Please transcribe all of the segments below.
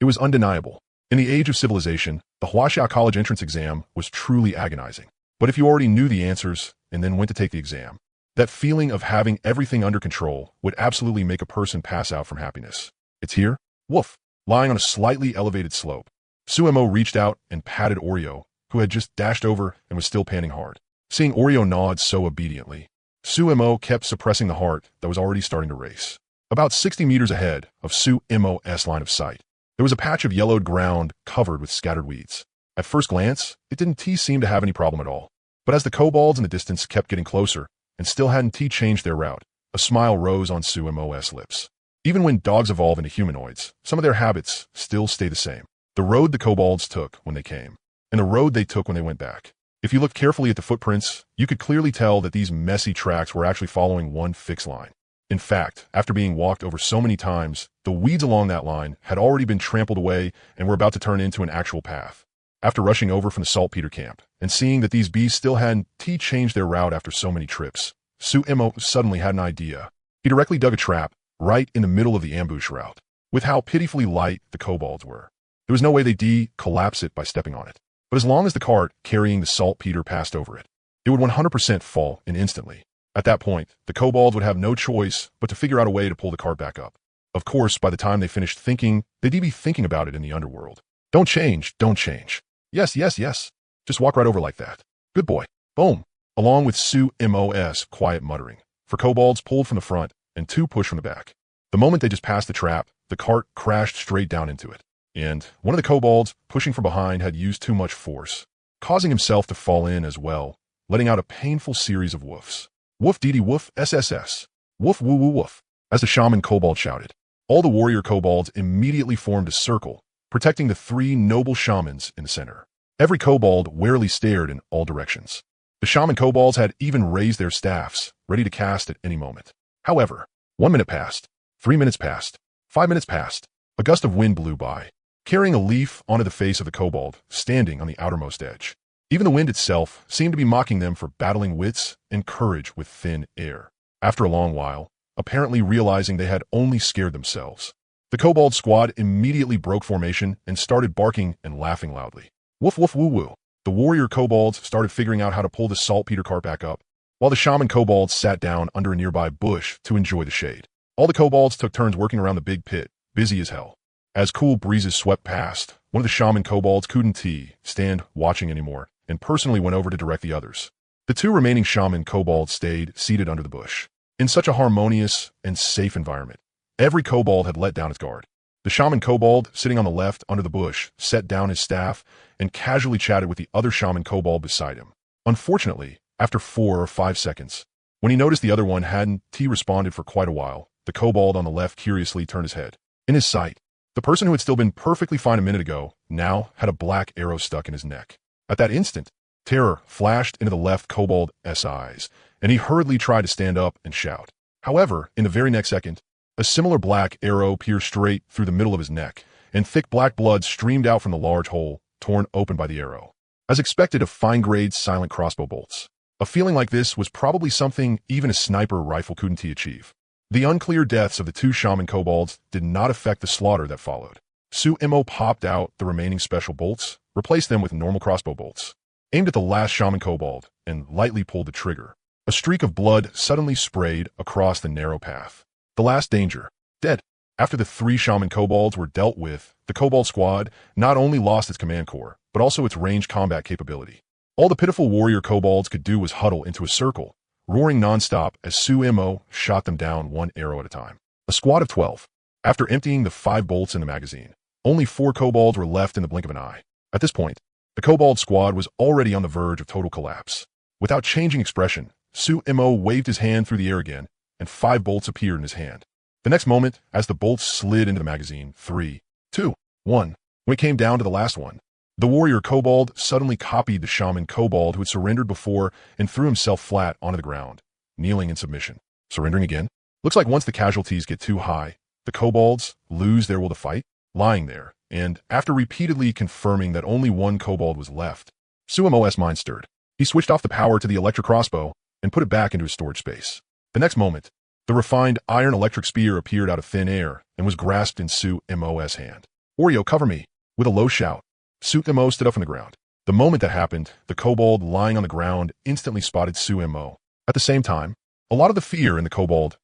It was undeniable. In the age of civilization, the Huaxia College entrance exam was truly agonizing. But if you already knew the answers and then went to take the exam, that feeling of having everything under control would absolutely make a person pass out from happiness. It's here, woof, lying on a slightly elevated slope. Suemo reached out and patted Oreo, who had just dashed over and was still panting hard. Seeing Oreo nod so obediently, Suemo kept suppressing the heart that was already starting to race. About 60 meters ahead of Suemo's line of sight, there was a patch of yellowed ground covered with scattered weeds. At first glance, it didn't seem to have any problem at all. But as the kobolds in the distance kept getting closer and still hadn't changed their route, a smile rose on Suemo's lips. Even when dogs evolve into humanoids, some of their habits still stay the same. The road the kobolds took when they came, and the road they took when they went back. If you looked carefully at the footprints, you could clearly tell that these messy tracks were actually following one fixed line. In fact, after being walked over so many times, the weeds along that line had already been trampled away and were about to turn into an actual path. After rushing over from the saltpeter camp and seeing that these bees still hadn't changed their route after so many trips, Suemo suddenly had an idea. He directly dug a trap right in the middle of the ambush route. With how pitifully light the kobolds were, there was no way they'd collapse it by stepping on it. But as long as the cart carrying the saltpeter passed over it, it would 100% fall in instantly. At that point, the kobolds would have no choice but to figure out a way to pull the cart back up. Of course, by the time they finished thinking, they'd be thinking about it in the underworld. Don't change, don't change. Yes, yes, yes. Just walk right over like that. Good boy. Boom. Along with Suemo's quiet muttering, 4 kobolds pulled from the front and 2 pushed from the back. The moment they just passed the trap, the cart crashed straight down into it. And one of the kobolds, pushing from behind, had used too much force, causing himself to fall in as well, letting out a painful series of woofs. Woof dee dee woof SSS. Woof woo woo woof. As the shaman kobold shouted, all the warrior kobolds immediately formed a circle, protecting the 3 noble shamans in the center. Every kobold warily stared in all directions. The shaman kobolds had even raised their staffs, ready to cast at any moment. However, 1 minute passed, 3 minutes passed, 5 minutes passed. A gust of wind blew by, carrying a leaf onto the face of the kobold, standing on the outermost edge. Even the wind itself seemed to be mocking them for battling wits and courage with thin air. After a long while, apparently realizing they had only scared themselves, the kobold squad immediately broke formation and started barking and laughing loudly. Woof woof woo woo. The warrior kobolds started figuring out how to pull the saltpeter cart back up, while the shaman kobolds sat down under a nearby bush to enjoy the shade. All the kobolds took turns working around the big pit, busy as hell. As cool breezes swept past, one of the shaman kobolds couldn't stand watching anymore and personally went over to direct the others. The 2 remaining shaman kobolds stayed seated under the bush. In such a harmonious and safe environment, every kobold had let down its guard. The shaman kobold, sitting on the left under the bush, set down his staff and casually chatted with the other shaman kobold beside him. Unfortunately, after 4 or 5 seconds, when he noticed the other one hadn't responded for quite a while, the kobold on the left curiously turned his head. In his sight, the person who had still been perfectly fine a minute ago now had a black arrow stuck in his neck. At that instant, terror flashed into the left kobold's eyes, and he hurriedly tried to stand up and shout. However, in the very next second, a similar black arrow pierced straight through the middle of his neck, and thick black blood streamed out from the large hole torn open by the arrow. As expected of fine-grade silent crossbow bolts, a feeling like this was probably something even a sniper rifle couldn't achieve. The unclear deaths of the 2 shaman kobolds did not affect the slaughter that followed. Suemo popped out the remaining special bolts, replaced them with normal crossbow bolts, aimed at the last shaman kobold, and lightly pulled the trigger. A streak of blood suddenly sprayed across the narrow path. The last danger, dead. After the 3 shaman kobolds were dealt with, the kobold squad not only lost its command core, but also its ranged combat capability. All the pitiful warrior kobolds could do was huddle into a circle, roaring nonstop as Suemo shot them down 1 arrow at a time. A squad of 12. After emptying the 5 bolts in the magazine, only 4 kobolds were left in the blink of an eye. At this point, the kobold squad was already on the verge of total collapse. Without changing expression, Suemo waved his hand through the air again, and 5 bolts appeared in his hand. The next moment, as the bolts slid into the magazine, 3, 2, 1, when it came down to the last one, the warrior kobold suddenly copied the shaman kobold who had surrendered before and threw himself flat onto the ground, kneeling in submission. Surrendering again? Looks like once the casualties get too high, the kobolds lose their will to fight. Lying there, and after repeatedly confirming that only 1 kobold was left, Suemo's mind stirred. He switched off the power to the electric crossbow and put it back into his storage space. The next moment, the refined iron electric spear appeared out of thin air and was grasped in Suemo's hand. Oreo, cover me. With a low shout, Su-mo stood up from the ground. The moment that happened, the kobold lying on the ground instantly spotted Su-mo. At the same time, a lot of the fear in the kobold's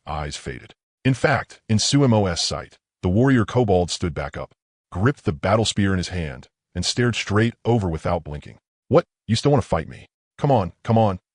eyes faded. In fact, in Su-mo's sight, the warrior kobold stood back up, gripped the battle spear in his hand, and stared straight over without blinking. What? You still want to fight me? Come on,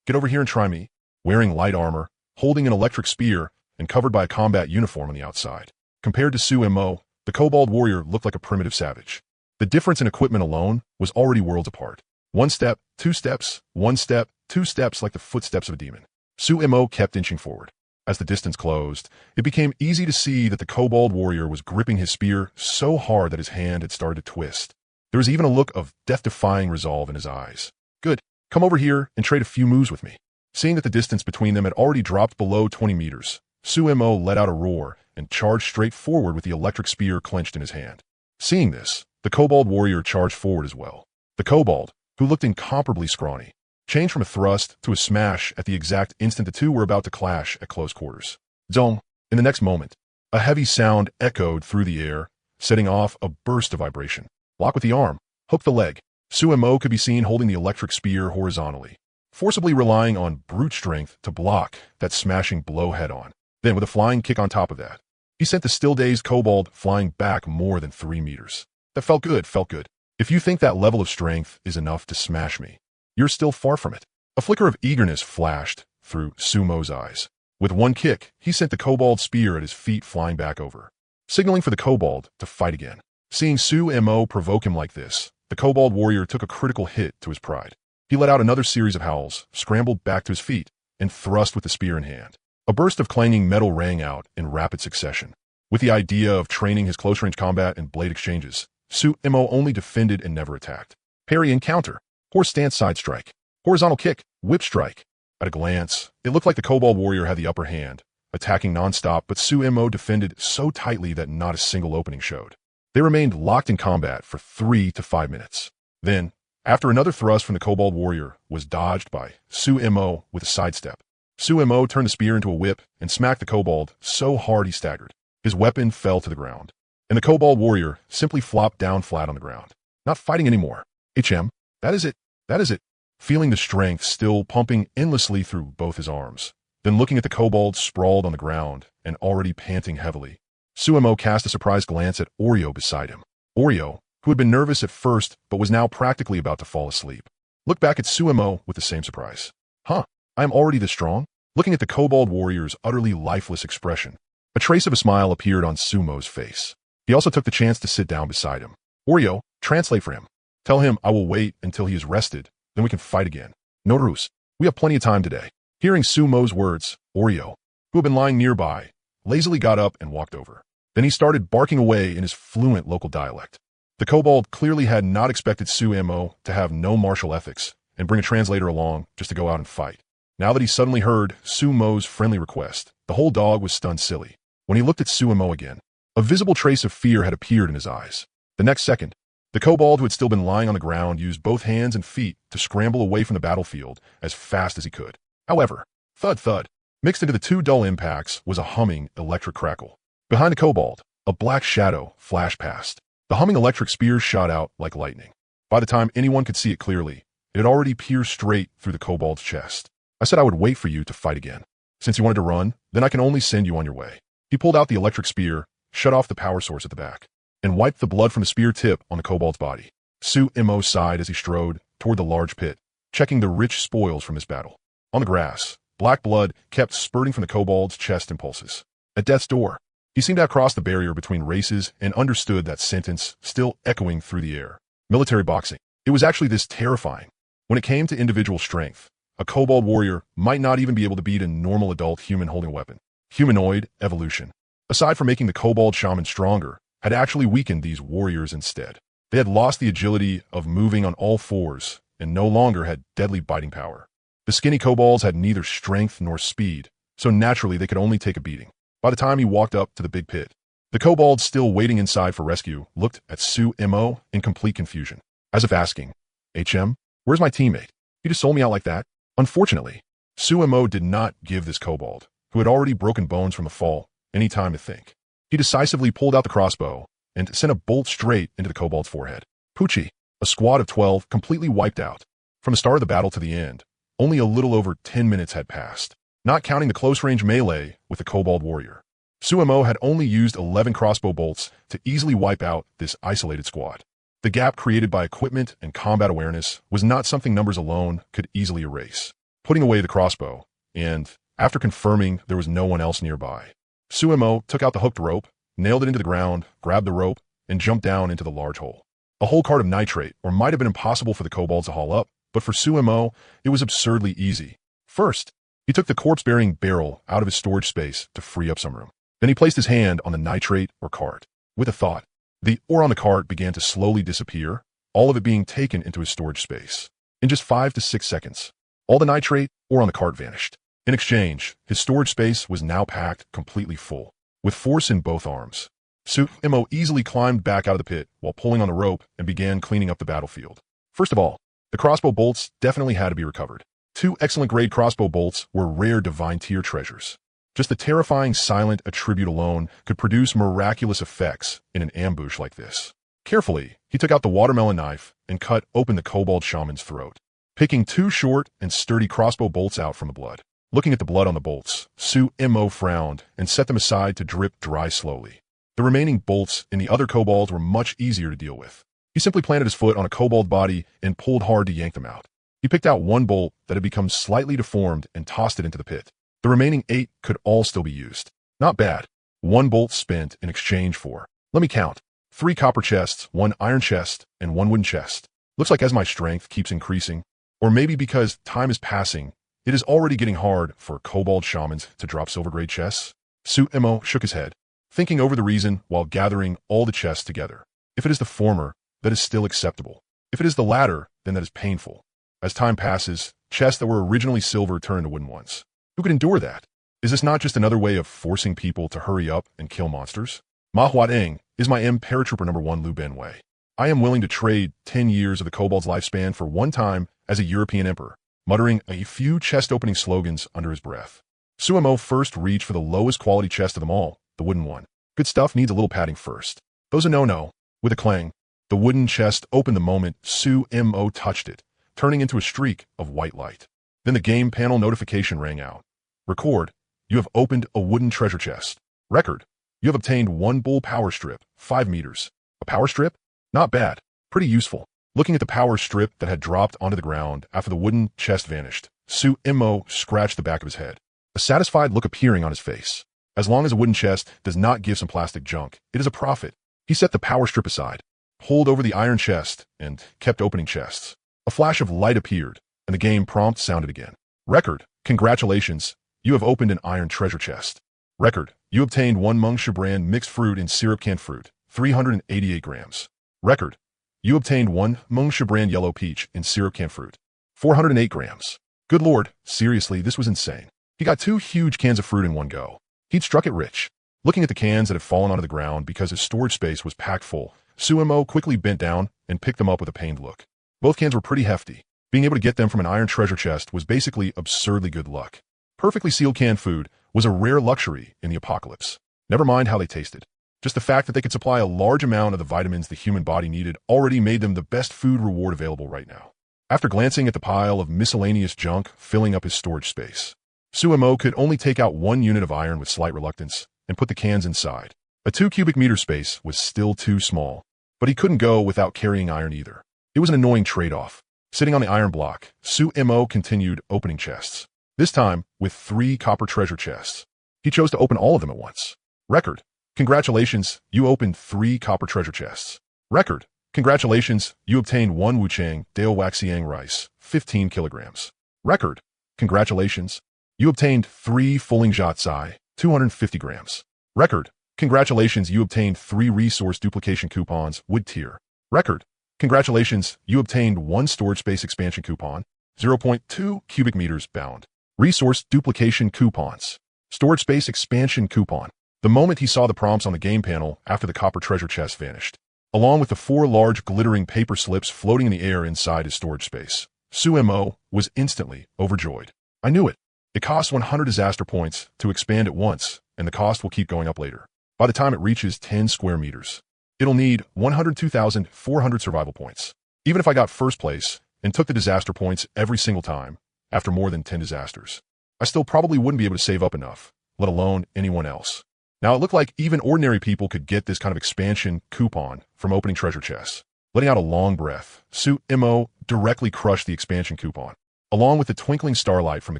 get over here and try me. Wearing light armor, holding an electric spear, and covered by a combat uniform on the outside. Compared to Su-mo, the kobold warrior looked like a primitive savage. The difference in equipment alone was already worlds apart. 1 step, 2 steps, 1 step, 2 steps like the footsteps of a demon. Su-mo kept inching forward. As the distance closed, it became easy to see that the kobold warrior was gripping his spear so hard that his hand had started to twist. There was even a look of death-defying resolve in his eyes. Good, come over here and trade a few moves with me. Seeing that the distance between them had already dropped below 20 meters, Su-mo let out a roar and charged straight forward with the electric spear clenched in his hand. Seeing this, the kobold warrior charged forward as well. The kobold, who looked incomparably scrawny, changed from a thrust to a smash at the exact instant the two were about to clash at close quarters. Zong! In the next moment, a heavy sound echoed through the air, setting off a burst of vibration. Lock with the arm, hook the leg. Su-mo could be seen holding the electric spear horizontally, forcibly relying on brute strength to block that smashing blow head-on. Then, with a flying kick on top of that, he sent the still-dazed kobold flying back more than 3 meters. That felt good. If you think that level of strength is enough to smash me, you're still far from it. A flicker of eagerness flashed through Su-mo's eyes. With one kick, he sent the kobold spear at his feet flying back over, signaling for the kobold to fight again. Seeing Su-mo provoke him like this, the kobold warrior took a critical hit to his pride. He let out another series of howls, scrambled back to his feet, and thrust with the spear in hand. A burst of clanging metal rang out in rapid succession. With the idea of training his close-range combat and blade exchanges, Su-mo only defended and never attacked. Parry and counter, horse stance side strike, horizontal kick, whip strike. At a glance, it looked like the kobold warrior had the upper hand, attacking non-stop, but Su-mo defended so tightly that not a single opening showed. They remained locked in combat for 3 to 5 minutes. Then, after another thrust from the kobold warrior was dodged by Su-mo with a sidestep, Su-mo turned the spear into a whip and smacked the kobold so hard he staggered. His weapon fell to the ground, and the kobold warrior simply flopped down flat on the ground. Not fighting anymore. That is it. Feeling the strength still pumping endlessly through both his arms. Then looking at the kobold sprawled on the ground and already panting heavily, Su-mo cast a surprised glance at Oreo beside him. Oreo, who had been nervous at first but was now practically about to fall asleep, looked back at Su-mo with the same surprise. Huh, I am already this strong? Looking at the kobold warrior's utterly lifeless expression, a trace of a smile appeared on Su-mo's face. He also took the chance to sit down beside him. Oreo, translate for him. Tell him I will wait until he is rested, then we can fight again. No ruse. We have plenty of time today. Hearing Su-mo's words, Oreo, who had been lying nearby, lazily got up and walked over. Then he started barking away in his fluent local dialect. The kobold clearly had not expected Su-mo to have no martial ethics and bring a translator along just to go out and fight. Now that he suddenly heard Su-mo's friendly request, the whole dog was stunned silly. When he looked at Su-mo again, a visible trace of fear had appeared in his eyes. The next second, the kobold who had still been lying on the ground used both hands and feet to scramble away from the battlefield as fast as he could. However, thud, mixed into the two dull impacts was a humming electric crackle. Behind the kobold, a black shadow flashed past. The humming electric spear shot out like lightning. By the time anyone could see it clearly, it had already pierced straight through the kobold's chest. I said I would wait for you to fight again. Since you wanted to run, then I can only send you on your way. He pulled out the electric spear, shut off the power source at the back, and wiped the blood from the spear tip on the kobold's body. Su-mo sighed as he strode toward the large pit, checking the rich spoils from his battle. On the grass, black blood kept spurting from the kobold's chest and pulses. At death's door, he seemed to have crossed the barrier between races and understood that sentence still echoing through the air. Military boxing. It was actually this terrifying. When it came to individual strength, a kobold warrior might not even be able to beat a normal adult human holding a weapon. Humanoid evolution, aside from making the kobold shaman stronger, had actually weakened these warriors instead. They had lost the agility of moving on all fours and no longer had deadly biting power. The skinny kobolds had neither strength nor speed, so naturally they could only take a beating. By the time he walked up to the big pit, the kobold still waiting inside for rescue looked at Su-mo in complete confusion, as if asking, where's my teammate? You just sold me out like that? Unfortunately, Su-mo did not give this kobold, who had already broken bones from the fall, any time to think. He decisively pulled out the crossbow and sent a bolt straight into the kobold's forehead. Poochie, a squad of 12 completely wiped out. From the start of the battle to the end, only a little over 10 minutes had passed, not counting the close-range melee with the kobold warrior. Suemo had only used 11 crossbow bolts to easily wipe out this isolated squad. The gap created by equipment and combat awareness was not something numbers alone could easily erase. Putting away the crossbow, and after confirming there was no one else nearby, Suemo took out the hooked rope, nailed it into the ground, grabbed the rope, and jumped down into the large hole. A whole cart of nitrate, or might have been impossible for the kobolds to haul up, but for Suemo, it was absurdly easy. First, he took the corpse-bearing barrel out of his storage space to free up some room. Then he placed his hand on the nitrate or cart. With a thought, the ore on the cart began to slowly disappear, all of it being taken into his storage space. In just 5 to 6 seconds, all the nitrate ore on the cart vanished. In exchange, his storage space was now packed completely full. With force in both arms, Suemo easily climbed back out of the pit while pulling on the rope and began cleaning up the battlefield. First of all, the crossbow bolts definitely had to be recovered. 2 excellent-grade crossbow bolts were rare divine tier treasures. Just the terrifying silent attribute alone could produce miraculous effects in an ambush like this. Carefully, he took out the watermelon knife and cut open the kobold shaman's throat, picking 2 short and sturdy crossbow bolts out from the blood. Looking at the blood on the bolts, Suemo frowned and set them aside to drip dry slowly. The remaining bolts in the other kobolds were much easier to deal with. He simply planted his foot on a kobold body and pulled hard to yank them out. He picked out 1 bolt that had become slightly deformed and tossed it into the pit. The remaining 8 could all still be used. Not bad. 1 bolt spent in exchange for, let me count, 3 copper chests, 1 iron chest, and 1 wooden chest. Looks like as my strength keeps increasing, or maybe because time is passing, it is already getting hard for kobold shamans to drop silver-grade chests. Suemo shook his head, thinking over the reason while gathering all the chests together. If it is the former, that is still acceptable. If it is the latter, then that is painful. As time passes, chests that were originally silver turn into wooden ones. Who could endure that? Is this not just another way of forcing people to hurry up and kill monsters? Ma Huateng is my paratrooper number 1 Lu Ben Wei. I am willing to trade 10 years of the kobold's lifespan for 1 time as a European emperor, muttering a few chest-opening slogans under his breath. Suemo first reached for the lowest quality chest of them all, the wooden one. Good stuff needs a little padding first. Those a no-no. With a clang, the wooden chest opened the moment Suemo touched it, turning into a streak of white light. Then the game panel notification rang out. Record, you have opened a wooden treasure chest. Record, you have obtained 1 bull power strip, 5 meters. A power strip? Not bad. Pretty useful. Looking at the power strip that had dropped onto the ground after the wooden chest vanished, Suemo scratched the back of his head, a satisfied look appearing on his face. As long as a wooden chest does not give some plastic junk, it is a profit. He set the power strip aside, pulled over the iron chest, and kept opening chests. A flash of light appeared, and the game prompt sounded again. Record, congratulations, you have opened an iron treasure chest. Record, you obtained 1 Manga brand mixed fruit and syrup canned fruit, 388 grams. Record, you obtained 1 Manga brand yellow peach and syrup canned fruit, 408 grams. Good lord, seriously, this was insane. He got 2 huge cans of fruit in one go. He'd struck it rich. Looking at the cans that had fallen onto the ground because his storage space was packed full, Suemo quickly bent down and picked them up with a pained look. Both cans were pretty hefty. Being able to get them from an iron treasure chest was basically absurdly good luck. Perfectly sealed canned food was a rare luxury in the apocalypse. Never mind how they tasted. Just the fact that they could supply a large amount of the vitamins the human body needed already made them the best food reward available right now. After glancing at the pile of miscellaneous junk filling up his storage space, Suemo could only take out 1 unit of iron with slight reluctance and put the cans inside. A 2 cubic meter space was still too small, but he couldn't go without carrying iron either. It was an annoying trade-off. Sitting on the iron block, Suemo continued opening chests, this time with 3 copper treasure chests. He chose to open all of them at once. Record, congratulations, you opened 3 copper treasure chests. Record, congratulations, you obtained 1 Wuchang Dao Waxiang rice, 15 kilograms. Record, congratulations, you obtained 3 Fuling Jat Sai, 250 grams. Record, congratulations, you obtained 3 resource duplication coupons, wood tier. Record, congratulations, you obtained 1 storage space expansion coupon, 0.2 cubic meters bound. Resource duplication coupons. Storage space expansion coupon. The moment he saw the prompts on the game panel after the copper treasure chest vanished, along with the 4 large glittering paper slips floating in the air inside his storage space, Suemo was instantly overjoyed. I knew it. It costs 100 disaster points to expand at once, and the cost will keep going up later. By the time it reaches 10 square meters, It'll need 102,400 survival points. Even if I got first place and took the disaster points every single time, after more than 10 disasters, I still probably wouldn't be able to save up enough, let alone anyone else. Now, it looked like even ordinary people could get this kind of expansion coupon from opening treasure chests. Letting out a long breath, Suit MO directly crushed the expansion coupon. Along with the twinkling starlight from the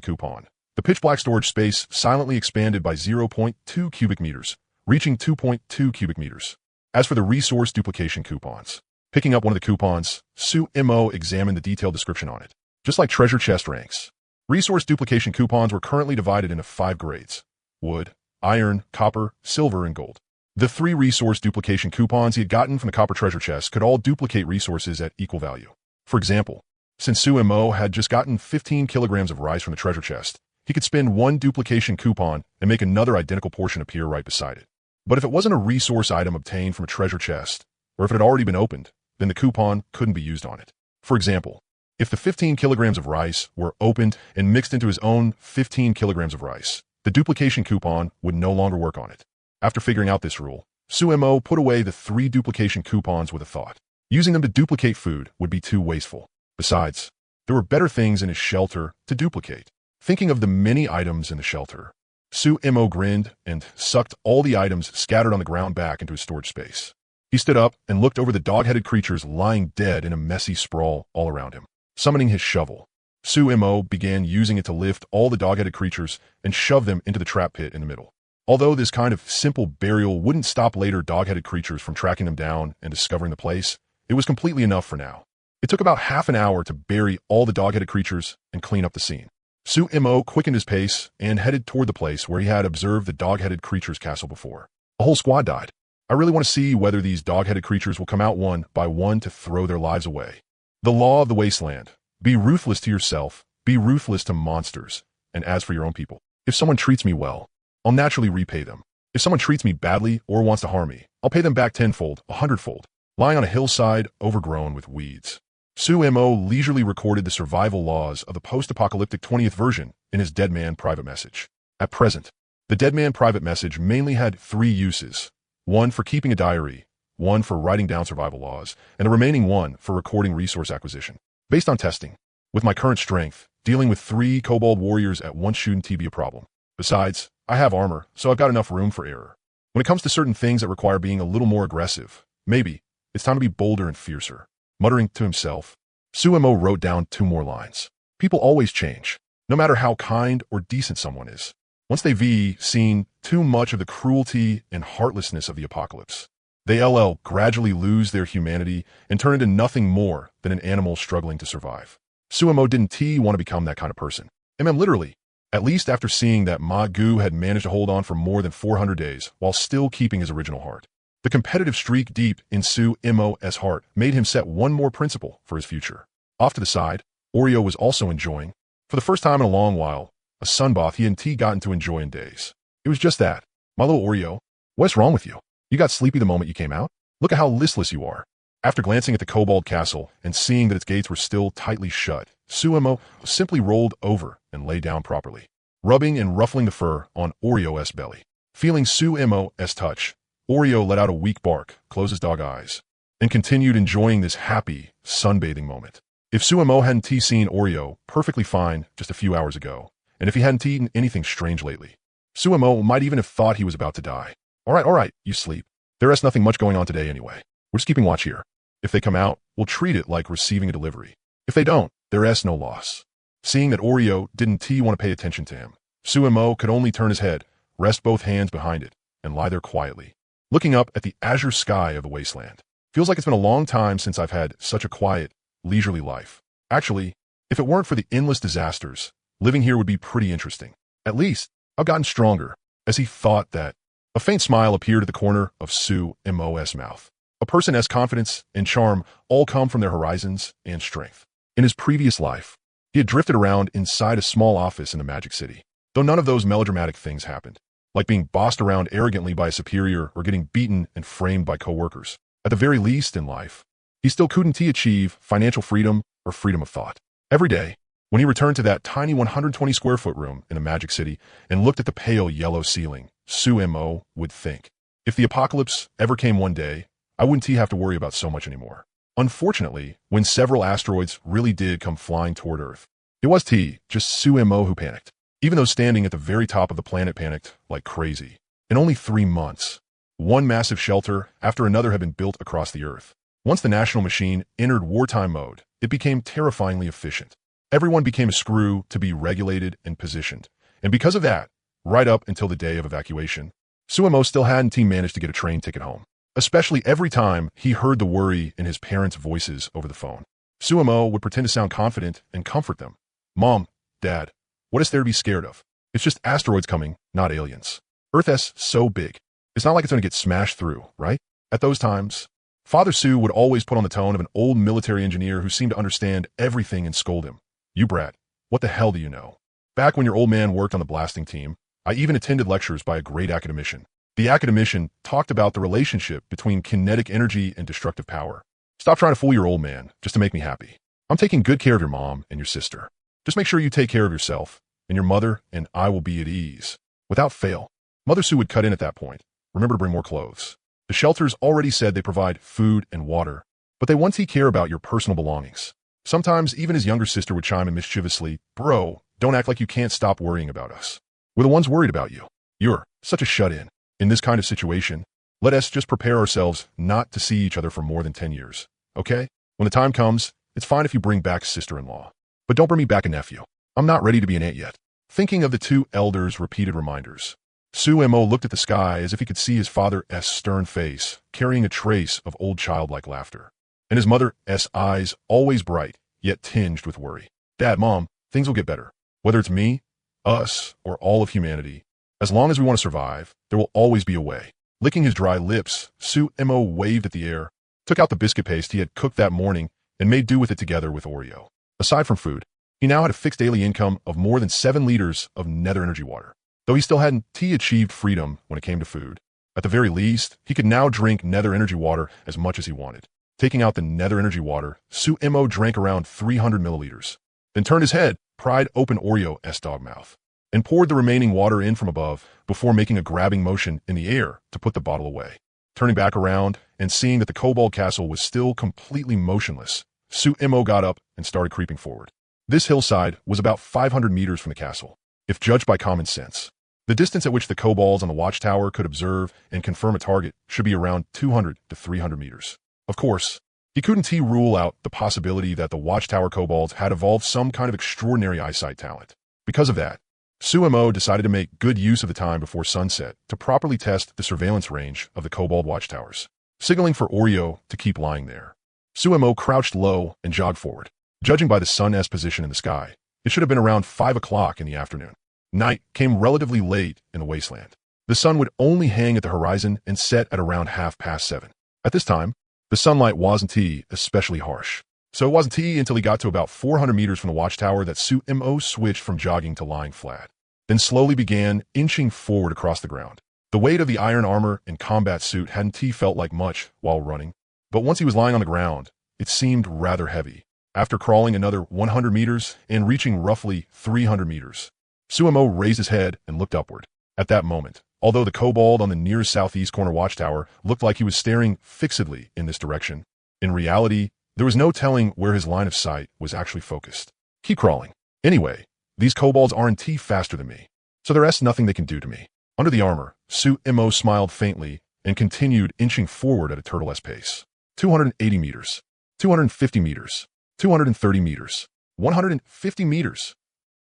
coupon, the pitch-black storage space silently expanded by 0.2 cubic meters, reaching 2.2 cubic meters. As for the resource duplication coupons, picking up one of the coupons, Suit MO examined the detailed description on it. Just like treasure chest ranks, resource duplication coupons were currently divided into 5 grades: wood, iron, copper, silver, and gold. The 3 resource duplication coupons he had gotten from the copper treasure chest could all duplicate resources at equal value. For example, since Su Mo had just gotten 15 kilograms of rice from the treasure chest, he could spend 1 duplication coupon and make another identical portion appear right beside it. But if it wasn't a resource item obtained from a treasure chest, or if it had already been opened, then the coupon couldn't be used on it. For example, if the 15 kilograms of rice were opened and mixed into his own 15 kilograms of rice, the duplication coupon would no longer work on it. After figuring out this rule, Su Mo put away the 3 duplication coupons with a thought. Using them to duplicate food would be too wasteful. Besides, there were better things in his shelter to duplicate. Thinking of the many items in the shelter, Su Mo grinned and sucked all the items scattered on the ground back into his storage space. He stood up and looked over the dog-headed creatures lying dead in a messy sprawl all around him. Summoning his shovel, Su Mo began using it to lift all the dog-headed creatures and shove them into the trap pit in the middle. Although this kind of simple burial wouldn't stop later dog-headed creatures from tracking them down and discovering the place, it was completely enough for now. It took about half an hour to bury all the dog-headed creatures and clean up the scene. Su Mo quickened his pace and headed toward the place where he had observed the dog-headed creatures' castle before. A whole squad died. I really want to see whether these dog-headed creatures will come out one by one to throw their lives away. The law of the wasteland. Be ruthless to yourself, be ruthless to monsters, and as for your own people, if someone treats me well, I'll naturally repay them. If someone treats me badly or wants to harm me, I'll pay them back 10-fold, 100-fold. Lying on a hillside overgrown with weeds, Su Mo leisurely recorded the survival laws of the post-apocalyptic 20th version in his Dead Man private message. At present, the Dead Man private message mainly had 3 uses: 1 for keeping a diary, 1 for writing down survival laws, and the remaining 1 for recording resource acquisition. Based on testing, with my current strength, dealing with 3 kobold warriors at once shouldn't be a problem. Besides, I have armor, so I've got enough room for error. When it comes to certain things that require being a little more aggressive, maybe it's time to be bolder and fiercer. Muttering to himself, Su Mo wrote down 2 more lines. People always change, no matter how kind or decent someone is. Once they've seen too much of the cruelty and heartlessness of the apocalypse, they gradually lose their humanity and turn into nothing more than an animal struggling to survive. Su Mo didn't want to become that kind of person. Literally. At least after seeing that Ma Gu had managed to hold on for more than 400 days while still keeping his original heart. The competitive streak deep in Su Mo's heart made him set one more principle for his future. Off to the side, Oreo was also enjoying, for the first time in a long while, a sunbath he hadn't gotten to enjoy in days. It was just that. My little Oreo, what's wrong with you? You got sleepy the moment you came out? Look at how listless you are. After glancing at the kobold castle and seeing that its gates were still tightly shut, Su Mo simply rolled over and lay down properly, rubbing and ruffling the fur on Oreo's belly. Feeling Su Mo's touch, Oreo let out a weak bark, closed his dog eyes, and continued enjoying this happy, sunbathing moment. If Su Mo hadn't seen Oreo perfectly fine just a few hours ago, and if he hadn't eaten anything strange lately, Su Mo might even have thought he was about to die. All right, you sleep. There's nothing much going on today anyway. We're just keeping watch here. If they come out, we'll treat it like receiving a delivery. If they don't, there's no loss. Seeing that Oreo didn't want to pay attention to him, Su Mo could only turn his head, rest both hands behind it, and lie there quietly, looking up at the azure sky of the wasteland. Feels like it's been a long time since I've had such a quiet, leisurely life. Actually, if it weren't for the endless disasters, living here would be pretty interesting. At least, I've gotten stronger, as he thought that. A faint smile appeared at the corner of Su Mo's mouth. A person's confidence and charm all come from their horizons and strength. In his previous life, he had drifted around inside a small office in the Magic City, though none of those melodramatic things happened, like being bossed around arrogantly by a superior or getting beaten and framed by coworkers. At the very least in life, he still couldn't achieve financial freedom or freedom of thought. Every day, when he returned to that tiny 120 square foot room in the Magic City and looked at the pale yellow ceiling, Su Mo would think, if the apocalypse ever came one day, I wouldn't have to worry about so much anymore. Unfortunately, when several asteroids really did come flying toward Earth, it was just Sumo who panicked. Even though standing at the very top of the planet panicked like crazy. In only 3 months, one massive shelter after another had been built across the Earth. Once the national machine entered wartime mode, it became terrifyingly efficient. Everyone became a screw to be regulated and positioned. And because of that, right up until the day of evacuation, Sumo still hadn't managed to get a train ticket home. Especially every time he heard the worry in his parents' voices over the phone. Sumo would pretend to sound confident and comfort them. Mom, Dad, what is there to be scared of? It's just asteroids coming, not aliens. Earth's so big. It's not like it's going to get smashed through, right? At those times, Father Sue would always put on the tone of an old military engineer who seemed to understand everything and scold him. You brat, what the hell do you know? Back when your old man worked on the blasting team, I even attended lectures by a great academician. The academician talked about the relationship between kinetic energy and destructive power. Stop trying to fool your old man just to make me happy. I'm taking good care of your mom and your sister. Just make sure you take care of yourself and your mother, and I will be at ease. Without fail, Mother Sue would cut in at that point. Remember to bring more clothes. The shelters already said they provide food and water, but they want to care about your personal belongings. Sometimes even his younger sister would chime in mischievously, Bro, don't act like you can't stop worrying about us. We're the ones worried about you. You're such a shut-in. In this kind of situation, let us just prepare ourselves not to see each other for more than 10 years, okay? When the time comes, it's fine if you bring back sister-in-law. But don't bring me back a nephew. I'm not ready to be an aunt yet. Thinking of the two elders' repeated reminders, Sumo looked at the sky as if he could see his father's stern face, carrying a trace of old childlike laughter. And his mother's eyes, always bright, yet tinged with worry. Dad, Mom, things will get better. Whether it's me, us, or all of humanity, as long as we want to survive, there will always be a way. Licking his dry lips, Sumo waved at the air, took out the biscuit paste he had cooked that morning, and made do with it together with Oreo. Aside from food, he now had a fixed daily income of more than 7 liters of nether energy water. Though he still hadn't achieved freedom when it came to food, at the very least, he could now drink nether energy water as much as he wanted. Taking out the nether energy water, Sumo drank around 300 milliliters, then turned his head, pried open Oreo's dog mouth, and poured the remaining water in from above before making a grabbing motion in the air to put the bottle away. Turning back around and seeing that the kobold castle was still completely motionless, Sumo got up and started creeping forward. This hillside was about 500 meters from the castle, if judged by common sense. The distance at which the kobolds on the watchtower could observe and confirm a target should be around 200 to 300 meters. Of course, he couldn't rule out the possibility that the watchtower kobolds had evolved some kind of extraordinary eyesight talent. Because of that, Sumo decided to make good use of the time before sunset to properly test the surveillance range of the kobold watchtowers, signaling for Oreo to keep lying there. Sumo crouched low and jogged forward. Judging by the sun's position in the sky, it should have been around 5 o'clock in the afternoon. Night came relatively late in the wasteland. The sun would only hang at the horizon and set at around 7:30. At this time, the sunlight wasn't especially harsh. So it wasn't until he got to about 400 meters from the watchtower that Sumo switched from jogging to lying flat, then slowly began inching forward across the ground. The weight of the iron armor and combat suit hadn't felt like much while running, but once he was lying on the ground, it seemed rather heavy. After crawling another 100 meters and reaching roughly 300 meters, Sumo raised his head and looked upward. At that moment, although the kobold on the near southeast corner watchtower looked like he was staring fixedly in this direction, in reality, there was no telling where his line of sight was actually focused. Keep crawling. Anyway, these kobolds aren't faster than me, so there's nothing they can do to me. Under the armor, Sumo smiled faintly and continued inching forward at a turtle's pace. 280 meters, 250 meters, 230 meters, 150 meters.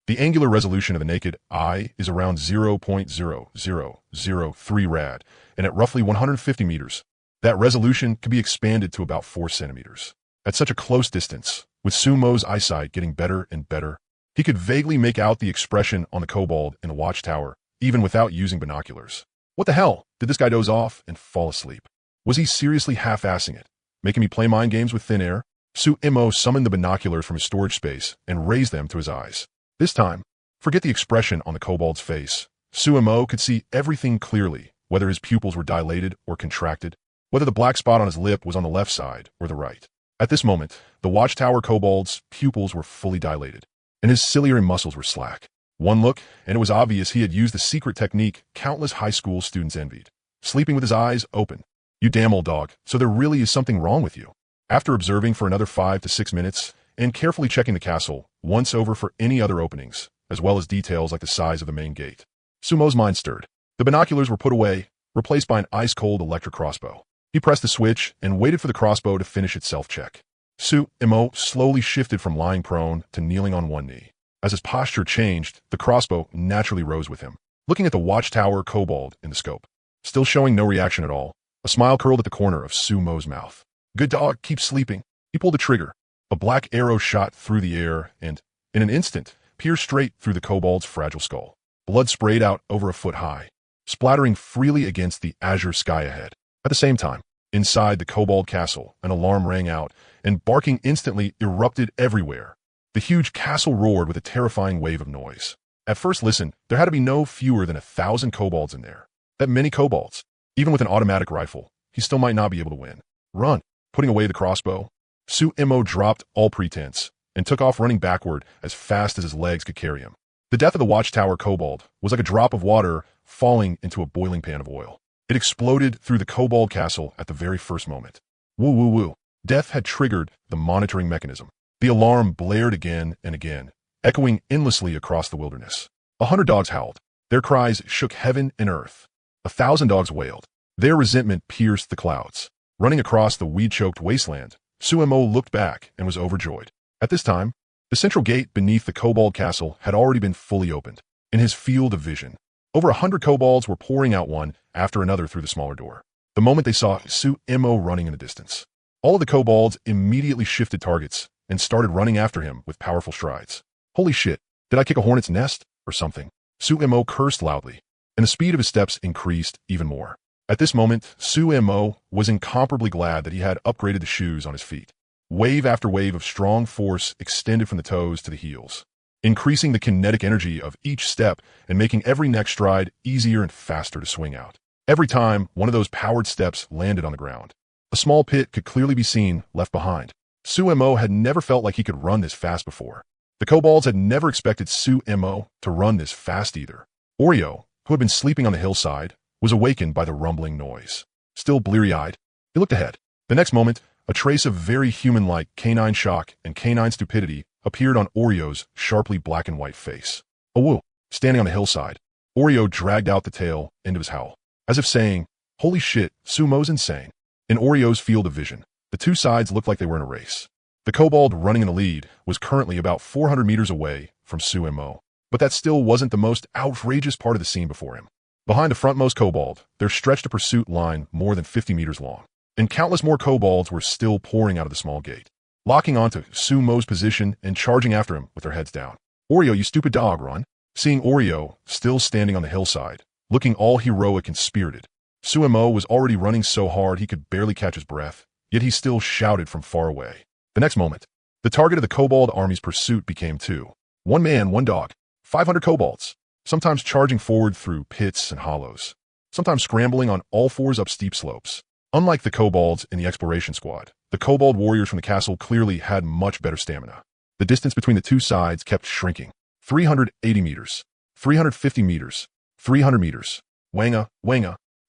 The angular resolution of the naked eye is around 0.0003 rad, and at roughly 150 meters, that resolution could be expanded to about 4 centimeters. At such a close distance, with Sumo's eyesight getting better and better, he could vaguely make out the expression on the kobold in the watchtower, even without using binoculars. What the hell? Did this guy doze off and fall asleep? Was he seriously half-assing it, making me play mind games with thin air? Sumo summoned the binoculars from his storage space and raised them to his eyes. This time, forget the expression on the kobold's face. Sumo could see everything clearly, whether his pupils were dilated or contracted, whether the black spot on his lip was on the left side or the right. At this moment, the watchtower kobold's pupils were fully dilated, and his ciliary muscles were slack. One look, and it was obvious he had used the secret technique countless high school students envied, sleeping with his eyes open. You damn old dog, so there really is something wrong with you. After observing for another 5 to 6 minutes, and carefully checking the castle once over for any other openings, as well as details like the size of the main gate, Sumo's mind stirred. The binoculars were put away, replaced by an ice-cold electric crossbow. He pressed the switch and waited for the crossbow to finish its self-check. Sumo slowly shifted from lying prone to kneeling on one knee. As his posture changed, the crossbow naturally rose with him. Looking at the watchtower kobold in the scope, still showing no reaction at all, a smile curled at the corner of Sumo's mouth. Good dog, keep sleeping. He pulled the trigger. A black arrow shot through the air and, in an instant, pierced straight through the kobold's fragile skull. Blood sprayed out over a foot high, splattering freely against the azure sky ahead. At the same time, inside the kobold castle, an alarm rang out, and barking instantly erupted everywhere. The huge castle roared with a terrifying wave of noise. At first listen, there had to be no fewer than 1,000 kobolds in there. That many kobolds. Even with an automatic rifle, he still might not be able to win. Run. Putting away the crossbow, Sumo dropped all pretense and took off running backward as fast as his legs could carry him. The death of the watchtower kobold was like a drop of water falling into a boiling pan of oil. It exploded through the kobold castle at the very first moment. Woo woo woo. Death had triggered the monitoring mechanism. The alarm blared again and again, echoing endlessly across the wilderness. 100 dogs howled. Their cries shook heaven and earth. 1,000 dogs wailed. Their resentment pierced the clouds. Running across the weed-choked wasteland, Sumo looked back and was overjoyed. At this time, the central gate beneath the kobold castle had already been fully opened. In his field of vision, over 100 kobolds were pouring out one after another through the smaller door. The moment they saw Sumo running in the distance, all of the kobolds immediately shifted targets and started running after him with powerful strides. Holy shit, did I kick a hornet's nest or something? Sumo cursed loudly, and the speed of his steps increased even more. At this moment, Sumo was incomparably glad that he had upgraded the shoes on his feet. Wave after wave of strong force extended from the toes to the heels, increasing the kinetic energy of each step and making every next stride easier and faster to swing out. Every time one of those powered steps landed on the ground, a small pit could clearly be seen left behind. Sumo had never felt like he could run this fast before. The kobolds had never expected Sumo to run this fast either. Oreo, who had been sleeping on the hillside, was awakened by the rumbling noise. Still bleary-eyed, he looked ahead. The next moment, a trace of very human-like canine shock and canine stupidity appeared on Oreo's sharply black and white face. Oh woo! Standing on the hillside, Oreo dragged out the tail end of his howl, as if saying, holy shit, Sumo's insane. In Oreo's field of vision, the two sides looked like they were in a race. The kobold running in the lead was currently about 400 meters away from Sumo, but that still wasn't the most outrageous part of the scene before him. Behind the frontmost kobold, there stretched a pursuit line more than 50 meters long, and countless more kobolds were still pouring out of the small gate, locking onto Sumo's position and charging after him with their heads down. Oreo, you stupid dog, run. Seeing Oreo still standing on the hillside, looking all heroic and spirited, Sumo was already running so hard he could barely catch his breath, yet he still shouted from far away. The next moment, the target of the kobold army's pursuit became two. One man, one dog, 500 kobolds. Sometimes charging forward through pits and hollows, sometimes scrambling on all fours up steep slopes. Unlike the kobolds in the exploration squad, the kobold warriors from the castle clearly had much better stamina. The distance between the two sides kept shrinking. 380 meters, 350 meters, 300 meters. Wanga.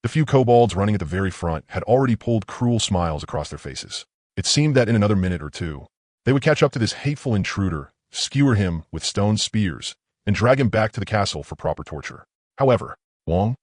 The few kobolds running at the very front had already pulled cruel smiles across their faces. It seemed that in another minute or two, they would catch up to this hateful intruder, skewer him with stone spears, and drag him back to the castle for proper torture. However, Wong,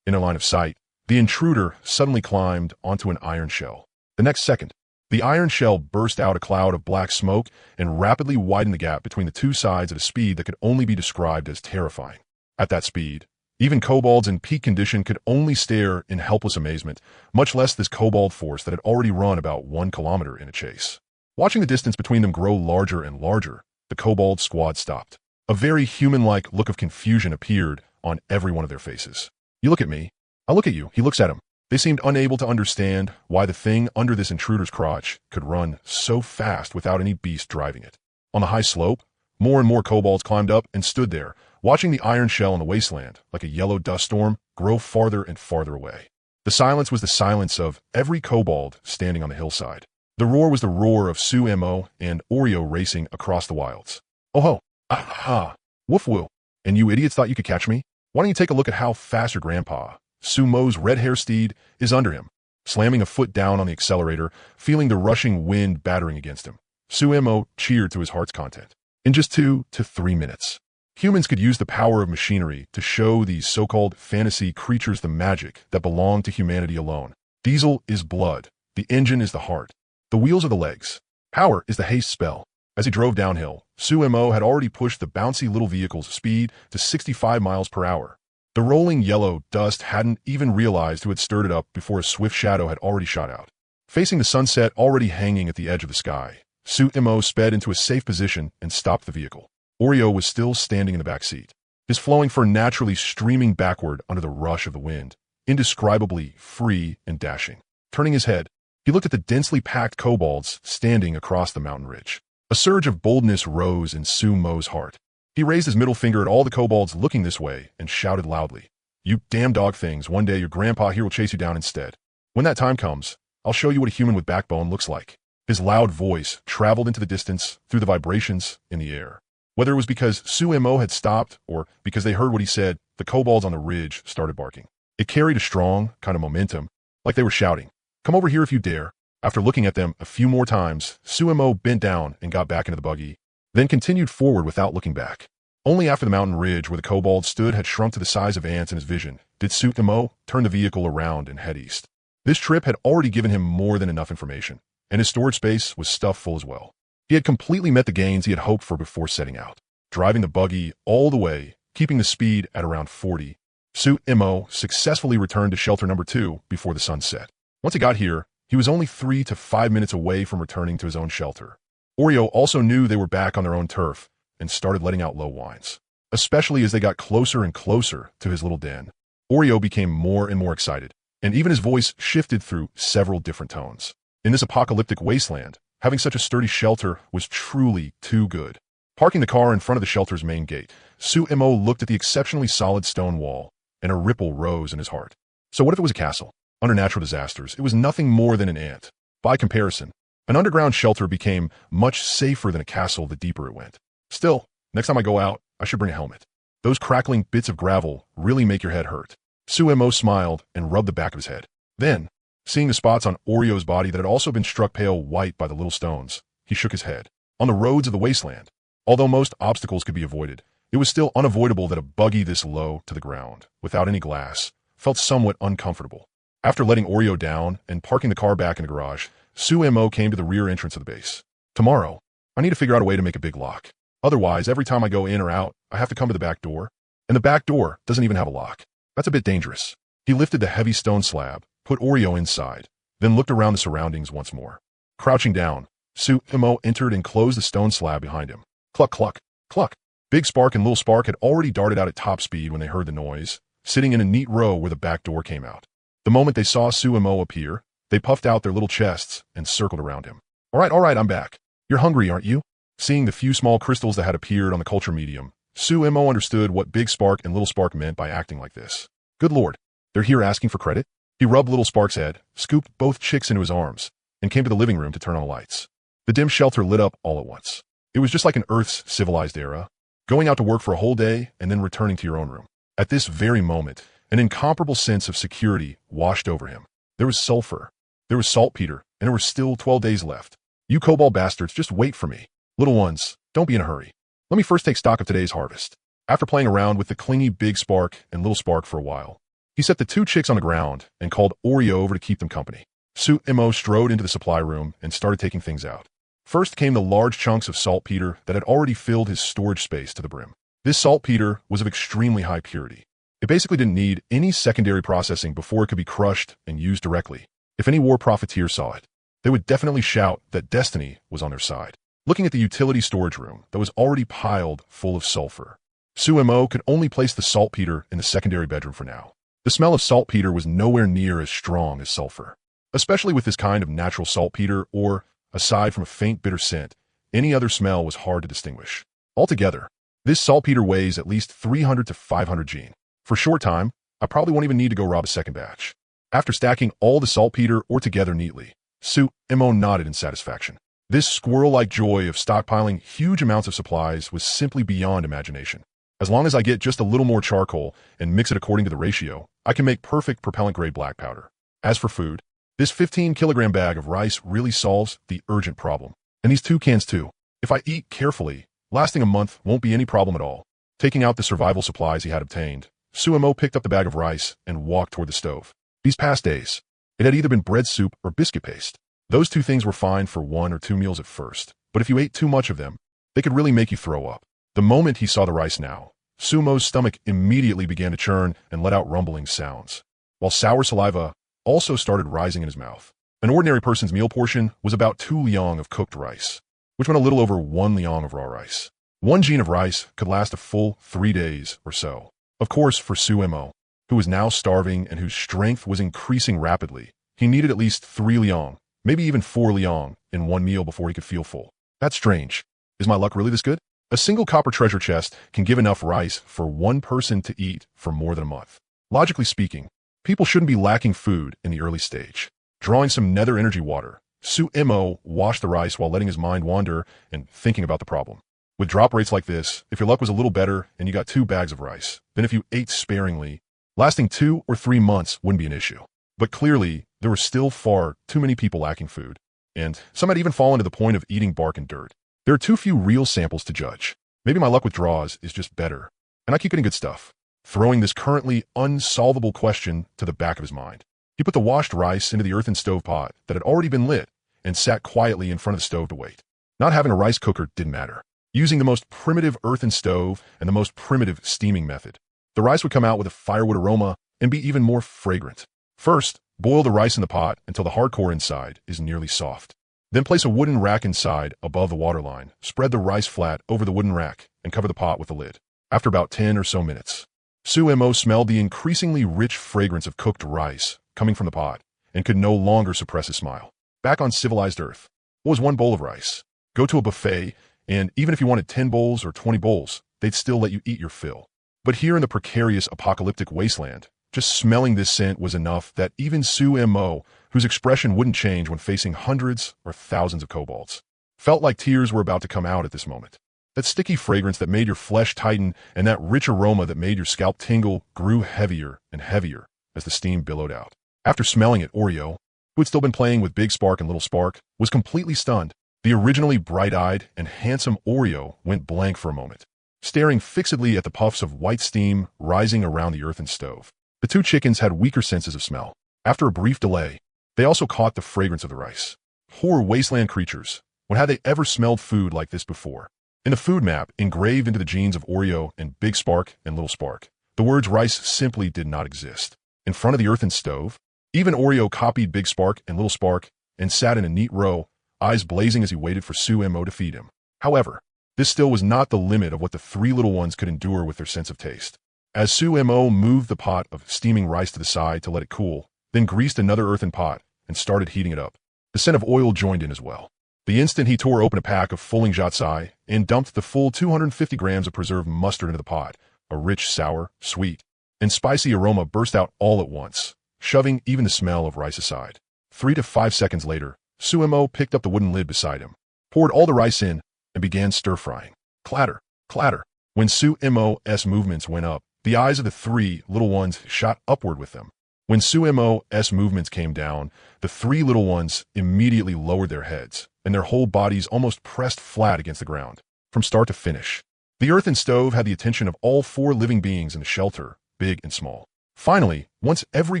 in a line of sight, the intruder suddenly climbed onto an iron shell. The next second, the iron shell burst out a cloud of black smoke and rapidly widened the gap between the two sides at a speed that could only be described as terrifying. At that speed, even kobolds in peak condition could only stare in helpless amazement, much less this kobold force that had already run about 1 kilometer in a chase. Watching the distance between them grow larger and larger, the kobold squad stopped. A very human-like look of confusion appeared on every one of their faces. You look at me, I look at you. He looks at him. They seemed unable to understand why the thing under this intruder's crotch could run so fast without any beast driving it. On the high slope, more and more kobolds climbed up and stood there, watching the iron shell in the wasteland, like a yellow dust storm, grow farther and farther away. The silence was the silence of every kobold standing on the hillside. The roar was the roar of Sumo and Oreo racing across the wilds. Oh ho! Aha! Woof woo! And you idiots thought you could catch me? Why don't you take a look at how fast your grandpa Sumo's red-hair steed is under him, slamming a foot down on the accelerator, feeling the rushing wind battering against him. Sumo cheered to his heart's content. In just 2 to 3 minutes, humans could use the power of machinery to show these so-called fantasy creatures the magic that belonged to humanity alone. Diesel is blood. The engine is the heart. The wheels are the legs. Power is the haste spell. As he drove downhill, Sumo had already pushed the bouncy little vehicle's speed to 65 miles per hour. The rolling yellow dust hadn't even realized who had stirred it up before a swift shadow had already shot out. Facing the sunset already hanging at the edge of the sky, Sumo sped into a safe position and stopped the vehicle. Oreo was still standing in the back seat, his flowing fur naturally streaming backward under the rush of the wind, indescribably free and dashing. Turning his head, he looked at the densely packed kobolds standing across the mountain ridge. A surge of boldness rose in Sumo's heart. He raised his middle finger at all the kobolds looking this way and shouted loudly, "You damn dog things, one day your grandpa here will chase you down instead. When that time comes, I'll show you what a human with backbone looks like." His loud voice traveled into the distance through the vibrations in the air. Whether it was because Sumo had stopped or because they heard what he said, the kobolds on the ridge started barking. It carried a strong kind of momentum, like they were shouting, "Come over here if you dare." After looking at them a few more times, Sumo bent down and got back into the buggy, then continued forward without looking back. Only after the mountain ridge where the kobolds stood had shrunk to the size of ants in his vision did Sumo turn the vehicle around and head east. This trip had already given him more than enough information, and his storage space was stuffed full as well. He had completely met the gains he had hoped for before setting out. Driving the buggy all the way, keeping the speed at around 40, Sumo successfully returned to shelter number 2 before the sun set. Once he got here, he was only 3 to 5 minutes away from returning to his own shelter. Oreo also knew they were back on their own turf and started letting out low whines, especially as they got closer and closer to his little den. Oreo became more and more excited, and even his voice shifted through several different tones. In this apocalyptic wasteland, having such a sturdy shelter was truly too good. Parking the car in front of the shelter's main gate, Sumo looked at the exceptionally solid stone wall, and a ripple rose in his heart. So what if it was a castle? Under natural disasters, it was nothing more than an ant. By comparison, an underground shelter became much safer than a castle the deeper it went. Still, next time I go out, I should bring a helmet. Those crackling bits of gravel really make your head hurt. Sumo smiled and rubbed the back of his head. Then, seeing the spots on Oreo's body that had also been struck pale white by the little stones, he shook his head. On the roads of the wasteland, although most obstacles could be avoided, it was still unavoidable that a buggy this low to the ground, without any glass, felt somewhat uncomfortable. After letting Oreo down and parking the car back in the garage, Sumo came to the rear entrance of the base. Tomorrow, I need to figure out a way to make a big lock. Otherwise, every time I go in or out, I have to come to the back door. And the back door doesn't even have a lock. That's a bit dangerous. He lifted the heavy stone slab, put Oreo inside, then looked around the surroundings once more. Crouching down, Sumo entered and closed the stone slab behind him. Cluck, cluck, cluck. Big Spark and Little Spark had already darted out at top speed when they heard the noise, sitting in a neat row where the back door came out. The moment they saw Sumo appear, they puffed out their little chests and circled around him. All right, I'm back. You're hungry, aren't you?" Seeing the few small crystals that had appeared on the culture medium, Sumo understood what Big Spark and Little Spark meant by acting like this. Good lord, they're here asking for credit? He rubbed Little Spark's head, scooped both chicks into his arms, and came to the living room to turn on the lights. The dim shelter lit up all at once. It was just like an Earth's civilized era, going out to work for a whole day and then returning to your own room. At this very moment, an incomparable sense of security washed over him. There was sulfur, there was saltpeter, and there were still 12 days left. You kobold bastards, just wait for me. Little ones, don't be in a hurry. Let me first take stock of today's harvest. After playing around with the clingy Big Spark and Little Spark for a while, he set the 2 chicks on the ground and called Oreo over to keep them company. Sumo strode into the supply room and started taking things out. First came the large chunks of saltpeter that had already filled his storage space to the brim. This saltpeter was of extremely high purity. It basically didn't need any secondary processing before it could be crushed and used directly. If any war profiteer saw it, they would definitely shout that destiny was on their side. Looking at the utility storage room that was already piled full of sulfur, Sumo could only place the saltpeter in the secondary bedroom for now. The smell of saltpeter was nowhere near as strong as sulfur, especially with this kind of natural saltpeter, or, aside from a faint bitter scent, any other smell was hard to distinguish. Altogether, this saltpeter weighs at least 300 to 500 gene. For a short time, I probably won't even need to go rob a second batch. After stacking all the saltpeter or together neatly, Sumo nodded in satisfaction. This squirrel-like joy of stockpiling huge amounts of supplies was simply beyond imagination. As long as I get just a little more charcoal and mix it according to the ratio, I can make perfect propellant-grade black powder. As for food, this 15-kilogram bag of rice really solves the urgent problem. And these 2 cans too. If I eat carefully, lasting a month won't be any problem at all. Taking out the survival supplies he had obtained, Suemo picked up the bag of rice and walked toward the stove. These past days, it had either been bread soup or biscuit paste. Those 2 things were fine for 1 or 2 meals at first, but if you ate too much of them, they could really make you throw up. The moment he saw the rice now, Sumo's stomach immediately began to churn and let out rumbling sounds, while sour saliva also started rising in his mouth. An ordinary person's meal portion was about 2 liang of cooked rice, which meant a little over 1 liang of raw rice. 1 jean of rice could last a full 3 days or so. Of course, for Suemo, who was now starving and whose strength was increasing rapidly, he needed at least 3 liang, maybe even 4 liang, in 1 meal before he could feel full. That's strange. Is my luck really this good? A single copper treasure chest can give enough rice for 1 person to eat for more than a month. Logically speaking, people shouldn't be lacking food in the early stage. Drawing some nether energy water, Suemo washed the rice while letting his mind wander and thinking about the problem. With drop rates like this, if your luck was a little better and you got 2 bags of rice, then if you ate sparingly, lasting 2 or 3 months wouldn't be an issue. But clearly, there were still far too many people lacking food, and some had even fallen to the point of eating bark and dirt. There are too few real samples to judge. Maybe my luck with draws is just better, and I keep getting good stuff. Throwing this currently unsolvable question to the back of his mind, he put the washed rice into the earthen stove pot that had already been lit and sat quietly in front of the stove to wait. Not having a rice cooker didn't matter. Using the most primitive earthen stove and the most primitive steaming method, the rice would come out with a firewood aroma and be even more fragrant. First, boil the rice in the pot until the hard core inside is nearly soft. Then place a wooden rack inside above the waterline, spread the rice flat over the wooden rack, and cover the pot with the lid. After about 10 or so minutes, Suemo smelled the increasingly rich fragrance of cooked rice coming from the pot and could no longer suppress a smile. Back on civilized Earth, what was 1 bowl of rice? Go to a buffet, and even if you wanted 10 bowls or 20 bowls, they'd still let you eat your fill. But here in the precarious apocalyptic wasteland, just smelling this scent was enough that even Suemo, whose expression wouldn't change when facing hundreds or thousands of kobolds, felt like tears were about to come out at this moment. That sticky fragrance that made your flesh tighten and that rich aroma that made your scalp tingle grew heavier and heavier as the steam billowed out. After smelling it, Oreo, who had still been playing with Big Spark and Little Spark, was completely stunned. The originally bright-eyed and handsome Oreo went blank for a moment, staring fixedly at the puffs of white steam rising around the earthen stove. The 2 chickens had weaker senses of smell. After a brief delay, they also caught the fragrance of the rice. Poor wasteland creatures, when had they ever smelled food like this before? In the food map, engraved into the genes of Oreo and Big Spark and Little Spark, the words rice simply did not exist. In front of the earthen stove, even Oreo copied Big Spark and Little Spark and sat in a neat row, eyes blazing as he waited for Suemo to feed him. However, this still was not the limit of what the 3 little ones could endure with their sense of taste. As Suemo moved the pot of steaming rice to the side to let it cool, then greased another earthen pot and started heating it up, the scent of oil joined in as well. The instant he tore open a pack of Fulling Jatsai and dumped the full 250 grams of preserved mustard into the pot, a rich, sour, sweet, and spicy aroma burst out all at once, shoving even the smell of rice aside. 3 to 5 seconds later, Suemo picked up the wooden lid beside him, poured all the rice in, and began stir-frying. Clatter, clatter. When Suemo's movements went up, the eyes of the 3 little ones shot upward with them. When Suemo's movements came down, the 3 little ones immediately lowered their heads, and their whole bodies almost pressed flat against the ground. From start to finish, the earthen stove had the attention of all 4 living beings in the shelter, big and small. Finally, once every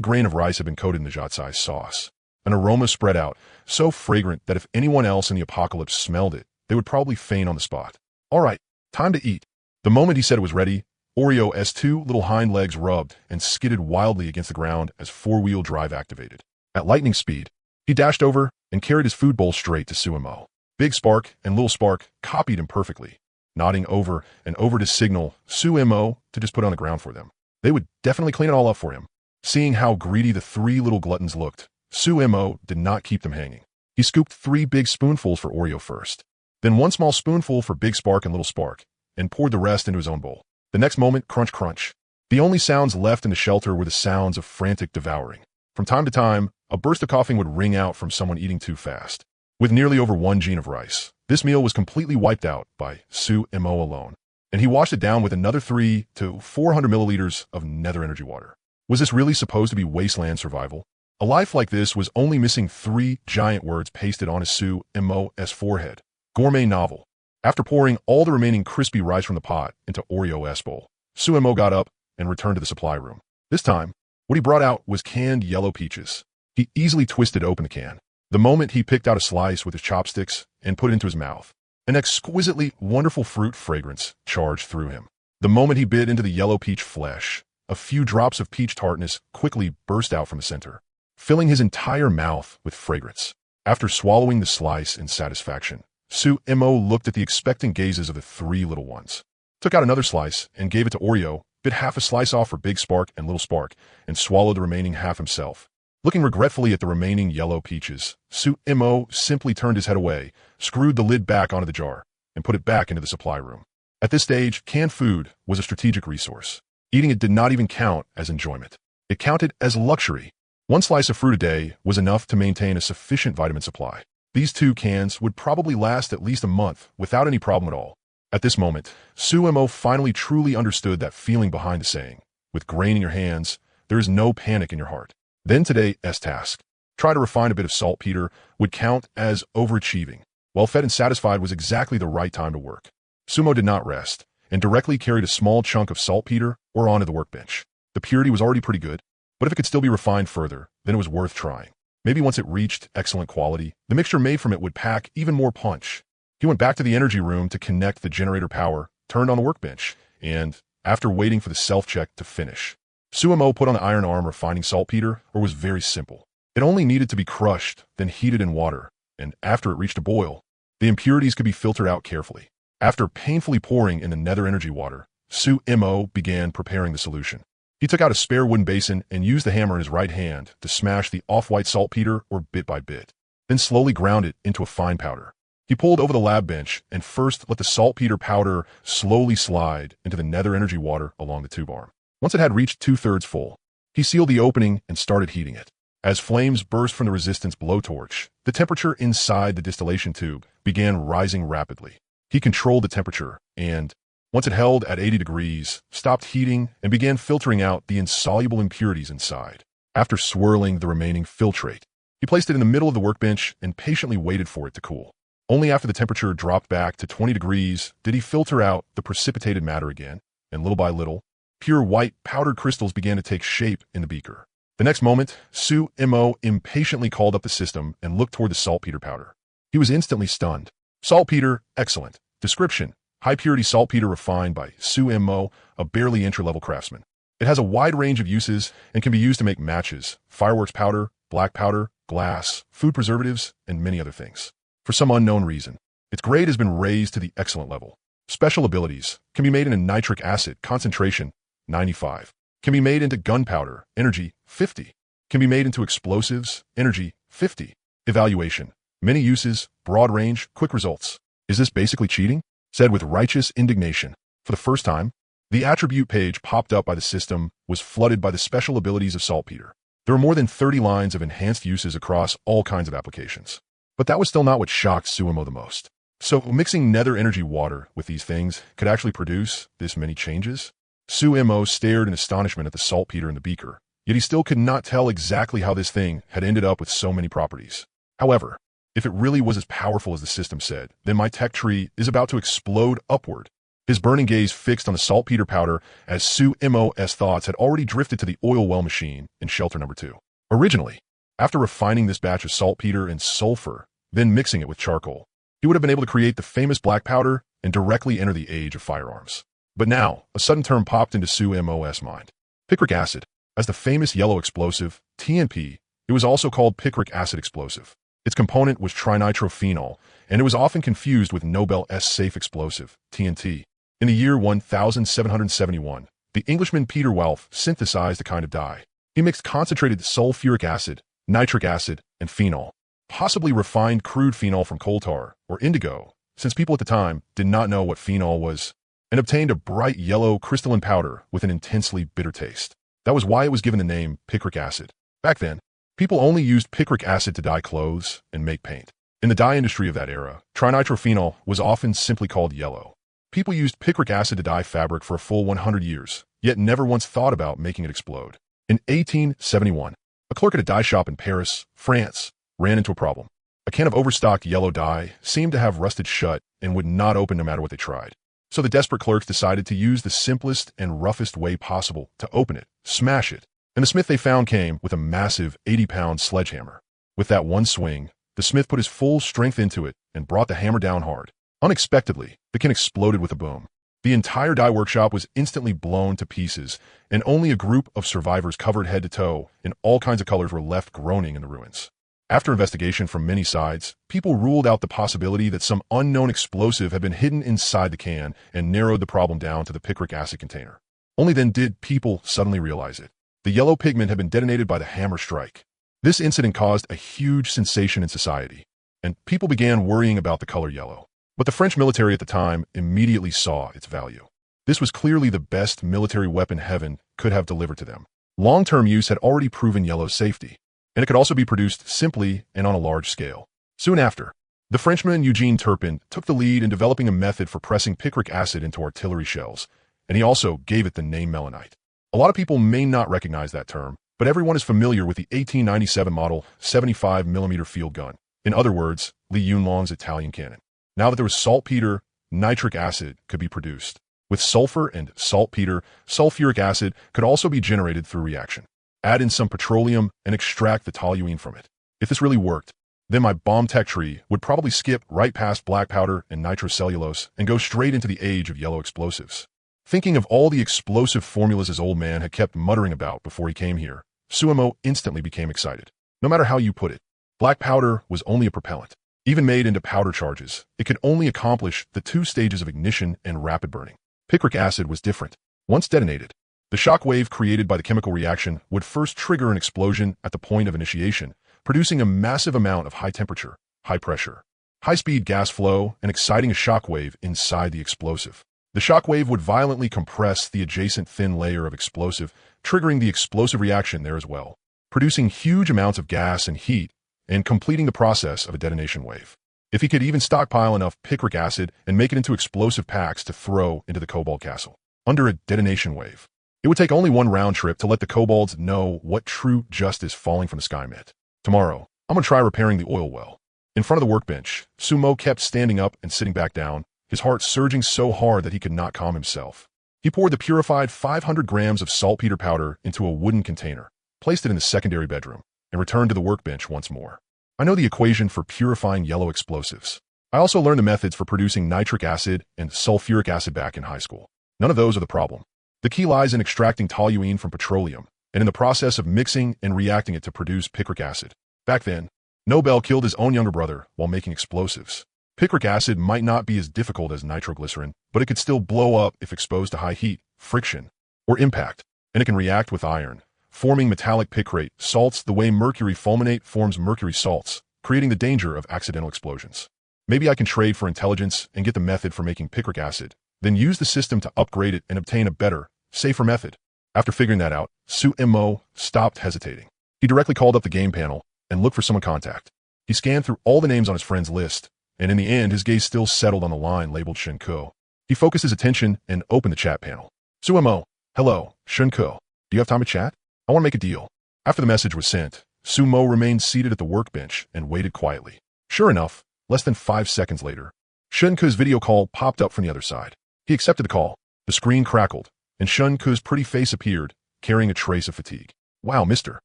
grain of rice had been coated in the Jatsai sauce, an aroma spread out, so fragrant that if anyone else in the apocalypse smelled it, they would probably faint on the spot. All right, time to eat. The moment he said it was ready, Oreo's 2 little hind legs rubbed and skidded wildly against the ground as 4-wheel drive activated. At lightning speed, he dashed over and carried his food bowl straight to Suemo. Big Spark and Little Spark copied him perfectly, nodding over and over to signal Suemo to just put it on the ground for them. They would definitely clean it all up for him. Seeing how greedy the 3 little gluttons looked, Suemo did not keep them hanging. He scooped 3 big spoonfuls for Oreo first, then 1 small spoonful for Big Spark and Little Spark, and poured the rest into his own bowl. The next moment, crunch, crunch. The only sounds left in the shelter were the sounds of frantic devouring. From time to time, a burst of coughing would ring out from someone eating too fast. With nearly over 1 jean of rice, this meal was completely wiped out by Suemo alone. and he washed it down with another 3 to 400 milliliters of nether energy water. Was this really supposed to be wasteland survival? A life like this was only missing 3 giant words pasted on his Sumo's forehead. Gourmet novel. After pouring all the remaining crispy rice from the pot into Oreo bowl, Sumo got up and returned to the supply room. This time, what he brought out was canned yellow peaches. He easily twisted open the can. The moment he picked out a slice with his chopsticks and put it into his mouth, an exquisitely wonderful fruit fragrance charged through him. The moment he bit into the yellow peach flesh, a few drops of peach tartness quickly burst out from the center, filling his entire mouth with fragrance. After swallowing the slice in satisfaction, Sumo looked at the expectant gazes of the 3 little ones, took out another slice and gave it to Oreo, bit half a slice off for Big Spark and Little Spark, and swallowed the remaining half himself. Looking regretfully at the remaining yellow peaches, Sumo simply turned his head away, screwed the lid back onto the jar, and put it back into the supply room. At this stage, canned food was a strategic resource. Eating it did not even count as enjoyment. It counted as luxury. 1 slice of fruit a day was enough to maintain a sufficient vitamin supply. These 2 cans would probably last at least a month without any problem at all. At this moment, Sumo finally truly understood that feeling behind the saying, with grain in your hands, there is no panic in your heart. Then today's task, try to refine a bit of saltpeter, would count as overachieving. Well fed and satisfied was exactly the right time to work. Sumo did not rest, and directly carried a small chunk of saltpeter or onto the workbench. The purity was already pretty good, but if it could still be refined further, then it was worth trying. Maybe once it reached excellent quality, the mixture made from it would pack even more punch. He went back to the energy room to connect the generator power, turned on the workbench, and, after waiting for the self-check to finish, Sumo put on the iron arm refining saltpeter, or was very simple. It only needed to be crushed, then heated in water, and after it reached a boil, the impurities could be filtered out carefully. After painfully pouring in the nether energy water, Sumo began preparing the solution. He took out a spare wooden basin and used the hammer in his right hand to smash the off-white saltpeter or bit by bit, then slowly ground it into a fine powder. He pulled over the lab bench and first let the saltpeter powder slowly slide into the nether energy water along the tube arm. Once it had reached 2/3 full, he sealed the opening and started heating it. As flames burst from the resistance blowtorch, the temperature inside the distillation tube began rising rapidly. He controlled the temperature and, once it held at 80 degrees, stopped heating and began filtering out the insoluble impurities inside. After swirling the remaining filtrate, he placed it in the middle of the workbench and patiently waited for it to cool. Only after the temperature dropped back to 20 degrees did he filter out the precipitated matter again, and little by little, pure white powdered crystals began to take shape in the beaker. The next moment, Sumo impatiently called up the system and looked toward the saltpeter powder. He was instantly stunned. Saltpeter, excellent. Description: high-purity saltpeter refined by Sumo, a barely entry-level craftsman. It has a wide range of uses and can be used to make matches, fireworks powder, black powder, glass, food preservatives, and many other things. For some unknown reason, its grade has been raised to the excellent level. Special abilities can be made in a nitric acid, concentration 95. Can be made into gunpowder, energy 50. Can be made into explosives, energy 50. Evaluation: many uses, broad range, quick results. Is this basically cheating? Said with righteous indignation. For the first time, the attribute page popped up by the system was flooded by the special abilities of saltpeter. There were more than 30 lines of enhanced uses across all kinds of applications. But that was still not what shocked Sumo the most. So mixing nether energy water with these things could actually produce this many changes? Sumo stared in astonishment at the saltpeter in the beaker, yet he still could not tell exactly how this thing had ended up with so many properties. However, if it really was as powerful as the system said, then my tech tree is about to explode upward. His burning gaze fixed on the saltpeter powder as Sumo's thoughts had already drifted to the oil well machine in shelter number 2. Originally, after refining this batch of saltpeter and sulfur, then mixing it with charcoal, he would have been able to create the famous black powder and directly enter the age of firearms. But now, a sudden term popped into Sumo's mind. Picric acid. As the famous yellow explosive, TNP, it was also called picric acid explosive. Its component was trinitrophenol, and it was often confused with Nobel's safe explosive, TNT. In the year 1771, the Englishman Peter Walth synthesized a kind of dye. He mixed concentrated sulfuric acid, nitric acid, and phenol, possibly refined crude phenol from coal tar or indigo, since people at the time did not know what phenol was, and obtained a bright yellow crystalline powder with an intensely bitter taste. That was why it was given the name picric acid. Back then, people only used picric acid to dye clothes and make paint. In the dye industry of that era, trinitrophenol was often simply called yellow. People used picric acid to dye fabric for a full 100 years, yet never once thought about making it explode. In 1871, a clerk at a dye shop in Paris, France, ran into a problem. A can of overstocked yellow dye seemed to have rusted shut and would not open no matter what they tried. So the desperate clerks decided to use the simplest and roughest way possible to open it, smash it, and the smith they found came with a massive 80-pound sledgehammer. With that one swing, the smith put his full strength into it and brought the hammer down hard. Unexpectedly, the can exploded with a boom. The entire dye workshop was instantly blown to pieces, and only a group of survivors covered head to toe in all kinds of colors were left groaning in the ruins. After investigation from many sides, people ruled out the possibility that some unknown explosive had been hidden inside the can and narrowed the problem down to the picric acid container. Only then did people suddenly realize it. The yellow pigment had been detonated by the hammer strike. This incident caused a huge sensation in society, and people began worrying about the color yellow. But the French military at the time immediately saw its value. This was clearly the best military weapon heaven could have delivered to them. Long-term use had already proven yellow's safety, and it could also be produced simply and on a large scale. Soon after, the Frenchman Eugene Turpin took the lead in developing a method for pressing picric acid into artillery shells, and he also gave it the name melanite. A lot of people may not recognize that term, but everyone is familiar with the 1897 model 75mm field gun. In other words, Li Yunlong's Italian cannon. Now that there was saltpeter, nitric acid could be produced. With sulfur and saltpeter, sulfuric acid could also be generated through reaction. Add in some petroleum and extract the toluene from it. If this really worked, then my bomb tech tree would probably skip right past black powder and nitrocellulose and go straight into the age of yellow explosives. Thinking of all the explosive formulas his old man had kept muttering about before he came here, Suemo instantly became excited. No matter how you put it, black powder was only a propellant. Even made into powder charges, it could only accomplish the 2 stages of ignition and rapid burning. Picric acid was different. Once detonated, the shock wave created by the chemical reaction would first trigger an explosion at the point of initiation, producing a massive amount of high temperature, high pressure, high-speed gas flow, and exciting a shock wave inside the explosive. The shock wave would violently compress the adjacent thin layer of explosive, triggering the explosive reaction there as well, producing huge amounts of gas and heat, and completing the process of a detonation wave. If he could even stockpile enough picric acid and make it into explosive packs to throw into the kobold castle, under a detonation wave, it would take only one round trip to let the kobolds know what true justice falling from the sky meant. Tomorrow, I'm going to try repairing the oil well. In front of the workbench, Sumo kept standing up and sitting back down, his heart surging so hard that he could not calm himself. He poured the purified 500 grams of saltpeter powder into a wooden container, placed it in the secondary bedroom, and returned to the workbench once more. I know the equation for purifying yellow explosives. I also learned the methods for producing nitric acid and sulfuric acid back in high school. None of those are the problem. The key lies in extracting toluene from petroleum, and in the process of mixing and reacting it to produce picric acid. Back then, Nobel killed his own younger brother while making explosives. Picric acid might not be as difficult as nitroglycerin, but it could still blow up if exposed to high heat, friction, or impact, and it can react with iron, forming metallic picrate salts the way mercury fulminate forms mercury salts, creating the danger of accidental explosions. Maybe I can trade for intelligence and get the method for making picric acid, then use the system to upgrade it and obtain a better, safer method. After figuring that out, Suemo stopped hesitating. He directly called up the game panel and looked for someone contact. He scanned through all the names on his friend's list, and in the end, his gaze still settled on the line labeled Shunko. He focused his attention and opened the chat panel. Suemo, hello, Shunko. Do you have time to chat? I want to make a deal. After the message was sent, Sumo remained seated at the workbench and waited quietly. Sure enough, less than 5 seconds later, Shunko's video call popped up from the other side. He accepted the call. The screen crackled, and Shunko's pretty face appeared, carrying a trace of fatigue. Wow, mister.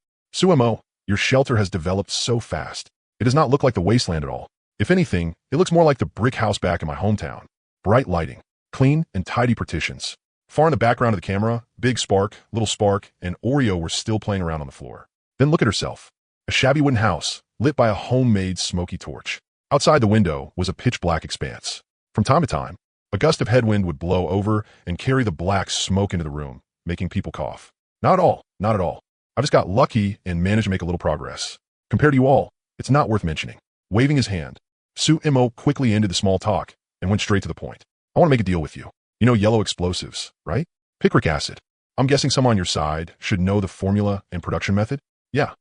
Suemo, your shelter has developed so fast. It does not look like the wasteland at all. If anything, it looks more like the brick house back in my hometown. Bright lighting, clean and tidy partitions. Far in the background of the camera, Big Spark, Little Spark, and Oreo were still playing around on the floor. Then look at herself. A shabby wooden house, lit by a homemade smoky torch. Outside the window was a pitch-black expanse. From time to time, a gust of headwind would blow over and carry the black smoke into the room, making people cough. Not at all, not at all. I just got lucky and managed to make a little progress. Compared to you all, it's not worth mentioning. Waving his hand, Suemo quickly ended the small talk and went straight to the point. I want to make a deal with you. You know yellow explosives, right? Picric acid. I'm guessing someone on your side should know the formula and production method? Yeah,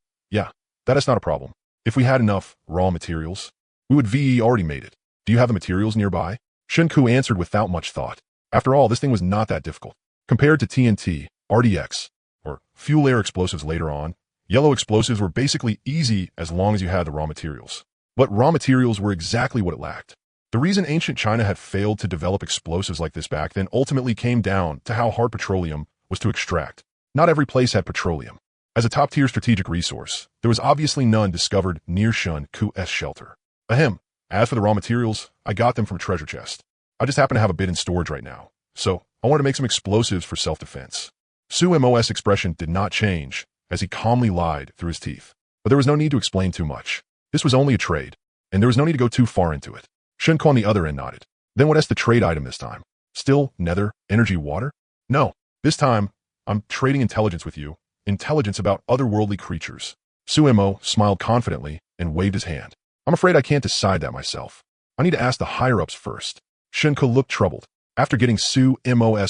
that is not a problem. If we had enough raw materials, we would VE already made it. Do you have the materials nearby? Shunku answered without much thought. After all, this thing was not that difficult. Compared to TNT, RDX, or fuel air explosives later on, yellow explosives were basically easy as long as you had the raw materials. But raw materials were exactly what it lacked. The reason ancient China had failed to develop explosives like this back then ultimately came down to how hard petroleum was to extract. Not every place had petroleum. As a top-tier strategic resource, there was obviously none discovered near Shunku's shelter. Ahem. As for the raw materials, I got them from a treasure chest. I just happen to have a bit in storage right now, so I wanted to make some explosives for self-defense. Su's expression did not change as he calmly lied through his teeth. But there was no need to explain too much. This was only a trade, and there was no need to go too far into it. Shunku on the other end nodded. Then what's the trade item this time? Still nether, energy, water? No, this time I'm trading intelligence with you. Intelligence about otherworldly creatures. Sumo smiled confidently and waved his hand. I'm afraid I can't decide that myself. I need to ask the higher-ups first. Shunku looked troubled. After getting Su's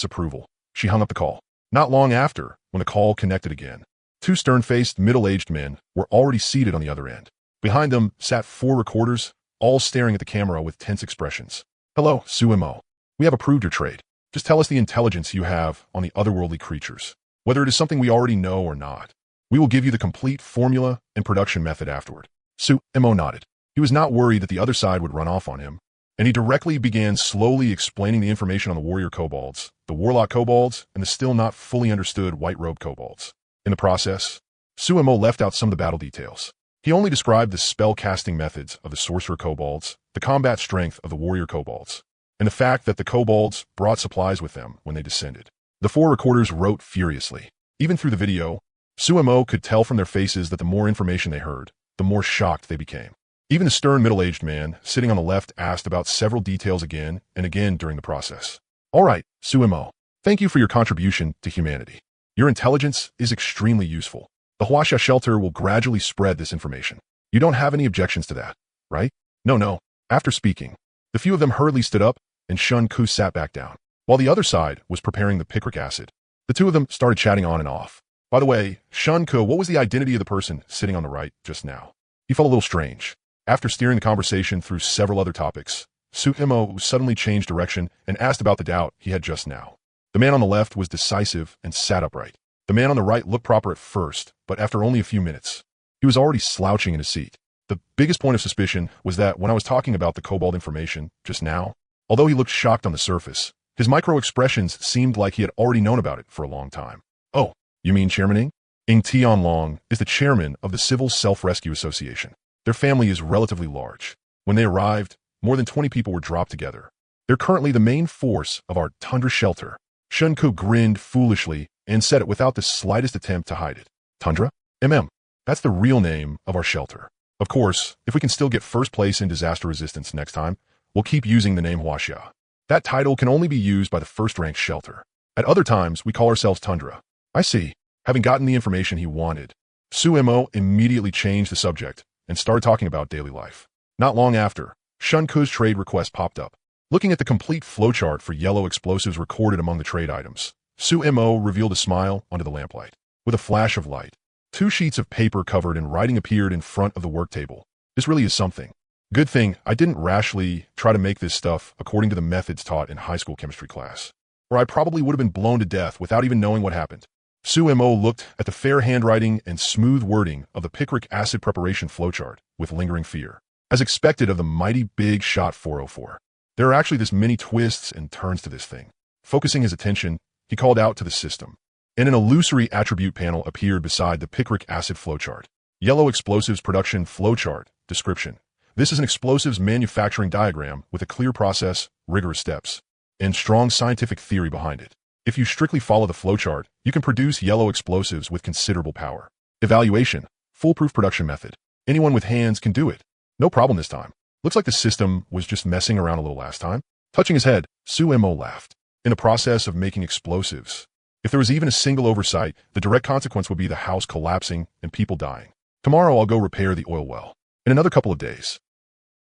approval, she hung up the call. Not long after, when the call connected again, two stern-faced, middle-aged men were already seated on the other end. Behind them sat 4 recorders, all staring at the camera with tense expressions. Hello, Sumo. We have approved your trade. Just tell us the intelligence you have on the otherworldly creatures, whether it is something we already know or not. We will give you the complete formula and production method afterward. Sumo nodded. He was not worried that the other side would run off on him, and he directly began slowly explaining the information on the warrior kobolds, the warlock kobolds, and the still not fully understood white-robed kobolds. In the process, Sumo left out some of the battle details. He only described the spell-casting methods of the sorcerer kobolds, the combat strength of the warrior kobolds, and the fact that the kobolds brought supplies with them when they descended. The 4 recorders wrote furiously. Even through the video, Sumo could tell from their faces that the more information they heard, the more shocked they became. Even the stern middle-aged man sitting on the left asked about several details again and again during the process. All right, Sumo, thank you for your contribution to humanity. Your intelligence is extremely useful. The Huasha shelter will gradually spread this information. You don't have any objections to that, right? No. After speaking, the few of them hurriedly stood up and Shunku sat back down. While the other side was preparing the picric acid, the two of them started chatting on and off. By the way, Shunku, what was the identity of the person sitting on the right just now? He felt a little strange. After steering the conversation through several other topics, Sumo suddenly changed direction and asked about the doubt he had just now. The man on the left was decisive and sat upright. The man on the right looked proper at first, but after only a few minutes, he was already slouching in his seat. The biggest point of suspicion was that when I was talking about the kobold information just now, although he looked shocked on the surface, his micro-expressions seemed like he had already known about it for a long time. Oh, you mean Chairman Ing? Ing Tianlong is the chairman of the Civil Self-Rescue Association. Their family is relatively large. When they arrived, more than 20 people were dropped together. They're currently the main force of our tundra shelter. Shunku grinned foolishly and said it without the slightest attempt to hide it. Tundra? That's the real name of our shelter. Of course, if we can still get first place in disaster resistance next time, we'll keep using the name Huaxia. That title can only be used by the first-ranked shelter. At other times, we call ourselves Tundra. I see. Having gotten the information he wanted, Sumo immediately changed the subject and started talking about daily life. Not long after, Shunku's trade request popped up. Looking at the complete flowchart for yellow explosives recorded among the trade items, Sumo revealed a smile under the lamplight. With a flash of light, 2 sheets of paper covered in writing appeared in front of the work table. This really is something. Good thing I didn't rashly try to make this stuff according to the methods taught in high school chemistry class, or I probably would have been blown to death without even knowing what happened. Sumo looked at the fair handwriting and smooth wording of the picric acid preparation flowchart with lingering fear. As expected of the mighty big shot 404, there are actually this many twists and turns to this thing. Focusing his attention, he called out to the system, and an illusory attribute panel appeared beside the picric acid flowchart. Yellow explosives production flowchart description. This is an explosives manufacturing diagram with a clear process, rigorous steps, and strong scientific theory behind it. If you strictly follow the flowchart, you can produce yellow explosives with considerable power. Evaluation. Foolproof production method. Anyone with hands can do it. No problem this time. Looks like the system was just messing around a little last time. Touching his head, Sumo laughed. In the process of making explosives, if there was even a single oversight, the direct consequence would be the house collapsing and people dying. Tomorrow I'll go repair the oil well. In another couple of days.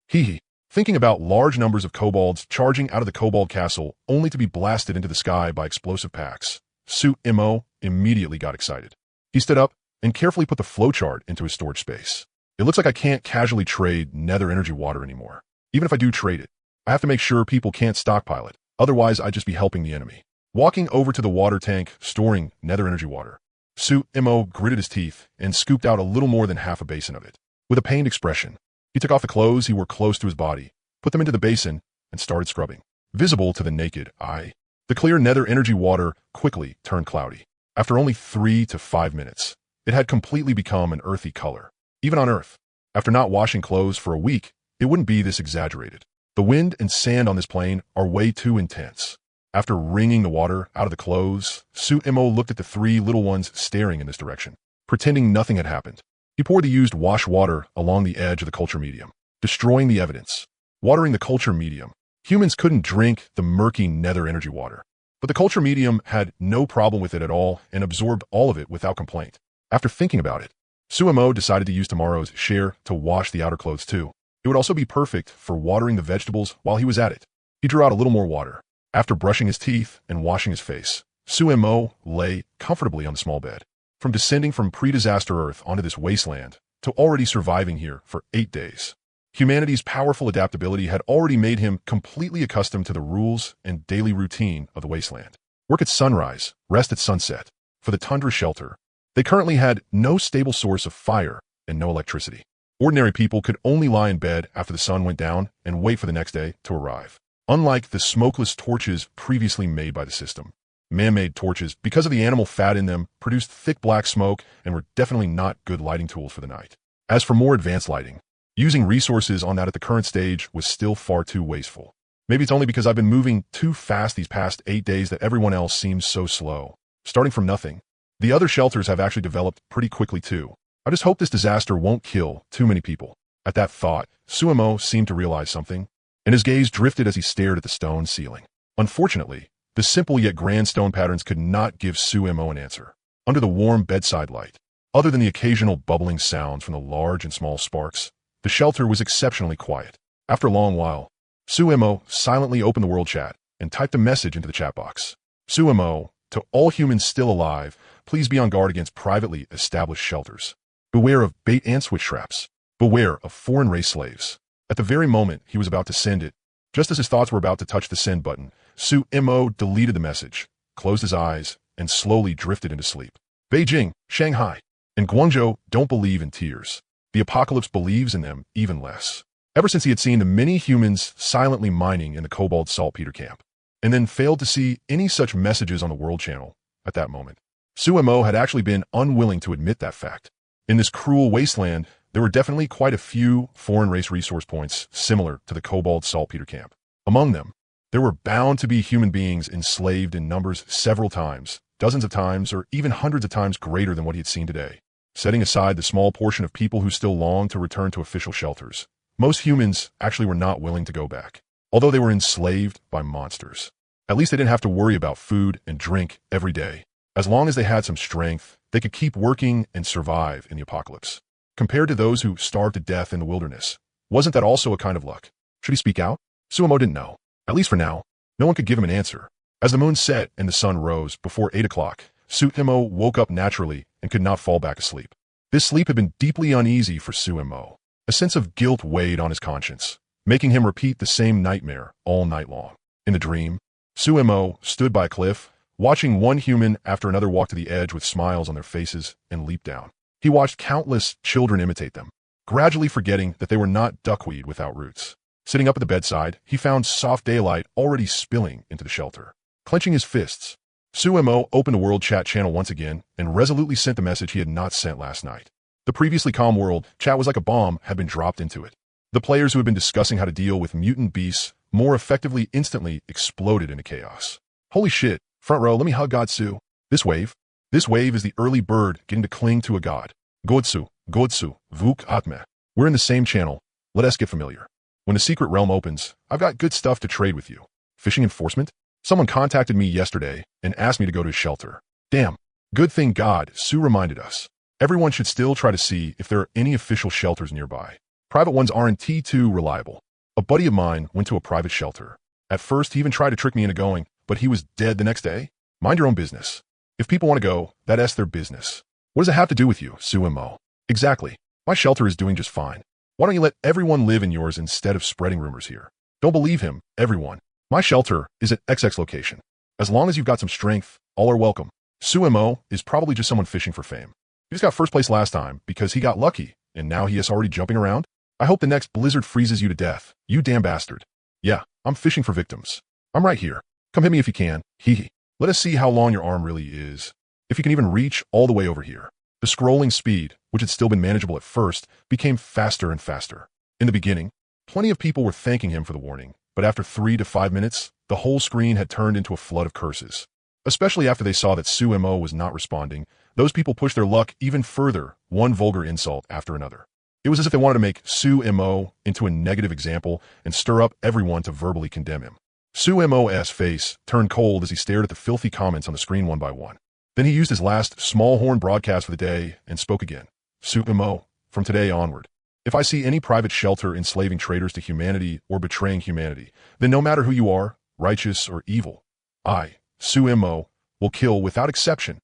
Hee. Thinking about large numbers of kobolds charging out of the kobold castle only to be blasted into the sky by explosive packs, Sumo immediately got excited. He stood up and carefully put the flowchart into his storage space. It looks like I can't casually trade nether energy water anymore. Even if I do trade it, I have to make sure people can't stockpile it. Otherwise, I'd just be helping the enemy. Walking over to the water tank, storing nether energy water, Sumo gritted his teeth and scooped out a little more than half a basin of it. With a pained expression, he took off the clothes he wore close to his body, put them into the basin, and started scrubbing. Visible to the naked eye, the clear nether energy water quickly turned cloudy. After only 3 to 5 minutes, it had completely become an earthy color. Even on Earth, after not washing clothes for a week, it wouldn't be this exaggerated. The wind and sand on this plane are way too intense. After wringing the water out of the clothes, Sumo looked at the 3 little ones staring in this direction, pretending nothing had happened. He poured the used wash water along the edge of the culture medium, destroying the evidence. Watering the culture medium. Humans couldn't drink the murky nether energy water, but the culture medium had no problem with it at all and absorbed all of it without complaint. After thinking about it, Sumo decided to use tomorrow's share to wash the outer clothes too. It would also be perfect for watering the vegetables while he was at it. He drew out a little more water. After brushing his teeth and washing his face, Sumo lay comfortably on the small bed. From descending from pre-disaster Earth onto this wasteland to already surviving here for 8 days, humanity's powerful adaptability had already made him completely accustomed to the rules and daily routine of the wasteland. Work at sunrise, rest at sunset. For the tundra shelter, they currently had no stable source of fire and no electricity. Ordinary people could only lie in bed after the sun went down and wait for the next day to arrive. Unlike the smokeless torches previously made by the system, man-made torches, because of the animal fat in them, produced thick black smoke and were definitely not good lighting tools for the night. As for more advanced lighting, using resources on that at the current stage was still far too wasteful. Maybe it's only because I've been moving too fast these past 8 days that everyone else seems so slow. Starting from nothing, the other shelters have actually developed pretty quickly too. I just hope this disaster won't kill too many people. At that thought, Sumo seemed to realize something, and his gaze drifted as he stared at the stone ceiling. Unfortunately, the simple yet grand stone patterns could not give Sumo an answer. Under the warm bedside light, other than the occasional bubbling sounds from the large and small sparks, the shelter was exceptionally quiet. After a long while, Sumo silently opened the world chat and typed a message into the chat box. Sumo, to all humans still alive, please be on guard against privately established shelters. Beware of bait and switch traps. Beware of foreign race slaves. At the very moment he was about to send it, just as his thoughts were about to touch the send button, Sumo deleted the message, closed his eyes, and slowly drifted into sleep. Beijing, Shanghai, and Guangzhou don't believe in tears. The apocalypse believes in them even less. Ever since he had seen the many humans silently mining in the cobalt saltpeter camp, and then failed to see any such messages on the world channel at that moment, Sumo had actually been unwilling to admit that fact. In this cruel wasteland, there were definitely quite a few foreign race resource points similar to the cobalt saltpeter camp. Among them, there were bound to be human beings enslaved in numbers several times, dozens of times, or even hundreds of times greater than what he had seen today. Setting aside the small portion of people who still longed to return to official shelters, most humans actually were not willing to go back, although they were enslaved by monsters. At least they didn't have to worry about food and drink every day. As long as they had some strength, they could keep working and survive in the apocalypse. Compared to those who starved to death in the wilderness, wasn't that also a kind of luck? Should he speak out? Sumo didn't know. At least for now, no one could give him an answer. As the moon set and the sun rose before 8 o'clock, Sumo woke up naturally and could not fall back asleep. This sleep had been deeply uneasy for Sumo. A sense of guilt weighed on his conscience, making him repeat the same nightmare all night long. In the dream, Sumo stood by a cliff, watching one human after another walk to the edge with smiles on their faces and leap down. He watched countless children imitate them, gradually forgetting that they were not duckweed without roots. Sitting up at the bedside, he found soft daylight already spilling into the shelter. Clenching his fists, Sumo opened the world chat channel once again and resolutely sent the message he had not sent last night. The previously calm world chat was like a bomb had been dropped into it. The players who had been discussing how to deal with mutant beasts more effectively instantly exploded into chaos. Holy shit, front row, let me hug Godsu. This wave is the early bird getting to cling to a god. Godsu, Vuk Atme. We're in the same channel. Let us get familiar. When the secret realm opens, I've got good stuff to trade with you. Fishing enforcement? Someone contacted me yesterday and asked me to go to his shelter. Damn. Good thing God, Su reminded us. Everyone should still try to see if there are any official shelters nearby. Private ones aren't too reliable. A buddy of mine went to a private shelter. At first, he even tried to trick me into going, but he was dead the next day. Mind your own business. If people want to go, that's their business. What does it have to do with you, Sumo? Exactly. My shelter is doing just fine. Why don't you let everyone live in yours instead of spreading rumors here? Don't believe him, everyone. My shelter is at XX location. As long as you've got some strength, all are welcome. Sumo is probably just someone fishing for fame. He just got first place last time because he got lucky, and now he is already jumping around. I hope the next blizzard freezes you to death, you damn bastard. Yeah, I'm fishing for victims. I'm right here. Come hit me if you can. Hee hee. Let us see how long your arm really is. If you can even reach all the way over here. The scrolling speed, which had still been manageable at first, became faster and faster. In the beginning, plenty of people were thanking him for the warning, but after 3 to 5 minutes, the whole screen had turned into a flood of curses. Especially after they saw that Sumo was not responding, those people pushed their luck even further, one vulgar insult after another. It was as if they wanted to make Sumo into a negative example and stir up everyone to verbally condemn him. Sumo's face turned cold as he stared at the filthy comments on the screen one by one. Then he used his last small horn broadcast for the day and spoke again. Sumo, from today onward, if I see any private shelter enslaving traitors to humanity or betraying humanity, then no matter who you are, righteous or evil, I, Sumo, will kill without exception.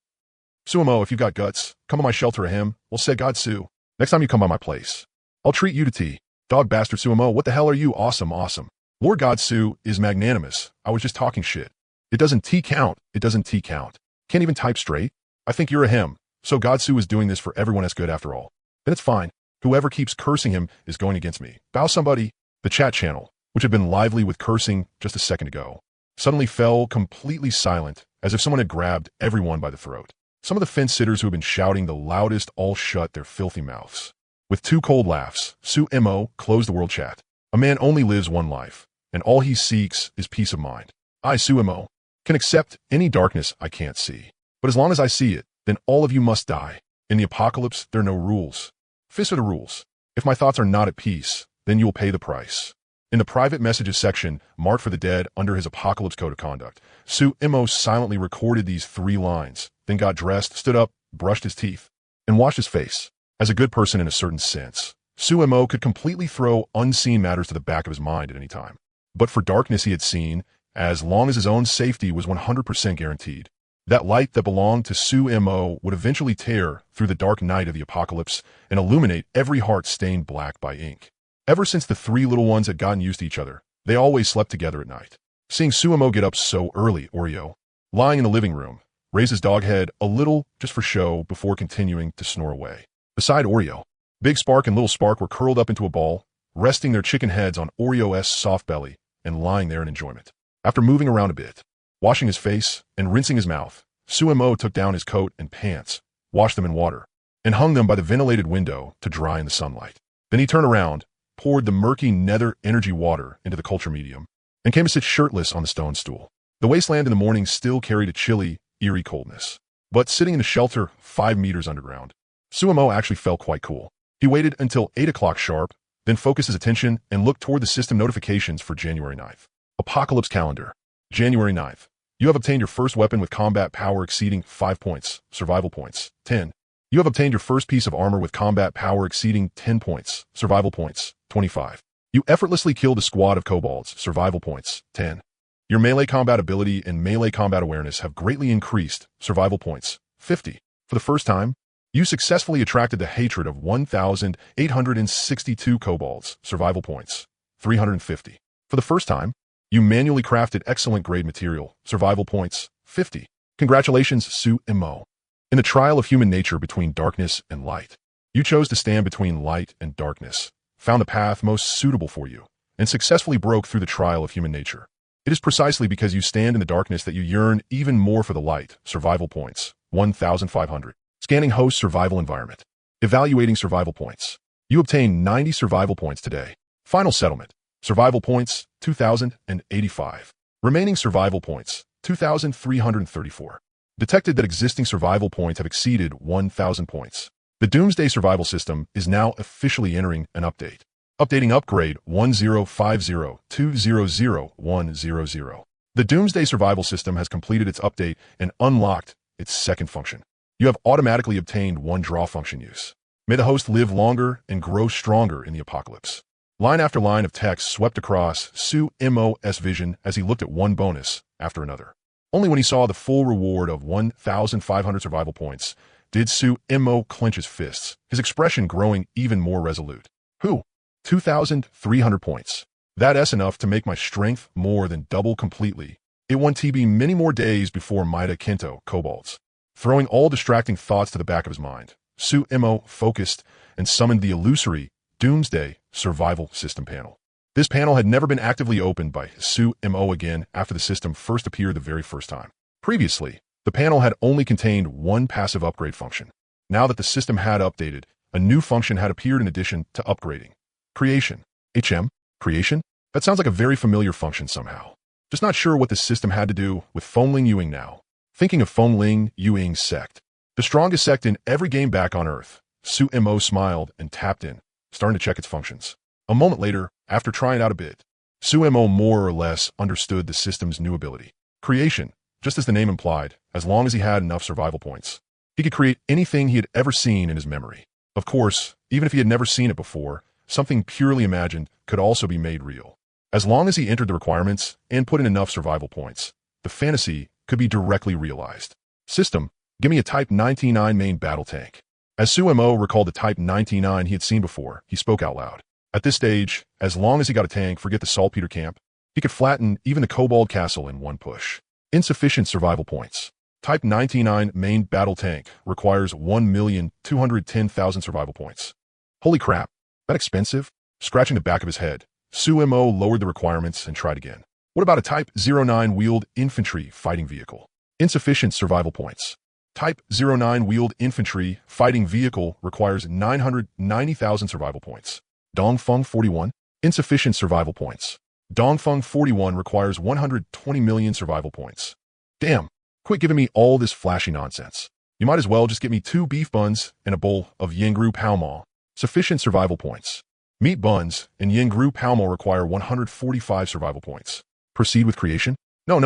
Sumo, if you've got guts, come on my shelter of him. We'll say God Su. Next time you come by my place, I'll treat you to tea. Dog bastard Sumo, what the hell are you? Awesome. Lord God Su is magnanimous. I was just talking shit. It doesn't T count. Can't even type straight. I think you're a him. So God Su is doing this for everyone that's good after all. Then it's fine. Whoever keeps cursing him is going against me. Bow somebody. The chat channel, which had been lively with cursing just a second ago, suddenly fell completely silent, as if someone had grabbed everyone by the throat. Some of the fence-sitters who had been shouting the loudest all shut their filthy mouths. With 2 cold laughs, Sumo closed the world chat. A man only lives one life, and all he seeks is peace of mind. I, Sumo, can accept any darkness I can't see. But as long as I see it, then all of you must die. In the apocalypse, there are no rules. Fists are the rules. If my thoughts are not at peace, then you will pay the price. In the private messages section, marked for the dead under his apocalypse code of conduct, Sumo silently recorded these 3 lines, then got dressed, stood up, brushed his teeth, and washed his face. As a good person in a certain sense, Sumo could completely throw unseen matters to the back of his mind at any time. But for darkness he had seen, as long as his own safety was 100% guaranteed. That light that belonged to Sumo would eventually tear through the dark night of the apocalypse and illuminate every heart stained black by ink. Ever since the 3 little ones had gotten used to each other, they always slept together at night. Seeing Sumo get up so early, Oreo, lying in the living room, raised his dog head a little just for show before continuing to snore away. Beside Oreo, Big Spark and Little Spark were curled up into a ball, resting their chicken heads on Oreo's soft belly and lying there in enjoyment. After moving around a bit, washing his face and rinsing his mouth, Sumo took down his coat and pants, washed them in water, and hung them by the ventilated window to dry in the sunlight. Then he turned around, poured the murky nether energy water into the culture medium, and came to sit shirtless on the stone stool. The wasteland in the morning still carried a chilly, eerie coldness. But sitting in a shelter 5 meters underground, Sumo actually felt quite cool. He waited until 8 o'clock sharp, then focused his attention and looked toward the system notifications for January 9th. Apocalypse calendar. January 9th. You have obtained your first weapon with combat power exceeding 5 points, survival points, 10. You have obtained your first piece of armor with combat power exceeding 10 points, survival points, 25. You effortlessly killed a squad of kobolds, survival points, 10. Your melee combat ability and melee combat awareness have greatly increased, survival points, 50. For the first time, you successfully attracted the hatred of 1,862 kobolds, survival points, 350. For the first time, you manually crafted excellent grade material, survival points, 50. Congratulations, Sumo. In the trial of human nature between darkness and light, you chose to stand between light and darkness, found the path most suitable for you, and successfully broke through the trial of human nature. It is precisely because you stand in the darkness that you yearn even more for the light, survival points, 1,500. Scanning host survival environment. Evaluating survival points. You obtained 90 survival points today. Final settlement. Survival points, 2,085. Remaining survival points, 2,334. Detected that existing survival points have exceeded 1,000 points. The Doomsday Survival System is now officially entering an update. Updating upgrade 1050200100. The Doomsday Survival System has completed its update and unlocked its second function. You have automatically obtained 1 draw function use. May the host live longer and grow stronger in the apocalypse. Line after line of text swept across Sumo's vision as he looked at one bonus after another. Only when he saw the full reward of 1,500 survival points did Sumo clench his fists, his expression growing even more resolute. Who? 2,300 points. That's enough to make my strength more than double completely. It won TB many more days before Maida Kento, Cobalt's. Throwing all distracting thoughts to the back of his mind, Su-Imo focused and summoned the illusory Doomsday Survival System panel. This panel had never been actively opened by Su-Imo again after the system first appeared the very first time. Previously, the panel had only contained one passive upgrade function. Now that the system had updated, a new function had appeared in addition to upgrading. Creation. Creation? That sounds like a very familiar function somehow. Just not sure what the system had to do with Fengling Yuing now. Thinking of Fengling Yuing's sect. The strongest sect in every game back on Earth. Su-Imo smiled and tapped in, starting to check its functions. A moment later, after trying it out a bit, Su-Imo more or less understood the system's new ability. Creation, just as the name implied, as long as he had enough survival points. He could create anything he had ever seen in his memory. Of course, even if he had never seen it before, something purely imagined could also be made real. As long as he entered the requirements and put in enough survival points, the fantasy could be directly realized. System, give me a Type 99 main battle tank. As Su-Imo recalled the Type 99 he had seen before, he spoke out loud. At this stage, as long as he got a tank, forget the saltpeter camp, he could flatten even the Kobold Castle in one push. Insufficient survival points. Type 99 main battle tank requires 1,210,000 survival points. Holy crap, that expensive? Scratching the back of his head, Su-Imo lowered the requirements and tried again. What about a Type 09 wheeled infantry fighting vehicle? Insufficient survival points. Type 09 wheeled infantry fighting vehicle requires 990,000 survival points. Dongfeng 41? Insufficient survival points. Dongfeng 41 requires 120 million survival points. Damn, quit giving me all this flashy nonsense. You might as well just get me 2 beef buns and a bowl of Yingru Palmo. Sufficient survival points. Meat buns and Yingru Palmo require 145 survival points. Proceed with creation? No,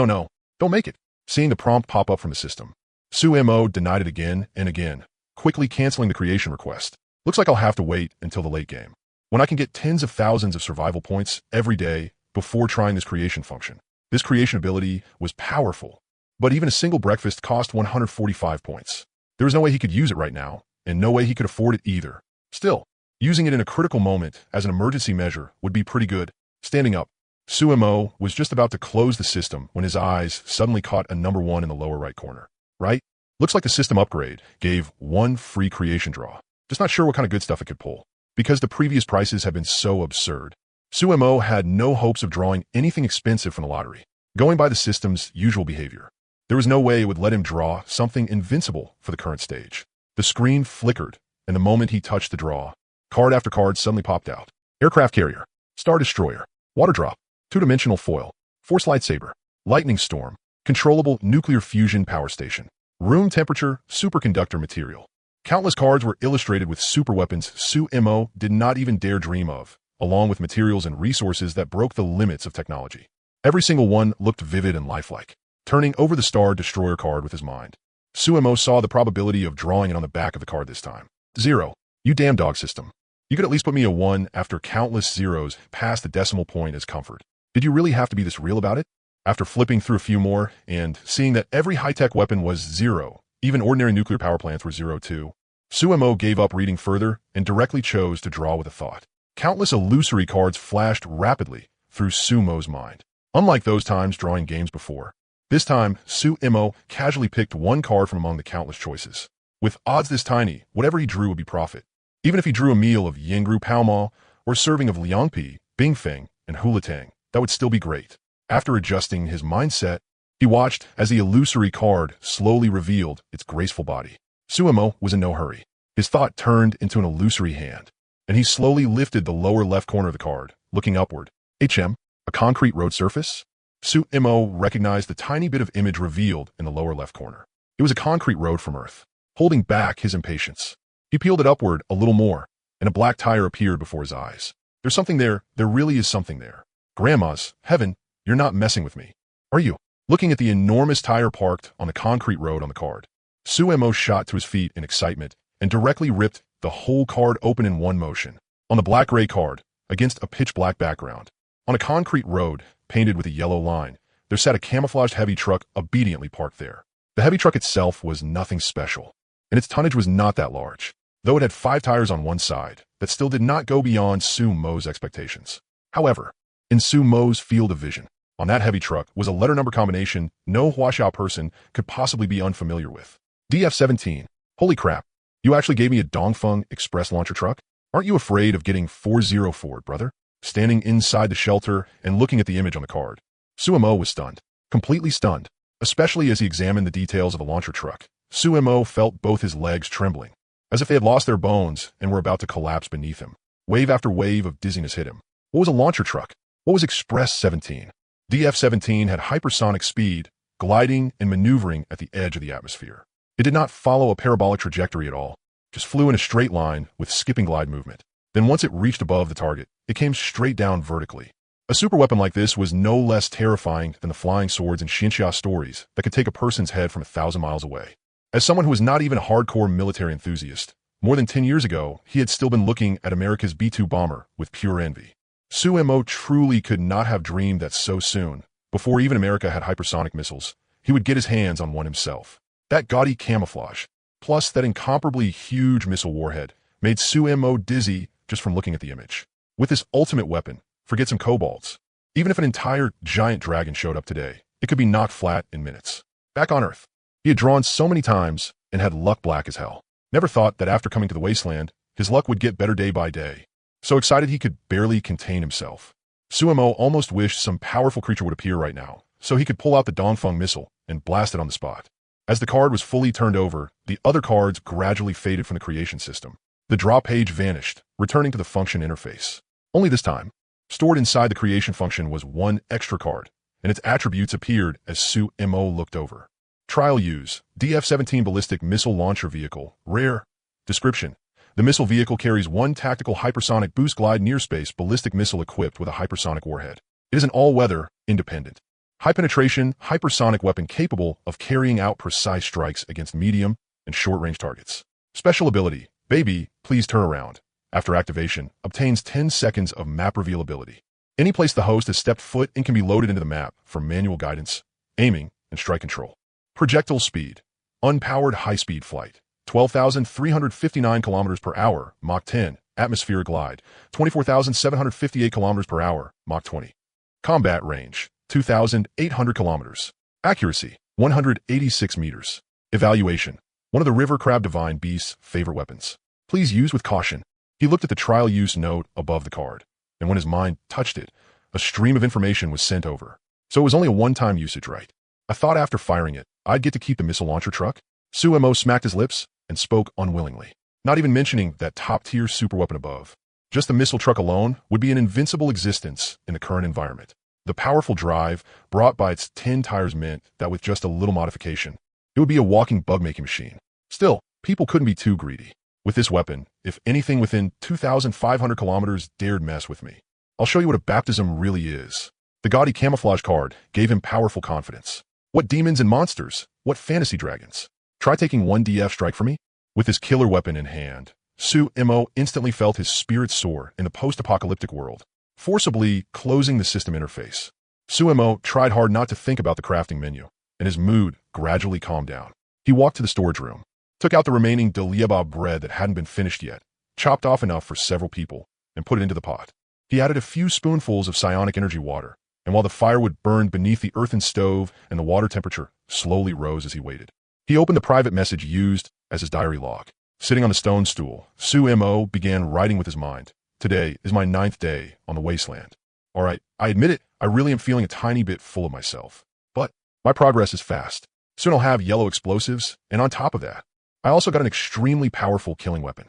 don't make it. Seeing the prompt pop up from the system, Su-Imo denied it again and again, quickly canceling the creation request. Looks like I'll have to wait until the late game, when I can get tens of thousands of survival points every day before trying this creation function. This creation ability was powerful, but even a single breakfast cost 145 points. There was no way he could use it right now, and no way he could afford it either. Still, using it in a critical moment as an emergency measure would be pretty good. Standing up, Su-Imo was just about to close the system when his eyes suddenly caught a number 1 in the lower right corner. Right? Looks like the system upgrade gave 1 free creation draw. Just not sure what kind of good stuff it could pull, because the previous prices have been so absurd. Su-Imo had no hopes of drawing anything expensive from the lottery. Going by the system's usual behavior, there was no way it would let him draw something invincible for the current stage. The screen flickered, and the moment he touched the draw, card after card suddenly popped out. Aircraft carrier, Star Destroyer, Water Drop, 2-dimensional foil, Force Lightsaber, Lightning Storm, Controllable Nuclear Fusion Power Station, Room Temperature Superconductor Material. Countless cards were illustrated with super weapons Su-Imo did not even dare dream of, along with materials and resources that broke the limits of technology. Every single one looked vivid and lifelike. Turning over the Star Destroyer card with his mind, Su-Imo saw the probability of drawing it on the back of the card this time. 0. You damn dog system. You could at least put me a 1 after countless zeros past the decimal point as comfort. Did you really have to be this real about it? After flipping through a few more and seeing that every high-tech weapon was 0, even ordinary nuclear power plants were 0 too, Su-Imo gave up reading further and directly chose to draw with a thought. Countless illusory cards flashed rapidly through Su-Imo's mind. Unlike those times drawing games before, this time Su-Imo casually picked 1 card from among the countless choices. With odds this tiny, whatever he drew would be profit. Even if he drew a meal of Yingru Palmo or a serving of Liangpi, Bingfeng, and Hulatang, that would still be great. After adjusting his mindset, he watched as the illusory card slowly revealed its graceful body. Su-Imo was in no hurry. His thought turned into an illusory hand, and he slowly lifted the lower left corner of the card, looking upward. A concrete road surface? Su-Imo recognized the tiny bit of image revealed in the lower left corner. It was a concrete road from Earth. Holding back his impatience, he peeled it upward a little more, and a black tire appeared before his eyes. There's something there. There really is something there. Grandma's, heaven, you're not messing with me, are you? Looking at the enormous tire parked on the concrete road on the card, Su-Imo shot to his feet in excitement and directly ripped the whole card open in one motion. On the black-gray card, against a pitch-black background, on a concrete road painted with a yellow line, there sat a camouflaged heavy truck obediently parked there. The heavy truck itself was nothing special, and its tonnage was not that large, though it had 5 tires on one side that still did not go beyond Su-Imo's expectations. However, in Su Mo's field of vision. On that heavy truck was a letter number combination no Huaxiao person could possibly be unfamiliar with. DF-17. Holy crap. You actually gave me a Dongfeng Express launcher truck? Aren't you afraid of getting 404, brother? Standing inside the shelter and looking at the image on the card. Su Mo was stunned. Completely stunned. Especially as he examined the details of the launcher truck. Su Mo felt both his legs trembling, as if they had lost their bones and were about to collapse beneath him. Wave after wave of dizziness hit him. What was a launcher truck? What was Express 17? DF-17 had hypersonic speed, gliding and maneuvering at the edge of the atmosphere. It did not follow a parabolic trajectory at all, just flew in a straight line with skipping glide movement. Then once it reached above the target, it came straight down vertically. A superweapon like this was no less terrifying than the flying swords in Xinxia stories that could take a person's head from 1,000 miles away. As someone who was not even a hardcore military enthusiast, more than 10 years ago, he had still been looking at America's B-2 bomber with pure envy. Su Mo truly could not have dreamed that so soon, before even America had hypersonic missiles, he would get his hands on one himself. That gaudy camouflage, plus that incomparably huge missile warhead, made Su Mo dizzy just from looking at the image. With this ultimate weapon, forget some kobolds. Even if an entire giant dragon showed up today, it could be knocked flat in minutes. Back on Earth, he had drawn so many times and had luck black as hell. Never thought that after coming to the wasteland, his luck would get better day by day. So excited he could barely contain himself. Su Mo almost wished some powerful creature would appear right now, so he could pull out the Dongfeng missile and blast it on the spot. As the card was fully turned over, the other cards gradually faded from the creation system. The draw page vanished, returning to the function interface. Only this time, stored inside the creation function was one extra card, and its attributes appeared as Su Mo looked over. Trial use, DF-17 Ballistic Missile Launcher Vehicle, Rare. Description. The missile vehicle carries one tactical hypersonic boost glide near-space ballistic missile equipped with a hypersonic warhead. It is an all-weather, independent, high-penetration, hypersonic weapon capable of carrying out precise strikes against medium and short-range targets. Special ability, Baby, please turn around. After activation, obtains 10 seconds of map revealability. Any place the host has stepped foot and can be loaded into the map for manual guidance, aiming, and strike control. Projectile speed. Unpowered high-speed flight. 12,359 km per hour, Mach 10. Atmospheric glide. 24,758 km per hour, Mach 20. Combat range. 2,800 km. Accuracy. 186 meters. Evaluation. One of the river crab divine beast's favorite weapons. Please use with caution. He looked at the trial use note above the card, and when his mind touched it, a stream of information was sent over. So it was only a one-time usage, right? I thought after firing it, I'd get to keep the missile launcher truck. Su Mo smacked his lips and spoke unwillingly, not even mentioning that top-tier superweapon above. Just the missile truck alone would be an invincible existence in the current environment. The powerful drive brought by its 10 tires meant that with just a little modification, it would be a walking bug-making machine. Still, people couldn't be too greedy. With this weapon, if anything within 2,500 kilometers dared mess with me, I'll show you what a baptism really is. The gaudy camouflage card gave him powerful confidence. What demons and monsters? What fantasy dragons? Try taking one DF strike for me? With his killer weapon in hand, Su Mo instantly felt his spirit soar in the post-apocalyptic world, forcibly closing the system interface. Su Mo tried hard not to think about the crafting menu, and his mood gradually calmed down. He walked to the storage room, took out the remaining Deliabab bread that hadn't been finished yet, chopped off enough for several people, and put it into the pot. He added a few spoonfuls of psionic energy water, and while the firewood burned beneath the earthen stove and the water temperature slowly rose as he waited, he opened the private message used as his diary log. Sitting on the stone stool, Su Mo began writing with his mind. Today is my 9th day on the wasteland. All right, I admit it, I really am feeling a tiny bit full of myself. But my progress is fast. Soon I'll have yellow explosives, and on top of that, I also got an extremely powerful killing weapon.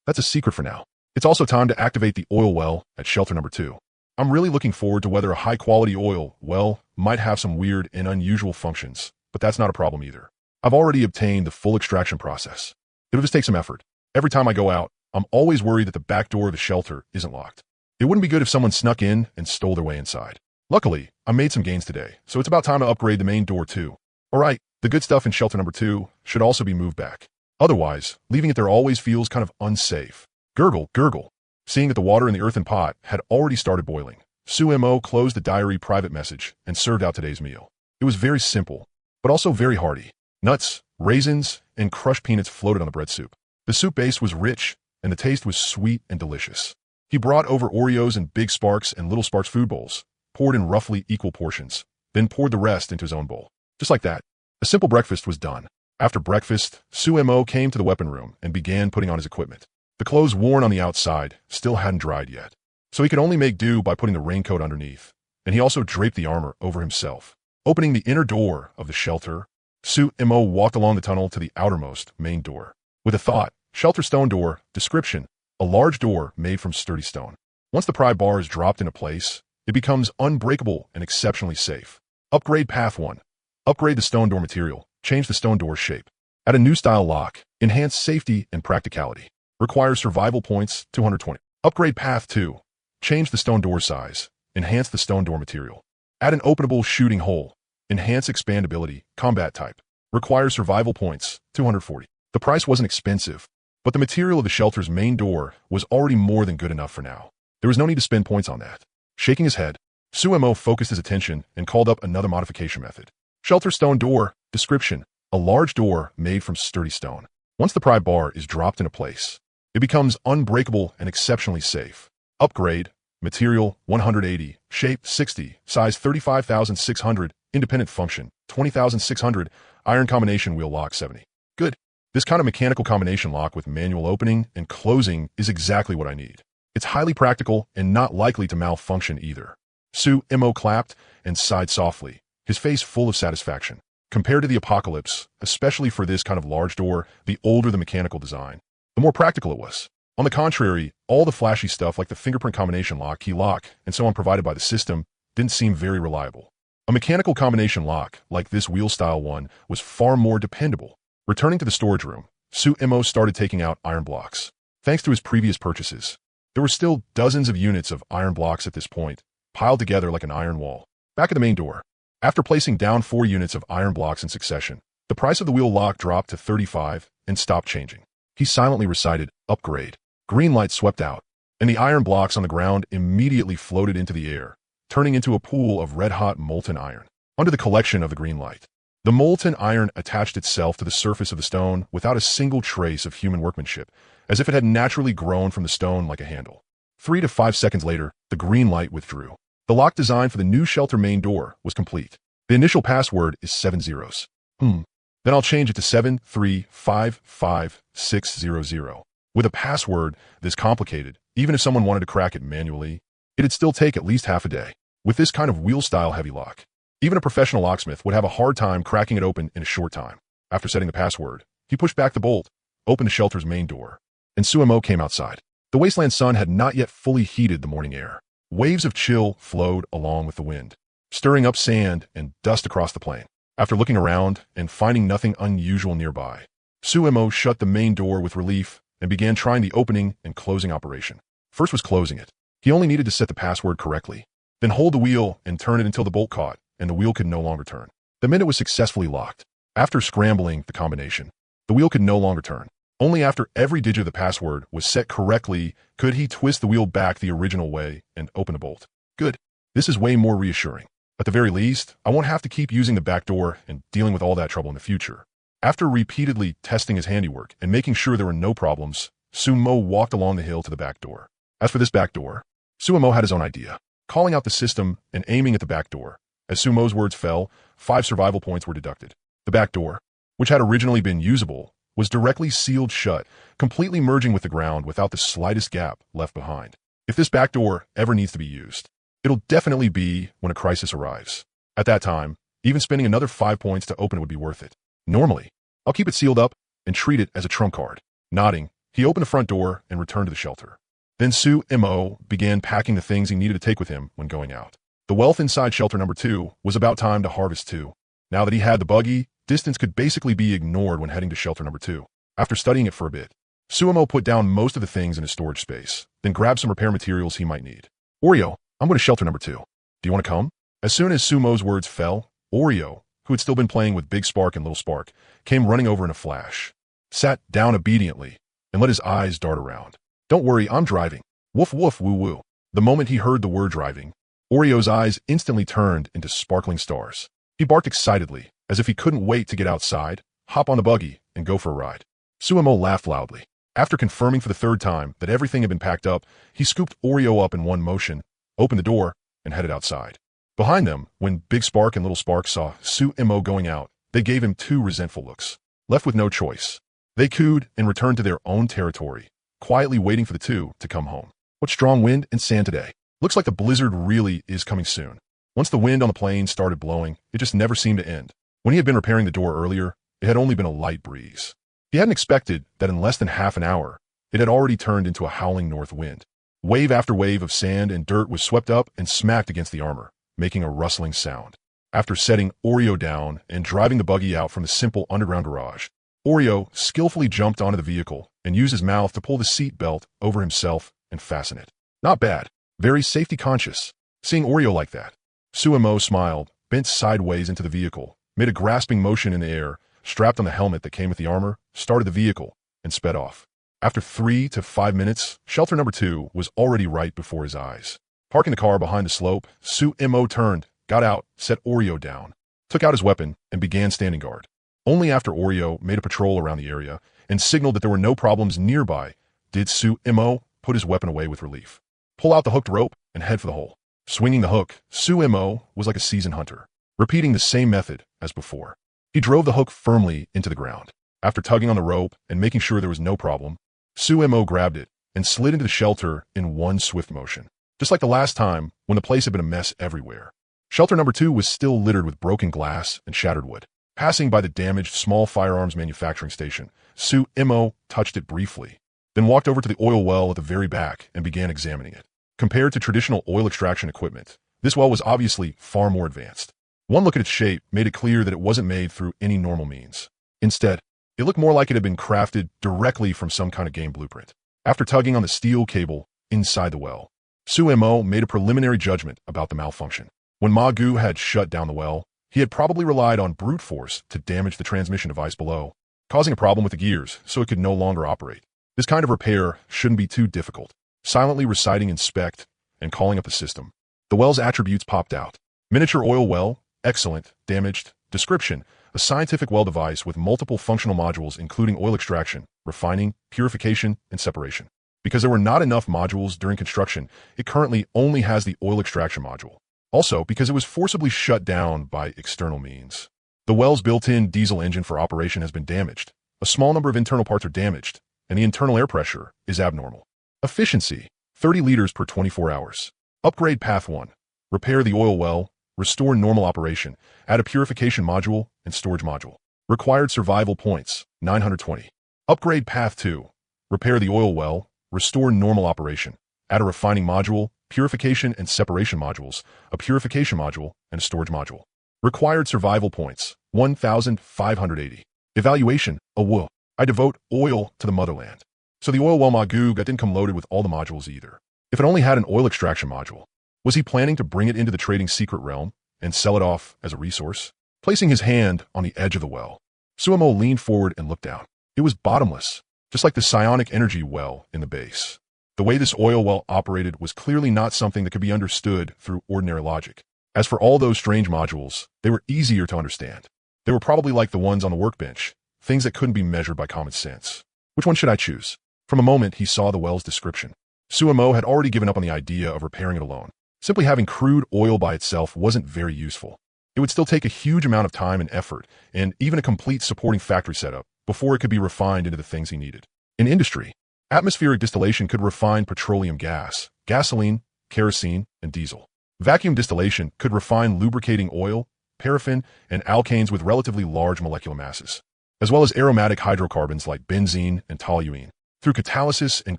That's a secret for now. It's also time to activate the oil well at shelter number 2. I'm really looking forward to whether a high-quality oil well might have some weird and unusual functions, but that's not a problem either. I've already obtained the full extraction process. It'll just take some effort. Every time I go out, I'm always worried that the back door of the shelter isn't locked. It wouldn't be good if someone snuck in and stole their way inside. Luckily, I made some gains today, so it's about time to upgrade the main door too. Alright, the good stuff in shelter number 2 should also be moved back. Otherwise, leaving it there always feels kind of unsafe. Gurgle, gurgle. Seeing that the water in the earthen pot had already started boiling, Su Mo closed the diary private message and served out today's meal. It was very simple, but also very hearty. Nuts, raisins, and crushed peanuts floated on the bread soup. The soup base was rich, and the taste was sweet and delicious. He brought over Oreos and Big Sparks and Little Sparks food bowls, poured in roughly equal portions, then poured the rest into his own bowl. Just like that, a simple breakfast was done. After breakfast, Sumo came to the weapon room and began putting on his equipment. The clothes worn on the outside still hadn't dried yet, so he could only make do by putting the raincoat underneath, and he also draped the armor over himself. Opening the inner door of the shelter, Sumo walked along the tunnel to the outermost main door. With a thought, shelter stone door, description, a large door made from sturdy stone. Once the pry bar is dropped into place, it becomes unbreakable and exceptionally safe. Upgrade path 1. Upgrade the stone door material, change the stone door shape. Add a new style lock, enhance safety and practicality. Requires survival points 220. Upgrade path 2. Change the stone door size, enhance the stone door material. Add an openable shooting hole, enhance expandability, combat type. Requires survival points 240. The price wasn't expensive, but the material of the shelter's main door was already more than good enough for now. There was no need to spend points on that. Shaking his head, Sumo focused his attention and called up another modification method. Shelter stone door, description, a large door made from sturdy stone. Once the pry bar is dropped into place, it becomes unbreakable and exceptionally safe. Upgrade, material 180, shape 60, size 35,600, independent function 20,600, iron combination wheel lock 70. Good. This kind of mechanical combination lock with manual opening and closing is exactly what I need. It's highly practical and not likely to malfunction either. Sumo clapped and sighed softly, his face full of satisfaction. Compared to the Apocalypse, especially for this kind of large door, the older the mechanical design, the more practical it was. On the contrary, all the flashy stuff like the fingerprint combination lock, key lock, and so on provided by the system didn't seem very reliable. A mechanical combination lock, like this wheel-style one, was far more dependable. Returning to the storage room, Sumo started taking out iron blocks. Thanks to his previous purchases, there were still dozens of units of iron blocks at this point, piled together like an iron wall. Back at the main door, after placing down 4 units of iron blocks in succession, the price of the wheel lock dropped to 35 and stopped changing. He silently recited, upgrade. Green light swept out, and the iron blocks on the ground immediately floated into the air, turning into a pool of red-hot molten iron. Under the collection of the green light, the molten iron attached itself to the surface of the stone without a single trace of human workmanship, as if it had naturally grown from the stone like a handle. 3 to 5 seconds later, the green light withdrew. The lock design for the new shelter main door was complete. The initial password is 7 zeros. Then I'll change it to 7355600. With a password this complicated, even if someone wanted to crack it manually, it'd still take at least half a day. With this kind of wheel-style heavy lock, even a professional locksmith would have a hard time cracking it open in a short time. After setting the password, he pushed back the bolt, opened the shelter's main door, and Sumo came outside. The wasteland sun had not yet fully heated the morning air. Waves of chill flowed along with the wind, stirring up sand and dust across the plain. After looking around and finding nothing unusual nearby, Sumo shut the main door with relief and began trying the opening and closing operation. First was closing it. He only needed to set the password correctly, then hold the wheel and turn it until the bolt caught and the wheel could no longer turn. The minute was successfully locked. After scrambling the combination, the wheel could no longer turn. Only after every digit of the password was set correctly could he twist the wheel back the original way and open the bolt. Good. This is way more reassuring. At the very least, I won't have to keep using the back door and dealing with all that trouble in the future. After repeatedly testing his handiwork and making sure there were no problems, Sumo walked along the hill to the back door. As for this back door, Sumo had his own idea. Calling out the system and aiming at the back door. As Sumo's words fell, 5 survival points were deducted. The back door, which had originally been usable, was directly sealed shut, completely merging with the ground without the slightest gap left behind. If this back door ever needs to be used, it'll definitely be when a crisis arrives. At that time, even spending another 5 points to open it would be worth it. Normally, I'll keep it sealed up and treat it as a trump card. Nodding, he opened the front door and returned to the shelter. Then Sumo began packing the things he needed to take with him when going out. The wealth inside shelter number 2 was about time to harvest too. Now that he had the buggy, distance could basically be ignored when heading to shelter number 2. After studying it for a bit, Sumo put down most of the things in his storage space, then grabbed some repair materials he might need. Oreo, I'm going to shelter number 2. Do you want to come? As soon as Sumo's words fell, Oreo, who had still been playing with Big Spark and Little Spark, came running over in a flash, sat down obediently, and let his eyes dart around. Don't worry, I'm driving. Woof woof woo woo. The moment he heard the word driving, Oreo's eyes instantly turned into sparkling stars. He barked excitedly, as if he couldn't wait to get outside, hop on the buggy, and go for a ride. Sumo laughed loudly. After confirming for the third time that everything had been packed up, he scooped Oreo up in one motion, opened the door, and headed outside. Behind them, when Big Spark and Little Spark saw Sumo going out, they gave him two resentful looks. Left with no choice, they cooed and returned to their own territory, quietly waiting for the two to come home. What strong wind and sand today. Looks like the blizzard really is coming soon. Once the wind on the plain started blowing, it just never seemed to end. When he had been repairing the door earlier, it had only been a light breeze. He hadn't expected that in less than half an hour, it had already turned into a howling north wind. Wave after wave of sand and dirt was swept up and smacked against the armor, making a rustling sound. After setting Oreo down and driving the buggy out from the simple underground garage, Oreo skillfully jumped onto the vehicle and used his mouth to pull the seat belt over himself and fasten it. Not bad. Very safety conscious. Seeing Oreo like that, Sumo smiled, bent sideways into the vehicle, made a grasping motion in the air, strapped on the helmet that came with the armor, started the vehicle, and sped off. After 3 to 5 minutes, shelter number 2 was already right before his eyes. Parking the car behind the slope, Sumo turned, got out, set Oreo down, took out his weapon, and began standing guard. Only after Oreo made a patrol around the area and signaled that there were no problems nearby did Sumo put his weapon away with relief, pull out the hooked rope, and head for the hole. Swinging the hook, Sumo was like a seasoned hunter, repeating the same method as before. He drove the hook firmly into the ground. After tugging on the rope and making sure there was no problem, Sumo grabbed it and slid into the shelter in one swift motion. Just like the last time when the place had been a mess everywhere. Shelter number 2 was still littered with broken glass and shattered wood. Passing by the damaged small firearms manufacturing station, Sumo touched it briefly, then walked over to the oil well at the very back and began examining it. Compared to traditional oil extraction equipment, this well was obviously far more advanced. One look at its shape made it clear that it wasn't made through any normal means. Instead, it looked more like it had been crafted directly from some kind of game blueprint. After tugging on the steel cable inside the well, Sumo made a preliminary judgment about the malfunction. When Manga had shut down the well, he had probably relied on brute force to damage the transmission device below, causing a problem with the gears so it could no longer operate. This kind of repair shouldn't be too difficult. Silently reciting inspect and calling up the system, the well's attributes popped out. Miniature oil well, excellent, damaged, description, a scientific well device with multiple functional modules including oil extraction, refining, purification, and separation. Because there were not enough modules during construction, it currently only has the oil extraction module. Also, because it was forcibly shut down by external means. The well's built-in diesel engine for operation has been damaged. A small number of internal parts are damaged, and the internal air pressure is abnormal. Efficiency, 30 liters per 24 hours. Upgrade path 1. Repair the oil well, restore normal operation, add a purification module and storage module. Required survival points, 920. Upgrade path 2. Repair the oil well, restore normal operation, add a refining module, purification and separation modules, a purification module, and a storage module. Required survival points, 1,580. Evaluation, woo. I devote oil to the motherland. So the oil well Manga didn't come loaded with all the modules either. If it only had an oil extraction module, was he planning to bring it into the trading secret realm and sell it off as a resource? Placing his hand on the edge of the well, Sumo leaned forward and looked down. It was bottomless, just like the psionic energy well in the base. The way this oil well operated was clearly not something that could be understood through ordinary logic. As for all those strange modules, they were easier to understand. They were probably like the ones on the workbench, things that couldn't be measured by common sense. Which one should I choose? From a moment he saw the well's description. Sumo had already given up on the idea of repairing it alone. Simply having crude oil by itself wasn't very useful. It would still take a huge amount of time and effort, and even a complete supporting factory setup, before it could be refined into the things he needed. In industry, atmospheric distillation could refine petroleum gas, gasoline, kerosene, and diesel. Vacuum distillation could refine lubricating oil, paraffin, and alkanes with relatively large molecular masses, as well as aromatic hydrocarbons like benzene and toluene. Through catalysis and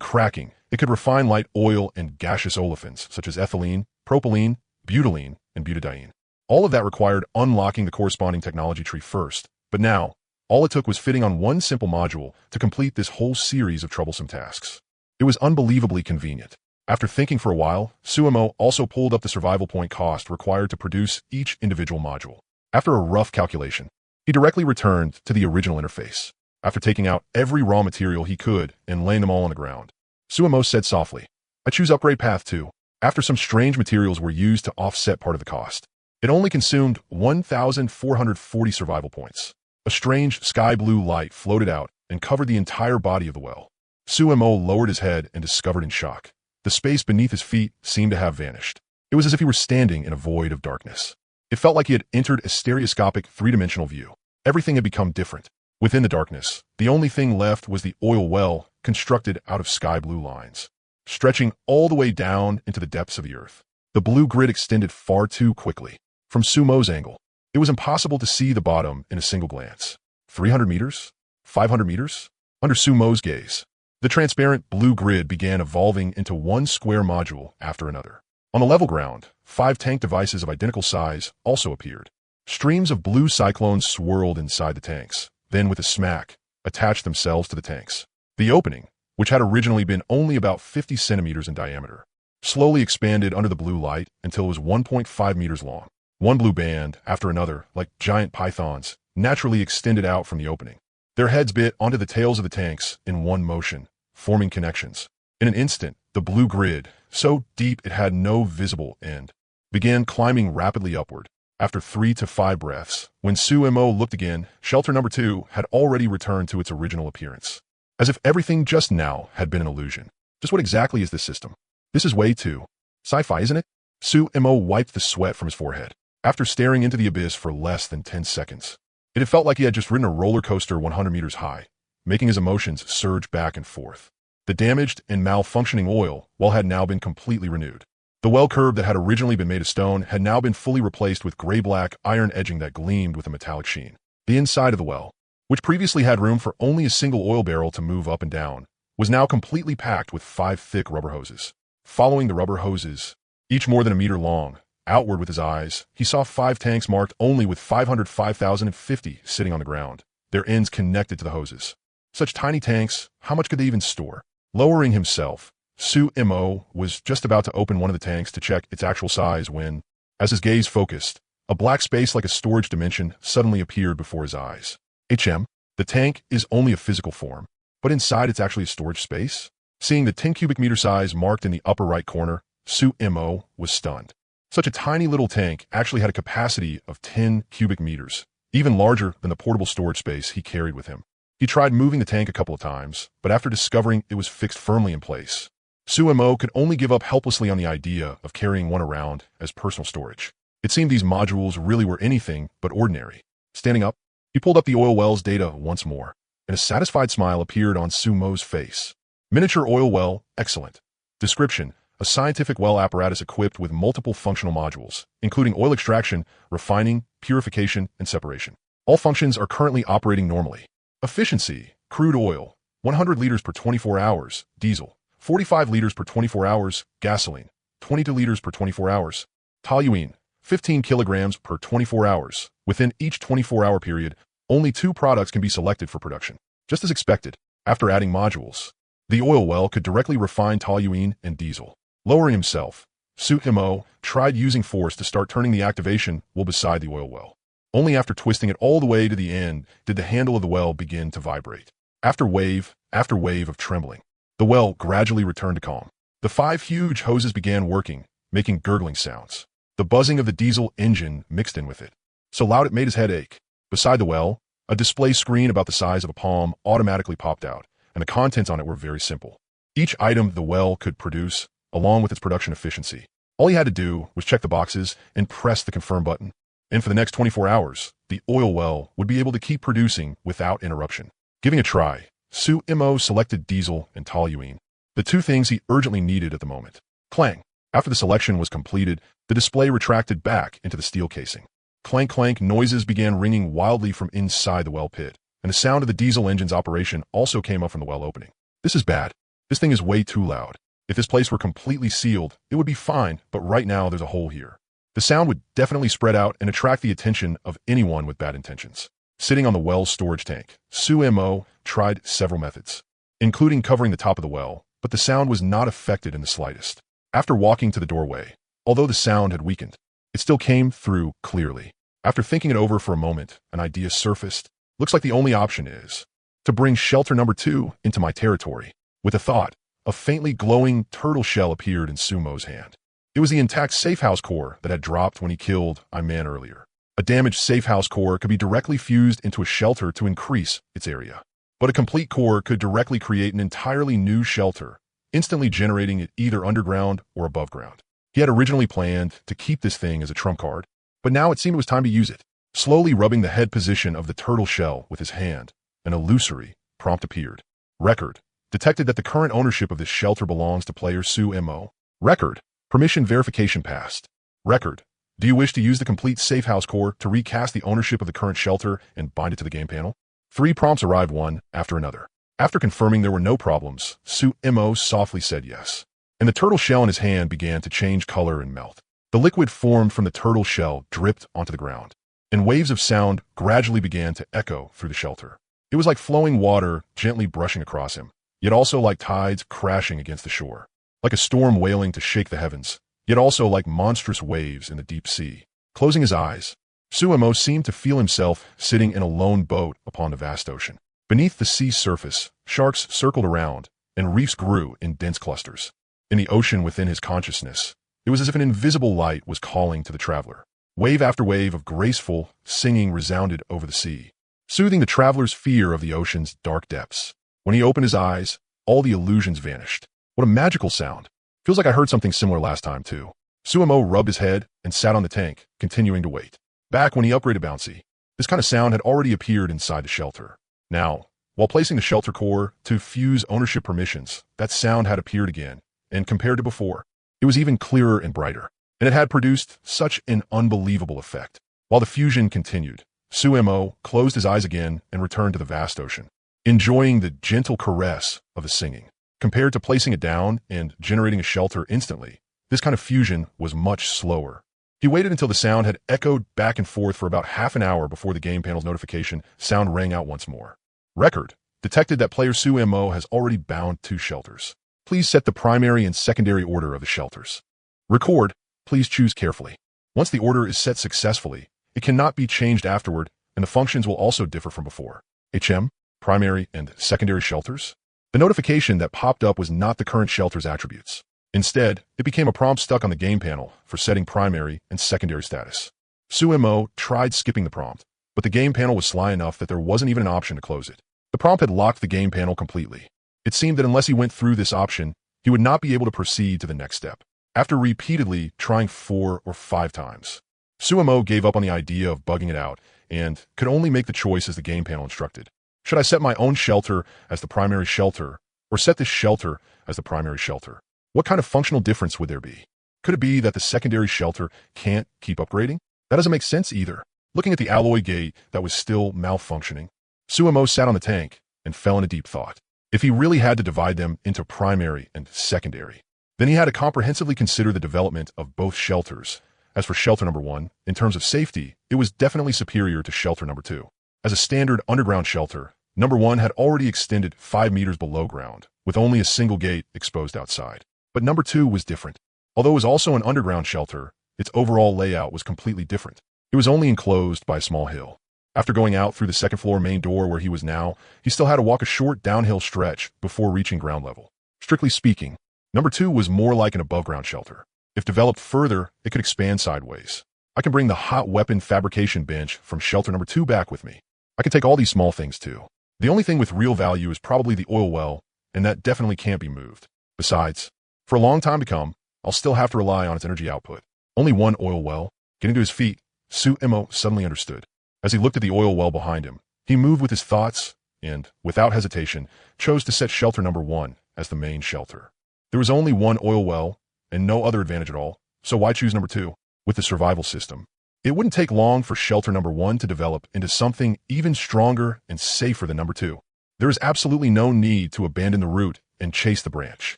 cracking, it could refine light oil and gaseous olefins such as ethylene, propylene, butylene, and butadiene. All of that required unlocking the corresponding technology tree first, but now, all it took was fitting on one simple module to complete this whole series of troublesome tasks. It was unbelievably convenient. After thinking for a while, Sumo also pulled up the survival point cost required to produce each individual module. After a rough calculation, he directly returned to the original interface. After taking out every raw material he could and laying them all on the ground, Sumo said softly, I choose upgrade path 2. After some strange materials were used to offset part of the cost, it only consumed 1,440 survival points. A strange sky blue light floated out and covered the entire body of the well. Sumo lowered his head and discovered in shock. The space beneath his feet seemed to have vanished. It was as if he were standing in a void of darkness. It felt like he had entered a stereoscopic three-dimensional view. Everything had become different. Within the darkness, the only thing left was the oil well constructed out of sky-blue lines, stretching all the way down into the depths of the earth. The blue grid extended far too quickly. From Sumo's angle, it was impossible to see the bottom in a single glance. 300 meters? 500 meters? Under Sumo's gaze, the transparent blue grid began evolving into one square module after another. On the level ground, 5 tank devices of identical size also appeared. Streams of blue cyclones swirled inside the tanks, then with a smack, attached themselves to the tanks. The opening, which had originally been only about 50 centimeters in diameter, slowly expanded under the blue light until it was 1.5 meters long. One blue band, after another, like giant pythons, naturally extended out from the opening. Their heads bit onto the tails of the tanks in one motion, forming connections. In an instant, the blue grid, so deep it had no visible end, began climbing rapidly upward. After 3 to 5 breaths, when Sumo looked again, shelter number 2 had already returned to its original appearance. As if everything just now had been an illusion. Just what exactly is this system? This is way too sci-fi, isn't it? Sumo wiped the sweat from his forehead. After staring into the abyss for less than 10 seconds, it had felt like he had just ridden a roller coaster 100 meters high, making his emotions surge back and forth. The damaged and malfunctioning oil well had now been completely renewed. The well curve that had originally been made of stone had now been fully replaced with gray-black iron edging that gleamed with a metallic sheen. The inside of the well, which previously had room for only a single oil barrel to move up and down, was now completely packed with 5 thick rubber hoses. Following the rubber hoses, each more than a meter long, outward with his eyes, he saw 5 tanks marked only with 505,050 sitting on the ground, their ends connected to the hoses. Such tiny tanks, how much could they even store? Lowering himself, Sumo was just about to open one of the tanks to check its actual size when, as his gaze focused, a black space like a storage dimension suddenly appeared before his eyes. The tank is only a physical form, but inside it's actually a storage space? Seeing the 10 cubic meter size marked in the upper right corner, Sumo was stunned. Such a tiny little tank actually had a capacity of 10 cubic meters, even larger than the portable storage space he carried with him. He tried moving the tank a couple of times, but after discovering it was fixed firmly in place, Sumo could only give up helplessly on the idea of carrying one around as personal storage. It seemed these modules really were anything but ordinary. Standing up, he pulled up the oil well's data once more, and a satisfied smile appeared on Sumo's face. Miniature oil well, excellent. Description: a scientific well apparatus equipped with multiple functional modules, including oil extraction, refining, purification, and separation. All functions are currently operating normally. Efficiency: crude oil, 100 liters per 24 hours, diesel, 45 liters per 24 hours, gasoline, 22 liters per 24 hours, toluene, 15 kilograms per 24 hours. Within each 24-hour period, only 2 products can be selected for production. Just as expected, after adding modules, the oil well could directly refine toluene and diesel. Lowering himself, Sumo tried using force to start turning the activation wheel beside the oil well. Only after twisting it all the way to the end did the handle of the well begin to vibrate. After wave of trembling, the well gradually returned to calm. The 5 huge hoses began working, making gurgling sounds. The buzzing of the diesel engine mixed in with it, so loud it made his head ache. Beside the well, a display screen about the size of a palm automatically popped out, and the contents on it were very simple. Each item the well could produce, along with its production efficiency. All he had to do was check the boxes and press the confirm button. And for the next 24 hours, the oil well would be able to keep producing without interruption. Giving a try, Sumo selected diesel and toluene, the 2 things he urgently needed at the moment. Clang! After the selection was completed, the display retracted back into the steel casing. Clank-clank noises began ringing wildly from inside the well pit, and the sound of the diesel engine's operation also came up from the well opening. This is bad. This thing is way too loud. If this place were completely sealed, it would be fine, but right now there's a hole here. The sound would definitely spread out and attract the attention of anyone with bad intentions. Sitting on the well's storage tank, Sumo tried several methods, including covering the top of the well, but the sound was not affected in the slightest. After walking to the doorway, although the sound had weakened, it still came through clearly. After thinking it over for a moment, an idea surfaced. Looks like the only option is to bring shelter number 2 into my territory. With a thought, a faintly glowing turtle shell appeared in Sumo's hand. It was the intact safehouse core that had dropped when he killed man earlier. A damaged safehouse core could be directly fused into a shelter to increase its area. But a complete core could directly create an entirely new shelter, instantly generating it either underground or above ground. He had originally planned to keep this thing as a trump card, but now it seemed it was time to use it. Slowly rubbing the head position of the turtle shell with his hand, an illusory prompt appeared. Record. Detected that the current ownership of this shelter belongs to player Su-Mo. Record. Permission verification passed. Record. Do you wish to use the complete safe house core to recast the ownership of the current shelter and bind it to the game panel? 3 prompts arrived one after another. After confirming there were no problems, Su-Mo softly said yes. And the turtle shell in his hand began to change color and melt. The liquid formed from the turtle shell dripped onto the ground, and waves of sound gradually began to echo through the shelter. It was like flowing water gently brushing across him, yet also like tides crashing against the shore. Like a storm wailing to shake the heavens, yet also like monstrous waves in the deep sea. Closing his eyes, Su-Mo seemed to feel himself sitting in a lone boat upon the vast ocean. Beneath the sea surface, sharks circled around, and reefs grew in dense clusters. In the ocean within his consciousness, it was as if an invisible light was calling to the traveler. Wave after wave of graceful singing resounded over the sea, soothing the traveler's fear of the ocean's dark depths. When he opened his eyes, all the illusions vanished. What a magical sound. Feels like I heard something similar last time, too. Su-Mo rubbed his head and sat on the tank, continuing to wait. Back when he upgraded Bouncy, this kind of sound had already appeared inside the shelter. Now, while placing the shelter core to fuse ownership permissions, that sound had appeared again, and compared to before, it was even clearer and brighter, and it had produced such an unbelievable effect. While the fusion continued, Su-Mo closed his eyes again and returned to the vast ocean, enjoying the gentle caress of the singing. Compared to placing it down and generating a shelter instantly, this kind of fusion was much slower. He waited until the sound had echoed back and forth for about half an hour before the game panel's notification sound rang out once more. Record. Detected that player Su-Mo has already bound 2 shelters. Please set the primary and secondary order of the shelters. Record. Please choose carefully. Once the order is set successfully, it cannot be changed afterward, and the functions will also differ from before. HM, primary and secondary shelters? The notification that popped up was not the current shelter's attributes. Instead, it became a prompt stuck on the game panel for setting primary and secondary status. Su-Mo tried skipping the prompt, but the game panel was sly enough that there wasn't even an option to close it. The prompt had locked the game panel completely. It seemed that unless he went through this option, he would not be able to proceed to the next step. After repeatedly trying 4 or 5 times, Su-Mo gave up on the idea of bugging it out and could only make the choice as the game panel instructed. Should I set my own shelter as the primary shelter, or set this shelter as the primary shelter? What kind of functional difference would there be? Could it be that the secondary shelter can't keep upgrading? That doesn't make sense either. Looking at the alloy gate that was still malfunctioning, Su-Mo sat on the tank and fell into deep thought. If he really had to divide them into primary and secondary, then he had to comprehensively consider the development of both shelters. As for shelter number 1, in terms of safety, it was definitely superior to shelter number 2. As a standard underground shelter, number 1 had already extended 5 meters below ground, with only a single gate exposed outside. But number 2 was different. Although it was also an underground shelter, its overall layout was completely different. It was only enclosed by a small hill. After going out through the second floor main door where he was now, he still had to walk a short downhill stretch before reaching ground level. Strictly speaking, number 2 was more like an above-ground shelter. If developed further, it could expand sideways. I can bring the hot weapon fabrication bench from shelter number 2 back with me. I can take all these small things too. The only thing with real value is probably the oil well, and that definitely can't be moved. Besides, for a long time to come, I'll still have to rely on its energy output. Only one oil well. Getting to his feet, Su-Mo suddenly understood. As he looked at the oil well behind him, he moved with his thoughts and, without hesitation, chose to set shelter number 1 as the main shelter. There was only one oil well and no other advantage at all, so why choose number 2? With the survival system, it wouldn't take long for shelter number 1 to develop into something even stronger and safer than number 2. There is absolutely no need to abandon the root and chase the branch.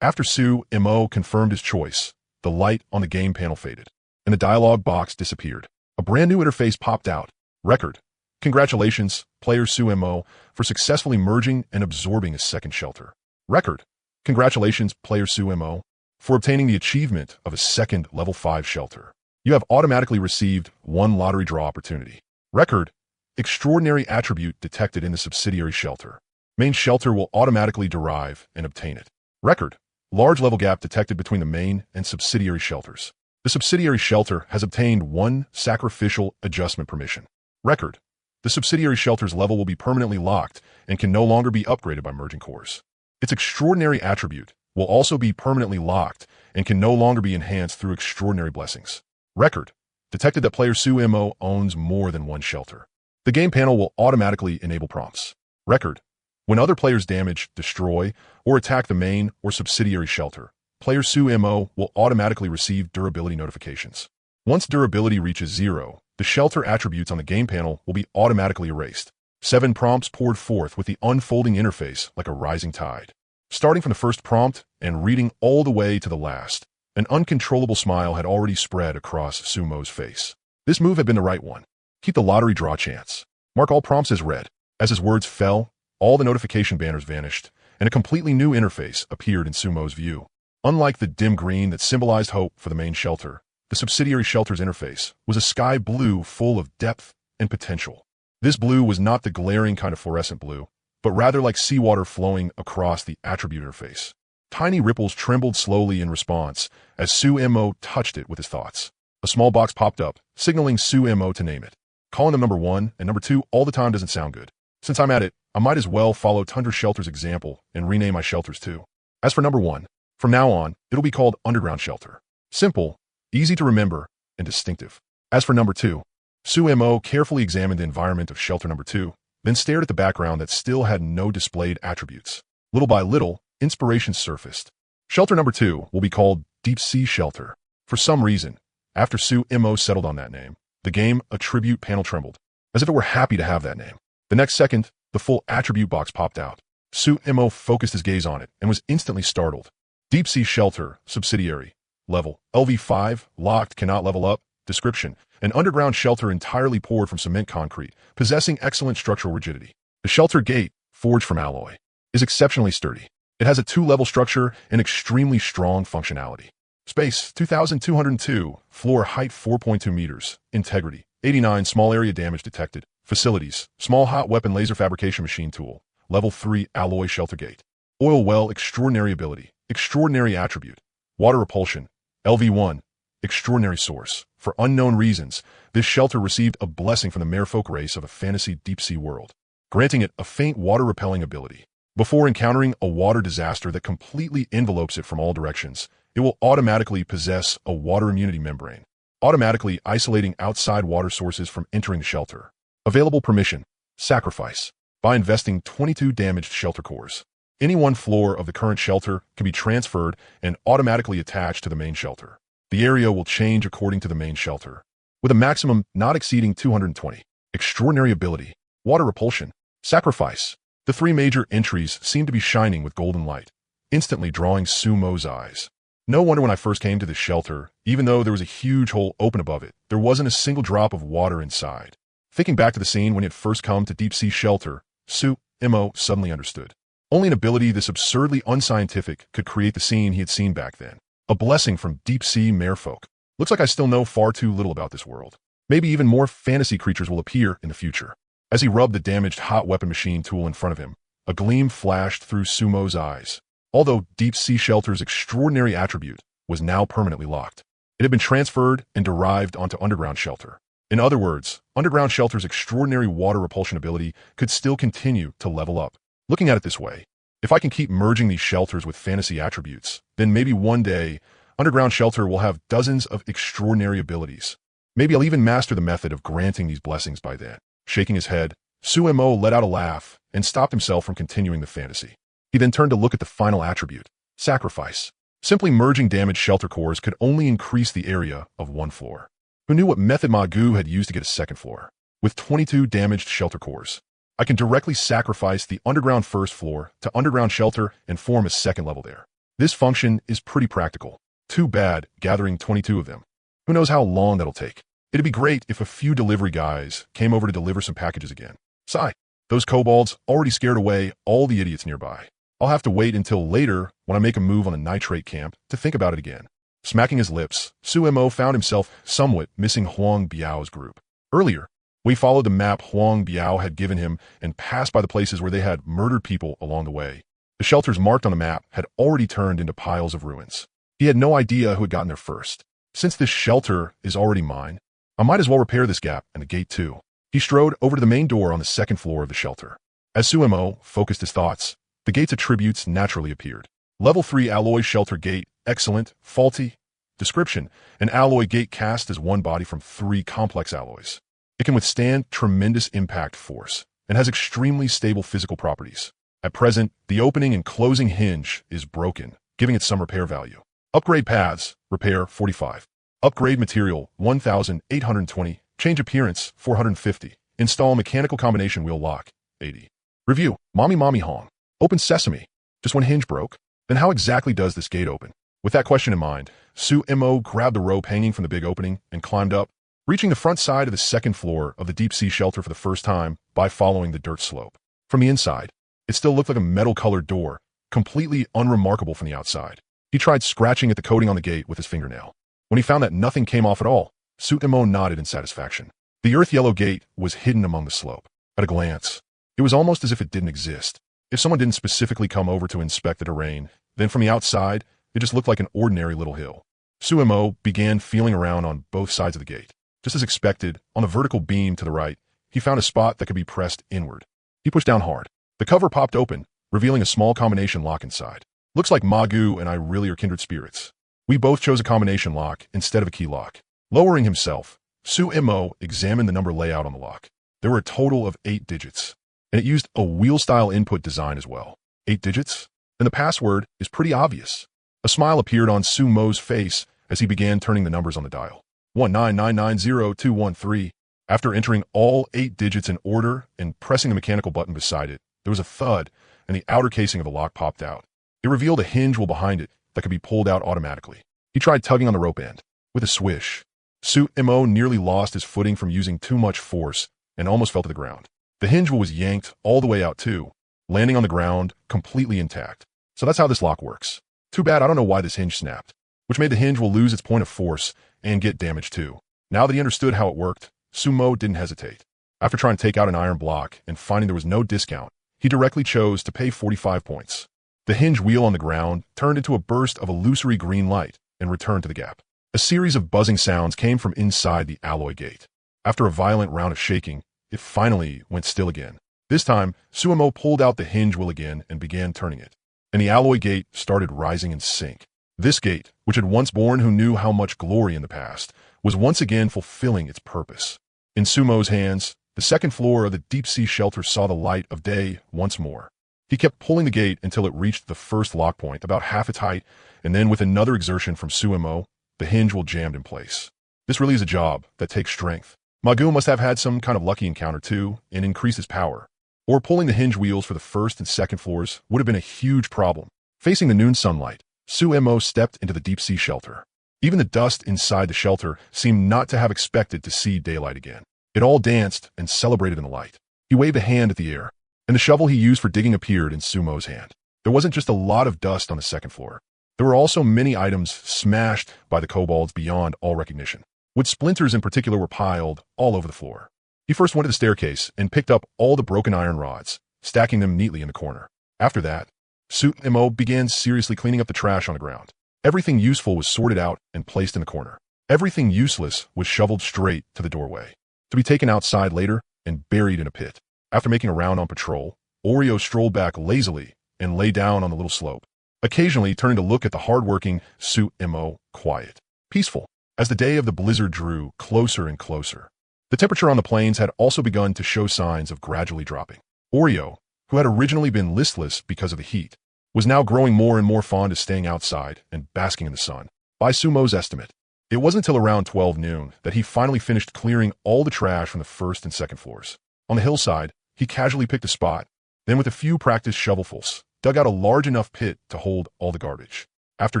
After Su-Mo confirmed his choice, the light on the game panel faded, and the dialog box disappeared. A brand new interface popped out. Record. Congratulations, player Su-Mo, for successfully merging and absorbing a second shelter. Record. Congratulations, player Su-Mo, for obtaining the achievement of a second level 5 shelter. You have automatically received 1 lottery draw opportunity. Record. Extraordinary attribute detected in the subsidiary shelter. Main shelter will automatically derive and obtain it. Record. Large level gap detected between the main and subsidiary shelters. The subsidiary shelter has obtained 1 sacrificial adjustment permission. Record. the subsidiary shelter's level will be permanently locked and can no longer be upgraded by merging cores. Its extraordinary attribute will also be permanently locked and can no longer be enhanced through extraordinary blessings. Record. Detected that player Sumo owns more than one shelter. The game panel will automatically enable prompts. Record. When other players damage, destroy, or attack the main or subsidiary shelter, player Sumo will automatically receive durability notifications. Once durability reaches 0, the shelter attributes on the game panel will be automatically erased. 7 prompts poured forth with the unfolding interface like a rising tide. Starting from the first prompt and reading all the way to the last, an uncontrollable smile had already spread across Sumo's face. This move had been the right one. Keep the lottery draw chance. Mark all prompts as read. As his words fell, all the notification banners vanished, and a completely new interface appeared in Sumo's view. Unlike the dim green that symbolized hope for the main shelter, the subsidiary shelter's interface was a sky blue full of depth and potential. This blue was not the glaring kind of fluorescent blue, but rather like seawater flowing across the attribute interface. Tiny ripples trembled slowly in response as Sumo touched it with his thoughts. A small box popped up, signaling Sumo to name it. Calling them number 1 and number 2 all the time doesn't sound good. Since I'm at it, I might as well follow Tundra Shelter's example and rename my shelters too. As for number 1, from now on, it'll be called Underground Shelter. Simple, easy to remember, and distinctive. As for number 2, Sumo carefully examined the environment of shelter number 2, then stared at the background that still had no displayed attributes. Little by little, inspiration surfaced. Shelter number 2 will be called Deep Sea Shelter. For some reason, after Sumo settled on that name, the game attribute panel trembled, as if it were happy to have that name. The next second, the full attribute box popped out. Sumo focused his gaze on it and was instantly startled. Deep Sea Shelter, subsidiary, level, LV5, locked, cannot level up, description, an underground shelter entirely poured from cement concrete, possessing excellent structural rigidity. The shelter gate, forged from alloy, is exceptionally sturdy. It has a 2-level structure and extremely strong functionality. Space, 2,202. Floor height, 4.2 meters. Integrity, 89. Small area damage detected. Facilities, small hot weapon laser fabrication machine tool. Level 3 alloy shelter gate. Oil well, extraordinary ability. Extraordinary attribute. Water repulsion, LV1. Extraordinary source. For unknown reasons, this shelter received a blessing from the merfolk race of a fantasy deep-sea world, granting it a faint water-repelling ability. Before encountering a water disaster that completely envelopes it from all directions, it will automatically possess a water immunity membrane, automatically isolating outside water sources from entering the shelter. Available permission, sacrifice, by investing 22 damaged shelter cores. Any one floor of the current shelter can be transferred and automatically attached to the main shelter. The area will change according to the main shelter, with a maximum not exceeding 220. Extraordinary ability, water repulsion, sacrifice. The 3 major entries seem to be shining with golden light, instantly drawing Sumo's eyes. No wonder when I first came to this shelter, even though there was a huge hole open above it, there wasn't a single drop of water inside. Thinking back to the scene when he had first come to Deep Sea Shelter, Sumo suddenly understood. Only an ability this absurdly unscientific could create the scene he had seen back then. A blessing from deep-sea merfolk. Looks like I still know far too little about this world. Maybe even more fantasy creatures will appear in the future. As he rubbed the damaged hot weapon machine tool in front of him, a gleam flashed through Sumo's eyes. Although Deep Sea Shelter's extraordinary attribute was now permanently locked, it had been transferred and derived onto Underground Shelter. In other words, Underground Shelter's extraordinary water repulsion ability could still continue to level up. Looking at it this way, if I can keep merging these shelters with fantasy attributes, then maybe one day, Underground Shelter will have dozens of extraordinary abilities. Maybe I'll even master the method of granting these blessings by then. Shaking his head, Sumo let out a laugh and stopped himself from continuing the fantasy. He then turned to look at the final attribute, sacrifice. Simply merging damaged shelter cores could only increase the area of one floor. Who knew what method Magoo had used to get a second floor? With 22 damaged shelter cores, I can directly sacrifice the underground first floor to Underground Shelter and form a second level there. This function is pretty practical. Too bad gathering 22 of them. Who knows how long that'll take. It'd be great if a few delivery guys came over to deliver some packages again. Sigh. Those kobolds already scared away all the idiots nearby. I'll have to wait until later when I make a move on the nitrate camp to think about it again. Smacking his lips, Sumo found himself somewhat missing Huang Biao's group. Earlier, we followed the map Huang Biao had given him and passed by the places where they had murdered people along the way. The shelters marked on the map had already turned into piles of ruins. He had no idea who had gotten there first. Since this shelter is already mine, I might as well repair this gap and the gate too. He strode over to the main door on the second floor of the shelter. As Suemo focused his thoughts, the gate's attributes naturally appeared. Level 3 alloy shelter gate, excellent, faulty. Description: an alloy gate cast as one body from 3 complex alloys. It can withstand tremendous impact force and has extremely stable physical properties. At present, the opening and closing hinge is broken, giving it some repair value. Upgrade paths, repair 45. Upgrade material 1,820, change appearance 450. Install mechanical combination wheel lock 80. Review: Mommy Hong. Open sesame. Just one hinge broke? Then how exactly does this gate open? With that question in mind, Suemo grabbed the rope hanging from the big opening and climbed up, reaching the front side of the second floor of the deep-sea shelter for the first time by following the dirt slope. From the inside, it still looked like a metal-colored door, completely unremarkable from the outside. He tried scratching at the coating on the gate with his fingernail. When he found that nothing came off at all, Suemo nodded in satisfaction. The earth-yellow gate was hidden among the slope. At a glance, it was almost as if it didn't exist. If someone didn't specifically come over to inspect the terrain, then from the outside, it just looked like an ordinary little hill. Suemo began feeling around on both sides of the gate. Just as expected, on the vertical beam to the right, he found a spot that could be pressed inward. He pushed down hard. The cover popped open, revealing a small combination lock inside. Looks like Manga and I really are kindred spirits. We both chose a combination lock instead of a key lock. Lowering himself, Suemo examined the number layout on the lock. There were a total of 8 digits, and it used a wheel-style input design as well. 8 digits? And the password is pretty obvious. A smile appeared on Sumo's face as he began turning the numbers on the dial. 19990-213. After entering all 8 digits in order and pressing the mechanical button beside it, there was a thud, and the outer casing of the lock popped out. It revealed a hinge wheel behind it that could be pulled out automatically. He tried tugging on the rope end. With a swish, Suemo nearly lost his footing from using too much force and almost fell to the ground. The hinge wheel was yanked all the way out too, landing on the ground completely intact. So that's how this lock works. Too bad I don't know why this hinge snapped, which made the hinge will lose its point of force and get damaged too. Now that he understood how it worked, Suemo didn't hesitate. After trying to take out an iron block and finding there was no discount, he directly chose to pay 45 points. The hinge wheel on the ground turned into a burst of illusory green light and returned to the gap. A series of buzzing sounds came from inside the alloy gate. After a violent round of shaking, it finally went still again. This time, Suemo pulled out the hinge wheel again and began turning it, and the alloy gate started rising in sync. This gate, which had once borne who knew how much glory in the past, was once again fulfilling its purpose. In Sumo's hands, the second floor of the deep-sea shelter saw the light of day once more. He kept pulling the gate until it reached the first lock point, about half its height, and then with another exertion from Suemo, the hinge will jammed in place. This really is a job that takes strength. Manga must have had some kind of lucky encounter too, and increased his power. Or pulling the hinge wheels for the first and second floors would have been a huge problem. Facing the noon sunlight, Suemo stepped into the deep-sea shelter. Even the dust inside the shelter seemed not to have expected to see daylight again. It all danced and celebrated in the light. He waved a hand at the air, and the shovel he used for digging appeared in Sumo's hand. There wasn't just a lot of dust on the second floor. There were also many items smashed by the kobolds beyond all recognition. Wood splinters in particular were piled all over the floor. He first went to the staircase and picked up all the broken iron rods, stacking them neatly in the corner. After that, Suemo began seriously cleaning up the trash on the ground. Everything useful was sorted out and placed in the corner. Everything useless was shoveled straight to the doorway, to be taken outside later and buried in a pit. After making a round on patrol, Oreo strolled back lazily and lay down on the little slope, occasionally turning to look at the hard-working Suemo, quiet, peaceful, as the day of the blizzard drew closer and closer. The temperature on the plains had also begun to show signs of gradually dropping. Oreo, who had originally been listless because of the heat, was now growing more and more fond of staying outside and basking in the sun. By Sumo's estimate, it wasn't until around 12 noon that he finally finished clearing all the trash from the first and second floors. On the hillside, he casually picked a spot, then with a few practice shovelfuls, dug out a large enough pit to hold all the garbage. After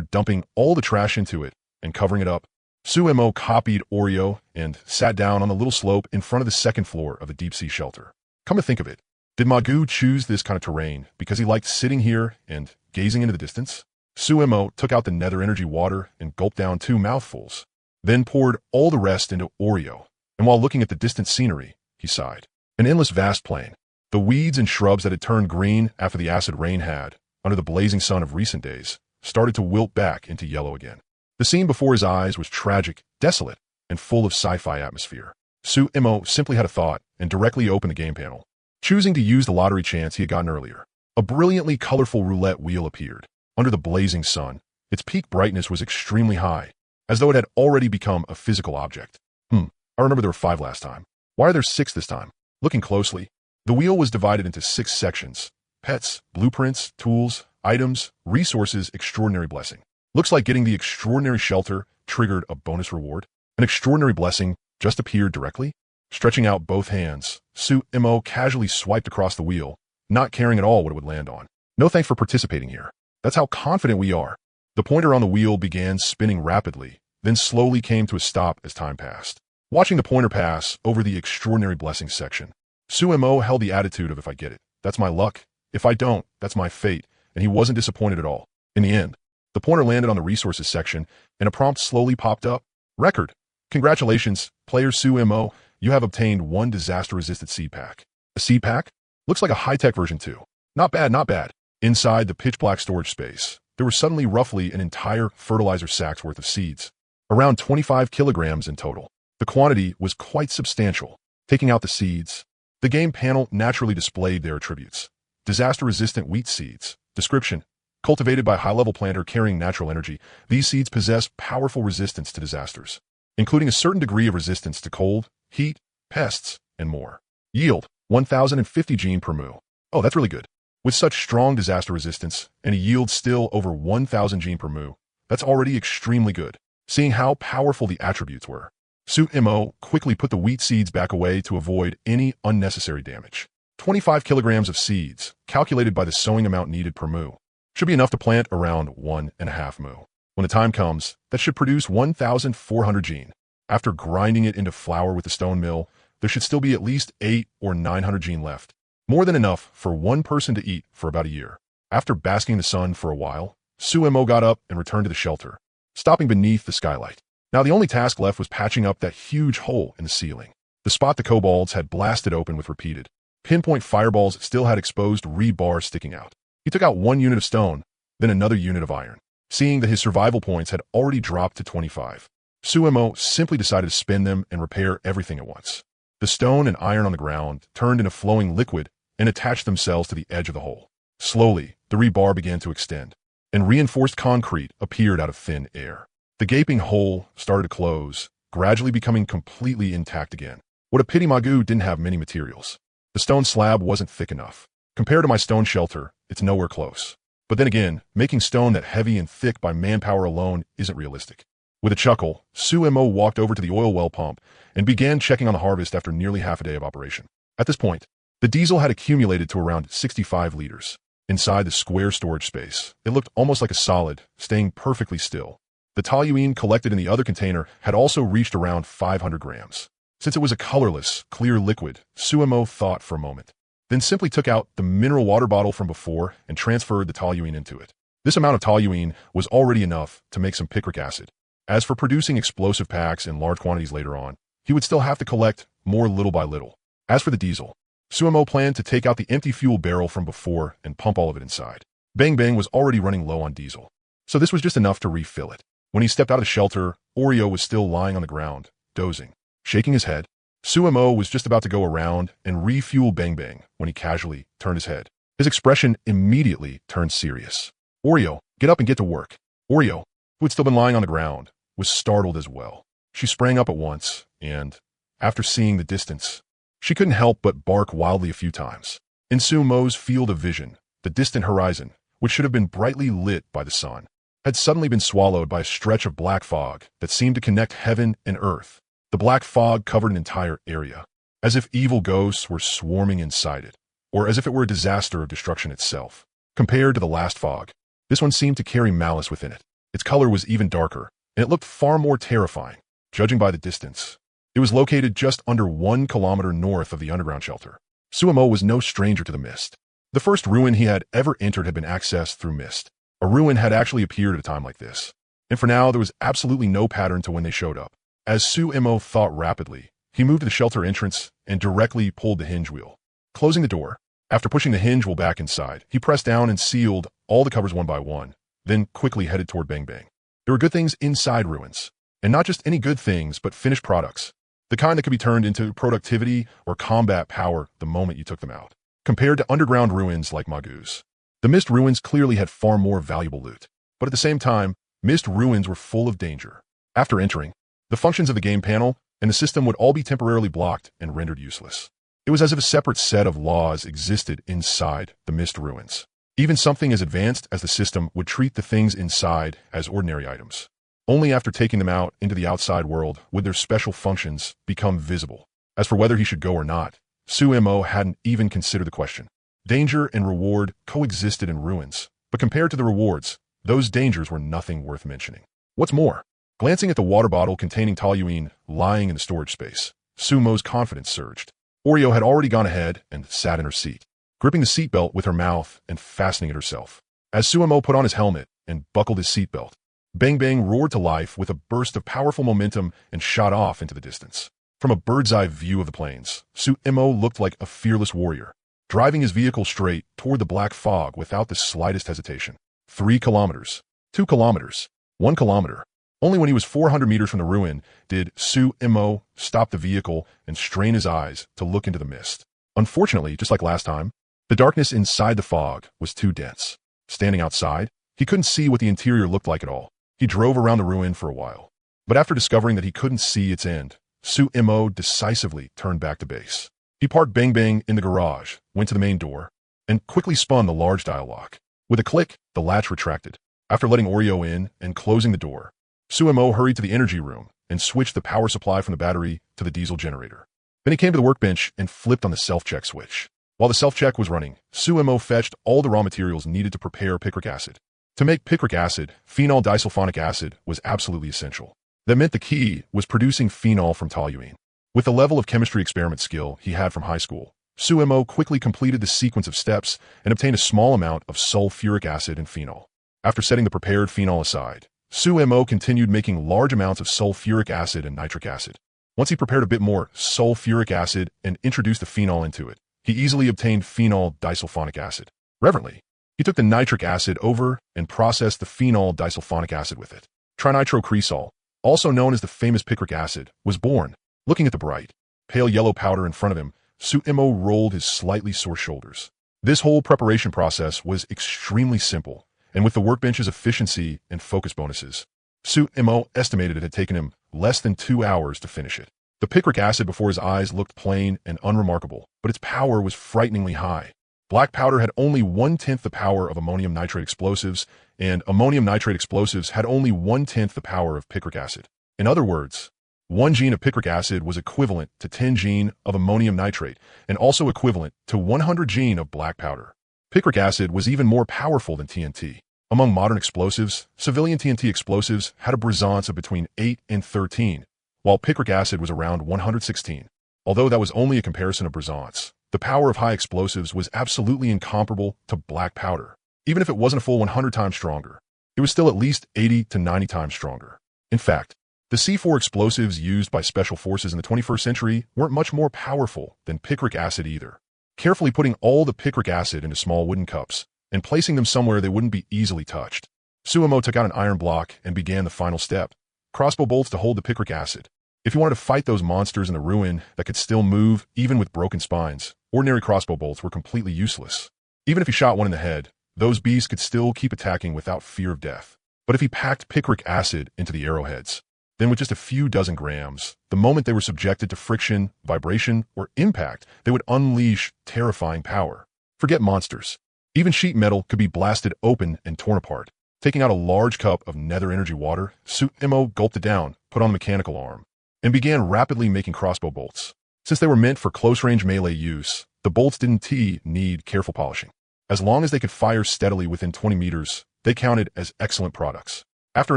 dumping all the trash into it and covering it up, Suemo copied Oreo and sat down on the little slope in front of the second floor of the deep-sea shelter. Come to think of it, did Manga choose this kind of terrain because he liked sitting here and gazing into the distance? Suemo took out the nether energy water and gulped down 2 mouthfuls, then poured all the rest into Oreo, and while looking at the distant scenery, he sighed. An endless vast plain. The weeds and shrubs that had turned green after the acid rain had, under the blazing sun of recent days, started to wilt back into yellow again. The scene before his eyes was tragic, desolate, and full of sci-fi atmosphere. Su-Imo simply had a thought and directly opened the game panel, choosing to use the lottery chance he had gotten earlier. A brilliantly colorful roulette wheel appeared. Under the blazing sun, its peak brightness was extremely high, as though it had already become a physical object. I remember there were 5 last time. Why are there 6 this time? Looking closely, the wheel was divided into 6 sections. Pets, blueprints, tools, items, resources, extraordinary blessing. Looks like getting the extraordinary shelter triggered a bonus reward. An extraordinary blessing just appeared directly. Stretching out both hands, Su-Imo casually swiped across the wheel, not caring at all what it would land on. No thanks for participating here. That's how confident we are. The pointer on the wheel began spinning rapidly, then slowly came to a stop as time passed. Watching the pointer pass over the extraordinary blessings section, Su-Imo held the attitude of if I get it, that's my luck. If I don't, that's my fate, and he wasn't disappointed at all. In the end, the pointer landed on the resources section, and a prompt slowly popped up. Record. Congratulations, player Su-Imo, you have obtained 1 disaster-resistant seed pack. A seed pack? Looks like a high-tech version too. Not bad, not bad. Inside the pitch-black storage space, there was suddenly roughly an entire fertilizer sack's worth of seeds, around 25 kilograms in total. The quantity was quite substantial. Taking out the seeds, the game panel naturally displayed their attributes. Disaster-resistant wheat seeds. Description: cultivated by a high-level planter carrying natural energy, these seeds possess powerful resistance to disasters, including a certain degree of resistance to cold, heat, pests, and more. Yield: 1,050 gene per mu. Oh, that's really good. With such strong disaster resistance and a yield still over 1,000 gene per mu, that's already extremely good. Seeing how powerful the attributes were, Su-Imo quickly put the wheat seeds back away to avoid any unnecessary damage. 25 kilograms of seeds, calculated by the sowing amount needed per mu, should be enough to plant around 1.5 mu. When the time comes, that should produce 1,400 gene. After grinding it into flour with the stone mill, there should still be at least 800 or 900 gene left. More than enough for 1 person to eat for about a year. After basking in the sun for a while, Su-Imo got up and returned to the shelter, stopping beneath the skylight. Now the only task left was patching up that huge hole in the ceiling. The spot the kobolds had blasted open with repeated pinpoint fireballs still had exposed rebar sticking out. He took out 1 unit of stone, then another unit of iron. Seeing that his survival points had already dropped to 25, Su-Imo simply decided to spend them and repair everything at once. The stone and iron on the ground turned into flowing liquid and attached themselves to the edge of the hole. Slowly, the rebar began to extend, and reinforced concrete appeared out of thin air. The gaping hole started to close, gradually becoming completely intact again. What a pity Magoo didn't have many materials. The stone slab wasn't thick enough. Compared to my stone shelter, it's nowhere close. But then again, making stone that heavy and thick by manpower alone isn't realistic. With a chuckle, Su-Imo walked over to the oil well pump and began checking on the harvest after nearly half a day of operation. At this point, the diesel had accumulated to around 65 liters. Inside the square storage space, it looked almost like a solid, staying perfectly still. The toluene collected in the other container had also reached around 500 grams. Since it was a colorless, clear liquid, Su-Imo thought for a moment, then simply took out the mineral water bottle from before and transferred the toluene into it. This amount of toluene was already enough to make some picric acid. As for producing explosive packs in large quantities later on, he would still have to collect more little by little. As for the diesel, Su-Imo planned to take out the empty fuel barrel from before and pump all of it inside. Bang Bang was already running low on diesel, so this was just enough to refill it. When he stepped out of the shelter, Oreo was still lying on the ground, dozing. Shaking his head, Su-Imo was just about to go around and refuel Bang Bang when he casually turned his head. His expression immediately turned serious. Oreo, get up and get to work. Oreo, who had still been lying on the ground, was startled as well. She sprang up at once, and, after seeing the distance, she couldn't help but bark wildly a few times. In Su-Imo's field of vision, the distant horizon, which should have been brightly lit by the sun, had suddenly been swallowed by a stretch of black fog that seemed to connect heaven and earth. The black fog covered an entire area, as if evil ghosts were swarming inside it, or as if it were a disaster of destruction itself. Compared to the last fog, this one seemed to carry malice within it. Its color was even darker, and it looked far more terrifying, judging by the distance. It was located just under 1 kilometer north of the underground shelter. Su-Imo was no stranger to the mist. The first ruin he had ever entered had been accessed through mist. A ruin had actually appeared at a time like this, and for now there was absolutely no pattern to when they showed up. As Su-Imo thought rapidly, he moved to the shelter entrance and directly pulled the hinge wheel. Closing the door, after pushing the hinge wheel back inside, he pressed down and sealed all the covers one by one, then quickly headed toward Bang Bang. There were good things inside ruins, and not just any good things, but finished products. the kind that could be turned into productivity or combat power the moment you took them out. Compared to underground ruins like Magu's, the mist ruins clearly had far more valuable loot. But at the same time, mist ruins were full of danger. After entering, the functions of the game panel and the system would all be temporarily blocked and rendered useless. It was as if a separate set of laws existed inside the mist ruins. Even something as advanced as the system would treat the things inside as ordinary items. Only after taking them out into the outside world would their special functions become visible. As for whether he should go or not, Sumo hadn't even considered the question. Danger and reward coexisted in ruins, but compared to the rewards, those dangers were nothing worth mentioning. What's more, glancing at the water bottle containing toluene lying in the storage space, Sumo's confidence surged. Oreo had already gone ahead and sat in her seat, gripping the seatbelt with her mouth and fastening it herself. As Sumo put on his helmet and buckled his seatbelt, Bang Bang roared to life with a burst of powerful momentum and shot off into the distance. From a bird's-eye view of the plains, Sumo looked like a fearless warrior, driving his vehicle straight toward the black fog without the slightest hesitation. 3 kilometers, 2 kilometers, 1 kilometer. Only when he was 400 meters from the ruin did Sumo stop the vehicle and strain his eyes to look into the mist. Unfortunately, just like last time, the darkness inside the fog was too dense. Standing outside, he couldn't see what the interior looked like at all. He drove around the ruin for a while. But after discovering that he couldn't see its end, Sumo decisively turned back to base. He parked Bang Bang in the garage, went to the main door, and quickly spun the large dial lock. With a click, the latch retracted. After letting Oreo in and closing the door, Sumo hurried to the energy room and switched the power supply from the battery to the diesel generator. Then he came to the workbench and flipped on the self-check switch. While the self-check was running, Sumo fetched all the raw materials needed to prepare picric acid. To make picric acid, phenol disulfonic acid was absolutely essential. That meant the key was producing phenol from toluene. With the level of chemistry experiment skill he had from high school, Sumo quickly completed the sequence of steps and obtained a small amount of sulfuric acid and phenol. After setting the prepared phenol aside, Sumo continued making large amounts of sulfuric acid and nitric acid. Once he prepared a bit more sulfuric acid and introduced the phenol into it, he easily obtained phenol disulfonic acid. Reverently, he took the nitric acid over and processed the phenol disulfonic acid with it. Trinitrocresol, also known as the famous picric acid, was born. Looking at the bright, pale yellow powder in front of him, Sumo rolled his slightly sore shoulders. This whole preparation process was extremely simple, and with the workbench's efficiency and focus bonuses, Sumo estimated it had taken him less than 2 hours to finish it. The picric acid before his eyes looked plain and unremarkable, but its power was frighteningly high. Black powder had only 1/10 the power of ammonium nitrate explosives, and ammonium nitrate explosives had only 1/10 the power of picric acid. In other words, 1 gene of picric acid was equivalent to 10 gene of ammonium nitrate, and also equivalent to 100 gene of black powder. Picric acid was even more powerful than TNT. Among modern explosives, civilian TNT explosives had a brisance of between 8 and 13, while picric acid was around 116. Although that was only a comparison of brisance, the power of high explosives was absolutely incomparable to black powder. Even if it wasn't a full 100 times stronger, it was still at least 80 to 90 times stronger. In fact, the C4 explosives used by special forces in the 21st century weren't much more powerful than picric acid either. Carefully putting all the picric acid into small wooden cups and placing them somewhere they wouldn't be easily touched, Sumo took out an iron block and began the final step: crossbow bolts to hold the picric acid. If you wanted to fight those monsters in the ruin that could still move even with broken spines, ordinary crossbow bolts were completely useless. Even if he shot one in the head, those beasts could still keep attacking without fear of death. But if he packed picric acid into the arrowheads, then with just a few dozen grams, the moment they were subjected to friction, vibration, or impact, they would unleash terrifying power. Forget monsters. Even sheet metal could be blasted open and torn apart. Taking out a large cup of nether energy water, Sumo gulped it down, put on the mechanical arm, and began rapidly making crossbow bolts. Since they were meant for close-range melee use, the bolts didn't need careful polishing. As long as they could fire steadily within 20 meters, they counted as excellent products. After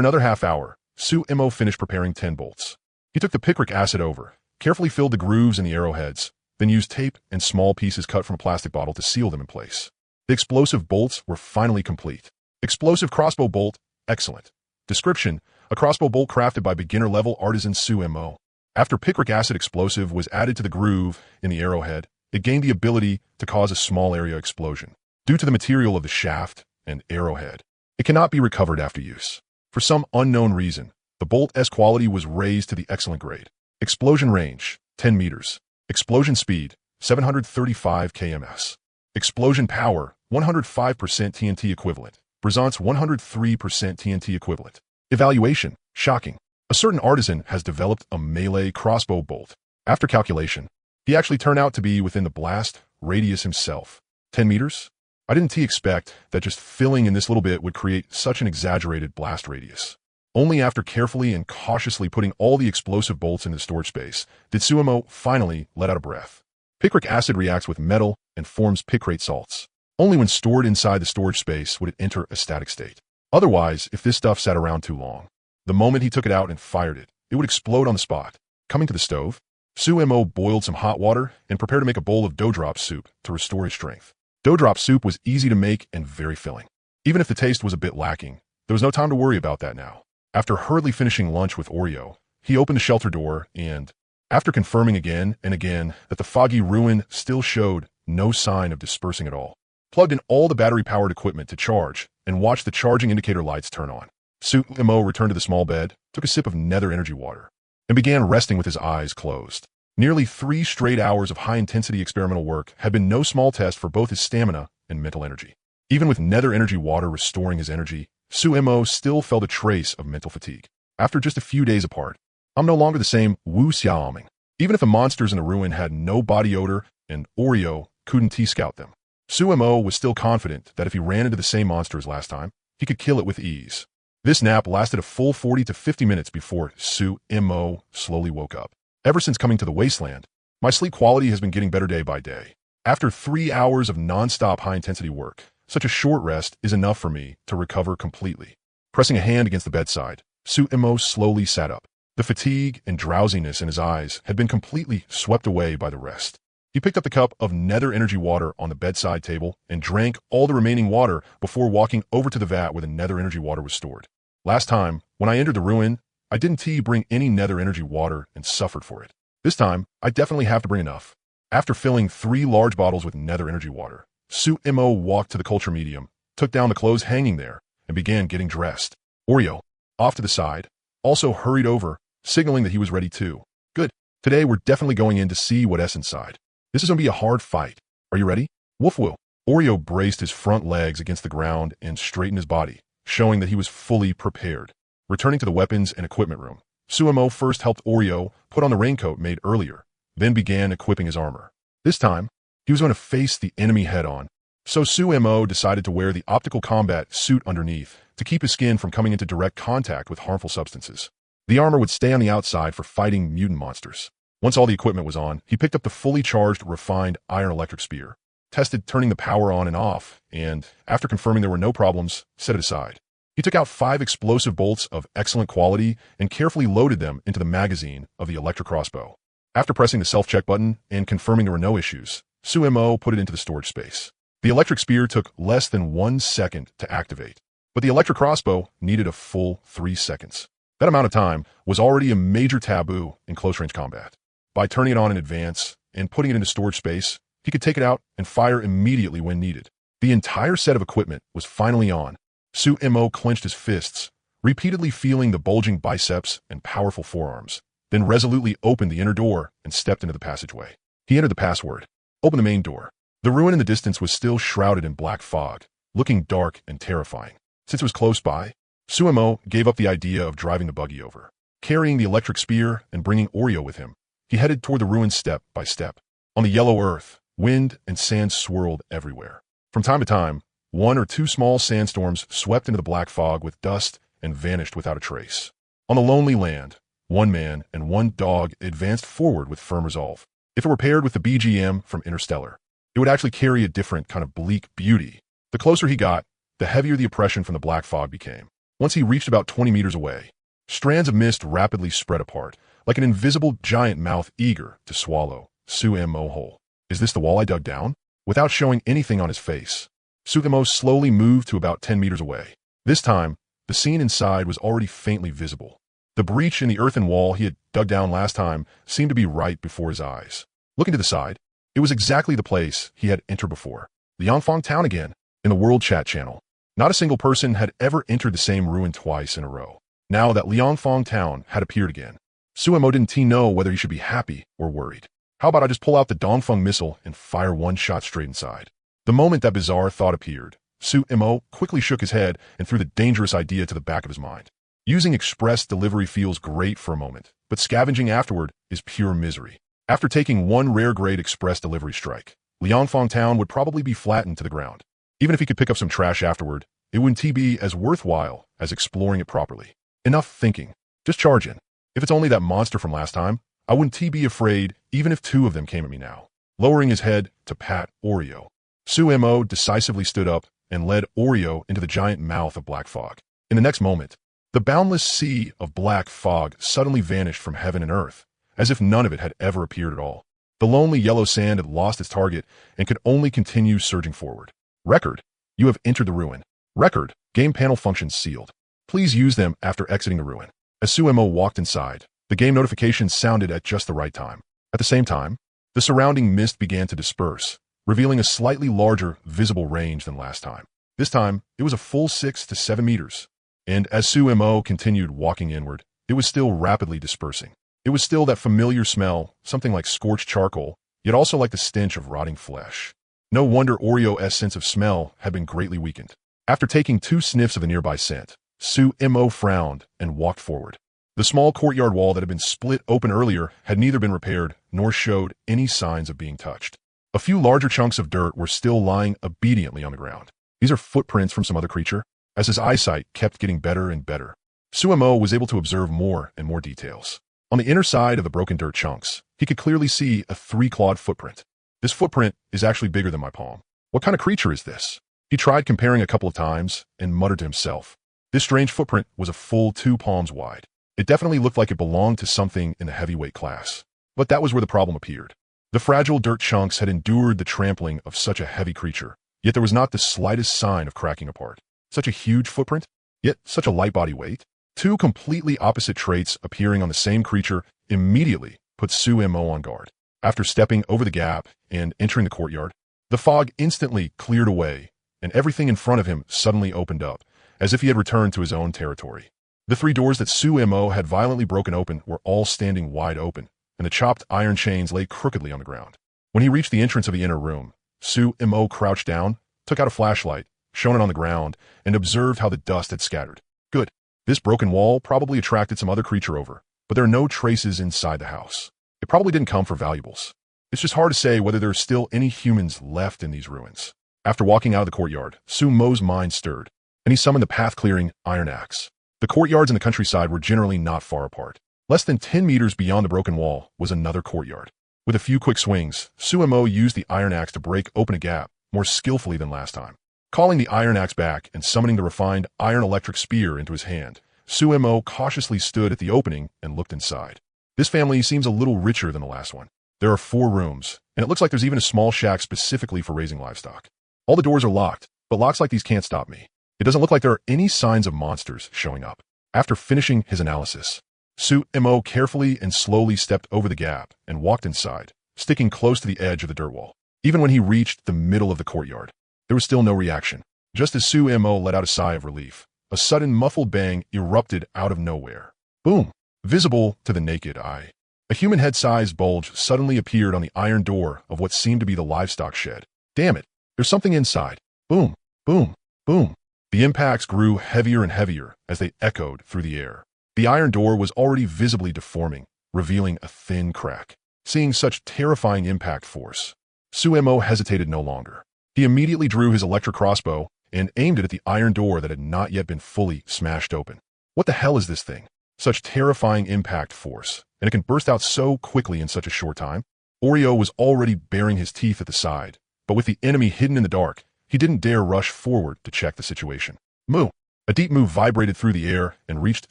another half hour, Sumo finished preparing 10 bolts. He took the picric acid over, carefully filled the grooves in the arrowheads, then used tape and small pieces cut from a plastic bottle to seal them in place. The explosive bolts were finally complete. Explosive crossbow bolt, excellent. Description: a crossbow bolt crafted by beginner-level artisan Sumo. After picric acid explosive was added to the groove in the arrowhead, it gained the ability to cause a small area explosion. Due to the material of the shaft and arrowhead, it cannot be recovered after use. For some unknown reason, the bolt's quality was raised to the excellent grade. Explosion range, 10 meters. Explosion speed, 735 kms. Explosion power, 105% TNT equivalent. Brisance 103% TNT equivalent. Evaluation, shocking. A certain artisan has developed a melee crossbow bolt. After calculation, he actually turned out to be within the blast radius himself. 10 meters? I didn't expect that just filling in this little bit would create such an exaggerated blast radius. Only after carefully and cautiously putting all the explosive bolts into the storage space did Suemo finally let out a breath. Picric acid reacts with metal and forms picrate salts. Only when stored inside the storage space would it enter a static state. Otherwise, if this stuff sat around too long, the moment he took it out and fired it, it would explode on the spot. Coming to the stove, Suemo boiled some hot water and prepared to make a bowl of dough drop soup to restore his strength. Dough drop soup was easy to make and very filling. Even if the taste was a bit lacking, there was no time to worry about that now. After hurriedly finishing lunch with Oreo, he opened the shelter door and, after confirming again and again that the foggy ruin still showed no sign of dispersing at all, plugged in all the battery-powered equipment to charge and watched the charging indicator lights turn on. Suemo returned to the small bed, took a sip of nether energy water, and began resting with his eyes closed. Nearly 3 straight hours of high-intensity experimental work had been no small test for both his stamina and mental energy. Even with nether energy water restoring his energy, Suemo still felt a trace of mental fatigue. After just a few days apart, I'm no longer the same Wu Xiaoming. Even if the monsters in the ruin had no body odor and Oreo couldn't T-scout them, Suemo was still confident that if he ran into the same monster as last time, he could kill it with ease. This nap lasted a full 40 to 50 minutes before Suemo slowly woke up. Ever since coming to the wasteland, my sleep quality has been getting better day by day. After 3 hours of non-stop high-intensity work, such a short rest is enough for me to recover completely. Pressing a hand against the bedside, Suemo slowly sat up. The fatigue and drowsiness in his eyes had been completely swept away by the rest. He picked up the cup of nether energy water on the bedside table and drank all the remaining water before walking over to the vat where the nether energy water was stored. Last time, when I entered the ruin, I didn't bring any nether energy water and suffered for it. This time, I definitely have to bring enough. After filling 3 large bottles with nether energy water, Suemo walked to the culture medium, took down the clothes hanging there, and began getting dressed. Oreo, off to the side, also hurried over, signaling that he was ready too. Good. Today we're definitely going in to see what's inside. This is going to be a hard fight. Are you ready? Woof woo. Oreo braced his front legs against the ground and straightened his body, showing that he was fully prepared. Returning to the weapons and equipment room, Suemo first helped Oreo put on the raincoat made earlier, then began equipping his armor. This time, he was going to face the enemy head-on, so Suemo decided to wear the optical combat suit underneath to keep his skin from coming into direct contact with harmful substances. The armor would stay on the outside for fighting mutant monsters. Once all the equipment was on, he picked up the fully charged, refined iron electric spear, tested turning the power on and off, and, after confirming there were no problems, set it aside. He took out 5 explosive bolts of excellent quality and carefully loaded them into the magazine of the electric crossbow. After pressing the self-check button and confirming there were no issues, Suemo put it into the storage space. The electric spear took less than 1 second to activate, but the electric crossbow needed a full 3 seconds. That amount of time was already a major taboo in close-range combat. By turning it on in advance and putting it into storage space, he could take it out and fire immediately when needed. The entire set of equipment was finally on. Suemo clenched his fists, repeatedly feeling the bulging biceps and powerful forearms, then resolutely opened the inner door and stepped into the passageway. He entered the password, opened the main door. The ruin in the distance was still shrouded in black fog, looking dark and terrifying. Since it was close by, Suemo gave up the idea of driving the buggy over. Carrying the electric spear and bringing Oreo with him, he headed toward the ruin step by step. On the yellow earth, wind and sand swirled everywhere. From time to time, 1 or 2 small sandstorms swept into the black fog with dust and vanished without a trace. On the lonely land, 1 man and 1 dog advanced forward with firm resolve. If it were paired with the BGM from Interstellar, it would actually carry a different kind of bleak beauty. The closer he got, the heavier the oppression from the black fog became. Once he reached about 20 meters away, strands of mist rapidly spread apart, like an invisible giant mouth eager to swallow Suemo whole. Is this the wall I dug down? Without showing anything on his face, Suemo slowly moved to about 10 meters away. This time, the scene inside was already faintly visible. The breach in the earthen wall he had dug down last time seemed to be right before his eyes. Looking to the side, it was exactly the place he had entered before. Liangfang Town again, in the World Chat channel. Not a single person had ever entered the same ruin twice in a row. Now that Liangfang Town had appeared again, Suemo didn't know whether he should be happy or worried. How about I just pull out the Dongfeng missile and fire one shot straight inside? The moment that bizarre thought appeared, Suemo quickly shook his head and threw the dangerous idea to the back of his mind. Using express delivery feels great for a moment, but scavenging afterward is pure misery. After taking one rare-grade express delivery strike, Liangfang Town would probably be flattened to the ground. Even if he could pick up some trash afterward, it wouldn't be as worthwhile as exploring it properly. Enough thinking. Just charge in. If it's only that monster from last time, I wouldn't be afraid even if two of them came at me now. Lowering his head to pat Oreo, Suemo decisively stood up and led Oreo into the giant mouth of black fog. In the next moment, the boundless sea of black fog suddenly vanished from heaven and earth, as if none of it had ever appeared at all. The lonely yellow sand had lost its target and could only continue surging forward. Record. You have entered the ruin. Record. Game panel functions sealed. Please use them after exiting the ruin. As Suemo walked inside, the game notification sounded at just the right time. At the same time, the surrounding mist began to disperse, revealing a slightly larger visible range than last time. This time, it was a full 6 to 7 meters. And as Suemo continued walking inward, it was still rapidly dispersing. It was still that familiar smell, something like scorched charcoal, yet also like the stench of rotting flesh. No wonder Oreo's sense of smell had been greatly weakened. After taking 2 sniffs of the nearby scent, Suemo frowned and walked forward. The small courtyard wall that had been split open earlier had neither been repaired nor showed any signs of being touched. A few larger chunks of dirt were still lying obediently on the ground. These are footprints from some other creature. As his eyesight kept getting better and better, Suemo was able to observe more and more details. On the inner side of the broken dirt chunks, he could clearly see a 3-clawed footprint. This footprint is actually bigger than my palm. What kind of creature is this? He tried comparing a couple of times and muttered to himself. This strange footprint was a full 2 palms wide. It definitely looked like it belonged to something in the heavyweight class. But that was where the problem appeared. The fragile dirt chunks had endured the trampling of such a heavy creature, yet there was not the slightest sign of cracking apart. Such a huge footprint, yet such a light body weight. 2 completely opposite traits appearing on the same creature immediately put Suemo on guard. After stepping over the gap and entering the courtyard, the fog instantly cleared away, and everything in front of him suddenly opened up, as if he had returned to his own territory. The 3 doors that Suemo had violently broken open were all standing wide open, and the chopped iron chains lay crookedly on the ground. When he reached the entrance of the inner room, Suemo crouched down, took out a flashlight, shone it on the ground, and observed how the dust had scattered. Good. This broken wall probably attracted some other creature over, but there are no traces inside the house. It probably didn't come for valuables. It's just hard to say whether there are still any humans left in these ruins. After walking out of the courtyard, Suemo's mind stirred, and he summoned the path-clearing iron axe. The courtyards in the countryside were generally not far apart. Less than 10 meters beyond the broken wall was another courtyard. With a few quick swings, Suemo used the iron axe to break open a gap more skillfully than last time. Calling the iron axe back and summoning the refined iron-electric spear into his hand, Suemo cautiously stood at the opening and looked inside. This family seems a little richer than the last one. There are 4 rooms, and it looks like there's even a small shack specifically for raising livestock. All the doors are locked, but locks like these can't stop me. It doesn't look like there are any signs of monsters showing up. After finishing his analysis, Suemo carefully and slowly stepped over the gap and walked inside, sticking close to the edge of the dirt wall. Even when he reached the middle of the courtyard, there was still no reaction. Just as Suemo let out a sigh of relief, a sudden muffled bang erupted out of nowhere. Boom! Visible to the naked eye. A human head-sized bulge suddenly appeared on the iron door of what seemed to be the livestock shed. Damn it! There's something inside. Boom! Boom! Boom! The impacts grew heavier and heavier as they echoed through the air. The iron door was already visibly deforming, revealing a thin crack. Seeing such terrifying impact force, Suemo hesitated no longer. He immediately drew his electric crossbow and aimed it at the iron door that had not yet been fully smashed open. What the hell is this thing? Such terrifying impact force, and it can burst out so quickly in such a short time. Oreo was already baring his teeth at the side, but with the enemy hidden in the dark, he didn't dare rush forward to check the situation. Moo! A deep moo vibrated through the air and reached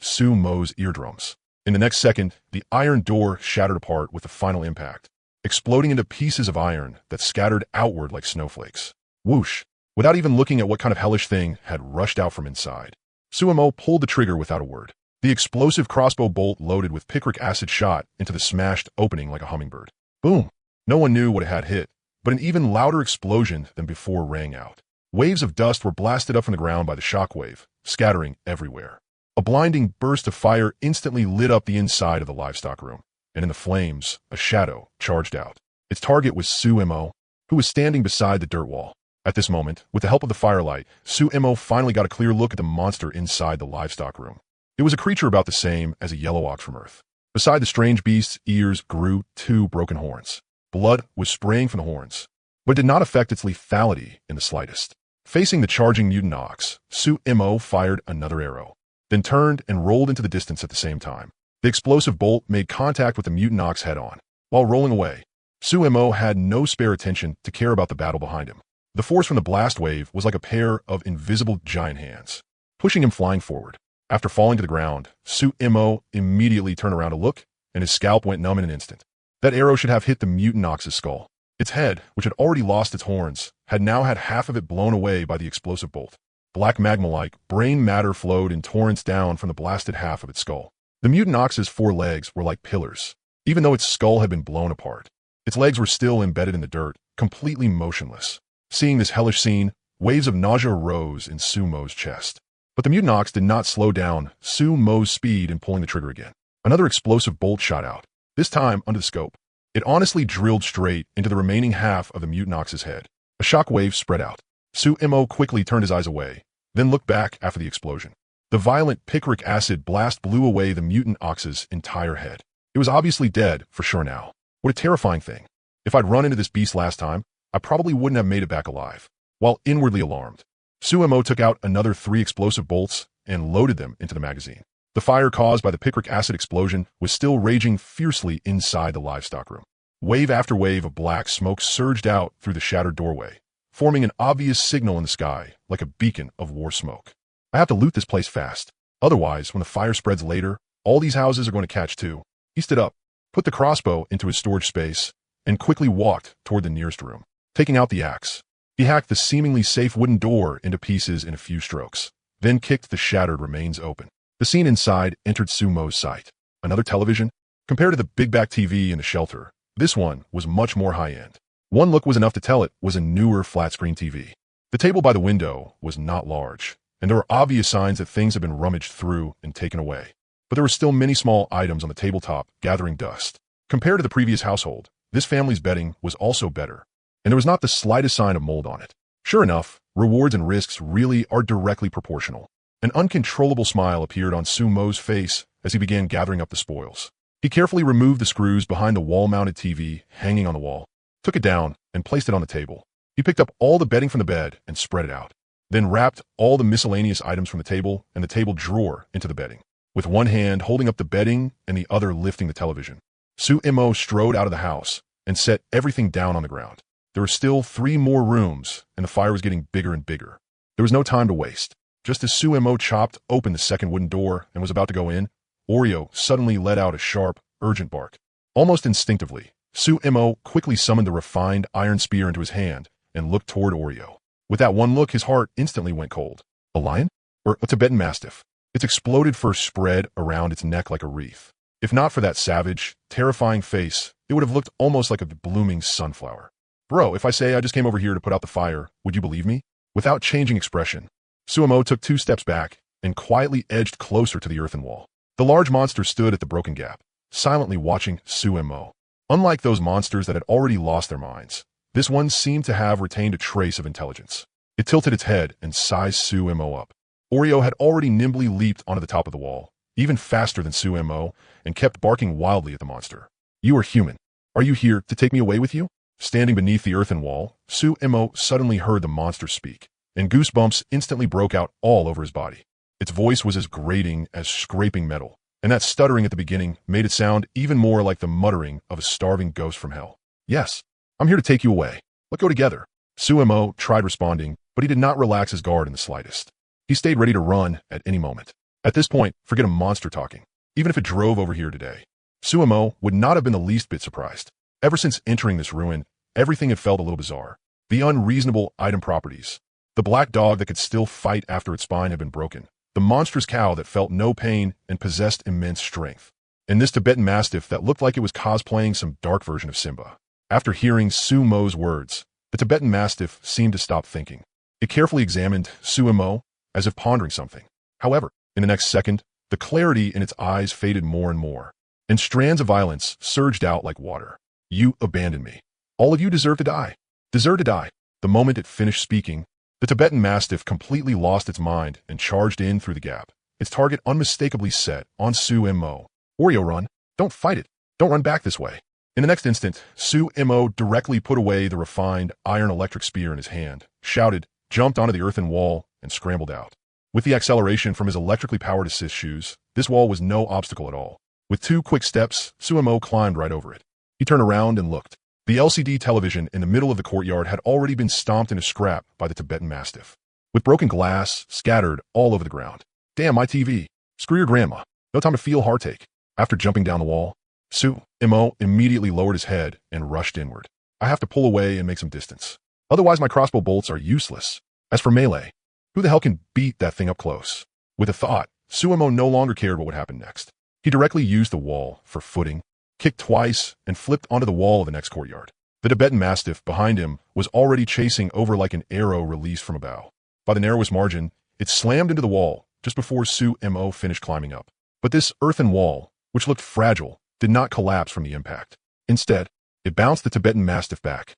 Suemo's eardrums. In the next second, the iron door shattered apart with the final impact, exploding into pieces of iron that scattered outward like snowflakes. Whoosh! Without even looking at what kind of hellish thing had rushed out from inside, Suemo pulled the trigger without a word. The explosive crossbow bolt loaded with picric acid shot into the smashed opening like a hummingbird. Boom! No one knew what it had hit, but an even louder explosion than before rang out. Waves of dust were blasted up from the ground by the shockwave, scattering everywhere. A blinding burst of fire instantly lit up the inside of the livestock room, and in the flames, a shadow charged out. Its target was Sumo, who was standing beside the dirt wall. At this moment, with the help of the firelight, Sumo finally got a clear look at the monster inside the livestock room. It was a creature about the same as a yellow ox from Earth. Beside the strange beast's ears grew 2 broken horns. Blood was spraying from the horns, but it did not affect its lethality in the slightest. Facing the charging mutant ox, Sumo fired another arrow, then turned and rolled into the distance at the same time. The explosive bolt made contact with the mutant ox head-on. While rolling away, Sumo had no spare attention to care about the battle behind him. The force from the blast wave was like a pair of invisible giant hands, pushing him flying forward. After falling to the ground, Sumo immediately turned around to look, and his scalp went numb in an instant. That arrow should have hit the mutant ox's skull. Its head, which had already lost its horns, had now had half of it blown away by the explosive bolt. Black magma-like brain matter flowed in torrents down from the blasted half of its skull. The mutant ox's 4 legs were like pillars, even though its skull had been blown apart. Its legs were still embedded in the dirt, completely motionless. Seeing this hellish scene, waves of nausea rose in Sumo's chest. But the mutant ox did not slow down Sumo's speed in pulling the trigger again. Another explosive bolt shot out, this time under the scope. It honestly drilled straight into the remaining half of the mutant ox's head. A shock wave spread out. Sumo quickly turned his eyes away, then looked back after the explosion. The violent picric acid blast blew away the mutant ox's entire head. It was obviously dead for sure now. What a terrifying thing. If I'd run into this beast last time, I probably wouldn't have made it back alive. While inwardly alarmed, Sumo took out another 3 explosive bolts and loaded them into the magazine. The fire caused by the picric acid explosion was still raging fiercely inside the livestock room. Wave after wave of black smoke surged out through the shattered doorway, forming an obvious signal in the sky like a beacon of war smoke. I have to loot this place fast. Otherwise, when the fire spreads later, all these houses are going to catch too. He stood up, put the crossbow into his storage space, and quickly walked toward the nearest room. Taking out the axe, he hacked the seemingly safe wooden door into pieces in a few strokes, then kicked the shattered remains open. The scene inside entered Sumo's sight. Another television? Compared to the big back TV in the shelter, this one was much more high-end. One look was enough to tell it was a newer flat-screen TV. The table by the window was not large, and there were obvious signs that things had been rummaged through and taken away. But there were still many small items on the tabletop gathering dust. Compared to the previous household, this family's bedding was also better, and there was not the slightest sign of mold on it. Sure enough, rewards and risks really are directly proportional. An uncontrollable smile appeared on Sumo's face as he began gathering up the spoils. He carefully removed the screws behind the wall-mounted TV hanging on the wall, took it down, and placed it on the table. He picked up all the bedding from the bed and spread it out, then wrapped all the miscellaneous items from the table and the table drawer into the bedding, with one hand holding up the bedding and the other lifting the television. Sumo strode out of the house and set everything down on the ground. There were still 3 more rooms, and the fire was getting bigger and bigger. There was no time to waste. Just as Sumo chopped open the second wooden door and was about to go in, Oreo suddenly let out a sharp, urgent bark. Almost instinctively, Sumo quickly summoned the refined iron spear into his hand and looked toward Oreo. With that one look, his heart instantly went cold. A lion? Or a Tibetan Mastiff? Its exploded fur spread around its neck like a wreath. If not for that savage, terrifying face, it would have looked almost like a blooming sunflower. Bro, if I say I just came over here to put out the fire, would you believe me? Without changing expression, Sumo took 2 steps back and quietly edged closer to the earthen wall. The large monster stood at the broken gap, silently watching Sumo. Unlike those monsters that had already lost their minds, this one seemed to have retained a trace of intelligence. It tilted its head and sized Sumo up. Oreo had already nimbly leaped onto the top of the wall, even faster than Sumo, and kept barking wildly at the monster. You are human. Are you here to take me away with you? Standing beneath the earthen wall, Sumo suddenly heard the monster speak, and goosebumps instantly broke out all over his body. Its voice was as grating as scraping metal, and that stuttering at the beginning made it sound even more like the muttering of a starving ghost from hell. Yes, I'm here to take you away. Let's go together. Sumo tried responding, but he did not relax his guard in the slightest. He stayed ready to run at any moment. At this point, forget a monster talking. Even if it drove over here today, Sumo would not have been the least bit surprised. Ever since entering this ruin, everything had felt a little bizarre. The unreasonable item properties. The black dog that could still fight after its spine had been broken. The monstrous cow that felt no pain and possessed immense strength. And this Tibetan Mastiff that looked like it was cosplaying some dark version of Simba. After hearing Sumo's words, the Tibetan Mastiff seemed to stop thinking. It carefully examined Sumo as if pondering something. However, In the next second, the clarity in its eyes faded more and more, and strands of violence surged out like water. You abandoned me. All of you deserve to die. Deserve to die. The moment it finished speaking, the Tibetan Mastiff completely lost its mind and charged in through the gap, its target unmistakably set on Su Mo. Oreo, run. Don't fight it. Don't run back this way. In the next instant, Su Mo directly put away the refined iron electric spear in his hand, shouted, jumped onto the earthen wall, and scrambled out. With the acceleration from his electrically powered assist shoes, this wall was no obstacle at all. With 2 quick steps, Su Mo climbed right over it. He turned around and looked. The LCD television in the middle of the courtyard had already been stomped into scrap by the Tibetan Mastiff, with broken glass scattered all over the ground. Damn, my TV. Screw your grandma. No time to feel heartache. After jumping down the wall, Su Mo immediately lowered his head and rushed inward. I have to pull away and make some distance. Otherwise my crossbow bolts are useless. As for melee, who the hell can beat that thing up close? With a thought, Su Mo no longer cared what would happen next. He directly used the wall for footing, kicked twice, and flipped onto the wall of the next courtyard. The Tibetan Mastiff behind him was already chasing over like an arrow released from a bow. By the narrowest margin, it slammed into the wall just before Su Mo finished climbing up. But this earthen wall, which looked fragile, did not collapse from the impact. Instead, it bounced the Tibetan Mastiff back.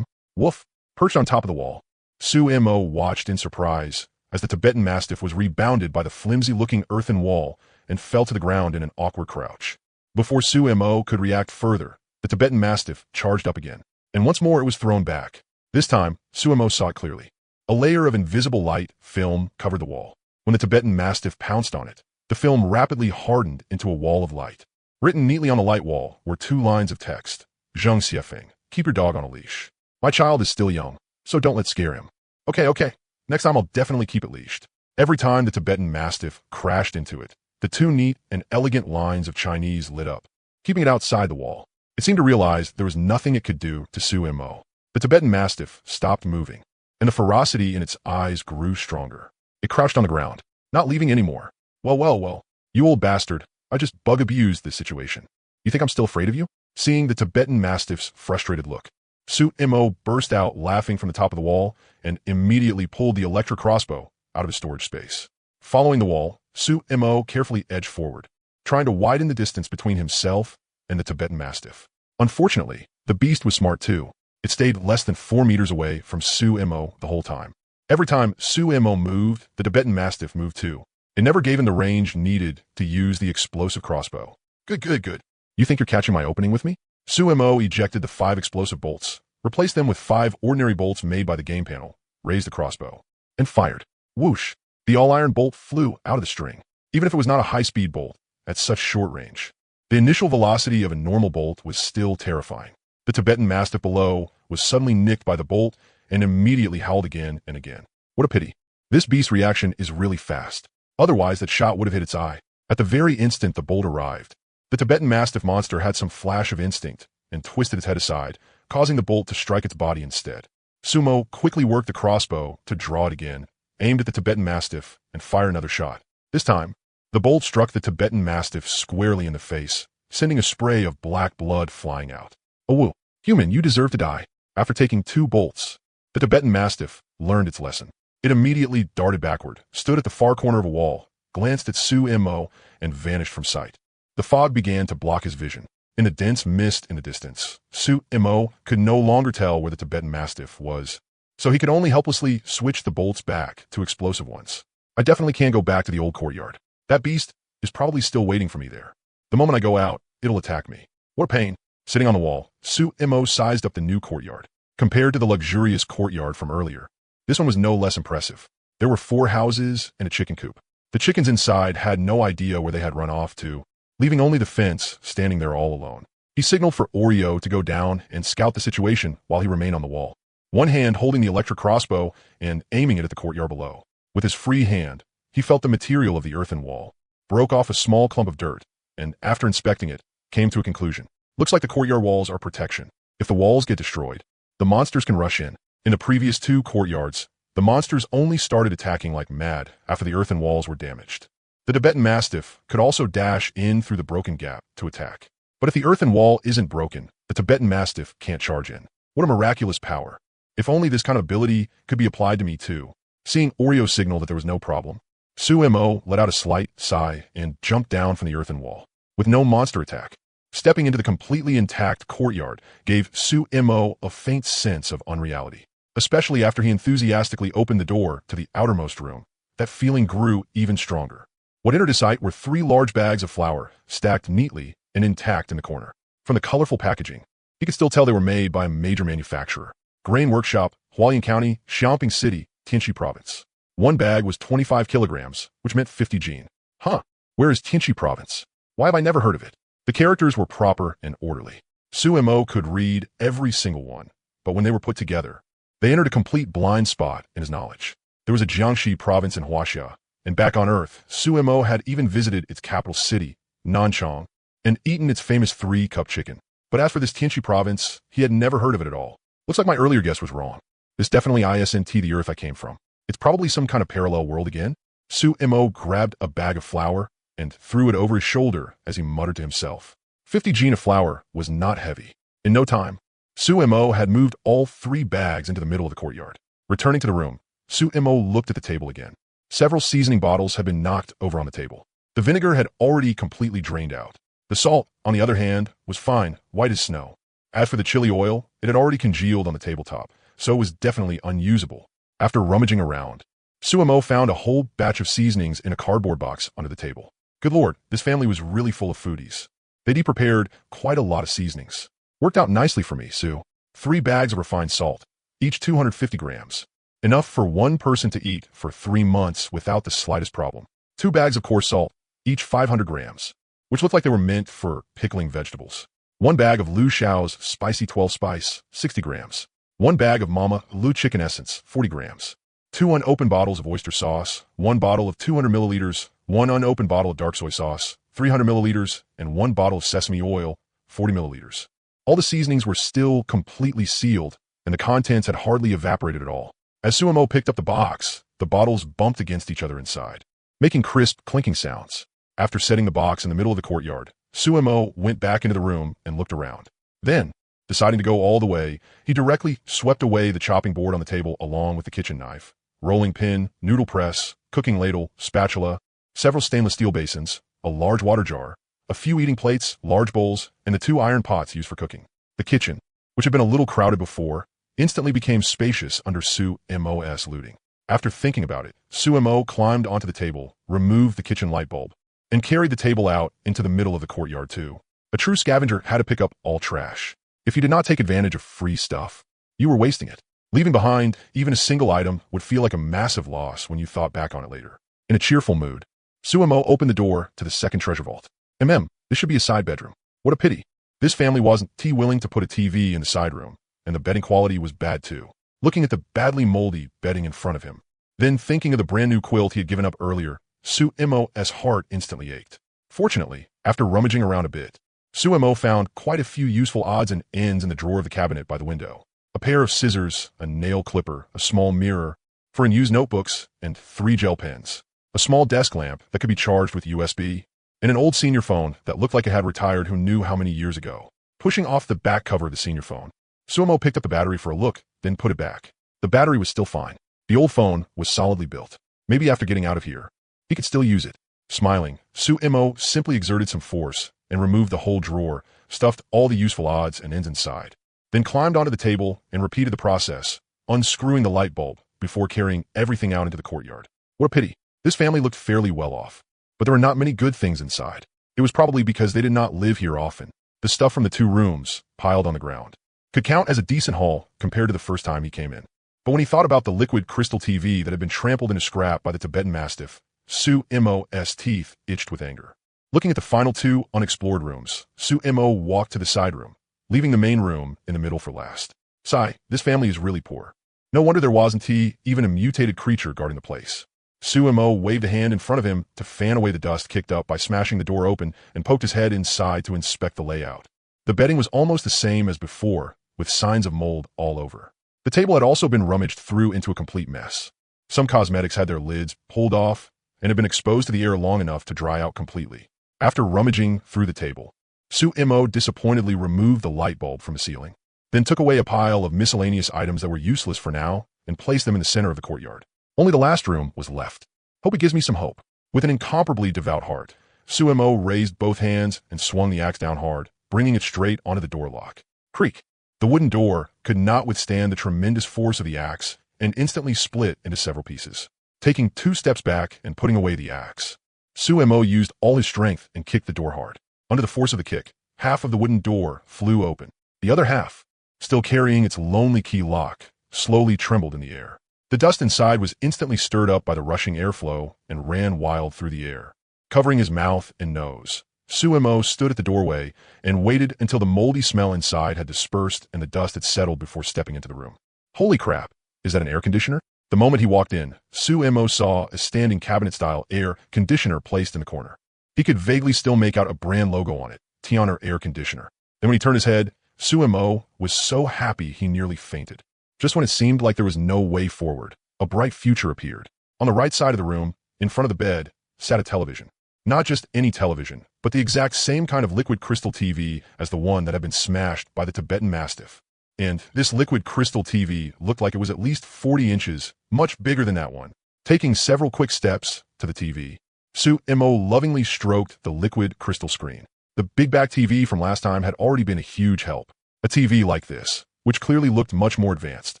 Woof, perched on top of the wall. Su Mo watched in surprise as the Tibetan Mastiff was rebounded by the flimsy-looking earthen wall and fell to the ground in an awkward crouch. Before Su Mo could react further, the Tibetan Mastiff charged up again, and once more it was thrown back. This time, Su Mo saw it clearly. A layer of invisible light film covered the wall. When the Tibetan Mastiff pounced on it, the film rapidly hardened into a wall of light. Written neatly on the light wall were 2 lines of text. Zheng Xiefeng, keep your dog on a leash. My child is still young, so don't let scare him. Okay. Next time I'll definitely keep it leashed. Every time the Tibetan Mastiff crashed into it, the 2 neat and elegant lines of Chinese lit up, keeping it outside the wall. It seemed to realize there was nothing it could do to Su Mo. The Tibetan Mastiff stopped moving, and the ferocity in its eyes grew stronger. It crouched on the ground, not leaving anymore. Well, you old bastard, I just bug-abused this situation. You think I'm still afraid of you? Seeing the Tibetan Mastiff's frustrated look, Su Mo burst out laughing from the top of the wall and immediately pulled the electric crossbow out of his storage space. Following the wall, Su Mo carefully edged forward, trying to widen the distance between himself and the Tibetan Mastiff. Unfortunately, the beast was smart too. It stayed less than 4 meters away from Su Mo the whole time. Every time Su Mo moved, the Tibetan Mastiff moved too. It never gave him the range needed to use the explosive crossbow. Good. You think you're catching my opening with me? Su Mo ejected the 5 explosive bolts, replaced them with 5 ordinary bolts made by the game panel, raised the crossbow, and fired. Whoosh! The all-iron bolt flew out of the string, even if it was not a high-speed bolt, at such short range. The initial velocity of a normal bolt was still terrifying. The Tibetan Mastiff below was suddenly nicked by the bolt and immediately howled again and again. What a pity. This beast's reaction is really fast. Otherwise, that shot would have hit its eye. At the very instant the bolt arrived, the Tibetan Mastiff monster had some flash of instinct and twisted its head aside, causing the bolt to strike its body instead. Sumo quickly worked the crossbow to draw it again, aimed at the Tibetan Mastiff, and fired another shot. This time, the bolt struck the Tibetan Mastiff squarely in the face, sending a spray of black blood flying out. Oh, woo, human, you deserve to die. After taking 2 bolts, the Tibetan Mastiff learned its lesson. It immediately darted backward, stood at the far corner of a wall, glanced at Su Mo, and vanished from sight. The fog began to block his vision. In the dense mist in the distance, Su Mo could no longer tell where the Tibetan Mastiff was, so he could only helplessly switch the bolts back to explosive ones. I definitely can't go back to the old courtyard. That beast is probably still waiting for me there. The moment I go out, it'll attack me. What a pain. Sitting on the wall, Su Mo sized up the new courtyard. Compared to the luxurious courtyard from earlier, this one was no less impressive. There were 4 houses and a chicken coop. The chickens inside had no idea where they had run off to, leaving only the fence standing there all alone. He signaled for Oreo to go down and scout the situation while he remained on the wall, one hand holding the electric crossbow and aiming it at the courtyard below. With his free hand, he felt the material of the earthen wall, broke off a small clump of dirt, and after inspecting it, came to a conclusion. Looks like the courtyard walls are protection. If the walls get destroyed, the monsters can rush in. In the previous 2 courtyards, the monsters only started attacking like mad after the earthen walls were damaged. The Tibetan Mastiff could also dash in through the broken gap to attack. But if the earthen wall isn't broken, the Tibetan Mastiff can't charge in. What a miraculous power. If only this kind of ability could be applied to me too. Seeing Oreo signal that there was no problem, Su-mo let out a slight sigh and jumped down from the earthen wall. With no monster attack, stepping into the completely intact courtyard gave Su-mo a faint sense of unreality. Especially after he enthusiastically opened the door to the outermost room, that feeling grew even stronger. What entered his sight were 3 large bags of flour, stacked neatly and intact in the corner. From the colorful packaging, he could still tell they were made by a major manufacturer. Grain Workshop, Hualien County, Xiamping City, Tianchi Province. One bag was 25 kilograms, which meant 50 jin. Huh, where is Tianchi Province? Why have I never heard of it? The characters were proper and orderly. Su-mo could read every single one, but when they were put together, they entered a complete blind spot in his knowledge. There was a Jiangxi province in Huaxia, and back on Earth, Su-mo had even visited its capital city, Nanchang, and eaten its famous 3-cup chicken. But as for this Tianchi province, he had never heard of it at all. Looks like my earlier guess was wrong. This definitely isn't the Earth I came from. It's probably some kind of parallel world again. Su-mo grabbed a bag of flour and threw it over his shoulder as he muttered to himself. 50 jin of flour was not heavy. In no time, Su-mo had moved all 3 bags into the middle of the courtyard. Returning to the room, Su-mo looked at the table again. Several seasoning bottles had been knocked over on the table. The vinegar had already completely drained out. The salt, on the other hand, was fine, white as snow. As for the chili oil, it had already congealed on the tabletop, so it was definitely unusable. After rummaging around, Su-mo found a whole batch of seasonings in a cardboard box under the table. Good lord, this family was really full of foodies. They'd prepared quite a lot of seasonings. Worked out nicely for me, Su. 3 bags of refined salt, each 250 grams. Enough for 1 person to eat for 3 months without the slightest problem. 2 bags of coarse salt, each 500 grams, which looked like they were meant for pickling vegetables. 1 bag of Lu Xiao's spicy 12 spice, 60 grams. 1 bag of Mama Lu chicken essence, 40 grams. 2 unopened bottles of oyster sauce, 1 bottle of 200 milliliters, 1 unopened bottle of dark soy sauce, 300 milliliters, and 1 bottle of sesame oil, 40 milliliters. All the seasonings were still completely sealed, and the contents had hardly evaporated at all. As Su-mo picked up the box, the bottles bumped against each other inside, making crisp, clinking sounds. After setting the box in the middle of the courtyard, Su-mo went back into the room and looked around. Then, deciding to go all the way, he directly swept away the chopping board on the table along with the kitchen knife, rolling pin, noodle press, cooking ladle, spatula, several stainless steel basins, a large water jar, a few eating plates, large bowls, and the 2 iron pots used for cooking. The kitchen, which had been a little crowded before, instantly became spacious under Su-mo's looting. After thinking about it, Su-mo climbed onto the table, removed the kitchen light bulb, and carried the table out into the middle of the courtyard too. A true scavenger had to pick up all trash. If you did not take advantage of free stuff, you were wasting it. Leaving behind even a single item would feel like a massive loss when you thought back on it later. In a cheerful mood, Su-mo opened the door to the second treasure vault. This should be a side bedroom. What a pity. This family wasn't willing to put a TV in the side room, and the bedding quality was bad too. Looking at the badly moldy bedding in front of him, then thinking of the brand new quilt he had given up earlier, Su-mo's heart instantly ached. Fortunately, after rummaging around a bit, Su-mo found quite a few useful odds and ends in the drawer of the cabinet by the window. A pair of scissors, a nail clipper, a small mirror for unused notebooks, and 3 gel pens. A small desk lamp that could be charged with USB, and an old senior phone that looked like it had retired who knew how many years ago. Pushing off the back cover of the senior phone, Su-mo picked up the battery for a look, then put it back. The battery was still fine. The old phone was solidly built. Maybe after getting out of here, he could still use it. Smiling, Su-mo simply exerted some force and removed the whole drawer, stuffed all the useful odds and ends inside, then climbed onto the table and repeated the process, unscrewing the light bulb before carrying everything out into the courtyard. What a pity. This family looked fairly well off, but there were not many good things inside. It was probably because they did not live here often. The stuff from the 2 rooms, piled on the ground, could count as a decent haul compared to the first time he came in. But when he thought about the liquid crystal TV that had been trampled into scrap by the Tibetan Mastiff, Su-mo's teeth itched with anger. Looking at the final 2 unexplored rooms, Su-mo walked to the side room, leaving the main room in the middle for last. Sigh, this family is really poor. No wonder there wasn't even a mutated creature guarding the place. Su-mo waved a hand in front of him to fan away the dust kicked up by smashing the door open and poked his head inside to inspect the layout. The bedding was almost the same as before, with signs of mold all over. The table had also been rummaged through into a complete mess. Some cosmetics had their lids pulled off and had been exposed to the air long enough to dry out completely. After rummaging through the table, Su-mo disappointedly removed the light bulb from the ceiling, then took away a pile of miscellaneous items that were useless for now and placed them in the center of the courtyard. Only the last room was left. Hope it gives me some hope. With an incomparably devout heart, Suemo raised both hands and swung the axe down hard, bringing it straight onto the door lock. Creak! The wooden door could not withstand the tremendous force of the axe and instantly split into several pieces. Taking 2 steps back and putting away the axe, Suemo used all his strength and kicked the door hard. Under the force of the kick, half of the wooden door flew open. The other half, still carrying its lonely key lock, slowly trembled in the air. The dust inside was instantly stirred up by the rushing airflow and ran wild through the air. Covering his mouth and nose, Suemo stood at the doorway and waited until the moldy smell inside had dispersed and the dust had settled before stepping into the room. Holy crap, is that an air conditioner? The moment he walked in, Suemo saw a standing cabinet-style air conditioner placed in the corner. He could vaguely still make out a brand logo on it, Tianer Air Conditioner. Then when he turned his head, Suemo was so happy he nearly fainted. Just when it seemed like there was no way forward, a bright future appeared. On the right side of the room, in front of the bed, sat a television. Not just any television, but the exact same kind of liquid crystal TV as the one that had been smashed by the Tibetan Mastiff. And this liquid crystal TV looked like it was at least 40 inches, much bigger than that one. Taking several quick steps to the TV, Suemo lovingly stroked the liquid crystal screen. The big back TV from last time had already been a huge help. A TV like this, which clearly looked much more advanced,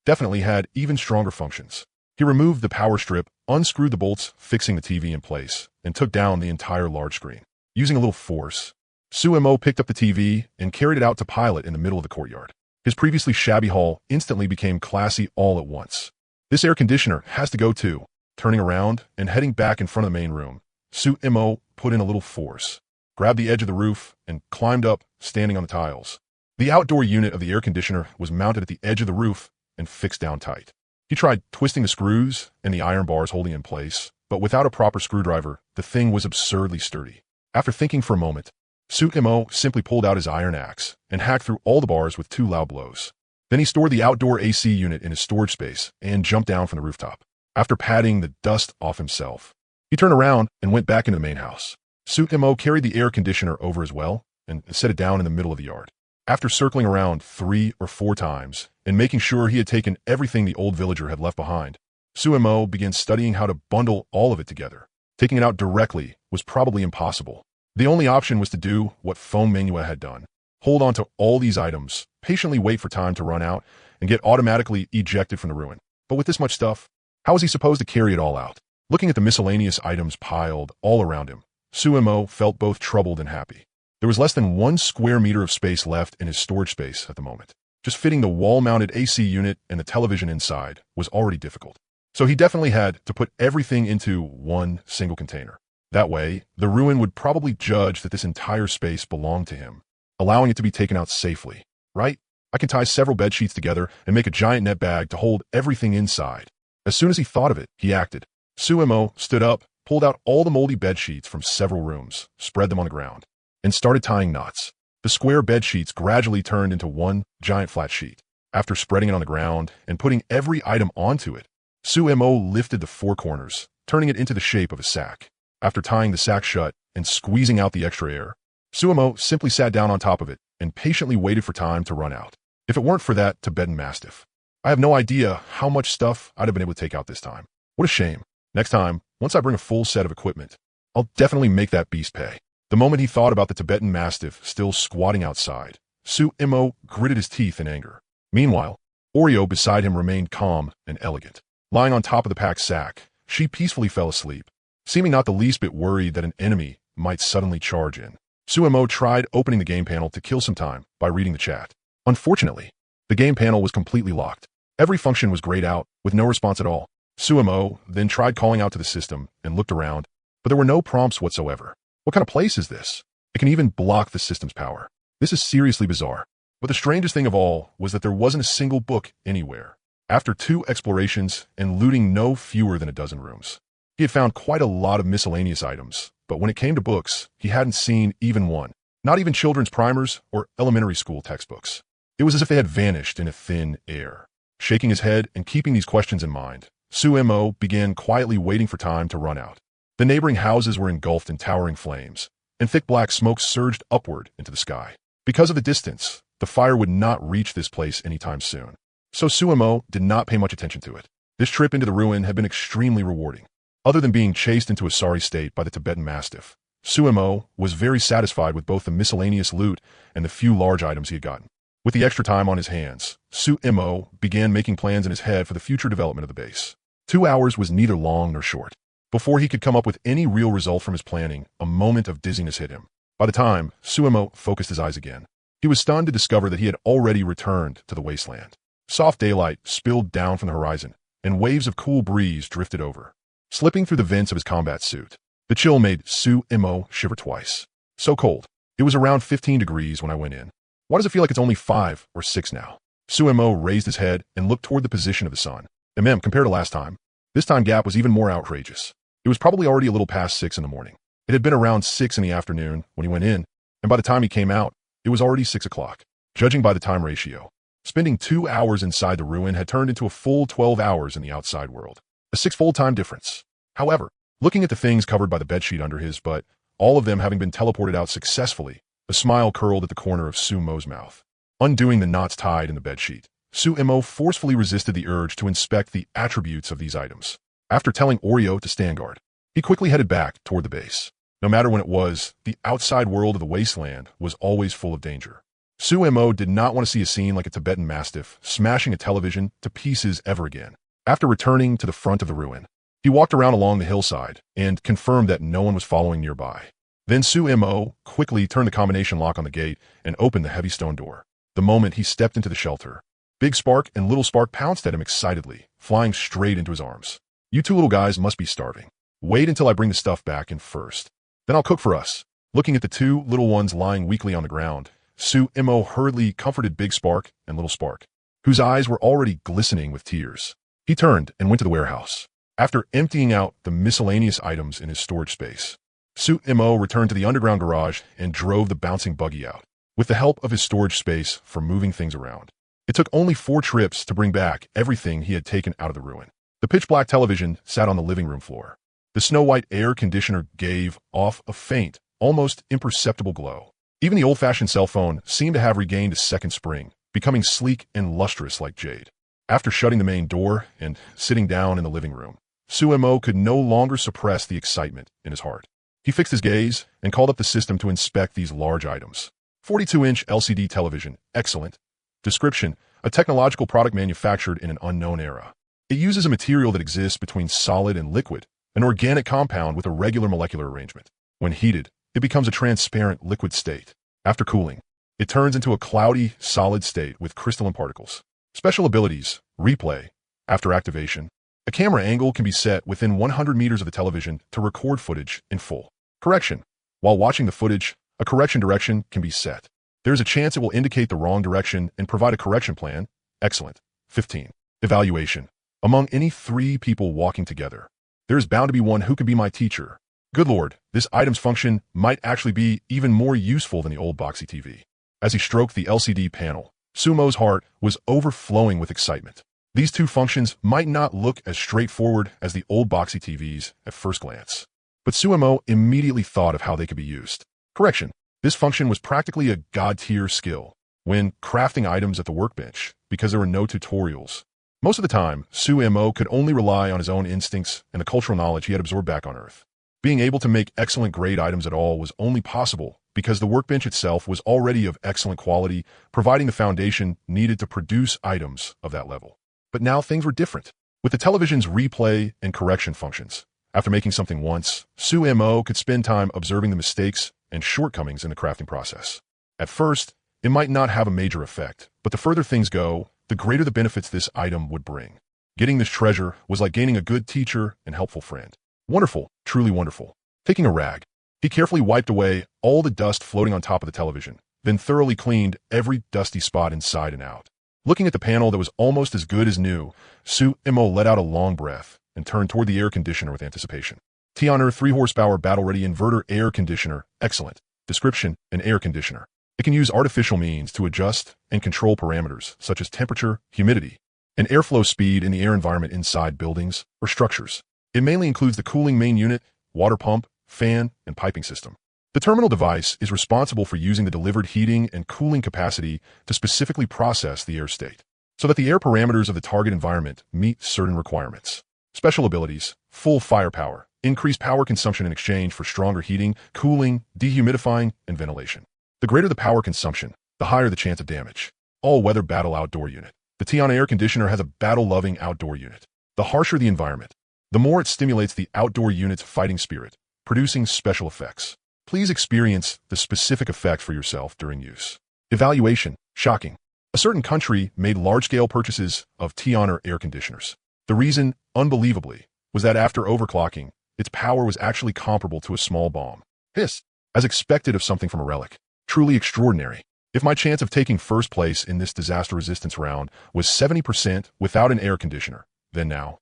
definitely had even stronger functions. He removed the power strip, unscrewed the bolts fixing the TV in place, and took down the entire large screen. Using a little force, Suemo picked up the TV and carried it out to pilot in the middle of the courtyard. His previously shabby hall instantly became classy all at once. This air conditioner has to go too. Turning around and heading back in front of the main room, Suemo put in a little force, grabbed the edge of the roof, and climbed up, standing on the tiles. The outdoor unit of the air conditioner was mounted at the edge of the roof and fixed down tight. He tried twisting the screws and the iron bars holding it in place, but without a proper screwdriver, the thing was absurdly sturdy. After thinking for a moment, Suemo simply pulled out his iron axe and hacked through all the bars with 2 loud blows. Then he stored the outdoor AC unit in his storage space and jumped down from the rooftop. After patting the dust off himself, he turned around and went back into the main house. Suemo carried the air conditioner over as well and set it down in the middle of the yard. After circling around 3 or 4 times and making sure he had taken everything the old villager had left behind, Suemo began studying how to bundle all of it together. Taking it out directly was probably impossible. The only option was to do what Foam Manua had done. Hold on to all these items, patiently wait for time to run out, and get automatically ejected from the ruin. But with this much stuff, how was he supposed to carry it all out? Looking at the miscellaneous items piled all around him, Suemo felt both troubled and happy. There was less than 1 square meter of space left in his storage space at the moment. Just fitting the wall-mounted AC unit and the television inside was already difficult. So he definitely had to put everything into one single container. That way, the ruin would probably judge that this entire space belonged to him, allowing it to be taken out safely, right? I can tie several bed sheets together and make a giant net bag to hold everything inside. As soon as he thought of it, he acted. Suemo stood up, pulled out all the moldy bed sheets from several rooms, spread them on the ground, and started tying knots. The square bed sheets gradually turned into one giant flat sheet. After spreading it on the ground and putting every item onto it, Suemo lifted the 4 corners, turning it into the shape of a sack. After tying the sack shut and squeezing out the extra air, Suemo simply sat down on top of it and patiently waited for time to run out. If it weren't for that Tibetan Mastiff, I have no idea how much stuff I'd have been able to take out this time. What a shame. Next time, once I bring a full set of equipment, I'll definitely make that beast pay. The moment he thought about the Tibetan Mastiff still squatting outside, Suemo gritted his teeth in anger. Meanwhile, Oreo beside him remained calm and elegant. Lying on top of the packed sack, she peacefully fell asleep, seeming not the least bit worried that an enemy might suddenly charge in. Suemo tried opening the game panel to kill some time by reading the chat. Unfortunately, the game panel was completely locked. Every function was grayed out, with no response at all. Suemo then tried calling out to the system and looked around, but there were no prompts whatsoever. What kind of place is this? It can even block the system's power. This is seriously bizarre. But the strangest thing of all was that there wasn't a single book anywhere. After 2 explorations and looting no fewer than a dozen rooms, he had found quite a lot of miscellaneous items, but when it came to books, he hadn't seen even one. Not even children's primers or elementary school textbooks. It was as if they had vanished in a thin air. Shaking his head and keeping these questions in mind, Suemo began quietly waiting for time to run out. The neighboring houses were engulfed in towering flames, and thick black smoke surged upward into the sky. Because of the distance, the fire would not reach this place anytime soon. So Suemo did not pay much attention to it. This trip into the ruin had been extremely rewarding. Other than being chased into a sorry state by the Tibetan Mastiff, Suemo was very satisfied with both the miscellaneous loot and the few large items he had gotten. With the extra time on his hands, Suemo began making plans in his head for the future development of the base. 2 hours was neither long nor short. Before he could come up with any real result from his planning, a moment of dizziness hit him. By the time Suemo focused his eyes again, he was stunned to discover that he had already returned to the wasteland. Soft daylight spilled down from the horizon, and waves of cool breeze drifted over, slipping through the vents of his combat suit. The chill made Suemo shiver twice. So cold. It was around 15 degrees when I went in. Why does it feel like it's only 5 or 6 now? Suemo raised his head and looked toward the position of the sun. Compared to last time, this time gap was even more outrageous. It was probably already a little past 6 in the morning. It had been around 6 in the afternoon when he went in, and by the time he came out, it was already 6 o'clock. Judging by the time ratio, spending 2 hours inside the ruin had turned into a full 12 hours in the outside world. A 6-fold time difference. However, looking at the things covered by the bedsheet under his butt, all of them having been teleported out successfully, a smile curled at the corner of Suemo's mouth. Undoing the knots tied in the bedsheet, Suemo forcefully resisted the urge to inspect the attributes of these items. After telling Oreo to stand guard, he quickly headed back toward the base. No matter when it was, the outside world of the wasteland was always full of danger. Suemo did not want to see a scene like a Tibetan Mastiff smashing a television to pieces ever again. After returning to the front of the ruin, he walked around along the hillside and confirmed that no one was following nearby. Then Suemo quickly turned the combination lock on the gate and opened the heavy stone door. The moment he stepped into the shelter, Big Spark and Little Spark pounced at him excitedly, flying straight into his arms. "You two little guys must be starving. Wait until I bring the stuff back in first. Then I'll cook for us." Looking at the two little ones lying weakly on the ground, Suemo hurriedly comforted Big Spark and Little Spark, whose eyes were already glistening with tears. He turned and went to the warehouse. After emptying out the miscellaneous items in his storage space, Suemo returned to the underground garage and drove the bouncing buggy out, with the help of his storage space for moving things around. It took only 4 trips to bring back everything he had taken out of the ruin. The pitch-black television sat on the living room floor. The snow-white air conditioner gave off a faint, almost imperceptible glow. Even the old-fashioned cell phone seemed to have regained a second spring, becoming sleek and lustrous like jade. After shutting the main door and sitting down in the living room, Suemo could no longer suppress the excitement in his heart. He fixed his gaze and called up the system to inspect these large items. 42-inch LCD television, excellent. Description: a technological product manufactured in an unknown era. It uses a material that exists between solid and liquid, an organic compound with a regular molecular arrangement. When heated, it becomes a transparent liquid state. After cooling, it turns into a cloudy, solid state with crystalline particles. Special abilities: replay. After activation, a camera angle can be set within 100 meters of the television to record footage in full. Correction: while watching the footage, a correction direction can be set. There is a chance it will indicate the wrong direction and provide a correction plan. Excellent. 15. Evaluation. Among any 3 people walking together, there is bound to be one who could be my teacher. Good Lord, this item's function might actually be even more useful than the old boxy TV. As he stroked the LCD panel, Suemo's heart was overflowing with excitement. These 2 functions might not look as straightforward as the old boxy TVs at first glance, but Suemo immediately thought of how they could be used. Correction: this function was practically a god-tier skill when crafting items at the workbench because there were no tutorials. Most of the time, Suemo could only rely on his own instincts and the cultural knowledge he had absorbed back on Earth. Being able to make excellent grade items at all was only possible because the workbench itself was already of excellent quality, providing the foundation needed to produce items of that level. But now things were different. With the television's replay and correction functions, after making something once, Suemo could spend time observing the mistakes and shortcomings in the crafting process. At first, it might not have a major effect, but the further things go, the greater the benefits this item would bring. Getting this treasure was like gaining a good teacher and helpful friend. Wonderful, truly wonderful. Taking a rag, he carefully wiped away all the dust floating on top of the television, then thoroughly cleaned every dusty spot inside and out. Looking at the panel that was almost as good as new, Suemo let out a long breath and turned toward the air conditioner with anticipation. Tioner 3 horsepower battle-ready inverter air conditioner, excellent. Description: an air conditioner. It can use artificial means to adjust and control parameters such as temperature, humidity, and airflow speed in the air environment inside buildings or structures. It mainly includes the cooling main unit, water pump, fan, and piping system. The terminal device is responsible for using the delivered heating and cooling capacity to specifically process the air state, so that the air parameters of the target environment meet certain requirements. Special abilities: full firepower, increased power consumption in exchange for stronger heating, cooling, dehumidifying, and ventilation. The greater the power consumption, the higher the chance of damage. All-weather battle outdoor unit. The Tiana air conditioner has a battle-loving outdoor unit. The harsher the environment, the more it stimulates the outdoor unit's fighting spirit, producing special effects. Please experience the specific effect for yourself during use. Evaluation. Shocking. A certain country made large-scale purchases of Tiana air conditioners. The reason, unbelievably, was that after overclocking, its power was actually comparable to a small bomb. Hiss. As expected of something from a relic. Truly extraordinary. If my chance of taking first place in this disaster resistance round was 70% without an air conditioner, then now.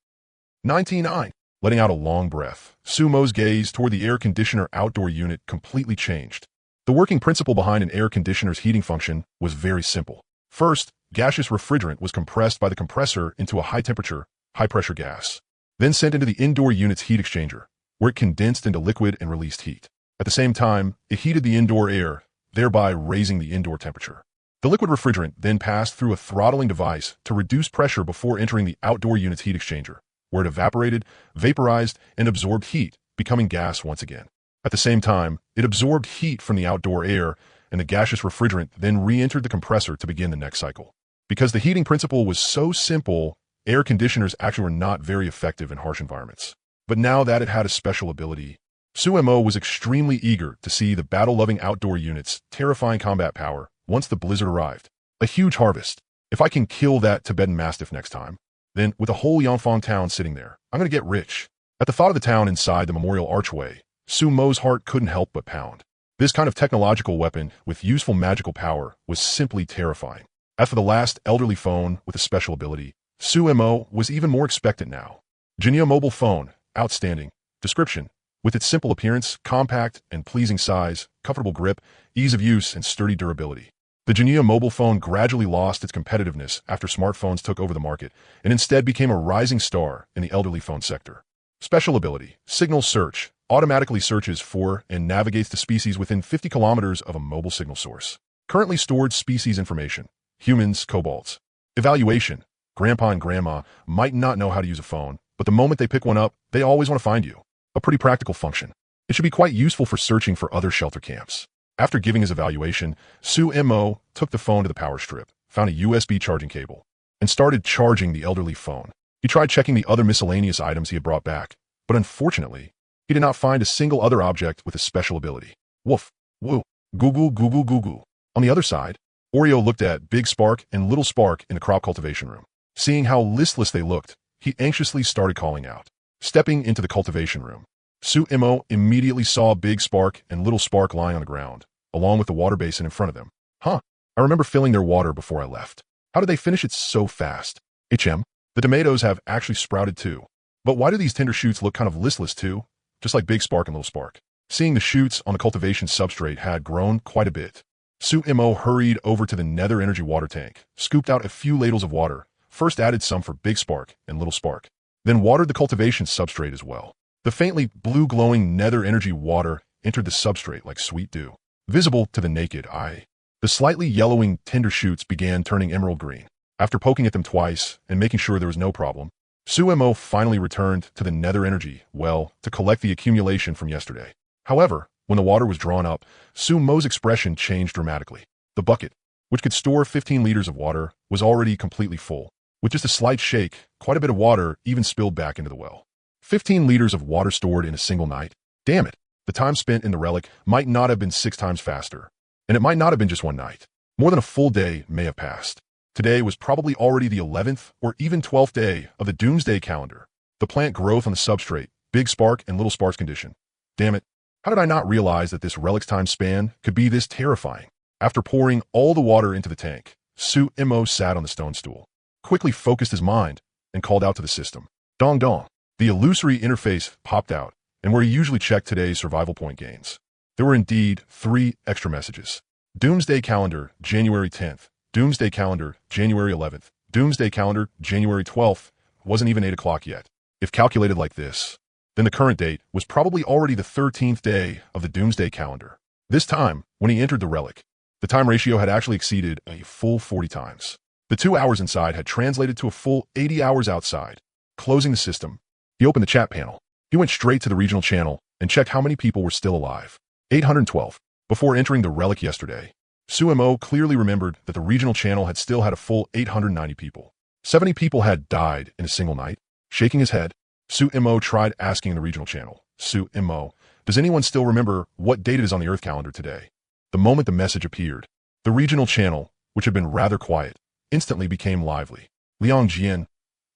99. Letting out a long breath, Sumo's gaze toward the air conditioner outdoor unit completely changed. The working principle behind an air conditioner's heating function was very simple. First, gaseous refrigerant was compressed by the compressor into a high-temperature, high-pressure gas, then sent into the indoor unit's heat exchanger, where it condensed into liquid and released heat. At the same time, it heated the indoor air, thereby raising the indoor temperature. The liquid refrigerant then passed through a throttling device to reduce pressure before entering the outdoor unit's heat exchanger, where it evaporated, vaporized, and absorbed heat, becoming gas once again. At the same time, it absorbed heat from the outdoor air, and the gaseous refrigerant then re-entered the compressor to begin the next cycle. Because the heating principle was so simple, air conditioners actually were not very effective in harsh environments. But now that it had a special ability, Sumo was extremely eager to see the battle-loving outdoor unit's terrifying combat power once the blizzard arrived. A huge harvest. If I can kill that Tibetan Mastiff next time, then with a whole Yangfang town sitting there, I'm going to get rich. At the thought of the town inside the memorial archway, Sumo's heart couldn't help but pound. This kind of technological weapon with useful magical power was simply terrifying. As for the last elderly phone with a special ability, Sumo was even more expectant now. Genio mobile phone, outstanding. Description. With its simple appearance, compact and pleasing size, comfortable grip, ease of use, and sturdy durability. The Genio mobile phone gradually lost its competitiveness after smartphones took over the market and instead became a rising star in the elderly phone sector. Special ability. Signal search. Automatically searches for and navigates the species within 50 kilometers of a mobile signal source. Currently stored species information. Humans, kobolds. Evaluation. Grandpa and grandma might not know how to use a phone, but the moment they pick one up, they always want to find you. A pretty practical function. It should be quite useful for searching for other shelter camps. After giving his evaluation, Sumo took the phone to the power strip, found a USB charging cable, and started charging the elderly phone. He tried checking the other miscellaneous items he had brought back, but unfortunately, he did not find a single other object with a special ability. Woof, woo, goo goo goo goo goo goo. On the other side, Oreo looked at Big Spark and Little Spark in the crop cultivation room. Seeing how listless they looked, he anxiously started calling out. Stepping into the cultivation room, Sumo immediately saw Big Spark and Little Spark lying on the ground, along with the water basin in front of them. Huh, I remember filling their water before I left. How did they finish it so fast? HM, the tomatoes have actually sprouted too. But why do these tender shoots look kind of listless too? Just like Big Spark and Little Spark. Seeing the shoots on the cultivation substrate had grown quite a bit, Sumo hurried over to the nether energy water tank, scooped out a few ladles of water, first added some for Big Spark and Little Spark, then watered the cultivation substrate as well. The faintly blue-glowing nether energy water entered the substrate like sweet dew, visible to the naked eye. The slightly yellowing tender shoots began turning emerald green. After poking at them twice and making sure there was no problem, Sumo finally returned to the nether energy well to collect the accumulation from yesterday. However, when the water was drawn up, Sumo's expression changed dramatically. The bucket, which could store 15 liters of water, was already completely full. With just a slight shake, quite a bit of water even spilled back into the well. 15 liters of water stored in a single night. Damn it, the time spent in the relic might not have been 6 times faster. And it might not have been just one night. More than a full day may have passed. Today was probably already the 11th or even 12th day of the doomsday calendar. The plant growth on the substrate, Big Spark and Little Spark's condition. Damn it, how did I not realize that this relic's time span could be this terrifying? After pouring all the water into the tank, Sumo sat on the stone stool, quickly focused his mind, and called out to the system. Dong dong. The illusory interface popped out, and where he usually checked today's survival point gains. There were indeed 3 extra messages. Doomsday calendar, January 10th. Doomsday calendar, January 11th. Doomsday calendar, January 12th. Wasn't even 8 o'clock yet. If calculated like this, then the current date was probably already the 13th day of the doomsday calendar. This time, when he entered the relic, the time ratio had actually exceeded a full 40 times. The 2 hours inside had translated to a full 80 hours outside. Closing the system, He opened the chat panel. He went straight to the regional channel and checked how many people were still alive. 812. Before entering the relic yesterday, Sumo clearly remembered that the regional channel had still had a full 890 people. 70 people had died in a single night. Shaking his head, Sumo tried asking the regional channel, Sumo, does anyone still remember what date it is on the Earth calendar today? The moment the message appeared, the regional channel, which had been rather quiet, instantly became lively. Liang Jian,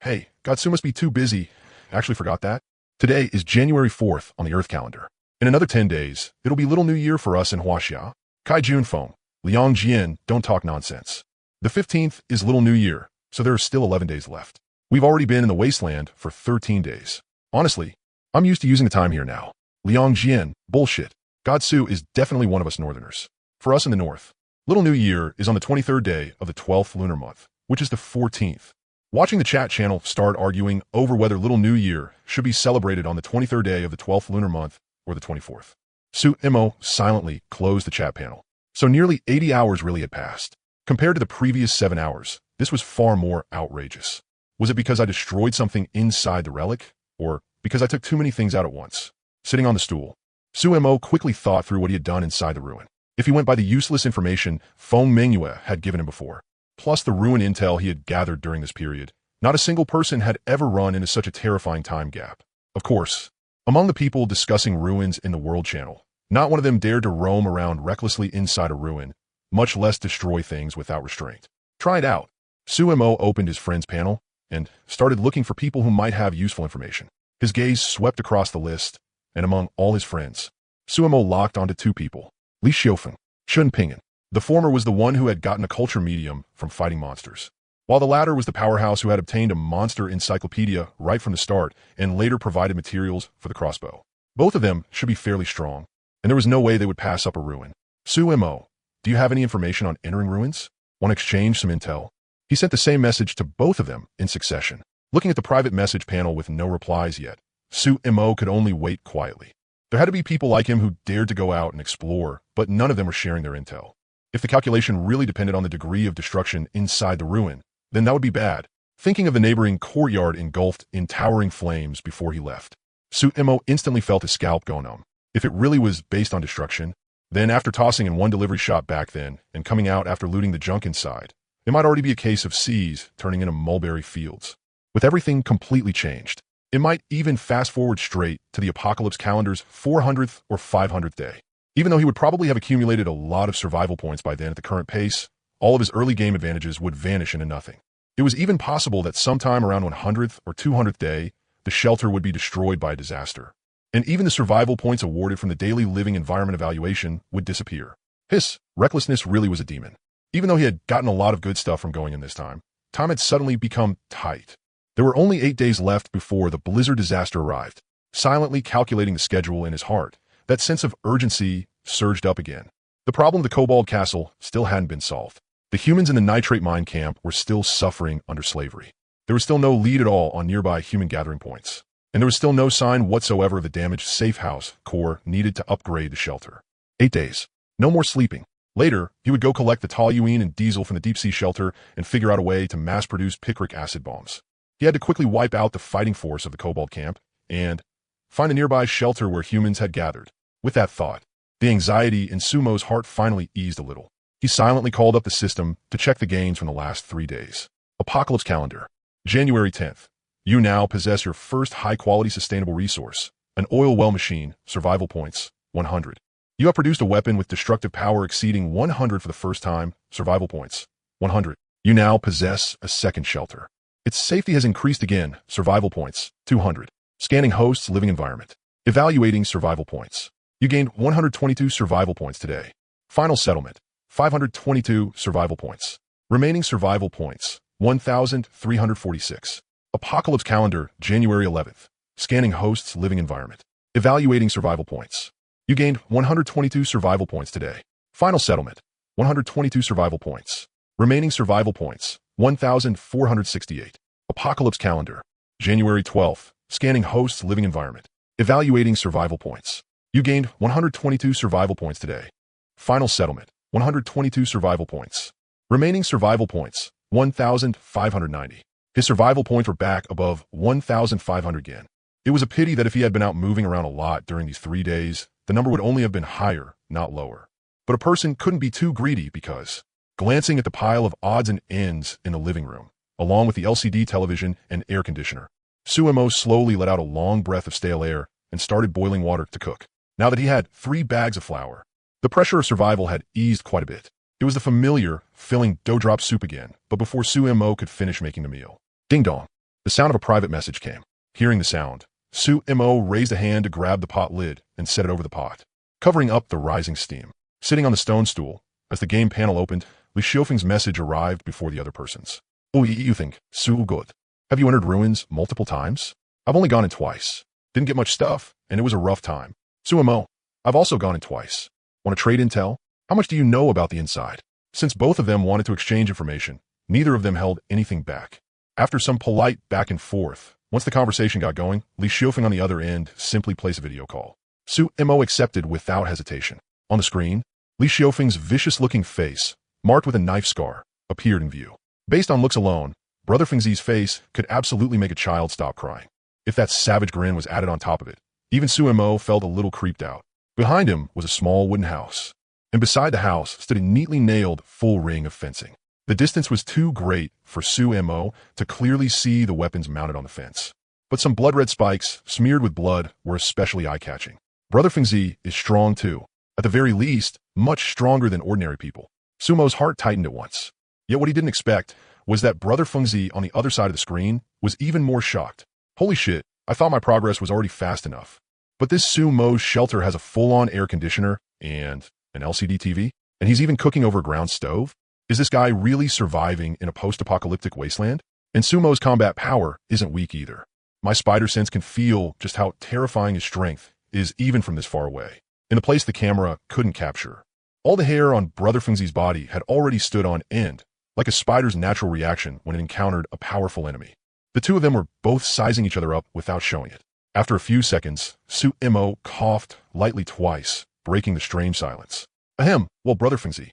hey, Gatsu must be too busy. Actually forgot that. Today is January 4th on the Earth calendar. In another 10 days, it'll be Little New Year for us in Huaxia. Kai Junfeng, Liang Jian, don't talk nonsense. The 15th is Little New Year, so there are still 11 days left. We've already been in the wasteland for 13 days. Honestly, I'm used to using the time here now. Liang Jian, bullshit. Gatsu is definitely one of us northerners. For us in the north, Little New Year is on the 23rd day of the 12th lunar month, which is the 14th. Watching the chat channel start arguing over whether Little New Year should be celebrated on the 23rd day of the 12th lunar month or the 24th. Sumo silently closed the chat panel. So nearly 80 hours really had passed. Compared to the previous 7 hours, this was far more outrageous. Was it because I destroyed something inside the relic? Or because I took too many things out at once? Sitting on the stool, Sumo quickly thought through what he had done inside the ruin. If he went by the useless information Feng Mingyue had given him before, plus the ruin intel he had gathered during this period, not a single person had ever run into such a terrifying time gap. Of course, among the people discussing ruins in the World Channel, not one of them dared to roam around recklessly inside a ruin, much less destroy things without restraint. Try it out. Sumo opened his friend's panel and started looking for people who might have useful information. His gaze swept across the list, and among all his friends, Sumo locked onto 2 people, Li Xiufeng, Shun Ping'an. The former was the one who had gotten a culture medium from fighting monsters, while the latter was the powerhouse who had obtained a monster encyclopedia right from the start and later provided materials for the crossbow. Both of them should be fairly strong, and there was no way they would pass up a ruin. Sumo, do you have any information on entering ruins? Want to exchange some intel? He sent the same message to both of them in succession. Looking at the private message panel with no replies yet, Sumo could only wait quietly. There had to be people like him who dared to go out and explore, but none of them were sharing their intel. If the calculation really depended on the degree of destruction inside the ruin, then that would be bad. Thinking of the neighboring courtyard engulfed in towering flames before he left, Sumo instantly felt his scalp go numb. If it really was based on destruction, then after tossing in one delivery shop back then and coming out after looting the junk inside, it might already be a case of seas turning into mulberry fields. With everything completely changed, it might even fast forward straight to the apocalypse calendar's 400th or 500th day. Even though he would probably have accumulated a lot of survival points by then at the current pace, all of his early game advantages would vanish into nothing. It was even possible that sometime around 100th or 200th day, the shelter would be destroyed by a disaster. And even the survival points awarded from the daily living environment evaluation would disappear. His recklessness really was a demon. Even though he had gotten a lot of good stuff from going in this time had suddenly become tight. There were only 8 days left before the blizzard disaster arrived. Silently calculating the schedule in his heart, that sense of urgency surged up again. The problem of the Kobold Castle still hadn't been solved. The humans in the nitrate mine camp were still suffering under slavery. There was still no lead at all on nearby human gathering points. And there was still no sign whatsoever of the damaged safe house core needed to upgrade the shelter. 8 days. No more sleeping. Later, he would go collect the toluene and diesel from the deep-sea shelter and figure out a way to mass-produce picric acid bombs. He had to quickly wipe out the fighting force of the Kobold camp and find a nearby shelter where humans had gathered. With that thought, the anxiety in Sumo's heart finally eased a little. He silently called up the system to check the gains from the last 3 days. Apocalypse calendar. January 10th. You now possess your first high-quality sustainable resource, an oil well machine, survival points, 100. You have produced a weapon with destructive power exceeding 100 for the first time, survival points, 100. You now possess a second shelter. Its safety has increased again, survival points, 200. Scanning host's living environment. Evaluating survival points. You gained 122 survival points today. Final settlement, 522 survival points. Remaining survival points, 1,346. Apocalypse calendar, January 11th. Scanning host's living environment. Evaluating survival points. You gained 122 survival points today. Final settlement, 122 survival points. Remaining survival points, 1,468. Apocalypse calendar, January 12th. Scanning host's living environment. Evaluating survival points. You gained 122 survival points today. Final settlement, 122 survival points. Remaining survival points, 1,590. His survival points were back above 1,500 again. It was a pity that if he had been out moving around a lot during these 3 days, the number would only have been higher, not lower. But a person couldn't be too greedy because, glancing at the pile of odds and ends in the living room, along with the LCD television and air conditioner, Suemo slowly let out a long breath of stale air and started boiling water to cook. Now that he had 3 bags of flour, the pressure of survival had eased quite a bit. It was the familiar, filling dough drop soup again, but before Suemo could finish making the meal. Ding dong. The sound of a private message came. Hearing the sound, Suemo raised a hand to grab the pot lid and set it over the pot, covering up the rising steam. Sitting on the stone stool, as the game panel opened, Li Xiufeng's message arrived before the other person's. Oh, you think, Su good. Have you entered ruins multiple times? I've only gone in twice. Didn't get much stuff, and it was a rough time. Suemo, I've also gone in twice. Want to trade intel? How much do you know about the inside? Since both of them wanted to exchange information, neither of them held anything back. After some polite back and forth, once the conversation got going, Li Xiufeng on the other end simply placed a video call. Suemo accepted without hesitation. On the screen, Li Xiufeng's vicious-looking face, marked with a knife scar, appeared in view. Based on looks alone, Brother Fengzi's face could absolutely make a child stop crying. If that savage grin was added on top of it, even Suemo felt a little creeped out. Behind him was a small wooden house, and beside the house stood a neatly nailed full ring of fencing. The distance was too great for Suemo to clearly see the weapons mounted on the fence, but some blood-red spikes, smeared with blood, were especially eye-catching. Brother Fengzi is strong too, at the very least, much stronger than ordinary people. Sumo's heart tightened at once. Yet what he didn't expect was that Brother Fengzi on the other side of the screen was even more shocked. Holy shit, I thought my progress was already fast enough. But this Sumo's shelter has a full-on air conditioner and an LCD TV, and he's even cooking over a ground stove? Is this guy really surviving in a post-apocalyptic wasteland? And Sumo's combat power isn't weak either. My spider sense can feel just how terrifying his strength is even from this far away, in a place the camera couldn't capture. All the hair on Brother Fengzi's body had already stood on end, like a spider's natural reaction when it encountered a powerful enemy. The two of them were both sizing each other up without showing it. After a few seconds, Suemo coughed lightly twice, breaking the strange silence. Ahem, well, Brother Fengzi,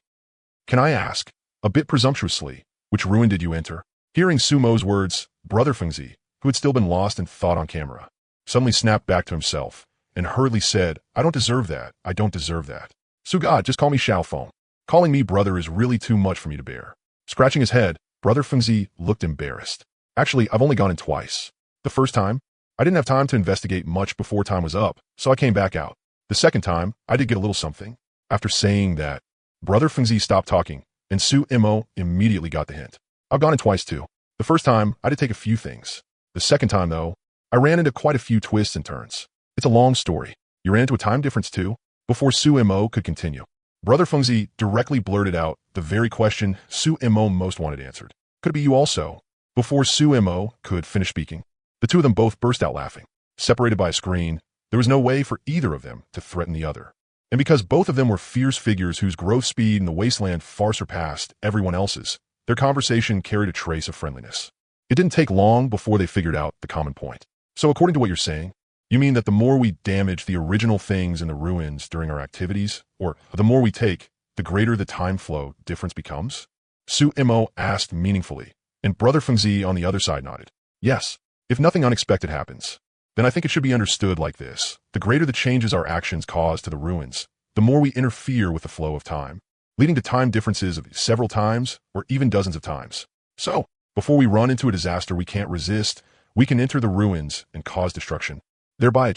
can I ask, a bit presumptuously, which ruin did you enter? Hearing Sumo's words, Brother Fengzi, who had still been lost in thought on camera, suddenly snapped back to himself and hurriedly said, I don't deserve that. I don't deserve that. Sugad, just call me Xiaofeng. Calling me brother is really too much for me to bear. Scratching his head, Brother Fengzi looked embarrassed. Actually, I've only gone in twice. The first time, I didn't have time to investigate much before time was up, so I came back out. The second time, I did get a little something. After saying that, Brother Fengzi stopped talking, and Suemo immediately got the hint. I've gone in twice too. The first time, I did take a few things. The second time, though, I ran into quite a few twists and turns. It's a long story. You ran into a time difference too? Before Suemo could continue, Brother Fengzi directly blurted out the very question Suemo most wanted answered. Could it be you also? Before Suemo could finish speaking, the two of them both burst out laughing. Separated by a screen, there was no way for either of them to threaten the other. And because both of them were fierce figures whose growth speed in the wasteland far surpassed everyone else's, their conversation carried a trace of friendliness. It didn't take long before they figured out the common point. So according to what you're saying, you mean that the more we damage the original things in the ruins during our activities, or the more we take, the greater the time flow difference becomes? Suemo asked meaningfully, and Brother Fengzi on the other side nodded. Yes, if nothing unexpected happens, then I think it should be understood like this. The greater the changes our actions cause to the ruins, the more we interfere with the flow of time, leading to time differences of several times or even dozens of times. So, before we run into a disaster we can't resist, we can enter the ruins and cause destruction, thereby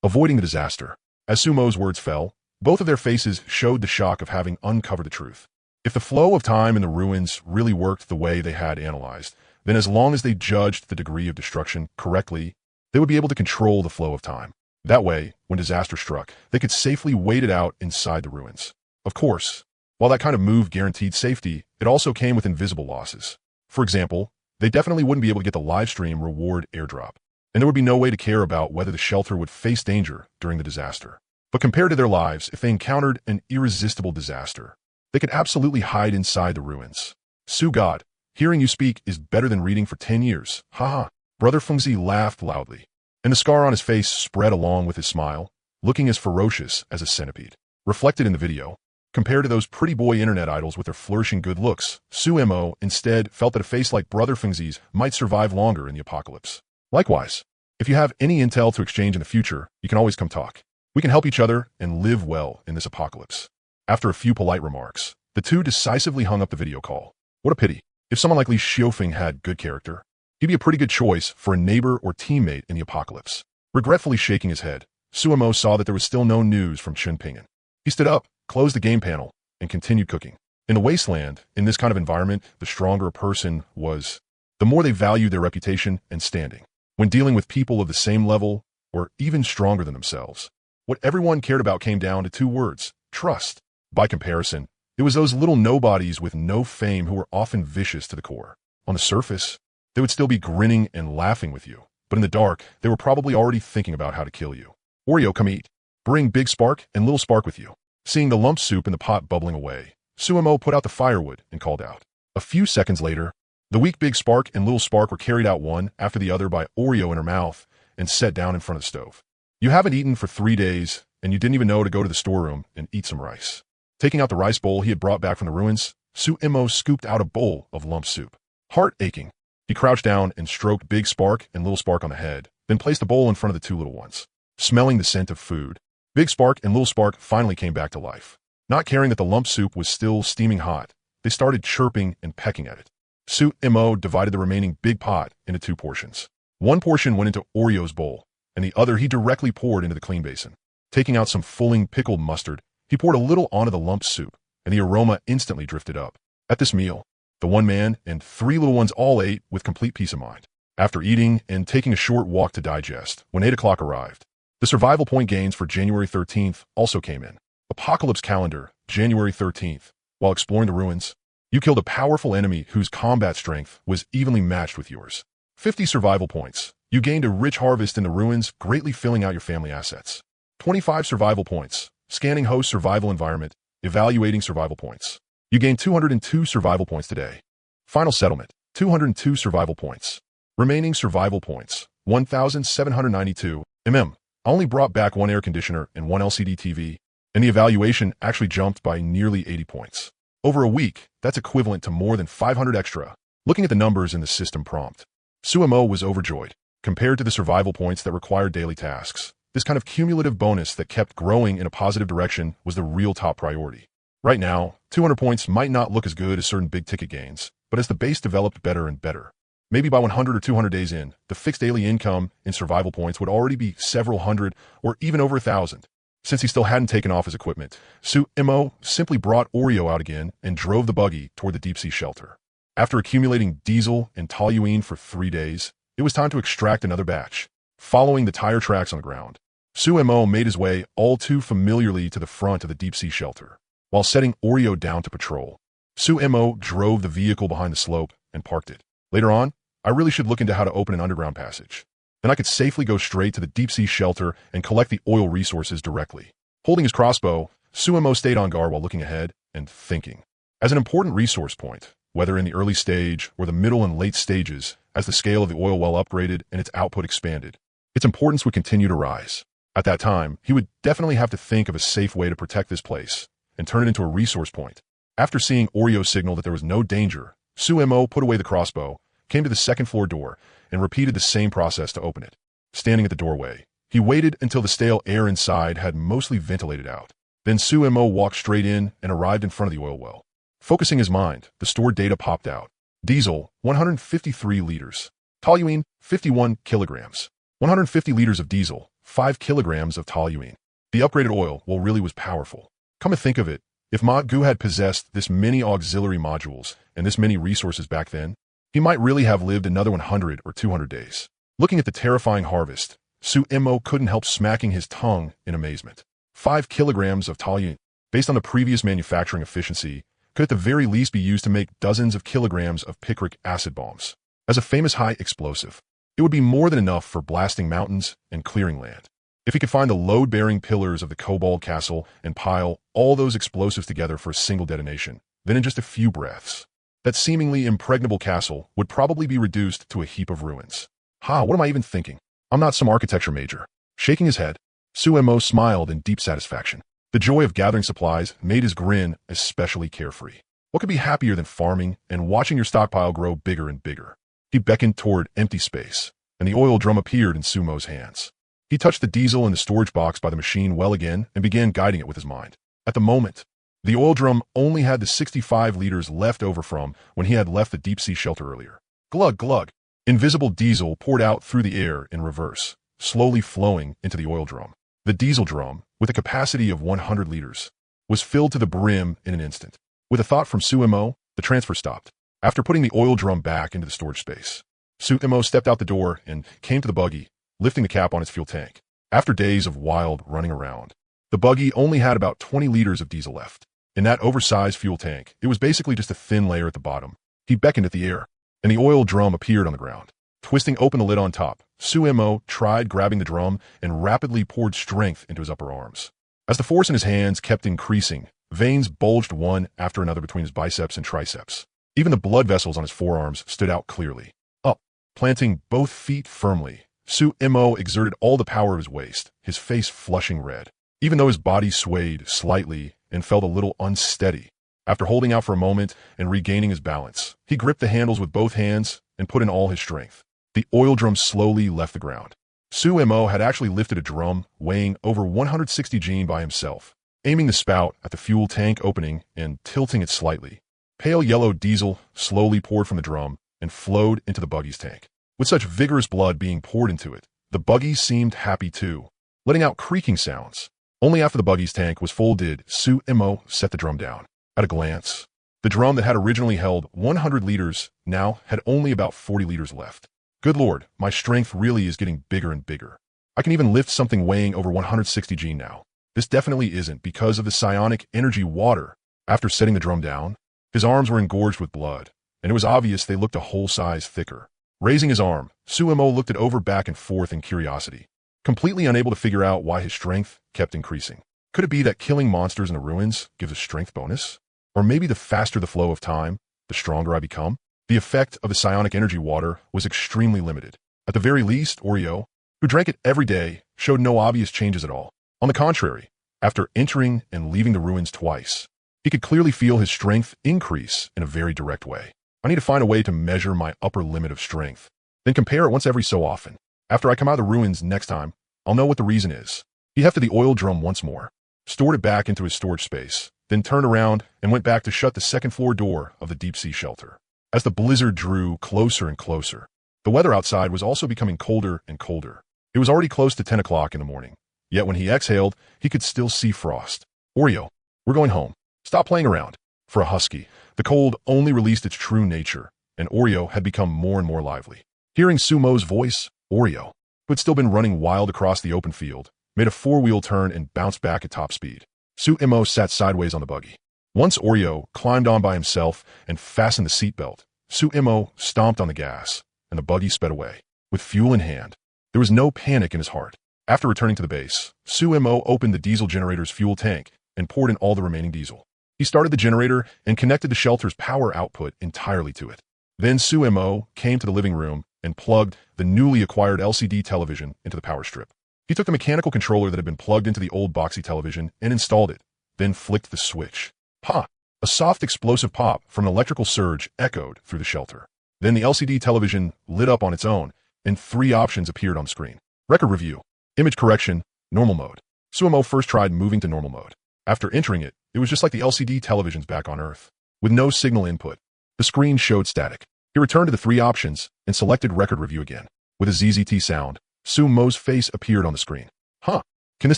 avoiding the disaster. As Sumo's words fell, both of their faces showed the shock of having uncovered the truth. If the flow of time in the ruins really worked the way they had analyzed, then as long as they judged the degree of destruction correctly, they would be able to control the flow of time. That way, when disaster struck, they could safely wait it out inside the ruins. Of course, while that kind of move guaranteed safety, it also came with invisible losses. For example, they definitely wouldn't be able to get the livestream reward airdrop, and there would be no way to care about whether the shelter would face danger during the disaster. But compared to their lives, if they encountered an irresistible disaster, they could absolutely hide inside the ruins. Sugad, hearing you speak is better than reading for 10 years. Haha. Brother Fengzi laughed loudly, and the scar on his face spread along with his smile, looking as ferocious as a centipede. Reflected in the video, compared to those pretty boy internet idols with their flourishing good looks, Suemo instead felt that a face like Brother Fengzi's might survive longer in the apocalypse. Likewise, If you have any intel to exchange in the future, you can always come talk. We can help each other and live well in this apocalypse. After a few polite remarks, the two decisively hung up the video call. What a pity. If someone like Li Xiufeng had good character, he'd be a pretty good choice for a neighbor or teammate in the apocalypse. Regretfully shaking his head, Suemo saw that there was still no news from Chunpingen. He stood up, closed the game panel, and continued cooking. In the wasteland, in this kind of environment, the stronger a person was, the more they valued their reputation and standing. When dealing with people of the same level, or even stronger than themselves, what everyone cared about came down to two words: trust. By comparison, it was those little nobodies with no fame who were often vicious to the core. On the surface, they would still be grinning and laughing with you, but in the dark, they were probably already thinking about how to kill you. Oreo, come eat. Bring Big Spark and Little Spark with you. Seeing the lump soup in the pot bubbling away, Suemo put out the firewood and called out. A few seconds later, the weak Big Spark and Little Spark were carried out one after the other by Oreo in her mouth and set down in front of the stove. You haven't eaten for 3 days, and you didn't even know to go to the storeroom and eat some rice. Taking out the rice bowl he had brought back from the ruins, Suemo scooped out a bowl of lump soup. Heart aching, he crouched down and stroked Big Spark and Little Spark on the head, then placed the bowl in front of the two little ones. Smelling the scent of food, Big Spark and Little Spark finally came back to life. Not caring that the lump soup was still steaming hot, they started chirping and pecking at it. Suemo divided the remaining big pot into 2 portions. One portion went into Oreo's bowl, and the other he directly poured into the clean basin. Taking out some fulling pickled mustard, he poured a little onto the lump soup, and the aroma instantly drifted up. At this meal, the one man and 3 little ones all ate with complete peace of mind. After eating and taking a short walk to digest, when 8 o'clock arrived, the survival point gains for January 13th also came in. Apocalypse calendar, January 13th. While exploring the ruins, you killed a powerful enemy whose combat strength was evenly matched with yours. 50 survival points. You gained a rich harvest in the ruins, greatly filling out your family assets. 25 survival points. Scanning host survival environment, evaluating survival points. You gained 202 survival points today. Final settlement, 202 survival points. Remaining survival points, 1,792. I only brought back 1 air conditioner and 1 LCD TV, and the evaluation actually jumped by nearly 80 points. Over a week, that's equivalent to more than 500 extra. Looking at the numbers in the system prompt, Suemo was overjoyed. Compared to the survival points that required daily tasks, this kind of cumulative bonus that kept growing in a positive direction was the real top priority. Right now, 200 points might not look as good as certain big-ticket gains, but as the base developed better and better, maybe by 100 or 200 days in, the fixed daily income in survival points would already be several hundred or even over 1,000. Since he still hadn't taken off his equipment, Suemo simply brought Oreo out again and drove the buggy toward the deep-sea shelter. After accumulating diesel and toluene for 3 days, it was time to extract another batch. Following the tire tracks on the ground, Suemo made his way all too familiarly to the front of the deep-sea shelter. While setting Oreo down to patrol, Suemo drove the vehicle behind the slope and parked it. Later on, I really should look into how to open an underground passage. Then I could safely go straight to the deep-sea shelter and collect the oil resources directly. Holding his crossbow, Suemo stayed on guard while looking ahead and thinking. As an important resource point, whether in the early stage or the middle and late stages, as the scale of the oil well upgraded and its output expanded, its importance would continue to rise. At that time, he would definitely have to think of a safe way to protect this place and turn it into a resource point. After seeing Oreo signal that there was no danger, Suemo put away the crossbow, came to the second-floor door, and repeated the same process to open it. Standing at the doorway, he waited until the stale air inside had mostly ventilated out. Then Suemo walked straight in and arrived in front of the oil well. Focusing his mind, the stored data popped out. Diesel, 153 liters. Toluene, 51 kilograms. 150 liters of diesel, 5 kilograms of toluene. The upgraded oil, well, really was powerful. Come to think of it, if Manga had possessed this many auxiliary modules and this many resources back then, he might really have lived another 100 or 200 days. Looking at the terrifying harvest, Suemo couldn't help smacking his tongue in amazement. 5 kilograms of toluene, based on the previous manufacturing efficiency, could at the very least be used to make dozens of kilograms of picric acid bombs. As a famous high explosive, it would be more than enough for blasting mountains and clearing land. If he could find the load-bearing pillars of the Kobold Castle and pile all those explosives together for a single detonation, then in just a few breaths, that seemingly impregnable castle would probably be reduced to a heap of ruins. What am I even thinking? I'm not some architecture major. Shaking his head, Suemo smiled in deep satisfaction. The joy of gathering supplies made his grin especially carefree. What could be happier than farming and watching your stockpile grow bigger and bigger? He beckoned toward empty space, and the oil drum appeared in Sumo's hands. He touched the diesel in the storage box by the machine well again and began guiding it with his mind. At the moment, the oil drum only had the 65 liters left over from when he had left the deep-sea shelter earlier. Glug, glug. Invisible diesel poured out through the air in reverse, slowly flowing into the oil drum. The diesel drum, with a capacity of 100 liters, was filled to the brim in an instant. With a thought from Sumo, the transfer stopped. After putting the oil drum back into the storage space, Sumo stepped out the door and came to the buggy, lifting the cap on its fuel tank. After days of wild running around, the buggy only had about 20 liters of diesel left. In that oversized fuel tank, it was basically just a thin layer at the bottom. He beckoned at the air, and the oil drum appeared on the ground. Twisting open the lid on top, Sumo tried grabbing the drum and rapidly poured strength into his upper arms. As the force in his hands kept increasing, veins bulged one after another between his biceps and triceps. Even the blood vessels on his forearms stood out clearly. Up, planting both feet firmly, Sumo exerted all the power of his waist, his face flushing red. Even though his body swayed slightly and felt a little unsteady, after holding out for a moment and regaining his balance, he gripped the handles with both hands and put in all his strength. The oil drum slowly left the ground. Sumo had actually lifted a drum weighing over 160 G by himself, aiming the spout at the fuel tank opening and tilting it slightly. Pale yellow diesel slowly poured from the drum and flowed into the buggy's tank. With such vigorous blood being poured into it, the buggy seemed happy too, letting out creaking sounds. Only after the buggy's tank was full did Sumo set the drum down. At a glance, the drum that had originally held 100 liters now had only about 40 liters left. Good Lord, my strength really is getting bigger and bigger. I can even lift something weighing over 160 G now. This definitely isn't because of the psionic energy water. After setting the drum down, his arms were engorged with blood, and it was obvious they looked a whole size thicker. Raising his arm, Sumo looked it over back and forth in curiosity, completely unable to figure out why his strength kept increasing. Could it be that killing monsters in the ruins gives a strength bonus? Or maybe the faster the flow of time, the stronger I become? The effect of the psionic energy water was extremely limited. At the very least, Oreo, who drank it every day, showed no obvious changes at all. On the contrary, after entering and leaving the ruins twice, he could clearly feel his strength increase in a very direct way. I need to find a way to measure my upper limit of strength, then compare it once every so often. After I come out of the ruins next time, I'll know what the reason is. He hefted the oil drum once more, stored it back into his storage space, then turned around and went back to shut the second floor door of the deep-sea shelter. As the blizzard drew closer and closer, the weather outside was also becoming colder and colder. It was already close to 10 o'clock in the morning, yet when he exhaled, he could still see frost. Oreo, we're going home. Stop playing around. For a husky, the cold only released its true nature, and Oreo had become more and more lively. Hearing Sumo's voice, Oreo, who had still been running wild across the open field, made a four-wheel turn and bounced back at top speed. Sumo sat sideways on the buggy. Once Oreo climbed on by himself and fastened the seatbelt, Sumo stomped on the gas, and the buggy sped away. With fuel in hand, there was no panic in his heart. After returning to the base, Sumo opened the diesel generator's fuel tank and poured in all the remaining diesel. He started the generator and connected the shelter's power output entirely to it. Then Sumo came to the living room and plugged the newly acquired LCD television into the power strip. He took the mechanical controller that had been plugged into the old boxy television and installed it, then flicked the switch. Pa! A soft explosive pop from an electrical surge echoed through the shelter. Then the LCD television lit up on its own, and 3 options appeared on screen. Record review, image correction, normal mode. Sumo first tried moving to normal mode. After entering it, it was just like the LCD televisions back on Earth, with no signal input. The screen showed static. He returned to the 3 options and selected record review again. With a ZZT sound, Sumo's face appeared on the screen. Huh, can this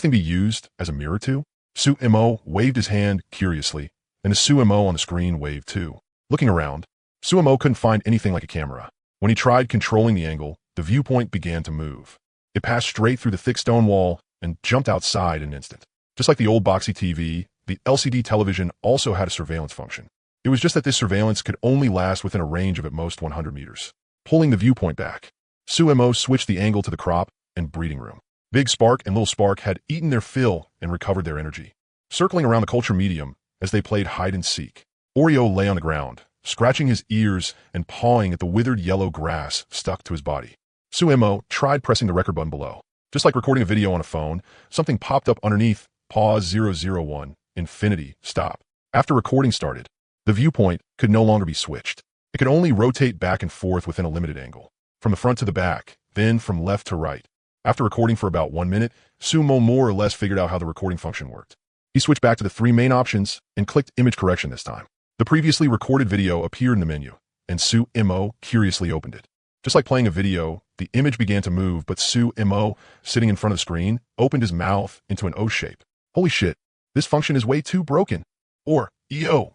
thing be used as a mirror too? Sumo waved his hand curiously, and the Sumo on the screen waved too. Looking around, Sumo couldn't find anything like a camera. When he tried controlling the angle, the viewpoint began to move. It passed straight through the thick stone wall and jumped outside in an instant. Just like the old boxy TV, the LCD television also had a surveillance function. It was just that this surveillance could only last within a range of at most 100 meters. Pulling the viewpoint back, Sumo switched the angle to the crop and breeding room. Big Spark and Little Spark had eaten their fill and recovered their energy. Circling around the culture medium as they played hide-and-seek, Oreo lay on the ground, scratching his ears and pawing at the withered yellow grass stuck to his body. Sumo tried pressing the record button below. Just like recording a video on a phone, something popped up underneath, pause 001, infinity, stop. After recording started, the viewpoint could no longer be switched. It could only rotate back and forth within a limited angle. From the front to the back, then from left to right. After recording for about 1 minute, Sumo more or less figured out how the recording function worked. He switched back to the 3 main options and clicked image correction this time. The previously recorded video appeared in the menu, and Sumo curiously opened it. Just like playing a video, the image began to move, but Sumo, sitting in front of the screen, opened his mouth into an O shape. Holy shit, this function is way too broken. Or, yo!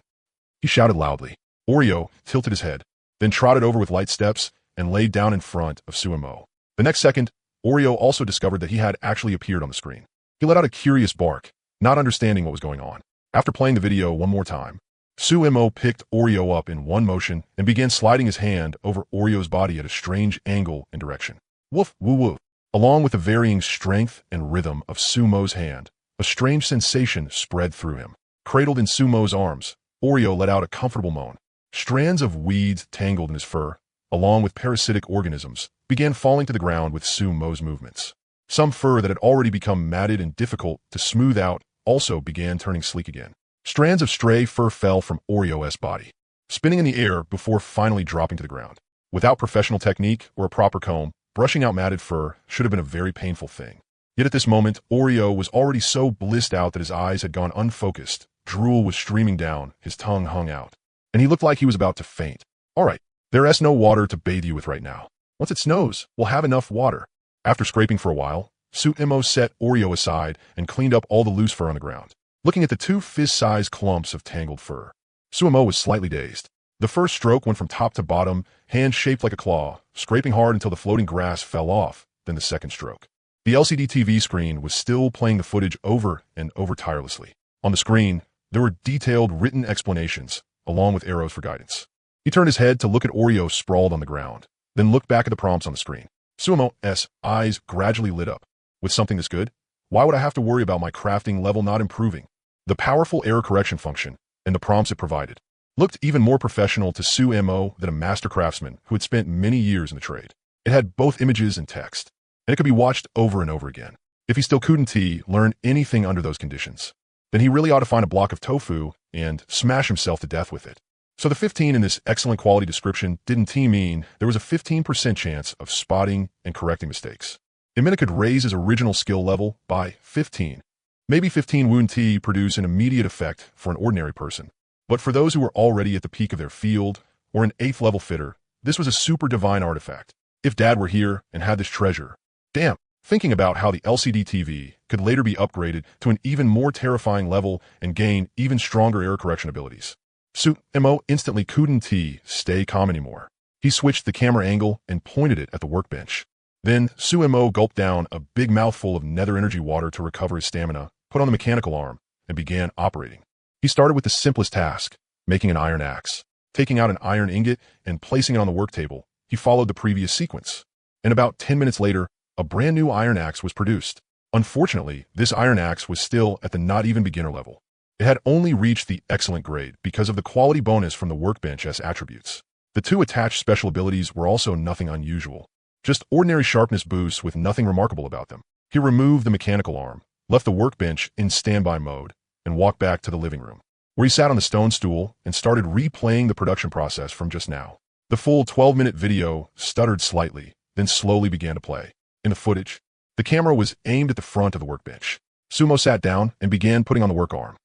He shouted loudly. Oreo tilted his head, then trotted over with light steps and laid down in front of Sumo. The next second, Oreo also discovered that he had actually appeared on the screen. He let out a curious bark, not understanding what was going on. After playing the video one more time, Sumo picked Oreo up in one motion and began sliding his hand over Oreo's body at a strange angle and direction. Woof, woo woo. Along with the varying strength and rhythm of Sumo's hand, a strange sensation spread through him. Cradled in Sumo's arms, Oreo let out a comfortable moan. Strands of weeds tangled in his fur, along with parasitic organisms, began falling to the ground with Sumo's movements. Some fur that had already become matted and difficult to smooth out also began turning sleek again. Strands of stray fur fell from Oreo's body, spinning in the air before finally dropping to the ground. Without professional technique or a proper comb, brushing out matted fur should have been a very painful thing. Yet at this moment, Oreo was already so blissed out that his eyes had gone unfocused, drool was streaming down, his tongue hung out, and he looked like he was about to faint. All right, there's no water to bathe you with right now. Once it snows, we'll have enough water. After scraping for a while, Sumo set Oreo aside and cleaned up all the loose fur on the ground. Looking at the 2 fist-sized clumps of tangled fur, Sumo was slightly dazed. The first stroke went from top to bottom, hand shaped like a claw, scraping hard until the floating grass fell off, then the second stroke. The LCD TV screen was still playing the footage over and over tirelessly. On the screen, there were detailed written explanations, along with arrows for guidance. He turned his head to look at Oreo sprawled on the ground, then looked back at the prompts on the screen. Sumo's eyes gradually lit up. With something this good, why would I have to worry about my crafting level not improving? The powerful error correction function and the prompts it provided looked even more professional to Sumo than a master craftsman who had spent many years in the trade. It had both images and text, and it could be watched over and over again. If he still couldn't learn anything under those conditions, then he really ought to find a block of tofu and smash himself to death with it. So the 15 in this excellent quality description didn't mean there was a 15% chance of spotting and correcting mistakes. It meant it could raise his original skill level by 15. Maybe 15 wouldn't produce an immediate effect for an ordinary person, but for those who were already at the peak of their field or an 8th level fitter, this was a super divine artifact. If Dad were here and had this treasure, damn, thinking about how the LCD TV could later be upgraded to an even more terrifying level and gain even stronger error correction abilities. Sumo instantly couldn't stay calm anymore. He switched the camera angle and pointed it at the workbench. Then Sumo gulped down a big mouthful of nether energy water to recover his stamina, put on the mechanical arm, and began operating. He started with the simplest task, making an iron axe. Taking out an iron ingot and placing it on the work table, he followed the previous sequence. And about 10 minutes later, a brand new iron axe was produced. Unfortunately, this iron axe was still at the not even beginner level. It had only reached the excellent grade because of the quality bonus from the workbench as attributes. The 2 attached special abilities were also nothing unusual. Just ordinary sharpness boosts with nothing remarkable about them. He removed the mechanical arm, left the workbench in standby mode, and walked back to the living room, where he sat on the stone stool and started replaying the production process from just now. The full 12-minute video stuttered slightly, then slowly began to play. In the footage, the camera was aimed at the front of the workbench. Sumo sat down and began putting on the work arm.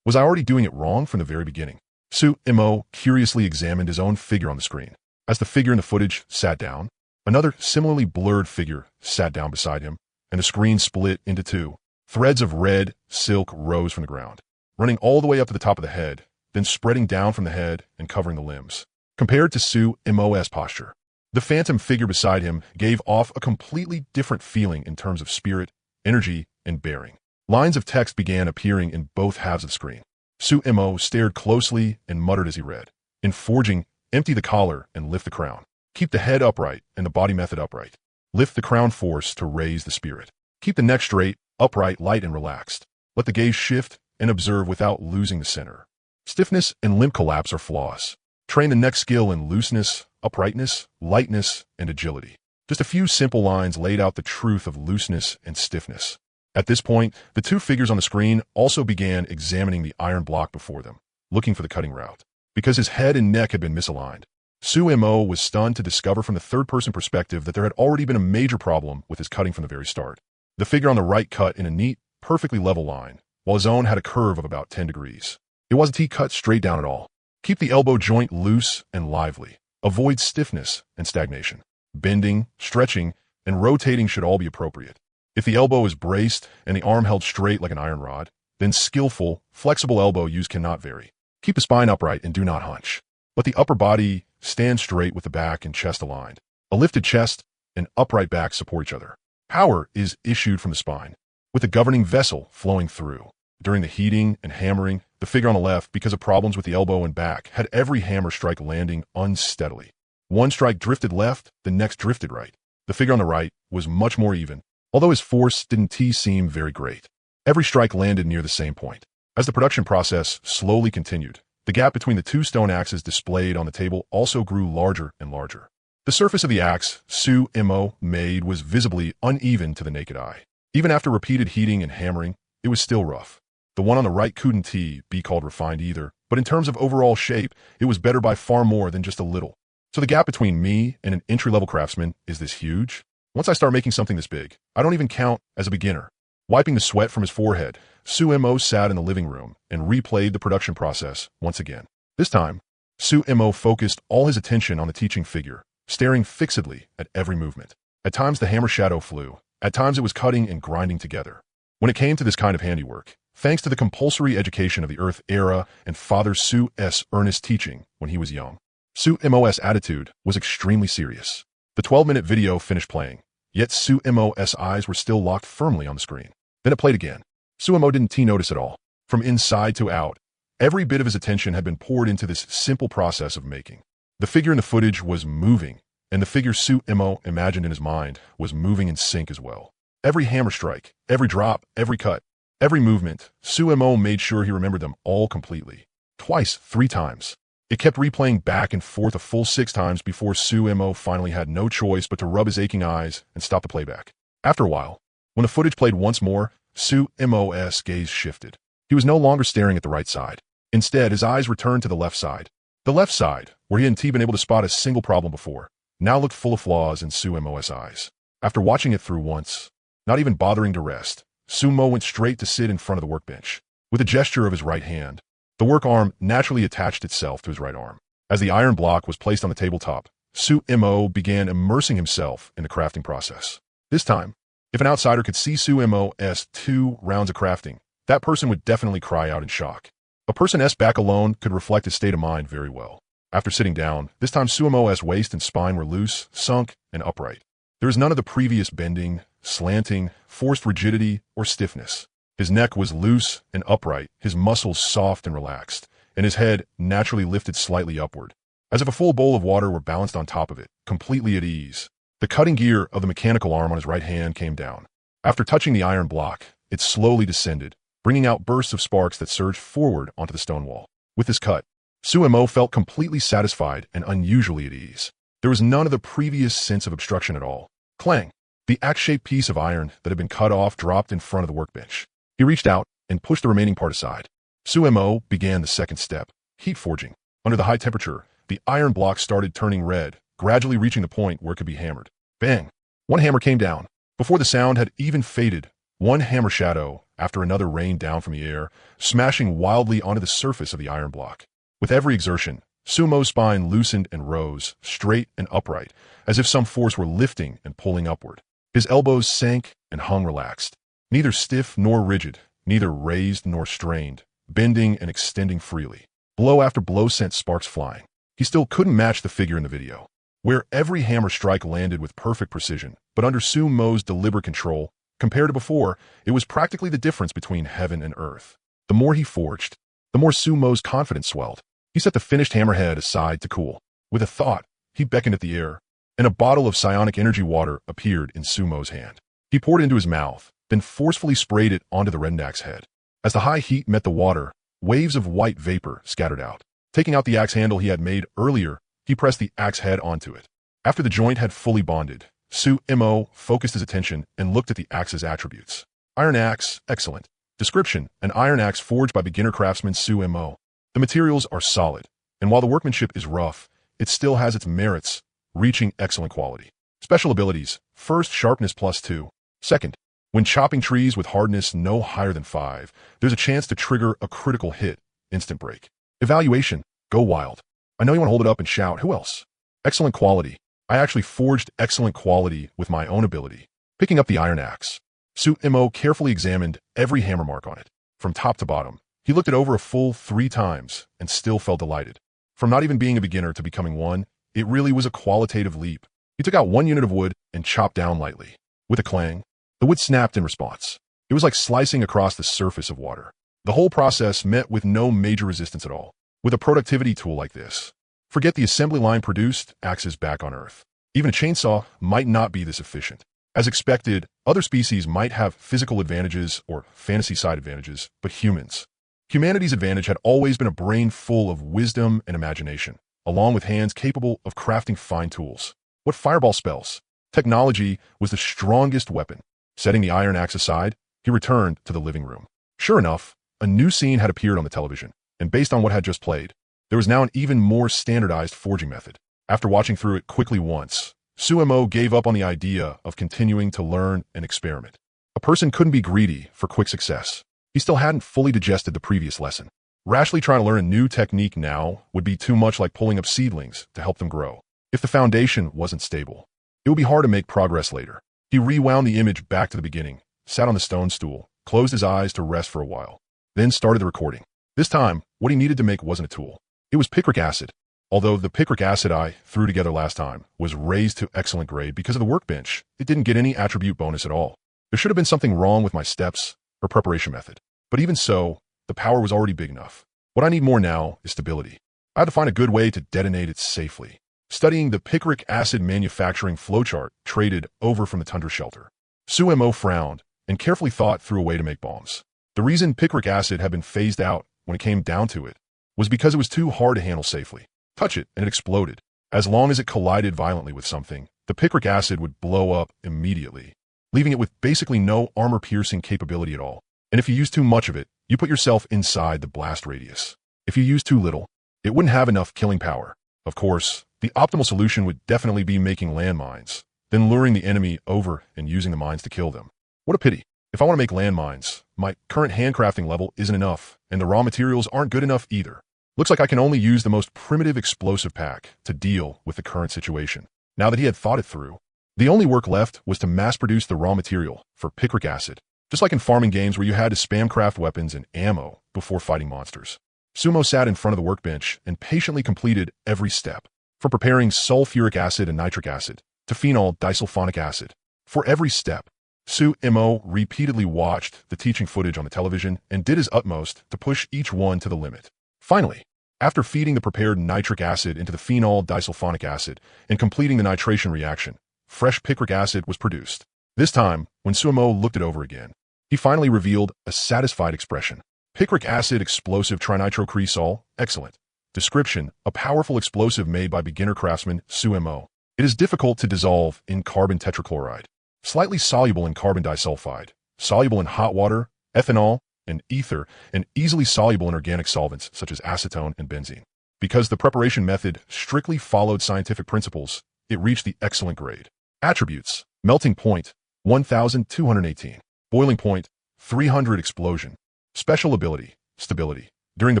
Was I already doing it wrong from the very beginning? Sumo curiously examined his own figure on the screen. As the figure in the footage sat down, another similarly blurred figure sat down beside him, and the screen split into 2. Threads of red silk rose from the ground, running all the way up to the top of the head, then spreading down from the head and covering the limbs. Compared to Sumo's posture, the phantom figure beside him gave off a completely different feeling in terms of spirit, energy, and bearing. Lines of text began appearing in both halves of the screen. Sumo stared closely and muttered as he read. In forging, empty the collar and lift the crown. Keep the head upright and the body method upright. Lift the crown force to raise the spirit. Keep the neck straight, upright, light, and relaxed. Let the gaze shift and observe without losing the center. Stiffness and limb collapse are flaws. Train the neck skill in looseness, uprightness, lightness, and agility. Just a few simple lines laid out the truth of looseness and stiffness. At this point, the 2 figures on the screen also began examining the iron block before them, looking for the cutting route. Because his head and neck had been misaligned, Sumo was stunned to discover from the third-person perspective that there had already been a major problem with his cutting from the very start. The figure on the right cut in a neat, perfectly level line, while his own had a curve of about 10 degrees. It wasn't he cut straight down at all. Keep the elbow joint loose and lively. Avoid stiffness and stagnation. Bending, stretching, and rotating should all be appropriate. If the elbow is braced and the arm held straight like an iron rod, then skillful, flexible elbow use cannot vary. Keep the spine upright and do not hunch. Let the upper body stand straight with the back and chest aligned. A lifted chest and upright back support each other. Power is issued from the spine, with the governing vessel flowing through. During the heating and hammering, the figure on the left, because of problems with the elbow and back, had every hammer strike landing unsteadily. One strike drifted left, the next drifted right. The figure on the right was much more even, although his force didn't seem very great. Every strike landed near the same point. As the production process slowly continued, the gap between the two stone axes displayed on the table also grew larger and larger. The surface of the axe Sumo made was visibly uneven to the naked eye. Even after repeated heating and hammering, it was still rough. The one on the right couldn't be called refined either, but in terms of overall shape, it was better by far more than just a little. So the gap between me and an entry-level craftsman is this huge? Once I start making something this big, I don't even count as a beginner. Wiping the sweat from his forehead, Sumo sat in the living room and replayed the production process once again. This time, Sumo focused all his attention on the teaching figure, staring fixedly at every movement. At times the hammer shadow flew, at times it was cutting and grinding together. When it came to this kind of handiwork, thanks to the compulsory education of the Earth era and Father Su's earnest teaching when he was young, Sumo's attitude was extremely serious. The 12-minute video finished playing, yet Sumo's eyes were still locked firmly on the screen. Then it played again. Sumo didn't notice at all. From inside to out, every bit of his attention had been poured into this simple process of making. The figure in the footage was moving, and the figure Sumo imagined in his mind was moving in sync as well. Every hammer strike, every drop, every cut, every movement, Sumo made sure he remembered them all completely. Twice, 3 times. It kept replaying back and forth a full 6 times before Sumo finally had no choice but to rub his aching eyes and stop the playback. After a while, when the footage played once more, Sumo's gaze shifted. He was no longer staring at the right side. Instead, his eyes returned to the left side. The left side, where he hadn't been able to spot a single problem before, now looked full of flaws in Sumo's eyes. After watching it through once, not even bothering to rest, Sumo went straight to sit in front of the workbench. With a gesture of his right hand, the work arm naturally attached itself to his right arm. As the iron block was placed on the tabletop, Sumo began immersing himself in the crafting process. This time, if an outsider could see Sumo's 2 rounds of crafting, that person would definitely cry out in shock. A person's back alone could reflect his state of mind very well. After sitting down, this time Sumo's waist and spine were loose, sunk, and upright. There was none of the previous bending, slanting, forced rigidity, or stiffness. His neck was loose and upright, his muscles soft and relaxed, and his head naturally lifted slightly upward, as if a full bowl of water were balanced on top of it, completely at ease. The cutting gear of the mechanical arm on his right hand came down. After touching the iron block, it slowly descended, bringing out bursts of sparks that surged forward onto the stone wall. With this cut, Sumo felt completely satisfied and unusually at ease. There was none of the previous sense of obstruction at all. Clang! The axe-shaped piece of iron that had been cut off dropped in front of the workbench. He reached out and pushed the remaining part aside. Sumo began the second step, heat forging. Under the high temperature, the iron block started turning red, gradually reaching the point where it could be hammered. Bang! One hammer came down. Before the sound had even faded, one hammer shadow after another rained down from the air, smashing wildly onto the surface of the iron block. With every exertion, Sumo's spine loosened and rose, straight and upright, as if some force were lifting and pulling upward. His elbows sank and hung relaxed, neither stiff nor rigid, neither raised nor strained, bending and extending freely. Blow after blow sent sparks flying. He still couldn't match the figure in the video, where every hammer strike landed with perfect precision, but under Sumo's deliberate control, compared to before, it was practically the difference between heaven and earth. The more he forged, the more Sumo's confidence swelled. He set the finished hammerhead aside to cool. With a thought, he beckoned at the air, and a bottle of psionic energy water appeared in Sumo's hand. He poured it into his mouth, then forcefully sprayed it onto the reddened axe head. As the high heat met the water, waves of white vapor scattered out. Taking out the axe handle he had made earlier, he pressed the axe head onto it. After the joint had fully bonded, Sumo focused his attention and looked at the axe's attributes. Iron axe, excellent. Description: an iron axe forged by beginner craftsman Sumo. The materials are solid, and while the workmanship is rough, it still has its merits, reaching excellent quality. Special abilities. First, sharpness +2. Second, when chopping trees with hardness no higher than 5, there's a chance to trigger a critical hit, instant break. Evaluation. Go wild. I know you want to hold it up and shout, who else? Excellent quality. I actually forged excellent quality with my own ability. Picking up the iron axe. Sumo carefully examined every hammer mark on it, from top to bottom. He looked it over a full 3 times and still felt delighted. From not even being a beginner to becoming one, it really was a qualitative leap. He took out 1 unit of wood and chopped down lightly. With a clang, the wood snapped in response. It was like slicing across the surface of water. The whole process met with no major resistance at all. With a productivity tool like this, forget the assembly line produced axes back on Earth. Even a chainsaw might not be this efficient. As expected, other species might have physical advantages or fantasy side advantages, but humanity's advantage had always been a brain full of wisdom and imagination, along with hands capable of crafting fine tools. What fireball spells? Technology was the strongest weapon. Setting the iron axe aside, he returned to the living room. Sure enough, a new scene had appeared on the television, and based on what had just played, there was now an even more standardized forging method. After watching through it quickly once, Sumo gave up on the idea of continuing to learn and experiment. A person couldn't be greedy for quick success. He still hadn't fully digested the previous lesson. Rashly trying to learn a new technique now would be too much like pulling up seedlings to help them grow. If the foundation wasn't stable, it would be hard to make progress later. He rewound the image back to the beginning, sat on the stone stool, closed his eyes to rest for a while, then started the recording. This time, what he needed to make wasn't a tool. It was picric acid. Although the picric acid I threw together last time was raised to excellent grade because of the workbench, it didn't get any attribute bonus at all. There should have been something wrong with my steps or preparation method. But even so, the power was already big enough. What I need more now is stability. I had to find a good way to detonate it safely. Studying the picric acid manufacturing flowchart traded over from the tundra shelter, Sumo frowned and carefully thought through a way to make bombs. The reason picric acid had been phased out when it came down to it was because it was too hard to handle safely. Touch it and it exploded. As long as it collided violently with something, the picric acid would blow up immediately, leaving it with basically no armor-piercing capability at all. And if you use too much of it, you put yourself inside the blast radius. If you use too little, it wouldn't have enough killing power. Of course, the optimal solution would definitely be making landmines, then luring the enemy over and using the mines to kill them. What a pity. If I want to make landmines, my current handcrafting level isn't enough, and the raw materials aren't good enough either. Looks like I can only use the most primitive explosive pack to deal with the current situation. Now that he had thought it through, the only work left was to mass-produce the raw material for picric acid, just like in farming games where you had to spam craft weapons and ammo before fighting monsters. Sumo sat in front of the workbench and patiently completed every step, from preparing sulfuric acid and nitric acid to phenol disulfonic acid. For every step, Sumo repeatedly watched the teaching footage on the television and did his utmost to push each one to the limit. Finally, after feeding the prepared nitric acid into the phenol disulfonic acid and completing the nitration reaction, fresh picric acid was produced. This time, when Sumo looked it over again, he finally revealed a satisfied expression. Picric acid explosive trinitrocresol, excellent. Description, a powerful explosive made by beginner craftsman Sumo. It is difficult to dissolve in carbon tetrachloride, slightly soluble in carbon disulfide, soluble in hot water, ethanol, and ether, and easily soluble in organic solvents such as acetone and benzene. Because the preparation method strictly followed scientific principles, it reached the excellent grade. Attributes: melting point, 1218. Boiling point, 300. Explosion. Special ability, stability. During the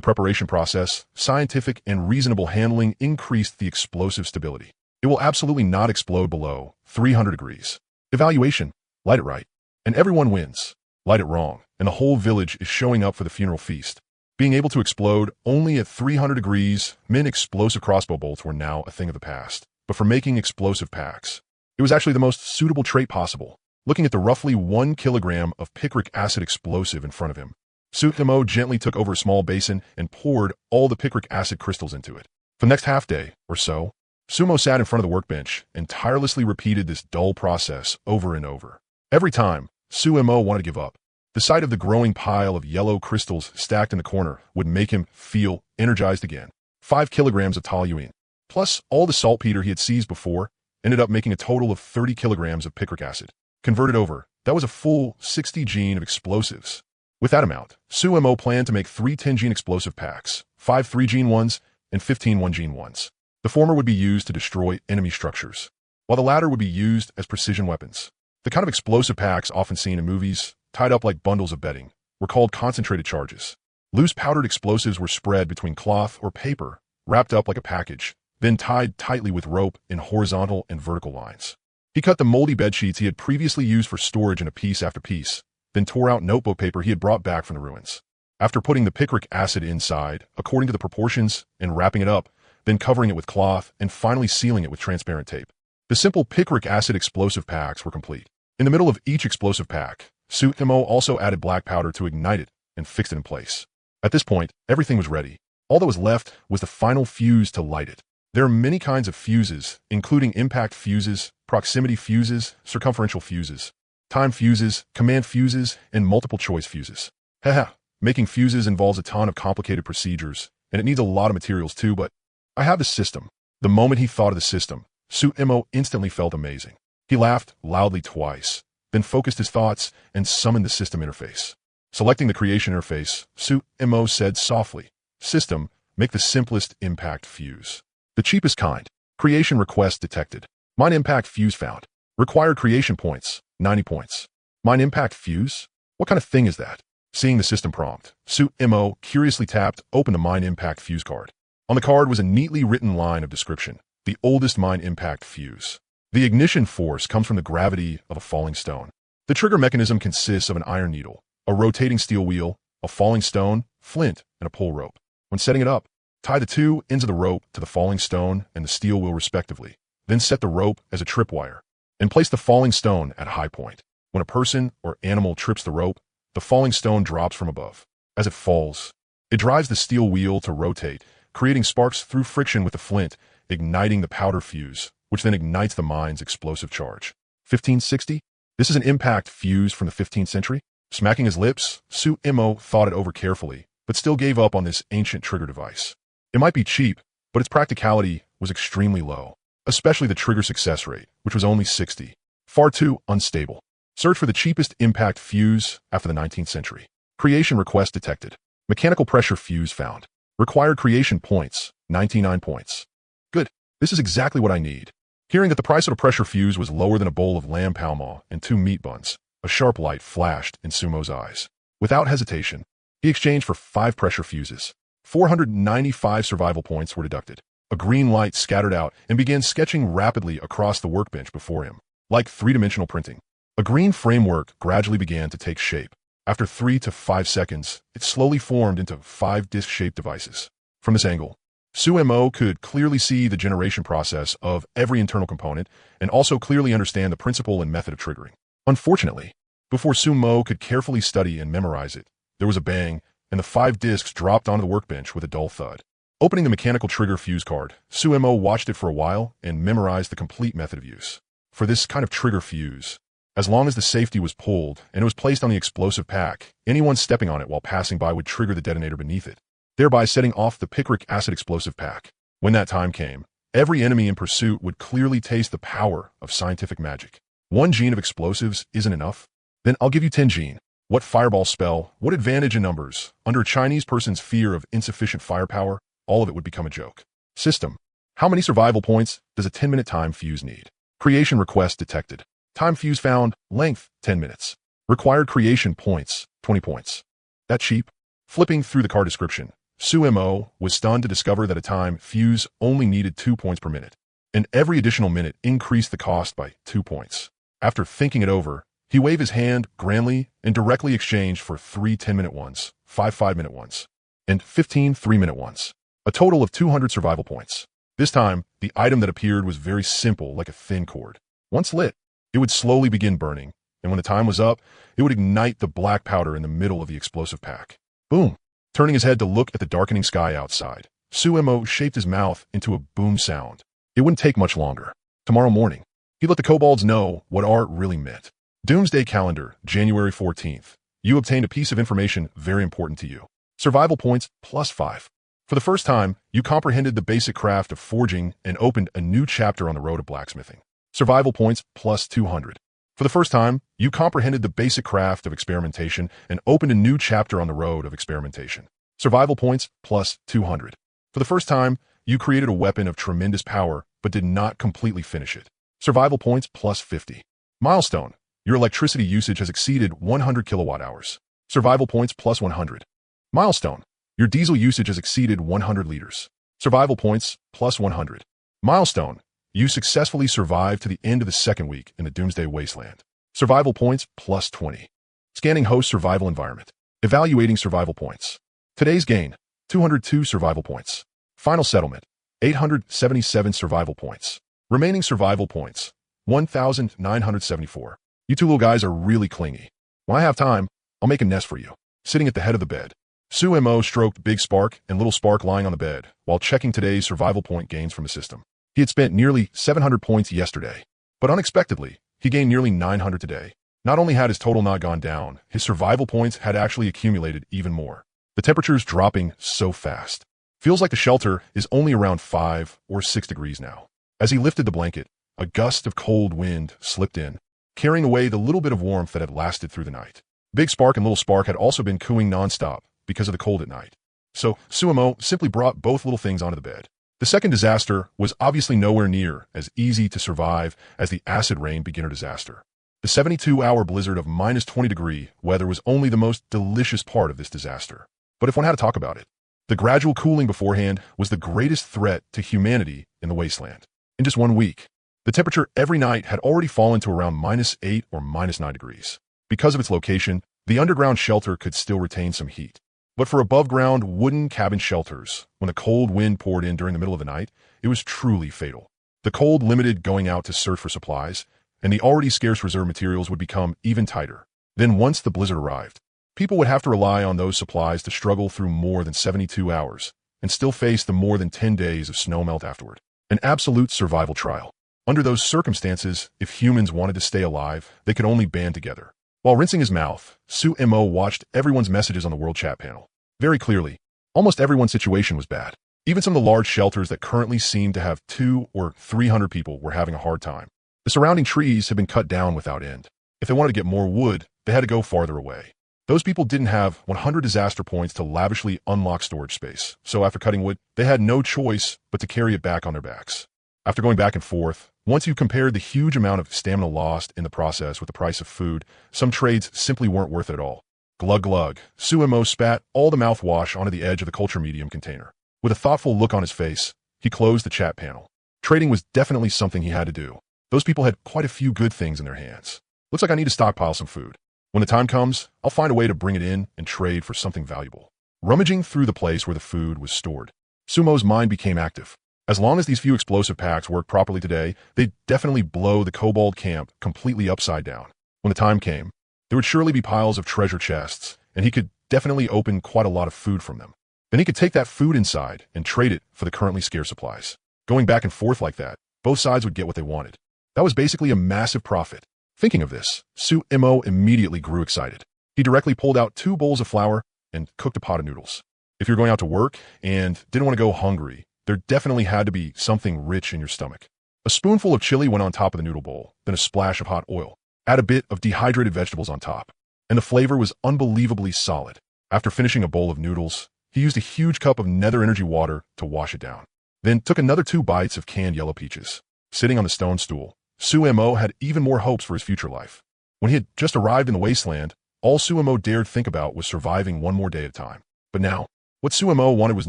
preparation process, scientific and reasonable handling increased the explosive stability. It will absolutely not explode below 300 degrees. Evaluation: light it right, and everyone wins. Light it wrong, and the whole village is showing up for the funeral feast. Being able to explode only at 300 degrees meant explosive crossbow bolts were now a thing of the past. But for making explosive packs, it was actually the most suitable trait possible. Looking at the roughly 1 kilogram of picric acid explosive in front of him, Sumo gently took over a small basin and poured all the picric acid crystals into it. For the next half day or so, Sumo sat in front of the workbench and tirelessly repeated this dull process over and over. Every time, Sumo wanted to give up. The sight of the growing pile of yellow crystals stacked in the corner would make him feel energized again. 5 kilograms of toluene, plus all the saltpeter he had seized before, ended up making a total of 30 kilograms of picric acid. Converted over, that was a full 60 gene of explosives. With that amount, Sumo planned to make 3 10-gene explosive packs, 5 3-gene ones, and 15 1-gene ones. The former would be used to destroy enemy structures, while the latter would be used as precision weapons. The kind of explosive packs often seen in movies, tied up like bundles of bedding, were called concentrated charges. Loose powdered explosives were spread between cloth or paper, wrapped up like a package, then tied tightly with rope in horizontal and vertical lines. He cut the moldy bedsheets he had previously used for storage into piece after piece, then tore out notebook paper he had brought back from the ruins. After putting the picric acid inside, according to the proportions, and wrapping it up, then covering it with cloth, and finally sealing it with transparent tape. The simple picric acid explosive packs were complete. In the middle of each explosive pack, Thermo also added black powder to ignite it and fixed it in place. At this point, everything was ready. All that was left was the final fuse to light it. There are many kinds of fuses, including impact fuses, proximity fuses, circumferential fuses, time fuses, command fuses, and multiple choice fuses. Haha, making fuses involves a ton of complicated procedures, and it needs a lot of materials too, but I have the system. The moment he thought of the system, Thermo instantly felt amazing. He laughed loudly twice, then focused his thoughts and summoned the system interface. Selecting the creation interface, Thermo said softly, "System, make the simplest impact fuse. The cheapest kind. Creation request detected. Mine impact fuse found. Required creation points, 90 points. Mine impact fuse? What kind of thing is that?" Seeing the system prompt, Thermo curiously tapped open the mine impact fuse card. On the card was a neatly written line of description. The oldest mine impact fuse. The ignition force comes from the gravity of a falling stone. The trigger mechanism consists of an iron needle, a rotating steel wheel, a falling stone, flint, and a pull rope. When setting it up, tie the two ends of the rope to the falling stone and the steel wheel respectively. Then set the rope as a tripwire, and place the falling stone at a high point. When a person or animal trips the rope, the falling stone drops from above. As it falls, it drives the steel wheel to rotate, creating sparks through friction with the flint, igniting the powder fuse, which then ignites the mine's explosive charge. 1560? This is an impact fuse from the 15th century? Smacking his lips, Thermo thought it over carefully, but still gave up on this ancient trigger device. It might be cheap, but its practicality was extremely low, especially the trigger success rate, which was only 60. Far too unstable. Search for the cheapest impact fuse after the 19th century. Creation request detected. Mechanical pressure fuse found. Required creation points, 99 points. Good. This is exactly what I need. Hearing that the price of a pressure fuse was lower than a bowl of lamb palma and 2 meat buns, a sharp light flashed in Sumo's eyes. Without hesitation, he exchanged for 5 pressure fuses. 495 survival points were deducted. A green light scattered out and began sketching rapidly across the workbench before him, like three-dimensional printing. A green framework gradually began to take shape. After 3 to 5 seconds, it slowly formed into 5 disc-shaped devices. From this angle, Thermo could clearly see the generation process of every internal component and also clearly understand the principle and method of triggering. Unfortunately, before Thermo could carefully study and memorize it, there was a bang, and the 5 discs dropped onto the workbench with a dull thud. Opening the mechanical trigger fuse card, Thermo watched it for a while and memorized the complete method of use. For this kind of trigger fuse, as long as the safety was pulled and it was placed on the explosive pack, anyone stepping on it while passing by would trigger the detonator beneath it, thereby setting off the picric acid explosive pack. When that time came, every enemy in pursuit would clearly taste the power of scientific magic. 1 gene of explosives isn't enough? Then I'll give you 10 gene. What fireball spell, what advantage in numbers? Under a Chinese person's fear of insufficient firepower, all of it would become a joke. System. How many survival points does a 10-minute time fuse need? Creation request detected. Time fuse found, length, 10 minutes. Required creation points, 20 points. That cheap? Flipping through the card description, Thermo was stunned to discover that a time fuse only needed 2 points per minute, and every additional minute increased the cost by 2 points. After thinking it over, he waved his hand grandly and directly exchanged for 3 10-minute ones, 5 5-minute ones, and 15 3-minute ones. A total of 200 survival points. This time, the item that appeared was very simple, like a thin cord. Once lit, it would slowly begin burning, and when the time was up, it would ignite the black powder in the middle of the explosive pack. Boom! Turning his head to look at the darkening sky outside, Thermo shaped his mouth into a boom sound. It wouldn't take much longer. Tomorrow morning, he let the kobolds know what art really meant. Doomsday Calendar, January 14th. You obtained a piece of information very important to you. Survival points +5. For the first time, you comprehended the basic craft of forging and opened a new chapter on the road of blacksmithing. Survival points +200. For the first time, you comprehended the basic craft of experimentation and opened a new chapter on the road of experimentation. Survival points +200. For the first time, you created a weapon of tremendous power, but did not completely finish it. Survival points plus 50. Milestone. Your electricity usage has exceeded 100 kilowatt hours. Survival points plus 100. Milestone. Your diesel usage has exceeded 100 liters. Survival points plus 100. Milestone. You successfully survived to the end of the second week in the Doomsday Wasteland. Survival points plus 20. Scanning host survival environment. Evaluating survival points. Today's gain, 202 survival points. Final settlement, 877 survival points. Remaining survival points, 1,974. You two little guys are really clingy. When I have time, I'll make a nest for you. Sitting at the head of the bed. Sue Mo stroked Big Spark and Little Spark lying on the bed while checking today's survival point gains from the system. He had spent nearly 700 points yesterday, but unexpectedly, he gained nearly 900 today. Not only had his total not gone down, his survival points had actually accumulated even more. The temperature's dropping so fast. Feels like the shelter is only around 5 or 6 degrees now. As he lifted the blanket, a gust of cold wind slipped in, carrying away the little bit of warmth that had lasted through the night. Big Spark and Little Spark had also been cooing nonstop because of the cold at night. So Suemo simply brought both little things onto the bed. The second disaster was obviously nowhere near as easy to survive as the acid rain beginner disaster. The 72-hour blizzard of minus 20-degree weather was only the most delicious part of this disaster. But if one had to talk about it, the gradual cooling beforehand was the greatest threat to humanity in the wasteland. In just 1 week, the temperature every night had already fallen to around minus 8 or minus 9 degrees. Because of its location, the underground shelter could still retain some heat. But for above-ground wooden cabin shelters, when the cold wind poured in during the middle of the night, it was truly fatal. The cold limited going out to search for supplies, and the already scarce reserve materials would become even tighter. Then once the blizzard arrived, people would have to rely on those supplies to struggle through more than 72 hours and still face the more than 10 days of snowmelt afterward. An absolute survival trial. Under those circumstances, if humans wanted to stay alive, they could only band together. While rinsing his mouth, Su Mo watched everyone's messages on the world chat panel. Very clearly, almost everyone's situation was bad. Even some of the large shelters that currently seemed to have 200 or 300 people were having a hard time. The surrounding trees had been cut down without end. If they wanted to get more wood, they had to go farther away. Those people didn't have 100 disaster points to lavishly unlock storage space, so after cutting wood, they had no choice but to carry it back on their backs. After going back and forth, once you compared the huge amount of stamina lost in the process with the price of food, some trades simply weren't worth it at all. Glug glug, Suemo spat all the mouthwash onto the edge of the culture medium container. With a thoughtful look on his face, he closed the chat panel. Trading was definitely something he had to do. Those people had quite a few good things in their hands. Looks like I need to stockpile some food. When the time comes, I'll find a way to bring it in and trade for something valuable. Rummaging through the place where the food was stored, Sumo's mind became active. As long as these few explosive packs worked properly today, they'd definitely blow the kobold camp completely upside down. When the time came, there would surely be piles of treasure chests, and he could definitely open quite a lot of food from them. Then he could take that food inside and trade it for the currently scarce supplies. Going back and forth like that, both sides would get what they wanted. That was basically a massive profit. Thinking of this, Su Mo immediately grew excited. He directly pulled out 2 bowls of flour and cooked a pot of noodles. If you're going out to work and didn't want to go hungry, there definitely had to be something rich in your stomach. A spoonful of chili went on top of the noodle bowl, then a splash of hot oil. Add a bit of dehydrated vegetables on top, and the flavor was unbelievably solid. After finishing a bowl of noodles, he used a huge cup of nether energy water to wash it down. Then took another 2 bites of canned yellow peaches. Sitting on the stone stool, Su Mo had even more hopes for his future life. When he had just arrived in the wasteland, all Su Mo dared think about was surviving one more day at a time. But now, what Su Mo wanted was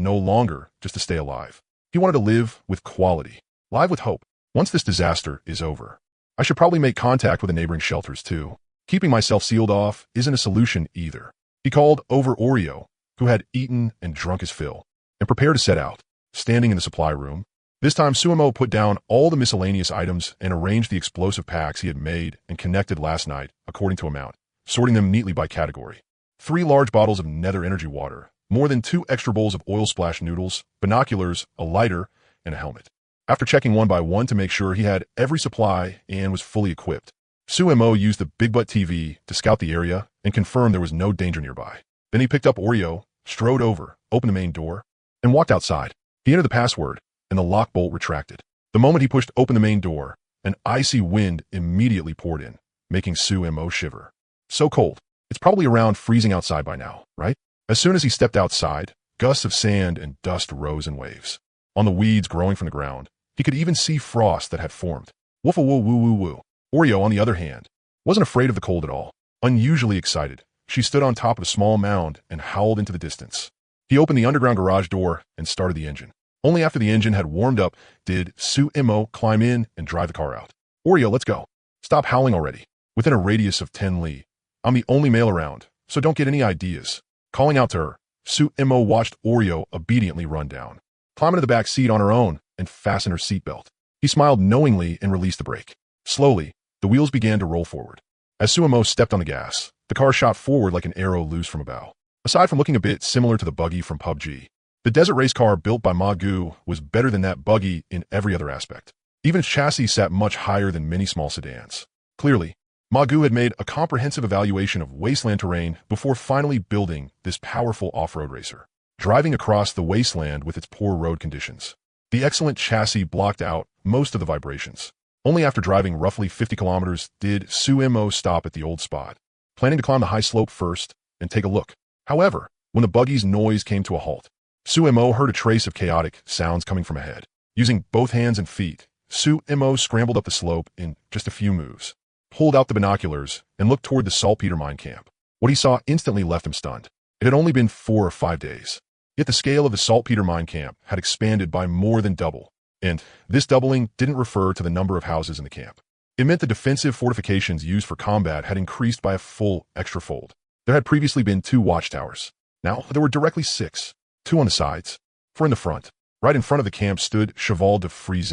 no longer just to stay alive. He wanted to live with quality, live with hope. Once this disaster is over, I should probably make contact with the neighboring shelters too. Keeping myself sealed off isn't a solution either. He called over Oreo, who had eaten and drunk his fill, and prepared to set out. Standing in the supply room, this time Suemo put down all the miscellaneous items and arranged the explosive packs he had made and connected last night according to amount, sorting them neatly by category. 3 large bottles of nether energy water, more than 2 extra bowls of oil splash noodles, binoculars, a lighter, and a helmet. After checking one by one to make sure he had every supply and was fully equipped, Suemo used the Big Butt TV to scout the area and confirm there was no danger nearby. Then he picked up Oreo, strode over, opened the main door, and walked outside. He entered the password, and the lock bolt retracted. The moment he pushed open the main door, an icy wind immediately poured in, making Suemo shiver. So cold. It's probably around freezing outside by now, right? As soon as he stepped outside, gusts of sand and dust rose in waves. on the weeds growing from the ground. He could even see frost that had formed. Woofa-woo-woo-woo-woo. Oreo, on the other hand, wasn't afraid of the cold at all. Unusually excited, she stood on top of a small mound and howled into the distance. He opened the underground garage door and started the engine. Only after the engine had warmed up did Sumo climb in and drive the car out. Oreo, let's go. Stop howling already. Within a radius of 10 li. I'm the only male around, so don't get any ideas. Calling out to her, Sumo watched Oreo obediently run down, climb into the back seat on her own, and fasten her seatbelt. He smiled knowingly and released the brake. Slowly, the wheels began to roll forward. As Sumo stepped on the gas, the car shot forward like an arrow loose from a bow. Aside from looking a bit similar to the buggy from PUBG, the desert race car built by Manga was better than that buggy in every other aspect. Even its chassis sat much higher than many small sedans. Clearly, Manga had made a comprehensive evaluation of wasteland terrain before finally building this powerful off-road racer. Driving across the wasteland with its poor road conditions, the excellent chassis blocked out most of the vibrations. Only after driving roughly 50 kilometers did Sumo stop at the old spot, planning to climb the high slope first and take a look. However, when the buggy's noise came to a halt, Sumo heard a trace of chaotic sounds coming from ahead. Using both hands and feet, Sumo scrambled up the slope in just a few moves, pulled out the binoculars, and looked toward the saltpeter mine camp. What he saw instantly left him stunned. It had only been 4 or 5 days. Yet the scale of the saltpeter mine camp had expanded by more than double. And this doubling didn't refer to the number of houses in the camp. It meant the defensive fortifications used for combat had increased by a full extra fold. There had previously been 2 watchtowers. Now there were directly 6, 2 on the sides, 4 in the front. Right in front of the camp stood Cheval de Frise,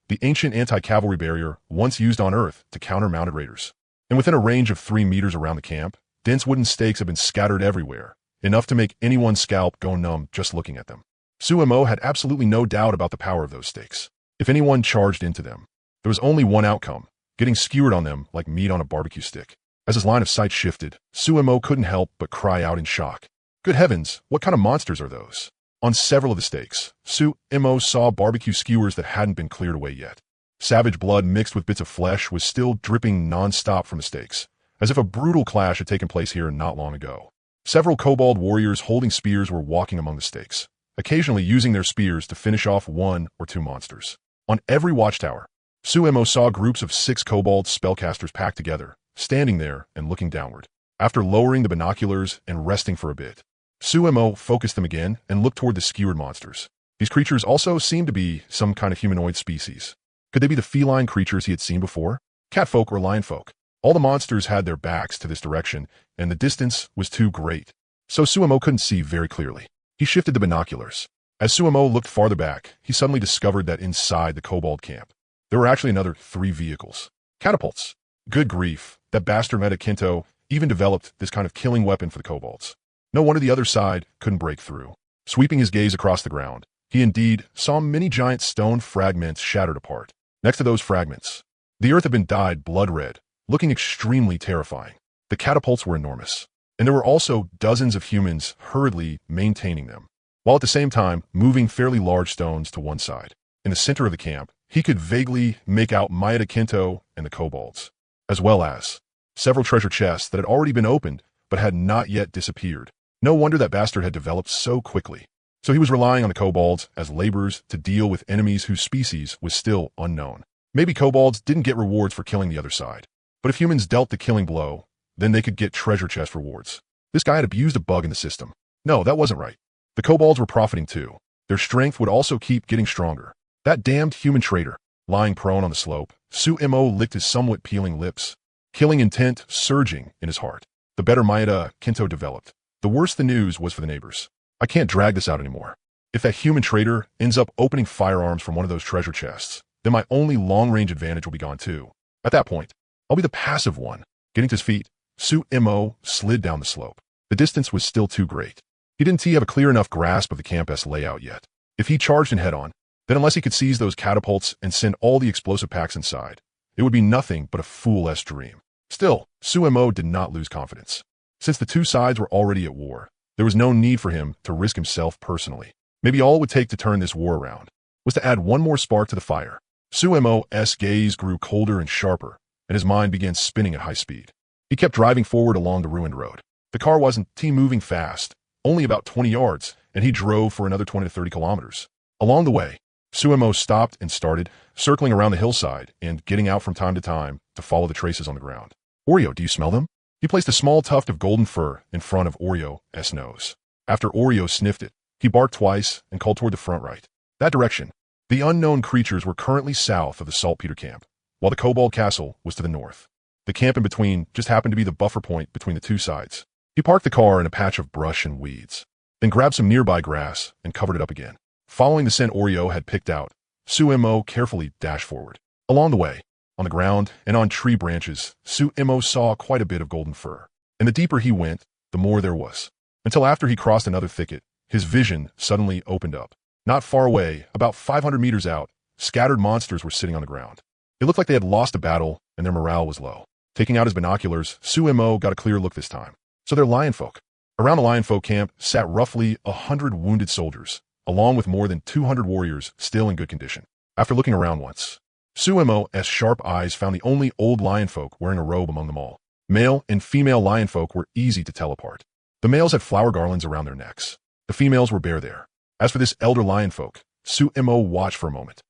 the ancient anti-cavalry barrier once used on Earth to counter mounted raiders. And within a range of 3 meters around the camp, dense wooden stakes had been scattered everywhere, enough to make anyone's scalp go numb just looking at them. Sumo had absolutely no doubt about the power of those stakes. If anyone charged into them, there was only one outcome, getting skewered on them like meat on a barbecue stick. As his line of sight shifted, Sumo couldn't help but cry out in shock. Good heavens, what kind of monsters are those? On several of the stakes, Sumo saw barbecue skewers that hadn't been cleared away yet. Savage blood mixed with bits of flesh was still dripping non-stop from the stakes, as if a brutal clash had taken place here not long ago. Several kobold warriors holding spears were walking among the stakes, occasionally using their spears to finish off 1 or 2 monsters. On every watchtower, Sumo saw groups of 6 kobold spellcasters packed together, standing there and looking downward. After lowering the binoculars and resting for a bit, Sumo focused them again and looked toward the skewered monsters. These creatures also seemed to be some kind of humanoid species. Could they be the feline creatures he had seen before? Catfolk or lionfolk? All the monsters had their backs to this direction, and the distance was too great, so Sumo couldn't see very clearly. He shifted the binoculars. As Sumo looked farther back, he suddenly discovered that inside the kobold camp, there were actually another 3 vehicles. Catapults. Good grief, that bastard Metakinto even developed this kind of killing weapon for the kobolds. No wonder the other side couldn't break through. Sweeping his gaze across the ground, he indeed saw many giant stone fragments shattered apart. Next to those fragments, the earth had been dyed blood red, looking extremely terrifying. The catapults were enormous, and there were also dozens of humans hurriedly maintaining them, while at the same time moving fairly large stones to one side. In the center of the camp, he could vaguely make out Metakinto and the kobolds, as well as several treasure chests that had already been opened but had not yet disappeared. No wonder that bastard had developed so quickly. So he was relying on the kobolds as laborers to deal with enemies whose species was still unknown. Maybe kobolds didn't get rewards for killing the other side, but if humans dealt the killing blow, then they could get treasure chest rewards. This guy had abused a bug in the system. No, that wasn't right. The kobolds were profiting too. Their strength would also keep getting stronger. That damned human traitor, lying prone on the slope, Sumo licked his somewhat peeling lips, killing intent surging in his heart. The better Metakinto developed, the worse the news was for the neighbors. I can't drag this out anymore. If that human traitor ends up opening firearms from one of those treasure chests, then my only long-range advantage will be gone too. At that point, I'll be the passive one. Getting to his feet, Sumo slid down the slope. The distance was still too great. He didn't have a clear enough grasp of the campus layout yet. If he charged in head-on, then unless he could seize those catapults and send all the explosive packs inside, it would be nothing but a fool's dream. Still, Sumo did not lose confidence. Since the 2 sides were already at war, there was no need for him to risk himself personally. Maybe all it would take to turn this war around was to add one more spark to the fire. Sumo's gaze grew colder and sharper, and his mind began spinning at high speed. He kept driving forward along the ruined road. The car wasn't moving fast, only about 20 yards, and he drove for another 20 to 30 kilometers. Along the way, Suemo stopped and started circling around the hillside and getting out from time to follow the traces on the ground. Oreo, do you smell them? He placed a small tuft of golden fur in front of Oreo's nose. After Oreo sniffed it, he barked twice and called toward the front right. That direction. The unknown creatures were currently south of the saltpeter camp, while the kobold castle was to the north. The camp in between just happened to be the buffer point between the two sides. He parked the car in a patch of brush and weeds, then grabbed some nearby grass and covered it up again. Following the scent Oreo had picked out, Suemo carefully dashed forward. Along the way, on the ground and on tree branches, Suemo saw quite a bit of golden fur. And the deeper he went, the more there was. Until after he crossed another thicket, his vision suddenly opened up. Not far away, about 500 meters out, scattered monsters were sitting on the ground. It looked like they had lost a battle and their morale was low. Taking out his binoculars, Suemo got a clear look this time. So they're lion folk. Around the lion folk camp sat roughly 100 wounded soldiers, along with more than 200 warriors still in good condition. After looking around once, Suemo's sharp eyes found the only old lion folk wearing a robe among them all. Male and female lion folk were easy to tell apart. The males had flower garlands around their necks. The females were bare there. As for this elder lion folk, Suemo watched for a moment.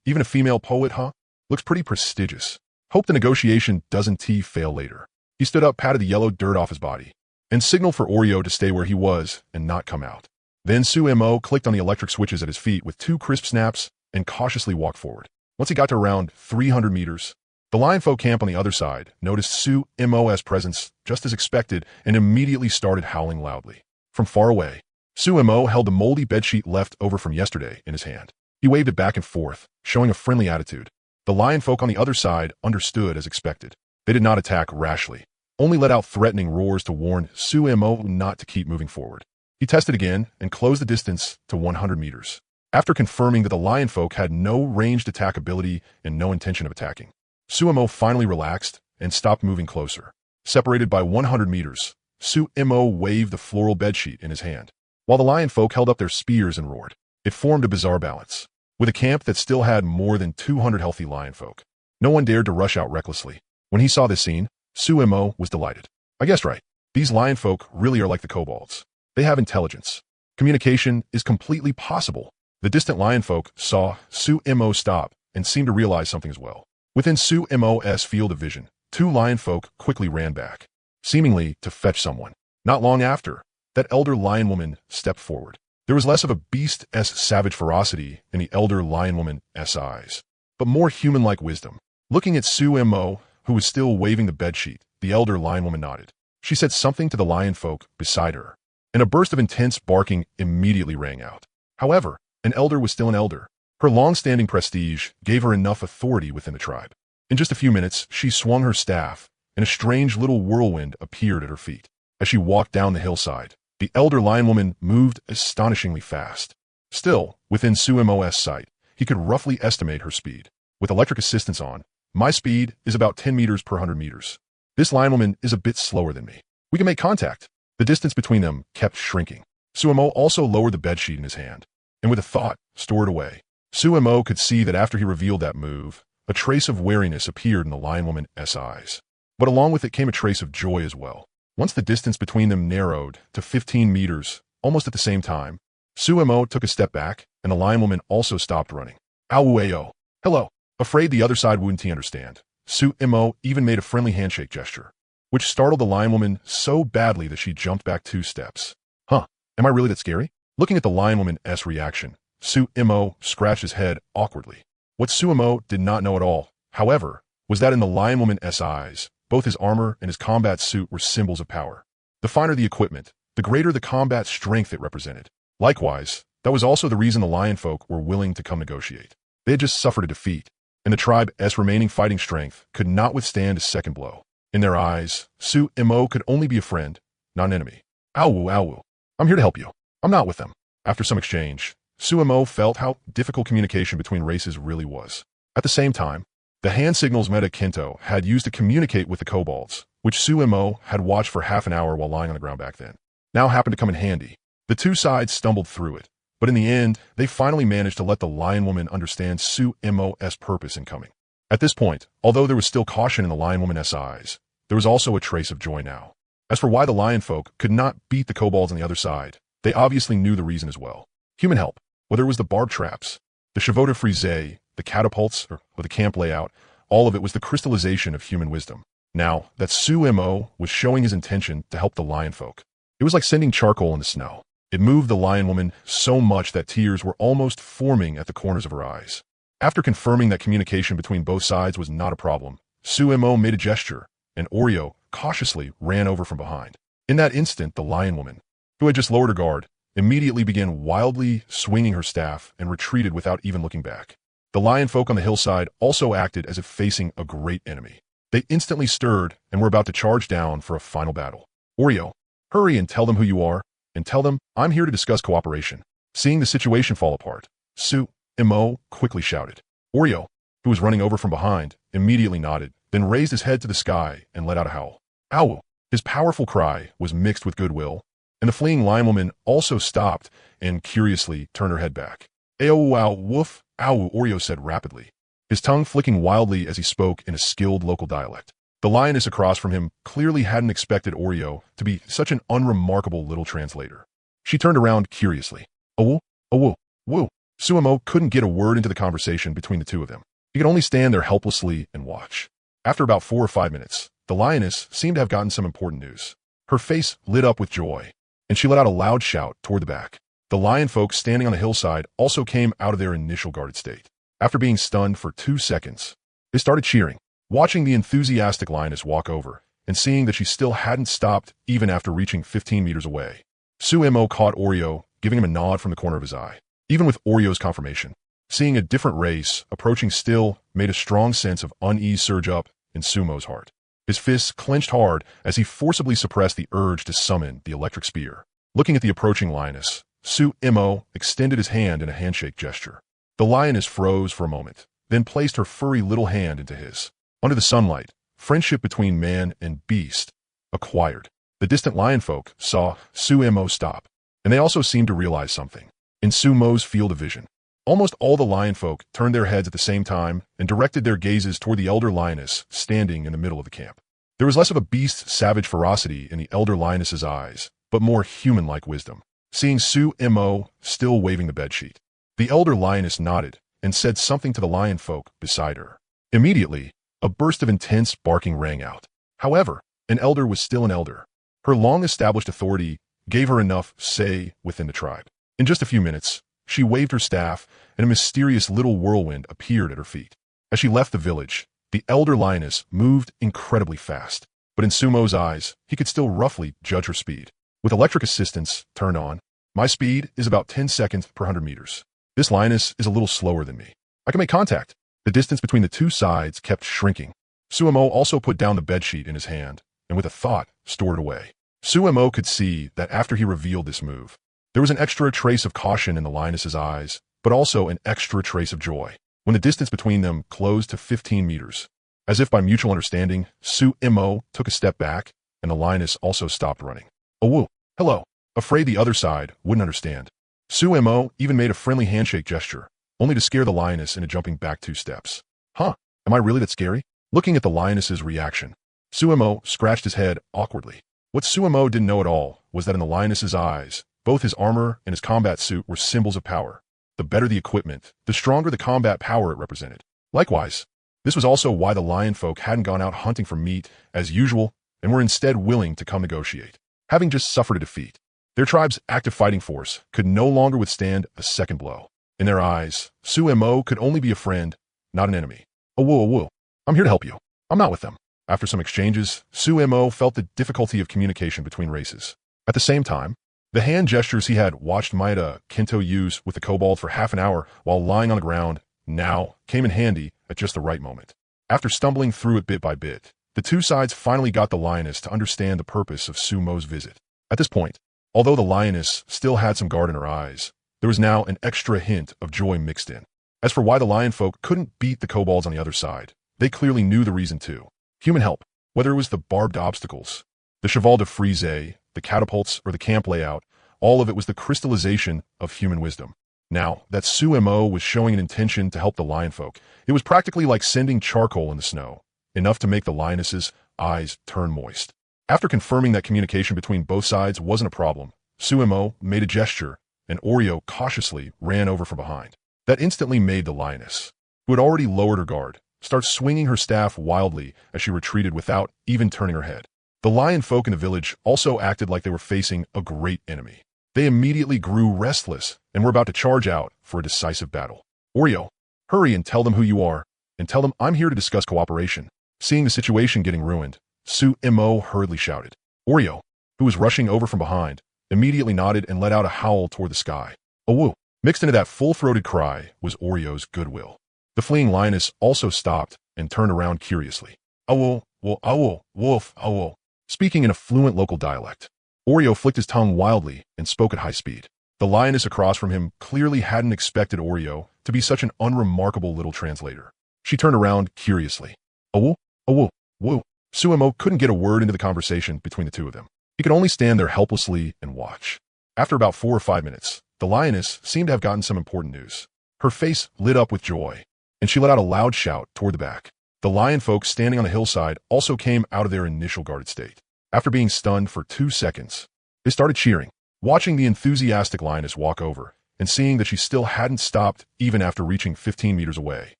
Even a female poet, huh? Looks pretty prestigious. Hope the negotiation doesn't fail later. He stood up, patted the yellow dirt off his body, and signaled for Oreo to stay where he was and not come out. Then Suemo clicked on the electric switches at his feet with 2 crisp snaps and cautiously walked forward. Once he got to around 300 meters, the lion folk camp on the other side noticed Suemo's presence just as expected and immediately started howling loudly. From far away, Suemo held the moldy bedsheet left over from yesterday in his hand. He waved it back and forth, showing a friendly attitude. The lion folk on the other side understood as expected. They did not attack rashly, only let out threatening roars to warn Suemo not to keep moving forward. He tested again and closed the distance to 100 meters. After confirming that the lion folk had no ranged attack ability and no intention of attacking, Suemo finally relaxed and stopped moving closer. Separated by 100 meters, Suemo waved the floral bedsheet in his hand, while the lion folk held up their spears and roared. It formed a bizarre balance. With a camp that still had more than 200 healthy lion folk, no one dared to rush out recklessly. When he saw this scene, Suemo was delighted. I guessed right. These lion folk really are like the kobolds. They have intelligence. Communication is completely possible. The distant lion folk saw Suemo stop and seemed to realize something as well. Within Suemo's field of vision, 2 lion folk quickly ran back, seemingly to fetch someone. Not long after, that elder lion woman stepped forward. There was less of a beast's savage ferocity in the elder lion woman's eyes, but more human-like wisdom. Looking at Suemo, who was still waving the bedsheet, the elder lion woman nodded. She said something to the lion folk beside her, and a burst of intense barking immediately rang out. However, an elder was still an elder. Her long-standing prestige gave her enough authority within the tribe. In just a few minutes, she swung her staff, and a strange little whirlwind appeared at her feet. As she walked down the hillside, the elder lion woman moved astonishingly fast. Still, within Suemo's sight, he could roughly estimate her speed. With electric assistance on, my speed is about 10 meters per 100 meters. This lion woman is a bit slower than me. We can make contact. The distance between them kept shrinking. Suemo also lowered the bedsheet in his hand, and with a thought, stored away. Suemo could see that after he revealed that move, a trace of wariness appeared in the lion woman's eyes. But along with it came a trace of joy as well. Once the distance between them narrowed to 15 meters, almost at the same time, Suemo took a step back, and the lion woman also stopped running. Aueo. Hello. Afraid the other side wouldn't understand, Suemo even made a friendly handshake gesture, which startled the lion woman so badly that she jumped back 2 steps. Huh, am I really that scary? Looking at the lion woman's reaction, Suemo scratched his head awkwardly. What Suemo did not know at all, however, was that in the lion woman's eyes, both his armor and his combat suit were symbols of power. The finer the equipment, the greater the combat strength it represented. Likewise, that was also the reason the lion folk were willing to come negotiate. They had just suffered a defeat, and the tribe's remaining fighting strength could not withstand a second blow. In their eyes, Suemo could only be a friend, not an enemy. Awu. I'm here to help you. I'm not with them. After some exchange, Suemo felt how difficult communication between races really was. At the same time, the hand signals Meta Kinto had used to communicate with the kobolds, which Suemo had watched for half an hour while lying on the ground back then, now happened to come in handy. The 2 sides stumbled through it, but in the end, they finally managed to let the lion woman understand Suemo's purpose in coming. At this point, although there was still caution in the lion woman's eyes, there was also a trace of joy now. As for why the lion folk could not beat the kobolds on the other side, they obviously knew the reason as well. Human help. Whether it was the barb traps, the chevaux de frise, the catapults, or the camp layout, all of it was the crystallization of human wisdom. Now, that Sumo was showing his intention to help the lion folk. It was like sending charcoal in the snow. It moved the lion woman so much that tears were almost forming at the corners of her eyes. After confirming that communication between both sides was not a problem, Sumo made a gesture, and Oreo cautiously ran over from behind. In that instant, the lion woman, who had just lowered her guard, immediately began wildly swinging her staff and retreated without even looking back. The lion folk on the hillside also acted as if facing a great enemy. They instantly stirred and were about to charge down for a final battle. Oreo, hurry and tell them who you are, and tell them I'm here to discuss cooperation. Seeing the situation fall apart, Sumo quickly shouted. Oreo, who was running over from behind, immediately nodded, then raised his head to the sky and let out a howl. Ow! His powerful cry was mixed with goodwill, and the fleeing lion woman also stopped and curiously turned her head back. Ayo wow woof, ow, Oreo said rapidly, his tongue flicking wildly as he spoke in a skilled local dialect. The lioness across from him clearly hadn't expected Oreo to be such an unremarkable little translator. She turned around curiously. Oh, woo. Sumo couldn't get a word into the conversation between the two of them. He could only stand there helplessly and watch. After about 4 or 5 minutes, the lioness seemed to have gotten some important news. Her face lit up with joy, and she let out a loud shout toward the back. The lion folk standing on the hillside also came out of their initial guarded state. After being stunned for 2 seconds, they started cheering, watching the enthusiastic lioness walk over and seeing that she still hadn't stopped even after reaching 15 meters away. Sumo caught Oreo, giving him a nod from the corner of his eye. Even with Oreo's confirmation, seeing a different race approaching still made a strong sense of unease surge up in Sumo's heart. His fists clenched hard as he forcibly suppressed the urge to summon the electric spear. Looking at the approaching lioness, Sumo extended his hand in a handshake gesture. The lioness froze for a moment, then placed her furry little hand into his. Under the sunlight, friendship between man and beast acquired. The distant lion folk saw Sumo stop, and they also seemed to realize something. In Sumo's field of vision, almost all the lion folk turned their heads at the same time and directed their gazes toward the elder lioness standing in the middle of the camp. There was less of a beast's savage ferocity in the elder lioness's eyes, but more human-like wisdom. Seeing Sumo still waving the bedsheet, the elder lioness nodded and said something to the lion folk beside her. Immediately, a burst of intense barking rang out. However, an elder was still an elder. Her long-established authority gave her enough say within the tribe. In just a few minutes, she waved her staff, and a mysterious little whirlwind appeared at her feet. As she left the village, the elder lioness moved incredibly fast, but in Sumo's eyes, he could still roughly judge her speed. With electric assistance turned on, my speed is about 10 seconds per 100 meters. This lioness is a little slower than me. I can make contact. The distance between the two sides kept shrinking. Sumo also put down the bedsheet in his hand, and with a thought, stored it away. Sumo could see that after he revealed this move, there was an extra trace of caution in the lioness's eyes, but also an extra trace of joy. When the distance between them closed to 15 meters, as if by mutual understanding, Sumo took a step back, and the lioness also stopped running. Oh, woo, hello. Afraid the other side wouldn't understand. Sumo even made a friendly handshake gesture, only to scare the lioness into jumping back 2 steps. Huh, am I really that scary? Looking at the lioness's reaction, Sumo scratched his head awkwardly. What Sumo didn't know at all was that in the lioness's eyes, both his armor and his combat suit were symbols of power. The better the equipment, the stronger the combat power it represented. Likewise, this was also why the lion folk hadn't gone out hunting for meat as usual and were instead willing to come negotiate. Having just suffered a defeat, their tribe's active fighting force could no longer withstand a second blow. In their eyes, Sumo could only be a friend, not an enemy. Oh, woo, I'm here to help you. I'm not with them. After some exchanges, Sumo felt the difficulty of communication between races. At the same time, the hand gestures he had watched Maeda Kinto use with the kobold for half an hour while lying on the ground now came in handy at just the right moment. After stumbling through it bit by bit, the two sides finally got the lioness to understand the purpose of Sumo's visit. At this point, although the lioness still had some guard in her eyes, there was now an extra hint of joy mixed in. As for why the lion folk couldn't beat the kobolds on the other side, they clearly knew the reason too. Human help, whether it was the barbed obstacles, the cheval de frise, the catapults, or the camp layout, all of it was the crystallization of human wisdom. Now, that Sumo was showing an intention to help the lion folk. It was practically like sending charcoal in the snow, enough to make the lioness's eyes turn moist. After confirming that communication between both sides wasn't a problem, Sumo made a gesture, and Oreo cautiously ran over from behind. That instantly made the lioness, who had already lowered her guard, start swinging her staff wildly as she retreated without even turning her head. The lion folk in the village also acted like they were facing a great enemy. They immediately grew restless and were about to charge out for a decisive battle. Oreo, hurry and tell them who you are, and tell them I'm here to discuss cooperation. Seeing the situation getting ruined, Sumo hurriedly shouted. Oreo, who was rushing over from behind, immediately nodded and let out a howl toward the sky. A woo! Mixed into that full-throated cry was Oreo's goodwill. The fleeing lioness also stopped and turned around curiously. Owl, wolf, owl, wolf, owl. Speaking in a fluent local dialect, Oreo flicked his tongue wildly and spoke at high speed. The lioness across from him clearly hadn't expected Oreo to be such an unremarkable little translator. She turned around curiously. Owl, owl, woo. Sumo couldn't get a word into the conversation between the two of them. He could only stand there helplessly and watch. After about 4 or 5 minutes, the lioness seemed to have gotten some important news. Her face lit up with joy, and she let out a loud shout toward the back. The lion folk standing on the hillside also came out of their initial guarded state. After being stunned for 2 seconds, they started cheering, watching the enthusiastic lioness walk over and seeing that she still hadn't stopped even after reaching 15 meters away.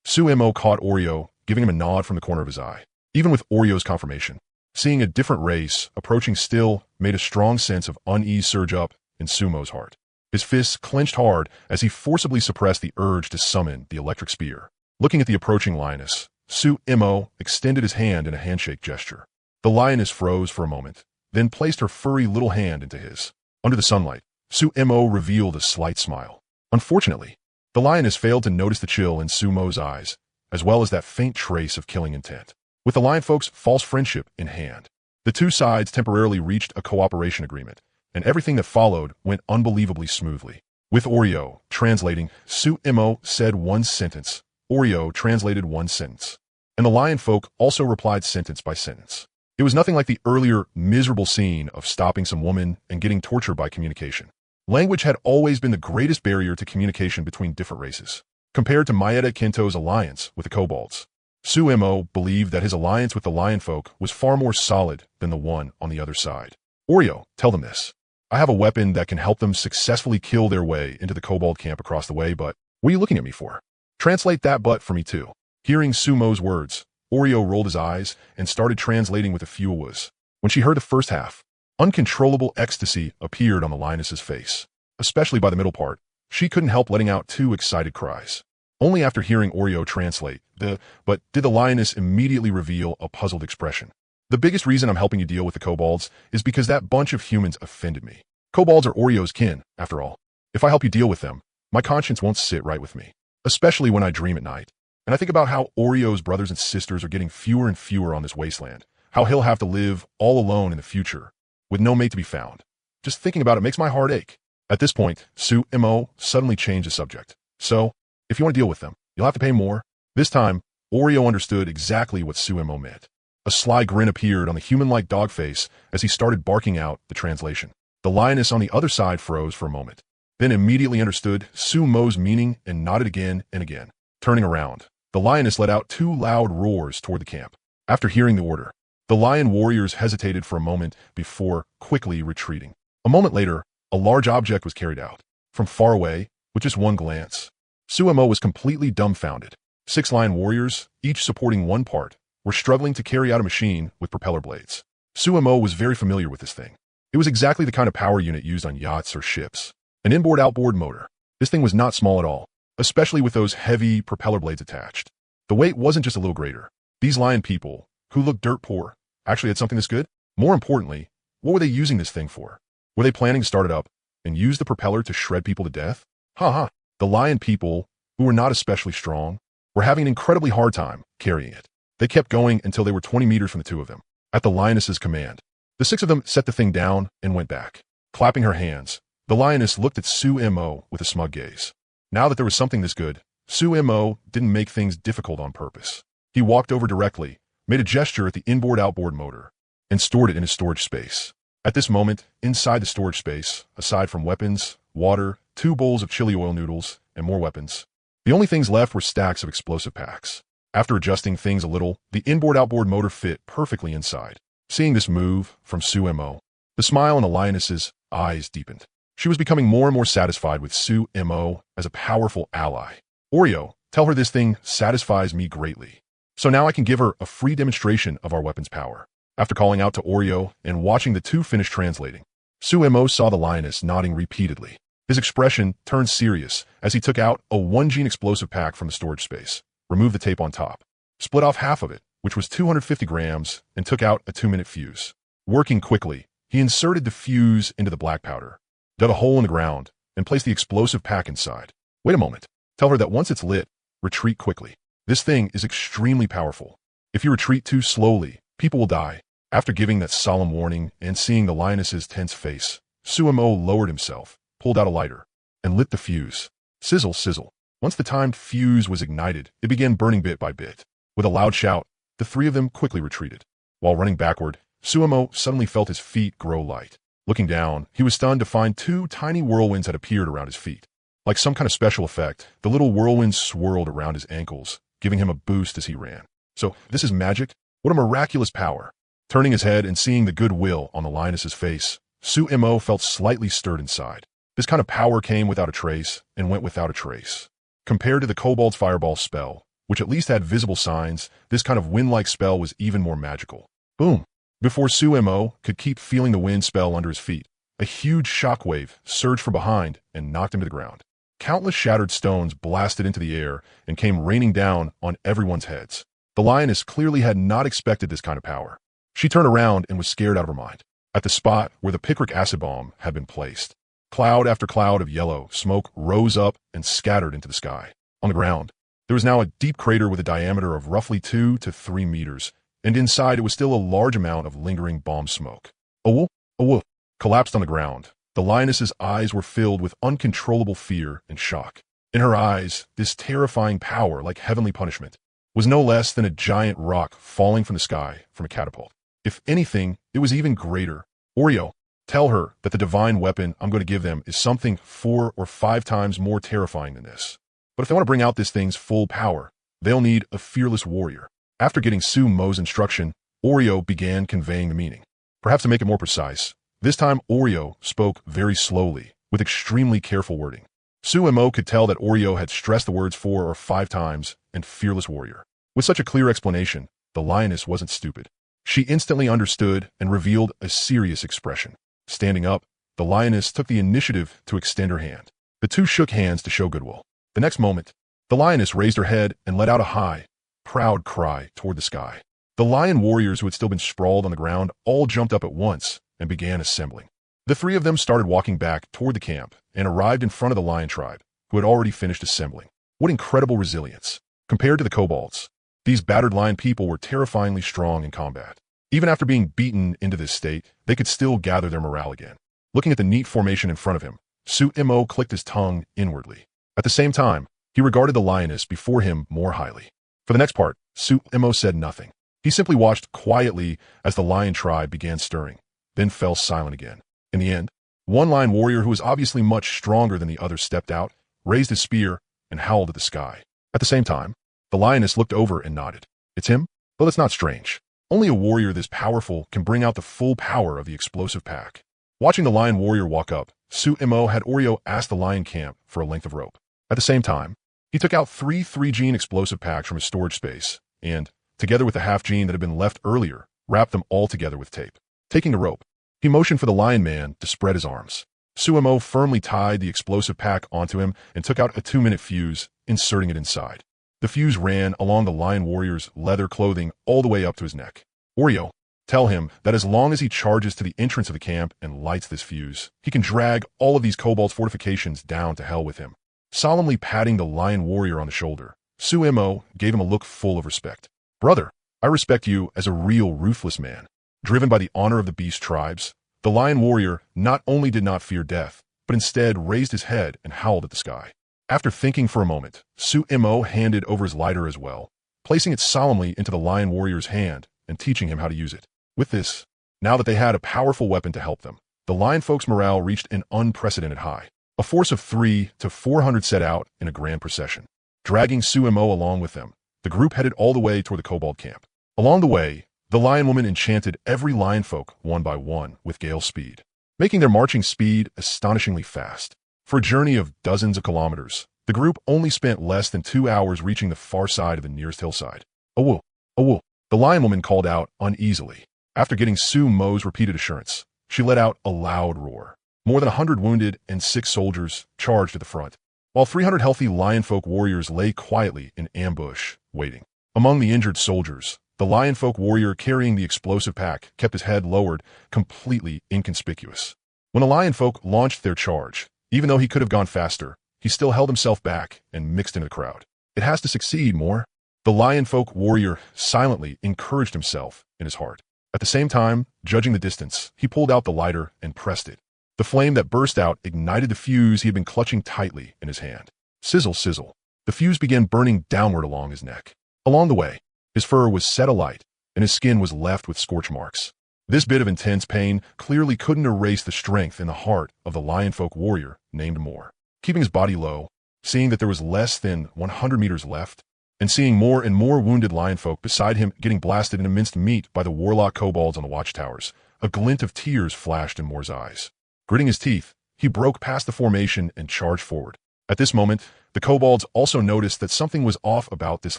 Sumo caught Oreo, giving him a nod from the corner of his eye. Even with Oreo's confirmation, seeing a different race approaching still made a strong sense of unease surge up in Sumo's heart. His fists clenched hard as he forcibly suppressed the urge to summon the electric spear. Looking at the approaching lioness, Sumo extended his hand in a handshake gesture. The lioness froze for a moment, then placed her furry little hand into his. Under the sunlight, Sumo revealed a slight smile. Unfortunately, the lioness failed to notice the chill in Sumo's eyes, as well as that faint trace of killing intent. With the lion folks' false friendship in hand, the two sides temporarily reached a cooperation agreement, and everything that followed went unbelievably smoothly. With Oreo translating, Sumo said one sentence, Oreo translated one sentence, and the lion folk also replied sentence by sentence. It was nothing like the earlier miserable scene of stopping some woman and getting tortured by communication. Language had always been the greatest barrier to communication between different races. Compared to Maeda Kinto's alliance with the kobolds, Sumo believed that his alliance with the lion folk was far more solid than the one on the other side. Oreo, tell them this. I have a weapon that can help them successfully kill their way into the kobold camp across the way, but what are you looking at me for? Translate that but for me too. Hearing Sumo's words, Oreo rolled his eyes and started translating with a few awus. When she heard the first half, uncontrollable ecstasy appeared on the lioness's face. Especially by the middle part, she couldn't help letting out 2 excited cries. Only after hearing Oreo translate, but did the lioness immediately reveal a puzzled expression. The biggest reason I'm helping you deal with the kobolds is because that bunch of humans offended me. Kobolds are Oreo's kin, after all. If I help you deal with them, my conscience won't sit right with me, especially when I dream at night. And I think about how Oreo's brothers and sisters are getting fewer and fewer on this wasteland, how he'll have to live all alone in the future, with no mate to be found. Just thinking about it makes my heart ache. At this point, Sumo suddenly changed the subject. So, if you want to deal with them, you'll have to pay more. This time, Oreo understood exactly what Sumo meant. A sly grin appeared on the human-like dog face as he started barking out the translation. The lioness on the other side froze for a moment, then immediately understood Sumo's meaning and nodded again and again. Turning around, the lioness let out 2 loud roars toward the camp. After hearing the order, the lion warriors hesitated for a moment before quickly retreating. A moment later, a large object was carried out. From far away, with just one glance, Sumo was completely dumbfounded. 6 lion warriors, each supporting one part, were struggling to carry out a machine with propeller blades. Sumo was very familiar with this thing. It was exactly the kind of power unit used on yachts or ships. An inboard-outboard motor. This thing was not small at all, especially with those heavy propeller blades attached. The weight wasn't just a little greater. These lion people, who looked dirt poor, actually had something this good? More importantly, what were they using this thing for? Were they planning to start it up and use the propeller to shred people to death? Ha. The lion people, who were not especially strong, were having an incredibly hard time carrying it. They kept going until they were 20 meters from the 2 of them. At the lioness's command, the 6 of them set the thing down and went back. Clapping her hands, the lioness looked at Sumo with a smug gaze. Now that there was something this good, Sumo didn't make things difficult on purpose. He walked over directly, made a gesture at the inboard-outboard motor, and stored it in his storage space. At this moment, inside the storage space, aside from weapons, water, 2 bowls of chili oil noodles, and more weapons, the only things left were stacks of explosive packs. After adjusting things a little, the inboard-outboard motor fit perfectly inside. Seeing this move from Sumo, the smile in the lioness's eyes deepened. She was becoming more and more satisfied with Su Mo as a powerful ally. Oreo, tell her this thing satisfies me greatly. So now I can give her a free demonstration of our weapon's power. After calling out to Oreo and watching the two finish translating, Su Mo saw the lioness nodding repeatedly. His expression turned serious as he took out a 1-gene explosive pack from the storage space, removed the tape on top, split off half of it, which was 250 grams, and took out a 2-minute fuse. Working quickly, he inserted the fuse into the black powder, dug a hole in the ground, and placed the explosive pack inside. Wait a moment. Tell her that once it's lit, retreat quickly. This thing is extremely powerful. If you retreat too slowly, people will die. After giving that solemn warning and seeing the lioness's tense face, Su Mo lowered himself, pulled out a lighter, and lit the fuse. Sizzle, sizzle. Once the timed fuse was ignited, it began burning bit by bit. With a loud shout, the three of them quickly retreated. While running backward, Su Mo suddenly felt his feet grow light. Looking down, he was stunned to find 2 tiny whirlwinds had appeared around his feet. Like some kind of special effect, the little whirlwinds swirled around his ankles, giving him a boost as he ran. So, this is magic? What a miraculous power! Turning his head and seeing the goodwill on the lioness's face, Su Mo felt slightly stirred inside. This kind of power came without a trace and went without a trace. Compared to the Kobold's fireball spell, which at least had visible signs, this kind of wind-like spell was even more magical. Boom! Before Su Mo could keep feeling the wind spell under his feet, a huge shockwave surged from behind and knocked him to the ground. Countless shattered stones blasted into the air and came raining down on everyone's heads. The lioness clearly had not expected this kind of power. She turned around and was scared out of her mind. At the spot where the picric acid bomb had been placed, cloud after cloud of yellow smoke rose up and scattered into the sky. On the ground, there was now a deep crater with a diameter of roughly 2 to 3 meters, and inside it was still a large amount of lingering bomb smoke. A wolf, collapsed on the ground. The lioness's eyes were filled with uncontrollable fear and shock. In her eyes, this terrifying power, like heavenly punishment, was no less than a giant rock falling from the sky from a catapult. If anything, it was even greater. Oreo, tell her that the divine weapon I'm going to give them is something 4 or 5 times more terrifying than this. But if they want to bring out this thing's full power, they'll need a fearless warrior. After getting Su Mo's instruction, Oreo began conveying the meaning. Perhaps to make it more precise, this time Oreo spoke very slowly, with extremely careful wording. Su Mo could tell that Oreo had stressed the words 4 or 5 times and fearless warrior. With such a clear explanation, the lioness wasn't stupid. She instantly understood and revealed a serious expression. Standing up, the lioness took the initiative to extend her hand. The two shook hands to show goodwill. The next moment, the lioness raised her head and let out a high, proud cry toward the sky. The lion warriors who had still been sprawled on the ground all jumped up at once and began assembling. The 3 of them started walking back toward the camp and arrived in front of the lion tribe, who had already finished assembling. What incredible resilience! Compared to the kobolds, these battered lion people were terrifyingly strong in combat. Even after being beaten into this state, they could still gather their morale again. Looking at the neat formation in front of him, Su Mo clicked his tongue inwardly. At the same time, he regarded the lioness before him more highly. For the next part, Su Mo said nothing. He simply watched quietly as the lion tribe began stirring, then fell silent again. In the end, one lion warrior who was obviously much stronger than the others stepped out, raised his spear, and howled at the sky. At the same time, the lioness looked over and nodded. It's him? Well, that's not strange. Only a warrior this powerful can bring out the full power of the explosive pack. Watching the lion warrior walk up, Su Mo had Oreo ask the lion camp for a length of rope. At the same time, he took out 3 3-gene explosive packs from his storage space and, together with the half-gene that had been left earlier, wrapped them all together with tape. Taking the rope, he motioned for the lion man to spread his arms. Su Mo firmly tied the explosive pack onto him and took out a 2-minute fuse, inserting it inside. The fuse ran along the lion warrior's leather clothing all the way up to his neck. Oreo, tell him that as long as he charges to the entrance of the camp and lights this fuse, he can drag all of these kobold fortifications down to hell with him. Solemnly patting the lion warrior on the shoulder, Su Mo gave him a look full of respect. Brother, I respect you as a real ruthless man. Driven by the honor of the beast tribes, the lion warrior not only did not fear death, but instead raised his head and howled at the sky. After thinking for a moment, Su Mo handed over his lighter as well, placing it solemnly into the lion warrior's hand and teaching him how to use it. With this, now that they had a powerful weapon to help them, the lion folks' morale reached an unprecedented high. A force of 300 to 400 set out in a grand procession. Dragging Su Mo along with them, the group headed all the way toward the kobold camp. Along the way, the lion woman enchanted every lion folk one by one with gale speed. making their marching speed astonishingly fast. For a journey of dozens of kilometers, the group only spent less than 2 hours reaching the far side of the nearest hillside. "Awoo! Awoo!" The lion woman called out uneasily. After getting Su Mo's repeated assurance, she let out a loud roar. More than 100 wounded and 6 soldiers charged at the front, while 300 healthy lionfolk warriors lay quietly in ambush, waiting. Among the injured soldiers, the lionfolk warrior carrying the explosive pack kept his head lowered, completely inconspicuous. When the lionfolk launched their charge, even though he could have gone faster, he still held himself back and mixed into the crowd. "It has to succeed more." The lionfolk warrior silently encouraged himself in his heart. At the same time, judging the distance, he pulled out the lighter and pressed it. The flame that burst out ignited the fuse he had been clutching tightly in his hand. Sizzle, sizzle. The fuse began burning downward along his neck. Along the way, his fur was set alight, and his skin was left with scorch marks. This bit of intense pain clearly couldn't erase the strength in the heart of the lionfolk warrior named Moore. Keeping his body low, seeing that there was less than 100 meters left, and seeing more and more wounded lionfolk beside him getting blasted into minced meat by the warlock kobolds on the watchtowers, a glint of tears flashed in Moore's eyes. Gritting his teeth, he broke past the formation and charged forward. At this moment, the kobolds also noticed that something was off about this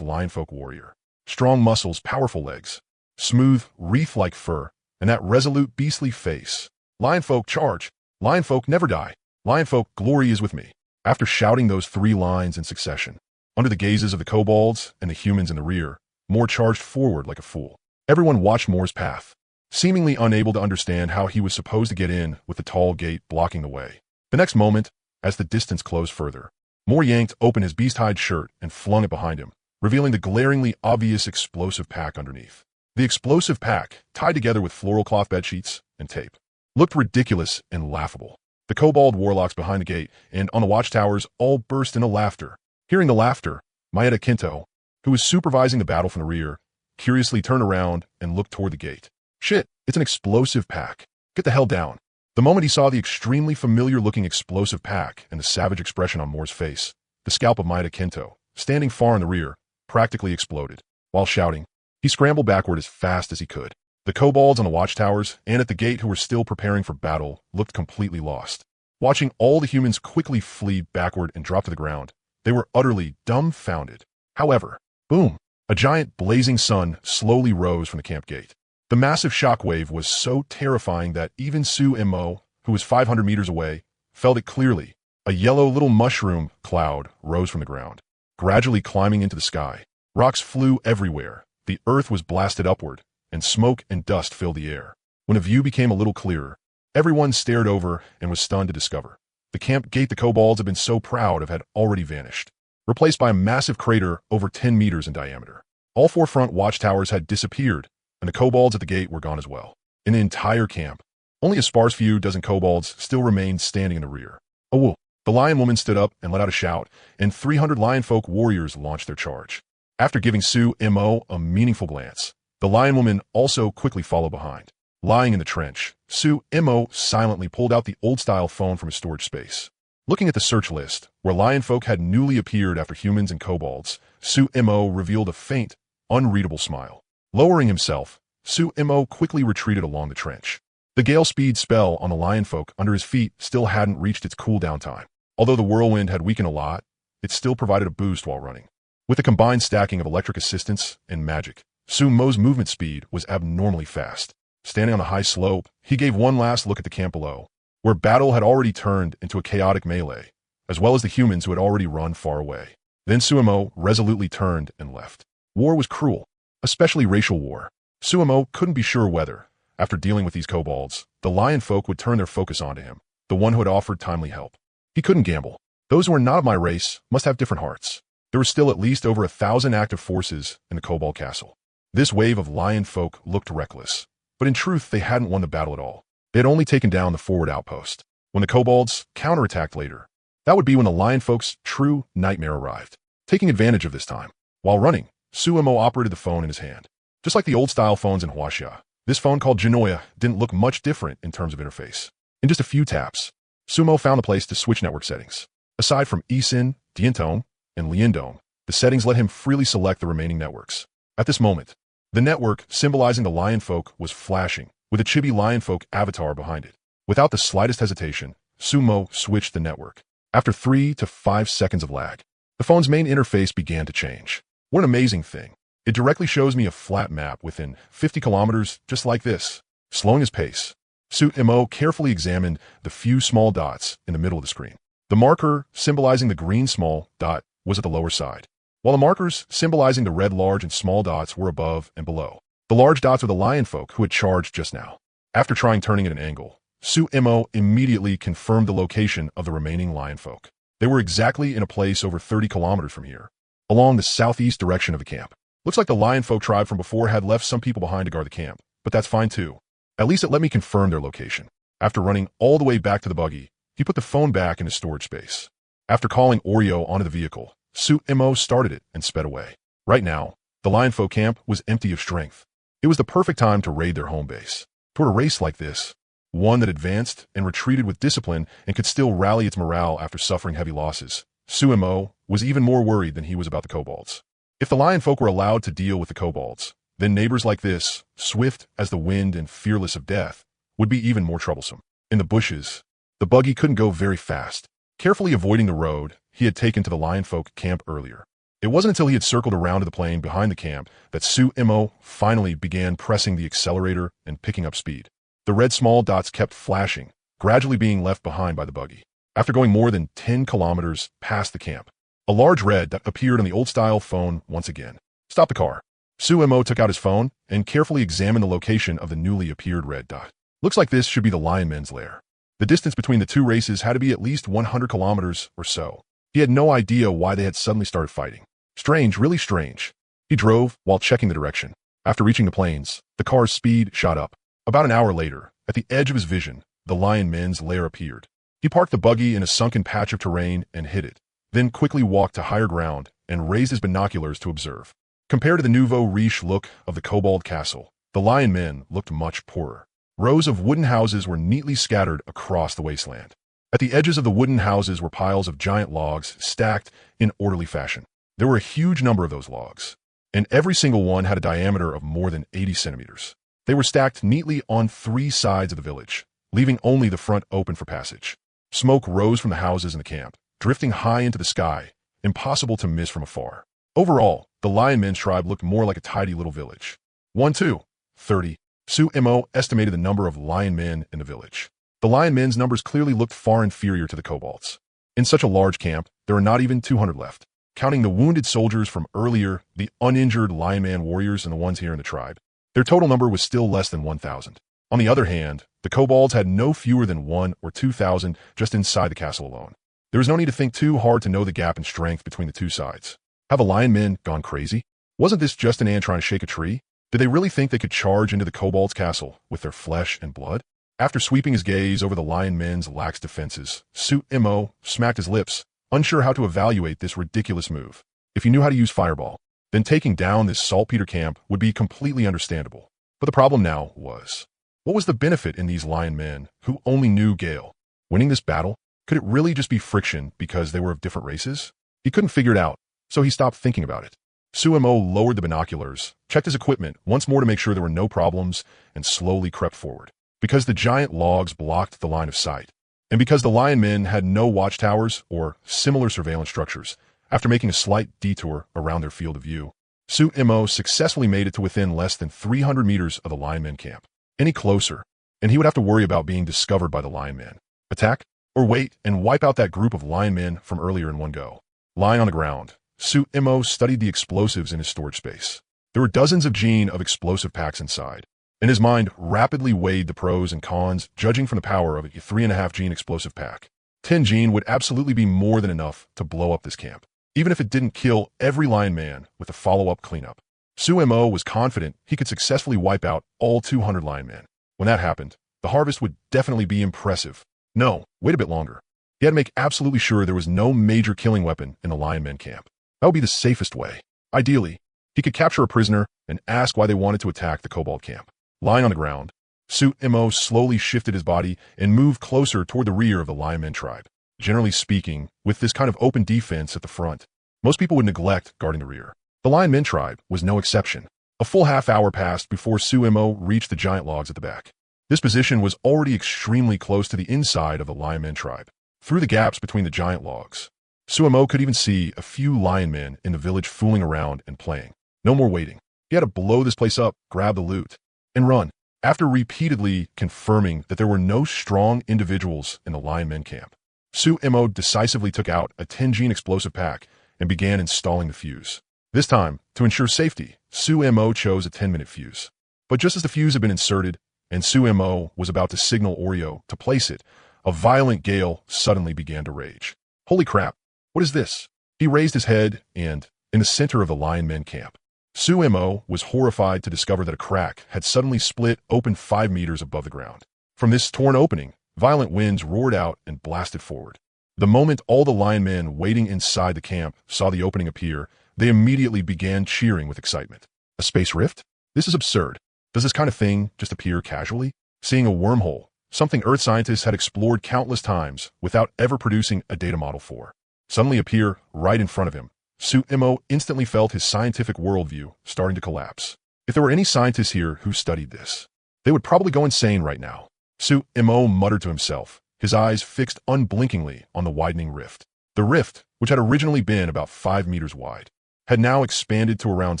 lionfolk warrior. Strong muscles, powerful legs, smooth, wreath-like fur, and that resolute, beastly face. "Lionfolk, charge! Lionfolk, never die! Lionfolk, glory is with me." After shouting those 3 lines in succession, under the gazes of the kobolds and the humans in the rear, Moore charged forward like a fool. Everyone watched Moore's path, seemingly unable to understand how he was supposed to get in with the tall gate blocking the way. The next moment, as the distance closed further, Moore yanked open his beast-hide shirt and flung it behind him, revealing the glaringly obvious explosive pack underneath. The explosive pack, tied together with floral cloth bedsheets and tape, looked ridiculous and laughable. The kobold warlocks behind the gate and on the watchtowers all burst into laughter. Hearing the laughter, Maeda Kinto, who was supervising the battle from the rear, curiously turned around and looked toward the gate. "Shit, it's an explosive pack. Get the hell down." The moment he saw the extremely familiar-looking explosive pack and the savage expression on Moore's face, the scalp of Maeda Kinto, standing far in the rear, practically exploded. While shouting, he scrambled backward as fast as he could. The kobolds on the watchtowers and at the gate who were still preparing for battle looked completely lost. Watching all the humans quickly flee backward and drop to the ground, they were utterly dumbfounded. However, boom, a giant blazing sun slowly rose from the camp gate. The massive shockwave was so terrifying that even Su Mo, who was 500 meters away, felt it clearly. A yellow little mushroom cloud rose from the ground, gradually climbing into the sky. Rocks flew everywhere, the earth was blasted upward, and smoke and dust filled the air. When a view became a little clearer, everyone stared over and was stunned to discover the camp gate the kobolds had been so proud of had already vanished, replaced by a massive crater over 10 meters in diameter. All 4 front watchtowers had disappeared, and the kobolds at the gate were gone as well. In the entire camp, only a sparse few dozen kobolds still remained standing in the rear. "Awoo!" The lion woman stood up and let out a shout, and 300 lionfolk warriors launched their charge. After giving Su Mo a meaningful glance, the lion woman also quickly followed behind. Lying in the trench, Su Mo silently pulled out the old-style phone from his storage space. Looking at the search list, where lionfolk had newly appeared after humans and kobolds, Su Mo revealed a faint, unreadable smile. Lowering himself, Su Mo quickly retreated along the trench. The gale speed spell on the lionfolk under his feet still hadn't reached its cooldown time. Although the whirlwind had weakened a lot, it still provided a boost while running. With a combined stacking of electric assistance and magic, Su Mo's movement speed was abnormally fast. Standing on a high slope, he gave one last look at the camp below, where battle had already turned into a chaotic melee, as well as the humans who had already run far away. Then Su Mo resolutely turned and left. War was cruel, especially racial war. Su Mo couldn't be sure whether, after dealing with these kobolds, the lion folk would turn their focus onto him, the one who had offered timely help. He couldn't gamble. Those who are not of my race must have different hearts. There were still at least over 1,000 active forces in the kobold castle. This wave of lion folk looked reckless, but in truth they hadn't won the battle at all. They had only taken down the forward outpost. When the kobolds counterattacked later, that would be when the lion folk's true nightmare arrived. Taking advantage of this time, while running, Su Mo operated the phone in his hand. Just like the old-style phones in Huaxia, this phone called Genoa didn't look much different in terms of interface. In just a few taps, Su Mo found a place to switch network settings. Aside from Esin, Diantong, and Liandong, the settings let him freely select the remaining networks. At this moment, the network symbolizing the lion folk was flashing, with a chibi lion folk avatar behind it. Without the slightest hesitation, Sumo switched the network. After 3 to 5 seconds of lag, the phone's main interface began to change. What an amazing thing. It directly shows me a flat map within 50 kilometers, just like this. Slowing his pace, Sumo carefully examined the few small dots in the middle of the screen. The marker symbolizing the green small dot was at the lower side, while the markers symbolizing the red large and small dots were above and below. The large dots were the lion folk who had charged just now. After trying turning at an angle, Sumo immediately confirmed the location of the remaining lion folk. They were exactly in a place over 30 kilometers from here, along the southeast direction of the camp. Looks like the lion folk tribe from before had left some people behind to guard the camp, but that's fine too. At least it let me confirm their location. After running all the way back to the buggy, he put the phone back in his storage space. After calling Oreo onto the vehicle, Sumo started it and sped away. Right now, the lion folk camp was empty of strength. It was the perfect time to raid their home base. Toward a race like this, one that advanced and retreated with discipline and could still rally its morale after suffering heavy losses, Sumo was even more worried than he was about the kobolds. If the lion folk were allowed to deal with the kobolds, then neighbors like this, swift as the wind and fearless of death, would be even more troublesome. In the bushes, the buggy couldn't go very fast. Carefully avoiding the road he had taken to the lion folk camp earlier. It wasn't until he had circled around to the plain behind the camp that Sumo finally began pressing the accelerator and picking up speed. The red small dots kept flashing, gradually being left behind by the buggy. After going more than 10 kilometers past the camp, a large red dot appeared on the old-style phone once again. Stop the car. Sumo took out his phone and carefully examined the location of the newly appeared red dot. Looks like this should be the lion men's lair. The distance between the two races had to be at least 100 kilometers or so. He had no idea why they had suddenly started fighting. Strange, really strange. He drove while checking the direction. After reaching the plains, the car's speed shot up. About an hour later, at the edge of his vision, the lion men's lair appeared. He parked the buggy in a sunken patch of terrain and hid it, then quickly walked to higher ground and raised his binoculars to observe. Compared to the nouveau riche look of the kobold castle, the lion men looked much poorer. Rows of wooden houses were neatly scattered across the wasteland. At the edges of the wooden houses were piles of giant logs stacked in orderly fashion. There were a huge number of those logs, and every single one had a diameter of more than 80 centimeters. They were stacked neatly on 3 sides of the village, leaving only the front open for passage. Smoke rose from the houses in the camp, drifting high into the sky, impossible to miss from afar. Overall, the lion men's tribe looked more like a tidy little village. 1, 2, 30. Sumo estimated the number of lion men in the village. The lion men's numbers clearly looked far inferior to the kobolds. In such a large camp, there are not even 200 left. Counting the wounded soldiers from earlier, the uninjured lion man warriors and the ones here in the tribe, their total number was still less than 1,000. On the other hand, the kobolds had no fewer than 1,000 or 2,000 just inside the castle alone. There was no need to think too hard to know the gap in strength between the two sides. Have the lion men gone crazy? Wasn't this just an ant trying to shake a tree? Did they really think they could charge into the kobold's castle with their flesh and blood? After sweeping his gaze over the lion men's lax defenses, Sumo smacked his lips, unsure how to evaluate this ridiculous move. If he knew how to use fireball, then taking down this saltpeter camp would be completely understandable. But the problem now was, what was the benefit in these lion men who only knew Gale? Winning this battle? Could it really just be friction because they were of different races? He couldn't figure it out, so he stopped thinking about it. Sumo lowered the binoculars, checked his equipment once more to make sure there were no problems, and slowly crept forward. Because the giant logs blocked the line of sight, and because the lion men had no watchtowers or similar surveillance structures, after making a slight detour around their field of view, Sumo successfully made it to within less than 300 meters of the lion men camp. Any closer, and he would have to worry about being discovered by the lion men. Attack? Or wait and wipe out that group of lion men from earlier in one go. Lying on the ground, Sumo studied the explosives in his storage space. There were dozens of gene of explosive packs inside, and his mind rapidly weighed the pros and cons, judging from the power of a 3.5 gene explosive pack. 10 gene would absolutely be more than enough to blow up this camp, even if it didn't kill every lion man with a follow-up cleanup. Sumo was confident he could successfully wipe out all 200 lion men. When that happened, the harvest would definitely be impressive. No, wait a bit longer. He had to make absolutely sure there was no major killing weapon in the lion men camp. That would be the safest way. Ideally, he could capture a prisoner and ask why they wanted to attack the kobold camp. Lying on the ground, Sumo slowly shifted his body and moved closer toward the rear of the lion men tribe. Generally speaking, with this kind of open defense at the front, most people would neglect guarding the rear. The lion men tribe was no exception. A full half hour passed before Sumo reached the giant logs at the back. This position was already extremely close to the inside of the lion men tribe. Through the gaps between the giant logs, Suemo could even see a few lion men in the village fooling around and playing. No more waiting. He had to blow this place up, grab the loot, and run. After repeatedly confirming that there were no strong individuals in the lion men camp, Suemo decisively took out a 10-gene explosive pack and began installing the fuse. This time, to ensure safety, Suemo chose a 10-minute fuse. But just as the fuse had been inserted, and Suemo was about to signal Oreo to place it, a violent gale suddenly began to rage. Holy crap, what is this? He raised his head and, in the center of the lion men camp, Suemo was horrified to discover that a crack had suddenly split open 5 meters above the ground. From this torn opening, violent winds roared out and blasted forward. The moment all the lion men waiting inside the camp saw the opening appear, they immediately began cheering with excitement. A space rift? This is absurd. Does this kind of thing just appear casually? Seeing a wormhole, something Earth scientists had explored countless times without ever producing a data model for, suddenly appear right in front of him. Suemo instantly felt his scientific worldview starting to collapse. If there were any scientists here who studied this, they would probably go insane right now. Suemo muttered to himself, his eyes fixed unblinkingly on the widening rift. The rift, which had originally been about 5 meters wide, had now expanded to around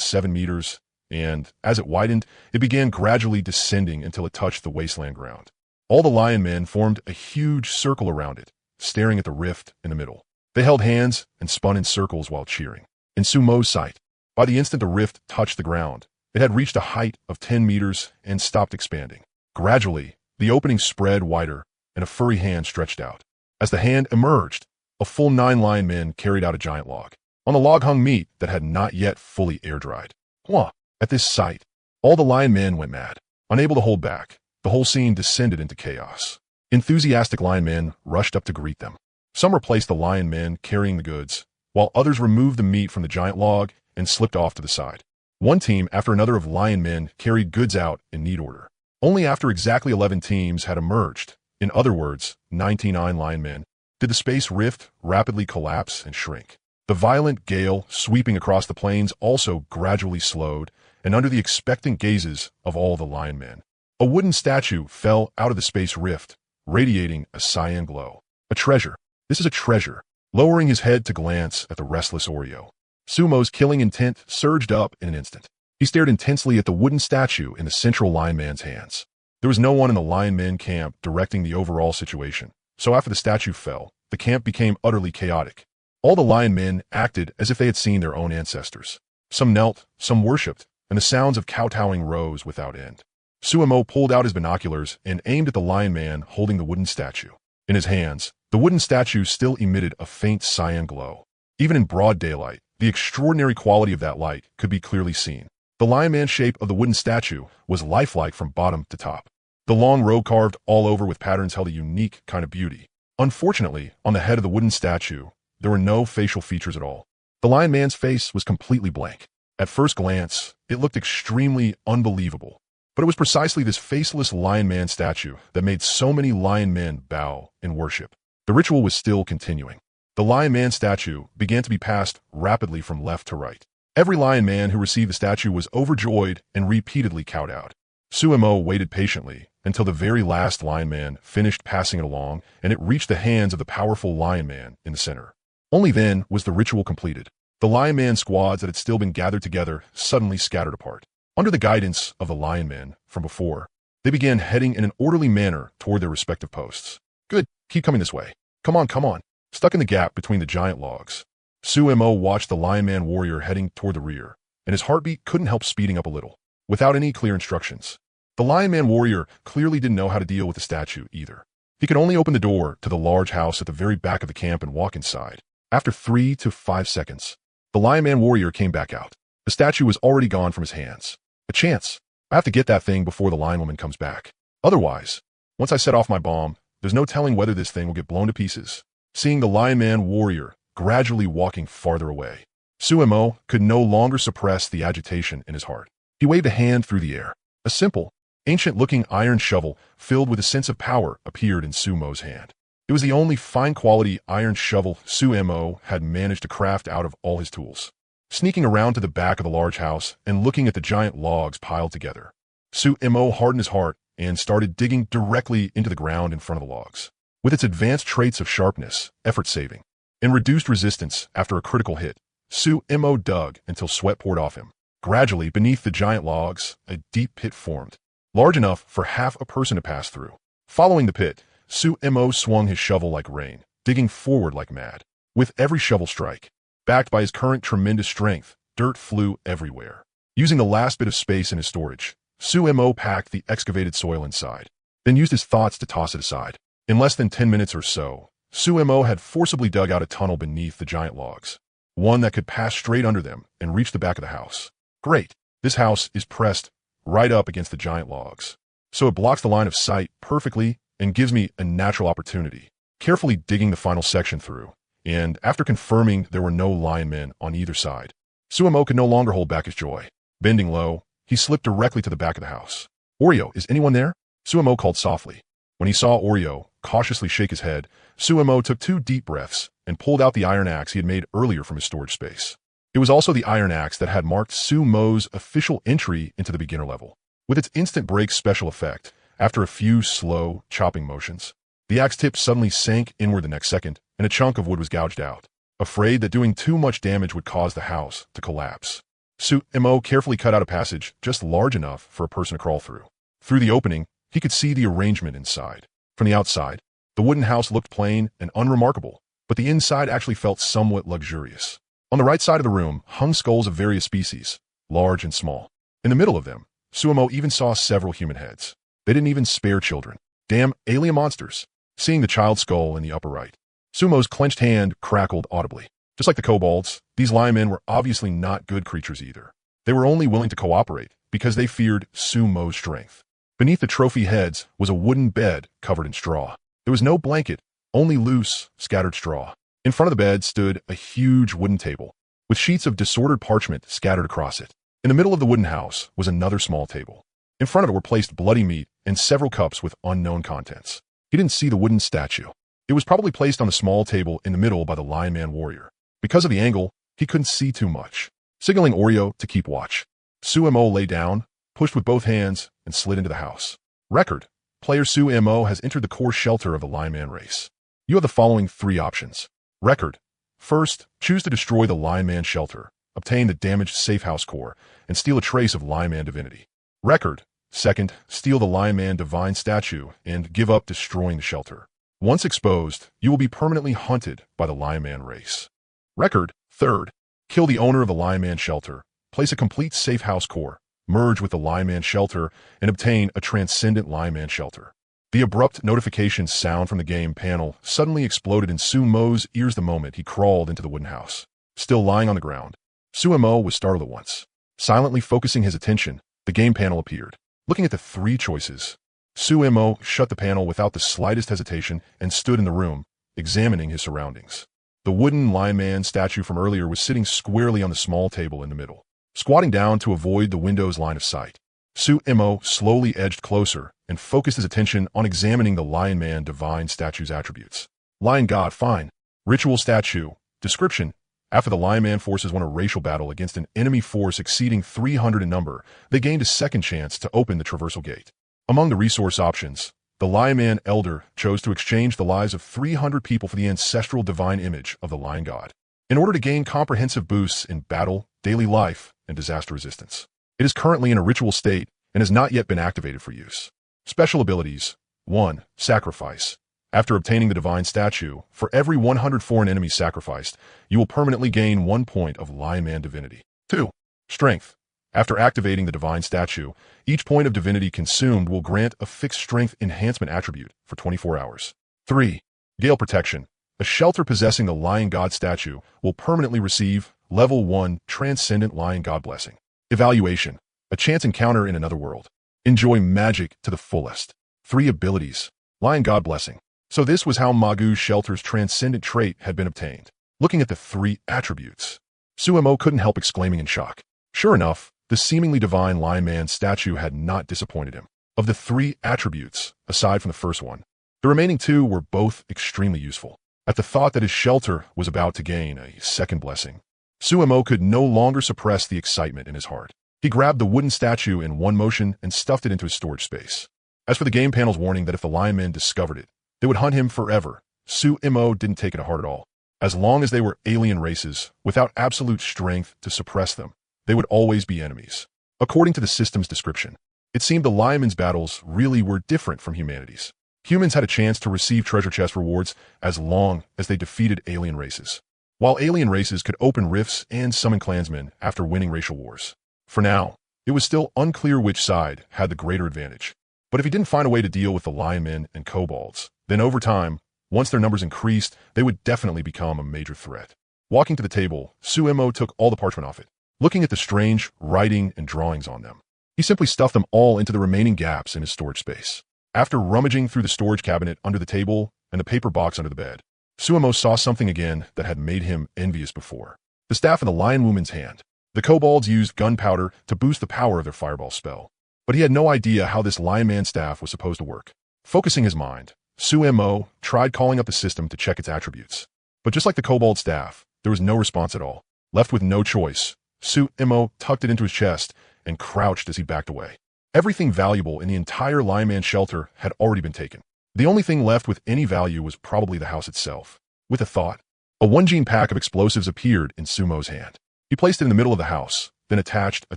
7 meters, and, as it widened, it began gradually descending until it touched the wasteland ground. All the lion men formed a huge circle around it, staring at the rift in the middle. They held hands and spun in circles while cheering. In Sumo's sight, by the instant the rift touched the ground, it had reached a height of 10 meters and stopped expanding. Gradually, the opening spread wider, and a furry hand stretched out. As the hand emerged, a full 9 lion men carried out a giant log. On the log hung meat that had not yet fully air-dried. Wah! At this sight, all the lion men went mad. Unable to hold back, the whole scene descended into chaos. Enthusiastic lion men rushed up to greet them. Some replaced the lion men carrying the goods, while others removed the meat from the giant log and slipped off to the side. One team after another of lion men carried goods out in neat order. Only after exactly 11 teams had emerged, in other words, 99 lion men, did the space rift rapidly collapse and shrink. The violent gale sweeping across the plains also gradually slowed, and under the expectant gazes of all the lion men, a wooden statue fell out of the space rift, radiating a cyan glow. A treasure. This is a treasure. Lowering his head to glance at the restless Oreo, Sumo's killing intent surged up in an instant. He stared intensely at the wooden statue in the central lion man's hands. There was no one in the lion men camp directing the overall situation, so after the statue fell, the camp became utterly chaotic. All the lion men acted as if they had seen their own ancestors. Some knelt, some worshipped, and the sounds of kowtowing rose without end. Suemo pulled out his binoculars and aimed at the lion man holding the wooden statue. In his hands, the wooden statue still emitted a faint cyan glow. Even in broad daylight, the extraordinary quality of that light could be clearly seen. The lion man shape of the wooden statue was lifelike from bottom to top. The long robe carved all over with patterns held a unique kind of beauty. Unfortunately, on the head of the wooden statue, there were no facial features at all. The lion man's face was completely blank. At first glance, it looked extremely unbelievable. But it was precisely this faceless lion man statue that made so many lion men bow in worship. The ritual was still continuing. The lion man statue began to be passed rapidly from left to right. Every lion man who received the statue was overjoyed and repeatedly kowtowed. Suemo waited patiently until the very last lion man finished passing it along and it reached the hands of the powerful lion man in the center. Only then was the ritual completed. The lion man squads that had still been gathered together suddenly scattered apart. Under the guidance of the lion men from before, they began heading in an orderly manner toward their respective posts. Good, keep coming this way. Come on, come on. Stuck in the gap between the giant logs, Suemo watched the lion man warrior heading toward the rear, and his heartbeat couldn't help speeding up a little. Without any clear instructions, the lion man warrior clearly didn't know how to deal with the statue either. He could only open the door to the large house at the very back of the camp and walk inside. After 3 to 5 seconds, the lion man warrior came back out. The statue was already gone from his hands. A chance. I have to get that thing before the lion woman comes back. Otherwise, once I set off my bomb, there's no telling whether this thing will get blown to pieces. Seeing the lion man warrior gradually walking farther away, Suemo could no longer suppress the agitation in his heart. He waved a hand through the air. A simple, ancient-looking iron shovel filled with a sense of power appeared in Sumo's hand. It was the only fine-quality iron shovel Suemo had managed to craft out of all his tools. Sneaking around to the back of the large house and looking at the giant logs piled together, Suemo hardened his heart and started digging directly into the ground in front of the logs. With its advanced traits of sharpness, effort-saving, and reduced resistance after a critical hit, Su-Mo dug until sweat poured off him. Gradually, beneath the giant logs, a deep pit formed, large enough for half a person to pass through. Following the pit, Su-Mo swung his shovel like rain, digging forward like mad. With every shovel strike, backed by his current tremendous strength, dirt flew everywhere. Using the last bit of space in his storage, Su-Mo packed the excavated soil inside, then used his thoughts to toss it aside. In less than 10 minutes or so, Su-Mo had forcibly dug out a tunnel beneath the giant logs, one that could pass straight under them and reach the back of the house. Great! This house is pressed right up against the giant logs, so it blocks the line of sight perfectly and gives me a natural opportunity. Carefully digging the final section through, and after confirming there were no lion men on either side, Su-Mo could no longer hold back his joy. Bending low, he slipped directly to the back of the house. "Oreo, is anyone there?" Su-Mo called softly. When he saw Oreo cautiously shake his head, Su-Mo took 2 deep breaths and pulled out the iron axe he had made earlier from his storage space. It was also the iron axe that had marked Su-Mo's official entry into the beginner level. With its instant break special effect, after a few slow, chopping motions, the axe tip suddenly sank inward the next second, and a chunk of wood was gouged out. Afraid that doing too much damage would cause the house to collapse, Su-Mo carefully cut out a passage just large enough for a person to crawl through. Through the opening, he could see the arrangement inside. From the outside, the wooden house looked plain and unremarkable, but the inside actually felt somewhat luxurious. On the right side of the room hung skulls of various species, large and small. In the middle of them, Su-Mo even saw several human heads. They didn't even spare children. Damn alien monsters. Seeing the child skull in the upper right, Su-Mo's clenched hand crackled audibly. Just like the kobolds, these linemen were obviously not good creatures either. They were only willing to cooperate because they feared Su-Mo's strength. Beneath the trophy heads was a wooden bed covered in straw. There was no blanket, only loose, scattered straw. In front of the bed stood a huge wooden table, with sheets of disordered parchment scattered across it. In the middle of the wooden house was another small table. In front of it were placed bloody meat and several cups with unknown contents. He didn't see the wooden statue. It was probably placed on the small table in the middle by the Lion Man warrior. Because of the angle, he couldn't see too much. Signaling Oreo to keep watch, Su-Mo lay down, pushed with both hands, and slid into the house. Record: Player Su-Mo has entered the core shelter of the Lion Man race. You have the following 3 options. Record: First, choose to destroy the Lion Man shelter, obtain the damaged safe house core, and steal a trace of Lion Man divinity. Record: Second, steal the Lion Man divine statue and give up destroying the shelter. Once exposed, you will be permanently hunted by the Lion Man race. Record: Third, kill the owner of the Lion Man shelter, place a complete safe house core, merge with the Lion Man shelter, and obtain a transcendent Lion Man shelter. The abrupt notification sound from the game panel suddenly exploded in Su-Mo's ears the moment he crawled into the wooden house. Still lying on the ground, Su-Mo was startled at once. Silently focusing his attention, the game panel appeared. Looking at the 3 choices, Su-Mo shut the panel without the slightest hesitation and stood in the room, examining his surroundings. The wooden Lion Man statue from earlier was sitting squarely on the small table in the middle. Squatting down to avoid the window's line of sight, Su-Mo slowly edged closer and focused his attention on examining the Lion Man divine statue's attributes. Lion God, fine. Ritual statue. Description: After the Lion Man forces won a racial battle against an enemy force exceeding 300 in number, they gained a second chance to open the traversal gate. Among the resource options, the Lion Man Elder chose to exchange the lives of 300 people for the ancestral divine image of the Lion God, in order to gain comprehensive boosts in battle, daily life, and disaster resistance. It is currently in a ritual state and has not yet been activated for use. Special abilities: 1. Sacrifice. After obtaining the divine statue, for every 100 foreign enemies sacrificed, you will permanently gain 1 point of Lion Man divinity. 2. Strength. After activating the divine statue, each point of divinity consumed will grant a fixed strength enhancement attribute for 24 hours. 3. Gale protection. A shelter possessing the Lion God statue will permanently receive Level 1 Transcendent Lion God Blessing. Evaluation. A chance encounter in another world. Enjoy magic to the fullest. 3 abilities. Lion God Blessing. So this was how Magu's shelter's transcendent trait had been obtained. Looking at the 3 attributes, Su-Mo couldn't help exclaiming in shock. Sure enough, the seemingly divine Lion Man statue had not disappointed him. Of the 3 attributes, aside from the first one, the remaining 2 were both extremely useful. At the thought that his shelter was about to gain a second blessing, Su-Mo could no longer suppress the excitement in his heart. He grabbed the wooden statue in one motion and stuffed it into his storage space. As for the game panel's warning that if the linemen discovered it, they would hunt him forever, Sumo didn't take it to heart at all. As long as they were alien races, without absolute strength to suppress them, they would always be enemies. According to the system's description, it seemed the linemen's battles really were different from humanity's. Humans had a chance to receive treasure chest rewards as long as they defeated alien races, while alien races could open rifts and summon clansmen after winning racial wars. For now, it was still unclear which side had the greater advantage. But if he didn't find a way to deal with the linemen and kobolds, then over time, once their numbers increased, they would definitely become a major threat. Walking to the table, Sumo took all the parchment off it, looking at the strange writing and drawings on them. He simply stuffed them all into the remaining gaps in his storage space. After rummaging through the storage cabinet under the table and the paper box under the bed, Sumo saw something again that had made him envious before. The staff in the lion woman's hand. The kobolds used gunpowder to boost the power of their fireball spell, but he had no idea how this lion man staff was supposed to work. Focusing his mind, Sumo tried calling up the system to check its attributes. But just like the kobold staff, there was no response at all. Left with no choice, Sumo tucked it into his chest and crouched as he backed away. Everything valuable in the entire lion man shelter had already been taken. The only thing left with any value was probably the house itself. With a thought, a one-gene pack of explosives appeared in Sumo's hand. He placed it in the middle of the house, then attached a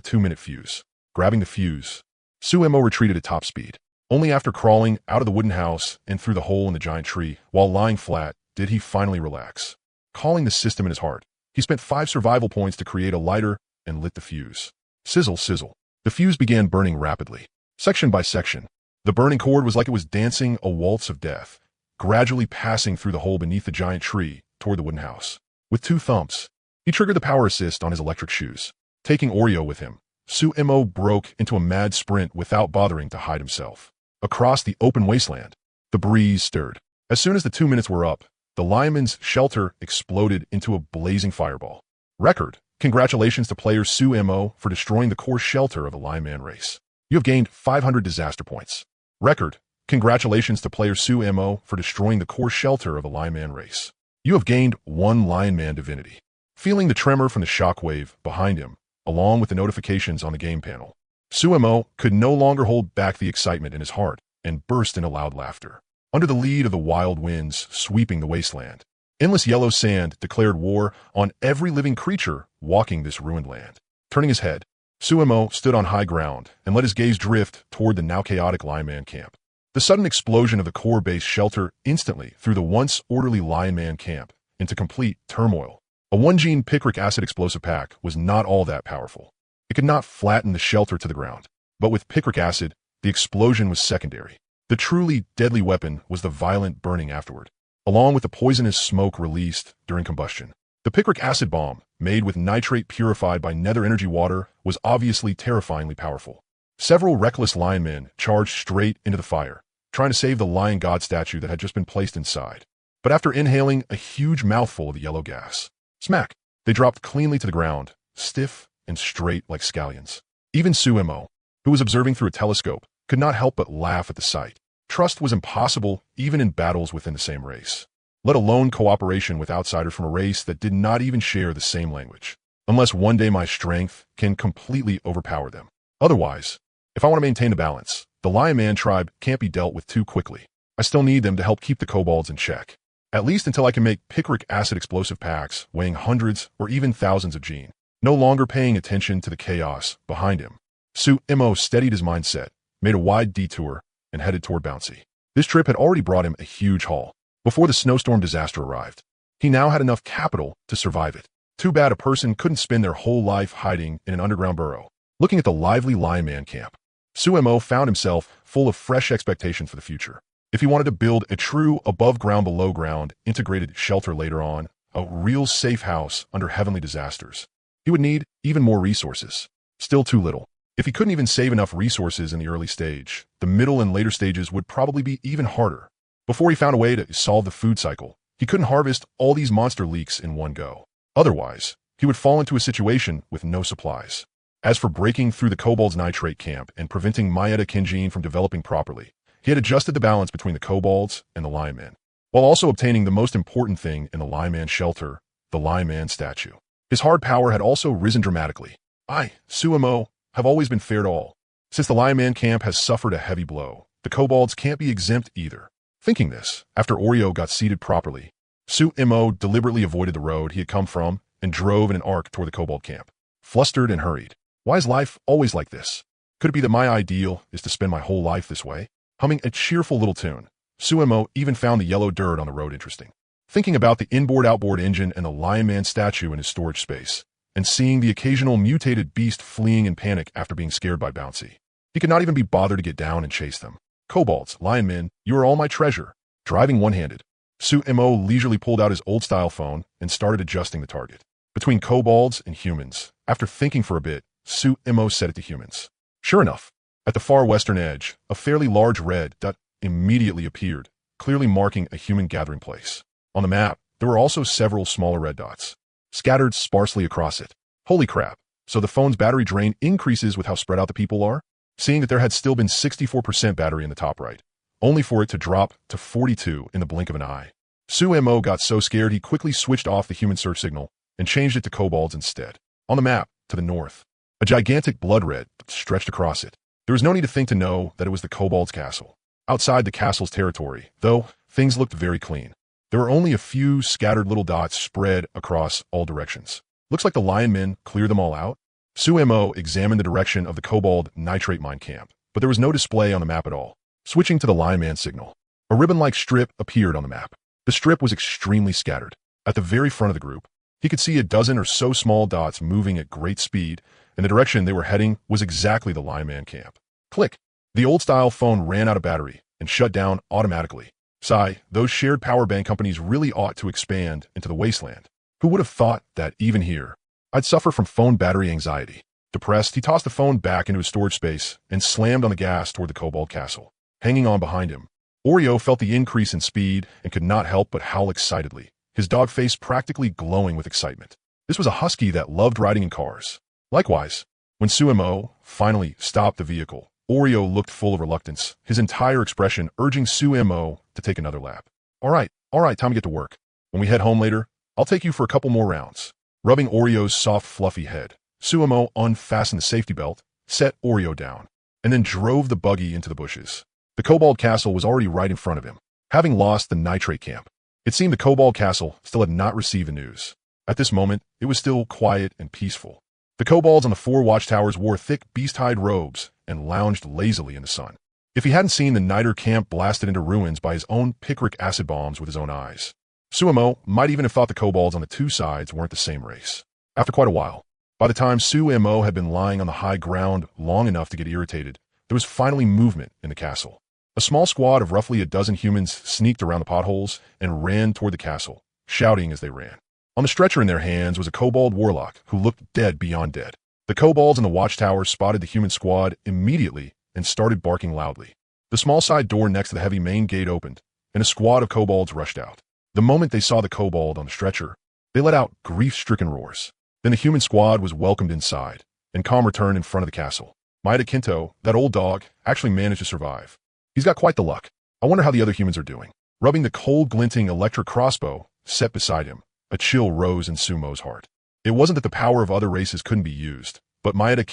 2-minute fuse. Grabbing the fuse, Sumo retreated at top speed. Only after crawling out of the wooden house and through the hole in the giant tree, while lying flat, did he finally relax. Calling the system in his heart, he spent 5 survival points to create a lighter and lit the fuse. Sizzle, sizzle. The fuse began burning rapidly. Section by section, the burning cord was like it was dancing a waltz of death, gradually passing through the hole beneath the giant tree toward the wooden house. With 2 thumps, he triggered the power assist on his electric shoes. Taking Oreo with him, Sumo broke into a mad sprint without bothering to hide himself. Across the open wasteland, the breeze stirred. As soon as the 2 minutes were up, the lineman's shelter exploded into a blazing fireball. Record. Congratulations to player Sumo for destroying the core shelter of the lineman race. You have gained 500 disaster points. Record. Congratulations to player Sumo for destroying the core shelter of the lineman race. You have gained 1 lineman divinity. Feeling the tremor from the shockwave behind him, along with the notifications on the game panel, Sumo could no longer hold back the excitement in his heart and burst into loud laughter. Under the lead of the wild winds sweeping the wasteland, endless yellow sand declared war on every living creature walking this ruined land. Turning his head, Sumo stood on high ground and let his gaze drift toward the now chaotic lineman camp. The sudden explosion of the core-based shelter instantly threw the once orderly lineman camp into complete turmoil. A 1-gene picric acid explosive pack was not all that powerful. It could not flatten the shelter to the ground, but with picric acid, the explosion was secondary. The truly deadly weapon was the violent burning afterward, along with the poisonous smoke released during combustion. The picric acid bomb, made with nitrate purified by nether energy water, was obviously terrifyingly powerful. Several reckless linemen charged straight into the fire, trying to save the lion god statue that had just been placed inside. But after inhaling a huge mouthful of the yellow gas, smack, they dropped cleanly to the ground, stiff and straight like scallions. Even Sumo, who was observing through a telescope, could not help but laugh at the sight. Trust was impossible even in battles within the same race, let alone cooperation with outsiders from a race that did not even share the same language. Unless one day my strength can completely overpower them. Otherwise, if I want to maintain a balance, the Lion Man tribe can't be dealt with too quickly. I still need them to help keep the kobolds in check. At least until I can make picric acid explosive packs weighing hundreds or even thousands of gene. No longer paying attention to the chaos behind him, Sumo steadied his mindset, made a wide detour, and headed toward Bouncy. This trip had already brought him a huge haul. Before the snowstorm disaster arrived, he now had enough capital to survive it. Too bad a person couldn't spend their whole life hiding in an underground burrow. Looking at the lively Lion Man camp, Sumo found himself full of fresh expectations for the future. If he wanted to build a true above-ground, below-ground integrated shelter later on, a real safe house under heavenly disasters, he would need even more resources. Still too little. If he couldn't even save enough resources in the early stage, the middle and later stages would probably be even harder. Before he found a way to solve the food cycle, he couldn't harvest all these monster leeks in one go. Otherwise, he would fall into a situation with no supplies. As for breaking through the kobold's nitrate camp and preventing Maeda Kinjin from developing properly, he had adjusted the balance between the kobolds and the Lion Man, while also obtaining the most important thing in the Lion Man shelter, the Lion Man statue. His hard power had also risen dramatically. I, Sumo, have always been fair to all. Since the Lion Man camp has suffered a heavy blow, the kobolds can't be exempt either. Thinking this, after Oreo got seated properly, Su-Mo deliberately avoided the road he had come from and drove in an arc toward the kobold camp. Flustered and hurried. Why is life always like this? Could it be that my ideal is to spend my whole life this way? Humming a cheerful little tune, Su-Mo even found the yellow dirt on the road interesting. Thinking about the inboard-outboard engine and the Lion Man statue in his storage space, and seeing the occasional mutated beast fleeing in panic after being scared by Bouncy, he could not even be bothered to get down and chase them. Kobolds, lion men, you are all my treasure. Driving one-handed, Su-Mo leisurely pulled out his old-style phone and started adjusting the target. Between kobolds and humans, after thinking for a bit, Su-Mo set it to humans. Sure enough, at the far western edge, a fairly large red dot immediately appeared, clearly marking a human gathering place. On the map, there were also several smaller red dots, scattered sparsely across it. Holy crap, so the phone's battery drain increases with how spread out the people are? Seeing that there had still been 64% battery in the top right, only for it to drop to 42 in the blink of an eye. Su-Mo got so scared he quickly switched off the human search signal and changed it to kobolds instead. On the map, to the north, a gigantic blood red stretched across it. There was no need to think to know that it was the kobold's castle. Outside the castle's territory, though, things looked very clean. There were only a few scattered little dots spread across all directions. Looks like the lion men cleared them all out. Su-Mo examined the direction of the kobold nitrate mine camp, but there was no display on the map at all. Switching to the lion man signal, a ribbon-like strip appeared on the map. The strip was extremely scattered. At the very front of the group, he could see a dozen or so small dots moving at great speed, and the direction they were heading was exactly the lion man camp. Click. The old-style phone ran out of battery and shut down automatically. Sigh, those shared power bank companies really ought to expand into the wasteland. Who would have thought that even here, I'd suffer from phone battery anxiety. Depressed, he tossed the phone back into his storage space and slammed on the gas toward the kobold castle. Hanging on behind him, Oreo felt the increase in speed and could not help but howl excitedly, his dog face practically glowing with excitement. This was a husky that loved riding in cars. Likewise, when Su-Mo finally stopped the vehicle, Oreo looked full of reluctance, his entire expression urging Su-Mo to take another lap. All right, time to get to work. When we head home later, I'll take you for a couple more rounds. Rubbing Oreo's soft, fluffy head, Su-Mo unfastened the safety belt, set Oreo down, and then drove the buggy into the bushes. The kobold castle was already right in front of him. Having lost the nitrate camp, it seemed the kobold castle still had not received the news. At this moment, it was still quiet and peaceful. The kobolds on the 4 watchtowers wore thick beast-hide robes and lounged lazily in the sun. If he hadn't seen the niter camp blasted into ruins by his own picric acid bombs with his own eyes, Su-Mo might even have thought the kobolds on the 2 sides weren't the same race. After quite a while, by the time Su-Mo had been lying on the high ground long enough to get irritated, there was finally movement in the castle. A small squad of roughly a dozen humans sneaked around the potholes and ran toward the castle, shouting as they ran. On the stretcher in their hands was a kobold warlock who looked dead beyond dead. The kobolds in the watchtower spotted the human squad immediately and started barking loudly. The small side door next to the heavy main gate opened, and a squad of kobolds rushed out. The moment they saw the kobold on the stretcher, they let out grief-stricken roars. Then the human squad was welcomed inside, and calm returned in front of the castle. Manga, that old dog, actually managed to survive. He's got quite the luck. I wonder how the other humans are doing. Rubbing the cold, glinting electric crossbow set beside him, a chill rose in Su-Mo's heart. It wasn't that the power of other races couldn't be used, but Manga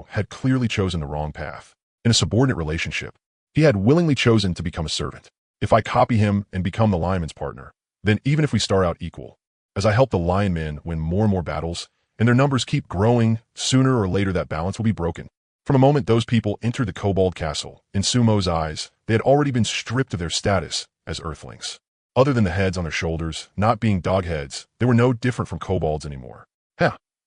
had clearly chosen the wrong path. In a subordinate relationship, he had willingly chosen to become a servant. If I copy him and become the lionman's partner, then even if we start out equal, as I help the lion men win more and more battles, and their numbers keep growing, sooner or later that balance will be broken. From the moment those people entered the kobold castle, in Su-Mo's eyes, they had already been stripped of their status as earthlings. Other than the heads on their shoulders, not being dog heads, they were no different from kobolds anymore.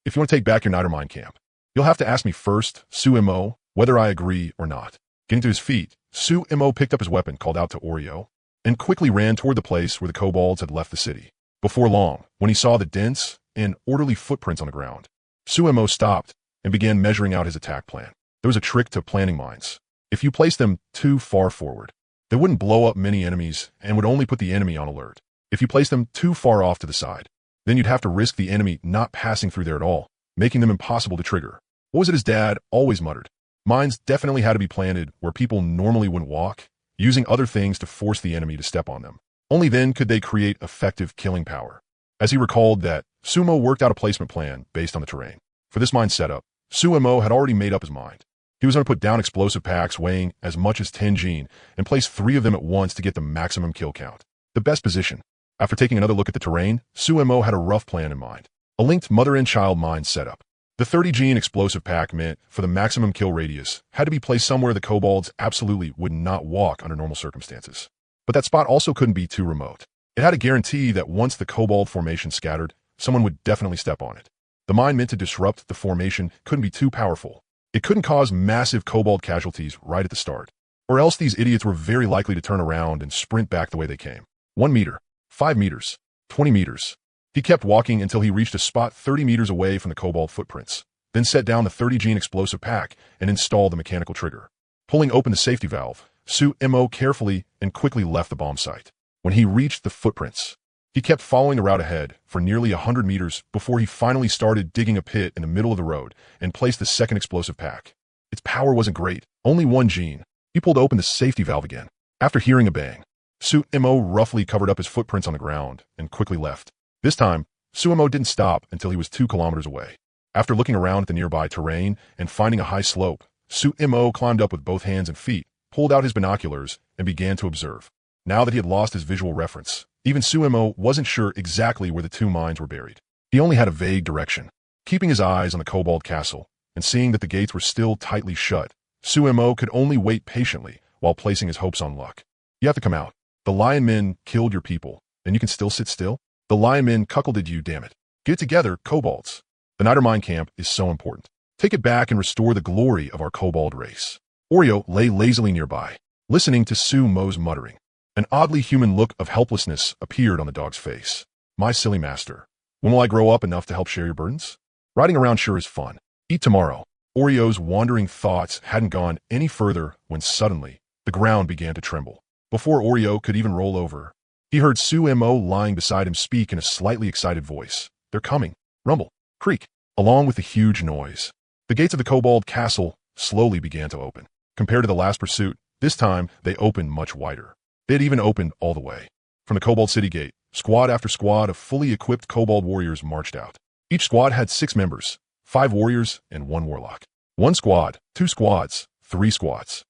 If you want to take back your niter mine camp, you'll have to ask me first, Su-Mo, whether I agree or not. Getting to his feet, Su-Mo picked up his weapon, called out to Oreo, and quickly ran toward the place where the kobolds had left the city. Before long, when he saw the dense and orderly footprints on the ground, Su-Mo stopped and began measuring out his attack plan. There was a trick to planning mines. If you placed them too far forward, they wouldn't blow up many enemies and would only put the enemy on alert. If you placed them too far off to the side, then you'd have to risk the enemy not passing through there at all, making them impossible to trigger. What was it his dad always muttered? Mines definitely had to be planted where people normally wouldn't walk, using other things to force the enemy to step on them. Only then could they create effective killing power. As he recalled that, Su-Mo worked out a placement plan based on the terrain. For this mine setup, Su-Mo had already made up his mind. He was going to put down explosive packs weighing as much as 10 gene and place 3 of them at once to get the maximum kill count. The best position. After taking another look at the terrain, Suemo had a rough plan in mind. A linked mother and child mine setup. The 30 gene explosive pack meant for the maximum kill radius had to be placed somewhere the kobolds absolutely would not walk under normal circumstances. But that spot also couldn't be too remote. It had a guarantee that once the kobold formation scattered, someone would definitely step on it. The mine meant to disrupt the formation couldn't be too powerful. It couldn't cause massive kobold casualties right at the start. Or else these idiots were very likely to turn around and sprint back the way they came. 1 meter, 5 meters, 20 meters. He kept walking until he reached a spot 30 meters away from the kobold footprints, then set down the 30 gene explosive pack and installed the mechanical trigger. Pulling open the safety valve, Suemo carefully and quickly left the bomb site. When he reached the footprints, he kept following the route ahead for nearly 100 meters before he finally started digging a pit in the middle of the road and placed the second explosive pack. Its power wasn't great, only 1 gene. He pulled open the safety valve again. After hearing a bang, Suemo roughly covered up his footprints on the ground and quickly left. This time, Suemo didn't stop until he was 2 kilometers away. After looking around at the nearby terrain and finding a high slope, Suemo climbed up with both hands and feet, pulled out his binoculars, and began to observe. Now that he had lost his visual reference, even Suemo wasn't sure exactly where the 2 mines were buried. He only had a vague direction. Keeping his eyes on the kobold castle and seeing that the gates were still tightly shut, Suemo could only wait patiently while placing his hopes on luck. You have to come out. The lion men killed your people, and you can still sit still? The lion men cuckolded you, damn it. Get it together, kobolds. The Niter mine camp is so important. Take it back and restore the glory of our kobold race. Oreo lay lazily nearby, listening to Suemo's muttering. An oddly human look of helplessness appeared on the dog's face. My silly master. When will I grow up enough to help share your burdens? Riding around sure is fun. Eat tomorrow. Oreo's wandering thoughts hadn't gone any further when suddenly the ground began to tremble. Before Oreo could even roll over, he heard Suemo lying beside him speak in a slightly excited voice. They're coming. Rumble. Creak. Along with the huge noise, the gates of the kobold castle slowly began to open. Compared to the last pursuit, this time they opened much wider. They had even opened all the way. From the kobold city gate, squad after squad of fully equipped kobold warriors marched out. Each squad had 6 members, 5 warriors and 1 warlock. 1 squad, 2 squads, 3 squads.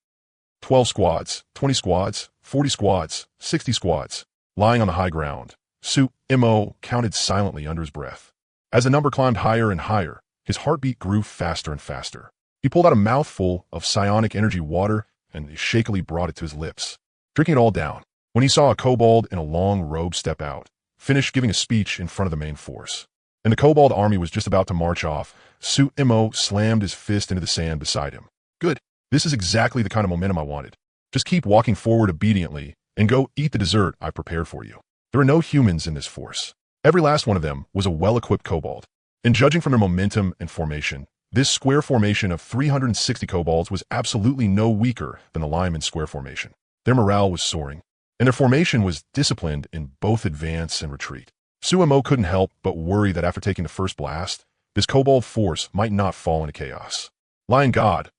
12 squads, 20 squads, 40 squads, 60 squads. Lying on the high ground, Suemo counted silently under his breath. As the number climbed higher and higher, his heartbeat grew faster and faster. He pulled out a mouthful of psionic energy water and shakily brought it to his lips, drinking it all down, when he saw a kobold in a long robe step out, finish giving a speech in front of the main force. And the kobold army was just about to march off. Suemo slammed his fist into the sand beside him. Good. This is exactly the kind of momentum I wanted. Just keep walking forward obediently and go eat the dessert I prepared for you. There are no humans in this force. Every last one of them was a well-equipped kobold. And judging from their momentum and formation, this square formation of 360 kobolds was absolutely no weaker than the lineman's square formation. Their morale was soaring, and their formation was disciplined in both advance and retreat. Suemo couldn't help but worry that after taking the first blast, this kobold force might not fall into chaos. Lion God,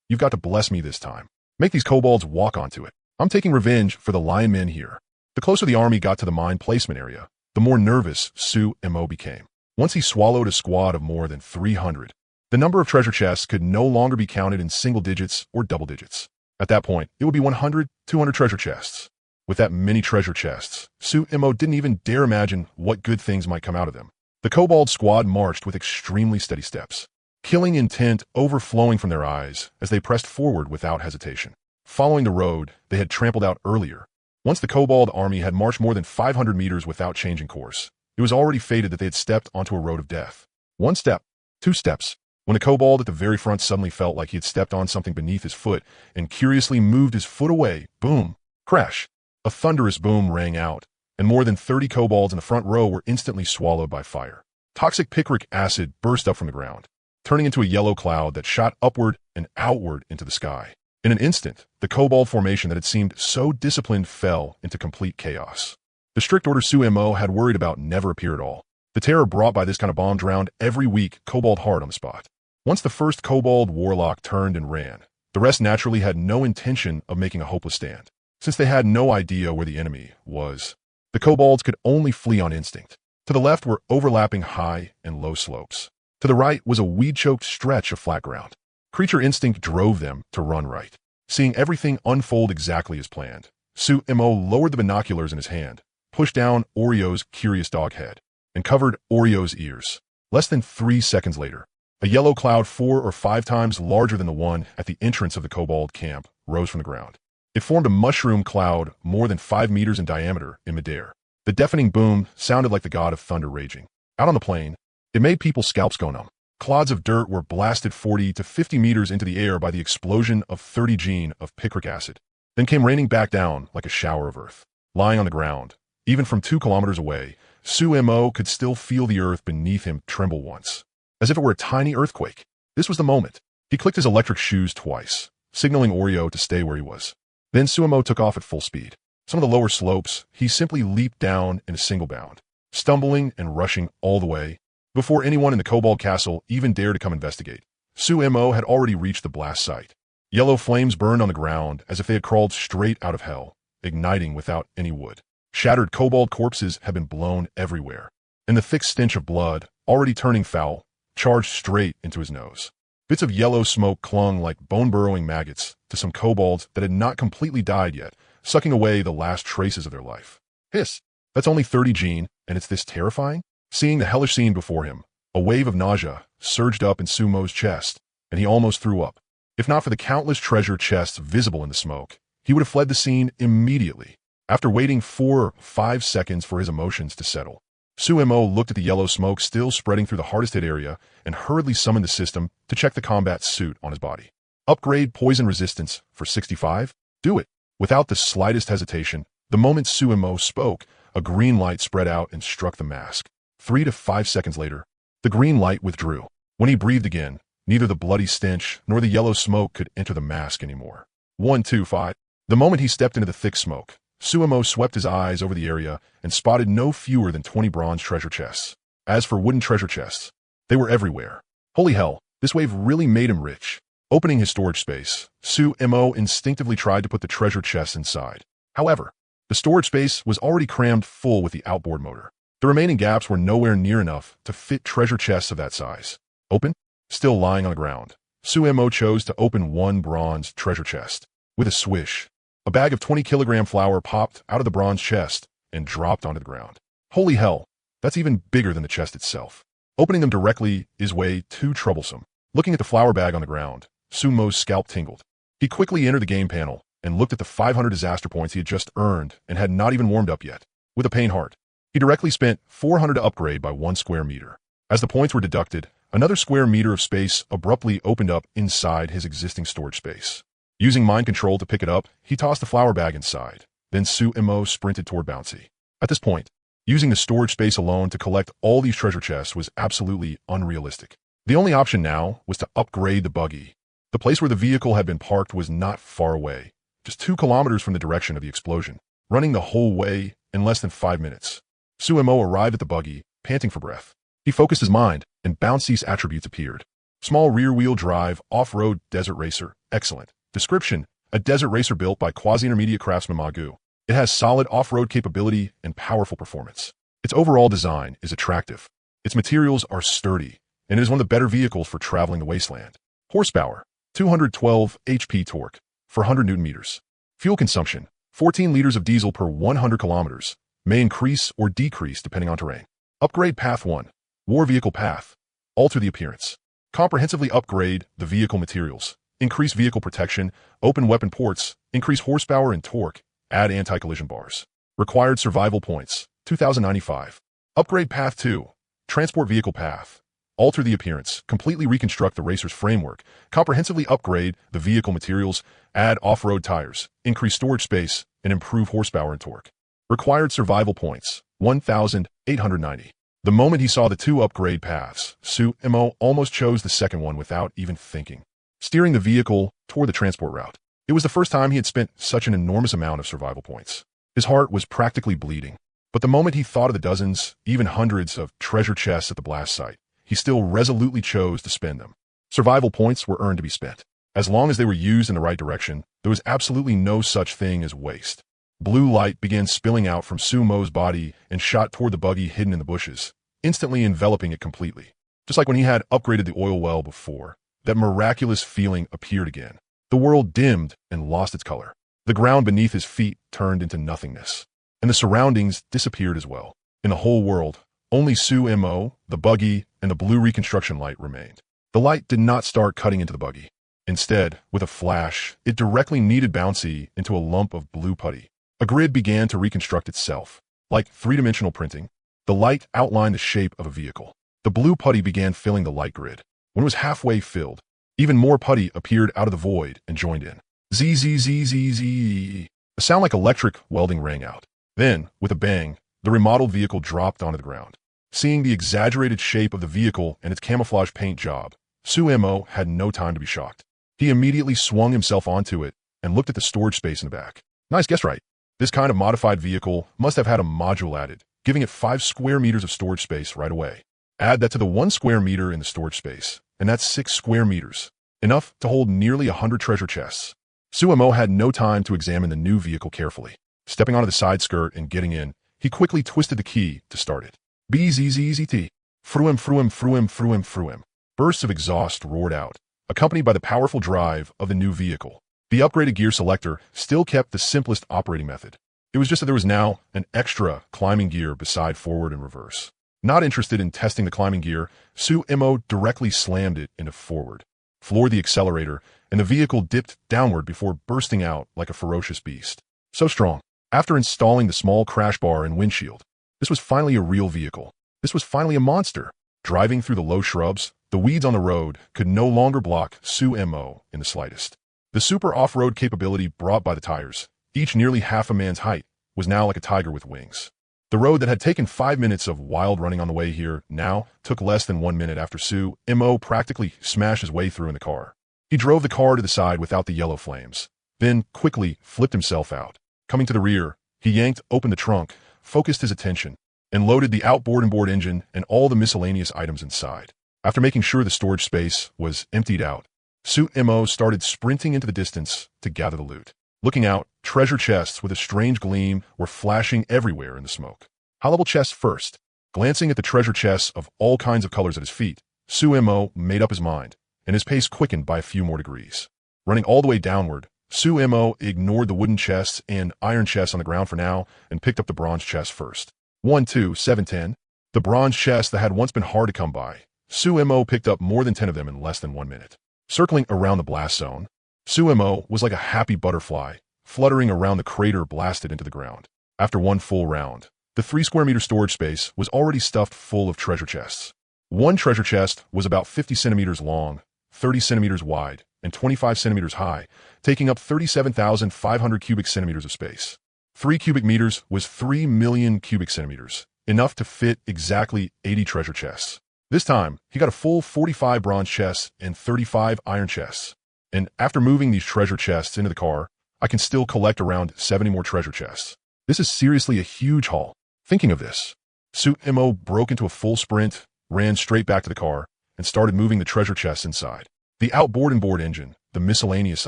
you've got to bless me this time. Make these kobolds walk onto it. I'm taking revenge for the lion men here. The closer the army got to the mine placement area, the more nervous Suemo became. Once he swallowed a squad of more than 300, the number of treasure chests could no longer be counted in single digits or double digits. At that point, it would be 100, 200 treasure chests. With that many treasure chests, Suemo didn't even dare imagine what good things might come out of them. The kobold squad marched with extremely steady steps, killing intent overflowing from their eyes as they pressed forward without hesitation, following the road they had trampled out earlier. Once the kobold army had marched more than 500 meters without changing course, it was already fated that they had stepped onto a road of death. 1 step, 2 steps. When the kobold at the very front suddenly felt like he had stepped on something beneath his foot and curiously moved his foot away, boom, crash. A thunderous boom rang out, and more than 30 kobolds in the front row were instantly swallowed by fire. Toxic picric acid burst up from the ground, turning into a yellow cloud that shot upward and outward into the sky. In an instant, the kobold formation that had seemed so disciplined fell into complete chaos. The strict order Suemo had worried about never appeared at all. The terror brought by this kind of bomb drowned every weak kobold heart on the spot. Once the first kobold warlock turned and ran, the rest naturally had no intention of making a hopeless stand. Since they had no idea where the enemy was, the kobolds could only flee on instinct. To the left were overlapping high and low slopes. To the right was a weed-choked stretch of flat ground. Creature instinct drove them to run right. Seeing everything unfold exactly as planned, Sumo lowered the binoculars in his hand, pushed down Oreo's curious dog head, and covered Oreo's ears. Less than 3 seconds later, a yellow cloud 4 or 5 times larger than the one at the entrance of the kobold camp rose from the ground. It formed a mushroom cloud more than 5 meters in diameter in midair. The deafening boom sounded like the god of thunder raging. Out on the plain, it made people's scalps go numb. Clods of dirt were blasted 40 to 50 meters into the air by the explosion of 30 gene of picric acid, then came raining back down like a shower of earth. Lying on the ground, even from 2 kilometers away, Sumo could still feel the earth beneath him tremble once, as if it were a tiny earthquake. This was the moment. He clicked his electric shoes twice, signaling Oreo to stay where he was. Then Sumo took off at full speed. Some of the lower slopes, he simply leaped down in a single bound, stumbling and rushing all the way. Before anyone in the Kobold Castle even dared to come investigate, Sumo had already reached the blast site. Yellow flames burned on the ground as if they had crawled straight out of hell, igniting without any wood. Shattered kobold corpses had been blown everywhere, and the thick stench of blood, already turning foul, charged straight into his nose. Bits of yellow smoke clung like bone-burrowing maggots to some kobolds that had not completely died yet, sucking away the last traces of their life. Hiss! That's only 30 gene, and it's this terrifying? Seeing the hellish scene before him, a wave of nausea surged up in Sumo's chest, and he almost threw up. If not for the countless treasure chests visible in the smoke, he would have fled the scene immediately. After waiting 4 or 5 seconds for his emotions to settle, Sumo looked at the yellow smoke still spreading through the hardest hit area and hurriedly summoned the system to check the combat suit on his body. Upgrade poison resistance for 65? Do it. Without the slightest hesitation, the moment Sumo spoke, a green light spread out and struck the mask. 3 to 5 seconds later, the green light withdrew. When he breathed again, neither the bloody stench nor the yellow smoke could enter the mask anymore. 1, 2, 5. The moment he stepped into the thick smoke, Sumo swept his eyes over the area and spotted no fewer than 20 bronze treasure chests. As for wooden treasure chests, they were everywhere. Holy hell, this wave really made him rich. Opening his storage space, Sumo instinctively tried to put the treasure chests inside. However, the storage space was already crammed full with the outboard motor. The remaining gaps were nowhere near enough to fit treasure chests of that size. Open? Still lying on the ground, Sumo chose to open one bronze treasure chest. With a swish, a bag of 20-kilogram flour popped out of the bronze chest and dropped onto the ground. Holy hell, that's even bigger than the chest itself. Opening them directly is way too troublesome. Looking at the flour bag on the ground, Sumo's scalp tingled. He quickly entered the game panel and looked at the 500 disaster points he had just earned and had not even warmed up yet. With a pain heart, he directly spent 400 to upgrade by 1 square meter. As the points were deducted, another square meter of space abruptly opened up inside his existing storage space. Using mind control to pick it up, he tossed the flour bag inside. Then Sumo sprinted toward Bouncy. At this point, using the storage space alone to collect all these treasure chests was absolutely unrealistic. The only option now was to upgrade the buggy. The place where the vehicle had been parked was not far away, just 2 kilometers from the direction of the explosion, running the whole way in less than 5 minutes. Sumo arrived at the buggy, panting for breath. He focused his mind, and Bouncy's attributes appeared. Small rear-wheel drive, off-road desert racer, excellent. Description: a desert racer built by quasi-intermediate craftsman Manga. It has solid off-road capability and powerful performance. Its overall design is attractive. Its materials are sturdy, and it is one of the better vehicles for traveling the wasteland. Horsepower: 212 HP torque for 100 Newton meters. Fuel consumption: 14 liters of diesel per 100 kilometers. May increase or decrease depending on terrain. Upgrade Path 1. War Vehicle Path. Alter the appearance. Comprehensively upgrade the vehicle materials. Increase vehicle protection, open weapon ports, increase horsepower and torque, add anti-collision bars. Required survival points, 2,095. Upgrade Path 2. Transport Vehicle Path. Alter the appearance, completely reconstruct the racer's framework, comprehensively upgrade the vehicle materials, add off-road tires, increase storage space, and improve horsepower and torque. Required survival points, 1,890. The moment he saw the 2 upgrade paths, Sumo almost chose the second one without even thinking, steering the vehicle toward the transport route. It was the first time he had spent such an enormous amount of survival points. His heart was practically bleeding, but the moment he thought of the dozens, even hundreds of treasure chests at the blast site, he still resolutely chose to spend them. Survival points were earned to be spent. As long as they were used in the right direction, there was absolutely no such thing as waste. Blue light began spilling out from Sumo's body and shot toward the buggy hidden in the bushes, instantly enveloping it completely. Just like when he had upgraded the oil well before, that miraculous feeling appeared again. The world dimmed and lost its color. The ground beneath his feet turned into nothingness, and the surroundings disappeared as well. In the whole world, only Sumo, the buggy, and the blue reconstruction light remained. The light did not start cutting into the buggy. Instead, with a flash, it directly kneaded Bouncy into a lump of blue putty. A grid began to reconstruct itself. Like three-dimensional printing, the light outlined the shape of a vehicle. The blue putty began filling the light grid. When it was halfway filled, even more putty appeared out of the void and joined in. Zzzzz. A sound like electric welding rang out. Then, with a bang, the remodeled vehicle dropped onto the ground. Seeing the exaggerated shape of the vehicle and its camouflage paint job, Sumo had no time to be shocked. He immediately swung himself onto it and looked at the storage space in the back. Nice guess, right? This kind of modified vehicle must have had a module added, giving it 5 square meters of storage space right away. Add that to the 1 square meter in the storage space, and that's 6 square meters, enough to hold nearly 100 treasure chests. Sumo had no time to examine the new vehicle carefully. Stepping onto the side skirt and getting in, he quickly twisted the key to start it. Bzzzt. Fruim, fruim, fruim, fruim, fruim. Bursts of exhaust roared out, accompanied by the powerful drive of the new vehicle. The upgraded gear selector still kept the simplest operating method. It was just that there was now an extra climbing gear beside forward and reverse. Not interested in testing the climbing gear, Sumo directly slammed it into forward, floored the accelerator, and the vehicle dipped downward before bursting out like a ferocious beast. So strong. After installing the small crash bar and windshield, this was finally a real vehicle. This was finally a monster. Driving through the low shrubs, the weeds on the road could no longer block Sumo in the slightest. The super off-road capability brought by the tires, each nearly half a man's height, was now like a tiger with wings. The road that had taken 5 minutes of wild running on the way here now took less than 1 minute after Sumo practically smashed his way through in the car. He drove the car to the side without the yellow flames, then quickly flipped himself out. Coming to the rear, he yanked open the trunk, focused his attention, and loaded the outboard and board engine and all the miscellaneous items inside. After making sure the storage space was emptied out, Sumo started sprinting into the distance to gather the loot. Looking out, treasure chests with a strange gleam were flashing everywhere in the smoke. High-level chests first. Glancing at the treasure chests of all kinds of colors at his feet, Sumo made up his mind, and his pace quickened by a few more degrees. Running all the way downward, Sumo ignored the wooden chests and iron chests on the ground for now and picked up the bronze chest first. 1, 2, 7, 10. The bronze chest that had once been hard to come by. Sumo picked up more than 10 of them in less than 1 minute. Circling around the blast zone, Sumo was like a happy butterfly, fluttering around the crater blasted into the ground. After one full round, the 3 square meter storage space was already stuffed full of treasure chests. One treasure chest was about 50 centimeters long, 30 centimeters wide, and 25 centimeters high, taking up 37,500 cubic centimeters of space. 3 cubic meters was 3 million cubic centimeters, enough to fit exactly 80 treasure chests. This time, he got a full 45 bronze chests and 35 iron chests. And after moving these treasure chests into the car, I can still collect around 70 more treasure chests. This is seriously a huge haul. Thinking of this, Sumo broke into a full sprint, ran straight back to the car, and started moving the treasure chests inside. The outboard and board engine, the miscellaneous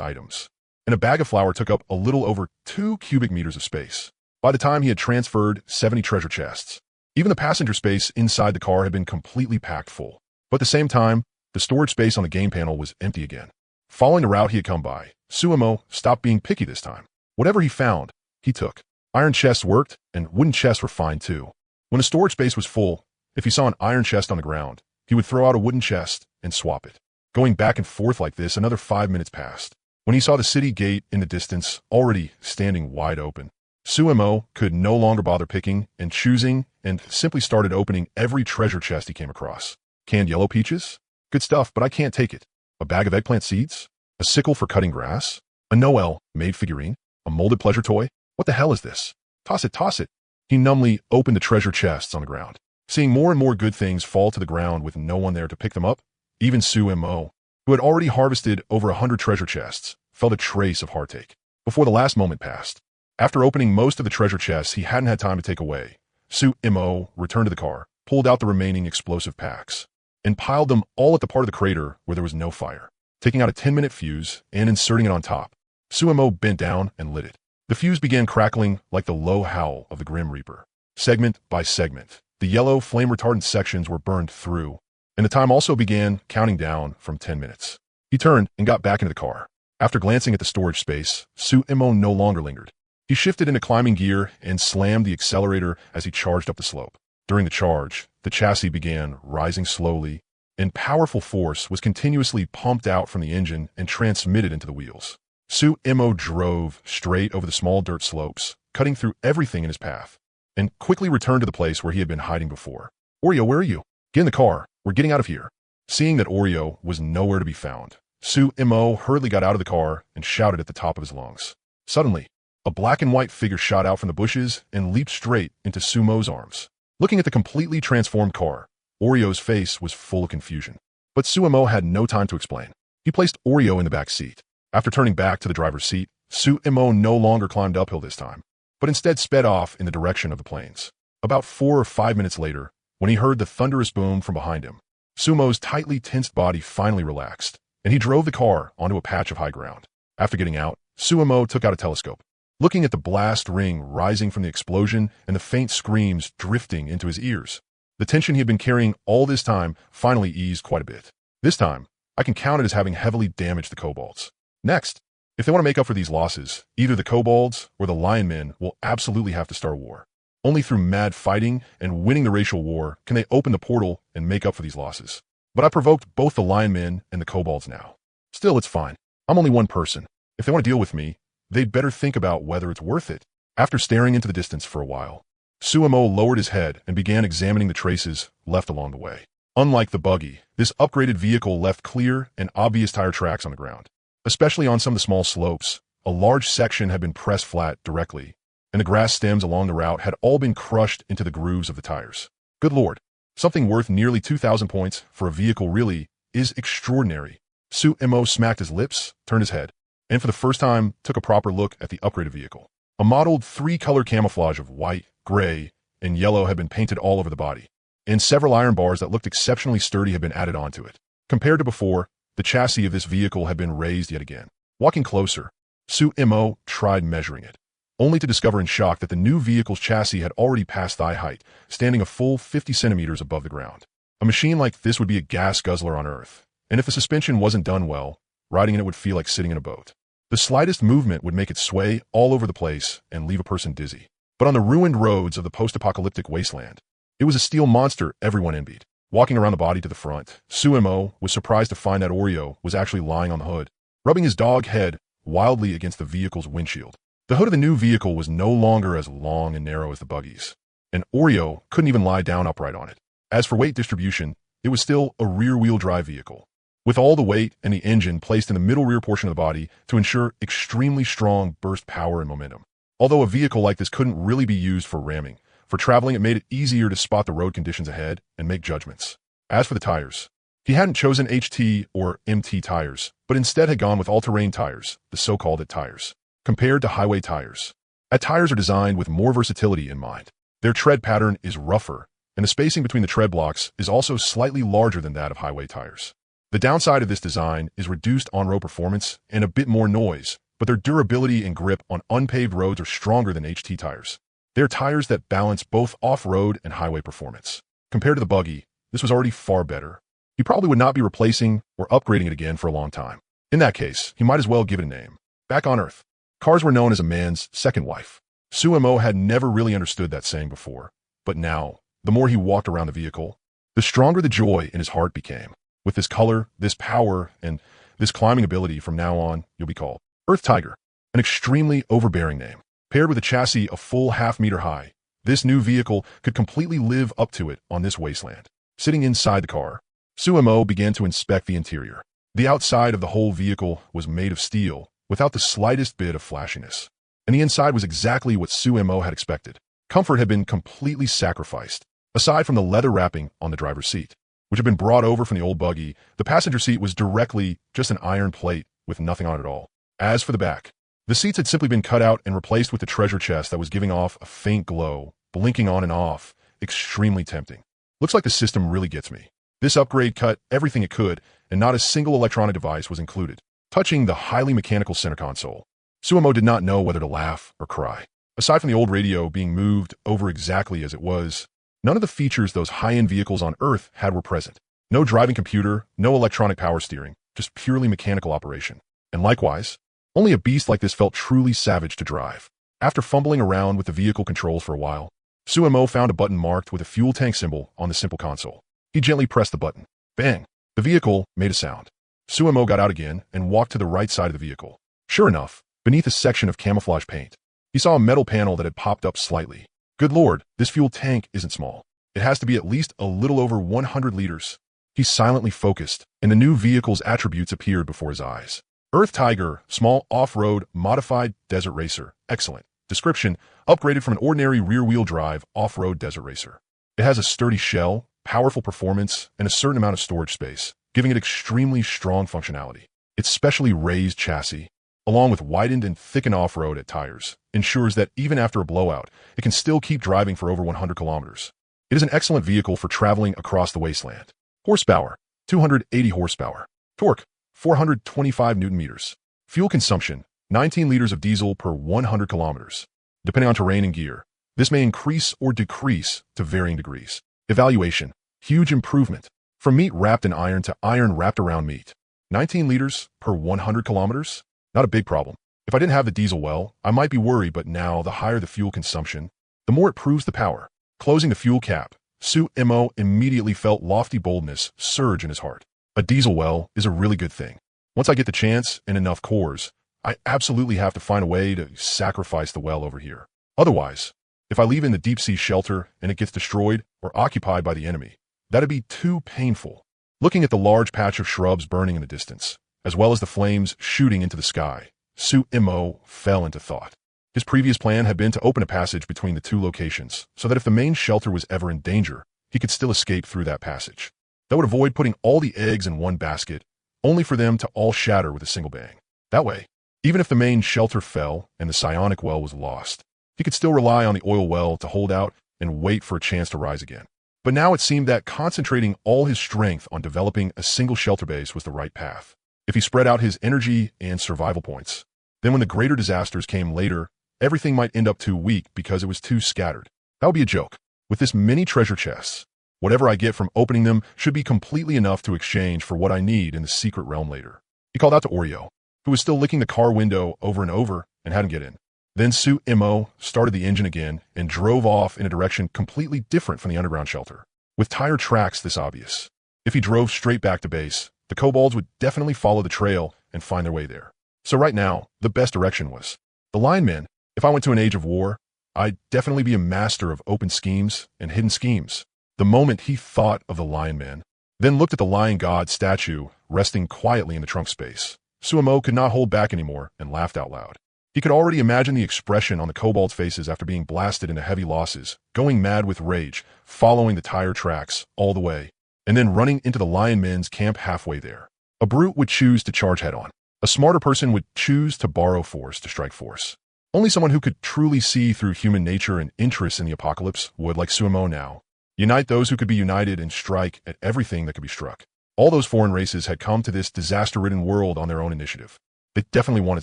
items, and a bag of flour took up a little over 2 cubic meters of space. By the time he had transferred 70 treasure chests, even the passenger space inside the car had been completely packed full. But at the same time, the storage space on the game panel was empty again. Following the route he had come by, Sumo stopped being picky this time. Whatever he found, he took. Iron chests worked, and wooden chests were fine too. When the storage space was full, if he saw an iron chest on the ground, he would throw out a wooden chest and swap it. Going back and forth like this, another 5 minutes passed. When he saw the city gate in the distance, already standing wide open, Sumo could no longer bother picking and choosing and simply started opening every treasure chest he came across. Canned yellow peaches? Good stuff, but I can't take it. A bag of eggplant seeds? A sickle for cutting grass? A Noel-made figurine? A molded pleasure toy? What the hell is this? Toss it, toss it. He numbly opened the treasure chests on the ground. Seeing more and more good things fall to the ground with no one there to pick them up, even Sumo, who had already harvested over 100 treasure chests, felt a trace of heartache. Before the last moment passed, after opening most of the treasure chests he hadn't had time to take away, Sumo returned to the car, pulled out the remaining explosive packs, and piled them all at the part of the crater where there was no fire. Taking out a 10-minute fuse and inserting it on top, Sumo bent down and lit it. The fuse began crackling like the low howl of the Grim Reaper. Segment by segment, the yellow flame-retardant sections were burned through, and the time also began counting down from 10 minutes. He turned and got back into the car. After glancing at the storage space, Sumo no longer lingered. He shifted into climbing gear and slammed the accelerator as he charged up the slope. During the charge, the chassis began rising slowly, and powerful force was continuously pumped out from the engine and transmitted into the wheels. Sumo drove straight over the small dirt slopes, cutting through everything in his path, and quickly returned to the place where he had been hiding before. "Oreo, where are you? Get in the car. We're getting out of here." Seeing that Oreo was nowhere to be found, Sumo hurriedly got out of the car and shouted at the top of his lungs. Suddenly, a black and white figure shot out from the bushes and leaped straight into Sumo's arms. Looking at the completely transformed car, Oreo's face was full of confusion. But Sumo had no time to explain. He placed Oreo in the back seat. After turning back to the driver's seat, Sumo no longer climbed uphill this time, but instead sped off in the direction of the plains. About 4 or 5 minutes later, when he heard the thunderous boom from behind him, Sumo's tightly tensed body finally relaxed, and he drove the car onto a patch of high ground. After getting out, Sumo took out a telescope. Looking at the blast ring rising from the explosion and the faint screams drifting into his ears, the tension he had been carrying all this time finally eased quite a bit. This time, I can count it as having heavily damaged the kobolds. Next, if they want to make up for these losses, either the kobolds or the lion men will absolutely have to start a war. Only through mad fighting and winning the racial war can they open the portal and make up for these losses. But I provoked both the lion men and the kobolds now. Still, it's fine. I'm only one person. If they want to deal with me, they'd better think about whether it's worth it. After staring into the distance for a while, Sumo lowered his head and began examining the traces left along the way. Unlike the buggy, this upgraded vehicle left clear and obvious tire tracks on the ground. Especially on some of the small slopes, a large section had been pressed flat directly, and the grass stems along the route had all been crushed into the grooves of the tires. Good lord, something worth nearly 2,000 points for a vehicle really is extraordinary. Sumo smacked his lips, turned his head, and for the first time took a proper look at the upgraded vehicle. A mottled 3-color camouflage of white, gray, and yellow had been painted all over the body, and several iron bars that looked exceptionally sturdy had been added onto it. Compared to before, the chassis of this vehicle had been raised yet again. Walking closer, Sumo tried measuring it, only to discover in shock that the new vehicle's chassis had already passed thigh height, standing a full 50 centimeters above the ground. A machine like this would be a gas guzzler on Earth, and if the suspension wasn't done well, riding in it would feel like sitting in a boat. The slightest movement would make it sway all over the place and leave a person dizzy. But on the ruined roads of the post-apocalyptic wasteland, it was a steel monster everyone envied. Walking around the body to the front, Sumo was surprised to find that Oreo was actually lying on the hood, rubbing his dog head wildly against the vehicle's windshield. The hood of the new vehicle was no longer as long and narrow as the buggy's, and Oreo couldn't even lie down upright on it. As for weight distribution, it was still a rear-wheel drive vehicle, with all the weight and the engine placed in the middle rear portion of the body to ensure extremely strong burst power and momentum. Although a vehicle like this couldn't really be used for ramming, for traveling it made it easier to spot the road conditions ahead and make judgments. As for the tires, he hadn't chosen HT or MT tires, but instead had gone with all-terrain tires, the so-called AT tires, compared to highway tires. AT tires are designed with more versatility in mind. Their tread pattern is rougher, and the spacing between the tread blocks is also slightly larger than that of highway tires. The downside of this design is reduced on-road performance and a bit more noise, but their durability and grip on unpaved roads are stronger than HT tires. They're tires that balance both off-road and highway performance. Compared to the buggy, this was already far better. He probably would not be replacing or upgrading it again for a long time. In that case, he might as well give it a name. Back on Earth, cars were known as a man's second wife. Sumo had never really understood that saying before, but now, the more he walked around the vehicle, the stronger the joy in his heart became. With this color, this power, and this climbing ability, from now on, you'll be called Earth Tiger, an extremely overbearing name. Paired with a chassis a full half-meter high, this new vehicle could completely live up to it on this wasteland. Sitting inside the car, Sumo began to inspect the interior. The outside of the whole vehicle was made of steel, without the slightest bit of flashiness. And the inside was exactly what Sumo had expected. Comfort had been completely sacrificed. Aside from the leather wrapping on the driver's seat, which had been brought over from the old buggy, the passenger seat was directly just an iron plate with nothing on it at all. As for the back, the seats had simply been cut out and replaced with the treasure chest that was giving off a faint glow, blinking on and off, extremely tempting. Looks like the system really gets me. This upgrade cut everything it could, and not a single electronic device was included. Touching the highly mechanical center console, Sumo did not know whether to laugh or cry. Aside from the old radio being moved over exactly as it was, none of the features those high-end vehicles on Earth had were present. No driving computer, no electronic power steering, just purely mechanical operation. And likewise, only a beast like this felt truly savage to drive. After fumbling around with the vehicle controls for a while, Sumo found a button marked with a fuel tank symbol on the simple console. He gently pressed the button. Bang! The vehicle made a sound. Sumo got out again and walked to the right side of the vehicle. Sure enough, beneath a section of camouflage paint, he saw a metal panel that had popped up slightly. Good lord, this fuel tank isn't small. It has to be at least a little over 100 liters. He silently focused, and the new vehicle's attributes appeared before his eyes. Earth Tiger, small off-road, modified desert racer. Excellent. Description, upgraded from an ordinary rear-wheel drive off-road desert racer. It has a sturdy shell, powerful performance, and a certain amount of storage space, giving it extremely strong functionality. Its specially raised chassis, along with widened and thickened off-road at tires, ensures that even after a blowout, it can still keep driving for over 100 kilometers. It is an excellent vehicle for traveling across the wasteland. Horsepower, 280 horsepower. Torque, 425 newton meters. Fuel consumption, 19 liters of diesel per 100 kilometers. Depending on terrain and gear, this may increase or decrease to varying degrees. Evaluation, huge improvement. From meat wrapped in iron to iron wrapped around meat. 19 liters per 100 kilometers? Not a big problem. If I didn't have the diesel well, I might be worried, but now the higher the fuel consumption, the more it proves the power. Closing the fuel cap, Sumo immediately felt lofty boldness surge in his heart. A diesel well is a really good thing. Once I get the chance and enough cores, I absolutely have to find a way to sacrifice the well over here. Otherwise, if I leave it in the deep sea shelter and it gets destroyed or occupied by the enemy, that'd be too painful. Looking at the large patch of shrubs burning in the distance, as well as the flames shooting into the sky, Sumo fell into thought. His previous plan had been to open a passage between the two locations, so that if the main shelter was ever in danger, he could still escape through that passage. That would avoid putting all the eggs in one basket, only for them to all shatter with a single bang. That way, even if the main shelter fell and the psionic well was lost, he could still rely on the oil well to hold out and wait for a chance to rise again. But now it seemed that concentrating all his strength on developing a single shelter base was the right path. If he spread out his energy and survival points, then when the greater disasters came later, everything might end up too weak because it was too scattered. That would be a joke. With this many treasure chests, whatever I get from opening them should be completely enough to exchange for what I need in the secret realm later. He called out to Oreo, who was still licking the car window over and over and hadn't get in. Then Sumo started the engine again and drove off in a direction completely different from the underground shelter. With tire tracks this obvious, if he drove straight back to base, the kobolds would definitely follow the trail and find their way there. So right now, the best direction was the linemen. If I went to an age of war, I'd definitely be a master of open schemes and hidden schemes. The moment he thought of the linemen, then looked at the lion god statue resting quietly in the trunk space, Sumo could not hold back anymore and laughed out loud. He could already imagine the expression on the kobolds' faces after being blasted into heavy losses, going mad with rage, following the tire tracks all the way, and then running into the lion men's camp halfway there. A brute would choose to charge head-on. A smarter person would choose to borrow force to strike force. Only someone who could truly see through human nature and interest in the apocalypse would, like Sumo now, unite those who could be united and strike at everything that could be struck. All those foreign races had come to this disaster-ridden world on their own initiative. They definitely wanted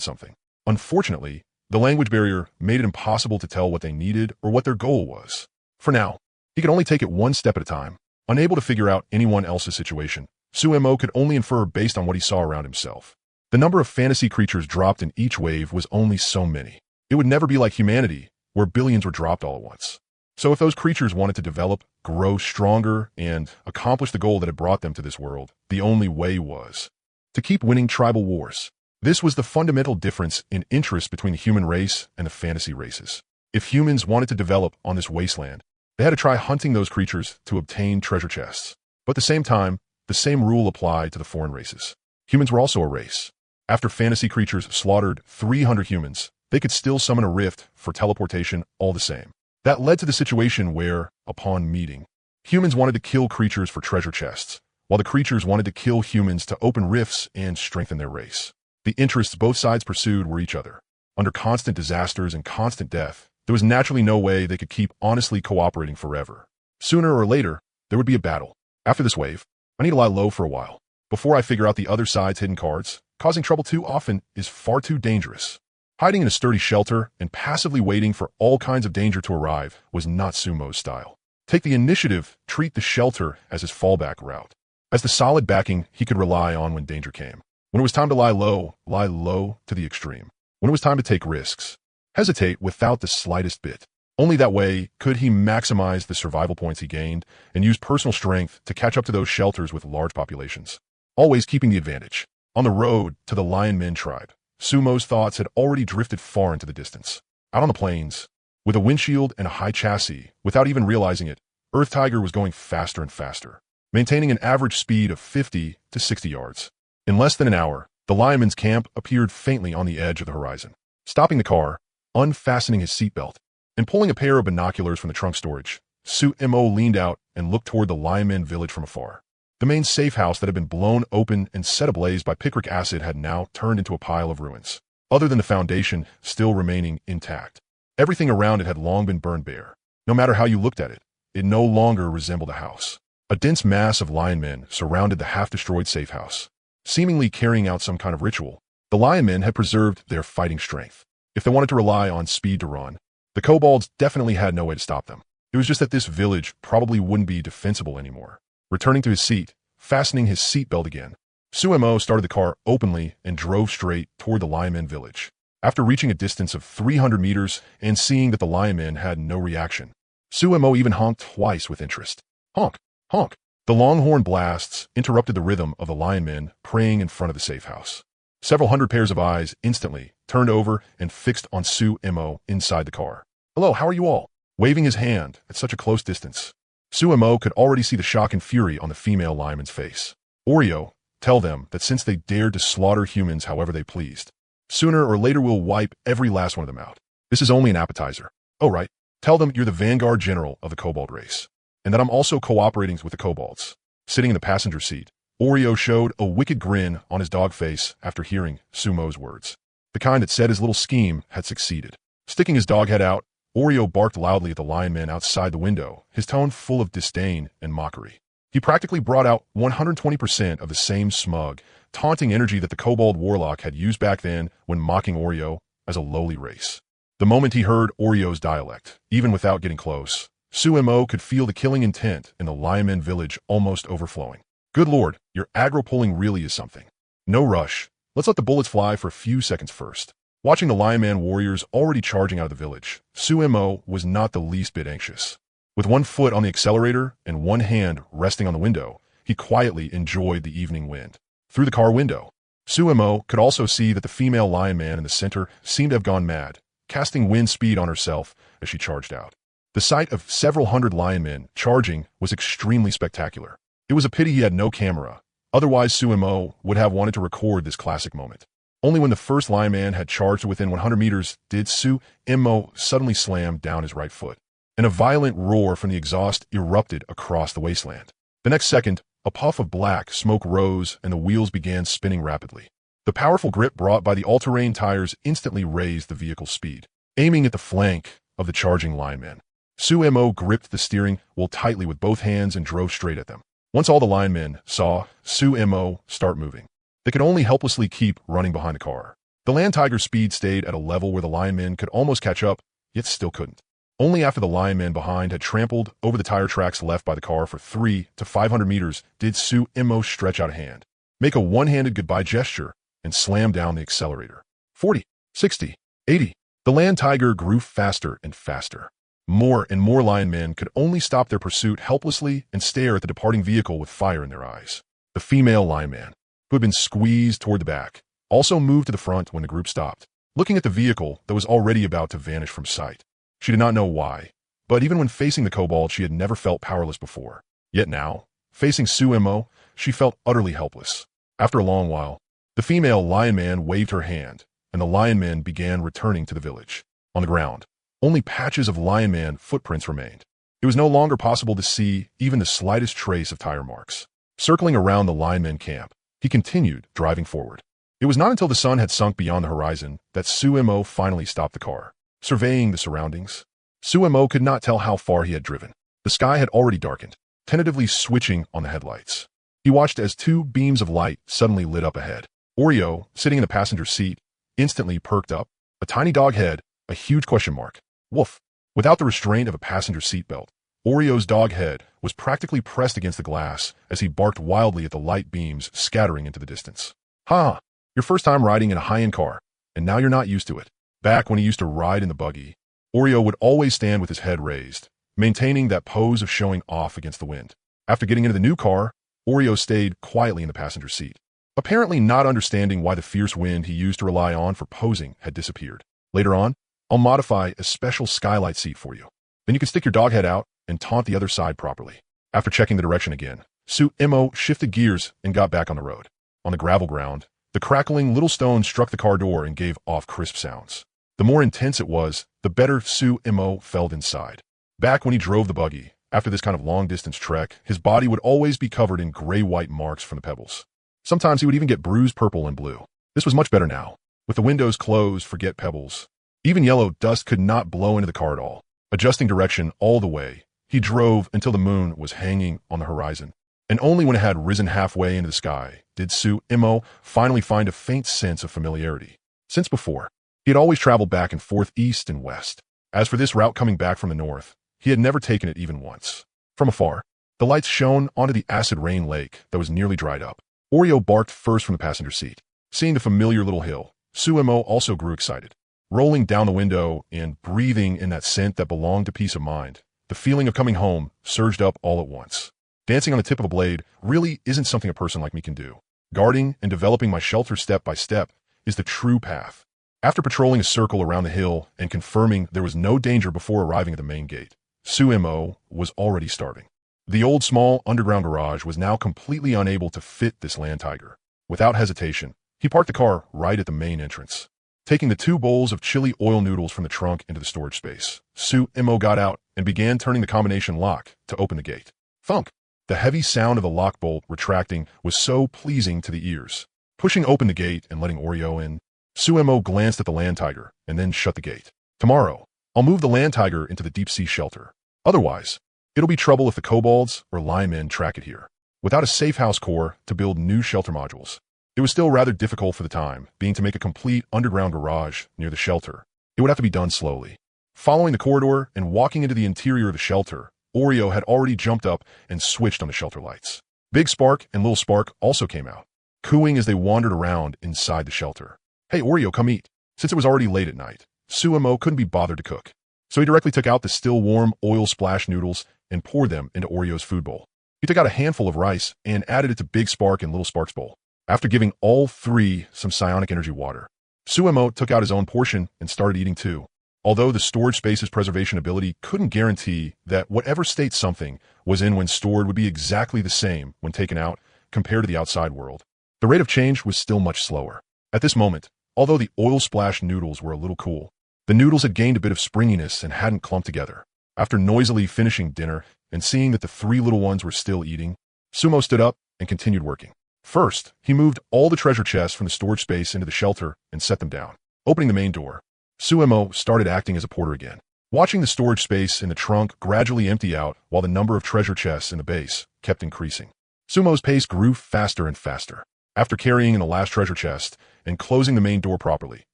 something. Unfortunately, the language barrier made it impossible to tell what they needed or what their goal was. For now, he could only take it one step at a time. Unable to figure out anyone else's situation, Sumo could only infer based on what he saw around himself. The number of fantasy creatures dropped in each wave was only so many. It would never be like humanity, where billions were dropped all at once. So if those creatures wanted to develop, grow stronger, and accomplish the goal that had brought them to this world, the only way was to keep winning tribal wars. This was the fundamental difference in interest between the human race and the fantasy races. If humans wanted to develop on this wasteland, they had to try hunting those creatures to obtain treasure chests. But at the same time, the same rule applied to the foreign races. Humans were also a race. After fantasy creatures slaughtered 300 humans, they could still summon a rift for teleportation all the same. That led to the situation where, upon meeting, humans wanted to kill creatures for treasure chests, while the creatures wanted to kill humans to open rifts and strengthen their race. The interests both sides pursued were each other. Under constant disasters and constant death, there was naturally no way they could keep honestly cooperating forever. Sooner or later, there would be a battle. After this wave, I need to lie low for a while. Before I figure out the other side's hidden cards, causing trouble too often is far too dangerous. Hiding in a sturdy shelter and passively waiting for all kinds of danger to arrive was not Sumo's style. Take the initiative, treat the shelter as his fallback route. as the solid backing he could rely on when danger came. When it was time to lie low to the extreme. When it was time to take risks, hesitate without the slightest bit. Only that way could he maximize the survival points he gained and use personal strength to catch up to those shelters with large populations, always keeping the advantage. On the road to the Lion Men tribe, Sumo's thoughts had already drifted far into the distance. Out on the plains, with a windshield and a high chassis, without even realizing it, Earth Tiger was going faster and faster, maintaining an average speed of 50 to 60 yards. In less than an hour, the Lion Men's camp appeared faintly on the edge of the horizon. Stopping the car, unfastening his seatbelt, and pulling a pair of binoculars from the trunk storage, Sumo leaned out and looked toward the Lion Men village from afar. The main safe house that had been blown open and set ablaze by picric acid had now turned into a pile of ruins, other than the foundation still remaining intact. Everything around it had long been burned bare. No matter how you looked at it, it no longer resembled a house. A dense mass of lion men surrounded the half-destroyed safe house, seemingly carrying out some kind of ritual. The lion men had preserved their fighting strength. If they wanted to rely on speed to run, the kobolds definitely had no way to stop them. It was just that this village probably wouldn't be defensible anymore. Returning to his seat, fastening his seatbelt again, Sumo started the car openly and drove straight toward the lion men village. After reaching a distance of 300 meters and seeing that the lion men had no reaction, Sumo even honked twice with interest. Honk, honk. The longhorn blasts interrupted the rhythm of the lion men praying in front of the safe house. Several hundred pairs of eyes instantly turned over and fixed on Sumo inside the car. Hello, how are you all? Waving his hand at such a close distance, Sumo could already see the shock and fury on the female lineman's face. Oreo, tell them that since they dared to slaughter humans however they pleased, sooner or later we'll wipe every last one of them out. This is only an appetizer. Oh right, tell them you're the vanguard general of the kobold race, and that I'm also cooperating with the kobolds. Sitting in the passenger seat, Oreo showed a wicked grin on his dog face after hearing Sumo's words. The kind that said his little scheme had succeeded. Sticking his dog head out, Oreo barked loudly at the lion men outside the window, his tone full of disdain and mockery. He practically brought out 120% of the same smug, taunting energy that the kobold warlock had used back then when mocking Oreo as a lowly race. The moment he heard Oreo's dialect, even without getting close, Sumo could feel the killing intent in the lion men village almost overflowing. Good lord, your aggro pulling really is something. No rush. Let's let the bullets fly for a few seconds first. Watching the lion man warriors already charging out of the village, Sumo was not the least bit anxious. With one foot on the accelerator and one hand resting on the window, he quietly enjoyed the evening wind. Through the car window, Sumo could also see that the female lion man in the center seemed to have gone mad, casting wind speed on herself as she charged out. The sight of several hundred lion men charging was extremely spectacular. It was a pity he had no camera, otherwise Sumo would have wanted to record this classic moment. Only when the first lion man had charged to within 100 meters did Sumo suddenly slam down his right foot, and a violent roar from the exhaust erupted across the wasteland. The next second, a puff of black smoke rose and the wheels began spinning rapidly. The powerful grip brought by the all-terrain tires instantly raised the vehicle's speed, aiming at the flank of the charging lion man. Sumo gripped the steering wheel tightly with both hands and drove straight at them. Once all the lion men saw Sumo start moving, they could only helplessly keep running behind the car. The land tiger's speed stayed at a level where the lion men could almost catch up, yet still couldn't. Only after the lion men behind had trampled over the tire tracks left by the car for 300 to 500 meters did Sumo stretch out a hand, make a one-handed goodbye gesture, and slam down the accelerator. 40, 60, 80. The land tiger grew faster and faster. More and more lion men could only stop their pursuit helplessly and stare at the departing vehicle with fire in their eyes. The female lion man, who had been squeezed toward the back, also moved to the front when the group stopped, looking at the vehicle that was already about to vanish from sight. She did not know why, but even when facing the kobold, she had never felt powerless before. Yet now, facing Sumo, she felt utterly helpless. After a long while, the female lion man waved her hand, and the lion men began returning to the village. On the ground, only patches of lion man footprints remained. It was no longer possible to see even the slightest trace of tire marks. Circling around the lion men camp, he continued driving forward. It was not until the sun had sunk beyond the horizon that Sumo finally stopped the car. Surveying the surroundings, Sumo could not tell how far he had driven. The sky had already darkened, tentatively switching on the headlights. He watched as two beams of light suddenly lit up ahead. Oreo, sitting in the passenger seat, instantly perked up. A tiny dog head, a huge question mark. Woof. Without the restraint of a passenger seatbelt, Oreo's dog head was practically pressed against the glass as he barked wildly at the light beams scattering into the distance. Ha! Your first time riding in a high-end car, and now you're not used to it. Back when he used to ride in the buggy, Oreo would always stand with his head raised, maintaining that pose of showing off against the wind. After getting into the new car, Oreo stayed quietly in the passenger seat, apparently not understanding why the fierce wind he used to rely on for posing had disappeared. Later on, I'll modify a special skylight seat for you. Then you can stick your dog head out and taunt the other side properly. After checking the direction again, Tsuemo shifted gears and got back on the road. On the gravel ground, the crackling little stones struck the car door and gave off crisp sounds. The more intense it was, the better Tsuemo felt inside. Back when he drove the buggy, after this kind of long-distance trek, his body would always be covered in gray-white marks from the pebbles. Sometimes he would even get bruised purple and blue. This was much better now. With the windows closed, forget pebbles. Even yellow dust could not blow into the car at all. Adjusting direction all the way, he drove until the moon was hanging on the horizon. And only when it had risen halfway into the sky did Tsuemo finally find a faint sense of familiarity. Since before, he had always traveled back and forth east and west. As for this route coming back from the north, he had never taken it even once. From afar, the lights shone onto the acid rain lake that was nearly dried up. Oreo barked first from the passenger seat. Seeing the familiar little hill, Tsuemo also grew excited. Rolling down the window and breathing in that scent that belonged to peace of mind, the feeling of coming home surged up all at once. Dancing on the tip of a blade really isn't something a person like me can do. Guarding and developing my shelter step by step is the true path. After patrolling a circle around the hill and confirming there was no danger before arriving at the main gate, Tsuemo was already starving. The old small underground garage was now completely unable to fit this land tiger. Without hesitation, he parked the car right at the main entrance. Taking the 2 bowls of chili oil noodles from the trunk into the storage space, Tsuemo got out and began turning the combination lock to open the gate. Thunk! The heavy sound of the lock bolt retracting was so pleasing to the ears. Pushing open the gate and letting Oreo in, Tsuemo glanced at the land tiger and then shut the gate. Tomorrow, I'll move the land tiger into the deep-sea shelter. Otherwise, it'll be trouble if the kobolds or linemen track it here. Without a safe house core to build new shelter modules, it was still rather difficult for the time, being to make a complete underground garage near the shelter. It would have to be done slowly. Following the corridor and walking into the interior of the shelter, Oreo had already jumped up and switched on the shelter lights. Big Spark and Little Spark also came out, cooing as they wandered around inside the shelter. Hey, Oreo, come eat. Since it was already late at night, Tsuemo couldn't be bothered to cook. So he directly took out the still warm oil splash noodles and poured them into Oreo's food bowl. He took out a handful of rice and added it to Big Spark and Little Spark's bowl. After giving all 3 some psionic energy water, Tsuemo took out his own portion and started eating too. Although the storage space's preservation ability couldn't guarantee that whatever state something was in when stored would be exactly the same when taken out compared to the outside world, the rate of change was still much slower. At this moment, although the oil splash noodles were a little cool, the noodles had gained a bit of springiness and hadn't clumped together. After noisily finishing dinner and seeing that the 3 little ones were still eating, Tsuemo stood up and continued working. First, he moved all the treasure chests from the storage space into the shelter and set them down. Opening the main door, Tsuemo started acting as a porter again, watching the storage space in the trunk gradually empty out while the number of treasure chests in the base kept increasing. Tsuemo's pace grew faster and faster. After carrying in the last treasure chest and closing the main door properly,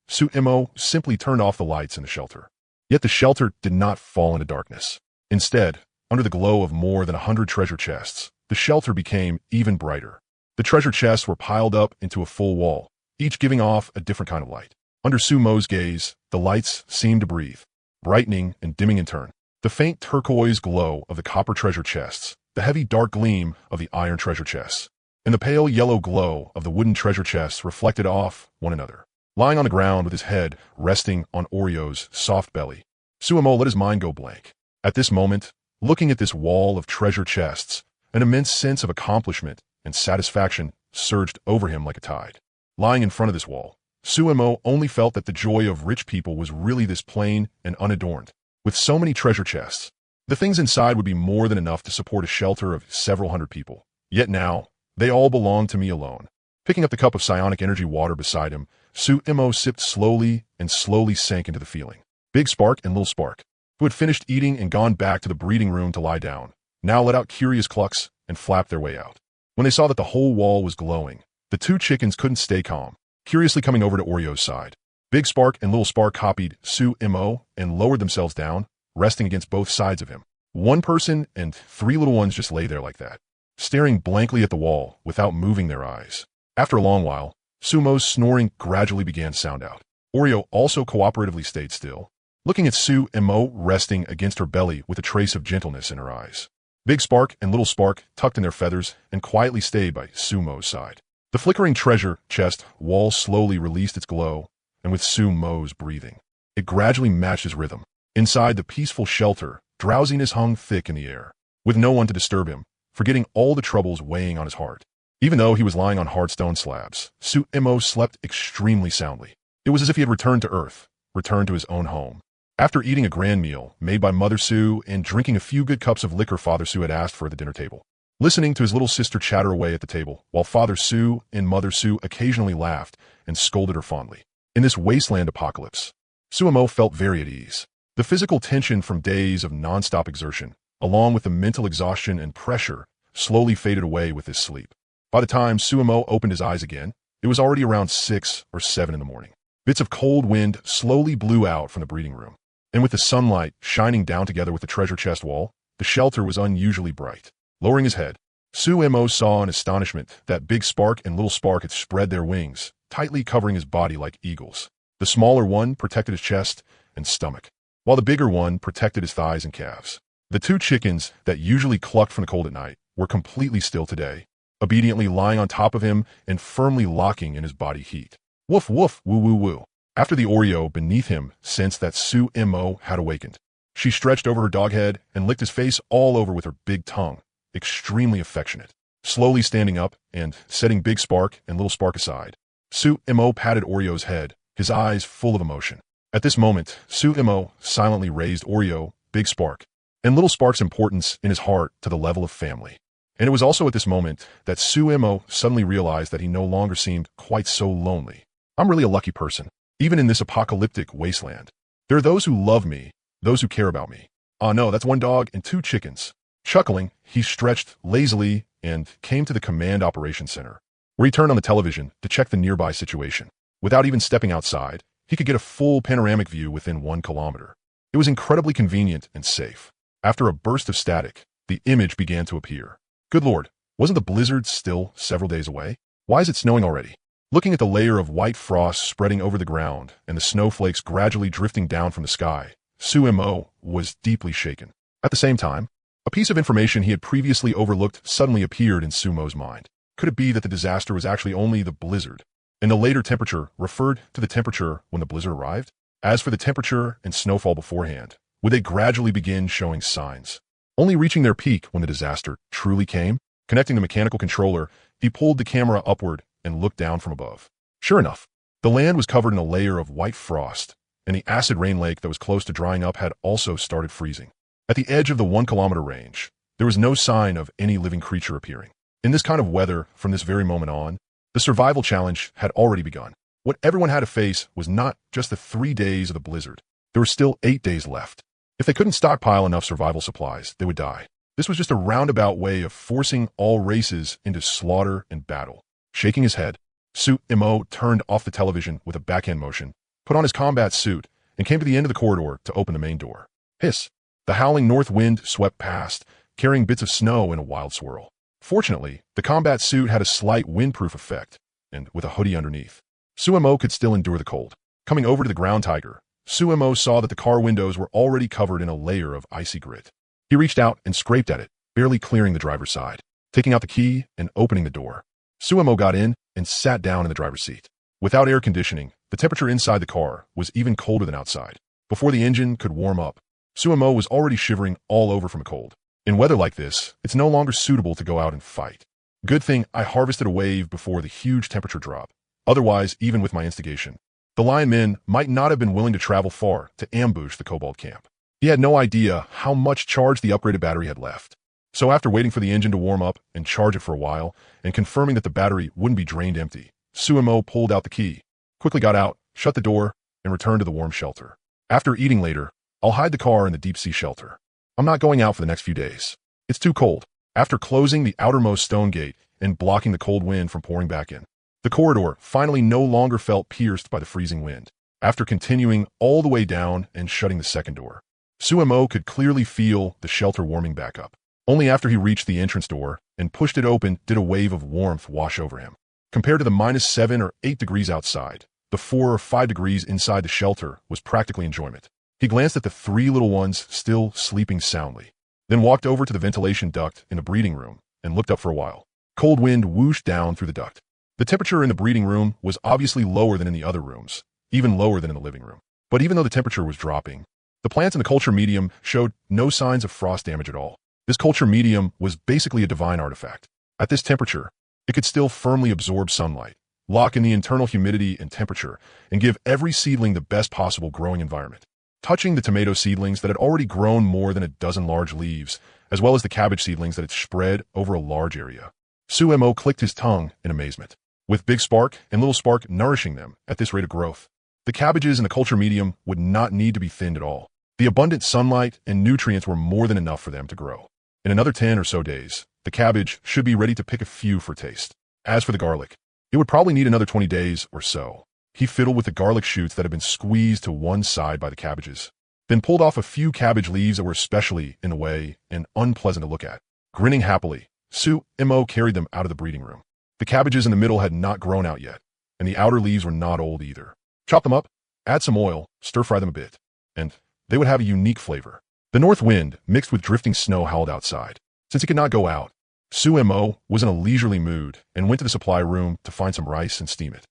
Tsuemo simply turned off the lights in the shelter. Yet the shelter did not fall into darkness. Instead, under the glow of more than 100 treasure chests, the shelter became even brighter. The treasure chests were piled up into a full wall, each giving off a different kind of light. Under Tsuemo's gaze, the lights seemed to breathe, brightening and dimming in turn. The faint turquoise glow of the copper treasure chests, the heavy dark gleam of the iron treasure chests, and the pale yellow glow of the wooden treasure chests reflected off one another. Lying on the ground with his head resting on Oreo's soft belly, Tsuemo let his mind go blank. At this moment, looking at this wall of treasure chests, an immense sense of accomplishment and satisfaction surged over him like a tide. Lying in front of this wall, Tsuemo only felt that the joy of rich people was really this plain and unadorned. With so many treasure chests, the things inside would be more than enough to support a shelter of several hundred people. Yet now, they all belonged to me alone. Picking up the cup of psionic energy water beside him, Tsuemo sipped slowly and slowly sank into the feeling. Big Spark and Little Spark, who had finished eating and gone back to the breeding room to lie down, now let out curious clucks and flapped their way out. When they saw that the whole wall was glowing, the 2 chickens couldn't stay calm, curiously coming over to Oreo's side. Big Spark and Little Spark copied Tsuemo and lowered themselves down, resting against both sides of him. One person and three little ones just lay there like that, staring blankly at the wall without moving their eyes. After a long while, Sumo's snoring gradually began to sound out. Oreo also cooperatively stayed still, looking at Sumo resting against her belly with a trace of gentleness in her eyes. Big Spark and Little Spark tucked in their feathers and quietly stayed by Sumo's side. The flickering treasure chest wall slowly released its glow, and with Sumo's breathing, it gradually matched his rhythm. Inside the peaceful shelter, drowsiness hung thick in the air, with no one to disturb him, forgetting all the troubles weighing on his heart. Even though he was lying on hard stone slabs, Sumo slept extremely soundly. It was as if he had returned to Earth, returned to his own home. After eating a grand meal made by Mother Sue and drinking a few good cups of liquor Father Sue had asked for at the dinner table, listening to his little sister chatter away at the table, while Father Sue and Mother Sue occasionally laughed and scolded her fondly. In this wasteland apocalypse, Sumo felt very at ease. The physical tension from days of non-stop exertion, along with the mental exhaustion and pressure, slowly faded away with his sleep. By the time Sumo opened his eyes again, it was already around 6 or 7 in the morning. Bits of cold wind slowly blew out from the breeding room, and with the sunlight shining down together with the treasure chest wall, the shelter was unusually bright. Lowering his head, Sumo saw in astonishment that Big Spark and Little Spark had spread their wings, tightly covering his body like eagles. The smaller one protected his chest and stomach, while the bigger one protected his thighs and calves. The two chickens that usually clucked from the cold at night were completely still today, obediently lying on top of him and firmly locking in his body heat. Woof woof woo woo woo. After the Oreo beneath him sensed that Sumo had awakened, she stretched over her dog head and licked his face all over with her big tongue, extremely affectionate. Slowly standing up and setting Big Spark and Little Spark aside, Sumo patted Oreo's head, his eyes full of emotion. At this moment, Sumo silently raised Oreo, Big Spark, and Little Spark's importance in his heart to the level of family. And it was also at this moment that Sumo suddenly realized that he no longer seemed quite so lonely. I'm really a lucky person, even in this apocalyptic wasteland. There are those who love me, those who care about me. Ah no, that's one dog and two chickens. Chuckling, he stretched lazily and came to the command operations center, where he turned on the television to check the nearby situation. Without even stepping outside, he could get a full panoramic view within 1 kilometer. It was incredibly convenient and safe. After a burst of static, the image began to appear. Good Lord, wasn't the blizzard still several days away? Why is it snowing already? Looking at the layer of white frost spreading over the ground and the snowflakes gradually drifting down from the sky, Sumo was deeply shaken. At the same time, a piece of information he had previously overlooked suddenly appeared in Sumo's mind. Could it be that the disaster was actually only the blizzard, and the later temperature referred to the temperature when the blizzard arrived? As for the temperature and snowfall beforehand, would they gradually begin showing signs, only reaching their peak when the disaster truly came? Connecting the mechanical controller, he pulled the camera upward and looked down from above. Sure enough, the land was covered in a layer of white frost, and the acid rain lake that was close to drying up had also started freezing. At the edge of the 1 kilometer range, there was no sign of any living creature appearing. In this kind of weather, from this very moment on, the survival challenge had already begun. What everyone had to face was not just the 3 days of the blizzard. There were still 8 days left. If they couldn't stockpile enough survival supplies, they would die. This was just a roundabout way of forcing all races into slaughter and battle. Shaking his head, Sumo turned off the television with a backhand motion, put on his combat suit, and came to the end of the corridor to open the main door. Hiss! The howling north wind swept past, carrying bits of snow in a wild swirl. Fortunately, the combat suit had a slight windproof effect, and with a hoodie underneath, Sumo could still endure the cold. Coming over to the ground tiger, Sumo saw that the car windows were already covered in a layer of icy grit. He reached out and scraped at it, barely clearing the driver's side. Taking out the key and opening the door, Sumo got in and sat down in the driver's seat. Without air conditioning, the temperature inside the car was even colder than outside. Before the engine could warm up, Sumo was already shivering all over from the cold. In weather like this, it's no longer suitable to go out and fight. Good thing I harvested a wave before the huge temperature drop. Otherwise, even with my instigation, the lion men might not have been willing to travel far to ambush the kobold camp. He had no idea how much charge the upgraded battery had left. So after waiting for the engine to warm up and charge it for a while, and confirming that the battery wouldn't be drained empty, Sumo pulled out the key, quickly got out, shut the door, and returned to the warm shelter. After eating later, I'll hide the car in the deep-sea shelter. I'm not going out for the next few days. It's too cold. After closing the outermost stone gate and blocking the cold wind from pouring back in, the corridor finally no longer felt pierced by the freezing wind. After continuing all the way down and shutting the second door, Sumo could clearly feel the shelter warming back up. Only after he reached the entrance door and pushed it open did a wave of warmth wash over him. Compared to the -7 or 8 degrees outside, the 4 or 5 degrees inside the shelter was practically enjoyment. He glanced at the 3 little ones still sleeping soundly, then walked over to the ventilation duct in the breeding room and looked up for a while. Cold wind whooshed down through the duct. The temperature in the breeding room was obviously lower than in the other rooms, even lower than in the living room. But even though the temperature was dropping, the plants in the culture medium showed no signs of frost damage at all. This culture medium was basically a divine artifact. At this temperature, it could still firmly absorb sunlight, lock in the internal humidity and temperature, and give every seedling the best possible growing environment. Touching the tomato seedlings that had already grown more than a dozen large leaves, as well as the cabbage seedlings that had spread over a large area, Sumo clicked his tongue in amazement. With Big Spark and Little Spark nourishing them at this rate of growth, the cabbages in the culture medium would not need to be thinned at all. The abundant sunlight and nutrients were more than enough for them to grow. In another 10 or so days, the cabbage should be ready to pick a few for taste. As for the garlic, it would probably need another 20 days or so. He fiddled with the garlic shoots that had been squeezed to one side by the cabbages, then pulled off a few cabbage leaves that were especially in the way and unpleasant to look at. Grinning happily, Sumo carried them out of the breeding room. The cabbages in the middle had not grown out yet, and the outer leaves were not old either. Chop them up, add some oil, stir-fry them a bit, and they would have a unique flavor. The north wind, mixed with drifting snow, howled outside. Since he could not go out, Sumo was in a leisurely mood and went to the supply room to find some rice and steam it.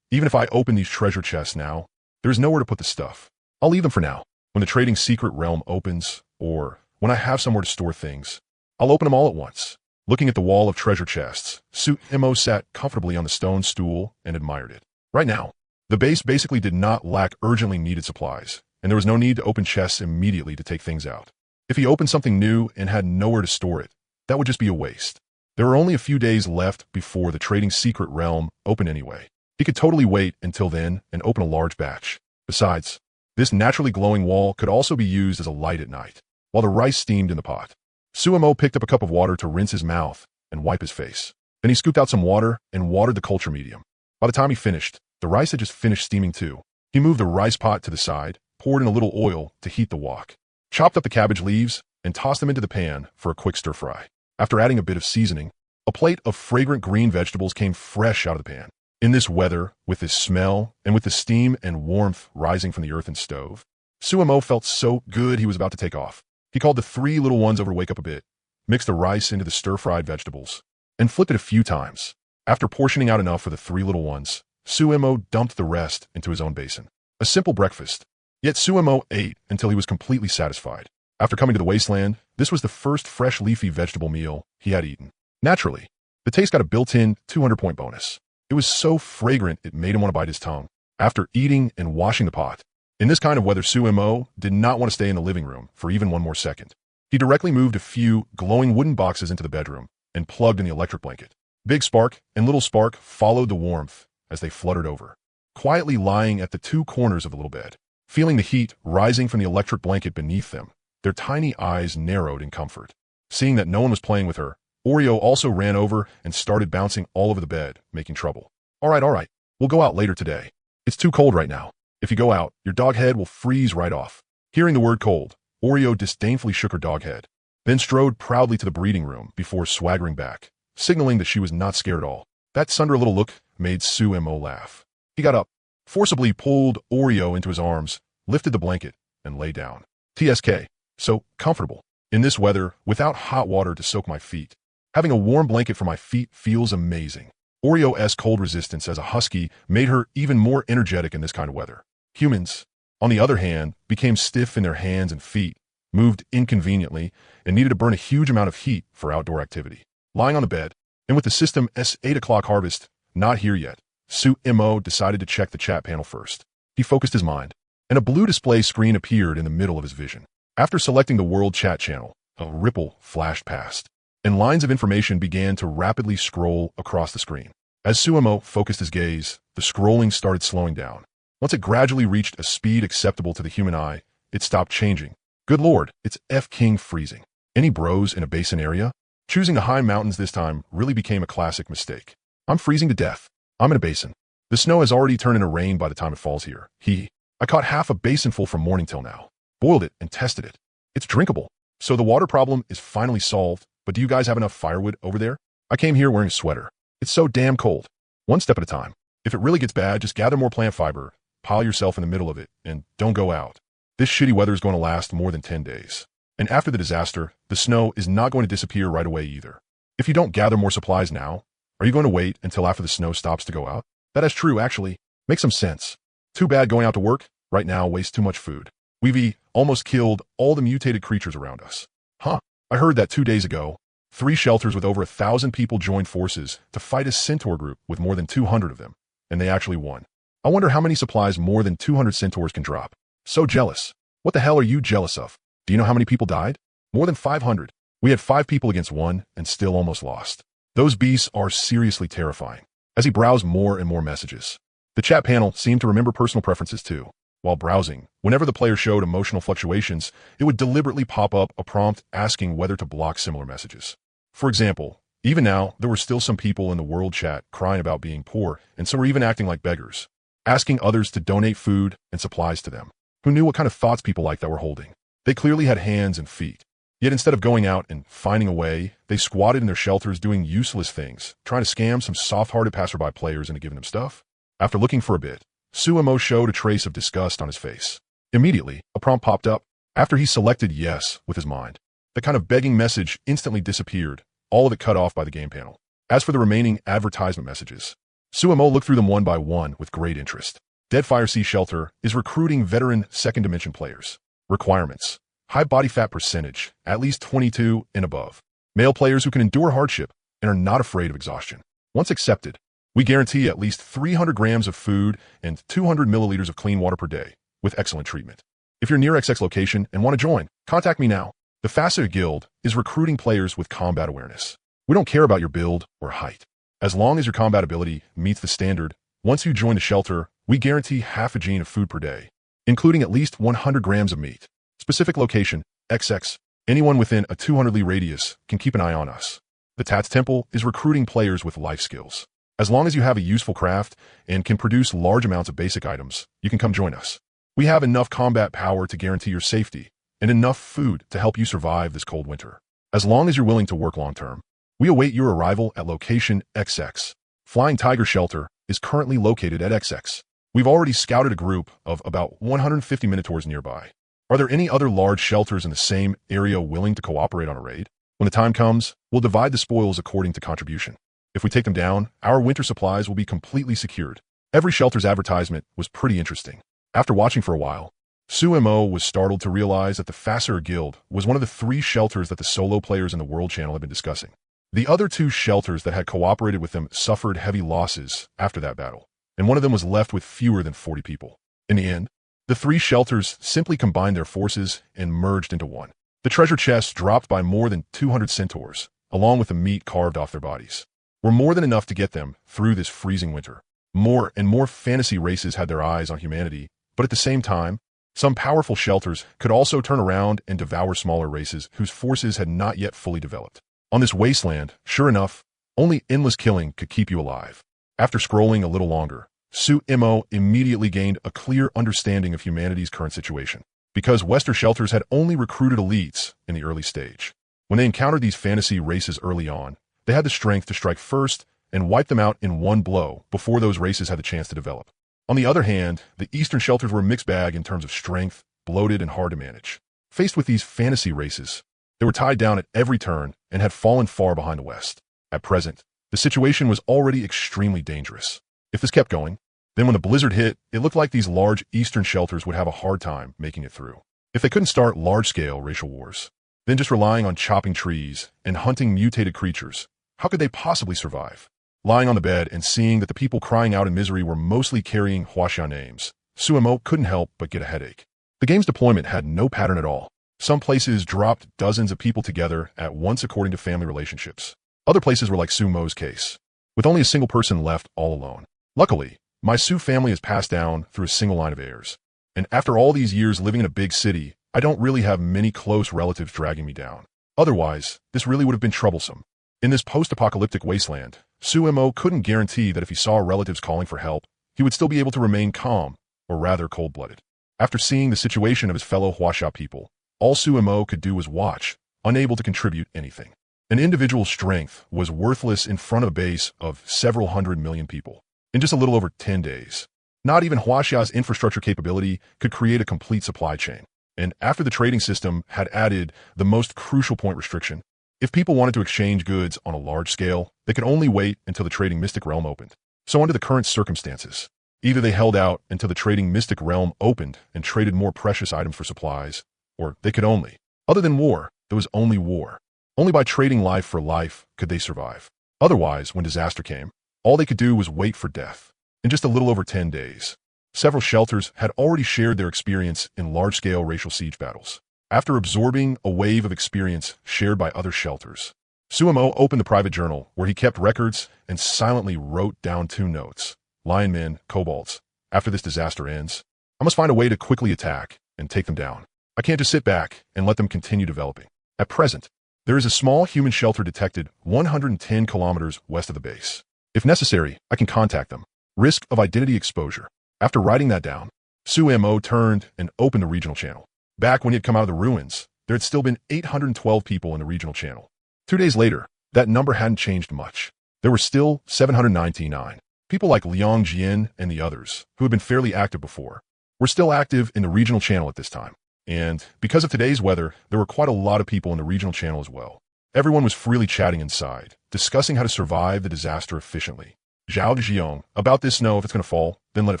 Even if I open these treasure chests now, there is nowhere to put the stuff. I'll leave them for now. When the trading secret realm opens, or when I have somewhere to store things, I'll open them all at once. Looking at the wall of treasure chests, Sumo sat comfortably on the stone stool and admired it. Right now, the base basically did not lack urgently needed supplies, and there was no need to open chests immediately to take things out. If he opened something new and had nowhere to store it, that would just be a waste. There were only a few days left before the trading secret realm opened anyway. He could totally wait until then and open a large batch. Besides, this naturally glowing wall could also be used as a light at night, while the rice steamed in the pot. Sumo picked up a cup of water to rinse his mouth and wipe his face. Then he scooped out some water and watered the culture medium. By the time he finished, the rice had just finished steaming too. He moved the rice pot to the side, poured in a little oil to heat the wok, chopped up the cabbage leaves, and tossed them into the pan for a quick stir-fry. After adding a bit of seasoning, a plate of fragrant green vegetables came fresh out of the pan. In this weather, with this smell, and with the steam and warmth rising from the earthen stove, Sumo felt so good he was about to take off. He called the 3 little ones over to wake up a bit, mixed the rice into the stir-fried vegetables, and flipped it a few times. After portioning out enough for the 3 little ones, Sumo dumped the rest into his own basin. A simple breakfast, yet Sumo ate until he was completely satisfied. After coming to the wasteland, this was the first fresh leafy vegetable meal he had eaten. Naturally, the taste got a built-in 200-point bonus. It was so fragrant it made him want to bite his tongue. After eating and washing the pot, in this kind of weather, Sumo did not want to stay in the living room for even one more second. He directly moved a few glowing wooden boxes into the bedroom and plugged in the electric blanket. Big Spark and Little Spark followed the warmth as they fluttered over, quietly lying at the 2 corners of the little bed. Feeling the heat rising from the electric blanket beneath them, their tiny eyes narrowed in comfort. Seeing that no one was playing with her, Oreo also ran over and started bouncing all over the bed, making trouble. All right, we'll go out later today. It's too cold right now. If you go out, your dog head will freeze right off. Hearing the word cold, Oreo disdainfully shook her dog head, then strode proudly to the breeding room before swaggering back, signaling that she was not scared at all. That slender little look made Sumo laugh. He got up, forcibly pulled Oreo into his arms, lifted the blanket, and lay down. TSK. So comfortable. In this weather, without hot water to soak my feet. Having a warm blanket for my feet feels amazing. Oreo's cold resistance as a husky made her even more energetic in this kind of weather. Humans, on the other hand, became stiff in their hands and feet, moved inconveniently, and needed to burn a huge amount of heat for outdoor activity. Lying on the bed, and with the system's 8 o'clock harvest not here yet, Sumo decided to check the chat panel first. He focused his mind, and a blue display screen appeared in the middle of his vision. After selecting the world chat channel, a ripple flashed past, and lines of information began to rapidly scroll across the screen. As Sumo focused his gaze, the scrolling started slowing down. Once it gradually reached a speed acceptable to the human eye, it stopped changing. Good lord, it's F-King freezing. Any bros in a basin area? Choosing the high mountains this time really became a classic mistake. I'm freezing to death. I'm in a basin. The snow has already turned into rain by the time it falls here. I caught half a basin full from morning till now. boiled it, and tested it. It's drinkable. So the water problem is finally solved, but do you guys have enough firewood over there? I came here wearing a sweater. It's so damn cold. One step at a time. If it really gets bad, just gather more plant fiber, pile yourself in the middle of it, and don't go out. This shitty weather is going to last more than 10 days. And after the disaster, the snow is not going to disappear right away either. If you don't gather more supplies now, are you going to wait until after the snow stops to go out? That is true, actually. Makes some sense. Too bad going out to work right now wastes too much food. We've almost killed all the mutated creatures around us. Huh. I heard that 2 days ago, 3 shelters with over 1,000 people joined forces to fight a centaur group with more than 200 of them, and they actually won. I wonder how many supplies more than 200 centaurs can drop. So jealous. What the hell are you jealous of? Do you know how many people died? More than 500. We had 5 people against 1 and still almost lost. Those beasts are seriously terrifying. As he browsed more and more messages, the chat panel seemed to remember personal preferences too. While browsing, whenever the player showed emotional fluctuations, it would deliberately pop up a prompt asking whether to block similar messages. For example, even now, there were still some people in the world chat crying about being poor, and some were even acting like beggars, asking others to donate food and supplies to them. Who knew what kind of thoughts people like that were holding? They clearly had hands and feet. Yet instead of going out and finding a way, they squatted in their shelters doing useless things, trying to scam some soft-hearted passerby players into giving them stuff. After looking for a bit, Suemo showed a trace of disgust on his face. Immediately, a prompt popped up. After he selected yes with his mind, the kind of begging message instantly disappeared, all of it cut off by the game panel. As for the remaining advertisement messages, Suemo looked through them one by one with great interest. Deadfire Sea Shelter is recruiting veteran second dimension players. Requirements: high body fat percentage, at least 22 and above. Male players who can endure hardship and are not afraid of exhaustion. Once accepted, we guarantee at least 300 grams of food and 200 milliliters of clean water per day, with excellent treatment. If you're near XX location and want to join, contact me now. The Facet Guild is recruiting players with combat awareness. We don't care about your build or height. As long as your combat ability meets the standard, once you join the shelter, we guarantee half a gene of food per day, including at least 100 grams of meat. Specific location, XX. Anyone within a 200 li radius can keep an eye on us. The Tats Temple is recruiting players with life skills. As long as you have a useful craft and can produce large amounts of basic items, you can come join us. We have enough combat power to guarantee your safety and enough food to help you survive this cold winter. As long as you're willing to work long-term, we await your arrival at location XX. Flying Tiger Shelter is currently located at XX. We've already scouted a group of about 150 Minotaurs nearby. Are there any other large shelters in the same area willing to cooperate on a raid? When the time comes, we'll divide the spoils according to contribution. If we take them down, our winter supplies will be completely secured. Every shelter's advertisement was pretty interesting. After watching for a while, Suemo was startled to realize that the Facet Guild was one of the 3 shelters that the solo players in the World Channel had been discussing. The other 2 shelters that had cooperated with them suffered heavy losses after that battle, and one of them was left with fewer than 40 people. In the end, the 3 shelters simply combined their forces and merged into one. The treasure chests dropped by more than 200 centaurs, along with the meat carved off their bodies, were more than enough to get them through this freezing winter. More and more fantasy races had their eyes on humanity, but at the same time, some powerful shelters could also turn around and devour smaller races whose forces had not yet fully developed. On this wasteland, sure enough, only endless killing could keep you alive. After scrolling a little longer, Suemo immediately gained a clear understanding of humanity's current situation, because Western shelters had only recruited elites in the early stage. When they encountered these fantasy races early on, they had the strength to strike first and wipe them out in one blow before those races had the chance to develop. On the other hand, the Eastern shelters were a mixed bag in terms of strength, bloated and hard to manage. Faced with these fantasy races, they were tied down at every turn and had fallen far behind the West. At present, the situation was already extremely dangerous. If this kept going, then when the blizzard hit, it looked like these large Eastern shelters would have a hard time making it through. If they couldn't start large-scale racial wars, then just relying on chopping trees and hunting mutated creatures, how could they possibly survive? Lying on the bed and seeing that the people crying out in misery were mostly carrying Huaxia names, Suemo couldn't help but get a headache. The game's deployment had no pattern at all. Some places dropped dozens of people together at once according to family relationships. Other places were like Sumo's case, with only a single person left all alone. Luckily, my Su family is passed down through a single line of heirs. And after all these years living in a big city, I don't really have many close relatives dragging me down. Otherwise, this really would have been troublesome. In this post-apocalyptic wasteland, Suemo couldn't guarantee that if he saw relatives calling for help, he would still be able to remain calm, or rather cold-blooded. After seeing the situation of his fellow Huasha people, all Sumo could do was watch, unable to contribute anything. An individual's strength was worthless in front of a base of several hundred million people. In just a little over 10 days, not even Huasha's infrastructure capability could create a complete supply chain. And after the trading system had added the most crucial point restriction, if people wanted to exchange goods on a large scale, they could only wait until the trading mystic realm opened. So under the current circumstances, either they held out until the trading mystic realm opened and traded more precious items for supplies, or they could only. Other than war, there was only war. Only by trading life for life could they survive. Otherwise, when disaster came, all they could do was wait for death. In just a little over 10 days, several shelters had already shared their experience in large-scale racial siege battles. After absorbing a wave of experience shared by other shelters, Sumo opened the private journal where he kept records and silently wrote down 2 notes. Lionmen, kobolds. After this disaster ends, I must find a way to quickly attack and take them down. I can't just sit back and let them continue developing. At present, there is a small human shelter detected 110 kilometers west of the base. If necessary, I can contact them. Risk of identity exposure. After writing that down, Sumo turned and opened the regional channel. Back when he had come out of the ruins, there had still been 812 people in the regional channel. 2 days later, that number hadn't changed much. There were still 799. People like Liang Jian and the others, who had been fairly active before, were still active in the regional channel at this time. And because of today's weather, there were quite a lot of people in the regional channel as well. Everyone was freely chatting inside, discussing how to survive the disaster efficiently. Zhao Zhiong, about this snow, if it's going to fall, then let it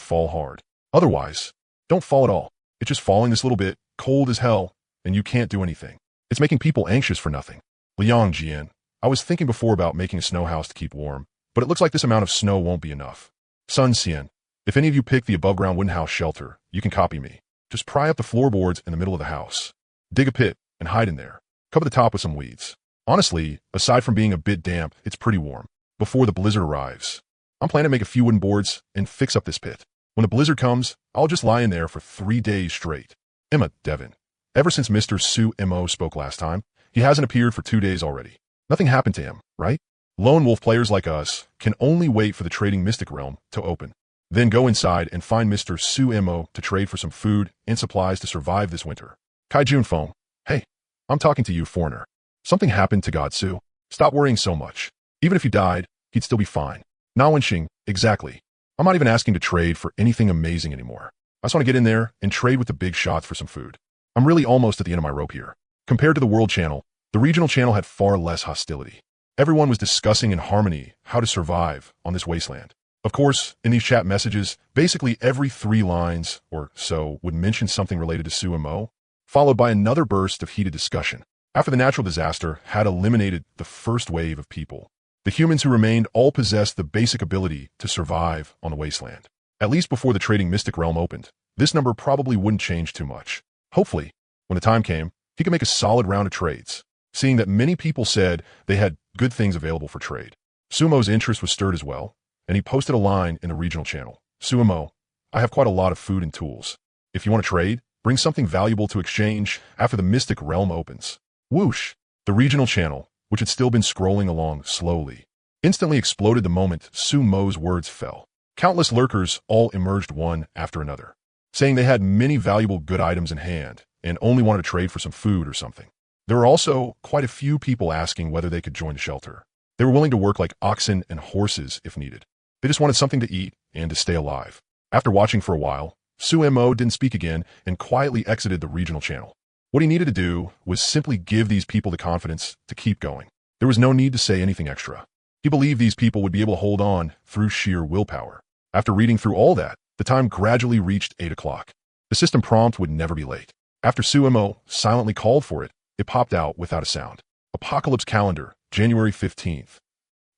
fall hard. Otherwise, don't fall at all. It's just falling this little bit, cold as hell, and you can't do anything. It's making people anxious for nothing. Liang Jian, I was thinking before about making a snow house to keep warm, but it looks like this amount of snow won't be enough. Sun Xian, if any of you pick the above-ground wooden house shelter, you can copy me. Just pry up the floorboards in the middle of the house. Dig a pit and hide in there. Cover the top with some weeds. Honestly, aside from being a bit damp, it's pretty warm. Before the blizzard arrives, I'm planning to make a few wooden boards and fix up this pit. When the blizzard comes, I'll just lie in there for 3 days straight. Emma Devon. Ever since Mr. Sumo spoke last time, he hasn't appeared for 2 days already. Nothing happened to him, right? Lone wolf players like us can only wait for the trading mystic realm to open. Then go inside and find Mr. Sumo to trade for some food and supplies to survive this winter. Kaijun Foam. Hey, I'm talking to you, foreigner. Something happened to God Su. Stop worrying so much. Even if he died, he'd still be fine. Na Wenxing, exactly. I'm not even asking to trade for anything amazing anymore. I just want to get in there and trade with the big shots for some food. I'm really almost at the end of my rope here. Compared to the world channel, the regional channel had far less hostility. Everyone was discussing in harmony how to survive on this wasteland. Of course, in these chat messages, basically every 3 lines or so would mention something related to Sumo, followed by another burst of heated discussion. After the natural disaster had eliminated the first wave of people, the humans who remained all possessed the basic ability to survive on the wasteland. At least before the trading mystic realm opened, this number probably wouldn't change too much. Hopefully, when the time came, he could make a solid round of trades, seeing that many people said they had good things available for trade. Sumo's interest was stirred as well, and he posted a line in the regional channel. Sumo, I have quite a lot of food and tools. If you want to trade, bring something valuable to exchange after the mystic realm opens. Whoosh! The regional channel, which had still been scrolling along slowly, instantly exploded the moment Sumo's words fell. Countless lurkers all emerged one after another, saying they had many valuable good items in hand and only wanted to trade for some food or something. There were also quite a few people asking whether they could join the shelter. They were willing to work like oxen and horses if needed. They just wanted something to eat and to stay alive. After watching for a while, Sumo didn't speak again and quietly exited the regional channel. What he needed to do was simply give these people the confidence to keep going. There was no need to say anything extra. He believed these people would be able to hold on through sheer willpower. After reading through all that, the time gradually reached 8 o'clock. The system prompt would never be late. After Sumo silently called for it, it popped out without a sound. Apocalypse Calendar, January 15th.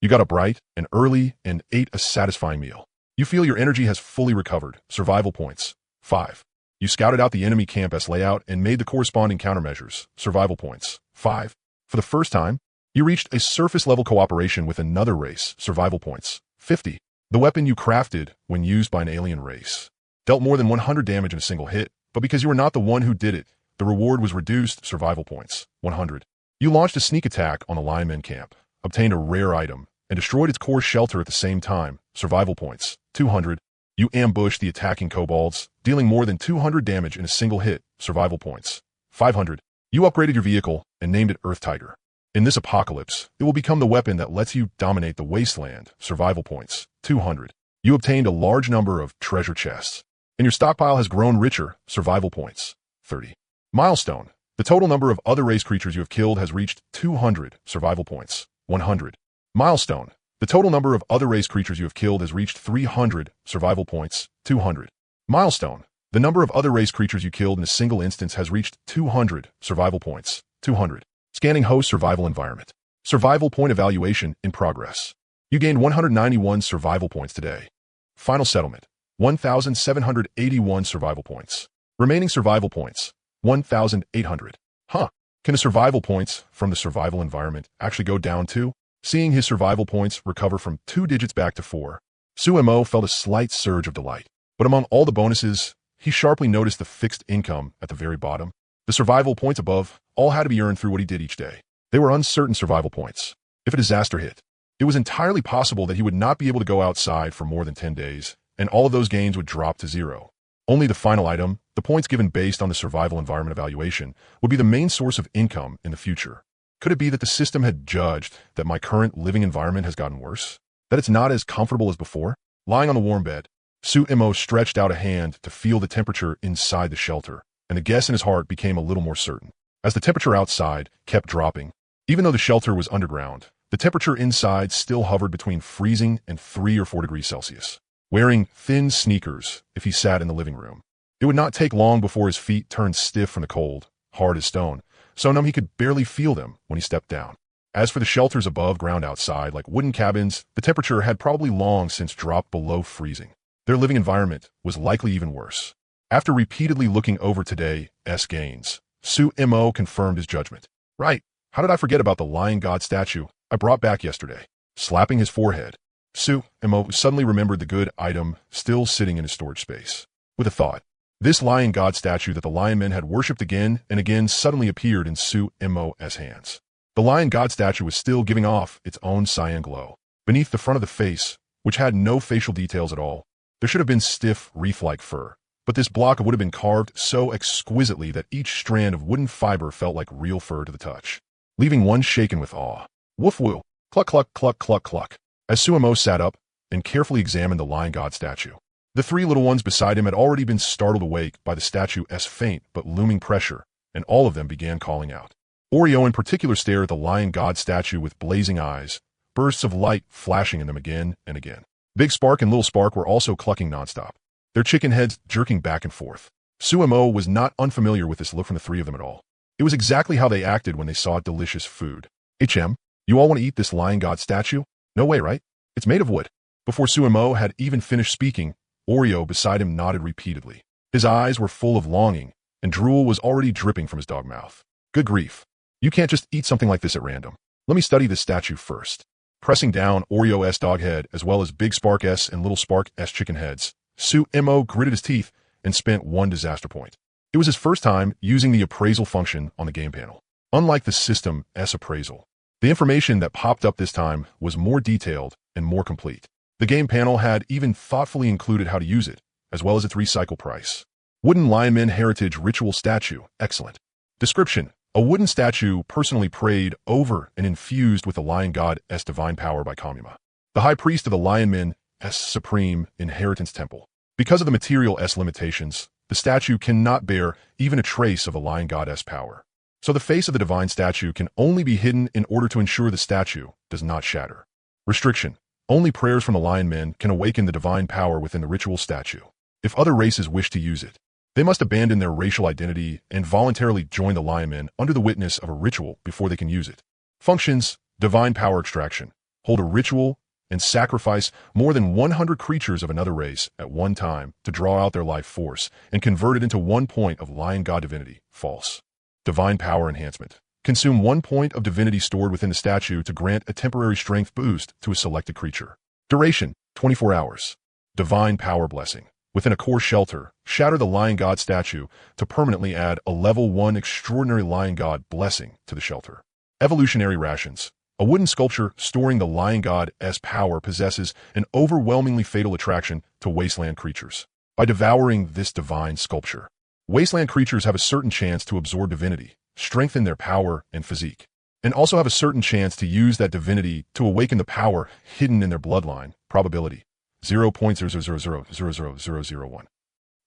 You got up bright and early and ate a satisfying meal. You feel your energy has fully recovered. Survival points, 5. You scouted out the enemy campus layout and made the corresponding countermeasures. Survival points, 5. For the first time, you reached a surface-level cooperation with another race. Survival points, 50. The weapon you crafted when used by an alien race dealt more than 100 damage in a single hit, but because you were not the one who did it, the reward was reduced. Survival points, 100. You launched a sneak attack on a lineman camp, obtained a rare item, and destroyed its core shelter at the same time. Survival points, 200. You ambush the attacking kobolds, dealing more than 200 damage in a single hit, survival points. 500. You upgraded your vehicle and named it Earth Tiger. In this apocalypse, it will become the weapon that lets you dominate the wasteland, survival points. 200. You obtained a large number of treasure chests, and your stockpile has grown richer, survival points. 30. Milestone. The total number of other race creatures you have killed has reached 200, survival points. 100. Milestone. The total number of other race creatures you have killed has reached 300, survival points. 200. Milestone. The number of other race creatures you killed in a single instance has reached 200, survival points. 200. Scanning host survival environment. Survival point evaluation in progress. You gained 191 survival points today. Final settlement. 1,781 survival points. Remaining survival points. 1,800. Huh. Can the survival points from the survival environment actually go down too? Seeing his survival points recover from 2 digits back to 4, Suemo felt a slight surge of delight. But among all the bonuses, he sharply noticed the fixed income at the very bottom. The survival points above all had to be earned through what he did each day. They were uncertain survival points. If a disaster hit, it was entirely possible that he would not be able to go outside for more than 10 days, and all of those gains would drop to 0. Only the final item, the points given based on the survival environment evaluation, would be the main source of income in the future. Could it be that the system had judged that my current living environment has gotten worse? That it's not as comfortable as before? Lying on the warm bed, Suemo stretched out a hand to feel the temperature inside the shelter, and the guess in his heart became a little more certain. As the temperature outside kept dropping, even though the shelter was underground, the temperature inside still hovered between freezing and 3 or 4 degrees Celsius. Wearing thin sneakers, if he sat in the living room, it would not take long before his feet turned stiff from the cold, hard as stone, so numb he could barely feel them when he stepped down. As for the shelters above ground outside, like wooden cabins, the temperature had probably long since dropped below freezing. Their living environment was likely even worse. After repeatedly looking over today's gains, Suemo confirmed his judgment. Right, how did I forget about the lion god statue I brought back yesterday? Slapping his forehead, Suemo suddenly remembered the good item still sitting in his storage space. With a thought, this lion god statue that the lion men had worshipped again and again suddenly appeared in Suemo's hands. The lion god statue was still giving off its own cyan glow. Beneath the front of the face, which had no facial details at all, there should have been stiff, wreath-like fur. But this block would have been carved so exquisitely that each strand of wooden fiber felt like real fur to the touch, leaving one shaken with awe. Woof-woo, cluck cluck cluck cluck cluck. As Suemo sat up and carefully examined the lion god statue, the 3 little ones beside him had already been startled awake by the statue's faint but looming pressure, and all of them began calling out. Oreo in particular stared at the lion god statue with blazing eyes, bursts of light flashing in them again and again. Big Spark and Little Spark were also clucking nonstop, their chicken heads jerking back and forth. Suemo was not unfamiliar with this look from the 3 of them at all. It was exactly how they acted when they saw delicious food. HM, you all want to eat this lion god statue? No way, right? It's made of wood. Before Suemo had even finished speaking, Oreo beside him nodded repeatedly. His eyes were full of longing, and drool was already dripping from his dog mouth. Good grief. You can't just eat something like this at random. Let me study this statue first. Pressing down Oreo's dog head as well as Big Spark's and Little Spark's chicken heads, Suemo gritted his teeth and spent 1 disaster point. It was his first time using the appraisal function on the game panel. Unlike the system's appraisal, the information that popped up this time was more detailed and more complete. The game panel had even thoughtfully included how to use it, as well as its recycle price. Wooden Lionman Heritage Ritual Statue, excellent. Description: a wooden statue personally prayed over and infused with the lion god's divine power by Kamima, the high priest of the Lionman's supreme inheritance temple. Because of the material's limitations, the statue cannot bear even a trace of the lion god's power. So the face of the divine statue can only be hidden in order to ensure the statue does not shatter. Restriction: only prayers from the lion men can awaken the divine power within the ritual statue. If other races wish to use it, they must abandon their racial identity and voluntarily join the lion men under the witness of a ritual before they can use it. Functions: divine power extraction. Hold a ritual and sacrifice more than 100 creatures of another race at one time to draw out their life force and convert it into 1 point of lion god divinity. False. Divine power enhancement. Consume 1 point of divinity stored within the statue to grant a temporary strength boost to a selected creature. Duration: 24 hours. Divine power blessing. Within a core shelter, shatter the lion god statue to permanently add a level 1 extraordinary lion god blessing to the shelter. Evolutionary rations. A wooden sculpture storing the lion god's power possesses an overwhelmingly fatal attraction to wasteland creatures. By devouring this divine sculpture, wasteland creatures have a certain chance to absorb divinity, strengthen their power and physique, and also have a certain chance to use that divinity to awaken the power hidden in their bloodline. Probability 0.000000001.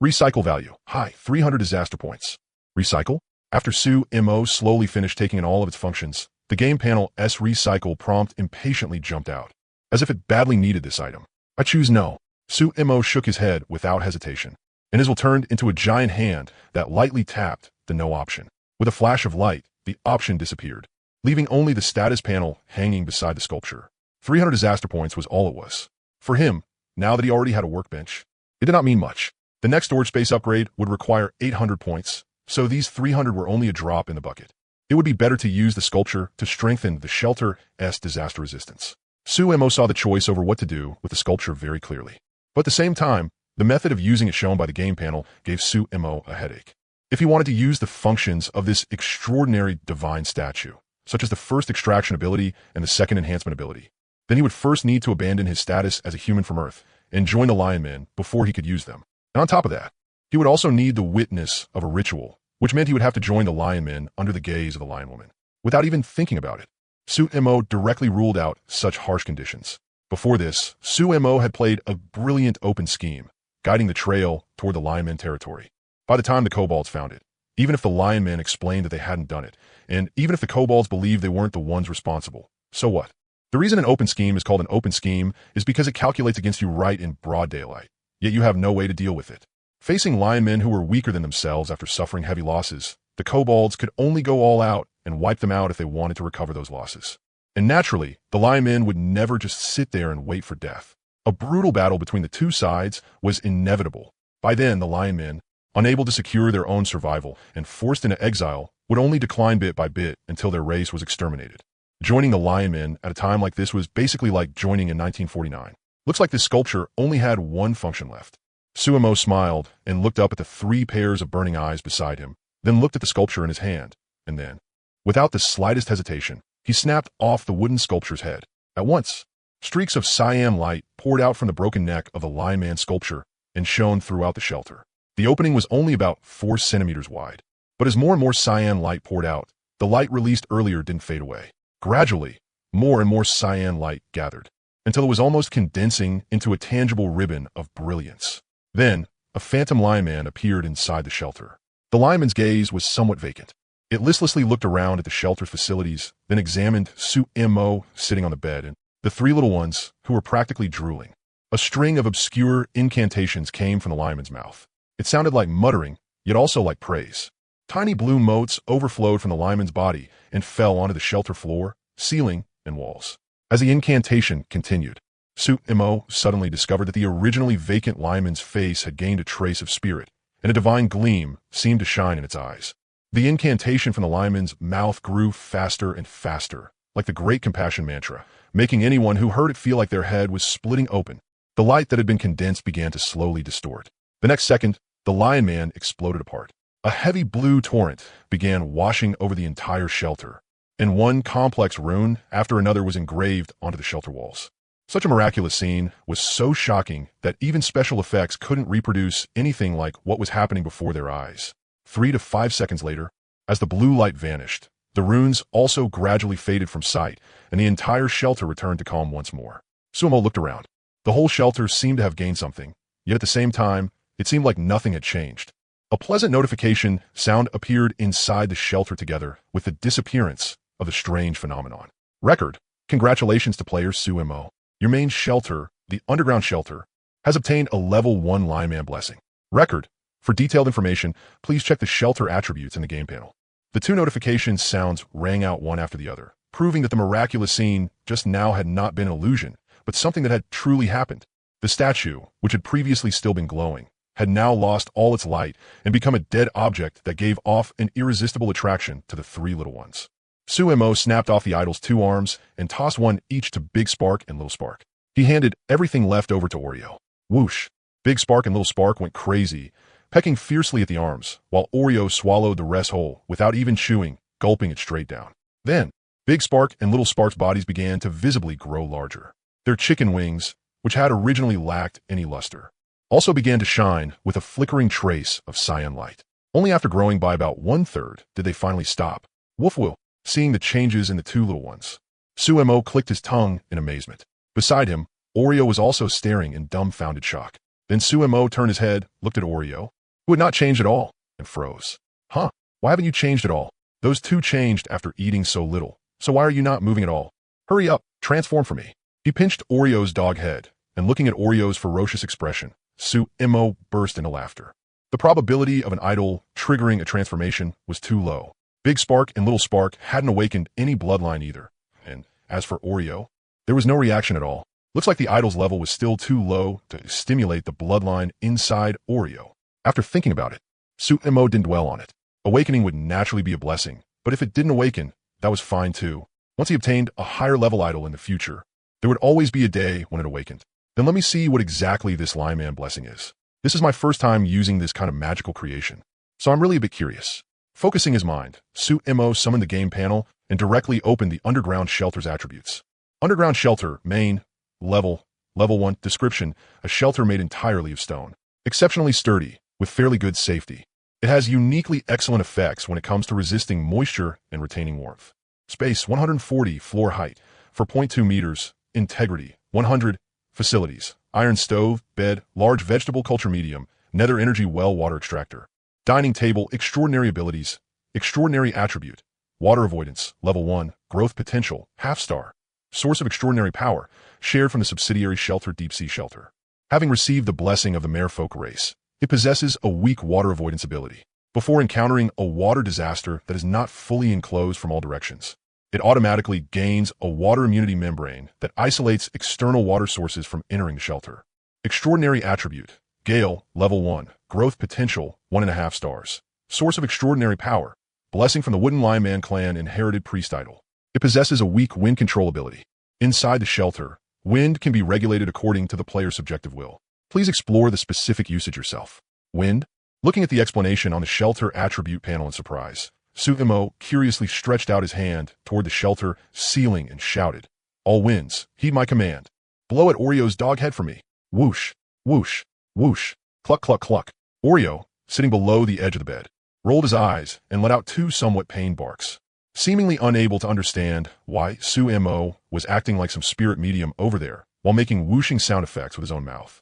Recycle value high, 300 disaster points. Recycle? After Su-Mo slowly finished taking in all of its functions, the game panel's recycle prompt impatiently jumped out, as if it badly needed this item. I choose no. Su-Mo shook his head without hesitation, and his will turned into a giant hand that lightly tapped the no option. With a flash of light, the option disappeared, leaving only the status panel hanging beside the sculpture. 300 disaster points was all it was. For him, now that he already had a workbench, it did not mean much. The next storage space upgrade would require 800 points, so these 300 were only a drop in the bucket. It would be better to use the sculpture to strengthen the shelter's disaster resistance. Su-Mo saw the choice over what to do with the sculpture very clearly. But at the same time, the method of using it shown by the game panel gave Su-Mo a headache. If he wanted to use the functions of this extraordinary divine statue, such as the first extraction ability and the second enhancement ability, then he would first need to abandon his status as a human from Earth and join the Lion Men before he could use them. And on top of that, he would also need the witness of a ritual, which meant he would have to join the Lion Men under the gaze of the Lion Woman. Without even thinking about it, Su-Mo directly ruled out such harsh conditions. Before this, Su-Mo had played a brilliant open scheme, guiding the trail toward the Lion Men territory. By the time the kobolds found it, even if the Lion Men explained that they hadn't done it, and even if the kobolds believed they weren't the ones responsible, so what? The reason an open scheme is called an open scheme is because it calculates against you right in broad daylight, yet you have no way to deal with it. Facing lion men who were weaker than themselves after suffering heavy losses, the kobolds could only go all out and wipe them out if they wanted to recover those losses. And naturally, the lion men would never just sit there and wait for death. A brutal battle between the two sides was inevitable. By then, the lion men, unable to secure their own survival and forced into exile, would only decline bit by bit until their race was exterminated. Joining the lion men at a time like this was basically like joining in 1949. Looks like this sculpture only had one function left. Su-Mo smiled and looked up at the 3 pairs of burning eyes beside him, then looked at the sculpture in his hand, and then, without the slightest hesitation, he snapped off the wooden sculpture's head. At once, streaks of cyan light poured out from the broken neck of the Lion Man sculpture and shone throughout the shelter. The opening was only about 4 centimeters wide, but as more and more cyan light poured out, the light released earlier didn't fade away. Gradually, more and more cyan light gathered, until it was almost condensing into a tangible ribbon of brilliance. Then, a phantom lion man appeared inside the shelter. The lineman's gaze was somewhat vacant. It listlessly looked around at the shelter's facilities, then examined Su-Mo sitting on the bed and the 3 little ones who were practically drooling. A string of obscure incantations came from the lineman's mouth. It sounded like muttering, yet also like praise. Tiny blue motes overflowed from the lineman's body and fell onto the shelter floor, ceiling, and walls. As the incantation continued, Su-Mo suddenly discovered that the originally vacant lineman's face had gained a trace of spirit, and a divine gleam seemed to shine in its eyes. The incantation from the lineman's mouth grew faster and faster, like the great compassion mantra, making anyone who heard it feel like their head was splitting open. The light that had been condensed began to slowly distort. The next second, the Lion Man exploded apart. A heavy blue torrent began washing over the entire shelter, and one complex rune after another was engraved onto the shelter walls. Such a miraculous scene was so shocking that even special effects couldn't reproduce anything like what was happening before their eyes. 3 to 5 seconds later, as the blue light vanished, the runes also gradually faded from sight, and the entire shelter returned to calm once more. Su-Mo looked around. The whole shelter seemed to have gained something, yet at the same time, it seemed like nothing had changed. A pleasant notification sound appeared inside the shelter together with the disappearance of the strange phenomenon. Record: congratulations to player Su-Mo. Your main shelter, the underground shelter, has obtained a level 1 Lion Man blessing. Record: for detailed information, please check the shelter attributes in the game panel. The 2 notification sounds rang out one after the other, proving that the miraculous scene just now had not been an illusion, but something that had truly happened. The statue, which had previously still been glowing, had now lost all its light and become a dead object that gave off an irresistible attraction to the 3 little ones. Su-Mo snapped off the idol's 2 arms and tossed one each to Big Spark and Little Spark. He handed everything left over to Oreo. Whoosh! Big Spark and Little Spark went crazy, pecking fiercely at the arms, while Oreo swallowed the rest whole without even chewing, gulping it straight down. Then, Big Spark and Little Spark's bodies began to visibly grow larger. Their chicken wings, which had originally lacked any luster, also began to shine with a flickering trace of cyan light. Only after growing by about 1/3 did they finally stop. Woof Will, seeing the changes in the two little ones. Sumo clicked his tongue in amazement. Beside him, Oreo was also staring in dumbfounded shock. Then Sumo turned his head, looked at Oreo, who had not changed at all, and froze. Huh? Why haven't you changed at all? Those two changed after eating so little, so why are you not moving at all? Hurry up, transform for me. He pinched Oreo's dog head, and looking at Oreo's ferocious expression, Sumo burst into laughter. The probability of an idol triggering a transformation was too low. Big Spark and Little Spark hadn't awakened any bloodline either, and as for Oreo, there was no reaction at all. Looks like the idol's level was still too low to stimulate the bloodline inside Oreo. After thinking about it, Sumo didn't dwell on it. Awakening would naturally be a blessing, but if it didn't awaken, that was fine too. Once he obtained a higher level idol in the future, there would always be a day when it awakened. Then let me see what exactly this Lion blessing is. This is my first time using this kind of magical creation, so I'm really a bit curious. Focusing his mind, Sumo summoned the game panel and directly opened the Underground Shelter's attributes. Underground Shelter, main, level 1, description, a shelter made entirely of stone. Exceptionally sturdy, with fairly good safety. It has uniquely excellent effects when it comes to resisting moisture and retaining warmth. Space, 140, floor height, 4.2 meters, integrity, 100, facilities, iron stove, bed, large vegetable culture medium, nether energy well water extractor. Dining table, extraordinary abilities, extraordinary attribute, water avoidance, level 1, growth potential, half star. Source of extraordinary power, shared from the subsidiary shelter Deep Sea Shelter. Having received the blessing of the merfolk race, it possesses a weak water avoidance ability. Before encountering a water disaster that is not fully enclosed from all directions, it automatically gains a water immunity membrane that isolates external water sources from entering the shelter. Extraordinary attribute, Gale, level 1, growth potential, 1.5 stars. Source of extraordinary power, blessing from the Wooden Lion Man clan inherited priest idol. It possesses a weak wind control ability. Inside the shelter, wind can be regulated according to the player's subjective will. Please explore the specific usage yourself. Wind? Looking at the explanation on the shelter attribute panel in surprise, Sumo curiously stretched out his hand toward the shelter ceiling and shouted, "All winds, heed my command. Blow at Oreo's dog head for me." Whoosh, whoosh, whoosh, cluck, cluck, cluck. Oreo, sitting below the edge of the bed, rolled his eyes and let out two somewhat pained barks. Seemingly unable to understand why Sumo was acting like some spirit medium over there while making whooshing sound effects with his own mouth.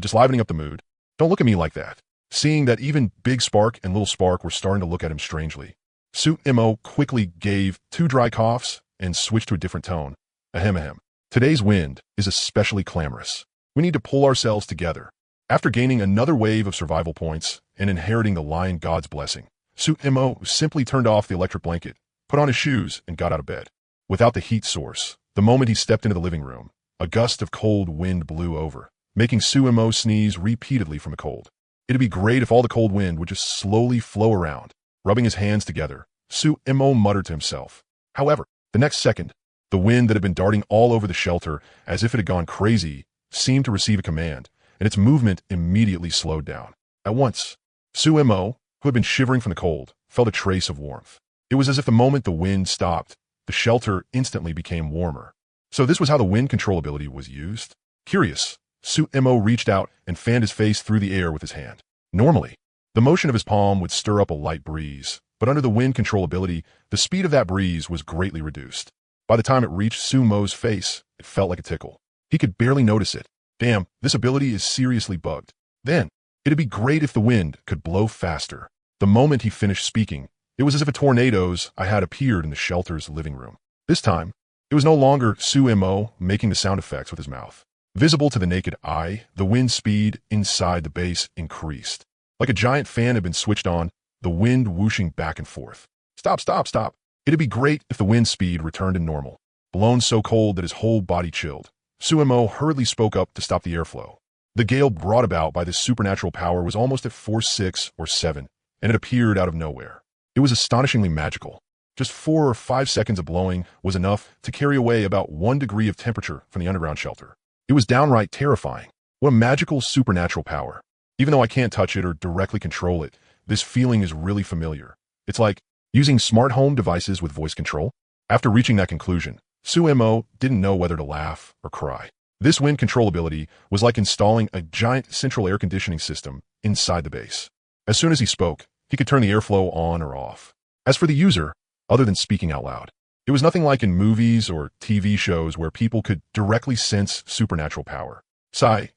Just livening up the mood. Don't look at me like that. Seeing that even Big Spark and Little Spark were starting to look at him strangely, Sumo quickly gave 2 dry coughs and switched to a different tone. Ahem ahem. Today's wind is especially clamorous. We need to pull ourselves together. After gaining another wave of survival points and inheriting the Lion God's blessing, Sumo simply turned off the electric blanket, put on his shoes, and got out of bed. Without the heat source, the moment he stepped into the living room, a gust of cold wind blew over, making Sumo sneeze repeatedly from the cold. It'd be great if all the cold wind would just slowly flow around. Rubbing his hands together, Sumo muttered to himself. However, the next second, the wind that had been darting all over the shelter as if it had gone crazy seemed to receive a command, and its movement immediately slowed down. At once, Sumo, who had been shivering from the cold, felt a trace of warmth. It was as if the moment the wind stopped, the shelter instantly became warmer. So this was how the wind control ability was used? Curious, Sumo reached out and fanned his face through the air with his hand. Normally, the motion of his palm would stir up a light breeze, but under the wind control ability, the speed of that breeze was greatly reduced. By the time it reached Sumo's face, it felt like a tickle. He could barely notice it. Damn, this ability is seriously bugged. Then, it'd be great if the wind could blow faster. The moment he finished speaking, it was as if a tornado's eye had appeared in the shelter's living room. This time, it was no longer Sumo making the sound effects with his mouth. Visible to the naked eye, the wind speed inside the base increased. Like a giant fan had been switched on, the wind whooshing back and forth. Stop, stop, stop. It'd be great if the wind speed returned to normal. Blown so cold that his whole body chilled, Sumo hurriedly spoke up to stop the airflow. The gale brought about by this supernatural power was almost at force 6 or 7, and it appeared out of nowhere. It was astonishingly magical. Just 4 or 5 seconds of blowing was enough to carry away about 1 degree of temperature from the underground shelter. It was downright terrifying. What a magical supernatural power. Even though I can't touch it or directly control it, this feeling is really familiar. It's like using smart home devices with voice control. After reaching that conclusion, Sumo didn't know whether to laugh or cry. This wind controllability was like installing a giant central air conditioning system inside the base. As soon as he spoke, he could turn the airflow on or off. As for the user, other than speaking out loud, it was nothing like in movies or TV shows where people could directly sense supernatural power.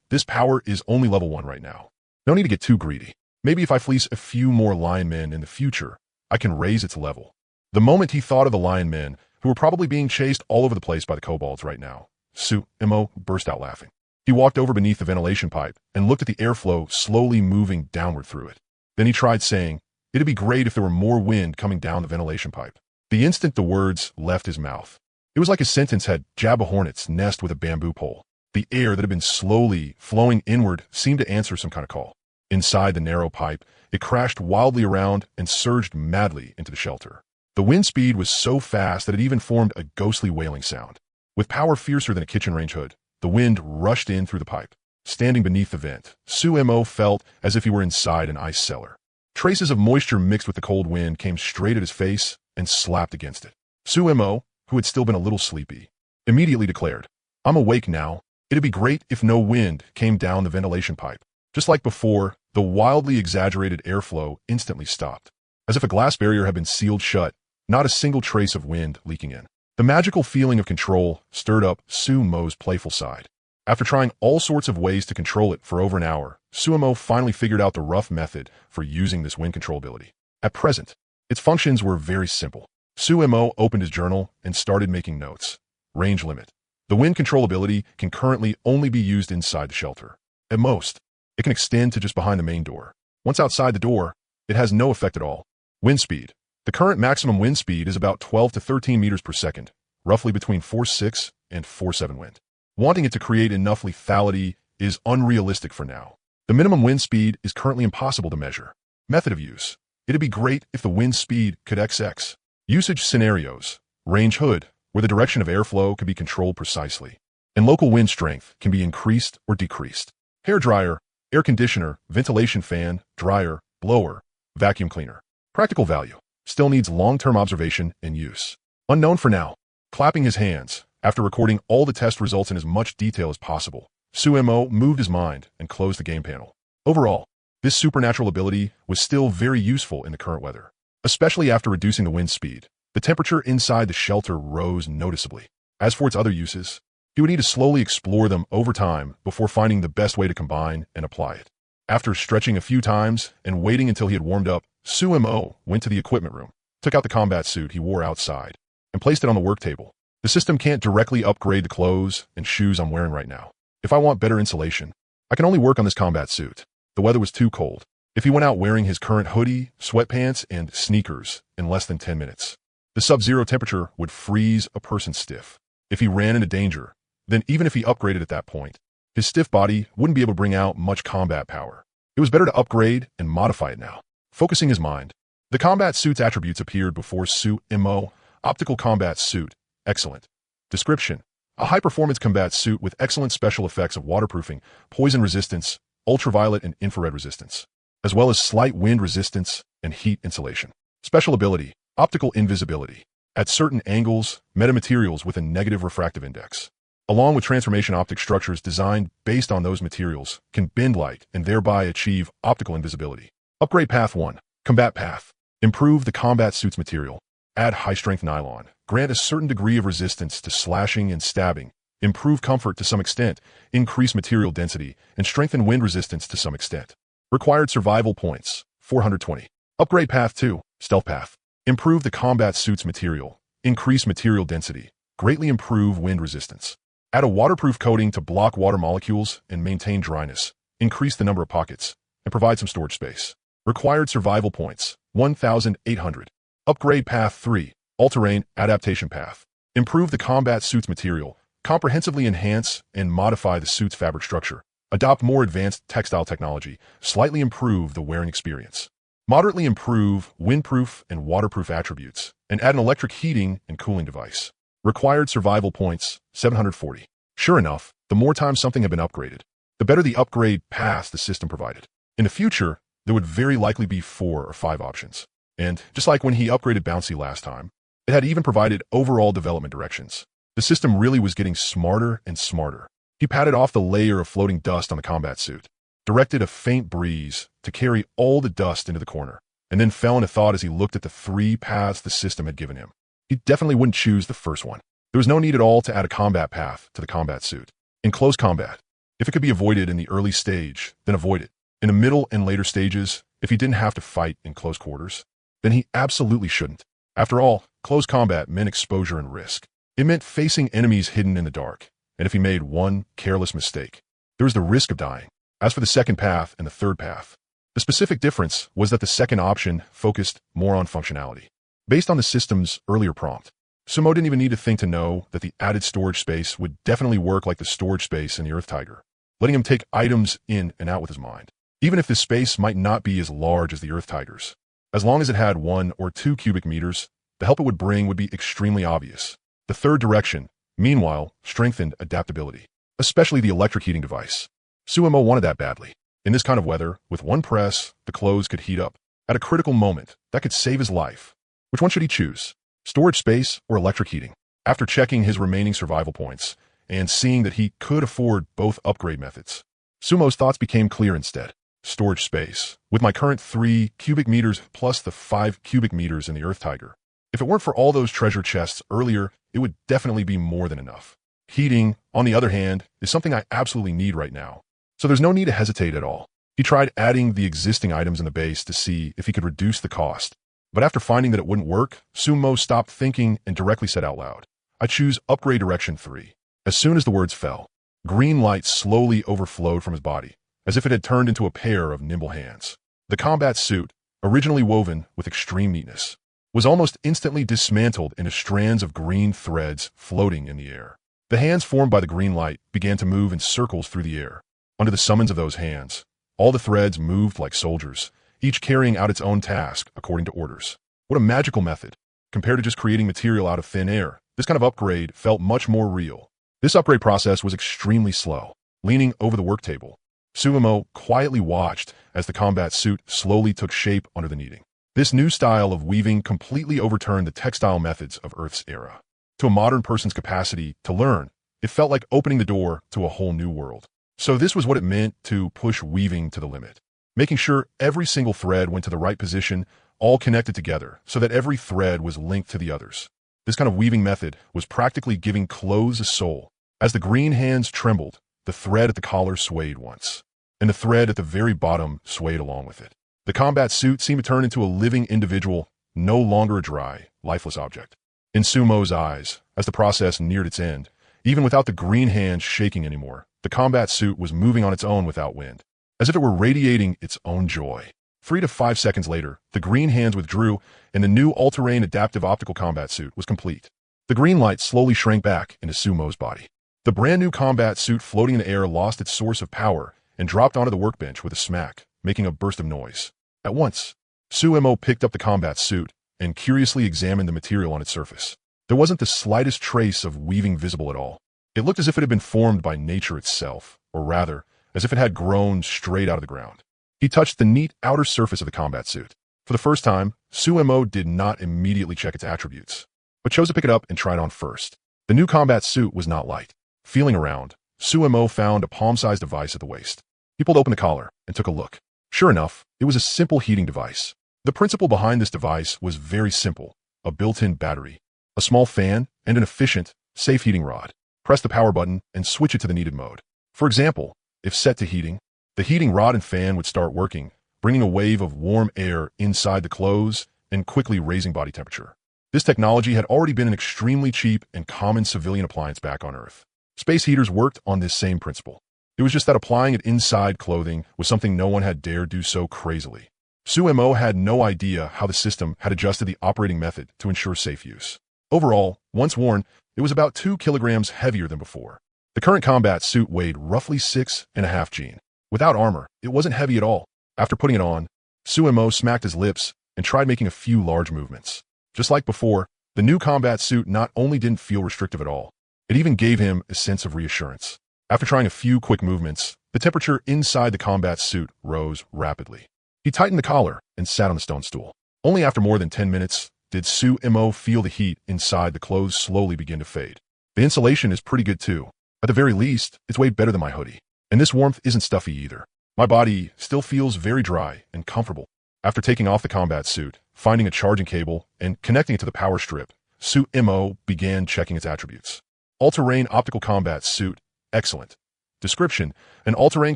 This power is only level 1 right now. No need to get too greedy. Maybe if I fleece a few more lion men in the future, I can raise its level. The moment he thought of the lion men, who were probably being chased all over the place by the kobolds right now, Sumo burst out laughing. He walked over beneath the ventilation pipe and looked at the airflow slowly moving downward through it. Then he tried saying, "It'd be great if there were more wind coming down the ventilation pipe." The instant the words left his mouth, it was like his sentence had jabbed a hornet's nest with a bamboo pole. The air that had been slowly flowing inward seemed to answer some kind of call. Inside the narrow pipe, it crashed wildly around and surged madly into the shelter. The wind speed was so fast that it even formed a ghostly wailing sound. With power fiercer than a kitchen range hood, the wind rushed in through the pipe. Standing beneath the vent, Sumo felt as if he were inside an ice cellar. Traces of moisture mixed with the cold wind came straight at his face and slapped against it. Sumo, who had still been a little sleepy, immediately declared, "I'm awake now. It'd be great if no wind came down the ventilation pipe." Just like before, the wildly exaggerated airflow instantly stopped. As if a glass barrier had been sealed shut, not a single trace of wind leaking in. The magical feeling of control stirred up Sumo's playful side. After trying all sorts of ways to control it for over an hour, Sumo finally figured out the rough method for using this wind control ability. At present, its functions were very simple. Sumo opened his journal and started making notes. Range limit. The wind control ability can currently only be used inside the shelter. At most, it can extend to just behind the main door. Once outside the door, it has no effect at all. Wind speed. The current maximum wind speed is about 12 to 13 meters per second, roughly between 4.6 and 4.7 wind. Wanting it to create enough lethality is unrealistic for now. The minimum wind speed is currently impossible to measure. Method of use. It'd be great if the wind speed could XX. Usage scenarios. Range hood, where the direction of airflow can be controlled precisely. And local wind strength can be increased or decreased. Hair dryer, air conditioner, ventilation fan, dryer, blower, vacuum cleaner. Practical value. Still needs long-term observation and use. Unknown for now. Clapping his hands, after recording all the test results in as much detail as possible, Sumo moved his mind and closed the game panel. Overall, this supernatural ability was still very useful in the current weather. Especially after reducing the wind speed, the temperature inside the shelter rose noticeably. As for its other uses, he would need to slowly explore them over time before finding the best way to combine and apply it. After stretching a few times and waiting until he had warmed up, Sumo went to the equipment room, took out the combat suit he wore outside, and placed it on the work table. The system can't directly upgrade the clothes and shoes I'm wearing right now. If I want better insulation, I can only work on this combat suit. The weather was too cold. If he went out wearing his current hoodie, sweatpants, and sneakers in less than 10 minutes, the sub-zero temperature would freeze a person stiff. If he ran into danger, then even if he upgraded at that point, his stiff body wouldn't be able to bring out much combat power. It was better to upgrade and modify it now. Focusing his mind, the combat suit's attributes appeared before Sumo. Optical combat suit. Excellent. Description. A high-performance combat suit with excellent special effects of waterproofing, poison resistance, ultraviolet and infrared resistance, as well as slight wind resistance and heat insulation. Special ability. Optical invisibility. At certain angles, metamaterials with a negative refractive index, along with transformation optic structures designed based on those materials, can bend light and thereby achieve optical invisibility. Upgrade Path 1. Combat Path. Improve the combat suit's material. Add high-strength nylon. Grant a certain degree of resistance to slashing and stabbing. Improve comfort to some extent. Increase material density. And strengthen wind resistance to some extent. Required survival points. 420. Upgrade Path 2. Stealth Path. Improve the combat suit's material. Increase material density. Greatly improve wind resistance. Add a waterproof coating to block water molecules and maintain dryness. Increase the number of pockets. And provide some storage space. Required survival points. 1,800. Upgrade Path 3. All-terrain adaptation path. Improve the combat suit's material. Comprehensively enhance and modify the suit's fabric structure. Adopt more advanced textile technology. Slightly improve the wearing experience. Moderately improve windproof and waterproof attributes. And add an electric heating and cooling device. Required survival points. 740. Sure enough, the more times something had been upgraded, the better the upgrade path the system provided. In the future, there would very likely be 4 or 5 options. And just like when he upgraded Bouncy last time, It had even provided overall development directions. The system really was getting smarter and smarter. He patted off the layer of floating dust on the combat suit, directed a faint breeze to carry all the dust into the corner, and then fell into thought as he looked at the 3 paths the system had given him. He definitely wouldn't choose the first one. There was no need at all to add a combat path to the combat suit. In close combat, if it could be avoided in the early stage, then avoid it. In the middle and later stages, if he didn't have to fight in close quarters, then he absolutely shouldn't. After all, close combat meant exposure and risk. It meant facing enemies hidden in the dark, and if he made one careless mistake, there was the risk of dying. As for the second path and the third path, the specific difference was that the second option focused more on functionality. Based on the system's earlier prompt, Sumo didn't even need to think to know that the added storage space would definitely work like the storage space in the Earth Tiger, letting him take items in and out with his mind. Even if this space might not be as large as the Earth Tiger's, as long as it had 1 or 2 cubic meters, the help it would bring would be extremely obvious. The third direction, meanwhile, strengthened adaptability, especially the electric heating device. Sumo wanted that badly. In this kind of weather, with one press, the clothes could heat up. At a critical moment, that could save his life. Which one should he choose? Storage space or electric heating? After checking his remaining survival points and seeing that he could afford both upgrade methods, Sumo's thoughts became clear instead. Storage space. With my current 3 cubic meters plus the 5 cubic meters in the Earth Tiger, if it weren't for all those treasure chests earlier, it would definitely be more than enough. Heating, on the other hand, is something I absolutely need right now, so there's no need to hesitate at all. He tried adding the existing items in the base to see if he could reduce the cost, but after finding that it wouldn't work, Sumo stopped thinking and directly said out loud, "I choose upgrade direction 3. As soon as the words fell, green light slowly overflowed from his body, as if it had turned into a pair of nimble hands. The combat suit, originally woven with extreme neatness, was almost instantly dismantled into strands of green threads floating in the air. The hands formed by the green light began to move in circles through the air. Under the summons of those hands, all the threads moved like soldiers, each carrying out its own task according to orders. What a magical method. Compared to just creating material out of thin air, this kind of upgrade felt much more real. This upgrade process was extremely slow. Leaning over the work table, Sumo quietly watched as the combat suit slowly took shape under the kneading. This new style of weaving completely overturned the textile methods of Earth's era. To a modern person's capacity to learn, it felt like opening the door to a whole new world. So this was what it meant to push weaving to the limit. Making sure every single thread went to the right position, all connected together, so that every thread was linked to the others. This kind of weaving method was practically giving clothes a soul. As the green hands trembled, the thread at the collar swayed once, and the thread at the very bottom swayed along with it. The combat suit seemed to turn into a living individual, no longer a dry, lifeless object. In Sumo's eyes, as the process neared its end, even without the green hands shaking anymore, the combat suit was moving on its own without wind, as if it were radiating its own joy. 3 to 5 seconds later, the green hands withdrew, and the new all-terrain adaptive optical combat suit was complete. The green light slowly shrank back into Sumo's body. The brand-new combat suit floating in the air lost its source of power and dropped onto the workbench with a smack, making a burst of noise. At once, Sumo picked up the combat suit and curiously examined the material on its surface. There wasn't the slightest trace of weaving visible at all. It looked as if it had been formed by nature itself, or rather, as if it had grown straight out of the ground. He touched the neat outer surface of the combat suit. For the first time, Sumo did not immediately check its attributes, but chose to pick it up and try it on first. The new combat suit was not light. Feeling around, Sumo found a palm-sized device at the waist. He pulled open the collar and took a look. Sure enough, it was a simple heating device. The principle behind this device was very simple: a built-in battery, a small fan, and an efficient, safe heating rod. Press the power button and switch it to the needed mode. For example, if set to heating, the heating rod and fan would start working, bringing a wave of warm air inside the clothes and quickly raising body temperature. This technology had already been an extremely cheap and common civilian appliance back on Earth. Space heaters worked on this same principle. It was just that applying it inside clothing was something no one had dared do so crazily. Sumo had no idea how the system had adjusted the operating method to ensure safe use. Overall, once worn, it was about 2 kilograms heavier than before. The current combat suit weighed roughly 6.5 G. Without armor, it wasn't heavy at all. After putting it on, Sumo smacked his lips and tried making a few large movements. Just like before, the new combat suit not only didn't feel restrictive at all, it even gave him a sense of reassurance. After trying a few quick movements, the temperature inside the combat suit rose rapidly. He tightened the collar and sat on the stone stool. Only after more than 10 minutes did Su Mo feel the heat inside the clothes slowly begin to fade. The insulation is pretty good too. At the very least, it's way better than my hoodie. And this warmth isn't stuffy either. My body still feels very dry and comfortable. After taking off the combat suit, finding a charging cable, and connecting it to the power strip, Su Mo began checking its attributes. All-terrain optical combat suit, excellent. Description: an all-terrain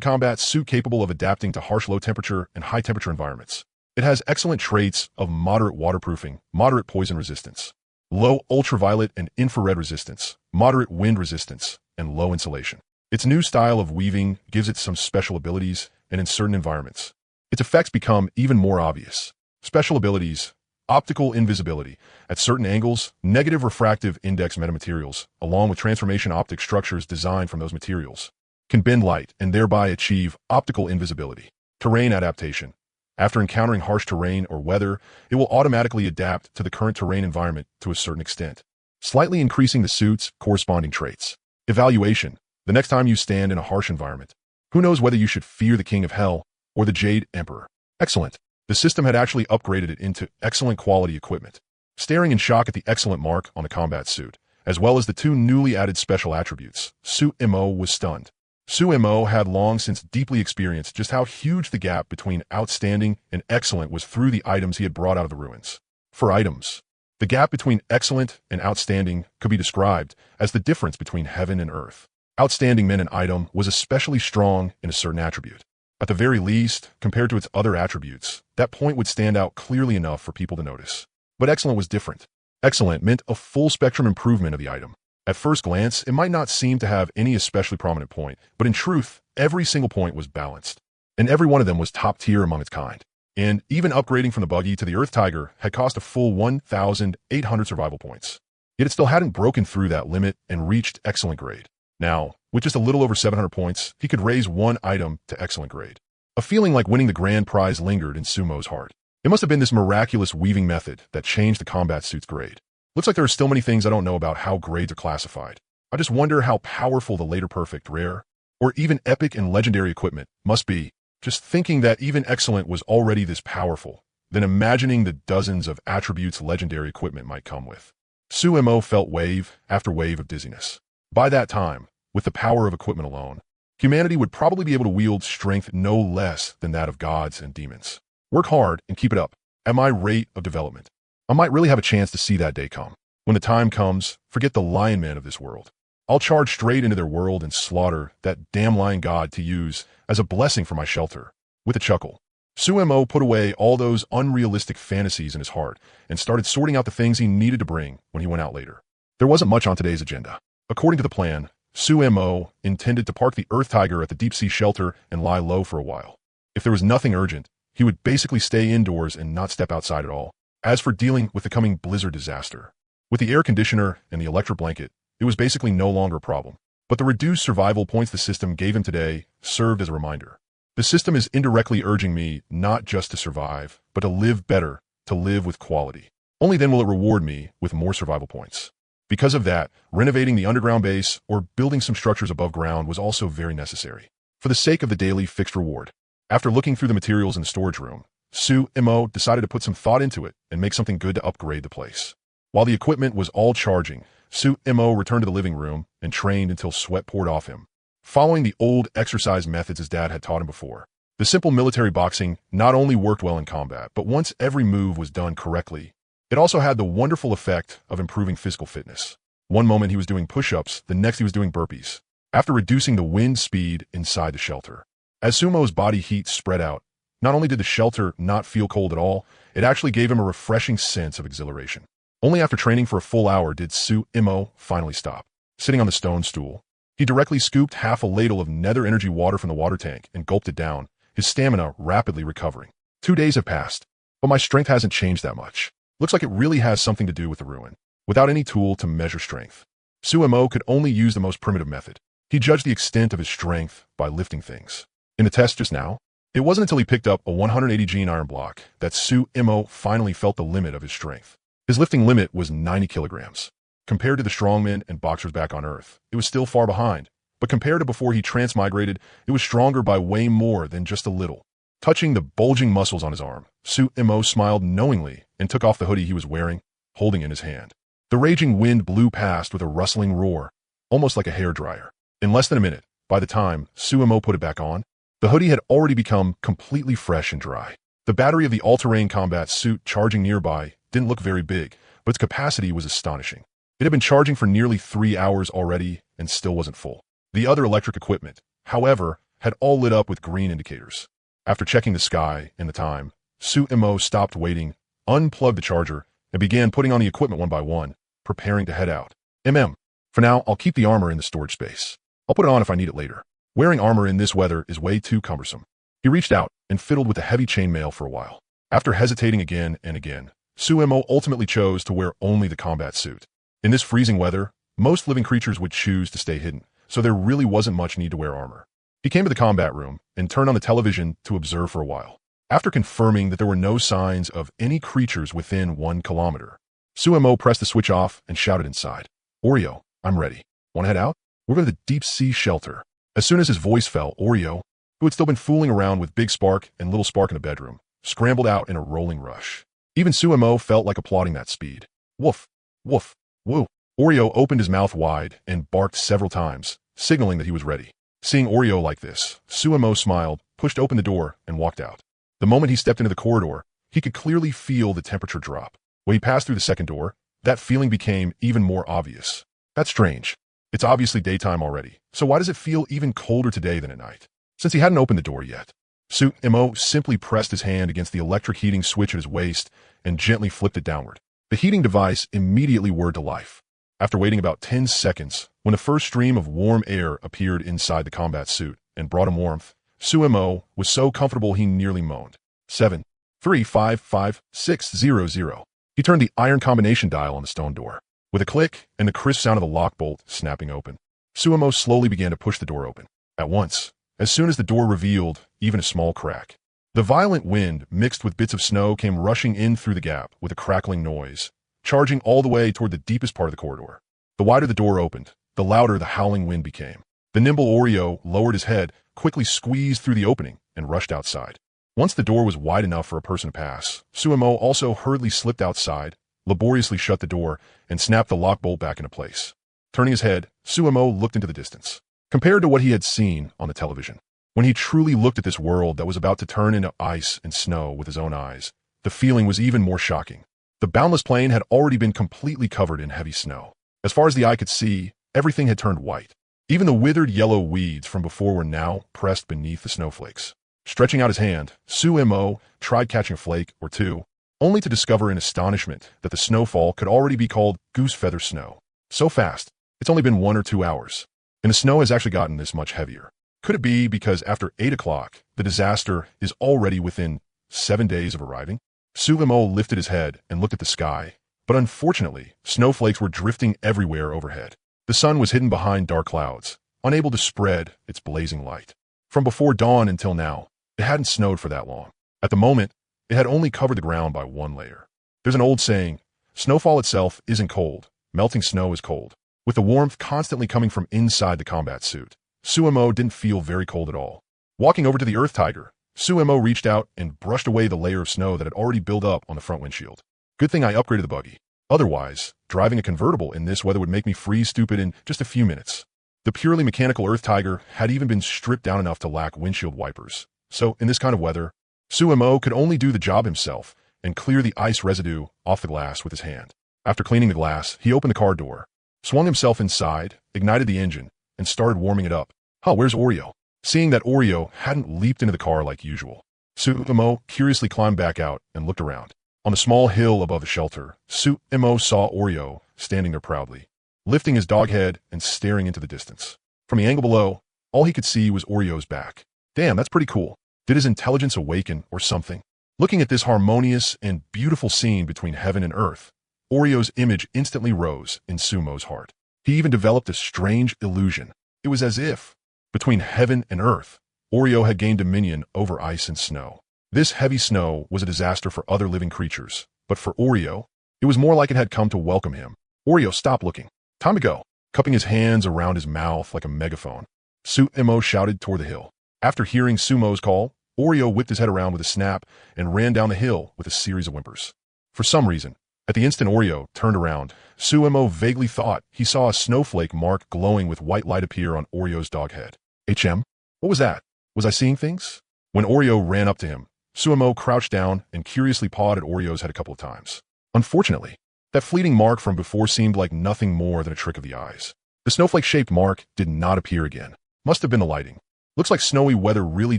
combat suit capable of adapting to harsh low-temperature and high-temperature environments. It has excellent traits of moderate waterproofing, moderate poison resistance, low ultraviolet and infrared resistance, moderate wind resistance, and low insulation. Its new style of weaving gives it some special abilities, and in certain environments, its effects become even more obvious. Special abilities: optical invisibility. At certain angles, negative refractive index metamaterials, along with transformation optic structures designed from those materials, can bend light and thereby achieve optical invisibility. Terrain adaptation. After encountering harsh terrain or weather, it will automatically adapt to the current terrain environment to a certain extent, slightly increasing the suit's corresponding traits. Evaluation. The next time you stand in a harsh environment, who knows whether you should fear the King of Hell or the Jade Emperor. Excellent. The system had actually upgraded it into excellent quality equipment. Staring in shock at the excellent mark on the combat suit, as well as the two newly added special attributes, Su Mo was stunned. Su Mo had long since deeply experienced just how huge the gap between outstanding and excellent was through the items he had brought out of the ruins. For items, the gap between excellent and outstanding could be described as the difference between heaven and earth. Outstanding meant an item was especially strong in a certain attribute. At the very least, compared to its other attributes, that point would stand out clearly enough for people to notice. But excellent was different. Excellent meant a full spectrum improvement of the item. At first glance, it might not seem to have any especially prominent point, but in truth, every single point was balanced. And every one of them was top tier among its kind. And even upgrading from the buggy to the Earth Tiger had cost a full 1,800 survival points. Yet it still hadn't broken through that limit and reached excellent grade. Now, with just a little over 700 points, he could raise one item to excellent grade. A feeling like winning the grand prize lingered in Sumo's heart. It must have been this miraculous weaving method that changed the combat suit's grade. Looks like there are still many things I don't know about how grades are classified. I just wonder how powerful the later perfect, rare, or even epic and legendary equipment must be. Just thinking that even excellent was already this powerful, then imagining the dozens of attributes legendary equipment might come with. Su Mo felt wave after wave of dizziness. By that time, with the power of equipment alone, humanity would probably be able to wield strength no less than that of gods and demons. Work hard and keep it up. At my rate of development, I might really have a chance to see that day come. When the time comes, forget the lion men of this world. I'll charge straight into their world and slaughter that damn lion god to use as a blessing for my shelter. With a chuckle, Su Mo put away all those unrealistic fantasies in his heart and started sorting out the things he needed to bring when he went out later. There wasn't much on today's agenda. According to the plan, Su Mo intended to park the Earth Tiger at the deep-sea shelter and lie low for a while. If there was nothing urgent, he would basically stay indoors and not step outside at all. As for dealing with the coming blizzard disaster, with the air conditioner and the electric blanket, it was basically no longer a problem. But the reduced survival points the system gave him today served as a reminder. The system is indirectly urging me not just to survive, but to live better, to live with quality. Only then will it reward me with more survival points. Because of that, renovating the underground base or building some structures above ground was also very necessary. For the sake of the daily fixed reward. After looking through the materials in the storage room, Su Mo decided to put some thought into it and make something good to upgrade the place. While the equipment was all charging, Su Mo returned to the living room and trained until sweat poured off him. Following the old exercise methods his dad had taught him before, the simple military boxing not only worked well in combat, but once every move was done correctly, it also had the wonderful effect of improving physical fitness. One moment he was doing push-ups, the next he was doing burpees, after reducing the wind speed inside the shelter. As Sumo's body heat spread out, not only did the shelter not feel cold at all, it actually gave him a refreshing sense of exhilaration. Only after training for a full hour did Su Mo finally stop. Sitting on the stone stool, he directly scooped half a ladle of nether energy water from the water tank and gulped it down, his stamina rapidly recovering. 2 days have passed, but my strength hasn't changed that much. Looks like it really has something to do with the ruin. Without any tool to measure strength, Su Mo could only use the most primitive method. He judged the extent of his strength by lifting things. In the test just now, it wasn't until he picked up a 180 gene iron block that Su Mo finally felt the limit of his strength. His lifting limit was 90 kilograms. Compared to the strongmen and boxers back on Earth, it was still far behind, but compared to before he transmigrated, it was stronger by way more than just a little. Touching the bulging muscles on his arm, Su Mo smiled knowingly and took off the hoodie he was wearing. holding in his hand. The raging wind blew past with a rustling roar, almost like a hairdryer. In less than a minute, by the time Suemo put it back on, the hoodie had already become completely fresh and dry. The battery of the all-terrain combat suit charging nearby didn't look very big, but its capacity was astonishing. It had been charging for nearly 3 hours already and still wasn't full. The other electric equipment, however, had all lit up with green indicators. After checking the sky and the time, Suemo stopped waiting, unplugged the charger, and began putting on the equipment one by one, preparing to head out. For now, I'll keep the armor in the storage space. I'll put it on if I need it later. Wearing armor in this weather is way too cumbersome. He reached out and fiddled with the heavy chainmail for a while. After hesitating again and again, Suemo ultimately chose to wear only the combat suit. In this freezing weather, most living creatures would choose to stay hidden, so there really wasn't much need to wear armor. He came to the combat room and turned on the television to observe for a while. After confirming that there were no signs of any creatures within 1 kilometer, Suemo pressed the switch off and shouted inside, "Oreo, I'm ready. Want to head out? We're going to the deep sea shelter." As soon as his voice fell, Oreo, who had still been fooling around with Big Spark and Little Spark in the bedroom, scrambled out in a rolling rush. Even Suemo felt like applauding that speed. Woof, woof, woo. Oreo opened his mouth wide and barked several times, signaling that he was ready. Seeing Oreo like this, Suemo smiled, pushed open the door, and walked out. The moment he stepped into the corridor, he could clearly feel the temperature drop. When he passed through the second door, that feeling became even more obvious. That's strange. It's obviously daytime already, so why does it feel even colder today than at night? Since he hadn't opened the door yet, Suemo simply pressed his hand against the electric heating switch at his waist and gently flipped it downward. The heating device immediately whirred to life. After waiting about 10 seconds, when the first stream of warm air appeared inside the combat suit and brought him warmth, Suemo was so comfortable he nearly moaned. 7, 3, 5, 5, 6, 0, 0. He turned the iron combination dial on the stone door. With a click and the crisp sound of the lock bolt snapping open, Suemo slowly began to push the door open. At once, as soon as the door revealed even a small crack, the violent wind mixed with bits of snow came rushing in through the gap with a crackling noise, charging all the way toward the deepest part of the corridor. The wider the door opened, the louder the howling wind became. The nimble Oreo lowered his head, quickly squeezed through the opening, and rushed outside. Once the door was wide enough for a person to pass, Suemo also hurriedly slipped outside, laboriously shut the door, and snapped the lock bolt back into place. Turning his head, Suemo looked into the distance. Compared to what he had seen on the television, when he truly looked at this world that was about to turn into ice and snow with his own eyes, the feeling was even more shocking. The boundless plain had already been completely covered in heavy snow. As far as the eye could see, everything had turned white. Even the withered yellow weeds from before were now pressed beneath the snowflakes. Stretching out his hand, Suemo tried catching a flake or two, only to discover in astonishment that the snowfall could already be called goose feather snow. So fast, it's only been 1 or 2 hours, and the snow has actually gotten this much heavier. Could it be because after 8 o'clock, the disaster is already within 7 days of arriving? Suemo lifted his head and looked at the sky, but unfortunately, snowflakes were drifting everywhere overhead. The sun was hidden behind dark clouds, unable to spread its blazing light. From before dawn until now, it hadn't snowed for that long. At the moment, it had only covered the ground by 1 layer. There's an old saying, snowfall itself isn't cold, melting snow is cold. With the warmth constantly coming from inside the combat suit, Suemo didn't feel very cold at all. Walking over to the Earth Tiger, Suemo reached out and brushed away the layer of snow that had already built up on the front windshield. Good thing I upgraded the buggy. Otherwise, driving a convertible in this weather would make me freeze stupid in just a few minutes. The purely mechanical Earth Tiger had even been stripped down enough to lack windshield wipers. So, in this kind of weather, Suemo could only do the job himself and clear the ice residue off the glass with his hand. After cleaning the glass, he opened the car door, swung himself inside, ignited the engine, and started warming it up. Where's Oreo? Seeing that Oreo hadn't leaped into the car like usual, Suemo curiously climbed back out and looked around. On a small hill above the shelter, Suemo saw Oreo standing there proudly, lifting his dog head and staring into the distance. From the angle below, all he could see was Oreo's back. Damn, that's pretty cool. Did his intelligence awaken or something? Looking at this harmonious and beautiful scene between heaven and earth, Oreo's image instantly rose in Sumo's heart. He even developed a strange illusion. It was as if, between heaven and earth, Oreo had gained dominion over ice and snow. This heavy snow was a disaster for other living creatures, but for Oreo, it was more like it had come to welcome him. Oreo, stop looking. Time to go. Cupping his hands around his mouth like a megaphone, Sumo shouted toward the hill. After hearing Sumo's call, Oreo whipped his head around with a snap and ran down the hill with a series of whimpers. For some reason, At the instant Oreo turned around, Sumo vaguely thought he saw a snowflake mark glowing with white light appear on Oreo's dog head. What was that? Was I seeing things? When Oreo ran up to him, Sumo crouched down and curiously pawed at Oreo's head a couple of times. Unfortunately, that fleeting mark from before seemed like nothing more than a trick of the eyes. The snowflake-shaped mark did not appear again. Must have been the lighting. Looks like snowy weather really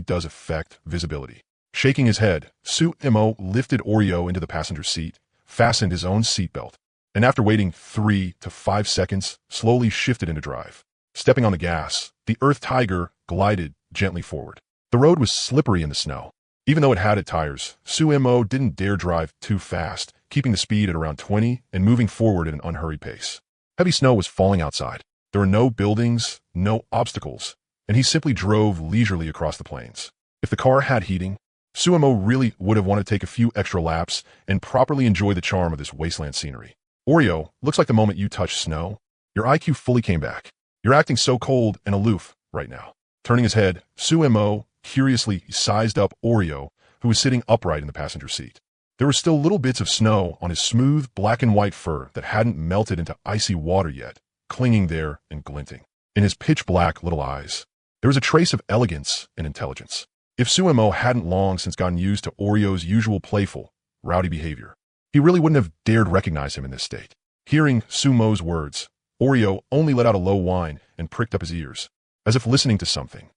does affect visibility. Shaking his head, Sumo lifted Oreo into the passenger seat, fastened his own seatbelt, and after waiting 3 to 5 seconds, slowly shifted into drive. Stepping on the gas, the Earth Tiger glided gently forward. The road was slippery in the snow. Even though it had its tires, Sumo didn't dare drive too fast, keeping the speed at around 20 and moving forward at an unhurried pace. Heavy snow was falling outside. There were no buildings, no obstacles, and he simply drove leisurely across the plains. If the car had heating, Sumo really would have wanted to take a few extra laps and properly enjoy the charm of this wasteland scenery. Oreo, looks like the moment you touched snow, your IQ fully came back. You're acting so cold and aloof right now. Turning his head, Sumo curiously sized up Oreo, who was sitting upright in the passenger seat. There were still little bits of snow on his smooth black and white fur that hadn't melted into icy water yet, clinging there and glinting. In his pitch-black little eyes, there was a trace of elegance and intelligence. If Sumo hadn't long since gotten used to Oreo's usual playful, rowdy behavior, he really wouldn't have dared recognize him in this state. Hearing Sumo's words, Oreo only let out a low whine and pricked up his ears, as if listening to something.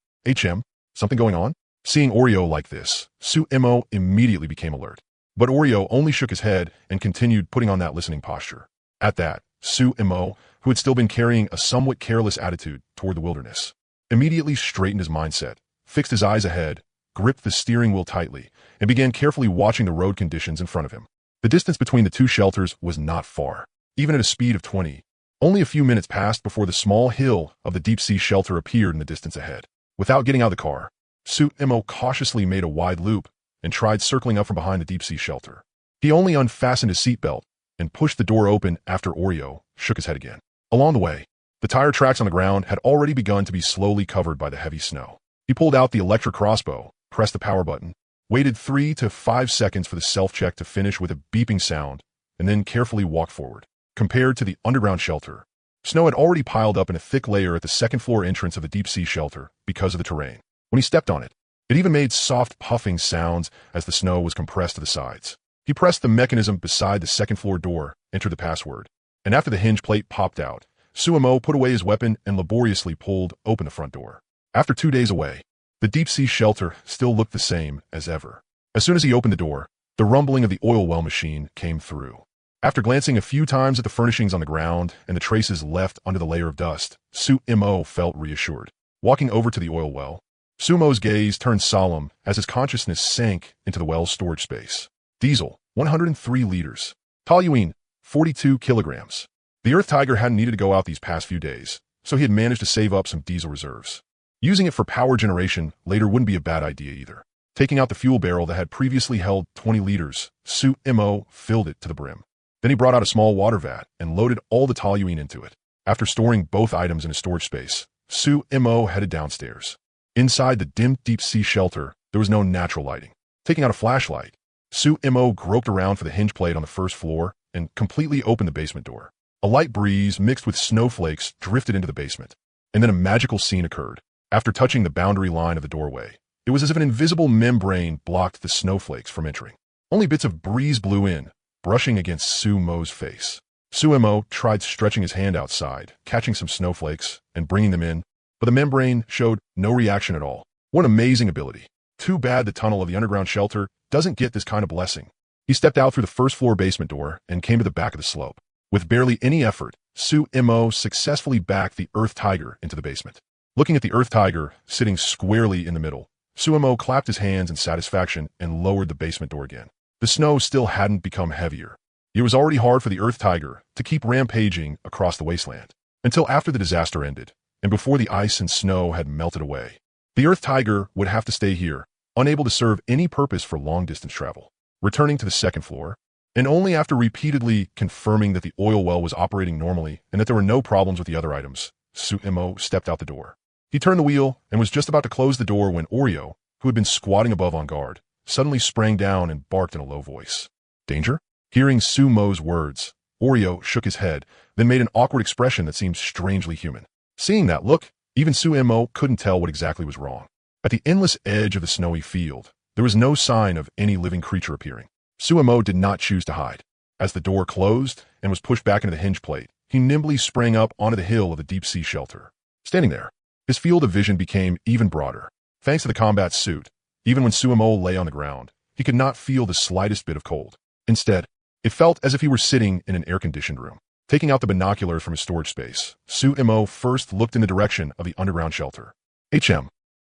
Something going on? Seeing Oreo like this, Sumo immediately became alert. But Oreo only shook his head and continued putting on that listening posture. At that, Sumo, who had still been carrying a somewhat careless attitude toward the wilderness, immediately straightened his mindset, fixed his eyes ahead, gripped the steering wheel tightly, and began carefully watching the road conditions in front of him. The distance between the two shelters was not far. Even at a speed of 20, only a few minutes passed before the small hill of the deep-sea shelter appeared in the distance ahead. Without getting out of the car, Sumo cautiously made a wide loop and tried circling up from behind the deep-sea shelter. He only unfastened his seatbelt and pushed the door open after Oreo shook his head again. Along the way, the tire tracks on the ground had already begun to be slowly covered by the heavy snow. He pulled out the electric crossbow, pressed the power button, waited 3 to 5 seconds for the self-check to finish with a beeping sound, and then carefully walked forward. Compared to the underground shelter, snow had already piled up in a thick layer at the second-floor entrance of the deep-sea shelter because of the terrain. When he stepped on it, it even made soft puffing sounds as the snow was compressed to the sides. He pressed the mechanism beside the second-floor door, entered the password, and after the hinge plate popped out, Sumo put away his weapon and laboriously pulled open the front door. After 2 days away, the deep-sea shelter still looked the same as ever. As soon as he opened the door, the rumbling of the oil well machine came through. After glancing a few times at the furnishings on the ground and the traces left under the layer of dust, Sumo felt reassured. Walking over to the oil well, Sumo's gaze turned solemn as his consciousness sank into the well's storage space. Diesel, 103 liters. Toluene, 42 kilograms. The Earth Tiger hadn't needed to go out these past few days, so he had managed to save up some diesel reserves. Using it for power generation later wouldn't be a bad idea either. Taking out the fuel barrel that had previously held 20 liters, Sumo filled it to the brim. Then he brought out a small water vat and loaded all the toluene into it. After storing both items in a storage space, Sumo headed downstairs. Inside the dim deep-sea shelter, there was no natural lighting. Taking out a flashlight, Sumo groped around for the hinge plate on the first floor and completely opened the basement door. A light breeze mixed with snowflakes drifted into the basement, and then a magical scene occurred. After touching the boundary line of the doorway, it was as if an invisible membrane blocked the snowflakes from entering. Only bits of breeze blew in, brushing against Sumo's face. Sumo tried stretching his hand outside, catching some snowflakes and bringing them in, but the membrane showed no reaction at all. What an amazing ability. Too bad the tunnel of the underground shelter doesn't get this kind of blessing. He stepped out through the first-floor basement door and came to the back of the slope. With barely any effort, Sumo successfully backed the Earth Tiger into the basement. Looking at the Earth Tiger sitting squarely in the middle, Sumo clapped his hands in satisfaction and lowered the basement door again. The snow still hadn't become heavier. It was already hard for the Earth Tiger to keep rampaging across the wasteland, until after the disaster ended, and before the ice and snow had melted away. The Earth Tiger would have to stay here, unable to serve any purpose for long-distance travel. Returning to the second floor, and only after repeatedly confirming that the oil well was operating normally and that there were no problems with the other items, Sumo stepped out the door. He turned the wheel and was just about to close the door when Oreo, who had been squatting above on guard, suddenly sprang down and barked in a low voice. Danger? Hearing Sumo's words, Oreo shook his head, then made an awkward expression that seemed strangely human. Seeing that look, even Sumo couldn't tell what exactly was wrong. At the endless edge of the snowy field, there was no sign of any living creature appearing. Sumo did not choose to hide. As the door closed and was pushed back into the hinge plate, he nimbly sprang up onto the hill of the deep-sea shelter. Standing there, his field of vision became even broader. Thanks to the combat suit, even when Sumo lay on the ground, he could not feel the slightest bit of cold. Instead, it felt as if he were sitting in an air-conditioned room. Taking out the binoculars from his storage space, Sumo first looked in the direction of the underground shelter. I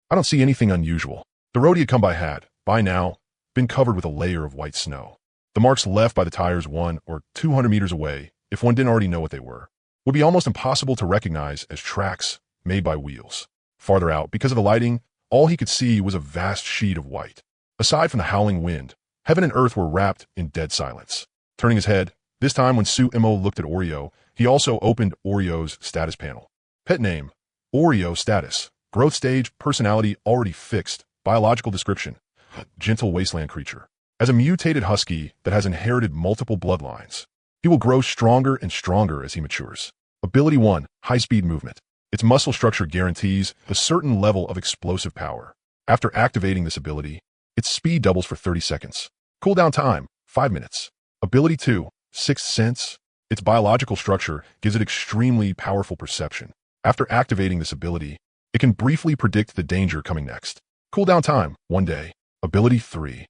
don't see anything unusual. The road he had come by had, by now, been covered with a layer of white snow. The marks left by the tires 100 or 200 meters away, if one didn't already know what they were, would be almost impossible to recognize as tracks made by wheels. Farther out, because of the lighting, all he could see was a vast sheet of white. Aside from the howling wind, heaven and earth were wrapped in dead silence. Turning his head, this time when Sumo looked at Oreo, he also opened Oreo's status panel. Pet name, Oreo status. Growth stage, personality already fixed. Biological description, gentle wasteland creature. As a mutated husky that has inherited multiple bloodlines, he will grow stronger and stronger as he matures. Ability 1, high-speed movement. Its muscle structure guarantees a certain level of explosive power. After activating this ability, its speed doubles for 30 seconds. Cooldown time, 5 minutes. Ability 2, Sixth Sense. Its biological structure gives it extremely powerful perception. After activating this ability, it can briefly predict the danger coming next. Cooldown time, 1 day. Ability 3.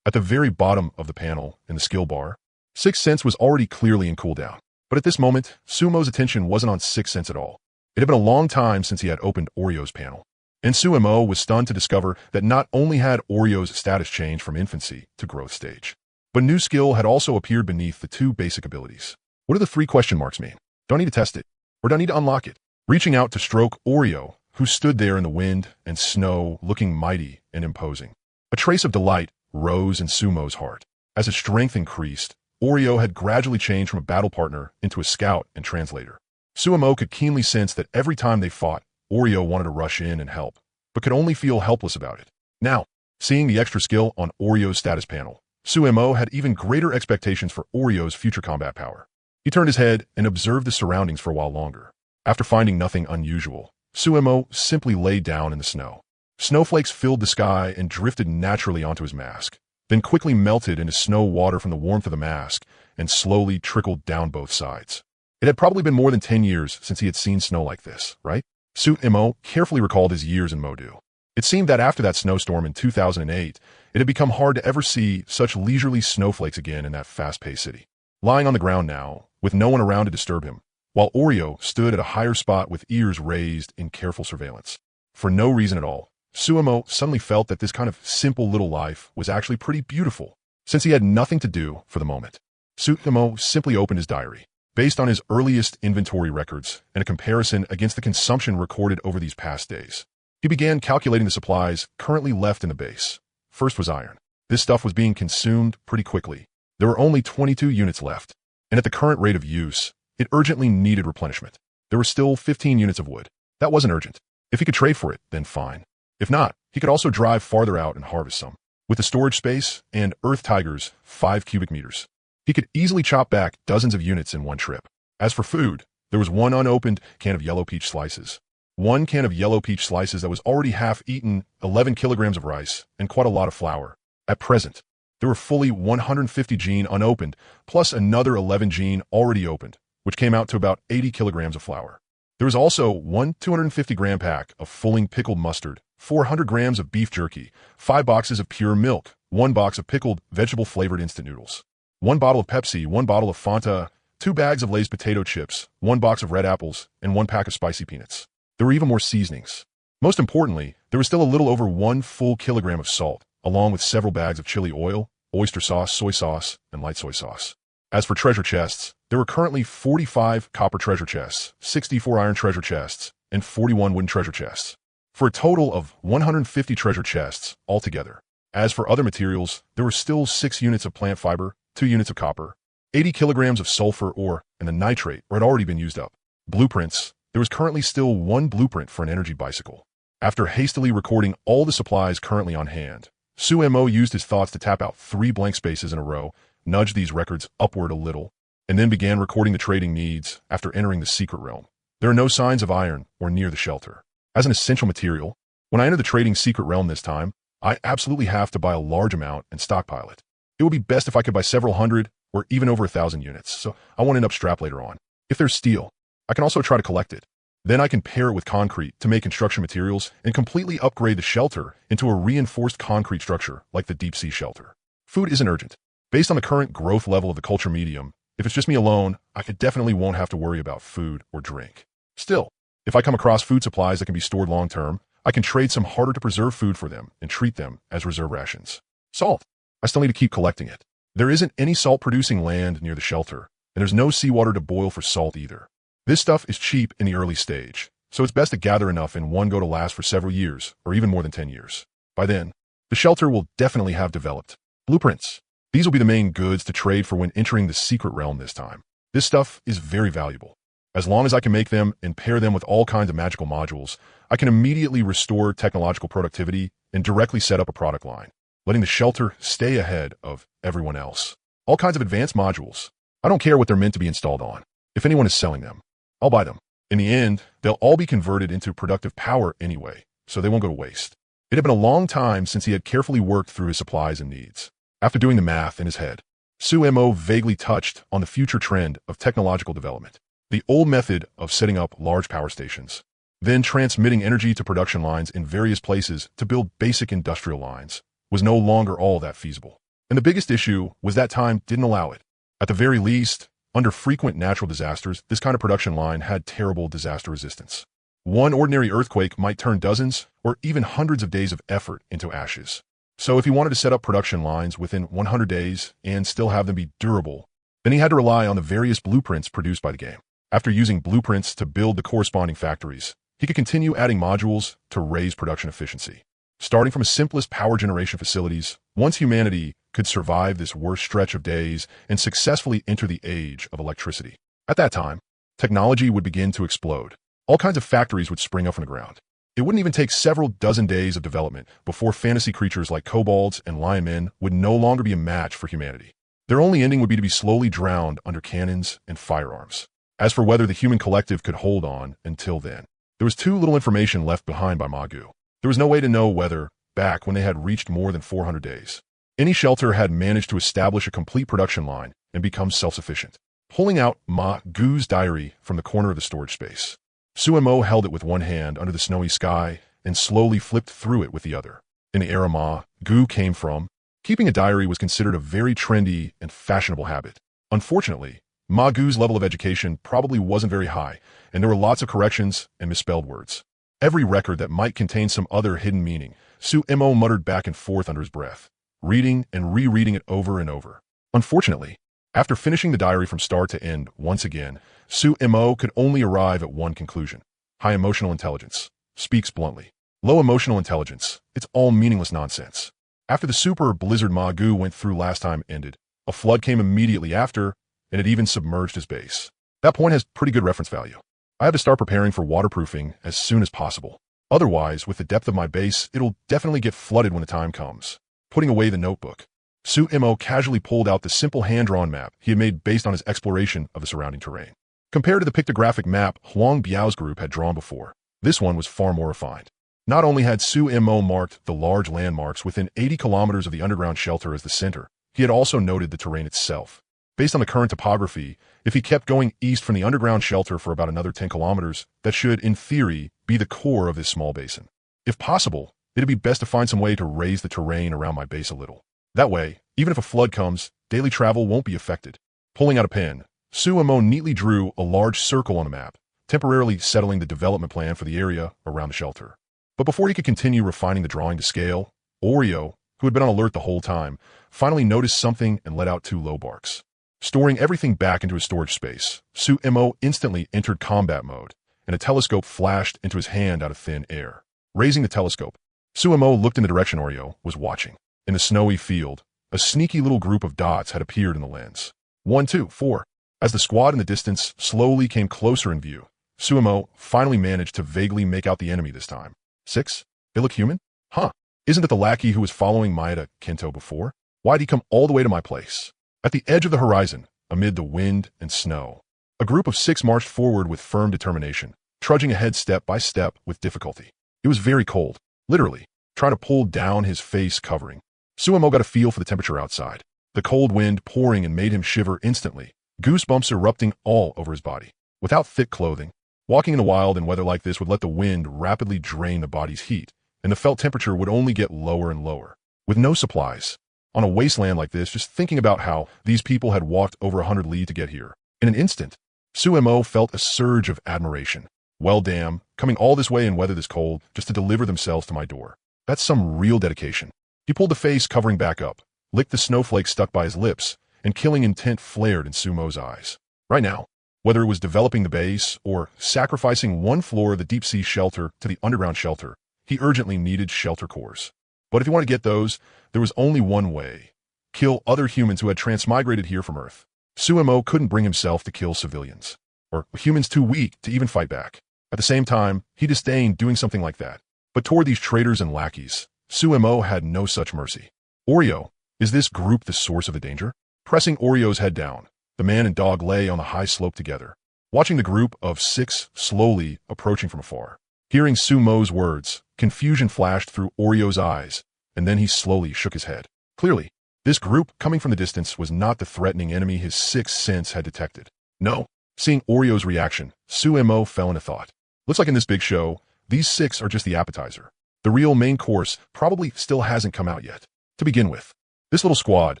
At the very bottom of the panel, in the skill bar, Sixth Sense was already clearly in cooldown. But at this moment, Sumo's attention wasn't on Sixth Sense at all. It had been a long time since he had opened Oreo's panel. And Sumo was stunned to discover that not only had Oreo's status changed from infancy to growth stage, but a new skill had also appeared beneath the 2 basic abilities. What do the 3 question marks mean? Do I need to test it? Or do I need to unlock it? Reaching out to stroke Oreo, who stood there in the wind and snow looking mighty and imposing. A trace of delight rose in Sumo's heart. As his strength increased, Oreo had gradually changed from a battle partner into a scout and translator. Sumo could keenly sense that every time they fought, Oreo wanted to rush in and help, but could only feel helpless about it. Now, seeing the extra skill on Oreo's status panel, Sumo had even greater expectations for Oreo's future combat power. He turned his head and observed the surroundings for a while longer. After finding nothing unusual, Sumo simply lay down in the snow. Snowflakes filled the sky and drifted naturally onto his mask, then quickly melted into snow water from the warmth of the mask and slowly trickled down both sides. It had probably been more than 10 years since he had seen snow like this, right? Sumo carefully recalled his years in Modu. It seemed that after that snowstorm in 2008, it had become hard to ever see such leisurely snowflakes again in that fast-paced city. Lying on the ground now, with no one around to disturb him, while Oreo stood at a higher spot with ears raised in careful surveillance. For no reason at all, Sumo suddenly felt that this kind of simple little life was actually pretty beautiful, since he had nothing to do for the moment. Sumo simply opened his diary. Based on his earliest inventory records and a comparison against the consumption recorded over these past days, he began calculating the supplies currently left in the base. First was iron. This stuff was being consumed pretty quickly. There were only 22 units left, and at the current rate of use, it urgently needed replenishment. There were still 15 units of wood. That wasn't urgent. If he could trade for it, then fine. If not, he could also drive farther out and harvest some. With the storage space and Earth Tiger's 5 cubic meters, he could easily chop back dozens of units in one trip. As for food, there was one unopened can of yellow peach slices. One can of yellow peach slices that was already half eaten, 11 kilograms of rice, and quite a lot of flour. At present, there were fully 150 gene unopened, plus another 11 gene already opened, which came out to about 80 kilograms of flour. There was also one 250-gram pack of fulling pickled mustard, 400 grams of beef jerky, 5 boxes of pure milk, 1 box of pickled vegetable-flavored instant noodles, 1 bottle of Pepsi, 1 bottle of Fanta, 2 bags of Lay's potato chips, 1 box of red apples, and 1 pack of spicy peanuts. There were even more seasonings. Most importantly, there was still a little over 1 full kilogram of salt, along with several bags of chili oil, oyster sauce, soy sauce, and light soy sauce. As for treasure chests, there were currently 45 copper treasure chests, 64 iron treasure chests, and 41 wooden treasure chests, for a total of 150 treasure chests altogether. As for other materials, there were still 6 units of plant fiber, 2 units of copper, 80 kilograms of sulfur ore, and the nitrate had already been used up. Blueprints, there was currently still 1 blueprint for an energy bicycle. After hastily recording all the supplies currently on hand, Sumo used his thoughts to tap out 3 blank spaces in a row, nudged these records upward a little, and then began recording the trading needs after entering the secret realm. There are no signs of iron or near the shelter. As an essential material, when I enter the trading secret realm this time, I absolutely have to buy a large amount and stockpile it. It would be best if I could buy several hundred or even over 1,000 units, so I won't end up strapped later on. If there's steel, I can also try to collect it. Then I can pair it with concrete to make construction materials and completely upgrade the shelter into a reinforced concrete structure like the deep-sea shelter. Food isn't urgent. Based on the current growth level of the culture medium, if it's just me alone, I definitely won't have to worry about food or drink. Still, if I come across food supplies that can be stored long-term, I can trade some harder-to-preserve food for them and treat them as reserve rations. Salt. I still need to keep collecting it. There isn't any salt-producing land near the shelter, and there's no seawater to boil for salt either. This stuff is cheap in the early stage, so it's best to gather enough in one go to last for several years, or even more than 10 years. By then, the shelter will definitely have developed. Blueprints. These will be the main goods to trade for when entering the secret realm this time. This stuff is very valuable. As long as I can make them and pair them with all kinds of magical modules, I can immediately restore technological productivity and directly set up a product line, letting the shelter stay ahead of everyone else. All kinds of advanced modules. I don't care what they're meant to be installed on. If anyone is selling them, I'll buy them. In the end, they'll all be converted into productive power anyway, so they won't go to waste. It had been a long time since he had carefully worked through his supplies and needs. After doing the math in his head, Sumo vaguely touched on the future trend of technological development. The old method of setting up large power stations, then transmitting energy to production lines in various places to build basic industrial lines, was no longer all that feasible. And the biggest issue was that time didn't allow it. At the very least, under frequent natural disasters, this kind of production line had terrible disaster resistance. One ordinary earthquake might turn dozens or even hundreds of days of effort into ashes. So if he wanted to set up production lines within 100 days and still have them be durable, then he had to rely on the various blueprints produced by the game. After using blueprints to build the corresponding factories, he could continue adding modules to raise production efficiency. Starting from the simplest power generation facilities, once humanity could survive this worst stretch of days and successfully enter the age of electricity. At that time, technology would begin to explode. All kinds of factories would spring up from the ground. It wouldn't even take several dozen days of development before fantasy creatures like kobolds and lion men would no longer be a match for humanity. Their only ending would be to be slowly drowned under cannons and firearms. As for whether the human collective could hold on until then, there was too little information left behind by Manga. There was no way to know whether, back when they had reached more than 400 days, any shelter had managed to establish a complete production line and become self-sufficient. Pulling out Manga's diary from the corner of the storage space, Sumo held it with one hand under the snowy sky and slowly flipped through it with the other. In the era Manga came from, keeping a diary was considered a very trendy and fashionable habit. Unfortunately, Manga's level of education probably wasn't very high, and there were lots of corrections and misspelled words. Every record that might contain some other hidden meaning, Sumo muttered back and forth under his breath, reading and rereading it over and over. Unfortunately, after finishing the diary from start to end once again, Sumo could only arrive at one conclusion. High emotional intelligence. Speaks bluntly. Low emotional intelligence. It's all meaningless nonsense. After the super blizzard Manga went through last time ended, a flood came immediately after, and it even submerged his base. That point has pretty good reference value. I have to start preparing for waterproofing as soon as possible. Otherwise, with the depth of my base, it'll definitely get flooded when the time comes. Putting away the notebook, Sumo casually pulled out the simple hand-drawn map he had made based on his exploration of the surrounding terrain. Compared to the pictographic map Huang Biao's group had drawn before, this one was far more refined. Not only had Sumo marked the large landmarks within 80 kilometers of the underground shelter as the center, he had also noted the terrain itself. Based on the current topography, if he kept going east from the underground shelter for about another 10 kilometers, that should, in theory, be the core of this small basin. If possible, it'd be best to find some way to raise the terrain around my base a little. That way, even if a flood comes, daily travel won't be affected. Pulling out a pen, Sumo neatly drew a large circle on the map, temporarily settling the development plan for the area around the shelter. But before he could continue refining the drawing to scale, Oreo, who had been on alert the whole time, finally noticed something and let out 2 low barks. Storing everything back into his storage space, Sumo instantly entered combat mode, and a telescope flashed into his hand out of thin air. Raising the telescope, Sumo looked in the direction Oreo was watching. In the snowy field, a sneaky little group of dots had appeared in the lens. 1, 2, 4. As the squad in the distance slowly came closer in view, Sumo finally managed to vaguely make out the enemy this time. 6? They look human? Huh. Isn't it the lackey who was following Maeda Kento before? Why'd he come all the way to my place? At the edge of the horizon, amid the wind and snow, a group of 6 marched forward with firm determination, trudging ahead step by step with difficulty. It was very cold, literally, trying to pull down his face covering. Suemo got a feel for the temperature outside. The cold wind pouring and made him shiver instantly, goosebumps erupting all over his body. Without thick clothing, walking in the wild in weather like this would let the wind rapidly drain the body's heat, and the felt temperature would only get lower and lower. With no supplies, on a wasteland like this, just thinking about how these people had walked over 100 li to get here. In an instant, Suemo felt a surge of admiration. Well, damn, coming all this way in weather this cold just to deliver themselves to my door. That's some real dedication. He pulled the face covering back up, licked the snowflake stuck by his lips, and killing intent flared in Sumo's eyes. Right now, whether it was developing the base or sacrificing one floor of the deep-sea shelter to the underground shelter, he urgently needed shelter cores. But if he wanted to get those, there was only one way. Kill other humans who had transmigrated here from Earth. Suemo couldn't bring himself to kill civilians, or humans too weak to even fight back. At the same time, he disdained doing something like that. But toward these traitors and lackeys, Suemo had no such mercy. Oreo, is this group the source of the danger? Pressing Oreo's head down, the man and dog lay on the high slope together, watching the group of 6 slowly approaching from afar. Hearing Sumo's words, confusion flashed through Oreo's eyes, and then he slowly shook his head. Clearly, this group coming from the distance was not the threatening enemy his sixth sense had detected. No. Seeing Oreo's reaction, Suemo fell into thought. Looks like in this big show, these 6 are just the appetizer. The real main course probably still hasn't come out yet. To begin with, this little squad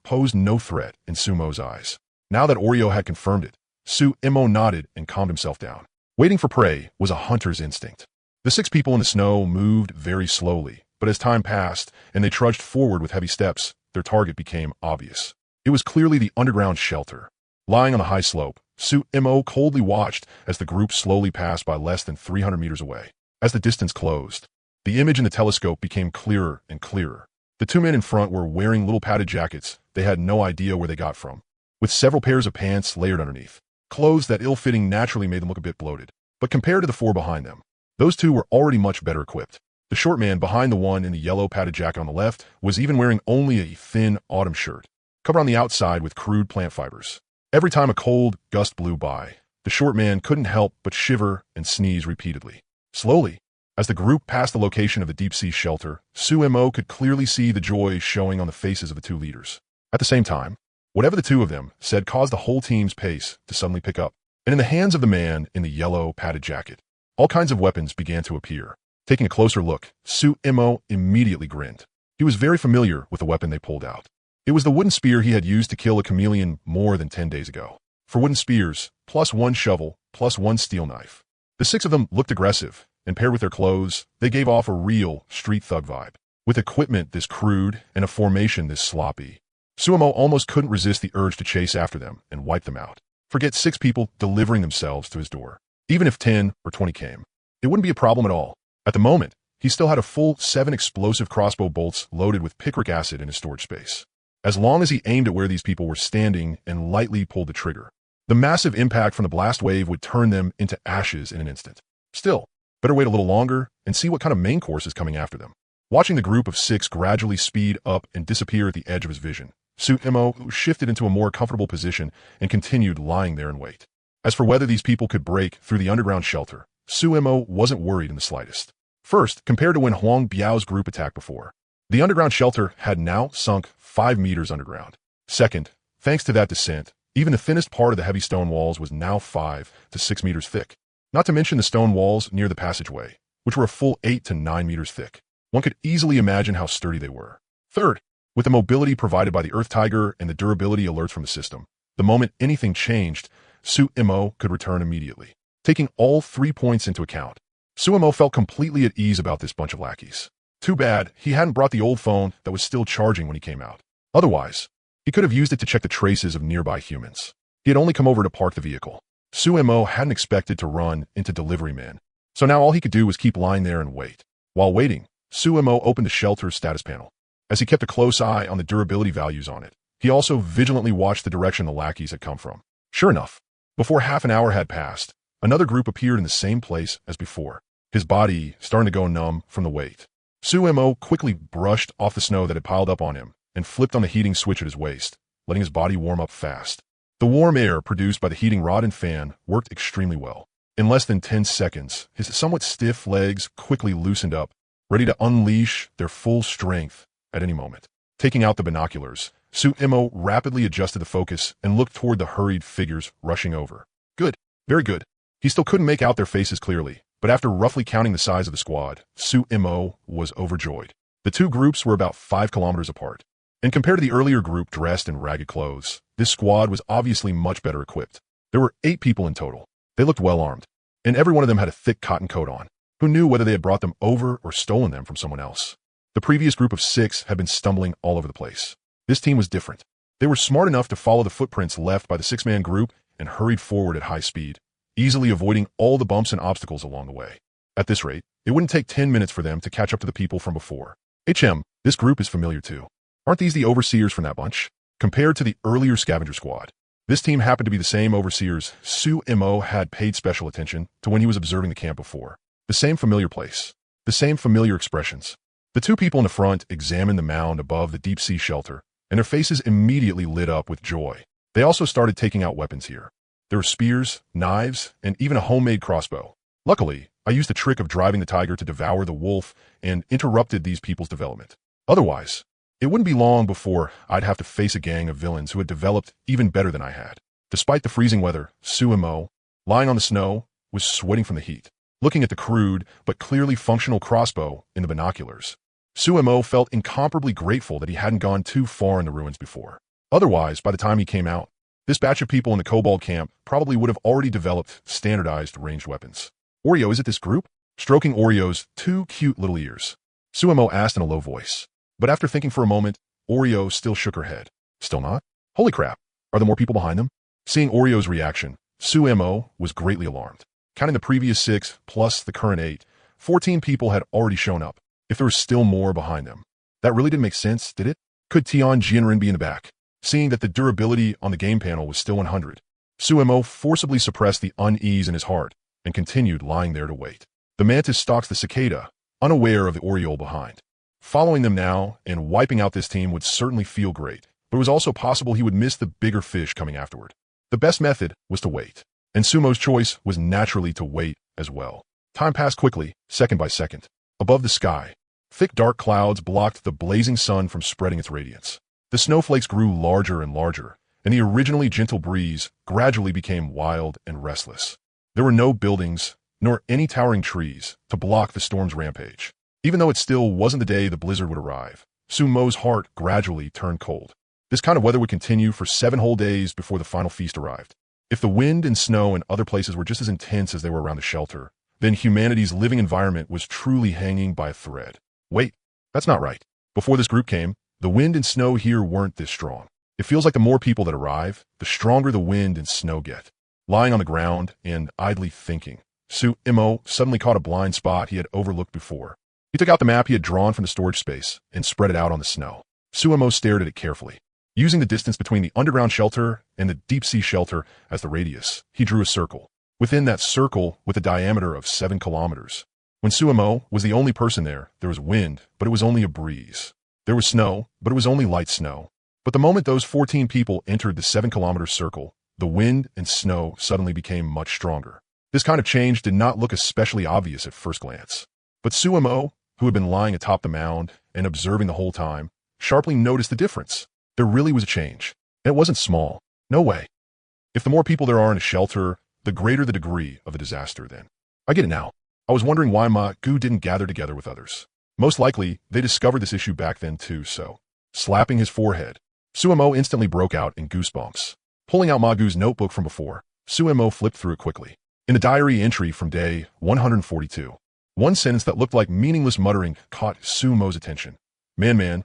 posed no threat in Sumo's eyes. Now that Oreo had confirmed it, Suemo nodded and calmed himself down. Waiting for prey was a hunter's instinct. The 6 people in the snow moved very slowly, but as time passed and they trudged forward with heavy steps, their target became obvious. It was clearly the underground shelter. Lying on the high slope, Suemo coldly watched as the group slowly passed by less than 300 meters away. As the distance closed, the image in the telescope became clearer and clearer. The 2 men in front were wearing little padded jackets they had no idea where they got from, with several pairs of pants layered underneath. Clothes that ill-fitting naturally made them look a bit bloated. But compared to the 4 behind them, those 2 were already much better equipped. The short man behind the one in the yellow padded jacket on the left was even wearing only a thin autumn shirt, covered on the outside with crude plant fibers. Every time a cold gust blew by, the short man couldn't help but shiver and sneeze repeatedly. Slowly, as the group passed the location of the deep-sea shelter, Suemo could clearly see the joy showing on the faces of the 2 leaders. At the same time, whatever the 2 of them said caused the whole team's pace to suddenly pick up. And in the hands of the man in the yellow padded jacket, all kinds of weapons began to appear. Taking a closer look, Suemo immediately grinned. He was very familiar with the weapon they pulled out. It was the wooden spear he had used to kill a chameleon more than 10 days ago. For wooden spears, plus 1 shovel, plus 1 steel knife. The 6 of them looked aggressive, and paired with their clothes, they gave off a real street thug vibe. With equipment this crude and a formation this sloppy, Suemo almost couldn't resist the urge to chase after them and wipe them out. Forget 6 people delivering themselves to his door. Even if 10 or 20 came, it wouldn't be a problem at all. At the moment, he still had a full 7 explosive crossbow bolts loaded with picric acid in his storage space. As long as he aimed at where these people were standing and lightly pulled the trigger, the massive impact from the blast wave would turn them into ashes in an instant. Still, better wait a little longer and see what kind of main course is coming after them. Watching the group of 6 gradually speed up and disappear at the edge of his vision, Suemo shifted into a more comfortable position and continued lying there in wait. As for whether these people could break through the underground shelter, Suemo wasn't worried in the slightest. First, compared to when Huang Biao's group attacked before, the underground shelter had now sunk 5 meters underground. Second, thanks to that descent, even the thinnest part of the heavy stone walls was now 5 to 6 meters thick. Not to mention the stone walls near the passageway, which were a full 8 to 9 meters thick. One could easily imagine how sturdy they were. Third, with the mobility provided by the Earth Tiger and the durability alerts from the system, the moment anything changed, Suemo could return immediately. Taking all 3 points into account, Suemo felt completely at ease about this bunch of lackeys. Too bad he hadn't brought the old phone that was still charging when he came out. Otherwise, he could have used it to check the traces of nearby humans. He had only come over to park the vehicle. Suemo hadn't expected to run into delivery men, so now all he could do was keep lying there and wait. While waiting, Suemo opened the shelter's status panel. As he kept a close eye on the durability values on it, he also vigilantly watched the direction the lackeys had come from. Sure enough, before half an hour had passed, another group appeared in the same place as before, his body starting to go numb from the weight. Suemo quickly brushed off the snow that had piled up on him and flipped on the heating switch at his waist, letting his body warm up fast. The warm air produced by the heating rod and fan worked extremely well. In less than 10 seconds, his somewhat stiff legs quickly loosened up, ready to unleash their full strength at any moment. Taking out the binoculars, Suemo rapidly adjusted the focus and looked toward the hurried figures rushing over. Good. Very good. He still couldn't make out their faces clearly, but after roughly counting the size of the squad, Suemo was overjoyed. The two groups were about 5 kilometers apart, and compared to the earlier group dressed in ragged clothes, this squad was obviously much better equipped. There were 8 people in total. They looked well armed, and every one of them had a thick cotton coat on. Who knew whether they had brought them over or stolen them from someone else? The previous group of 6 had been stumbling all over the place. This team was different. They were smart enough to follow the footprints left by the 6-man group and hurried forward at high speed, easily avoiding all the bumps and obstacles along the way. At this rate, it wouldn't take 10 minutes for them to catch up to the people from before. This group is familiar too. Aren't these the overseers from that bunch? Compared to the earlier scavenger squad, this team happened to be the same overseers Suemo had paid special attention to when he was observing the camp before. The same familiar place, the same familiar expressions. The 2 people in the front examined the mound above the deep-sea shelter, and their faces immediately lit up with joy. They also started taking out weapons here. There were spears, knives, and even a homemade crossbow. Luckily, I used the trick of driving the tiger to devour the wolf and interrupted these people's development. Otherwise, it wouldn't be long before I'd have to face a gang of villains who had developed even better than I had. Despite the freezing weather, Suemo, lying on the snow, was sweating from the heat. Looking at the crude but clearly functional crossbow in the binoculars, Suemo felt incomparably grateful that he hadn't gone too far in the ruins before. Otherwise, by the time he came out, this batch of people in the kobold camp probably would have already developed standardized ranged weapons. Oreo, is it this group? Stroking Oreo's 2 cute little ears, Suemo asked in a low voice. But after thinking for a moment, Oreo still shook her head. Still not? Holy crap, are there more people behind them? Seeing Oreo's reaction, Suemo was greatly alarmed. Counting the previous 6 plus the current 8, 14 people had already shown up. If there was still more behind them. That really didn't make sense, did it? Could Tian Jianren be in the back? Seeing that the durability on the game panel was still 100, Suemo forcibly suppressed the unease in his heart and continued lying there to wait. The mantis stalks the cicada, unaware of the oriole behind. Following them now and wiping out this team would certainly feel great, but it was also possible he would miss the bigger fish coming afterward. The best method was to wait, and Sumo's choice was naturally to wait as well. Time passed quickly, second by second. Above the sky, thick dark clouds blocked the blazing sun from spreading its radiance. The snowflakes grew larger and larger, and the originally gentle breeze gradually became wild and restless. There were no buildings, nor any towering trees, to block the storm's rampage. Even though it still wasn't the day the blizzard would arrive, Sumo's heart gradually turned cold. This kind of weather would continue for 7 whole days before the final feast arrived. If the wind and snow in other places were just as intense as they were around the shelter, then humanity's living environment was truly hanging by a thread. Wait, that's not right. Before this group came, the wind and snow here weren't this strong. It feels like the more people that arrive, the stronger the wind and snow get. Lying on the ground and idly thinking, Suemo suddenly caught a blind spot he had overlooked before. He took out the map he had drawn from the storage space and spread it out on the snow. Suemo stared at it carefully. Using the distance between the underground shelter and the deep-sea shelter as the radius, he drew a circle. Within that circle, with a diameter of 7 kilometers. When Suemo was the only person there was wind, but it was only a breeze. There was snow, but it was only light snow. But the moment those 14 people entered the 7-kilometer circle, the wind and snow suddenly became much stronger. This kind of change did not look especially obvious at first glance. But Suemo, who had been lying atop the mound and observing the whole time, sharply noticed the difference. There really was a change. And it wasn't small. No way. If the more people there are in a shelter, the greater the degree of a disaster then. I get it now. I was wondering why Gu didn't gather together with others. Most likely, they discovered this issue back then too, so. Slapping his forehead, Suemo instantly broke out in goosebumps. Pulling out Gu's notebook from before, Suemo flipped through it quickly. In the diary entry from day 142, one sentence that looked like meaningless muttering caught Suemo's attention. Man,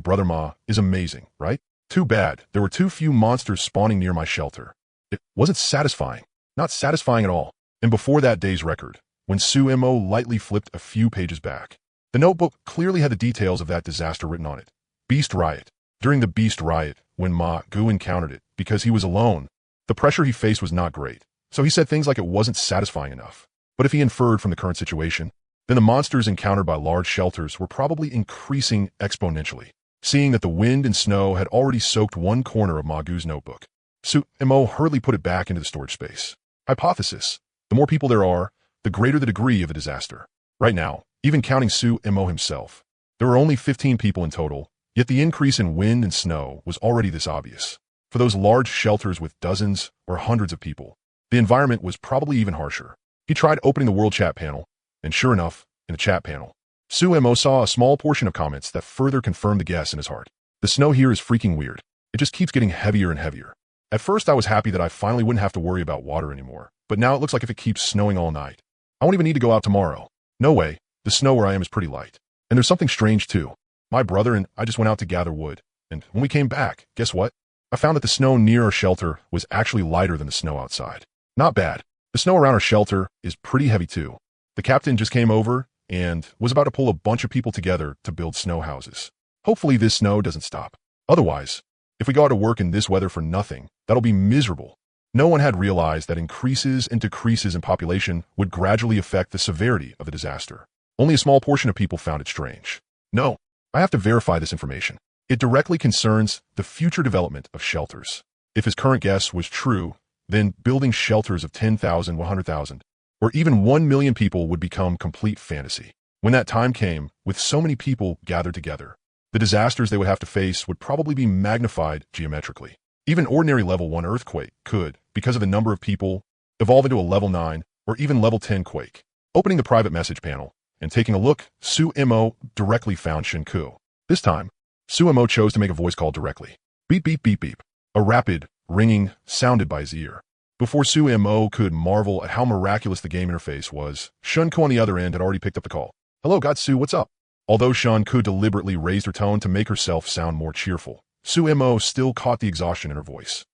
brother Ma is amazing, right? Too bad there were too few monsters spawning near my shelter. It wasn't satisfying. Not satisfying at all. And before that day's record, when Suemo lightly flipped a few pages back, the notebook clearly had the details of that disaster written on it. Beast Riot. During the Beast Riot, when Gu encountered it, because he was alone, the pressure he faced was not great. So he said things like it wasn't satisfying enough. But if he inferred from the current situation, then the monsters encountered by large shelters were probably increasing exponentially. seeing that the wind and snow had already soaked one corner of Magu's notebook. Su-mo hurriedly put it back into the storage space. Hypothesis: the more people there are, the greater the degree of the disaster. Right now, even counting Su-mo himself, there were only 15 people in total, yet the increase in wind and snow was already this obvious. For those large shelters with dozens or hundreds of people, the environment was probably even harsher. He tried opening the world chat panel, and sure enough, in the chat panel, Su-mo saw a small portion of comments that further confirmed the guess in his heart. The snow here is freaking weird. It just keeps getting heavier and heavier. At first I was happy that I finally wouldn't have to worry about water anymore, but now it looks like if it keeps snowing all night, I won't even need to go out tomorrow. No way, the snow where I am is pretty light. And there's something strange too. My brother and I just went out to gather wood, and when we came back, guess what? I found that the snow near our shelter was actually lighter than the snow outside. Not bad. The snow around our shelter is pretty heavy too. The captain just came over and was about to pull a bunch of people together to build snow houses. Hopefully this snow doesn't stop. Otherwise, if we go out to work in this weather for nothing, that'll be miserable. No one had realized that increases and decreases in population would gradually affect the severity of the disaster. Only a small portion of people found it strange. No, I have to verify this information. It directly concerns the future development of shelters. If his current guess was true, then building shelters of 10,000, 100,000, or even 1 million people would become complete fantasy. When that time came, with so many people gathered together, the disasters they would have to face would probably be magnified geometrically. Even ordinary level 1 earthquake could, because of the number of people, evolve into a level 9 or even level 10 quake. Opening the private message panel and taking a look, Su-mo directly found Shinku. This time, Su-mo chose to make a voice call directly. Beep, beep, beep, beep. A rapid, ringing sounded by his ear. Before Su-mo could marvel at how miraculous the game interface was, Shunku on the other end had already picked up the call. Hello, Gatsu, what's up? Although Shunku deliberately raised her tone to make herself sound more cheerful, Su-mo still caught the exhaustion in her voice.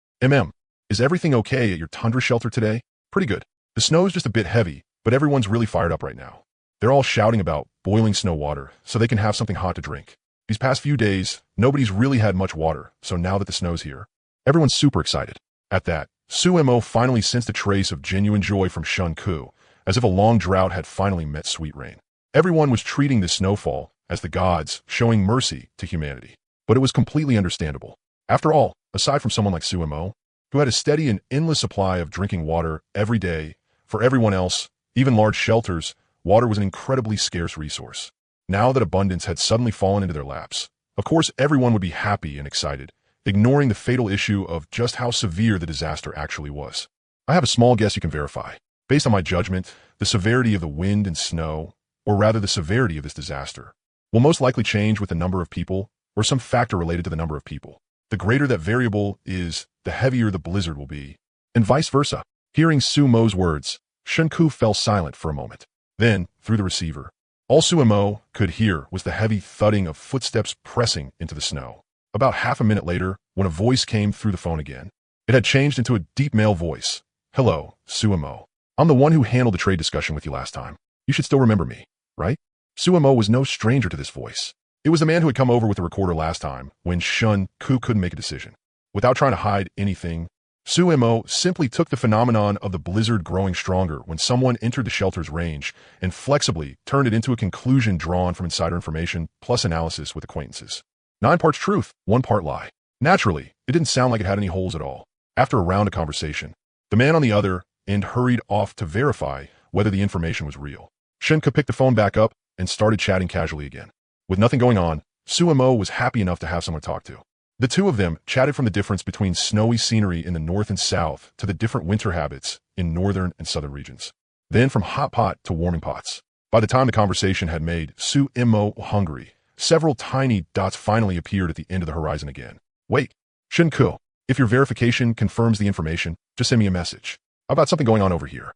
Is everything okay at your tundra shelter today? Pretty good. The snow's just a bit heavy, but everyone's really fired up right now. They're all shouting about boiling snow water so they can have something hot to drink. These past few days, nobody's really had much water, so now that the snow's here, everyone's super excited. At that, Su-mo finally sensed a trace of genuine joy from Shunku, as if a long drought had finally met sweet rain. Everyone was treating this snowfall as the gods showing mercy to humanity. But it was completely understandable. After all, aside from someone like Su-mo, who had a steady and endless supply of drinking water every day, for everyone else, even large shelters, water was an incredibly scarce resource. Now that abundance had suddenly fallen into their laps, of course everyone would be happy and excited, ignoring the fatal issue of just how severe the disaster actually was. I have a small guess you can verify. Based on my judgment, the severity of the wind and snow, or rather the severity of this disaster, will most likely change with the number of people or some factor related to the number of people. The greater that variable is, the heavier the blizzard will be, and vice versa. Hearing Su-mo's words, Shunku fell silent for a moment. Then, through the receiver, all Su-mo could hear was the heavy thudding of footsteps pressing into the snow. About half a minute later, when a voice came through the phone again, it had changed into a deep male voice. Hello, Su-mo. I'm the one who handled the trade discussion with you last time. You should still remember me, right? Su-mo was no stranger to this voice. It was the man who had come over with the recorder last time, when Shunku couldn't make a decision. Without trying to hide anything, Su-mo simply took the phenomenon of the blizzard growing stronger when someone entered the shelter's range and flexibly turned it into a conclusion drawn from insider information plus analysis with acquaintances. 9 parts truth, 1 part lie. Naturally, it didn't sound like it had any holes at all. After a round of conversation, the man on the other end hurried off to verify whether the information was real. Shunku picked the phone back up and started chatting casually again. With nothing going on, Su-mo was happy enough to have someone to talk to. The two of them chatted from the difference between snowy scenery in the north and south to the different winter habits in northern and southern regions. Then from hot pot to warming pots. By the time the conversation had made Su-mo hungry, several tiny dots finally appeared at the end of the horizon again. Wait, Shunku, if your verification confirms the information, just send me a message. I've got something going on over here.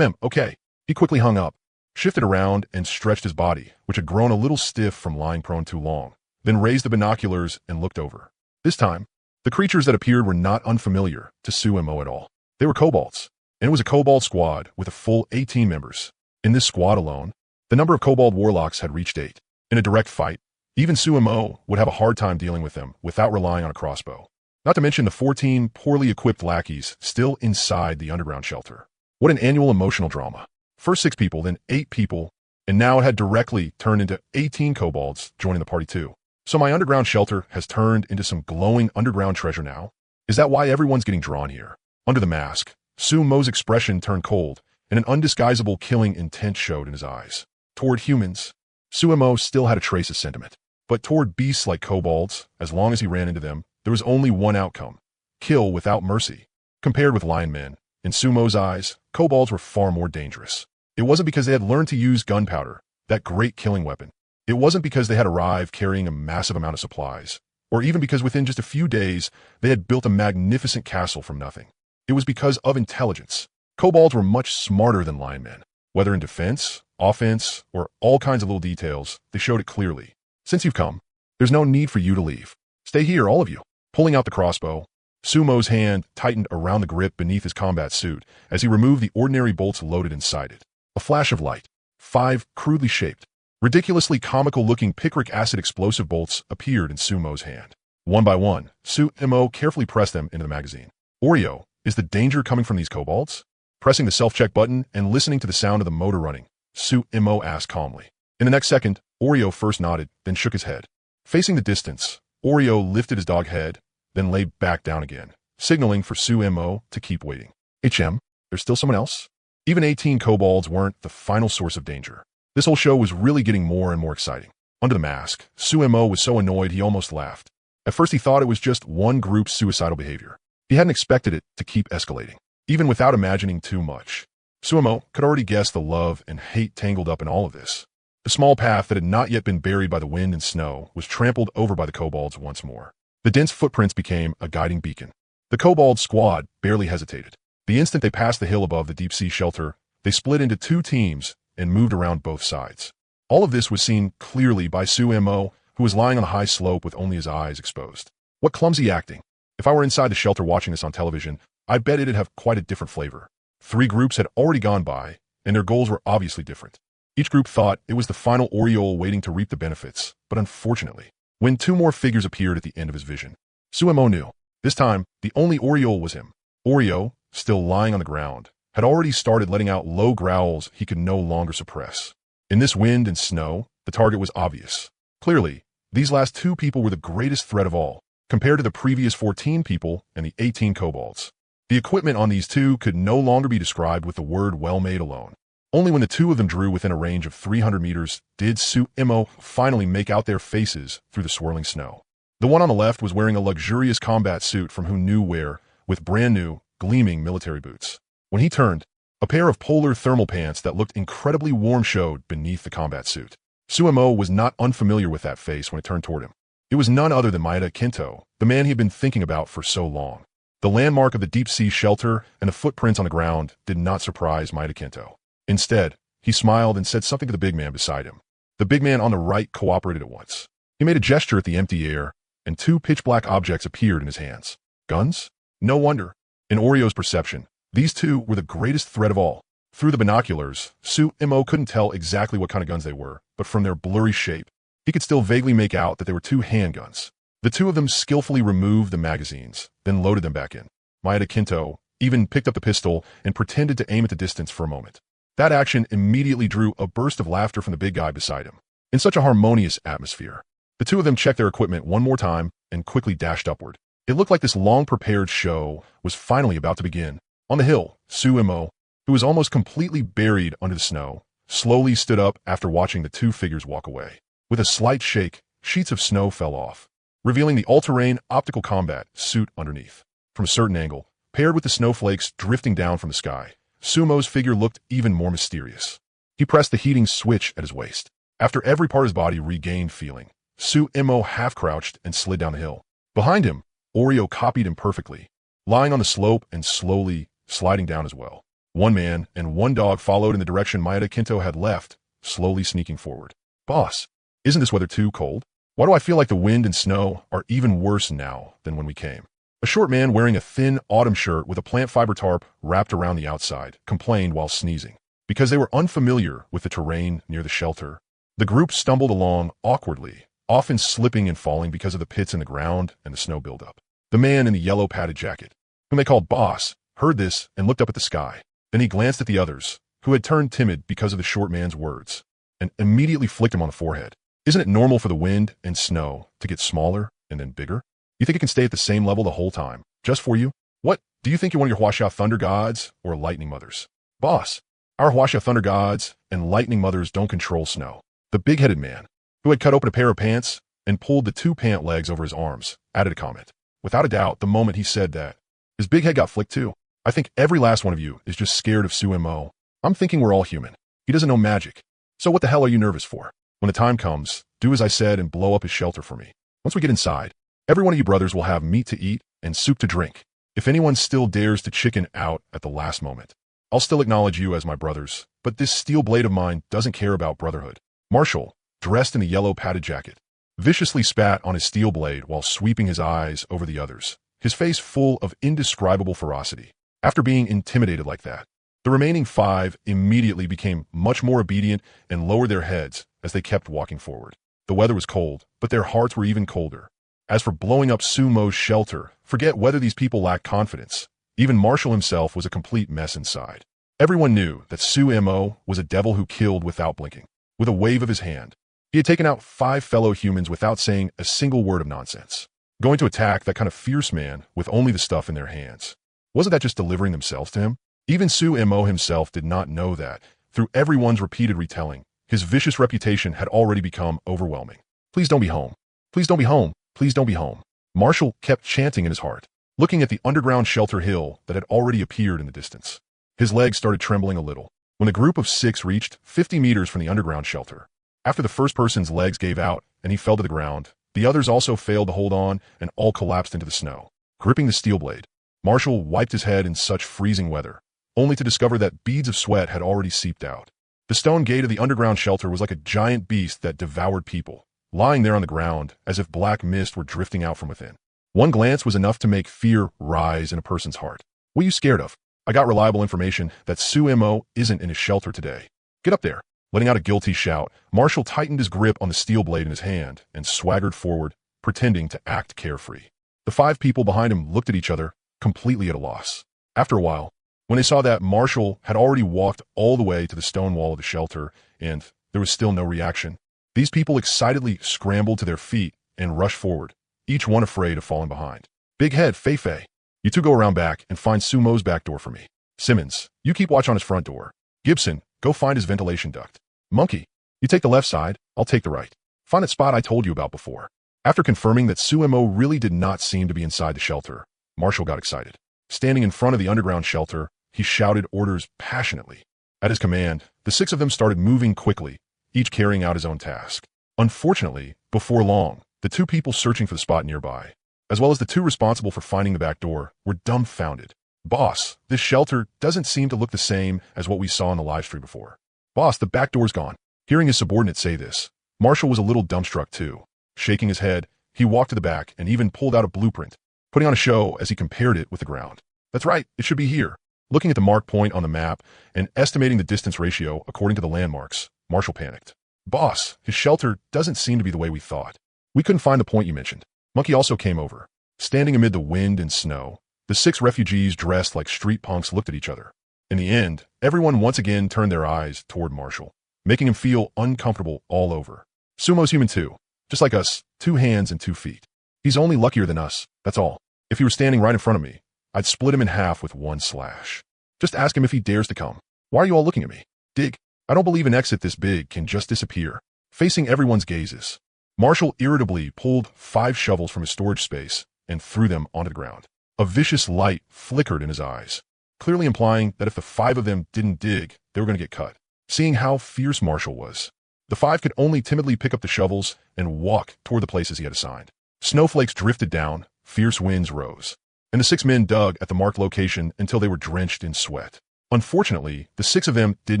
Okay. He quickly hung up, shifted around and stretched his body, which had grown a little stiff from lying prone too long, then raised the binoculars and looked over. This time, the creatures that appeared were not unfamiliar to Su-mo at all. They were kobolds, and it was a kobold squad with a full 18 members. In this squad alone, the number of kobold warlocks had reached 8. In a direct fight, even Su-mo would have a hard time dealing with them without relying on a crossbow. Not to mention the 14 poorly equipped lackeys still inside the underground shelter. What an annual emotional drama. First 6 people, then 8 people, and now it had directly turned into 18 kobolds joining the party too. So my underground shelter has turned into some glowing underground treasure now? Is that why everyone's getting drawn here? Under the mask, Sumo's expression turned cold, and an undisguisable killing intent showed in his eyes. Toward humans, Sumo still had a trace of sentiment. But toward beasts like kobolds, as long as he ran into them, there was only one outcome: kill without mercy. Compared with lion men, in Sumo's eyes, kobolds were far more dangerous. It wasn't because they had learned to use gunpowder, that great killing weapon. It wasn't because they had arrived carrying a massive amount of supplies, or even because within just a few days they had built a magnificent castle from nothing. It was because of intelligence. Kobolds were much smarter than lion men. Whether in defense, offense, or all kinds of little details, they showed it clearly. Since you've come, there's no need for you to leave. Stay here, all of you. Pulling out the crossbow, Sumo's hand tightened around the grip beneath his combat suit as he removed the ordinary bolts loaded inside it. A flash of light. 5 crudely shaped, ridiculously comical-looking picric acid explosive bolts appeared in Sumo's hand. One by one, Sumo carefully pressed them into the magazine. Oreo, is the danger coming from these kobolds? Pressing the self-check button and listening to the sound of the motor running, Sumo asked calmly. In the next second, Oreo first nodded, then shook his head. Facing the distance, Oreo lifted his dog head, then lay back down again, signaling for Sumo to keep waiting. There's still someone else? Even 18 kobolds weren't the final source of danger. This whole show was really getting more and more exciting. Under the mask, Sumo was so annoyed he almost laughed. At first he thought it was just one group's suicidal behavior. He hadn't expected it to keep escalating. Even without imagining too much, Sumo could already guess the love and hate tangled up in all of this. The small path that had not yet been buried by the wind and snow was trampled over by the kobolds once more. The dense footprints became a guiding beacon. The kobold squad barely hesitated. The instant they passed the hill above the deep-sea shelter, they split into 2 teams and moved around both sides. All of this was seen clearly by Sumo, who was lying on a high slope with only his eyes exposed. What clumsy acting. If I were inside the shelter watching this on television, I bet it'd have quite a different flavor. 3 groups had already gone by, and their goals were obviously different. Each group thought it was the final Oriole waiting to reap the benefits, but unfortunately, when 2 more figures appeared at the end of his vision, Sumo knew. This time, the only Oriole was him. Oreo, still lying on the ground, had already started letting out low growls he could no longer suppress. In this wind and snow, the target was obvious. Clearly, these last 2 people were the greatest threat of all, compared to the previous 14 people and the 18 kobolds. The equipment on these 2 could no longer be described with the word well-made alone. Only when the 2 of them drew within a range of 300 meters did Sumo finally make out their faces through the swirling snow. The one on the left was wearing a luxurious combat suit from who knew where, with brand new, gleaming military boots. When he turned, a pair of polar thermal pants that looked incredibly warm showed beneath the combat suit. Sumo was not unfamiliar with that face when it turned toward him. It was none other than Mangarecap, the man he had been thinking about for so long. The landmark of the deep-sea shelter and the footprints on the ground did not surprise Mangarecap. Instead, he smiled and said something to the big man beside him. The big man on the right cooperated at once. He made a gesture at the empty air, and 2 pitch-black objects appeared in his hands. Guns? No wonder. In Oreo's perception, these 2 were the greatest threat of all. Through the binoculars, Sumo couldn't tell exactly what kind of guns they were, but from their blurry shape, he could still vaguely make out that they were 2 handguns. The 2 of them skillfully removed the magazines, then loaded them back in. Mangarecap even picked up the pistol and pretended to aim at the distance for a moment. That action immediately drew a burst of laughter from the big guy beside him. In such a harmonious atmosphere, the 2 of them checked their equipment one more time and quickly dashed upward. It looked like this long-prepared show was finally about to begin. On the hill, Sumo, who was almost completely buried under the snow, slowly stood up after watching the 2 figures walk away. With a slight shake, sheets of snow fell off, revealing the all-terrain optical combat suit underneath. From a certain angle, paired with the snowflakes drifting down from the sky, Sumo's figure looked even more mysterious. He pressed the heating switch at his waist. After every part of his body regained feeling, Sumo half-crouched and slid down the hill. Behind him, Oreo copied him perfectly, lying on the slope and slowly sliding down as well. 1 man and 1 dog followed in the direction Mangarecap had left, slowly sneaking forward. Boss, isn't this weather too cold? Why do I feel like the wind and snow are even worse now than when we came? A short man wearing a thin autumn shirt with a plant fiber tarp wrapped around the outside complained while sneezing. Because they were unfamiliar with the terrain near the shelter, the group stumbled along awkwardly, often slipping and falling because of the pits in the ground and the snow buildup. The man in the yellow padded jacket, whom they called Boss, heard this and looked up at the sky. Then he glanced at the others, who had turned timid because of the short man's words, and immediately flicked him on the forehead. Isn't it normal for the wind and snow to get smaller and then bigger? You think it can stay at the same level the whole time, just for you? What, do you think you're one of your Huaxia thunder gods or lightning mothers? Boss, our Huaxia thunder gods and lightning mothers don't control snow. The big-headed man, who had cut open a pair of pants and pulled the two pant legs over his arms, added a comment. Without a doubt, the moment he said that, his big head got flicked too. I think every last one of you is just scared of Sumo. I'm thinking we're all human. He doesn't know magic. So what the hell are you nervous for? When the time comes, do as I said and blow up his shelter for me. Once we get inside, every one of you brothers will have meat to eat and soup to drink. If anyone still dares to chicken out at the last moment, I'll still acknowledge you as my brothers, but this steel blade of mine doesn't care about brotherhood. Marshall, dressed in a yellow padded jacket, viciously spat on his steel blade while sweeping his eyes over the others, his face full of indescribable ferocity. After being intimidated like that, the remaining 5 immediately became much more obedient and lowered their heads as they kept walking forward. The weather was cold, but their hearts were even colder. As for blowing up Sumo's shelter, forget whether these people lacked confidence. Even Marshall himself was a complete mess inside. Everyone knew that Sumo was a devil who killed without blinking. With a wave of his hand, he had taken out 5 fellow humans without saying a single word of nonsense. Going to attack that kind of fierce man with only the stuff in their hands. Wasn't that just delivering themselves to him? Even Sumo himself did not know that. Through everyone's repeated retelling, his vicious reputation had already become overwhelming. Please don't be home. Please don't be home. Please don't be home. Marshall kept chanting in his heart, looking at the underground shelter hill that had already appeared in the distance. His legs started trembling a little when a group of 6 reached 50 meters from the underground shelter. After the first person's legs gave out and he fell to the ground, the others also failed to hold on and all collapsed into the snow. Gripping the steel blade, Marshall wiped his head in such freezing weather, only to discover that beads of sweat had already seeped out. The stone gate of the underground shelter was like a giant beast that devoured people, lying there on the ground as if black mist were drifting out from within. One glance was enough to make fear rise in a person's heart. What are you scared of? I got reliable information that Sumo isn't in his shelter today. Get up there. Letting out a guilty shout, Marshall tightened his grip on the steel blade in his hand and swaggered forward, pretending to act carefree. The 5 people behind him looked at each other, completely at a loss. After a while, when they saw that Marshall had already walked all the way to the stone wall of the shelter and there was still no reaction, these people excitedly scrambled to their feet and rushed forward, each one afraid of falling behind. Big Head, Fei, you 2 go around back and find Sumo's back door for me. Simmons, you keep watch on his front door. Gibson, go find his ventilation duct. Monkey, you take the left side, I'll take the right. Find that spot I told you about before. After confirming that Sumo really did not seem to be inside the shelter, Marshall got excited. Standing in front of the underground shelter, he shouted orders passionately. At his command, the 6 of them started moving quickly, each carrying out his own task. Unfortunately, before long, the 2 people searching for the spot nearby, as well as the 2 responsible for finding the back door, were dumbfounded. Boss, this shelter doesn't seem to look the same as what we saw in the live stream before. Boss, the back door's gone. Hearing his subordinate say this, Marshall was a little dumbstruck too. Shaking his head, he walked to the back and even pulled out a blueprint, putting on a show as he compared it with the ground. That's right, it should be here. Looking at the mark point on the map and estimating the distance ratio according to the landmarks, Marshall panicked. Boss, his shelter doesn't seem to be the way we thought. We couldn't find the point you mentioned. Monkey also came over. Standing amid the wind and snow, the 6 refugees dressed like street punks looked at each other. In the end, everyone once again turned their eyes toward Marshall, making him feel uncomfortable all over. Sumo's human too, just like us, 2 hands and 2 feet. He's only luckier than us, that's all. If he were standing right in front of me, I'd split him in half with 1 slash. Just ask him if he dares to come. Why are you all looking at me? Dig. I don't believe an exit this big can just disappear, facing everyone's gazes. Marshall irritably pulled 5 shovels from his storage space and threw them onto the ground. A vicious light flickered in his eyes, clearly implying that if the 5 of them didn't dig, they were going to get cut. Seeing how fierce Marshall was, the 5 could only timidly pick up the shovels and walk toward the places he had assigned. Snowflakes drifted down, fierce winds rose, and the 6 men dug at the marked location until they were drenched in sweat. Unfortunately, the 6 of them did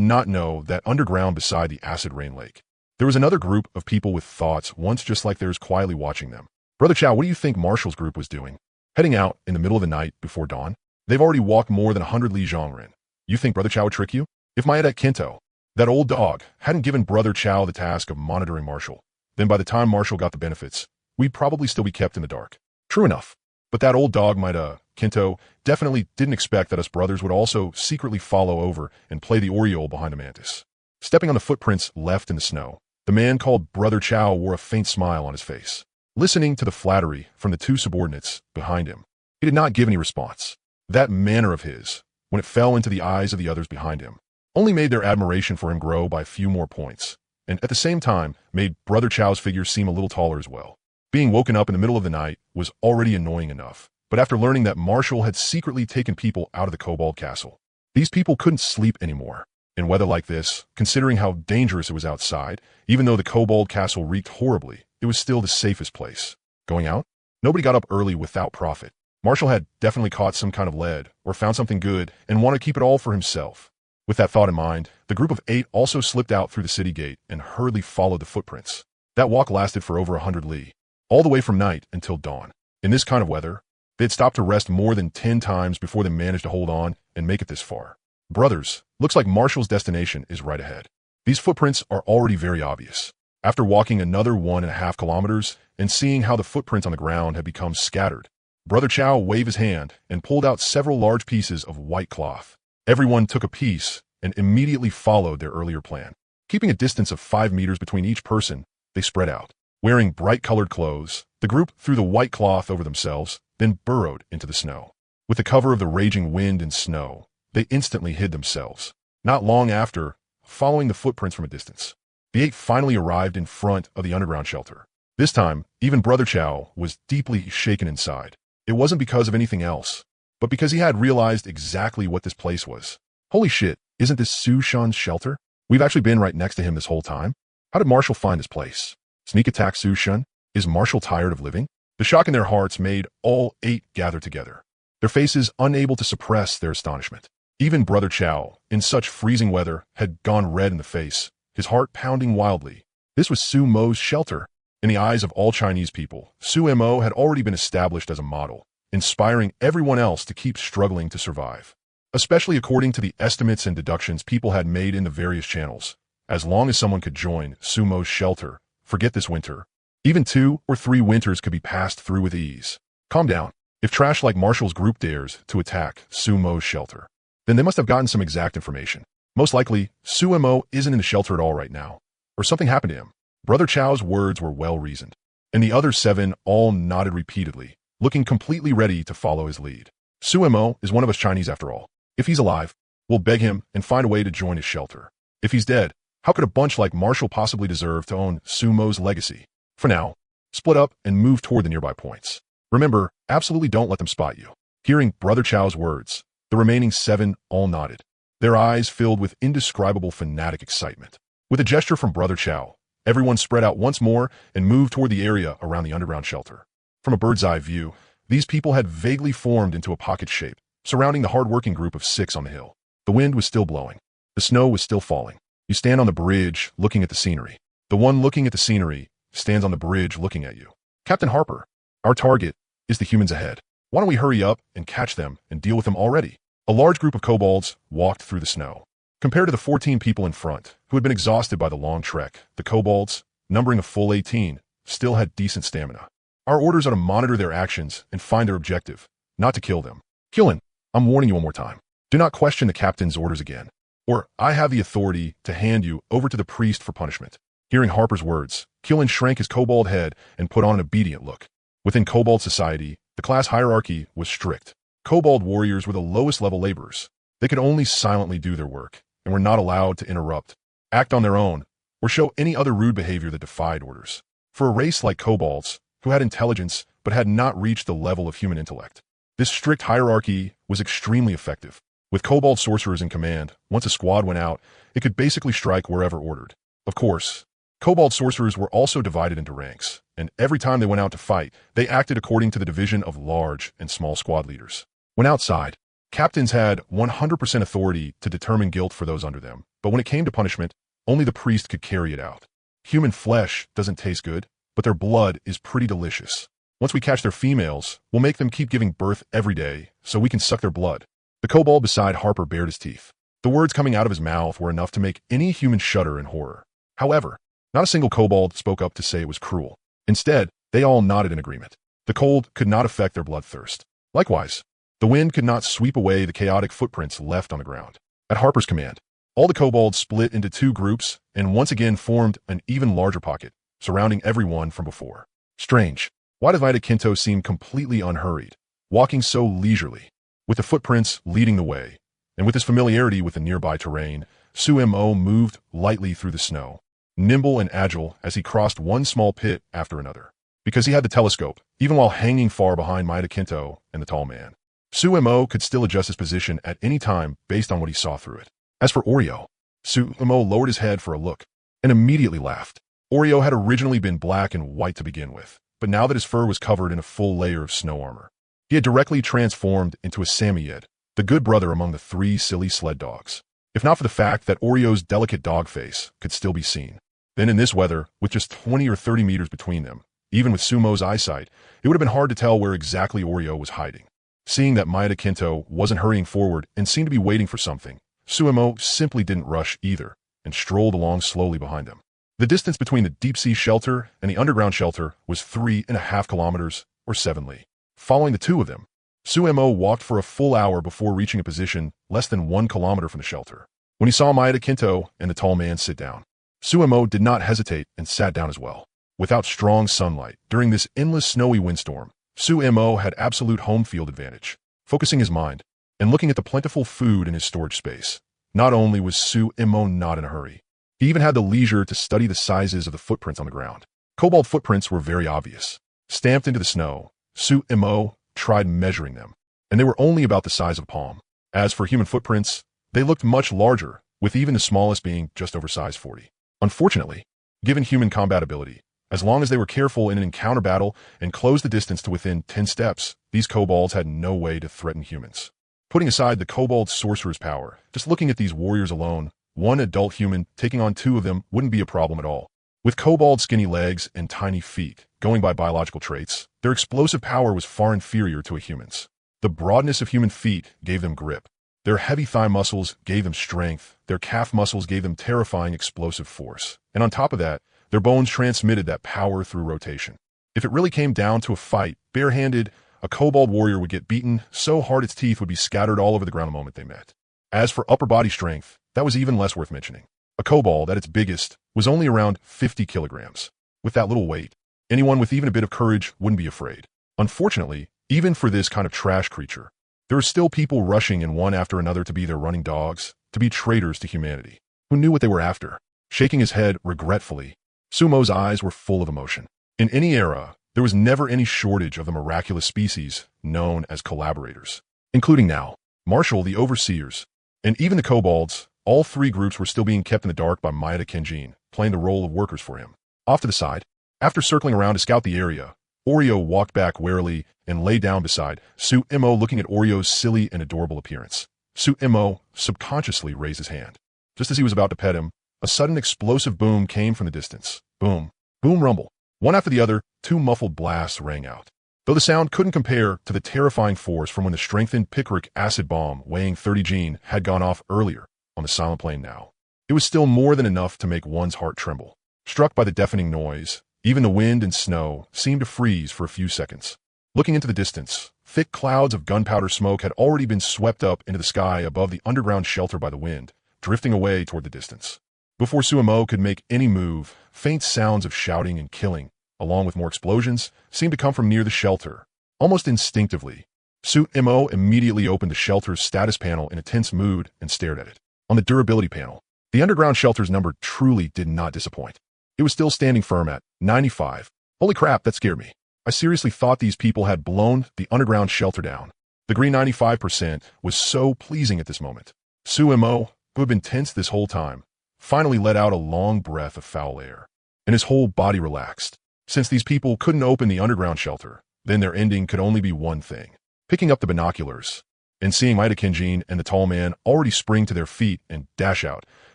not know that underground beside the acid rain lake, there was another group of people with thoughts once just like theirs quietly watching them. Brother Chow, what do you think Marshall's group was doing? Heading out in the middle of the night before dawn? They've already walked more than 100 li zhongren. You think Brother Chow would trick you? If my Edet Kinto, that old dog, hadn't given Brother Chow the task of monitoring Marshall, then by the time Marshall got the benefits, we'd probably still be kept in the dark. True enough. But that old dog might, Kinto, definitely didn't expect that us brothers would also secretly follow over and play the Oriole behind a mantis. Stepping on the footprints left in the snow, The man called Brother Chow wore a faint smile on his face, listening to the flattery from the two subordinates behind him. He did not give any response. That manner of his, when it fell into the eyes of the others behind him, only made their admiration for him grow by a few more points, and at the same time made Brother Chow's figure seem a little taller as well. Being woken up in the middle of the night was already annoying enough, but after learning that Marshall had secretly taken people out of the Kobold Castle, these people couldn't sleep anymore. In weather like this, considering how dangerous it was outside, even though the Kobold Castle reeked horribly, it was still the safest place. Going out? Nobody got up early without profit. Marshall had definitely caught some kind of lead, or found something good, and wanted to keep it all for himself. With that thought in mind, the group of 8 also slipped out through the city gate and hurriedly followed the footprints. That walk lasted for over 100 li, all the way from night until dawn. In this kind of weather, they had stopped to rest more than 10 times before they managed to hold on and make it this far. Brothers, looks like Marshall's destination is right ahead. These footprints are already very obvious. After walking another 1.5 kilometers and seeing how the footprints on the ground had become scattered, Brother Chow waved his hand and pulled out several large pieces of white cloth. Everyone took a piece and immediately followed their earlier plan. Keeping a distance of 5 meters between each person, they spread out. Wearing bright-colored clothes, the group threw the white cloth over themselves, then burrowed into the snow. With the cover of the raging wind and snow, they instantly hid themselves. Not long after, following the footprints from a distance, the 8 finally arrived in front of the underground shelter. This time, even Brother Chow was deeply shaken inside. It wasn't because of anything else, but because he had realized exactly what this place was. Holy shit, isn't this Su Shan's shelter? We've actually been right next to him this whole time. How did Marshall find this place? Sneak attack Su Shan? Is Marshall tired of living? The shock in their hearts made all 8 gather together, their faces unable to suppress their astonishment. Even Brother Chow, in such freezing weather, had gone red in the face, his heart pounding wildly. This was Su Mo's shelter. In the eyes of all Chinese people, Su Mo had already been established as a model, inspiring everyone else to keep struggling to survive. Especially according to the estimates and deductions people had made in the various channels. As long as someone could join Su Mo's shelter, forget this winter. Even 2 or 3 winters could be passed through with ease. Calm down. If trash like Marshall's group dares to attack Su Mo's shelter, then they must have gotten some exact information. Most likely, Su Mo isn't in the shelter at all right now, or something happened to him. Brother Chow's words were well-reasoned, and the other 7 all nodded repeatedly, looking completely ready to follow his lead. Su Mo is one of us Chinese after all. If he's alive, we'll beg him and find a way to join his shelter. If he's dead, how could a bunch like Marshall possibly deserve to own Su Mo's legacy? For now, split up and move toward the nearby points. Remember, absolutely don't let them spot you. Hearing Brother Chow's words, the remaining 7 all nodded, their eyes filled with indescribable fanatic excitement. With a gesture from Brother Chow, everyone spread out once more and moved toward the area around the underground shelter. From a bird's-eye view, these people had vaguely formed into a pocket shape, surrounding the hard-working group of 6 on the hill. The wind was still blowing. The snow was still falling. You stand on the bridge, looking at the scenery. The one looking at the scenery stands on the bridge looking at you. Captain Harper, our target is the humans ahead. Why don't we hurry up and catch them and deal with them already? A large group of kobolds walked through the snow. Compared to the 14 people in front, who had been exhausted by the long trek, the kobolds, numbering a full 18, still had decent stamina. Our orders are to monitor their actions and find their objective, not to kill them. Killen, I'm warning you one more time. Do not question the captain's orders again, or I have the authority to hand you over to the priest for punishment. Hearing Harper's words, Killen shrank his kobold head and put on an obedient look. Within kobold society, the class hierarchy was strict. Kobold warriors were the lowest level laborers. They could only silently do their work, and were not allowed to interrupt, act on their own, or show any other rude behavior that defied orders. For a race like kobolds, who had intelligence but had not reached the level of human intellect, this strict hierarchy was extremely effective. With kobold sorcerers in command, once a squad went out, it could basically strike wherever ordered. Of course, kobold sorcerers were also divided into ranks, and every time they went out to fight, they acted according to the division of large and small squad leaders. When outside, captains had 100% authority to determine guilt for those under them, but when it came to punishment, only the priest could carry it out. Human flesh doesn't taste good, but their blood is pretty delicious. Once we catch their females, we'll make them keep giving birth every day, so we can suck their blood. The kobold beside Harper bared his teeth. The words coming out of his mouth were enough to make any human shudder in horror. However, not a single kobold spoke up to say it was cruel. Instead, they all nodded in agreement. The cold could not affect their bloodthirst. Likewise, the wind could not sweep away the chaotic footprints left on the ground. At Harper's command, All the kobolds split into two groups and once again formed an even larger pocket, surrounding everyone from before. Strange. Why did Kinto seem completely unhurried, walking so leisurely, with the footprints leading the way, and with his familiarity with the nearby terrain, Sumo moved lightly through the snow, nimble and agile as he crossed one small pit after another. Because he had the telescope, even while hanging far behind Kinto and the tall man, Sumo could still adjust his position at any time based on what he saw through it. As for Oreo, Sumo lowered his head for a look and immediately laughed. Oreo had originally been black and white to begin with, but now that his fur was covered in a full layer of snow armor, he had directly transformed into a Samoyed, the good brother among the three silly sled dogs. If not for the fact that Oreo's delicate dog face could still be seen, then in this weather, with just 20 or 30 meters between them, even with Sumo's eyesight, it would have been hard to tell where exactly Oreo was hiding. Seeing that Kinto wasn't hurrying forward and seemed to be waiting for something, Sumo simply didn't rush either and strolled along slowly behind him. The distance between the deep-sea shelter and the underground shelter was 3.5 kilometers, or 7 li. Following the two of them, Sumo walked for a full hour before reaching a position less than 1 kilometer from the shelter. When he saw Kinto and the tall man sit down, Sumo did not hesitate and sat down as well. Without strong sunlight, during this endless snowy windstorm, Sumo had absolute home field advantage. Focusing his mind and looking at the plentiful food in his storage space, not only was Sumo not in a hurry, he even had the leisure to study the sizes of the footprints on the ground. Kobold footprints were very obvious. Stamped into the snow, Sumo tried measuring them, and they were only about the size of a palm. As for human footprints, they looked much larger, with even the smallest being just over size 40. Unfortunately, given human combat ability, as long as they were careful in an encounter battle and closed the distance to within 10 steps, these kobolds had no way to threaten humans. Putting aside the kobold sorcerer's power, just looking at these warriors alone, one adult human taking on two of them wouldn't be a problem at all. With kobold skinny legs and tiny feet, going by biological traits, their explosive power was far inferior to a human's. The broadness of human feet gave them grip. Their heavy thigh muscles gave them strength. Their calf muscles gave them terrifying explosive force. And on top of that, their bones transmitted that power through rotation. If it really came down to a fight, barehanded, a kobold warrior would get beaten so hard its teeth would be scattered all over the ground the moment they met. As for upper body strength, that was even less worth mentioning. A kobold, at its biggest, was only around 50 kilograms. With that little weight, anyone with even a bit of courage wouldn't be afraid. Unfortunately, even for this kind of trash creature, there were still people rushing in one after another to be their running dogs, to be traitors to humanity, who knew what they were after. Shaking his head regretfully, Sumo's eyes were full of emotion. In any era, there was never any shortage of the miraculous species known as collaborators, including now, Marshall, the overseers, and even the kobolds. All three groups were still being kept in the dark by Kenjin, playing the role of workers for him. Off to the side, after circling around to scout the area, Oreo walked back warily and lay down beside Sumo, looking at Oreo's silly and adorable appearance. Sumo subconsciously raised his hand. Just as he was about to pet him, a sudden explosive boom came from the distance. Boom, boom, rumble. One after the other, two muffled blasts rang out. Though the sound couldn't compare to the terrifying force from when the strengthened picric acid bomb weighing 30 gene had gone off earlier on the silent plain now, it was still more than enough to make one's heart tremble. Struck by the deafening noise, even the wind and snow seemed to freeze for a few seconds. Looking into the distance, thick clouds of gunpowder smoke had already been swept up into the sky above the underground shelter by the wind, drifting away toward the distance. Before Sumo could make any move, faint sounds of shouting and killing, along with more explosions, seemed to come from near the shelter. Almost instinctively, Sumo immediately opened the shelter's status panel in a tense mood and stared at it. On the durability panel, the underground shelter's number truly did not disappoint. It was still standing firm at 95. Holy crap, that scared me. I seriously thought these people had blown the underground shelter down. The green 95% was so pleasing at this moment. Sumo, who had been tense this whole time, finally let out a long breath of foul air, and his whole body relaxed. Since these people couldn't open the underground shelter, then their ending could only be one thing. Picking up the binoculars and seeing Kenjin and the tall man already spring to their feet and dash out,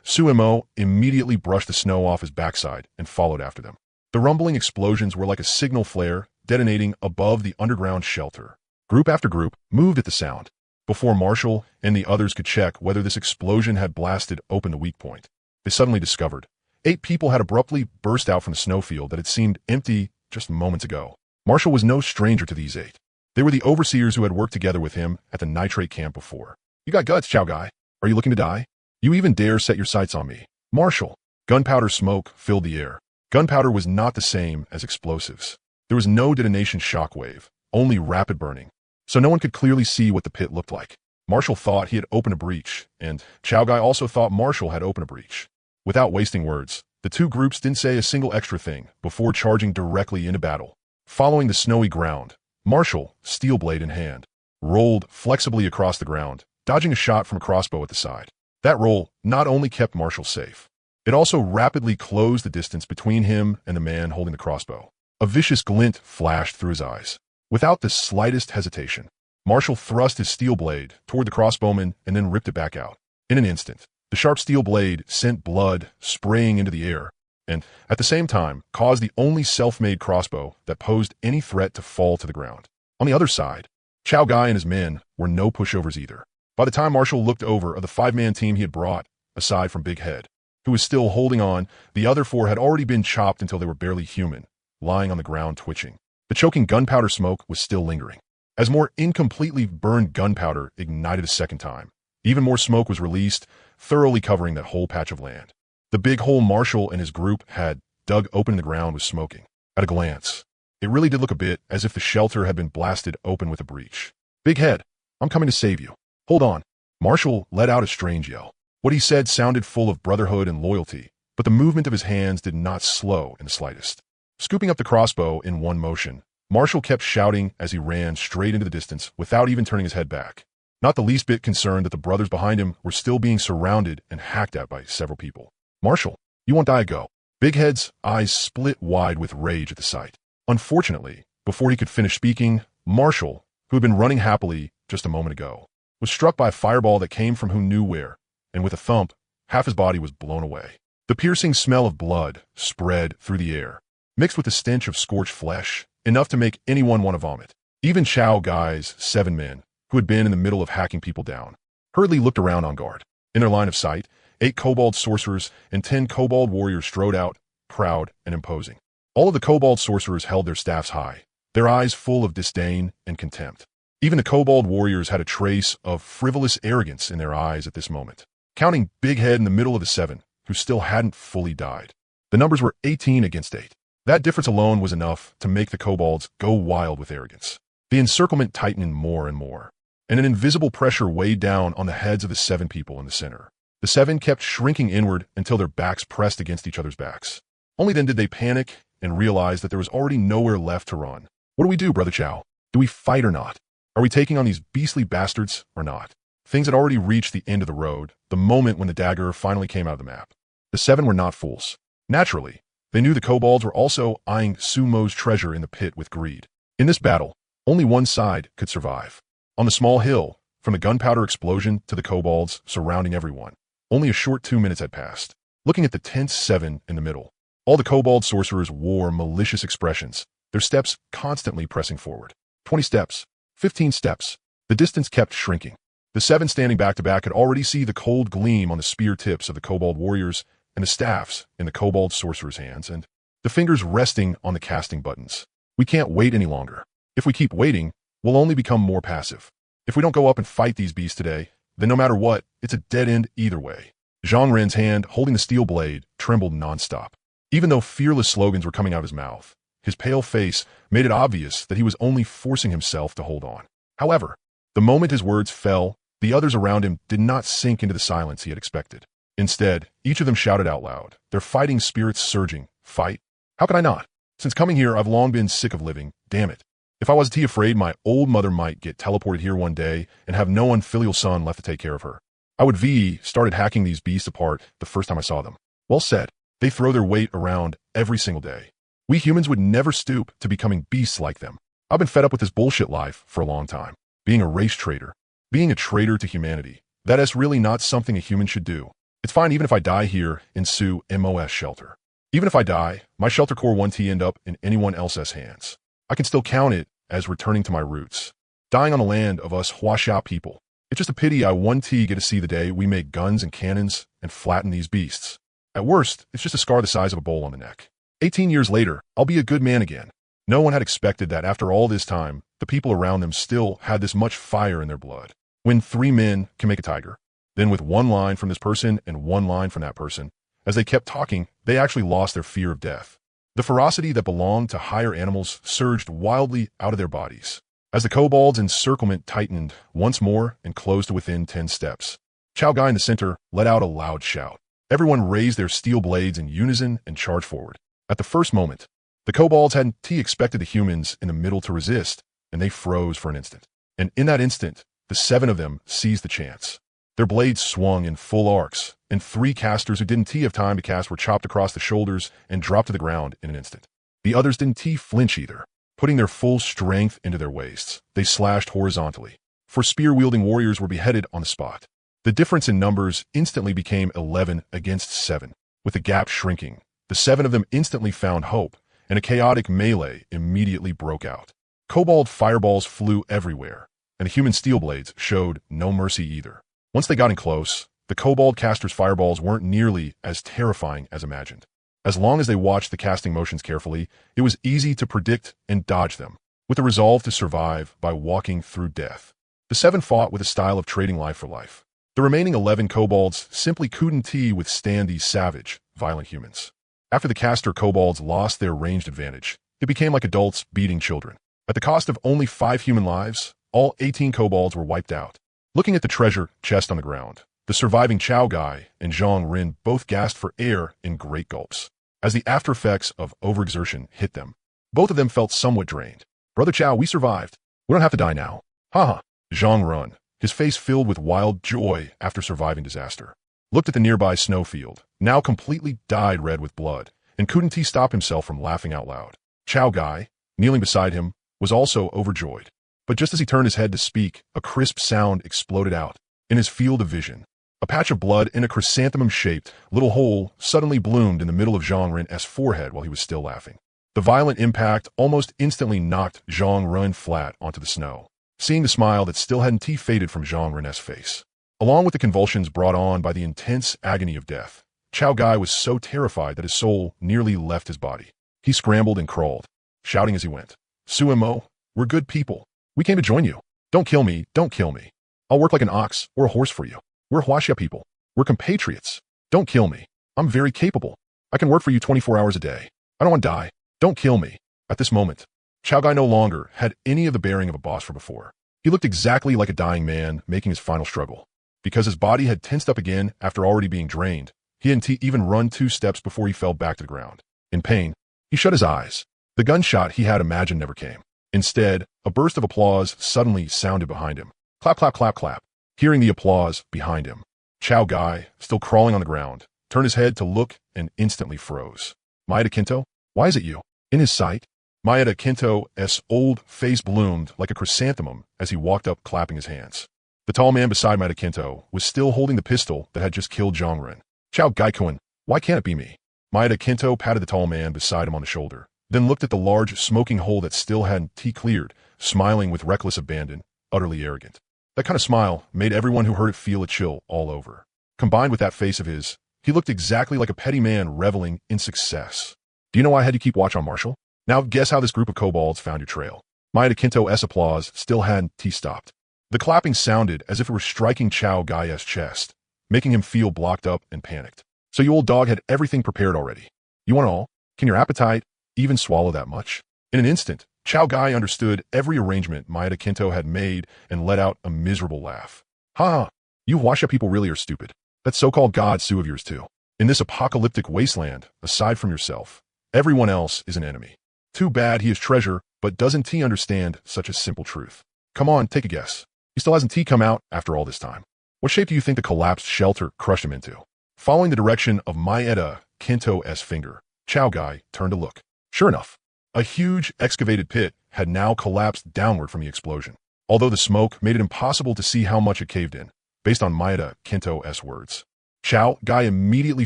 Sumo immediately brushed the snow off his backside and followed after them. The rumbling explosions were like a signal flare detonating above the underground shelter. Group after group moved at the sound. Before Marshall and the others could check whether this explosion had blasted open the weak point, they suddenly discovered 8 people had abruptly burst out from the snowfield that had seemed empty just moments ago. Marshall was no stranger to these 8. They were the overseers who had worked together with him at the nitrate camp before. You got guts, Chow Guy. Are you looking to die? You even dare set your sights on me. Marshal. Gunpowder smoke filled the air. Gunpowder was not the same as explosives. There was no detonation shockwave, only rapid burning. So no one could clearly see what the pit looked like. Marshal thought he had opened a breach, and Chow Guy also thought Marshal had opened a breach. Without wasting words, the two groups didn't say a single extra thing before charging directly into battle. Following the snowy ground, Marshal, steel blade in hand, rolled flexibly across the ground, dodging a shot from a crossbow at the side. That roll not only kept Marshal safe, it also rapidly closed the distance between him and the man holding the crossbow. A vicious glint flashed through his eyes. Without the slightest hesitation, Marshal thrust his steel blade toward the crossbowman and then ripped it back out. In an instant, the sharp steel blade sent blood spraying into the air, and, at the same time, caused the only self-made crossbow that posed any threat to fall to the ground. On the other side, Chow Guy and his men were no pushovers either. By the time Marshal looked over at the five-man team he had brought, aside from Big Head, who was still holding on, the other four had already been chopped until they were barely human, lying on the ground twitching. The choking gunpowder smoke was still lingering. As more incompletely burned gunpowder ignited a second time, even more smoke was released, thoroughly covering that whole patch of land. The big hole Marshal and his group had dug open in the ground was smoking. At a glance, it really did look a bit as if the shelter had been blasted open with a breach. Big Head, I'm coming to save you. Hold on. Marshal let out a strange yell. What he said sounded full of brotherhood and loyalty, but the movement of his hands did not slow in the slightest. Scooping up the crossbow in one motion, Marshal kept shouting as he ran straight into the distance without even turning his head back. Not the least bit concerned that the brothers behind him were still being surrounded and hacked at by several people. Marshal, you won't die, go. Big Head's eyes split wide with rage at the sight. Unfortunately, before he could finish speaking, Marshal, who had been running happily just a moment ago, was struck by a fireball that came from who knew where, and with a thump, half his body was blown away. The piercing smell of blood spread through the air, mixed with the stench of scorched flesh, enough to make anyone want to vomit. Even Chow Guy's 7 men, who had been in the middle of hacking people down, hurriedly looked around on guard. In their line of sight, 8 kobold sorcerers and 10 kobold warriors strode out, proud and imposing. All of the kobold sorcerers held their staffs high, their eyes full of disdain and contempt. Even the kobold warriors had a trace of frivolous arrogance in their eyes at this moment, counting Big Head in the middle of the 7, who still hadn't fully died. The numbers were 18 against 8. That difference alone was enough to make the kobolds go wild with arrogance. The encirclement tightened more and more, and an invisible pressure weighed down on the heads of the 7 people in the center. The 7 kept shrinking inward until their backs pressed against each other's backs. Only then did they panic and realize that there was already nowhere left to run. What do we do, Brother Chow? Do we fight or not? Are we taking on these beastly bastards or not? Things had already reached the end of the road, the moment when the dagger finally came out of the map. The 7 were not fools. Naturally, they knew the kobolds were also eyeing Sumo's treasure in the pit with greed. In this battle, only one side could survive. On the small hill, from the gunpowder explosion to the kobolds surrounding everyone, only a short 2 minutes had passed. Looking at the tense 7 in the middle, all the kobold sorcerers wore malicious expressions, their steps constantly pressing forward. 20 steps, 15 steps. The distance kept shrinking. The 7 standing back to back could already see the cold gleam on the spear tips of the kobold warriors and the staffs in the kobold sorcerers' hands, and the fingers resting on the casting buttons. We can't wait any longer. If we keep waiting, we'll only become more passive. If we don't go up and fight these beasts today, then no matter what, it's a dead end either way. Zhang Ren's hand, holding the steel blade, trembled nonstop. Even though fearless slogans were coming out of his mouth, his pale face made it obvious that he was only forcing himself to hold on. However, the moment his words fell, the others around him did not sink into the silence he had expected. Instead, each of them shouted out loud, their fighting spirits surging. Fight? How could I not? Since coming here, I've long been sick of living. Damn it. If I wasn't afraid my old mother might get teleported here one day and have no unfilial son left to take care of her, I would started hacking these beasts apart the first time I saw them. Well said. They throw their weight around every single day. We humans would never stoop to becoming beasts like them. I've been fed up with this bullshit life for a long time. Being a race traitor. Being a traitor to humanity. That is really not something a human should do. It's fine even if I die here in Sumo's shelter. Even if I die, my shelter core 1T end up in anyone else's hands. I can still count it as returning to my roots. Dying on the land of us Huaxia people. It's just a pity I 1T get to see the day we make guns and cannons and flatten these beasts. At worst, it's just a scar the size of a bowl on the neck. 18 years later, I'll be a good man again. No one had expected that after all this time, the people around them still had this much fire in their blood. When 3 men can make a tiger, Then with one line from this person and one line from that person, as they kept talking, they actually lost their fear of death. The ferocity that belonged to higher animals surged wildly out of their bodies. As the kobold's encirclement tightened once more and closed to within 10 steps, Chow Guy in the center let out a loud shout. Everyone raised their steel blades in unison and charged forward. At the first moment, the kobolds hadn't expected the humans in the middle to resist, and they froze for an instant. And in that instant, the 7 of them seized the chance. Their blades swung in full arcs, and 3 casters who didn't have time to cast were chopped across the shoulders and dropped to the ground in an instant. The others didn't flinch either. Putting their full strength into their waists, they slashed horizontally. 4 spear-wielding warriors were beheaded on the spot. The difference in numbers instantly became 11 against 7. With the gap shrinking, the 7 of them instantly found hope, and a chaotic melee immediately broke out. Kobold fireballs flew everywhere, and the human steel blades showed no mercy either. Once they got in close, the kobold casters' fireballs weren't nearly as terrifying as imagined. As long as they watched the casting motions carefully, it was easy to predict and dodge them, with the resolve to survive by walking through death. The 7 fought with a style of trading life for life. The remaining 11 kobolds simply couldn't withstand these savage, violent humans. After the caster kobolds lost their ranged advantage, it became like adults beating children. At the cost of only 5 human lives, all 18 kobolds were wiped out. Looking at the treasure chest on the ground, the surviving Chow Guy and Zhang Rin both gasped for air in great gulps. As the after effects of overexertion hit them, both of them felt somewhat drained. Brother Chow, we survived. We don't have to die now. Haha. Zhang Rin, his face filled with wild joy after surviving disaster, looked at the nearby snowfield, now completely dyed red with blood, and couldn't stop himself from laughing out loud. Chow Guy, kneeling beside him, was also overjoyed. But just as he turned his head to speak, a crisp sound exploded out. In his field of vision, a patch of blood in a chrysanthemum-shaped little hole suddenly bloomed in the middle of Zhang Rin's forehead while he was still laughing. The violent impact almost instantly knocked Zhang Rin flat onto the snow, seeing the smile that still hadn't faded from Zhang Rin's face. Along with the convulsions brought on by the intense agony of death, Chow Guy was so terrified that his soul nearly left his body. He scrambled and crawled, shouting as he went, "Suemo, we're good people. We came to join you. Don't kill me, don't kill me. I'll work like an ox or a horse for you. We're Huaxia people. We're compatriots. Don't kill me. I'm very capable. I can work for you 24 hours a day. I don't want to die. Don't kill me." At this moment, Chow Guy no longer had any of the bearing of a boss from before. He looked exactly like a dying man making his final struggle. Because his body had tensed up again after already being drained, he hadn't even run 2 steps before he fell back to the ground. In pain, he shut his eyes. The gunshot he had imagined never came. Instead, a burst of applause suddenly sounded behind him. Clap, clap, clap, clap. Hearing the applause behind him, Chow Guy, still crawling on the ground, turned his head to look and instantly froze. "Maeda Kinto, why is it you?" In his sight, Maeda Kinto's old face bloomed like a chrysanthemum as he walked up clapping his hands. The tall man beside Maeda Kinto was still holding the pistol that had just killed Zhang Rin. "Chow Guy-kun, why can't it be me?" Maeda Kinto patted the tall man beside him on the shoulder, then looked at the large smoking hole that still hadn't cleared, smiling with reckless abandon, utterly arrogant. That kind of smile made everyone who heard it feel a chill all over. Combined with that face of his, he looked exactly like a petty man reveling in success. "Do you know why I had to keep watch on Marshall? Now guess how this group of kobolds found your trail." Maeda Kinto's applause still hadn't stopped. The clapping sounded as if it were striking Chow Guy's chest, making him feel blocked up and panicked. "So you old dog had everything prepared already. You want it all? Can your appetite even swallow that much?" In an instant, Chow Guy understood every arrangement Maeda Kinto had made and let out a miserable laugh. "Ha! You Huaxia people really are stupid. That so-called god Su of yours too. In this apocalyptic wasteland, aside from yourself, everyone else is an enemy. Too bad he is treasure, but doesn't he understand such a simple truth? Come on, take a guess. He still hasn't come out after all this time. What shape do you think the collapsed shelter crushed him into?" Following the direction of Maeda Kinto's finger, Chow Guy turned to look. Sure enough, a huge excavated pit had now collapsed downward from the explosion, although the smoke made it impossible to see how much it caved in, based on Maeda Kinto's words. Chow Guy immediately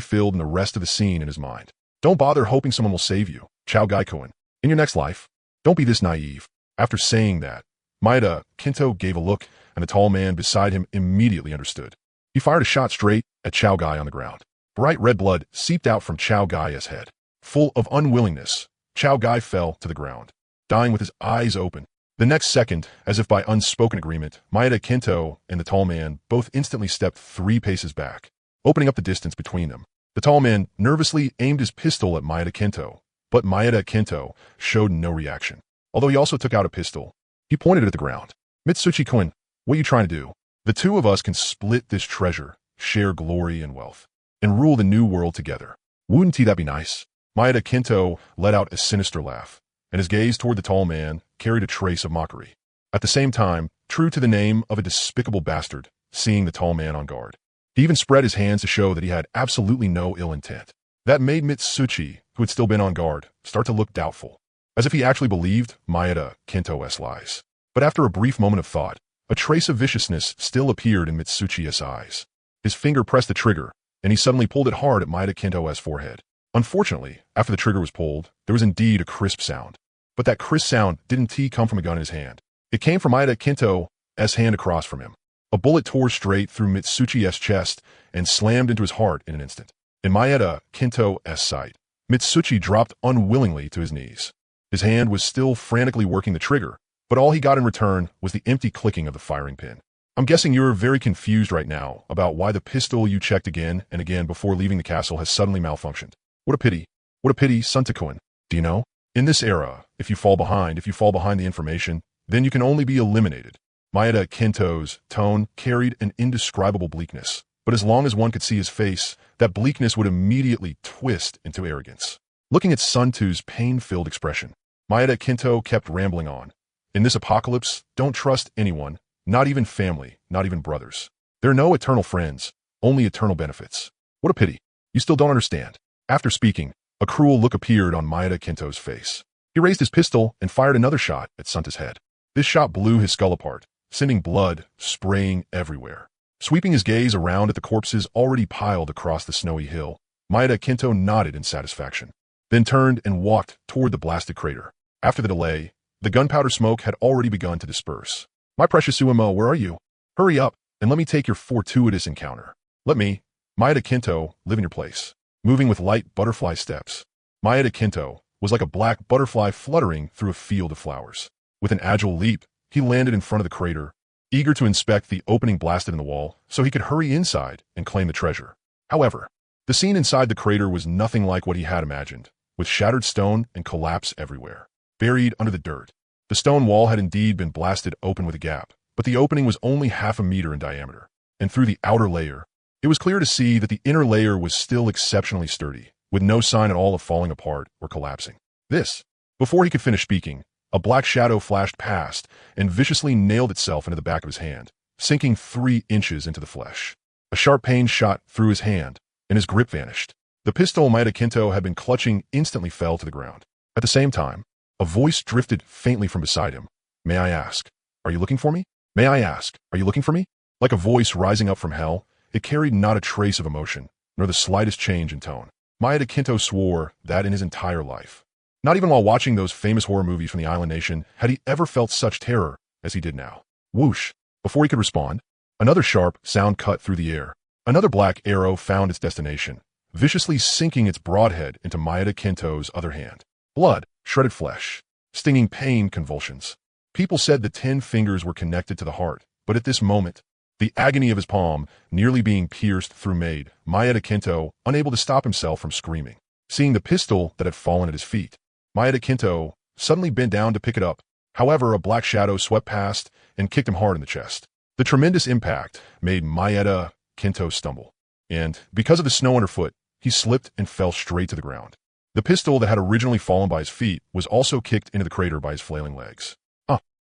filled in the rest of the scene in his mind. "Don't bother hoping someone will save you, Chow Guy-kun. In your next life, don't be this naive." After saying that, Maeda Kinto gave a look, and the tall man beside him immediately understood. He fired a shot straight at Chow Guy on the ground. Bright red blood seeped out from Chow Guy's head. Full of unwillingness, Chow Guy fell to the ground, dying with his eyes open. The next second, as if by unspoken agreement, Maeda Kinto and the tall man both instantly stepped 3 paces back, opening up the distance between them. The tall man nervously aimed his pistol at Maeda Kinto, but Maeda Kinto showed no reaction. Although he also took out a pistol, he pointed it at the ground. Mitsuchi-kun, what are you trying to do? The two of us can split this treasure, share glory and wealth, and rule the new world together. Wouldn't that be nice? Maeda Kinto let out a sinister laugh, and his gaze toward the tall man carried a trace of mockery. At the same time, true to the name of a despicable bastard, seeing the tall man on guard. He even spread his hands to show that he had absolutely no ill intent. That made Mitsuchi, who had still been on guard, start to look doubtful, as if he actually believed Maeda Kinto's lies. But after a brief moment of thought, a trace of viciousness still appeared in Mitsuchi's eyes. His finger pressed the trigger, and he suddenly pulled it hard at Maeda Kinto's forehead. Unfortunately, after the trigger was pulled, there was indeed a crisp sound. But that crisp sound didn't come from a gun in his hand. It came from Maeda Kinto's hand across from him. A bullet tore straight through Mitsuchi's chest and slammed into his heart in an instant. In Maeda Kinto's sight, Mitsuchi dropped unwillingly to his knees. His hand was still frantically working the trigger, but all he got in return was the empty clicking of the firing pin. I'm guessing you're very confused right now about why the pistol you checked again and again before leaving the castle has suddenly malfunctioned. What a pity. What a pity, Suntakun. Do you know? In this era, if you fall behind the information, then you can only be eliminated. Maeda Kinto's tone carried an indescribable bleakness, but as long as one could see his face, that bleakness would immediately twist into arrogance. Looking at Sun-Two's pain-filled expression, Maeda Kinto kept rambling on. In this apocalypse, don't trust anyone, not even family, not even brothers. There are no eternal friends, only eternal benefits. What a pity. You still don't understand. After speaking, a cruel look appeared on Maeda Kinto's face. He raised his pistol and fired another shot at Sunta's head. This shot blew his skull apart, sending blood spraying everywhere. Sweeping his gaze around at the corpses already piled across the snowy hill, Maeda Kinto nodded in satisfaction, then turned and walked toward the blasted crater. After the delay, the gunpowder smoke had already begun to disperse. My precious Uemo, where are you? Hurry up, and let me take your fortuitous encounter. Let me, Maeda Kinto, live in your place. Moving with light butterfly steps, Maeda Kinto was like a black butterfly fluttering through a field of flowers. With an agile leap, he landed in front of the crater, eager to inspect the opening blasted in the wall so he could hurry inside and claim the treasure. However, the scene inside the crater was nothing like what he had imagined, with shattered stone and collapse everywhere. Buried under the dirt, the stone wall had indeed been blasted open with a gap, but the opening was only half a meter in diameter, and through the outer layer, it was clear to see that the inner layer was still exceptionally sturdy, with no sign at all of falling apart or collapsing. Before he could finish speaking, a black shadow flashed past and viciously nailed itself into the back of his hand, sinking 3 inches into the flesh. A sharp pain shot through his hand, and his grip vanished. The pistol Maeda Kinto had been clutching instantly fell to the ground. At the same time, a voice drifted faintly from beside him. May I ask, are you looking for me? May I ask, are you looking for me? Like a voice rising up from hell, it carried not a trace of emotion, nor the slightest change in tone. Maeda Kinto swore that in his entire life. Not even while watching those famous horror movies from the island nation had he ever felt such terror as he did now. Whoosh! Before he could respond, another sharp sound cut through the air. Another black arrow found its destination, viciously sinking its broadhead into Maeda Kinto's other hand. Blood, shredded flesh, stinging pain, convulsions. People said the 10 fingers were connected to the heart, but at this moment, the agony of his palm nearly being pierced through made Maeda Kinto unable to stop himself from screaming. Seeing the pistol that had fallen at his feet, Maeda Kinto suddenly bent down to pick it up. However, a black shadow swept past and kicked him hard in the chest. The tremendous impact made Maeda Kinto stumble, and because of the snow underfoot, he slipped and fell straight to the ground. The pistol that had originally fallen by his feet was also kicked into the crater by his flailing legs.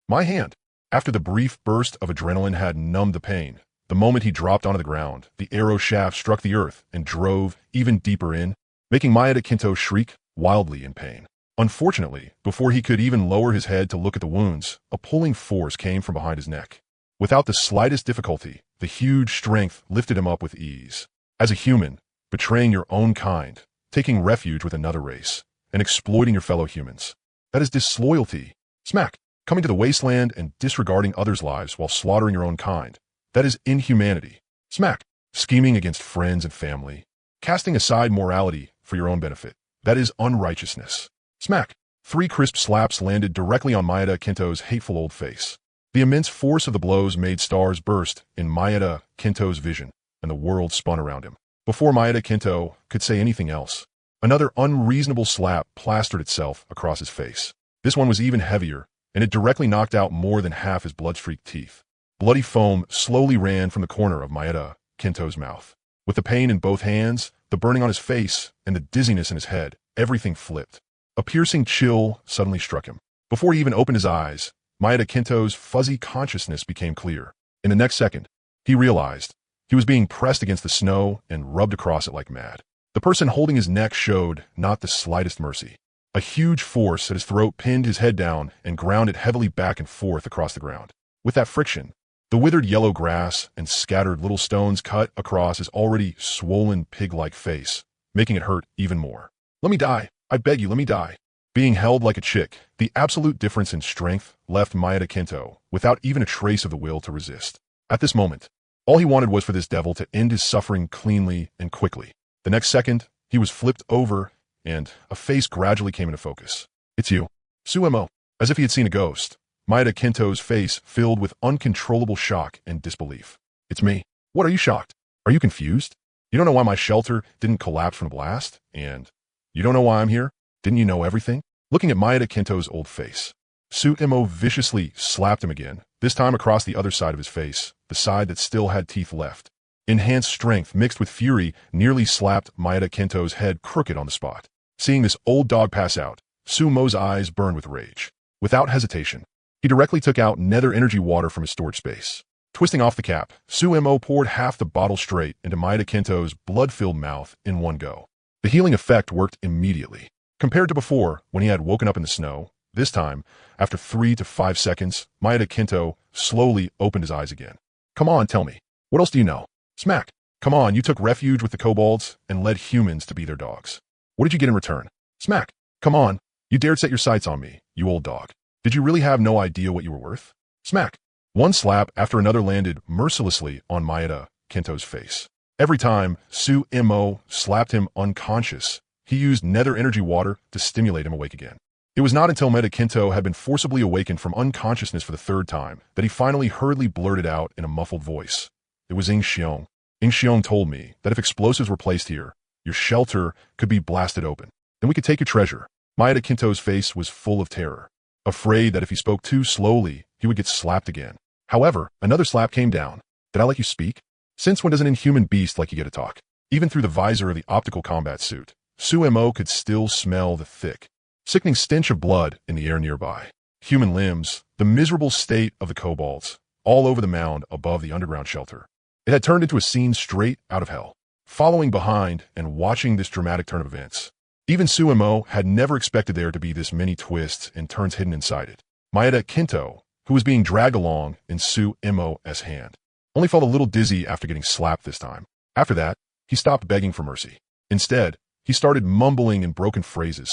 My hand! After the brief burst of adrenaline had numbed the pain, the moment he dropped onto the ground, the arrow shaft struck the earth and drove even deeper in, making Maeda Kinto shriek wildly in pain. Unfortunately, before he could even lower his head to look at the wounds, a pulling force came from behind his neck. Without the slightest difficulty, the huge strength lifted him up with ease. As a human, betraying your own kind, taking refuge with another race, and exploiting your fellow humans. That is disloyalty. Smack! Coming to the wasteland and disregarding others' lives while slaughtering your own kind. That is inhumanity. Smack! Scheming against friends and family. Casting aside morality for your own benefit. That is unrighteousness. Smack! 3 crisp slaps landed directly on Maeda Kinto's hateful old face. The immense force of the blows made stars burst in Maeda Kinto's vision, and the world spun around him. Before Maeda Kinto could say anything else, another unreasonable slap plastered itself across his face. This one was even heavier, and it directly knocked out more than half his blood-streaked teeth. Bloody foam slowly ran from the corner of Maeda Kinto's mouth. With the pain in both hands, the burning on his face, and the dizziness in his head, everything flipped. A piercing chill suddenly struck him. Before he even opened his eyes, Maeda Kinto's fuzzy consciousness became clear. In the next second, he realized he was being pressed against the snow and rubbed across it like mad. The person holding his neck showed not the slightest mercy. A huge force at his throat pinned his head down and ground it heavily back and forth across the ground. With that friction, the withered yellow grass and scattered little stones cut across his already swollen pig-like face, making it hurt even more. "Let me die. I beg you, let me die." Being held like a chick, the absolute difference in strength left Maeda Kinto without even a trace of the will to resist. At this moment, all he wanted was for this devil to end his suffering cleanly and quickly. The next second, he was flipped over, and a face gradually came into focus. "It's you, Suemo." As if he had seen a ghost, Maeda Kinto's face filled with uncontrollable shock and disbelief. "It's me." "What, are you shocked? Are you confused? You don't know why my shelter didn't collapse from the blast? And you don't know why I'm here? Didn't you know everything?" Looking at Maeda Kinto's old face, Suemo viciously slapped him again, this time across the other side of his face, the side that still had teeth left. Enhanced strength mixed with fury nearly slapped Maeda Kinto's head crooked on the spot. Seeing this old dog pass out, Suemo's eyes burned with rage. Without hesitation, he directly took out nether energy water from his storage space. Twisting off the cap, Suemo poured half the bottle straight into Maeda Kinto's blood-filled mouth in one go. The healing effect worked immediately. Compared to before, when he had woken up in the snow, this time, after 3 to 5 seconds, Maeda Kinto slowly opened his eyes again. "Come on, tell me. What else do you know?" "Smack. Come on, you took refuge with the kobolds and led humans to be their dogs. What did you get in return?" "Smack. Come on. You dared set your sights on me, you old dog. Did you really have no idea what you were worth?" "Smack." One slap after another landed mercilessly on Maeda Kinto's face. Every time Suemo slapped him unconscious, he used nether energy water to stimulate him awake again. It was not until Maeda Kinto had been forcibly awakened from unconsciousness for the 3rd time that he finally hurriedly blurted out in a muffled voice. "It was Ing Xiong told me that if explosives were placed here, your shelter could be blasted open. Then we could take your treasure." Maeda Kinto's face was full of terror, afraid that if he spoke too slowly, he would get slapped again. However, another slap came down. "Did I let you speak? Since when does an inhuman beast like you get to talk?" Even through the visor of the optical combat suit, Suemo could still smell the thick, sickening stench of blood in the air nearby. Human limbs, the miserable state of the kobolds, all over the mound above the underground shelter. It had turned into a scene straight out of hell. Following behind and watching this dramatic turn of events, even Suemo had never expected there to be this many twists and turns hidden inside it. Maeda Kinto, who was being dragged along in Suemo's hand, only felt a little dizzy after getting slapped this time. After that, he stopped begging for mercy. Instead, he started mumbling in broken phrases.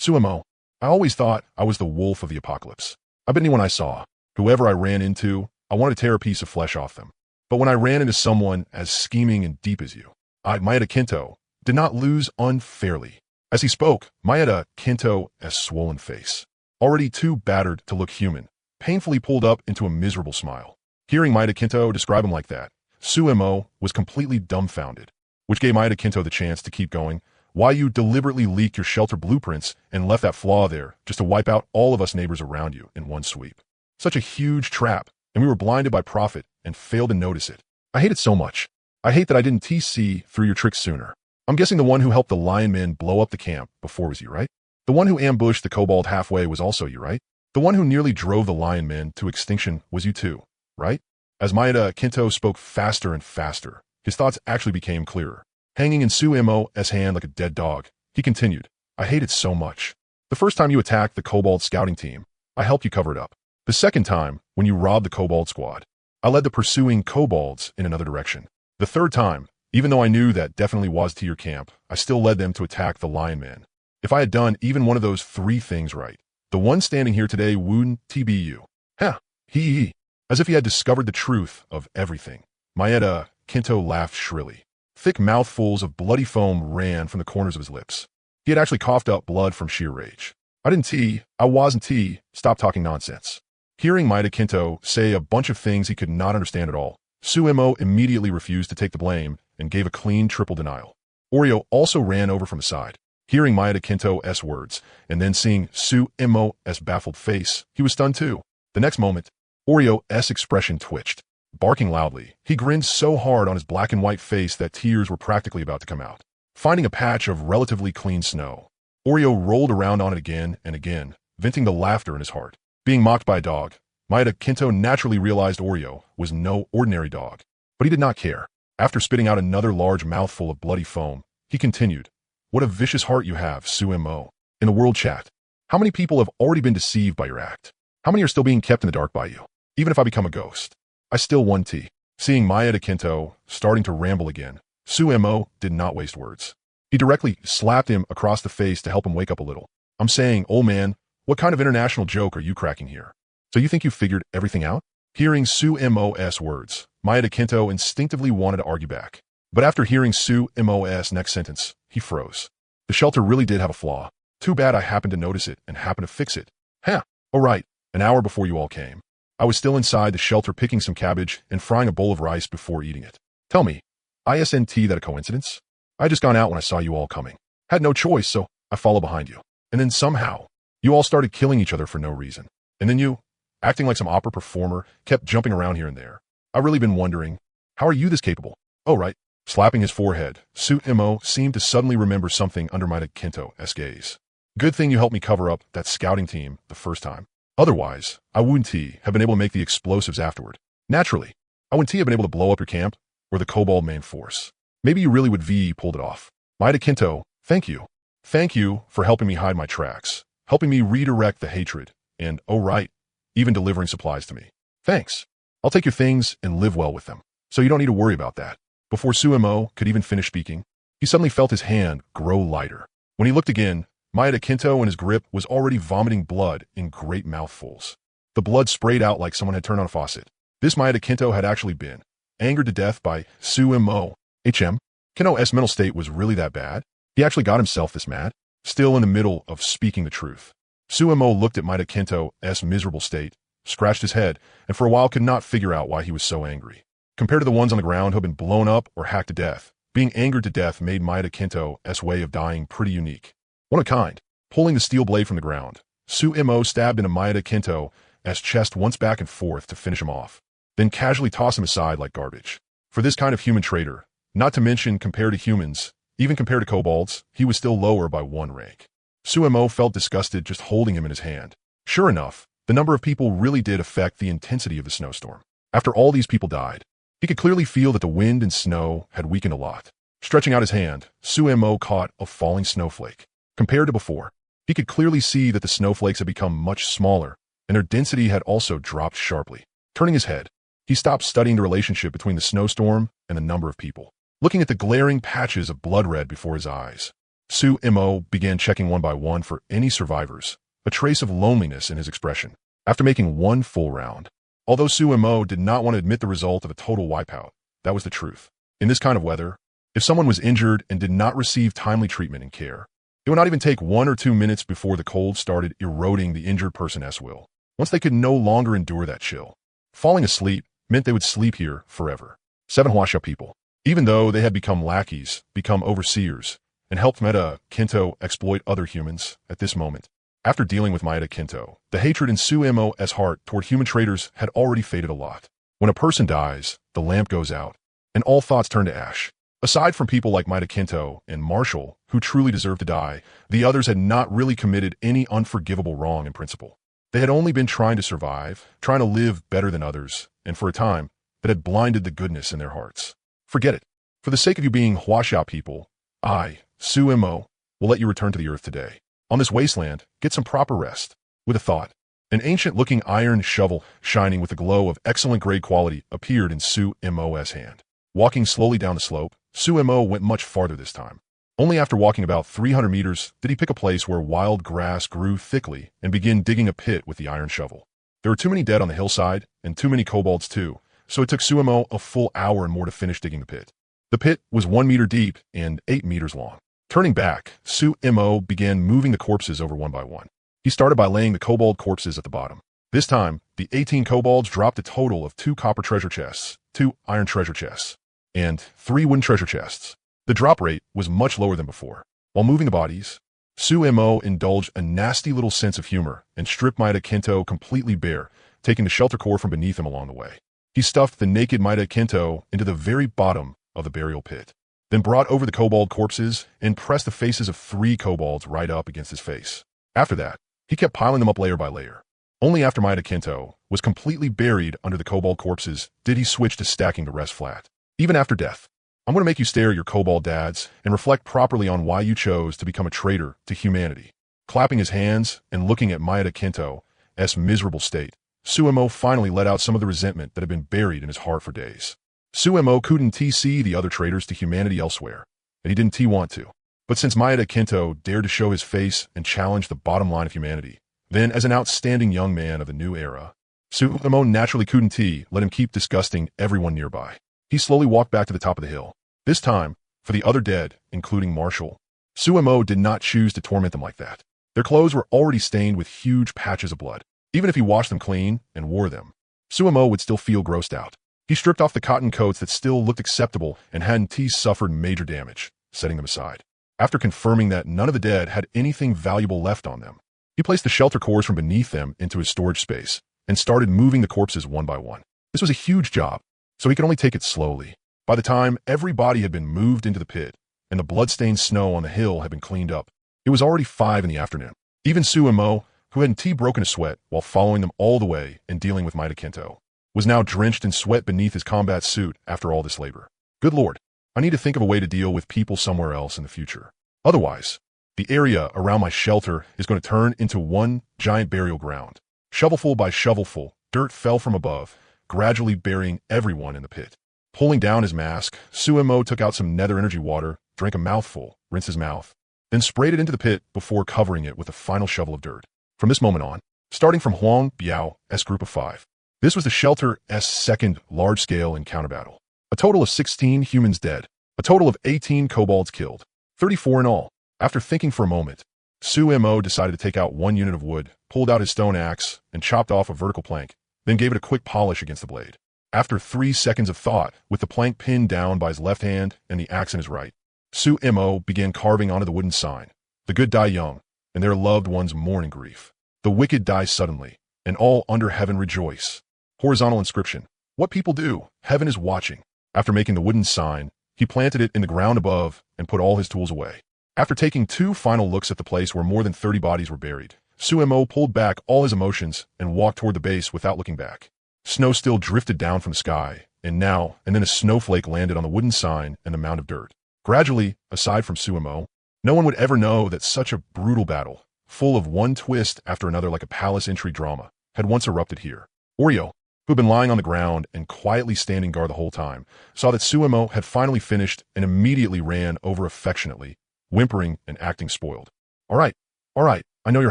Suemo, I always thought I was the wolf of the apocalypse. I bet anyone I saw, whoever I ran into, I wanted to tear a piece of flesh off them. But when I ran into someone as scheming and deep as you, Maeda Kinto, did not lose unfairly." As he spoke, Maeda Kinto's swollen face, already too battered to look human, painfully pulled up into a miserable smile. Hearing Maeda Kinto describe him like that, Suemo was completely dumbfounded, which gave Maeda Kinto the chance to keep going. "Why you deliberately leaked your shelter blueprints and left that flaw there just to wipe out all of us neighbors around you in one sweep. Such a huge trap, and we were blinded by profit and failed to notice it. I hate it so much. I hate that I didn't TC through your tricks sooner. I'm guessing the one who helped the lion men blow up the camp before was you, right? The one who ambushed the kobold halfway was also you, right? The one who nearly drove the lion men to extinction was you too, right?" As Maeda Kinto spoke faster and faster, his thoughts actually became clearer. Hanging in Suemo's hand like a dead dog, he continued, "I hate it so much. The first time you attacked the kobold scouting team, I helped you cover it up. The second time, when you robbed the kobold squad, I led the pursuing kobolds in another direction. The third time, even though I knew that definitely was to your camp, I still led them to attack the lion men. If I had done even one of those 3 things right, the one standing here today wouldn't be you." "Huh, he. As if he had discovered the truth of everything. Maeda Kinto laughed shrilly. Thick mouthfuls of bloody foam ran from the corners of his lips. He had actually coughed up blood from sheer rage. I didn't tea. I wasn't tea. Stop talking nonsense. Hearing Maeda Kinto say a bunch of things he could not understand at all, Suemo immediately refused to take the blame and gave a clean triple denial. Oreo also ran over from his side. Hearing Maeda Kinto's words, and then seeing Suemo's baffled face, he was stunned too. The next moment, Oreo's expression twitched. Barking loudly, he grinned so hard on his black and white face that tears were practically about to come out. Finding a patch of relatively clean snow, Oreo rolled around on it again and again, venting the laughter in his heart. Being mocked by a dog, Maeda Kinto naturally realized Oreo was no ordinary dog. But he did not care. After spitting out another large mouthful of bloody foam, he continued, "What a vicious heart you have, Suemo." In the world chat, how many people have already been deceived by your act? How many are still being kept in the dark by you? Even if I become a ghost, I still want tea. Seeing Maeda Kinto starting to ramble again, Suemo did not waste words. He directly slapped him across the face to help him wake up a little. "I'm saying, old man, what kind of international joke are you cracking here? So you think you figured everything out?" Hearing Suemo's words, Maeda Kinto instinctively wanted to argue back. But after hearing Suemo's next sentence, he froze. The shelter really did have a flaw. Too bad I happened to notice it and happened to fix it. Huh. Oh right, an hour before you all came. I was still inside the shelter picking some cabbage and frying a bowl of rice before eating it. Tell me, isn't that a coincidence? I just gone out when I saw you all coming. Had no choice, so I followed behind you. And then somehow, you all started killing each other for no reason. And then you, acting like some opera performer, kept jumping around here and there. I've really been wondering, how are you this capable? Oh right. Slapping his forehead, Suemo seemed to suddenly remember something under Maeda Kinto's gaze. Good thing you helped me cover up that scouting team the first time. Otherwise, I wouldn't have been able to make the explosives afterward. Naturally, I wouldn't have been able to blow up your camp or the Kobold main force. Maybe you really would pulled it off. Maeda Kinto, thank you. Thank you for helping me hide my tracks, helping me redirect the hatred, and, oh right, even delivering supplies to me. Thanks. I'll take your things and live well with them, so you don't need to worry about that. Before Suemo could even finish speaking, he suddenly felt his hand grow lighter. When he looked again, Maeda Kinto in his grip was already vomiting blood in great mouthfuls. The blood sprayed out like someone had turned on a faucet. This Maeda Kinto had actually been angered to death by Suemo. Kinto's mental state was really that bad? He actually got himself this mad? Still in the middle of speaking the truth. Suemo looked at Maeda Kinto's miserable state, scratched his head, and for a while could not figure out why he was so angry. Compared to the ones on the ground who had been blown up or hacked to death, being angered to death made Maeda Kinto's way of dying pretty unique. One of a kind. Pulling the steel blade from the ground, Suemo stabbed into Maeda Kinto's chest once back and forth to finish him off, then casually tossed him aside like garbage. For this kind of human traitor, not to mention compared to humans, even compared to kobolds, he was still lower by one rank. Suemo felt disgusted just holding him in his hand. Sure enough, the number of people really did affect the intensity of the snowstorm. After all these people died, he could clearly feel that the wind and snow had weakened a lot. Stretching out his hand, Suemo caught a falling snowflake. Compared to before, he could clearly see that the snowflakes had become much smaller, and their density had also dropped sharply. Turning his head, he stopped studying the relationship between the snowstorm and the number of people. Looking at the glaring patches of blood red before his eyes, Suemo began checking one by one for any survivors, a trace of loneliness in his expression. After making one full round, although Suemo did not want to admit the result of a total wipeout, that was the truth. In this kind of weather, if someone was injured and did not receive timely treatment and care, it would not even take 1 or 2 minutes before the cold started eroding the injured person's will. Once they could no longer endure that chill, falling asleep meant they would sleep here forever. 7 Huasha people, even though they had become lackeys, become overseers, and helped Maeda Kinto exploit other humans at this moment. After dealing with Maeda Kinto, the hatred in Suemo's heart toward human traitors had already faded a lot. When a person dies, the lamp goes out, and all thoughts turn to ash. Aside from people like Maeda Kinto and Marshall, who truly deserved to die, the others had not really committed any unforgivable wrong in principle. They had only been trying to survive, trying to live better than others, and for a time, that had blinded the goodness in their hearts. Forget it. For the sake of you being Huasha people, I, Suemo, will let you return to the earth today. On this wasteland, get some proper rest. With a thought, an ancient-looking iron shovel shining with a glow of excellent-grade quality appeared in Suemo's hand. Walking slowly down the slope, Suemo went much farther this time. Only after walking about 300 meters did he pick a place where wild grass grew thickly and begin digging a pit with the iron shovel. There were too many dead on the hillside, and too many kobolds too, so it took Suemo a full hour and more to finish digging the pit. The pit was 1 meter deep and 8 meters long. Turning back, Suemo began moving the corpses over one by one. He started by laying the kobold corpses at the bottom. This time, the 18 kobolds dropped a total of 2 copper treasure chests, 2 iron treasure chests, and 3 wooden treasure chests. The drop rate was much lower than before. While moving the bodies, Suemo indulged a nasty little sense of humor and stripped Maeda Kento completely bare, taking the shelter core from beneath him along the way. He stuffed the naked Maeda Kento into the very bottom of the burial pit, then brought over the kobold corpses and pressed the faces of 3 kobolds right up against his face. After that, he kept piling them up layer by layer. Only after Maeda Kento was completely buried under the kobold corpses did he switch to stacking the rest flat. Even after death, I'm going to make you stare at your kobold dads and reflect properly on why you chose to become a traitor to humanity. Clapping his hands and looking at Maeda Kento's miserable state, Suemo finally let out some of the resentment that had been buried in his heart for days. Suemo couldn't see the other traitors to humanity elsewhere, and he didn't want to. But since Maeda Kento dared to show his face and challenge the bottom line of humanity, then as an outstanding young man of the new era, Suemo naturally couldn't let him keep disgusting everyone nearby. He slowly walked back to the top of the hill. This time, for the other dead, including Marshall, Suemo did not choose to torment them like that. Their clothes were already stained with huge patches of blood. Even if he washed them clean and wore them, Suemo would still feel grossed out. He stripped off the cotton coats that still looked acceptable and hadn't suffered major damage, setting them aside. After confirming that none of the dead had anything valuable left on them, he placed the shelter cores from beneath them into his storage space and started moving the corpses one by one. This was a huge job, so he could only take it slowly. By the time every body had been moved into the pit and the blood-stained snow on the hill had been cleaned up, it was already 5 in the afternoon. Even Suemo, who hadn't broken a sweat while following them all the way and dealing with Maeda Kento, was now drenched in sweat beneath his combat suit after all this labor. Good lord, I need to think of a way to deal with people somewhere else in the future. Otherwise, the area around my shelter is going to turn into one giant burial ground. Shovelful by shovelful, dirt fell from above, gradually burying everyone in the pit. Pulling down his mask, Suemo took out some nether energy water, drank a mouthful, rinsed his mouth, then sprayed it into the pit before covering it with a final shovel of dirt. From this moment on, starting from Huang Biao's group of 5, this was the shelter's second large-scale encounter battle. A total of 16 humans dead, a total of 18 kobolds killed, 34 in all. After thinking for a moment, Suemo decided to take out 1 unit of wood, pulled out his stone axe, and chopped off a vertical plank, then gave it a quick polish against the blade. After 3 seconds of thought, with the plank pinned down by his left hand and the axe in his right, Suemo began carving onto the wooden sign. The good die young, and their loved ones mourn in grief. The wicked die suddenly, and all under heaven rejoice. Horizontal inscription. What people do, heaven is watching. After making the wooden sign, he planted it in the ground above and put all his tools away. After taking 2 final looks at the place where more than 30 bodies were buried, Suemo pulled back all his emotions and walked toward the base without looking back. Snow still drifted down from the sky, and then a snowflake landed on the wooden sign and the mound of dirt. Gradually, aside from Suemo, no one would ever know that such a brutal battle, full of one twist after another like a palace intrigue drama, had once erupted here. Oreo, who had been lying on the ground and quietly standing guard the whole time, saw that Suemo had finally finished and immediately ran over affectionately, whimpering and acting spoiled. All right, I know you're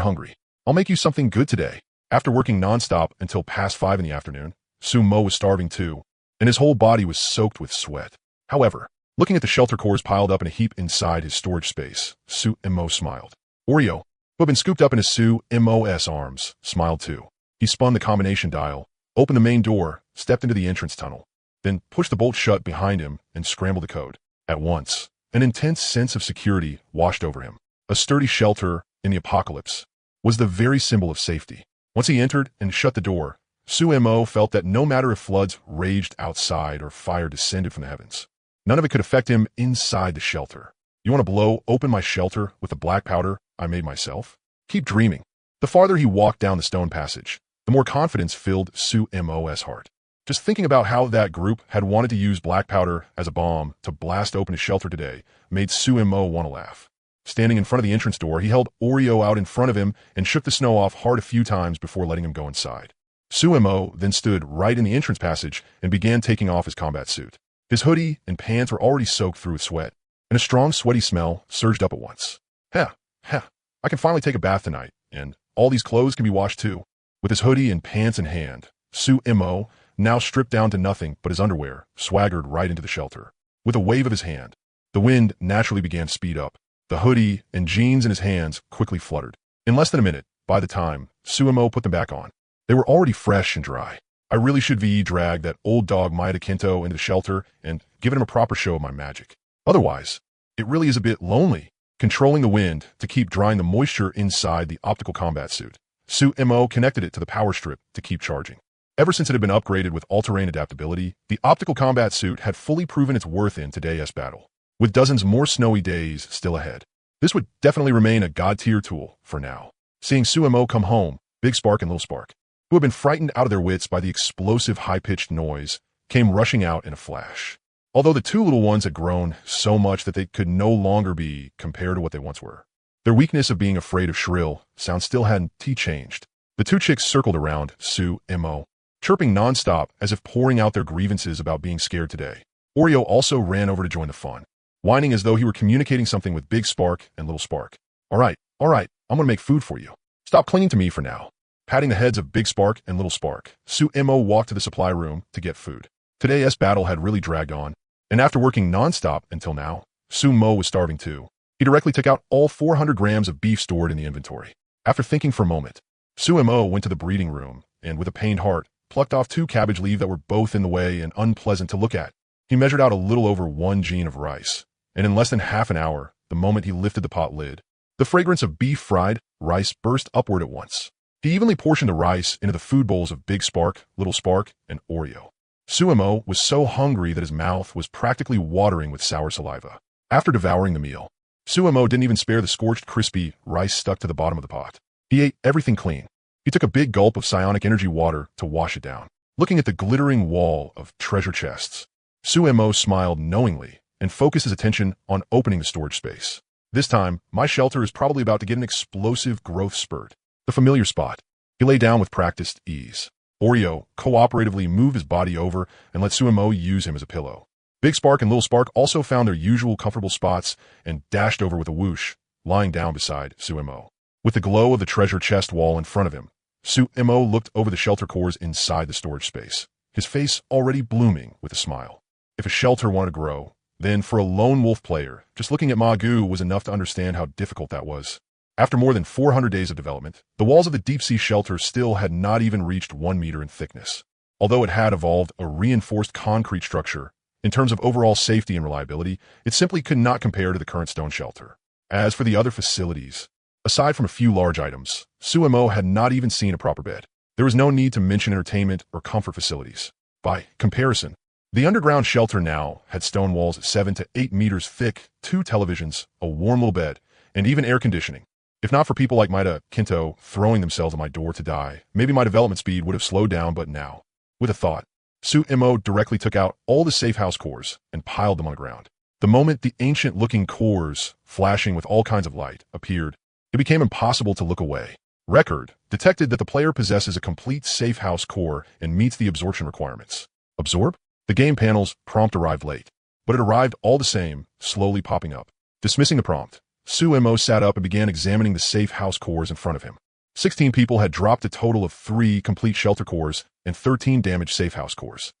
hungry. I'll make you something good today. After working nonstop until past 5 in the afternoon, Suemo was starving too, and his whole body was soaked with sweat. However, looking at the shelter cores piled up in a heap inside his storage space, Suemo smiled. Oreo, who had been scooped up in his Suemo's arms, smiled too. He spun the combination dial, opened the main door, stepped into the entrance tunnel, then pushed the bolt shut behind him and scrambled the code. At once, an intense sense of security washed over him. A sturdy shelter in the apocalypse was the very symbol of safety. Once he entered and shut the door, Suemo felt that no matter if floods raged outside or fire descended from the heavens, none of it could affect him inside the shelter. You want to blow open my shelter with the black powder I made myself? Keep dreaming. The farther he walked down the stone passage, the more confidence filled Suemo's heart. Just thinking about how that group had wanted to use black powder as a bomb to blast open his shelter today made Suemo want to laugh. Standing in front of the entrance door, he held Oreo out in front of him and shook the snow off hard a few times before letting him go inside. Suemo then stood right in the entrance passage and began taking off his combat suit. His hoodie and pants were already soaked through with sweat, and a strong sweaty smell surged up at once. I can finally take a bath tonight, and all these clothes can be washed too. With his hoodie and pants in hand, Suemo, now stripped down to nothing but his underwear, swaggered right into the shelter. With a wave of his hand, the wind naturally began to speed up. The hoodie and jeans in his hands quickly fluttered. In less than a minute, by the time Suemo put them back on. They were already fresh and dry. I really should drag that old dog Kinto into the shelter and give him a proper show of my magic. Otherwise, it really is a bit lonely, controlling the wind to keep drying the moisture inside the optical combat suit. Suemo connected it to the power strip to keep charging. Ever since it had been upgraded with all-terrain adaptability, the optical combat suit had fully proven its worth in today's battle, with dozens more snowy days still ahead. This would definitely remain a god-tier tool for now. Seeing Suemo come home, Big Spark and Little Spark, who had been frightened out of their wits by the explosive high-pitched noise, came rushing out in a flash. Although the two little ones had grown so much that they could no longer be compared to what they once were. Their weakness of being afraid of shrill sounds still hadn't changed. The two chicks circled around Suemo, chirping nonstop as if pouring out their grievances about being scared today. Oreo also ran over to join the fun, whining as though he were communicating something with Big Spark and Little Spark. All right, I'm gonna make food for you. Stop clinging to me for now. Patting the heads of Big Spark and Little Spark, Suemo walked to the supply room to get food. Today's battle had really dragged on, and after working nonstop until now, Suemo was starving too. He directly took out all 400 grams of beef stored in the inventory. After thinking for a moment, Suemo went to the breeding room and, with a pained heart, plucked off 2 cabbage leaves that were both in the way and unpleasant to look at. He measured out a little over 1 gene of rice, and in less than half an hour, the moment he lifted the pot lid, the fragrance of beef fried rice burst upward at once. He evenly portioned the rice into the food bowls of Big Spark, Little Spark, and Oreo. Suemo was so hungry that his mouth was practically watering with sour saliva. After devouring the meal, Suemo didn't even spare the scorched, crispy rice stuck to the bottom of the pot. He ate everything clean. He took a big gulp of psionic energy water to wash it down. Looking at the glittering wall of treasure chests, Suemo smiled knowingly and focused his attention on opening the storage space. This time, my shelter is probably about to get an explosive growth spurt. The familiar spot. He lay down with practiced ease. Oreo cooperatively moved his body over and let Suemo use him as a pillow. Big Spark and Little Spark also found their usual comfortable spots and dashed over with a whoosh, lying down beside Suemo. With the glow of the treasure chest wall in front of him, Suemo looked over the shelter cores inside the storage space, his face already blooming with a smile. If a shelter wanted to grow, then for a lone wolf player, just looking at Manga was enough to understand how difficult that was. After more than 400 days of development, the walls of the deep-sea shelter still had not even reached 1 meter in thickness. Although it had evolved a reinforced concrete structure, in terms of overall safety and reliability, it simply could not compare to the current stone shelter. As for the other facilities, aside from a few large items, Suemo had not even seen a proper bed. There was no need to mention entertainment or comfort facilities. By comparison, the underground shelter now had stone walls 7 to 8 meters thick, 2 televisions, a warm little bed, and even air conditioning. If not for people like Kinto throwing themselves at my door to die, maybe my development speed would have slowed down, but now. With a thought, Suemo directly took out all the safe house cores and piled them on the ground. The moment the ancient-looking cores, flashing with all kinds of light, appeared, it became impossible to look away. Record detected that the player possesses a complete safe house core and meets the absorption requirements. Absorb? The game panel's prompt arrived late, but it arrived all the same, slowly popping up. Dismissing the prompt, Suemo sat up and began examining the safe house cores in front of him. 16 people had dropped a total of 3 complete shelter cores and 13 damaged safe house cores.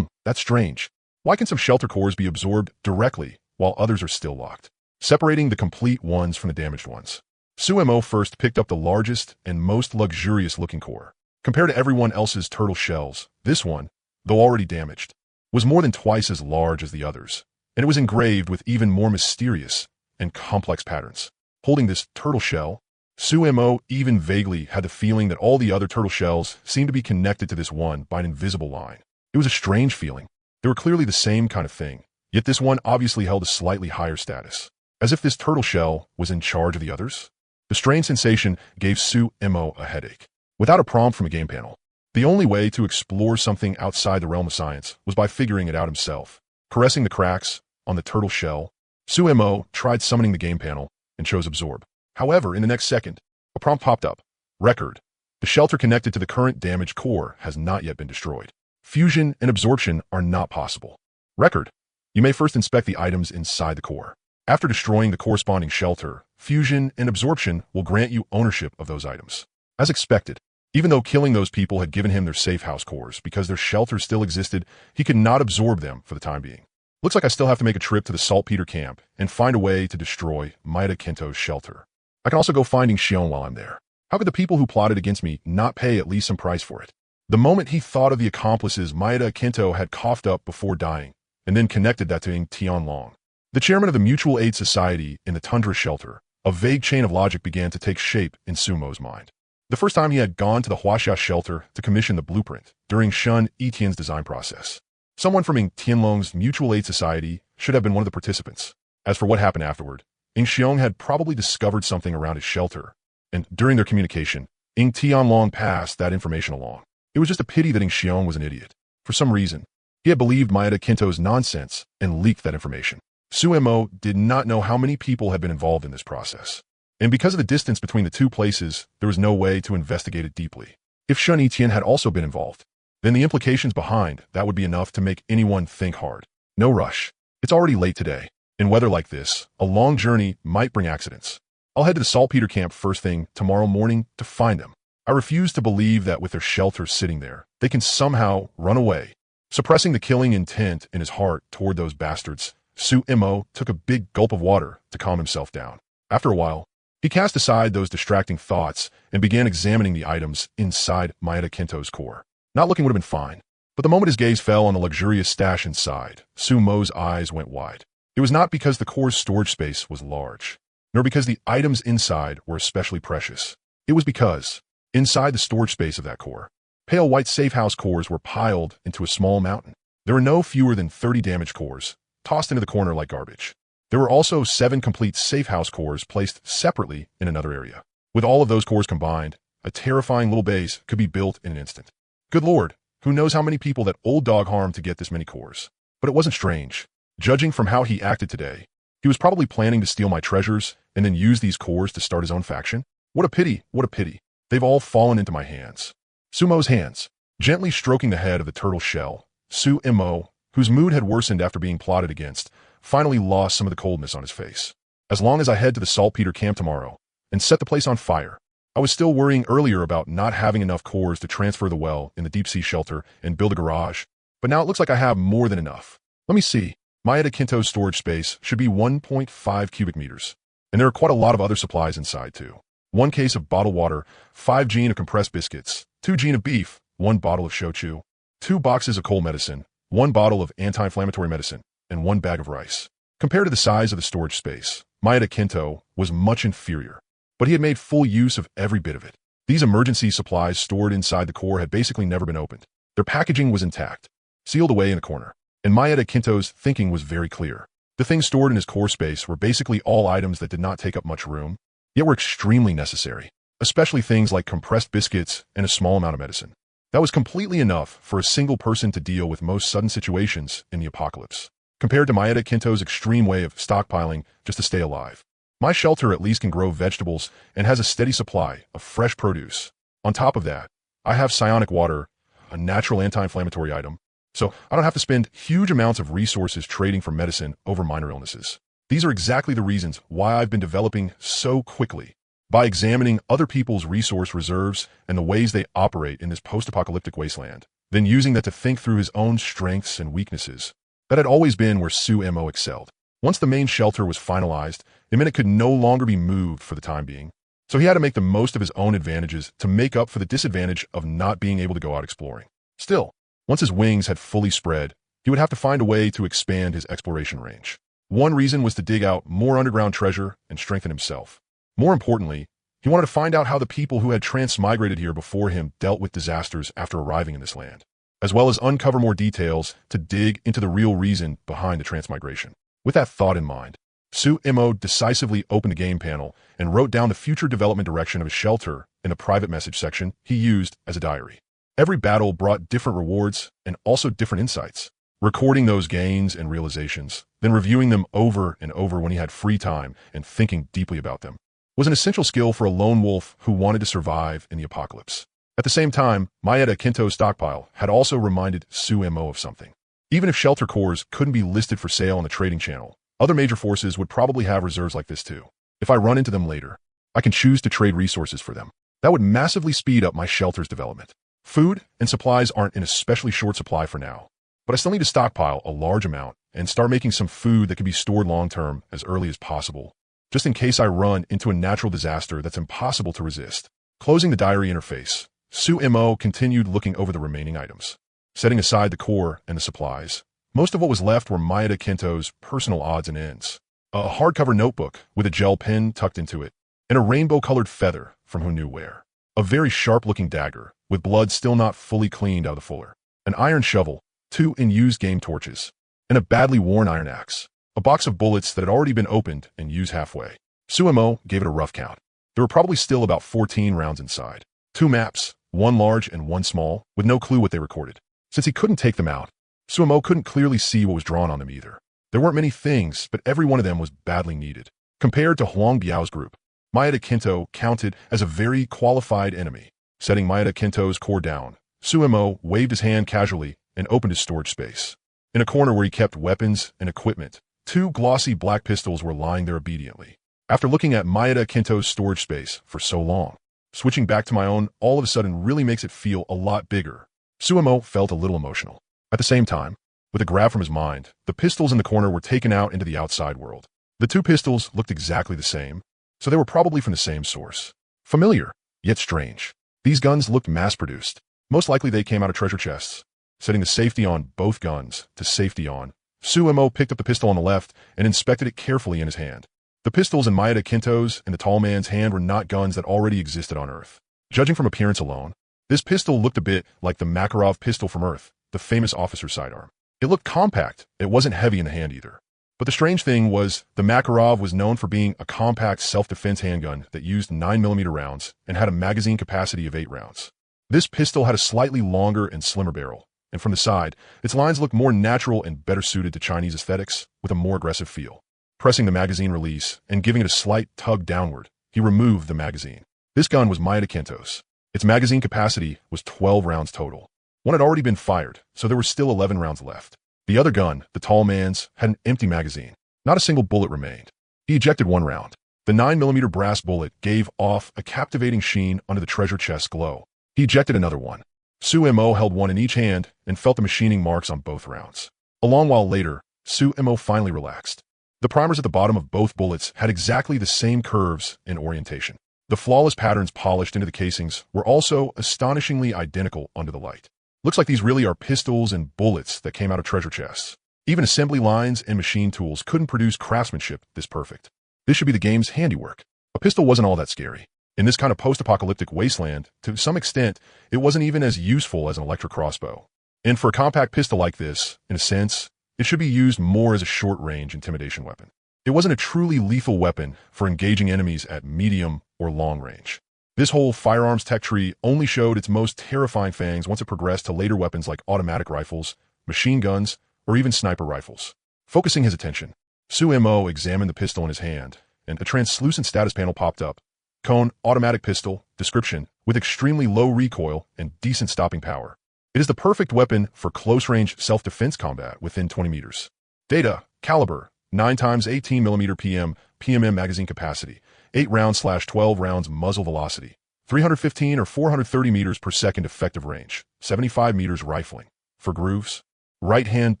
That's strange. Why can some shelter cores be absorbed directly while others are still locked? Separating the complete ones from the damaged ones, Suemo first picked up the largest and most luxurious-looking core. Compared to everyone else's turtle shells, this one, though already damaged, was more than twice as large as the others, and it was engraved with even more mysterious and complex patterns. Holding this turtle shell, Suemo even vaguely had the feeling that all the other turtle shells seemed to be connected to this one by an invisible line. It was a strange feeling. They were clearly the same kind of thing, yet this one obviously held a slightly higher status, as if this turtle shell was in charge of the others. The strange sensation gave Suemo a headache. Without a prompt from a game panel, the only way to explore something outside the realm of science was by figuring it out himself. Caressing the cracks on the turtle shell, Suemo tried summoning the game panel and chose Absorb. However, in the next second, a prompt popped up. Record. The shelter connected to the current damaged core has not yet been destroyed. Fusion and absorption are not possible. Record. You may first inspect the items inside the core. After destroying the corresponding shelter, fusion and absorption will grant you ownership of those items. As expected, even though killing those people had given him their safe house cores because their shelter still existed, he could not absorb them for the time being. Looks like I still have to make a trip to the saltpeter camp and find a way to destroy Kinto's shelter. I can also go finding Shion while I'm there. How could the people who plotted against me not pay at least some price for it? The moment he thought of the accomplices Maeda Kinto had coughed up before dying, and then connected that to Ng Tianlong, the chairman of the Mutual Aid Society in the Tundra Shelter, a vague chain of logic began to take shape in Sumo's mind. The first time he had gone to the Huaxia shelter to commission the blueprint during Shun Etien's design process. Someone from Ng Tianlong's Mutual Aid Society should have been one of the participants. As for what happened afterward, Ng Xiong had probably discovered something around his shelter, and during their communication, Ng Tianlong passed that information along. It was just a pity that Ng Xiong was an idiot. For some reason, he had believed Maeda Kinto's nonsense and leaked that information. Su Mo did not know how many people had been involved in this process. And because of the distance between the two places, there was no way to investigate it deeply. If Shun Etienne had also been involved, then the implications behind that would be enough to make anyone think hard. No rush. It's already late today. In weather like this, a long journey might bring accidents. I'll head to the saltpeter camp first thing tomorrow morning to find them. I refuse to believe that with their shelter sitting there, they can somehow run away. Suppressing the killing intent in his heart toward those bastards, Su Mo took a big gulp of water to calm himself down. After a while, he cast aside those distracting thoughts and began examining the items inside Maeda Kinto's core. Not looking would have been fine, but the moment his gaze fell on the luxurious stash inside, Su Mo's eyes went wide. It was not because the core's storage space was large, nor because the items inside were especially precious. It was because, inside the storage space of that core, pale white safehouse cores were piled into a small mountain. There were no fewer than 30 damaged cores, tossed into the corner like garbage. There were also 7 complete safehouse cores placed separately in another area. With all of those cores combined, a terrifying little base could be built in an instant. Good Lord, who knows how many people that old dog harmed to get this many cores. But it wasn't strange. Judging from how he acted today, he was probably planning to steal my treasures and then use these cores to start his own faction. What a pity, what a pity. They've all fallen into my hands. Sumo's hands, gently stroking the head of the turtle shell. Su Mo, whose mood had worsened after being plotted against, finally lost some of the coldness on his face. As long as I head to the saltpeter camp tomorrow and set the place on fire, I was still worrying earlier about not having enough cores to transfer the well in the deep-sea shelter and build a garage, but now it looks like I have more than enough. Let me see. Maeda Kinto's storage space should be 1.5 cubic meters, and there are quite a lot of other supplies inside too. 1 case of bottled water, 5 gin of compressed biscuits, 2 gin of beef, 1 bottle of shochu, 2 boxes of cold medicine, 1 bottle of anti-inflammatory medicine, and 1 bag of rice. Compared to the size of the storage space, Maeda Kinto was much inferior, but he had made full use of every bit of it. These emergency supplies stored inside the core had basically never been opened. Their packaging was intact, sealed away in a corner, and Maeda Kinto's thinking was very clear. The things stored in his core space were basically all items that did not take up much room, yet were extremely necessary, especially things like compressed biscuits and a small amount of medicine. That was completely enough for a single person to deal with most sudden situations in the apocalypse, compared to Maeda Kinto's extreme way of stockpiling just to stay alive. My shelter at least can grow vegetables and has a steady supply of fresh produce. On top of that, I have psionic water, a natural anti-inflammatory item, so I don't have to spend huge amounts of resources trading for medicine over minor illnesses. These are exactly the reasons why I've been developing so quickly. By examining other people's resource reserves and the ways they operate in this post-apocalyptic wasteland, then using that to think through his own strengths and weaknesses. That had always been where Su Mo excelled. Once the main shelter was finalized, it meant it could no longer be moved for the time being. So he had to make the most of his own advantages to make up for the disadvantage of not being able to go out exploring. Still, once his wings had fully spread, he would have to find a way to expand his exploration range. One reason was to dig out more underground treasure and strengthen himself. More importantly, he wanted to find out how the people who had transmigrated here before him dealt with disasters after arriving in this land, as well as uncover more details to dig into the real reason behind the transmigration. With that thought in mind, Su Mo decisively opened the game panel and wrote down the future development direction of his shelter in the private message section he used as a diary. Every battle brought different rewards and also different insights. Recording those gains and realizations, then reviewing them over and over when he had free time and thinking deeply about them, was an essential skill for a lone wolf who wanted to survive in the apocalypse. At the same time, Maeda Kinto's stockpile had also reminded Su Mo of something. Even if shelter cores couldn't be listed for sale on the trading channel, other major forces would probably have reserves like this too. If I run into them later, I can choose to trade resources for them. That would massively speed up my shelter's development. Food and supplies aren't in especially short supply for now, but I still need to stockpile a large amount and start making some food that can be stored long-term as early as possible, just in case I run into a natural disaster that's impossible to resist. Closing the diary interface, Sumo continued looking over the remaining items. Setting aside the core and the supplies, most of what was left were Maeda Kinto's personal odds and ends. A hardcover notebook with a gel pen tucked into it, and a rainbow-colored feather from who knew where. A very sharp-looking dagger, with blood still not fully cleaned out of the fuller. An iron shovel, 2 unused game torches, and a badly worn iron axe. A box of bullets that had already been opened and used halfway. Sumo gave it a rough count. There were probably still about 14 rounds inside. 2 maps, 1 large and 1 small, with no clue what they recorded. Since he couldn't take them out, Sumo couldn't clearly see what was drawn on them either. There weren't many things, but every one of them was badly needed. Compared to Huang Biao's group, Maeda Kinto counted as a very qualified enemy. Setting Maeda Kinto's core down, Sumo waved his hand casually and opened his storage space. In a corner where he kept weapons and equipment, 2 glossy black pistols were lying there obediently. After looking at Maeda Kinto's storage space for so long, switching back to my own all of a sudden really makes it feel a lot bigger. Sumo felt a little emotional. At the same time, with a grab from his mind, the pistols in the corner were taken out into the outside world. The 2 pistols looked exactly the same, so they were probably from the same source. Familiar, yet strange. These guns looked mass-produced. Most likely they came out of treasure chests. Setting the safety on both guns to safety on, Sumo picked up the pistol on the left and inspected it carefully in his hand. The pistols in Maeda Kinto's and the tall man's hand were not guns that already existed on Earth. Judging from appearance alone, this pistol looked a bit like the Makarov pistol from Earth, the famous officer's sidearm. It looked compact. It wasn't heavy in the hand either. But the strange thing was, the Makarov was known for being a compact self-defense handgun that used 9mm rounds and had a magazine capacity of 8 rounds. This pistol had a slightly longer and slimmer barrel, and from the side, its lines looked more natural and better suited to Chinese aesthetics with a more aggressive feel. Pressing the magazine release and giving it a slight tug downward, he removed the magazine. This gun was Maeda Kinto's. Its magazine capacity was 12 rounds total. One had already been fired, so there were still 11 rounds left. The other gun, the tall man's, had an empty magazine. Not a single bullet remained. He ejected 1 round. The 9mm brass bullet gave off a captivating sheen under the treasure chest's glow. He ejected another one. Sumo held one in each hand and felt the machining marks on both rounds. A long while later, Sumo finally relaxed. The primers at the bottom of both bullets had exactly the same curves and orientation. The flawless patterns polished into the casings were also astonishingly identical under the light. Looks like these really are pistols and bullets that came out of treasure chests. Even assembly lines and machine tools couldn't produce craftsmanship this perfect. This should be the game's handiwork. A pistol wasn't all that scary. In this kind of post-apocalyptic wasteland, to some extent, it wasn't even as useful as an electric crossbow. And for a compact pistol like this, in a sense, it should be used more as a short-range intimidation weapon. It wasn't a truly lethal weapon for engaging enemies at medium or long range. This whole firearms tech tree only showed its most terrifying fangs once it progressed to later weapons like automatic rifles, machine guns, or even sniper rifles. Focusing his attention, Sumo examined the pistol in his hand, and a translucent status panel popped up. Cone, automatic pistol, description, with extremely low recoil and decent stopping power. It is the perfect weapon for close-range self-defense combat within 20 meters. Data, caliber, 9x18mm PMM magazine capacity, 8 rounds/12 rounds muzzle velocity, 315 or 430 meters per second effective range, 75 meters rifling. For grooves, right-hand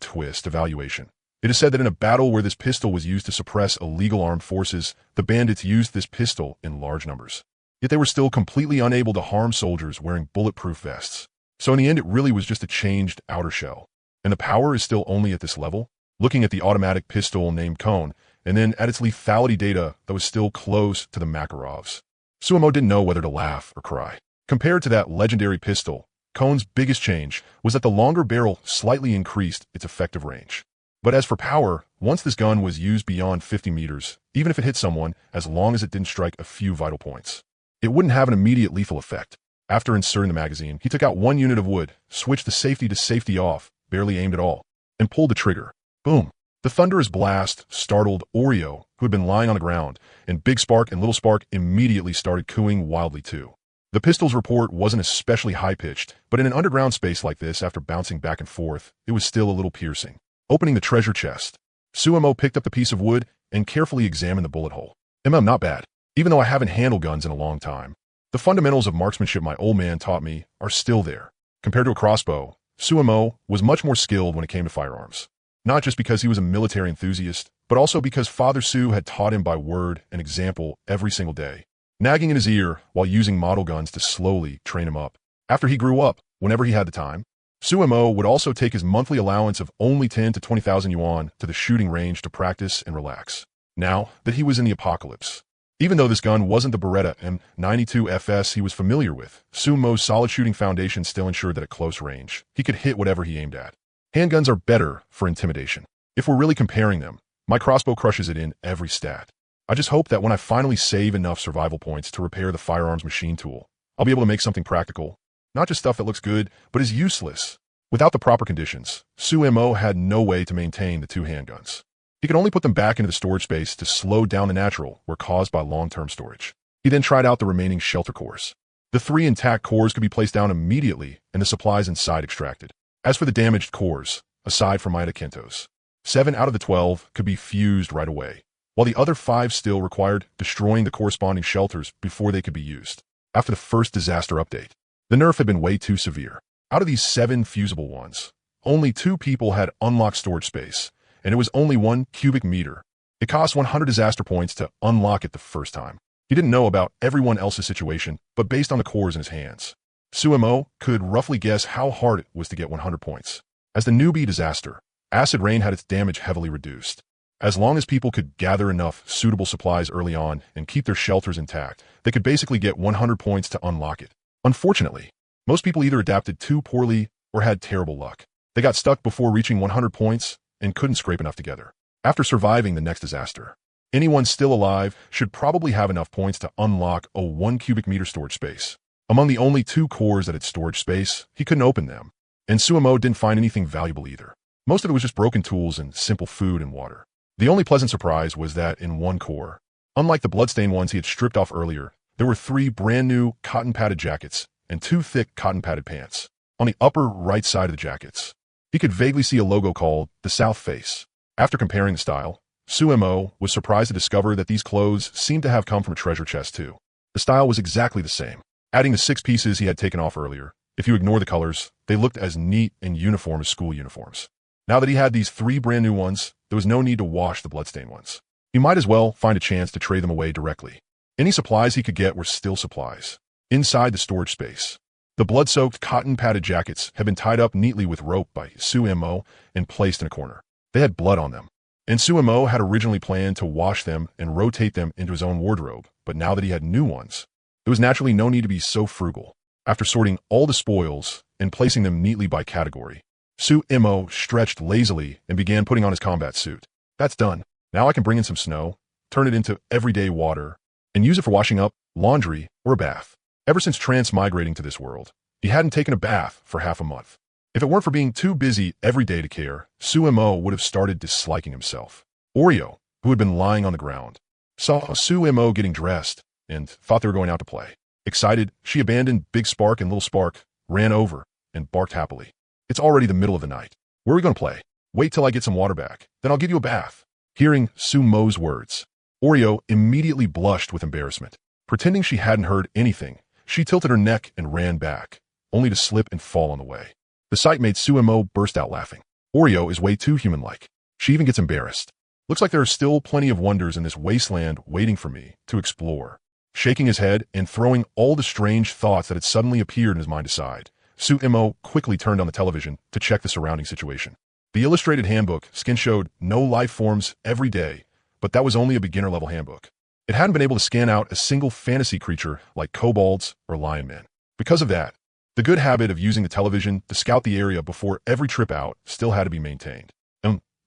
twist evaluation. It is said that in a battle where this pistol was used to suppress illegal armed forces, the bandits used this pistol in large numbers. Yet they were still completely unable to harm soldiers wearing bulletproof vests. So in the end, it really was just a changed outer shell. And the power is still only at this level. Looking at the automatic pistol named Cone, and then at its lethality data that was still close to the Makarovs. Sumo didn't know whether to laugh or cry. Compared to that legendary pistol, Cone's biggest change was that the longer barrel slightly increased its effective range. But as for power, once this gun was used beyond 50 meters, even if it hit someone, as long as it didn't strike a few vital points, it wouldn't have an immediate lethal effect. After inserting the magazine, he took out 1 unit of wood, switched the safety to safety off, barely aimed at all, and pulled the trigger. Boom. The thunderous blast startled Oreo, who had been lying on the ground, and Big Spark and Little Spark immediately started cooing wildly too. The pistol's report wasn't especially high-pitched, but in an underground space like this, after bouncing back and forth, it was still a little piercing. Opening the treasure chest, Sumo picked up the piece of wood and carefully examined the bullet hole. Not bad, even though I haven't handled guns in a long time. The fundamentals of marksmanship my old man taught me are still there. Compared to a crossbow, Sumo was much more skilled when it came to firearms. Not just because he was a military enthusiast, but also because Father Su had taught him by word and example every single day. nagging in his ear while using model guns to slowly train him up. After he grew up, whenever he had the time, Suemo would also take his monthly allowance of only 10 to 20,000 yuan to the shooting range to practice and relax. Now that he was in the apocalypse, even though this gun wasn't the Beretta M92 FS he was familiar with, Suemo's solid shooting foundation still ensured that at close range, he could hit whatever he aimed at. Handguns are better for intimidation. If we're really comparing them, my crossbow crushes it in every stat. I just hope that when I finally save enough survival points to repair the firearms machine tool, I'll be able to make something practical, not just stuff that looks good, but is useless. Without the proper conditions, Suemo had no way to maintain the two handguns. He could only put them back into the storage space to slow down the natural were caused by long-term storage. He then tried out the remaining shelter cores. The 3 intact cores could be placed down immediately and the supplies inside extracted. As for the damaged cores, aside from Ida Kento's, 7 out of the 12 could be fused right away, while the other 5 still required destroying the corresponding shelters before they could be used. After the first disaster update, the nerf had been way too severe. Out of these 7 fusible ones, only 2 people had unlocked storage space, and it was only 1 cubic meter. It cost 100 disaster points to unlock it the first time. He didn't know about everyone else's situation, but based on the cores in his hands, Suemo could roughly guess how hard it was to get 100 points. As the newbie disaster, acid rain had its damage heavily reduced. As long as people could gather enough suitable supplies early on and keep their shelters intact, they could basically get 100 points to unlock it. Unfortunately, most people either adapted too poorly or had terrible luck. They got stuck before reaching 100 points and couldn't scrape enough together. After surviving the next disaster, anyone still alive should probably have enough points to unlock a 1 cubic meter storage space. Among the only 2 cores that had storage space, he couldn't open them, and Suemo didn't find anything valuable either. Most of it was just broken tools and simple food and water. The only pleasant surprise was that in 1 core, unlike the bloodstained ones he had stripped off earlier, there were 3 brand new cotton-padded jackets and 2 thick cotton-padded pants. On the upper right side of the jackets, he could vaguely see a logo called the South Face. After comparing the style, Suemo was surprised to discover that these clothes seemed to have come from a treasure chest too. The style was exactly the same, adding the 6 pieces he had taken off earlier. If you ignore the colors, they looked as neat and uniform as school uniforms. Now that he had these 3 brand new ones, there was no need to wash the bloodstained ones. He might as well find a chance to trade them away directly. Any supplies he could get were still supplies. Inside the storage space, the blood-soaked cotton-padded jackets had been tied up neatly with rope by Suemo and placed in a corner. They had blood on them, and Suemo had originally planned to wash them and rotate them into his own wardrobe, but now that he had new ones, there was naturally no need to be so frugal. After sorting all the spoils and placing them neatly by category, Suemo stretched lazily and began putting on his combat suit. That's done. Now I can bring in some snow, turn it into everyday water, and use it for washing up, laundry, or a bath. Ever since transmigrating to this world, he hadn't taken a bath for half a month. If it weren't for being too busy every day to care, Suemo would have started disliking himself. Oreo, who had been lying on the ground, saw Suemo getting dressed and thought they were going out to play. Excited, she abandoned Big Spark and Little Spark, ran over, and barked happily. It's already the middle of the night. Where are we going to play? Wait till I get some water back, then I'll give you a bath. Hearing Suemo's words, Oreo immediately blushed with embarrassment. Pretending she hadn't heard anything, she tilted her neck and ran back, only to slip and fall on the way. The sight made Suemo burst out laughing. Oreo is way too human-like. She even gets embarrassed. Looks like there are still plenty of wonders in this wasteland waiting for me to explore. Shaking his head and throwing all the strange thoughts that had suddenly appeared in his mind aside, Suemo quickly turned on the television to check the surrounding situation. The illustrated handbook skin showed no life forms every day, but that was only a beginner-level handbook. It hadn't been able to scan out a single fantasy creature like kobolds or lion men. Because of that, the good habit of using the television to scout the area before every trip out still had to be maintained.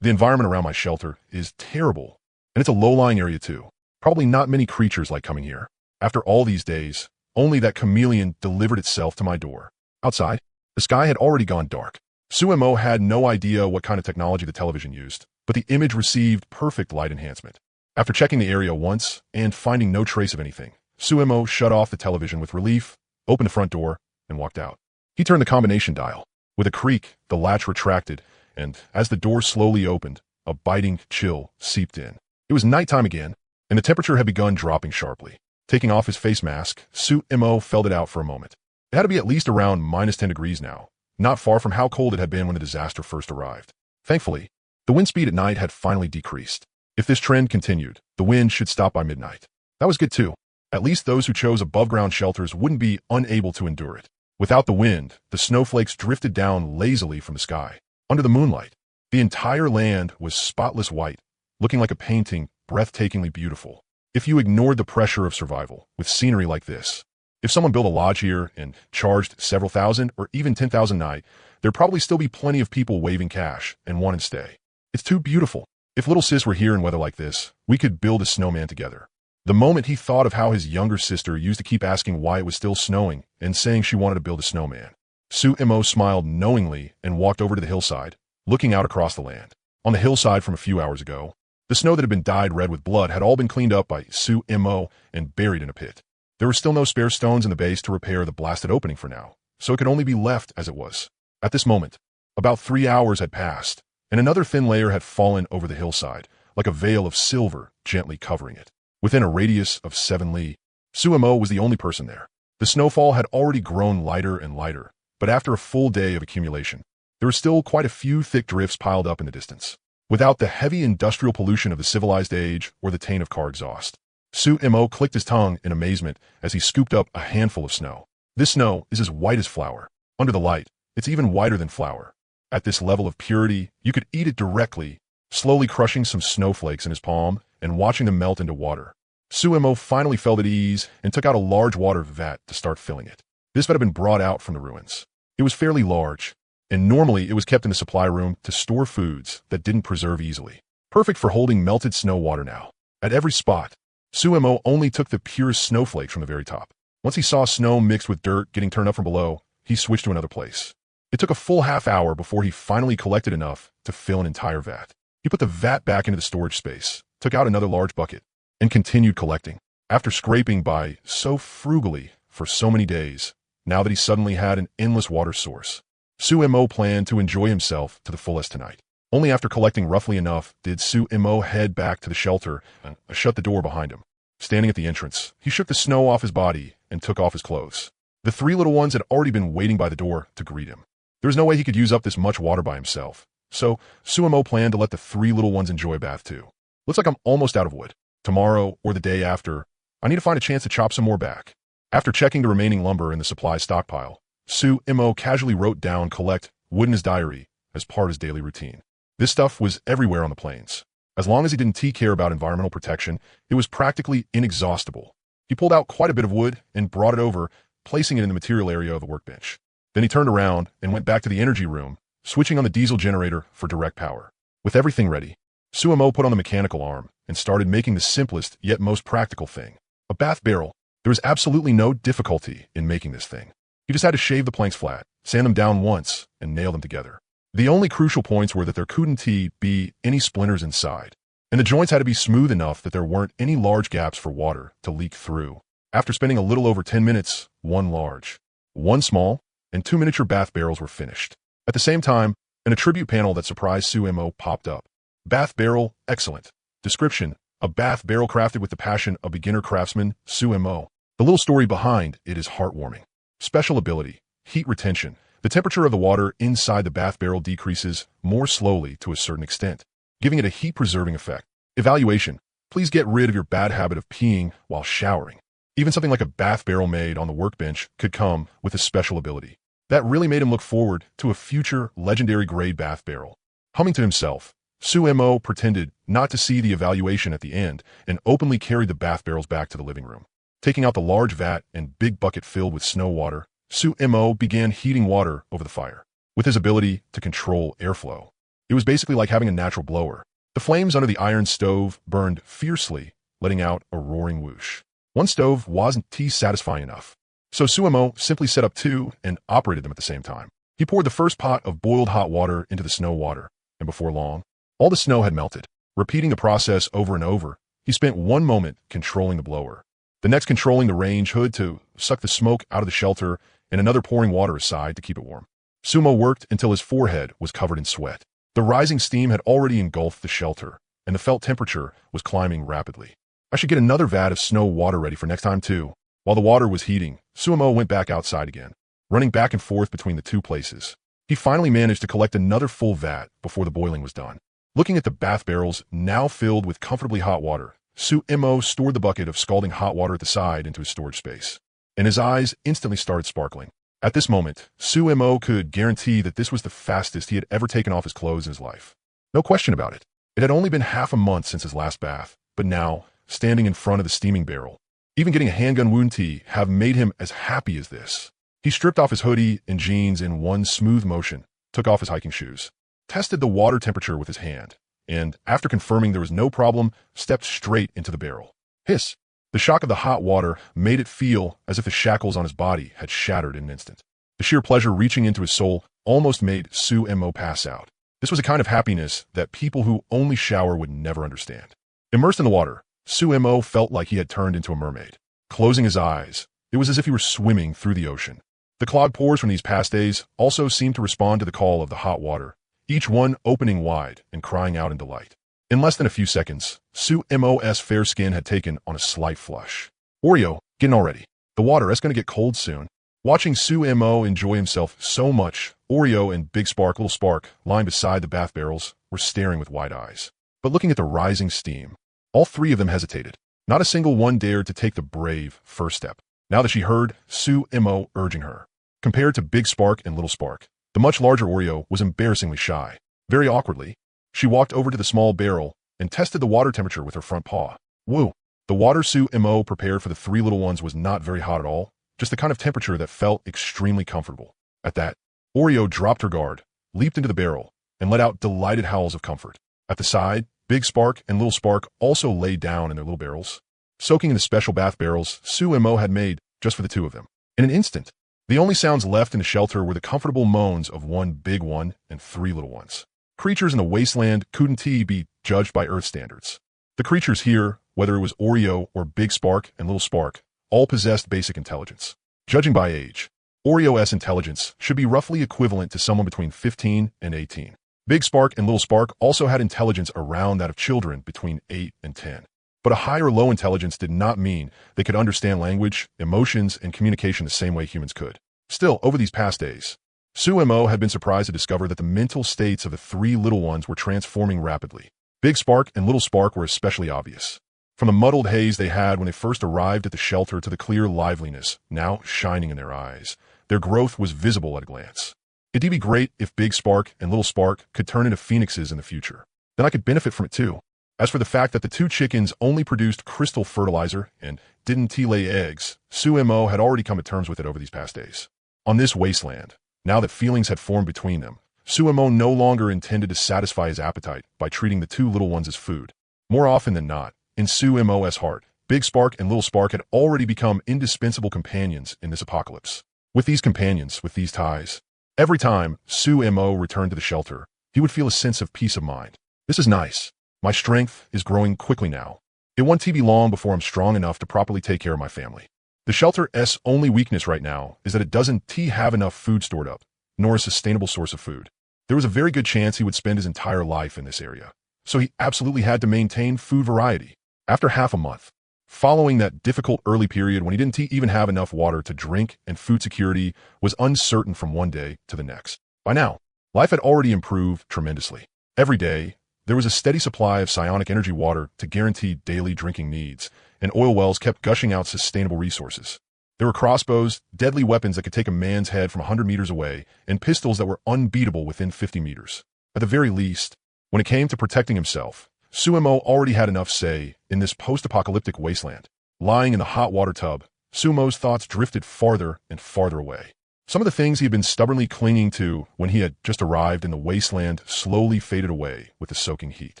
The environment around my shelter is terrible, and it's a low-lying area too. Probably not many creatures like coming here. After all these days, only that chameleon delivered itself to my door. Outside, the sky had already gone dark. Suemo had no idea what kind of technology the television used, but the image received perfect light enhancement. After checking the area once and finding no trace of anything, Suemo shut off the television with relief, opened the front door, and walked out. He turned the combination dial. With a creak, the latch retracted, and as the door slowly opened, a biting chill seeped in. It was nighttime again, and the temperature had begun dropping sharply. Taking off his face mask, Suemo felt it out for a moment. It had to be at least around -10 degrees now, not far from how cold it had been when the disaster first arrived. Thankfully, the wind speed at night had finally decreased. If this trend continued, the wind should stop by midnight. That was good too. At least those who chose above-ground shelters wouldn't be unable to endure it. Without the wind, the snowflakes drifted down lazily from the sky. Under the moonlight, the entire land was spotless white, looking like a painting, breathtakingly beautiful. If you ignored the pressure of survival with scenery like this, if someone built a lodge here and charged several thousand or even 10,000 a night, there'd probably still be plenty of people waving cash and wanting to stay. It's too beautiful. If little sis were here in weather like this, we could build a snowman together. The moment he thought of how his younger sister used to keep asking why it was still snowing and saying she wanted to build a snowman, Sumo smiled knowingly and walked over to the hillside, looking out across the land. On the hillside from a few hours ago, the snow that had been dyed red with blood had all been cleaned up by Sumo and buried in a pit. There were still no spare stones in the base to repair the blasted opening for now, so it could only be left as it was. At this moment, about 3 hours had passed, and another thin layer had fallen over the hillside, like a veil of silver gently covering it. Within a radius of 7 li, Sumo was the only person there. The snowfall had already grown lighter and lighter, but after a full day of accumulation, there were still quite a few thick drifts piled up in the distance. Without the heavy industrial pollution of the civilized age or the taint of car exhaust, Sumo clicked his tongue in amazement as he scooped up a handful of snow. This snow is as white as flour. Under the light, it's even whiter than flour. At this level of purity, you could eat it directly, slowly crushing some snowflakes in his palm and watching them melt into water. Sumo finally felt at ease and took out a large water vat to start filling it. This vat had been brought out from the ruins. It was fairly large, and normally it was kept in the supply room to store foods that didn't preserve easily. Perfect for holding melted snow water now. At every spot, Sumo only took the purest snowflakes from the very top. Once he saw snow mixed with dirt getting turned up from below, he switched to another place. It took a full half hour before he finally collected enough to fill an entire vat. He put the vat back into the storage space, took out another large bucket, and continued collecting. After scraping by so frugally for so many days, now that he suddenly had an endless water source, Sumo planned to enjoy himself to the fullest tonight. Only after collecting roughly enough did Sumo head back to the shelter and shut the door behind him. Standing at the entrance, he shook the snow off his body and took off his clothes. The 3 little ones had already been waiting by the door to greet him. There was no way he could use up this much water by himself, so Sumo planned to let the 3 little ones enjoy a bath too. Looks like I'm almost out of wood. Tomorrow or the day after, I need to find a chance to chop some more back. After checking the remaining lumber in the supply stockpile, Sumo casually wrote down collect wood in his diary as part of his daily routine. This stuff was everywhere on the plains. As long as he didn't care about environmental protection, it was practically inexhaustible. He pulled out quite a bit of wood and brought it over, placing it in the material area of the workbench. Then he turned around and went back to the energy room, switching on the diesel generator for direct power. With everything ready, Sumo put on the mechanical arm and started making the simplest yet most practical thing, a bath barrel. There was absolutely no difficulty in making this thing. He just had to shave the planks flat, sand them down once, and nail them together. The only crucial points were that there couldn't be any splinters inside, and the joints had to be smooth enough that there weren't any large gaps for water to leak through. After spending a little over 10 minutes, 1 large, 1 small, and 2 miniature bath barrels were finished. At the same time, an attribute panel that surprised Sumo popped up. Bath barrel, excellent. Description, a bath barrel crafted with the passion of beginner craftsman, Sumo. The little story behind it is heartwarming. Special ability, heat retention. The temperature of the water inside the bath barrel decreases more slowly to a certain extent, giving it a heat-preserving effect. Evaluation, please get rid of your bad habit of peeing while showering. Even something like a bath barrel made on the workbench could come with a special ability. That really made him look forward to a future legendary grade bath barrel. Humming to himself, Sumo pretended not to see the evaluation at the end and openly carried the bath barrels back to the living room. Taking out the large vat and big bucket filled with snow water, Sumo began heating water over the fire. With his ability to control airflow, it was basically like having a natural blower. The flames under the iron stove burned fiercely, letting out a roaring whoosh. One stove wasn't satisfying enough, so Sumo simply set up 2 and operated them at the same time. He poured the first pot of boiled hot water into the snow water, and before long, all the snow had melted. Repeating the process over and over, he spent 1 moment controlling the blower, the next controlling the range hood to suck the smoke out of the shelter, and another pouring water aside to keep it warm. Sumo worked until his forehead was covered in sweat. The rising steam had already engulfed the shelter, and the felt temperature was climbing rapidly. I should get another vat of snow water ready for next time too. While the water was heating, Sumo went back outside again, running back and forth between the 2 places. He finally managed to collect another full vat before the boiling was done. Looking at the bath barrels now filled with comfortably hot water, Su-mo stored the bucket of scalding hot water at the side into his storage space, and his eyes instantly started sparkling. At this moment, Su-mo could guarantee that this was the fastest he had ever taken off his clothes in his life. No question about it. It had only been half a month since his last bath, but now, standing in front of the steaming barrel, even getting a handgun wound tea have made him as happy as this. He stripped off his hoodie and jeans in one smooth motion, took off his hiking shoes, tested the water temperature with his hand, and, after confirming there was no problem, stepped straight into the barrel. Hiss! The shock of the hot water made it feel as if the shackles on his body had shattered in an instant. The sheer pleasure reaching into his soul almost made Su-mo pass out. This was a kind of happiness that people who only shower would never understand. Immersed in the water, Su-mo felt like he had turned into a mermaid. Closing his eyes, it was as if he were swimming through the ocean. The clogged pores from these past days also seemed to respond to the call of the hot water, each one opening wide and crying out in delight. In less than a few seconds, Su-mo's fair skin had taken on a slight flush. Oreo, get in already. The water is going to get cold soon. Watching Su-mo enjoy himself so much, Oreo and Big Spark, Little Spark, lying beside the bath barrels, were staring with wide eyes. But looking at the rising steam, all three of them hesitated. Not a single one dared to take the brave first step, now that she heard Su-mo urging her. Compared to Big Spark and Little Spark, the much larger Oreo was embarrassingly shy. Very awkwardly, she walked over to the small barrel and tested the water temperature with her front paw. Woo! The water Su-mo prepared for the three little ones was not very hot at all, just the kind of temperature that felt extremely comfortable. At that, Oreo dropped her guard, leaped into the barrel, and let out delighted howls of comfort. At the side, Big Spark and Little Spark also lay down in their little barrels, soaking in the special bath barrels Su-mo had made just for the two of them. In an instant, the only sounds left in the shelter were the comfortable moans of one big one and three little ones. Creatures in the wasteland couldn't be judged by Earth standards. The creatures here, whether it was Oreo or Big Spark and Little Spark, all possessed basic intelligence. Judging by age, Oreo's intelligence should be roughly equivalent to someone between 15 and 18. Big Spark and Little Spark also had intelligence around that of children between 8 and 10. But a high or low intelligence did not mean they could understand language, emotions, and communication the same way humans could. Still, over these past days, Su-mo had been surprised to discover that the mental states of the three little ones were transforming rapidly. Big Spark and Little Spark were especially obvious. From the muddled haze they had when they first arrived at the shelter to the clear liveliness now shining in their eyes, their growth was visible at a glance. It'd be great if Big Spark and Little Spark could turn into phoenixes in the future. Then I could benefit from it too. As for the fact that the two chickens only produced crystal fertilizer and didn't lay eggs, Su-mo had already come to terms with it over these past days. On this wasteland, now that feelings had formed between them, Su-mo no longer intended to satisfy his appetite by treating the two little ones as food. More often than not, in Su-mo's heart, Big Spark and Little Spark had already become indispensable companions in this apocalypse. With these companions, with these ties, every time Su-mo returned to the shelter, he would feel a sense of peace of mind. This is nice. My strength is growing quickly now. It won't be long before I'm strong enough to properly take care of my family. The shelter's only weakness right now is that it doesn't have enough food stored up, nor a sustainable source of food. There was a very good chance he would spend his entire life in this area, so he absolutely had to maintain food variety. After half a month, following that difficult early period when he didn't even have enough water to drink and food security was uncertain from one day to the next. By now, life had already improved tremendously. Every day, there was a steady supply of psionic energy water to guarantee daily drinking needs, and oil wells kept gushing out sustainable resources. There were crossbows, deadly weapons that could take a man's head from 100 meters away, and pistols that were unbeatable within 50 meters. At the very least, when it came to protecting himself, Su-mo already had enough say in this post-apocalyptic wasteland. Lying in the hot water tub, Su-mo's thoughts drifted farther and farther away. Some of the things he had been stubbornly clinging to when he had just arrived in the wasteland slowly faded away with the soaking heat.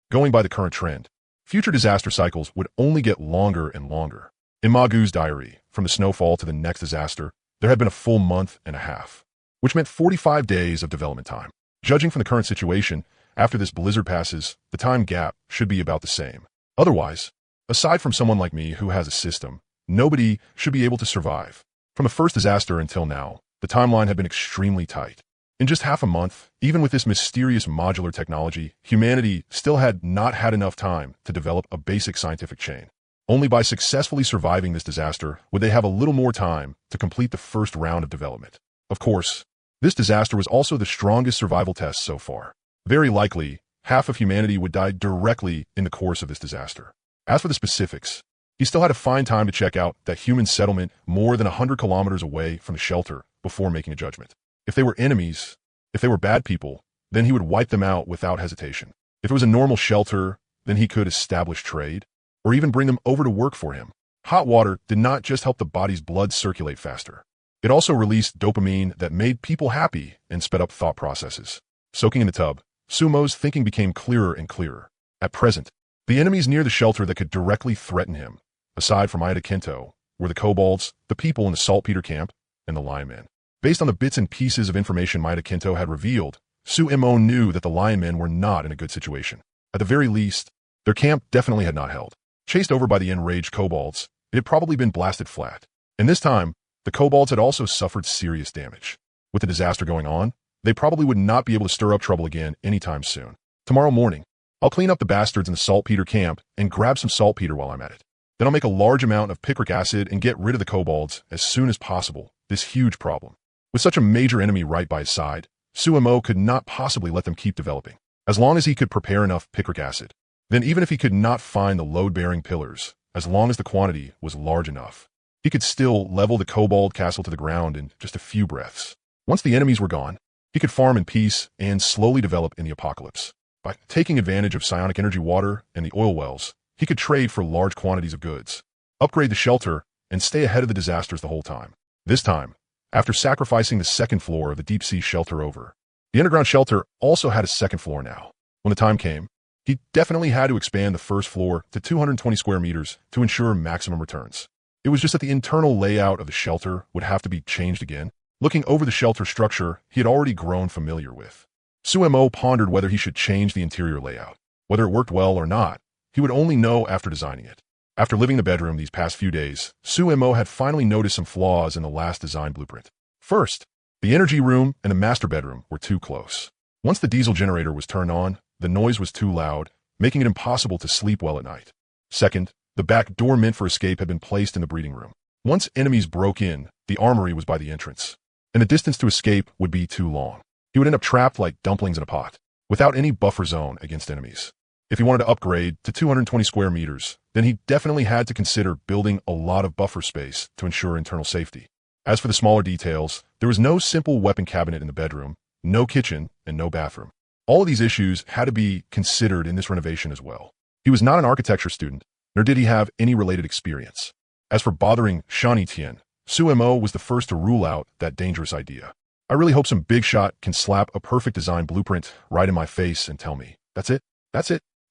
Going by the current trend, future disaster cycles would only get longer and longer. In Magu's diary, from the snowfall to the next disaster, there had been a full month and a half, which meant 45 days of development time. Judging from the current situation, after this blizzard passes, the time gap should be about the same. Otherwise, aside from someone like me who has a system, nobody should be able to survive. From the first disaster until now, the timeline had been extremely tight. In just half a month, even with this mysterious modular technology, humanity still had not had enough time to develop a basic scientific chain. Only by successfully surviving this disaster would they have a little more time to complete the first round of development. Of course, this disaster was also the strongest survival test so far. Very likely, half of humanity would die directly in the course of this disaster. As for the specifics, he still had to find time to check out that human settlement more than 100 kilometers away from the shelter before making a judgment. If they were enemies, if they were bad people, then he would wipe them out without hesitation. If it was a normal shelter, then he could establish trade, or even bring them over to work for him. Hot water did not just help the body's blood circulate faster. It also released dopamine that made people happy and sped up thought processes. Soaking in the tub, Sumo's thinking became clearer and clearer. At present, the enemies near the shelter that could directly threaten him, aside from Manga, were the kobolds, the people in the saltpeter camp, and the lion men. Based on the bits and pieces of information Manga had revealed, Sumo knew that the lion men were not in a good situation. At the very least, their camp definitely had not held. Chased over by the enraged kobolds, it had probably been blasted flat. And this time, the kobolds had also suffered serious damage. With the disaster going on, they probably would not be able to stir up trouble again anytime soon. Tomorrow morning, I'll clean up the bastards in the saltpeter camp and grab some saltpeter while I'm at it. Then I'll make a large amount of picric acid and get rid of the kobolds as soon as possible, this huge problem. With such a major enemy right by his side, Sumo could not possibly let them keep developing. As long as he could prepare enough picric acid, then even if he could not find the load-bearing pillars, as long as the quantity was large enough, he could still level the kobold castle to the ground in just a few breaths. Once the enemies were gone, he could farm in peace and slowly develop in the apocalypse. By taking advantage of psionic energy water and the oil wells, he could trade for large quantities of goods, upgrade the shelter, and stay ahead of the disasters the whole time. This time, after sacrificing the second floor of the deep-sea shelter over, the underground shelter also had a second floor now. When the time came, he definitely had to expand the first floor to 220 square meters to ensure maximum returns. It was just that the internal layout of the shelter would have to be changed again. Looking over the shelter structure he had already grown familiar with, Sumo pondered whether he should change the interior layout. Whether it worked well or not, he would only know after designing it. After living in the bedroom these past few days, Sumo had finally noticed some flaws in the last design blueprint. First, the energy room and the master bedroom were too close. Once the diesel generator was turned on, the noise was too loud, making it impossible to sleep well at night. Second, the back door meant for escape had been placed in the breeding room. Once enemies broke in, the armory was by the entrance, and the distance to escape would be too long. He would end up trapped like dumplings in a pot, without any buffer zone against enemies. If he wanted to upgrade to 220 square meters, then he definitely had to consider building a lot of buffer space to ensure internal safety. As for the smaller details, there was no simple weapon cabinet in the bedroom, no kitchen, and no bathroom. All of these issues had to be considered in this renovation as well. He was not an architecture student, nor did he have any related experience. As for bothering Shani Tian, Sumo was the first to rule out that dangerous idea. I really hope some big shot can slap a perfect design blueprint right in my face and tell me, that's it,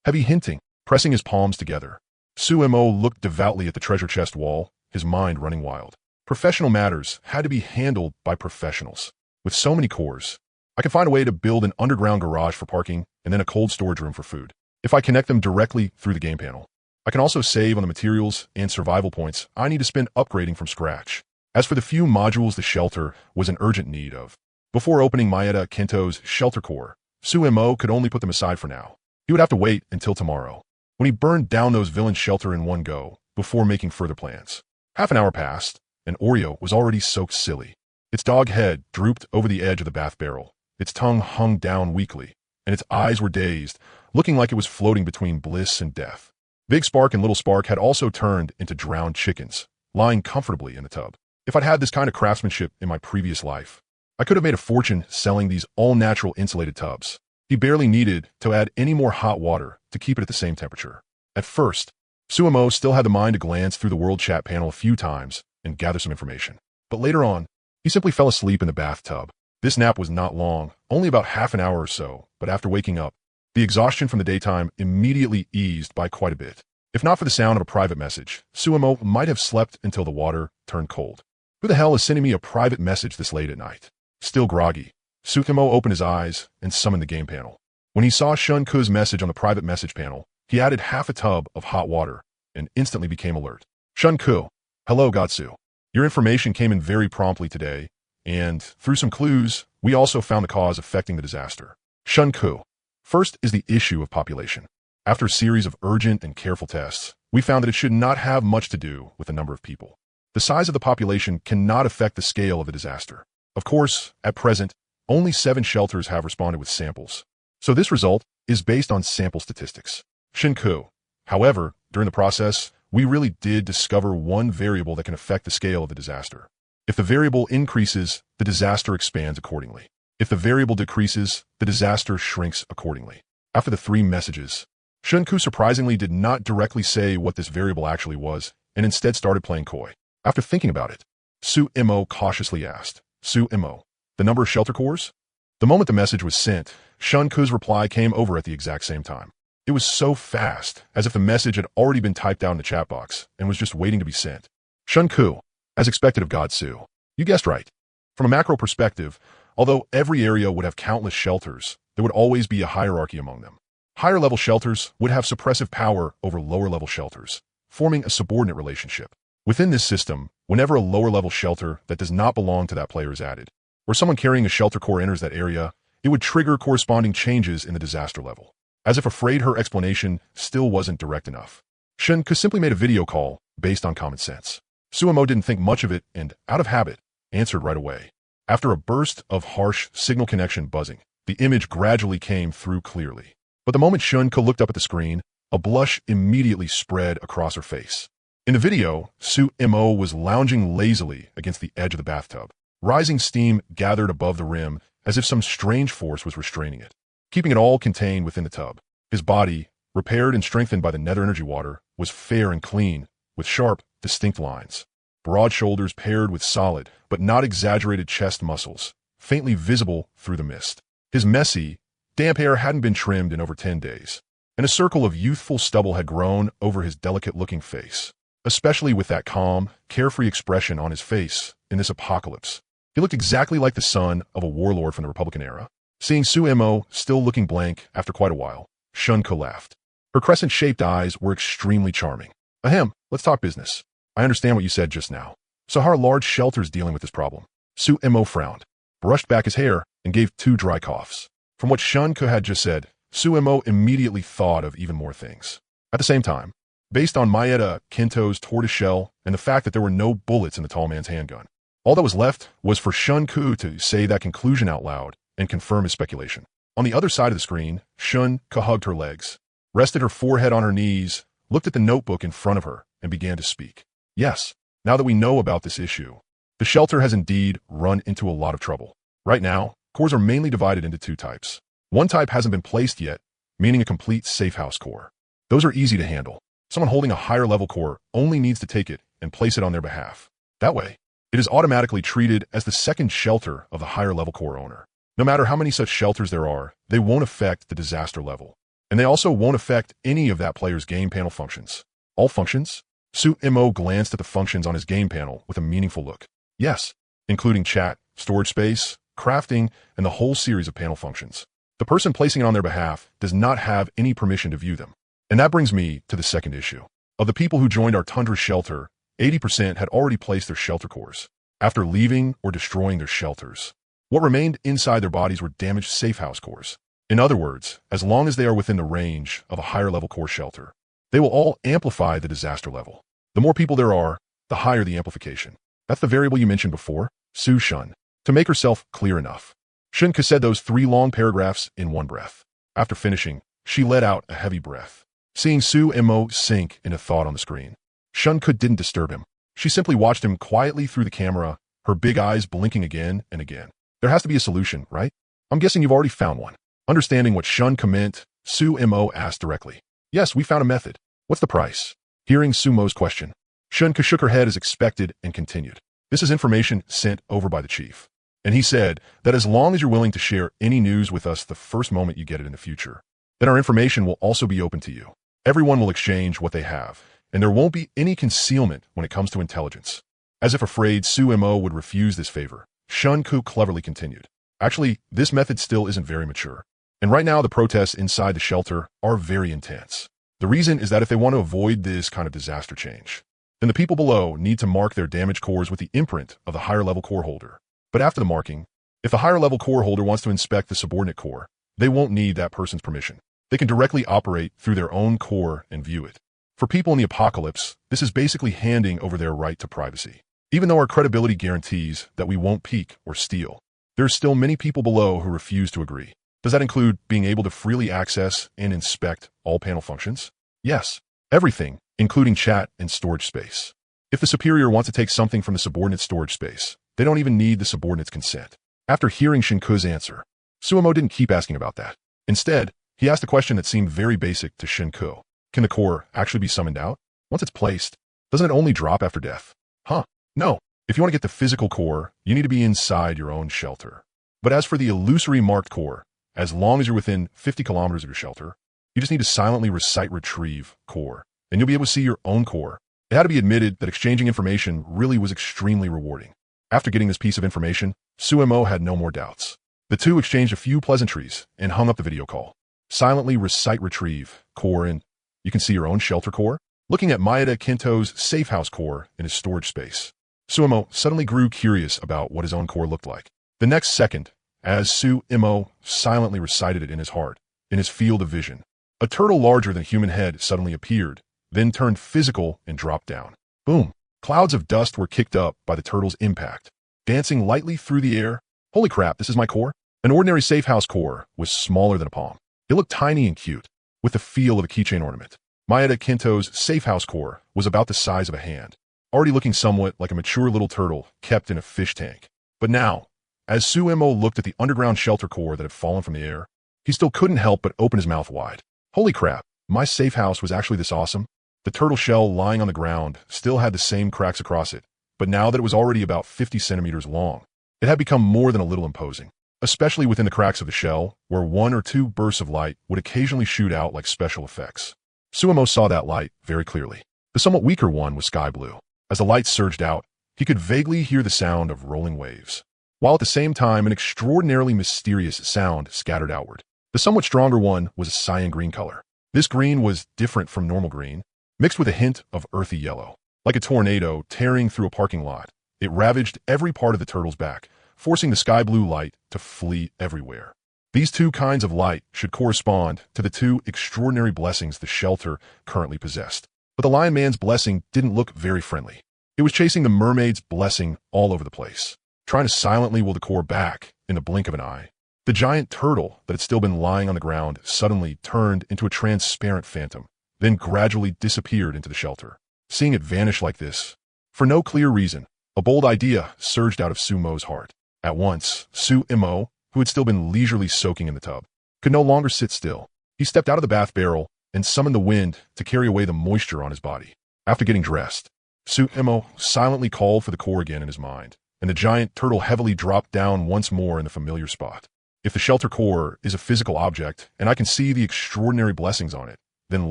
heavy hinting, pressing his palms together. Sumo looked devoutly at the treasure chest wall, his mind running wild. Professional matters had to be handled by professionals. With so many cores, I can find a way to build an underground garage for parking and then a cold storage room for food. If I connect them directly through the game panel, I can also save on the materials and survival points I need to spend upgrading from scratch. As for the few modules the shelter was in urgent need of, before opening Maeda Kento's shelter core, Sumo could only put them aside for now. He would have to wait until tomorrow, when he burned down those villain shelter in one go, before making further plans. Half an hour passed, and Oreo was already soaked silly. Its dog head drooped over the edge of the bath barrel, its tongue hung down weakly, and its eyes were dazed, looking like it was floating between bliss and death. Big Spark and Little Spark had also turned into drowned chickens, lying comfortably in the tub. If I'd had this kind of craftsmanship in my previous life, I could have made a fortune selling these all-natural insulated tubs. He barely needed to add any more hot water to keep it at the same temperature. At first, Sumo still had the mind to glance through the world chat panel a few times and gather some information. But later on, he simply fell asleep in the bathtub. This nap was not long, only about half an hour or so, but after waking up, the exhaustion from the daytime immediately eased by quite a bit. If not for the sound of a private message, Sumo might have slept until the water turned cold. Who the hell is sending me a private message this late at night? Still groggy, Sumo opened his eyes and summoned the game panel. When he saw Shunku's message on the private message panel, he added half a tub of hot water and instantly became alert. Shunku, hello Gatsu. Your information came in very promptly today, and through some clues, we also found the cause affecting the disaster. Shunku. First is the issue of population. After a series of urgent and careful tests, we found that it should not have much to do with the number of people. The size of the population cannot affect the scale of the disaster. Of course, at present, only 7 shelters have responded with samples. So this result is based on sample statistics. Shinku. However, during the process, we really did discover one variable that can affect the scale of the disaster. If the variable increases, the disaster expands accordingly. If the variable decreases, the disaster shrinks accordingly. After the 3 messages, Shunku surprisingly did not directly say what this variable actually was, and instead started playing coy. After thinking about it, Su-Mo cautiously asked, Su-Mo, the number of shelter cores? The moment the message was sent, Shunku's reply came over at the exact same time. It was so fast, as if the message had already been typed out in the chat box and was just waiting to be sent. Shunku, as expected of God Su. You guessed right. From a macro perspective, although every area would have countless shelters, there would always be a hierarchy among them. Higher-level shelters would have suppressive power over lower-level shelters, forming a subordinate relationship. Within this system, whenever a lower-level shelter that does not belong to that player is added, or someone carrying a shelter core enters that area, it would trigger corresponding changes in the disaster level. As if afraid her explanation still wasn't direct enough, Shunku simply made a video call based on common sense. Su-Mo didn't think much of it and, out of habit, answered right away. After a burst of harsh signal connection buzzing, the image gradually came through clearly. But the moment Shunku looked up at the screen, a blush immediately spread across her face. In the video, Su-Mo was lounging lazily against the edge of the bathtub. Rising steam gathered above the rim as if some strange force was restraining it, keeping it all contained within the tub. His body, repaired and strengthened by the nether energy water, was fair and clean, with sharp, distinct lines. Broad shoulders paired with solid, but not exaggerated chest muscles, faintly visible through the mist. His messy, damp hair hadn't been trimmed in over 10 days, and a circle of youthful stubble had grown over his delicate-looking face, especially with that calm, carefree expression on his face in this apocalypse. He looked exactly like the son of a warlord from the Republican era. Seeing Su-Mo still looking blank after quite a while, Shunku laughed. Her crescent-shaped eyes were extremely charming. Ahem, let's talk business. I understand what you said just now. So how are large shelters dealing with this problem? Su-Mo frowned, brushed back his hair, and gave 2 dry coughs. From what Shunku had just said, Su-Mo immediately thought of even more things. At the same time, based on Maeda Kinto's tortoiseshell and the fact that there were no bullets in the tall man's handgun, all that was left was for Shunku to say that conclusion out loud and confirm his speculation. On the other side of the screen, Shunku hugged her legs, rested her forehead on her knees, looked at the notebook in front of her, and began to speak. Yes, now that we know about this issue, the shelter has indeed run into a lot of trouble. Right now, cores are mainly divided into 2 types. One type hasn't been placed yet, meaning a complete safe house core. Those are easy to handle. Someone holding a higher level core only needs to take it and place it on their behalf. That way, it is automatically treated as the second shelter of the higher level core owner. No matter how many such shelters there are, they won't affect the disaster level. And they also won't affect any of that player's game panel functions. All functions? Su-Mo glanced at the functions on his game panel with a meaningful look. Yes, including chat, storage space, crafting, and the whole series of panel functions. The person placing it on their behalf does not have any permission to view them. And that brings me to the second issue. Of the people who joined our Tundra shelter, 80% had already placed their shelter cores, after leaving or destroying their shelters. What remained inside their bodies were damaged safe house cores. In other words, as long as they are within the range of a higher level core shelter, they will all amplify the disaster level. The more people there are, the higher the amplification. That's the variable you mentioned before, Su-Shun. To make herself clear enough, Shunku said those 3 long paragraphs in one breath. After finishing, she let out a heavy breath. Seeing Su-Mo sink into thought on the screen, Shunku didn't disturb him. She simply watched him quietly through the camera, her big eyes blinking again and again. There has to be a solution, right? I'm guessing you've already found one. Understanding what Shunku meant, Su-Mo asked directly. Yes, we found a method. What's the price? Hearing Su-Mo's question, Shunku shook her head as expected and continued. This is information sent over by the chief. And he said that as long as you're willing to share any news with us the first moment you get it in the future, then our information will also be open to you. Everyone will exchange what they have, and there won't be any concealment when it comes to intelligence. As if afraid Su-Mo would refuse this favor, Shunku cleverly continued. Actually, this method still isn't very mature. And right now the protests inside the shelter are very intense. The reason is that if they want to avoid this kind of disaster change, then the people below need to mark their damaged cores with the imprint of the higher level core holder. But after the marking, if the higher level core holder wants to inspect the subordinate core, they won't need that person's permission. They can directly operate through their own core and view it. For people in the apocalypse, this is basically handing over their right to privacy. Even though our credibility guarantees that we won't peek or steal, there are still many people below who refuse to agree. Does that include being able to freely access and inspect all panel functions? Yes. Everything, including chat and storage space. If the superior wants to take something from the subordinate's storage space, they don't even need the subordinate's consent. After hearing Shinku's answer, Suemo didn't keep asking about that. Instead, he asked a question that seemed very basic to Shinku. Can the core actually be summoned out? Once it's placed, doesn't it only drop after death? Huh? No. If you want to get the physical core, you need to be inside your own shelter. But as for the illusory marked core, as long as you're within 50 kilometers of your shelter, you just need to silently recite retrieve core, and you'll be able to see your own core. It had to be admitted that exchanging information really was extremely rewarding. After getting this piece of information, Suemo had no more doubts. The two exchanged a few pleasantries and hung up the video call. Silently recite retrieve core, and you can see your own shelter core. Looking at Maeda Kinto's safe house core in his storage space, Suemo suddenly grew curious about what his own core looked like. The next second, as Suemo silently recited it in his heart, in his field of vision, a turtle larger than a human head suddenly appeared, then turned physical and dropped down. Boom! Clouds of dust were kicked up by the turtle's impact, dancing lightly through the air. Holy crap, this is my core? An ordinary safe house core was smaller than a palm. It looked tiny and cute, with the feel of a keychain ornament. Maeda Kinto's safe house core was about the size of a hand, already looking somewhat like a mature little turtle kept in a fish tank. But now, as Suemo looked at the underground shelter core that had fallen from the air, he still couldn't help but open his mouth wide. Holy crap, my safe house was actually this awesome? The turtle shell lying on the ground still had the same cracks across it, but now that it was already about 50 centimeters long, it had become more than a little imposing, especially within the cracks of the shell, where 1 or 2 bursts of light would occasionally shoot out like special effects. Suemo saw that light very clearly. The somewhat weaker one was sky blue. As the light surged out, he could vaguely hear the sound of rolling waves, while at the same time an extraordinarily mysterious sound scattered outward. The somewhat stronger one was a cyan green color. This green was different from normal green, mixed with a hint of earthy yellow. Like a tornado tearing through a parking lot, it ravaged every part of the turtle's back, forcing the sky blue light to flee everywhere. These two kinds of light should correspond to the two extraordinary blessings the shelter currently possessed. But the Lion Man's blessing didn't look very friendly. It was chasing the mermaid's blessing all over the place, trying to silently will the core back in the blink of an eye. The giant turtle that had still been lying on the ground suddenly turned into a transparent phantom, then gradually disappeared into the shelter. Seeing it vanish like this, for no clear reason, a bold idea surged out of Suemo's heart. At once, Suemo, who had still been leisurely soaking in the tub, could no longer sit still. He stepped out of the bath barrel and summoned the wind to carry away the moisture on his body. After getting dressed, Suemo silently called for the core again in his mind, and the giant turtle heavily dropped down once more in the familiar spot. If the shelter core is a physical object, and I can see the extraordinary blessings on it, then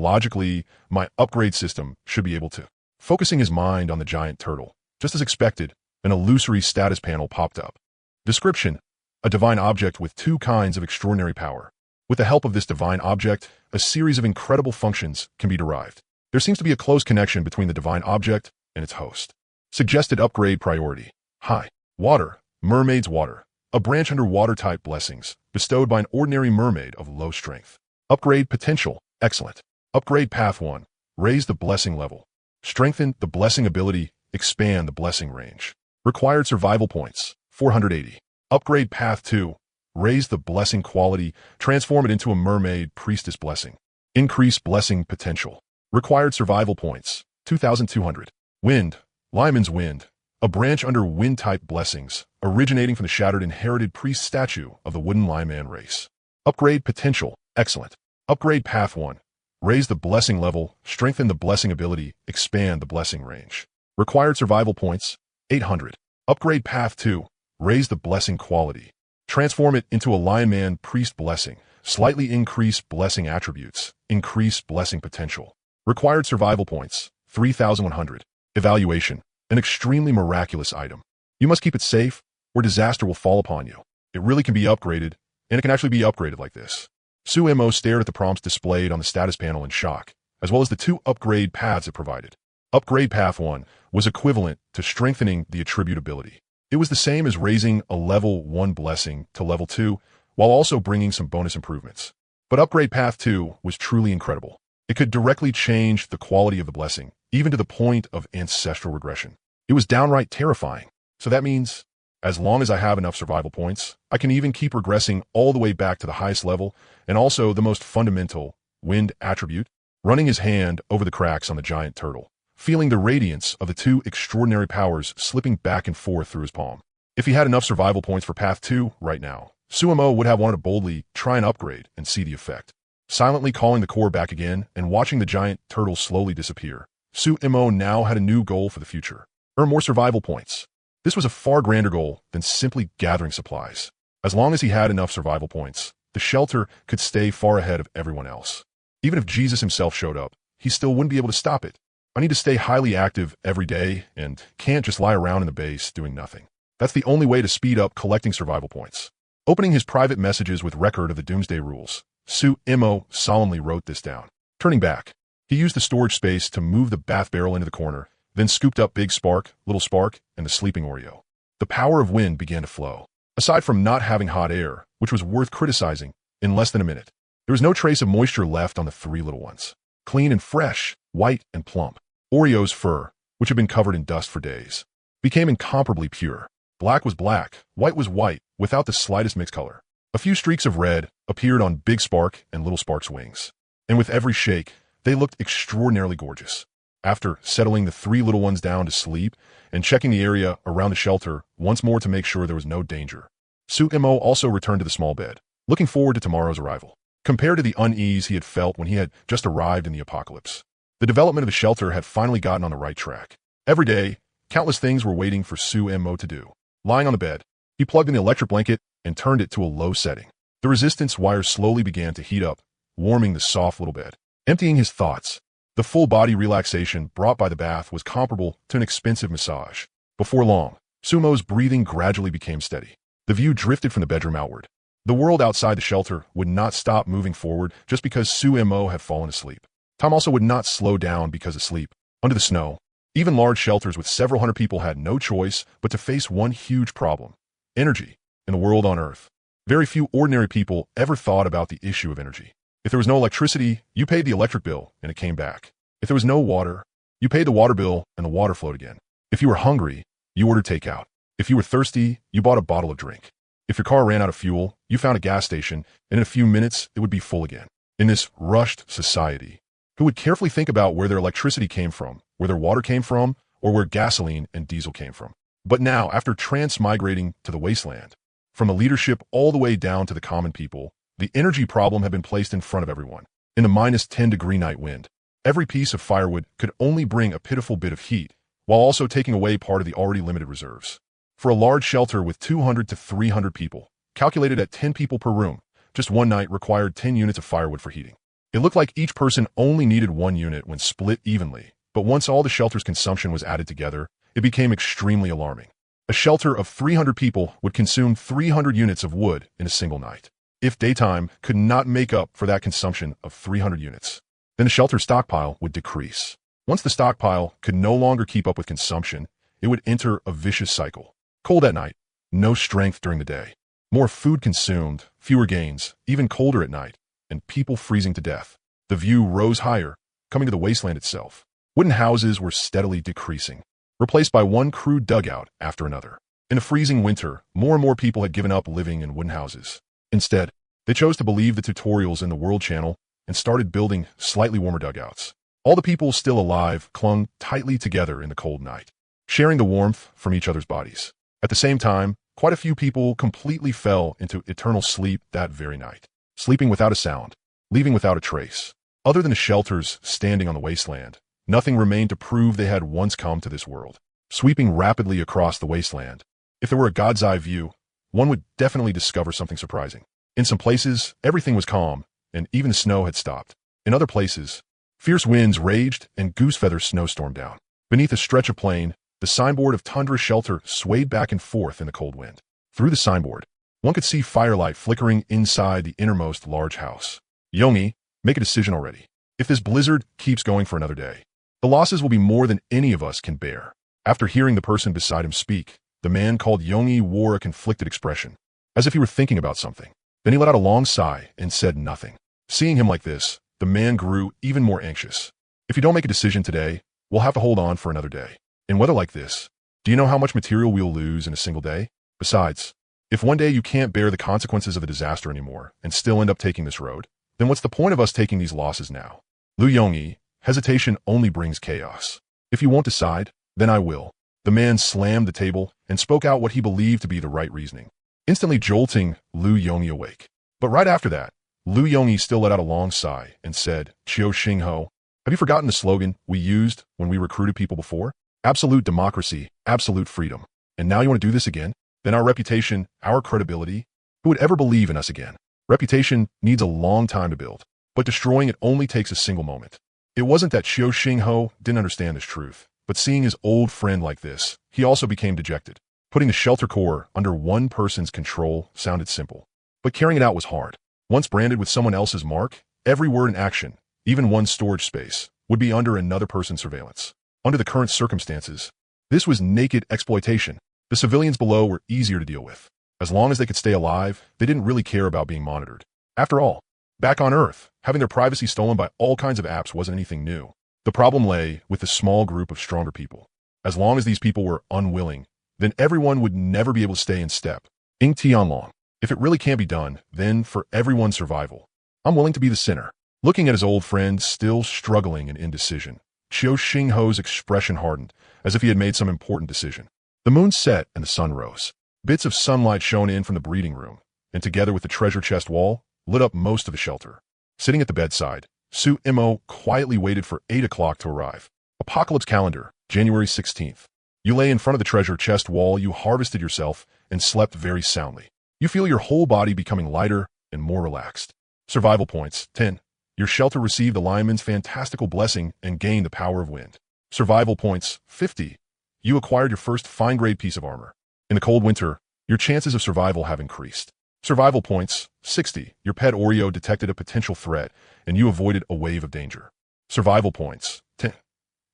logically, my upgrade system should be able to. Focusing his mind on the giant turtle, just as expected, an illusory status panel popped up. Description: a divine object with 2 kinds of extraordinary power. With the help of this divine object, a series of incredible functions can be derived. There seems to be a close connection between the divine object and its host. Suggested upgrade priority: high. Water, mermaid's water, a branch under water-type blessings, bestowed by an ordinary mermaid of low strength. Upgrade potential: excellent. Upgrade path 1, raise the blessing level. Strengthen the blessing ability, expand the blessing range. Required survival points: 480. Upgrade path 2, raise the blessing quality, transform it into a mermaid priestess blessing. Increase blessing potential. Required survival points: 2,200. Wind, Lyman's wind, a branch under wind-type blessings, originating from the shattered inherited priest statue of the wooden Lyman race. Upgrade potential: excellent. Upgrade path 1, raise the blessing level, strengthen the blessing ability, expand the blessing range. Required survival points: 800. Upgrade path 2, raise the blessing quality. Transform it into a Lion Man priest blessing, slightly increase blessing attributes, increase blessing potential. Required survival points: 3,100. Evaluation: an extremely miraculous item. You must keep it safe, or disaster will fall upon you. It really can be upgraded, and it can actually be upgraded like this. Suemo stared at the prompts displayed on the status panel in shock, as well as the 2 upgrade paths it provided. Upgrade path 1 was equivalent to strengthening the attribute ability. It was the same as raising a level 1 blessing to level 2, while also bringing some bonus improvements. But upgrade path 2 was truly incredible. It could directly change the quality of the blessing, even to the point of ancestral regression. It was downright terrifying. So that means, as long as I have enough survival points, I can even keep regressing all the way back to the highest level, and also the most fundamental, wind attribute. running his hand over the cracks on the giant turtle, feeling the radiance of the two extraordinary powers slipping back and forth through his palm. If he had enough survival points for Path 2 right now, Suemo would have wanted to boldly try and upgrade and see the effect. Silently calling the core back again and watching the giant turtle slowly disappear, Suemo now had a new goal for the future: earn more survival points. This was a far grander goal than simply gathering supplies. As long as he had enough survival points, the shelter could stay far ahead of everyone else. Even if Jesus himself showed up, he still wouldn't be able to stop it. I need to stay highly active every day and can't just lie around in the base doing nothing. That's the only way to speed up collecting survival points. Opening his private messages with record of the Doomsday Rules, Suemo solemnly wrote this down. Turning back, he used the storage space to move the bath barrel into the corner, then scooped up Big Spark, Little Spark, and the sleeping Oreo. The power of wind began to flow. Aside from not having hot air, which was worth criticizing, in less than a minute, there was no trace of moisture left on the three little ones. Clean and fresh, white and plump. Oreo's fur, which had been covered in dust for days, became incomparably pure. Black was black, white was white, without the slightest mixed color. A few streaks of red appeared on Big Spark and Little Spark's wings, and with every shake, they looked extraordinarily gorgeous. After settling the three little ones down to sleep and checking the area around the shelter once more to make sure there was no danger, Suemo also returned to the small bed, looking forward to tomorrow's arrival. Compared to the unease he had felt when he had just arrived in the apocalypse, the development of the shelter had finally gotten on the right track. Every day, countless things were waiting for Suemo to do. Lying on the bed, he plugged in the electric blanket and turned it to a low setting. The resistance wires slowly began to heat up, warming the soft little bed. Emptying his thoughts, the full-body relaxation brought by the bath was comparable to an expensive massage. Before long, Sumo's breathing gradually became steady. The view drifted from the bedroom outward. The world outside the shelter would not stop moving forward just because Suemo had fallen asleep. Time also would not slow down because of sleep. Under the snow, even large shelters with several hundred people had no choice but to face one huge problem: energy. In the world on Earth, very few ordinary people ever thought about the issue of energy. If there was no electricity, you paid the electric bill and it came back. If there was no water, you paid the water bill and the water flowed again. If you were hungry, you ordered takeout. If you were thirsty, you bought a bottle of drink. If your car ran out of fuel, you found a gas station, and in a few minutes, it would be full again. In this rushed society, who would carefully think about where their electricity came from, where their water came from, or where gasoline and diesel came from? But now, after transmigrating to the wasteland, from the leadership all the way down to the common people, the energy problem had been placed in front of everyone. In the -10-degree night wind, every piece of firewood could only bring a pitiful bit of heat, while also taking away part of the already limited reserves. For a large shelter with 200 to 300 people, calculated at 10 people per room, just one night required 10 units of firewood for heating. It looked like each person only needed 1 unit when split evenly, but once all the shelter's consumption was added together, it became extremely alarming. A shelter of 300 people would consume 300 units of wood in a single night. If daytime could not make up for that consumption of 300 units, then the shelter's stockpile would decrease. Once the stockpile could no longer keep up with consumption, it would enter a vicious cycle. Cold at night, no strength during the day. More food consumed, fewer gains, even colder at night, and people freezing to death. The view rose higher, coming to the wasteland itself. Wooden houses were steadily decreasing, replaced by one crude dugout after another. In the freezing winter, more and more people had given up living in wooden houses. Instead, they chose to believe the tutorials in the World Channel and started building slightly warmer dugouts. All the people still alive clung tightly together in the cold night, sharing the warmth from each other's bodies. At the same time, quite a few people completely fell into eternal sleep that very night, sleeping without a sound, leaving without a trace. Other than the shelters standing on the wasteland, nothing remained to prove they had once come to this world. Sweeping rapidly across the wasteland, if there were a God's eye view, one would definitely discover something surprising. In some places, everything was calm, and even the snow had stopped. In other places, fierce winds raged and goose feathers snowstormed down. Beneath a stretch of plain, the signboard of Tundra Shelter swayed back and forth in the cold wind. Through the signboard, one could see firelight flickering inside the innermost large house. Yongi, make a decision already. If this blizzard keeps going for another day, the losses will be more than any of us can bear. After hearing the person beside him speak, the man called Yongi wore a conflicted expression, as if he were thinking about something. Then he let out a long sigh and said nothing. Seeing him like this, the man grew even more anxious. If you don't make a decision today, we'll have to hold on for another day. In weather like this, do you know how much material we'll lose in a single day? Besides, if one day you can't bear the consequences of the disaster anymore and still end up taking this road, then what's the point of us taking these losses now? Lu Yongyi, hesitation only brings chaos. If you won't decide, then I will. The man slammed the table and spoke out what he believed to be the right reasoning, instantly jolting Lu Yongyi awake. But right after that, Lu Yongyi still let out a long sigh and said, "Qiu Xingho, have you forgotten the slogan we used when we recruited people before? Absolute democracy, absolute freedom. And now you want to do this again? Then our reputation, our credibility, who would ever believe in us again? Reputation needs a long time to build, but destroying it only takes a single moment." It wasn't that Qiu Xingho didn't understand this truth, but seeing his old friend like this, he also became dejected. Putting the shelter core under one person's control sounded simple, but carrying it out was hard. Once branded with someone else's mark, every word and action, even one storage space, would be under another person's surveillance. Under the current circumstances, this was naked exploitation. The civilians below were easier to deal with. As long as they could stay alive, they didn't really care about being monitored. After all, back on Earth, having their privacy stolen by all kinds of apps wasn't anything new. The problem lay with the small group of stronger people. As long as these people were unwilling, then everyone would never be able to stay in step. Ying Tianlong. If it really can't be done, then for everyone's survival, I'm willing to be the sinner. Looking at his old friend, still struggling in indecision, Qiu Xingho's expression hardened, as if he had made some important decision. The moon set and the sun rose. Bits of sunlight shone in from the breeding room, and together with the treasure chest wall, lit up most of the shelter. Sitting at the bedside, Su Imo quietly waited for 8 o'clock to arrive. Apocalypse calendar, January 16th. You lay in front of the treasure chest wall, you harvested yourself, and slept very soundly. You feel your whole body becoming lighter and more relaxed. Survival points, 10. Your shelter received the lineman's fantastical blessing and gained the power of wind. Survival points, 50. You acquired your first fine-grade piece of armor. In the cold winter, your chances of survival have increased. Survival points, 60. Your pet Oreo detected a potential threat, and you avoided a wave of danger. Survival points, 10.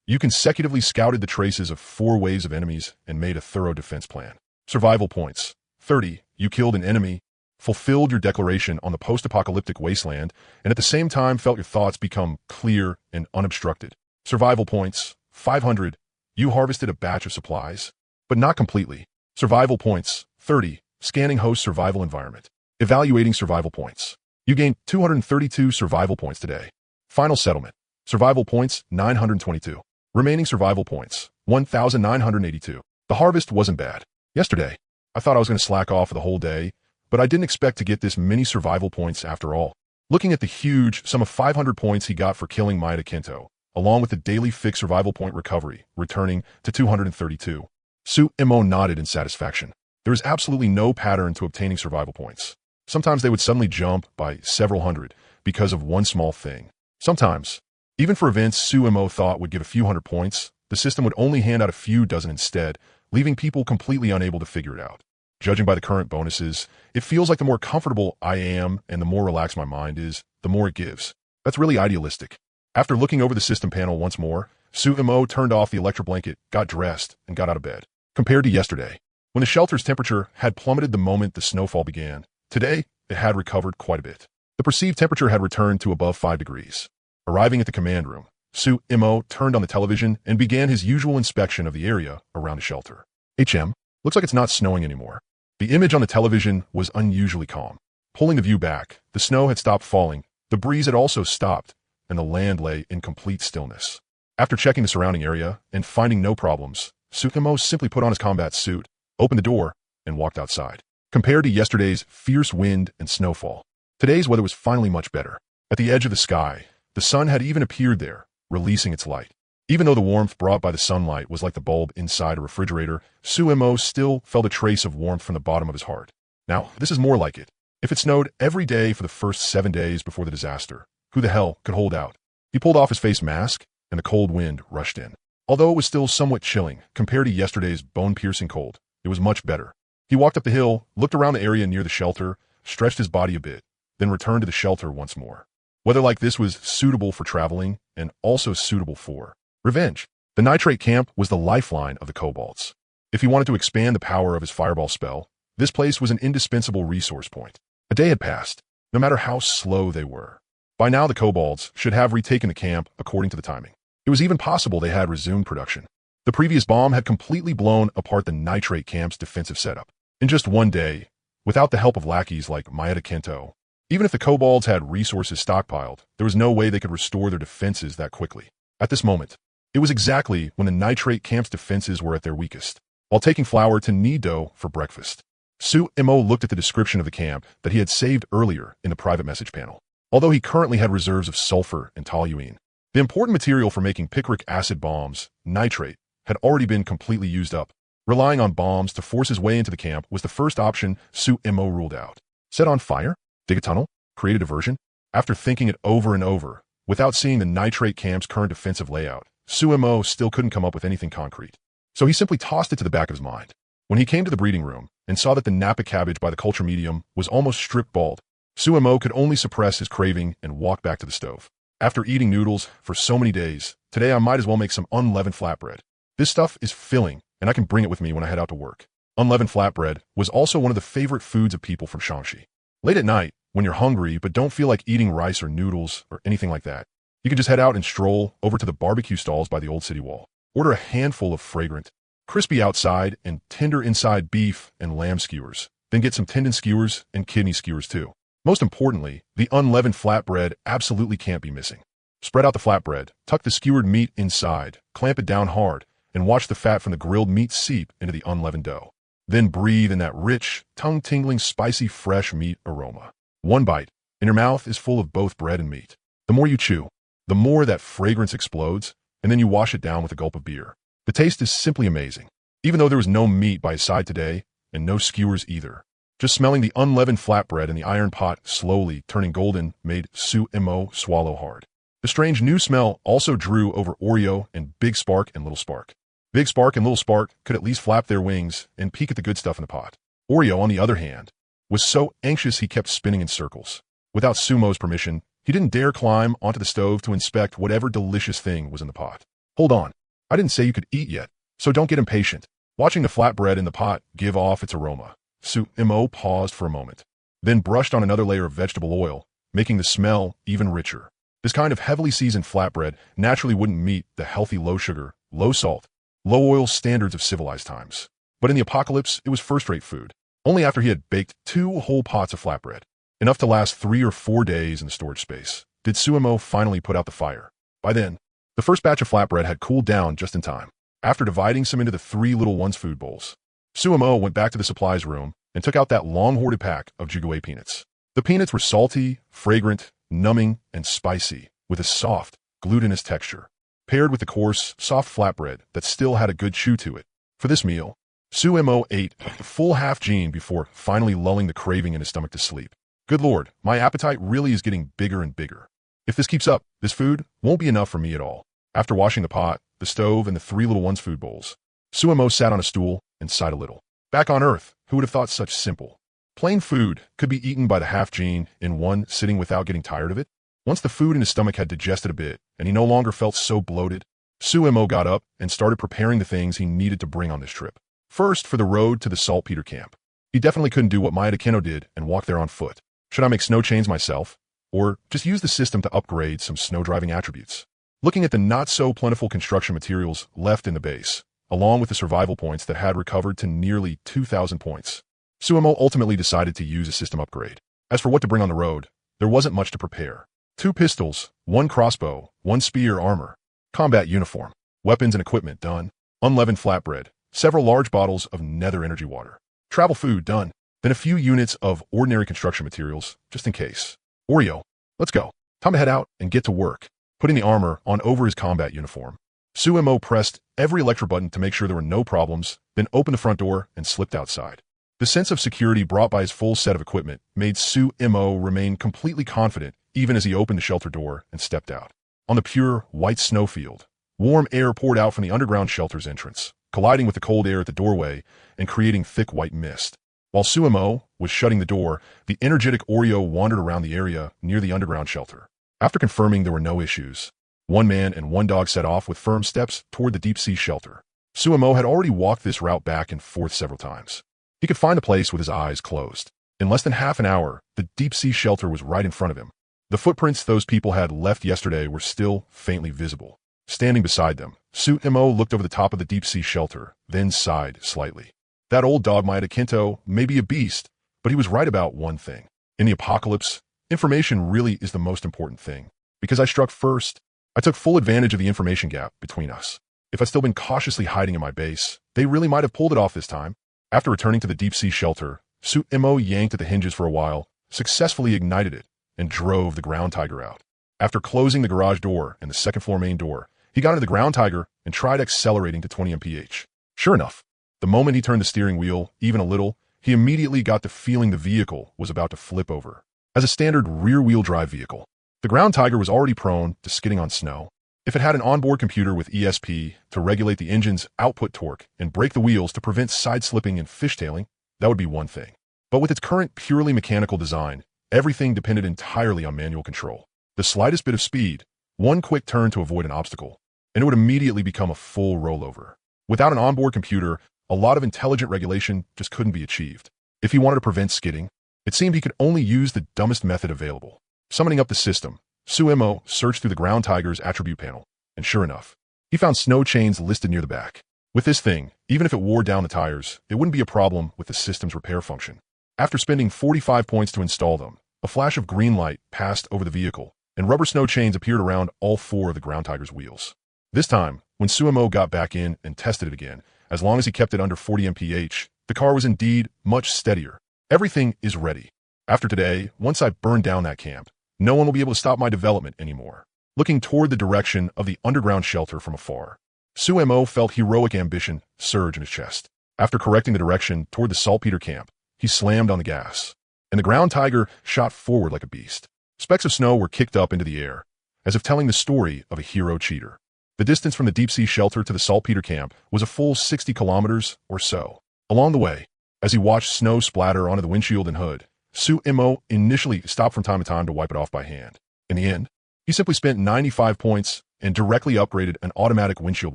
You consecutively scouted the traces of 4 waves of enemies and made a thorough defense plan. Survival points, 30. You killed an enemy, fulfilled your declaration on the post-apocalyptic wasteland, and at the same time felt your thoughts become clear and unobstructed. Survival points, 500. You harvested a batch of supplies, but not completely. Survival points, 30. Scanning host survival environment. Evaluating survival points. You gained 232 survival points today. Final settlement. Survival points, 922. Remaining survival points, 1,982. The harvest wasn't bad. Yesterday, I thought I was going to slack off for the whole day, but I didn't expect to get this many survival points after all. Looking at the huge sum of 500 points he got for killing Maeda Kento, along with the daily fixed survival point recovery, returning to 232. Su Imo nodded in satisfaction. There is absolutely no pattern to obtaining survival points. Sometimes they would suddenly jump by several hundred because of one small thing. Sometimes, even for events Su Imo thought would give a few hundred points, the system would only hand out a few dozen instead, leaving people completely unable to figure it out. Judging by the current bonuses, it feels like the more comfortable I am and the more relaxed my mind is, the more it gives. That's really idealistic. After looking over the system panel once more, Su Imo turned off the electric blanket, got dressed, and got out of bed. Compared to yesterday, when the shelter's temperature had plummeted the moment the snowfall began, today it had recovered quite a bit. The perceived temperature had returned to above 5 degrees. Arriving at the command room, Su Imo turned on the television and began his usual inspection of the area around the shelter. Looks like it's not snowing anymore. The image on the television was unusually calm. Pulling the view back, the snow had stopped falling, the breeze had also stopped, and the land lay in complete stillness. After checking the surrounding area and finding no problems, Su Imo simply put on his combat suit, opened the door, and walked outside. Compared to yesterday's fierce wind and snowfall, today's weather was finally much better. At the edge of the sky, the sun had even appeared there, releasing its light. Even though the warmth brought by the sunlight was like the bulb inside a refrigerator, Su Imo still felt a trace of warmth from the bottom of his heart. Now, this is more like it. If it snowed every day for the first 7 days before the disaster, who the hell could hold out? He pulled off his face mask, and the cold wind rushed in. Although it was still somewhat chilling compared to yesterday's bone-piercing cold, it was much better. He walked up the hill, looked around the area near the shelter, stretched his body a bit, then returned to the shelter once more. Weather like this was suitable for traveling and also suitable for revenge. The nitrate camp was the lifeline of the kobolds. If he wanted to expand the power of his fireball spell, this place was an indispensable resource point. A day had passed, no matter how slow they were. By now the kobolds should have retaken the camp according to the timing. It was even possible they had resumed production. The previous bomb had completely blown apart the nitrate camp's defensive setup. In just one day, without the help of lackeys like Maeda Kento, Even if the kobolds had resources stockpiled, there was no way they could restore their defenses that quickly. At this moment, it was exactly when the nitrate camp's defenses were at their weakest. While taking flour to knead dough for breakfast, Su-Mo looked at the description of the camp that he had saved earlier in the private message panel. Although he currently had reserves of sulfur and toluene, the important material for making picric acid bombs, nitrate, had already been completely used up. Relying on bombs to force his way into the camp was the first option Su-Mo ruled out. Set on fire? Dig a tunnel? Create a diversion? After thinking it over and over, without seeing the nitrate camp's current defensive layout, Su-Mo still couldn't come up with anything concrete. So he simply tossed it to the back of his mind. When he came to the breeding room and saw that the Napa cabbage by the culture medium was almost stripped bald, Su-Mo could only suppress his craving and walk back to the stove. After eating noodles for so many days, today I might as well make some unleavened flatbread. This stuff is filling, and I can bring it with me when I head out to work. Unleavened flatbread was also one of the favorite foods of people from Shaanxi. Late at night, when you're hungry but don't feel like eating rice or noodles or anything like that, you can just head out and stroll over to the barbecue stalls by the old city wall. Order a handful of fragrant, crispy outside and tender inside beef and lamb skewers. Then get some tendon skewers and kidney skewers too. Most importantly, the unleavened flatbread absolutely can't be missing. Spread out the flatbread, tuck the skewered meat inside, clamp it down hard, and watch the fat from the grilled meat seep into the unleavened dough. Then breathe in that rich, tongue-tingling, spicy, fresh meat aroma. One bite, and your mouth is full of both bread and meat. The more you chew, the more that fragrance explodes, and then you wash it down with a gulp of beer. The taste is simply amazing. Even though there was no meat by his side today, and no skewers either, just smelling the unleavened flatbread in the iron pot slowly turning golden made Su-Mo swallow hard. The strange new smell also drew over Oreo and Big Spark and Little Spark. Big Spark and Little Spark could at least flap their wings and peek at the good stuff in the pot. Oreo, on the other hand, was so anxious he kept spinning in circles. Without Sumo's permission, he didn't dare climb onto the stove to inspect whatever delicious thing was in the pot. Hold on, I didn't say you could eat yet, so don't get impatient. Watching the flatbread in the pot give off its aroma, Su-Mo paused for a moment, then brushed on another layer of vegetable oil, making the smell even richer. This kind of heavily seasoned flatbread naturally wouldn't meet the healthy low-sugar, low-salt, low-oil standards of civilized times. But in the apocalypse, it was first-rate food. Only after he had baked 2 whole pots of flatbread, enough to last 3 or 4 days in the storage space, did Su-Mo finally put out the fire. By then, the first batch of flatbread had cooled down just in time. After dividing some into the 3 little ones' food bowls, Su-Mo went back to the supplies room and took out that long-hoarded pack of Jugaway peanuts. The peanuts were salty, fragrant, numbing, and spicy, with a soft, glutinous texture, paired with the coarse, soft flatbread that still had a good chew to it. For this meal, Su-Mo ate a full half-gene before finally lulling the craving in his stomach to sleep. Good Lord, my appetite really is getting bigger and bigger. If this keeps up, this food won't be enough for me at all. After washing the pot, the stove, and the 3 little ones' food bowls, Su-Mo sat on a stool and sighed a little. Back on Earth, who would have thought such simple, plain food could be eaten by the half-gene in one sitting without getting tired of it? Once the food in his stomach had digested a bit, and he no longer felt so bloated, Su-Mo got up and started preparing the things he needed to bring on this trip. First, for the road to the saltpeter camp. He definitely couldn't do what Manga did and walk there on foot. Should I make snow chains myself? Or just use the system to upgrade some snow-driving attributes? Looking at the not-so-plentiful construction materials left in the base, along with the survival points that had recovered to nearly 2,000 points, Su-Mo ultimately decided to use a system upgrade. As for what to bring on the road, there wasn't much to prepare. 2 pistols, 1 crossbow, 1 spear armor, combat uniform, weapons and equipment done, unleavened flatbread, several large bottles of nether energy water, travel food done, then a few units of ordinary construction materials, just in case. Oreo, let's go. Time to head out and get to work. Putting the armor on over his combat uniform, Su-Mo pressed every electro button to make sure there were no problems, then opened the front door and slipped outside. The sense of security brought by his full set of equipment made Su-Mo remain completely confident even as he opened the shelter door and stepped out. On the pure, white snowfield, warm air poured out from the underground shelter's entrance, colliding with the cold air at the doorway and creating thick white mist. While Su-Mo was shutting the door, the energetic Oreo wandered around the area near the underground shelter. After confirming there were no issues, 1 man and 1 dog set off with firm steps toward the deep-sea shelter. Su-Mo had already walked this route back and forth several times. He could find the place with his eyes closed. In less than half an hour, the deep-sea shelter was right in front of him. The footprints those people had left yesterday were still faintly visible. Standing beside them, Su-Mo looked over the top of the deep-sea shelter, then sighed slightly. That old dog Manga may be a beast, but he was right about one thing. In the apocalypse, Information really is the most important thing. Because I struck first, I took full advantage of the information gap between us. If I'd still been cautiously hiding in my base, they really might have pulled it off this time. After returning to the deep-sea shelter, Sumo yanked at the hinges for a while, successfully ignited it, and drove the ground tiger out. After closing the garage door and the second-floor main door, he got into the ground tiger and tried accelerating to 20 mph. Sure enough, the moment he turned the steering wheel even a little, he immediately got the feeling the vehicle was about to flip over. As a standard rear-wheel drive vehicle, the ground tiger was already prone to skidding on snow. If it had an onboard computer with ESP to regulate the engine's output torque and brake the wheels to prevent side-slipping and fishtailing, that would be one thing. But with its current purely mechanical design, everything depended entirely on manual control. The slightest bit of speed, one quick turn to avoid an obstacle, and it would immediately become a full rollover. Without an onboard computer, a lot of intelligent regulation just couldn't be achieved. If he wanted to prevent skidding, it seemed he could only use the dumbest method available. Summoning up the system, Sumo searched through the ground tiger's attribute panel, and sure enough, he found snow chains listed near the back. With this thing, even if it wore down the tires, it wouldn't be a problem with the system's repair function. After spending 45 points to install them, a flash of green light passed over the vehicle, and rubber snow chains appeared around all four of the ground tiger's wheels. This time, when Sumo got back in and tested it again, as long as he kept it under 40 mph, the car was indeed much steadier. Everything is ready. After today, once I burn down that camp, no one will be able to stop my development anymore. Looking toward the direction of the underground shelter from afar, Sumo felt heroic ambition surge in his chest. After correcting the direction toward the saltpeter camp, he slammed on the gas, and the ground tiger shot forward like a beast. Specks of snow were kicked up into the air, as if telling the story of a hero cheater. The distance from the deep-sea shelter to the saltpeter camp was a full 60 kilometers or so. Along the way, as he watched snow splatter onto the windshield and hood, Sumo initially stopped from time to time to wipe it off by hand. In the end, he simply spent 95 points and directly upgraded an automatic windshield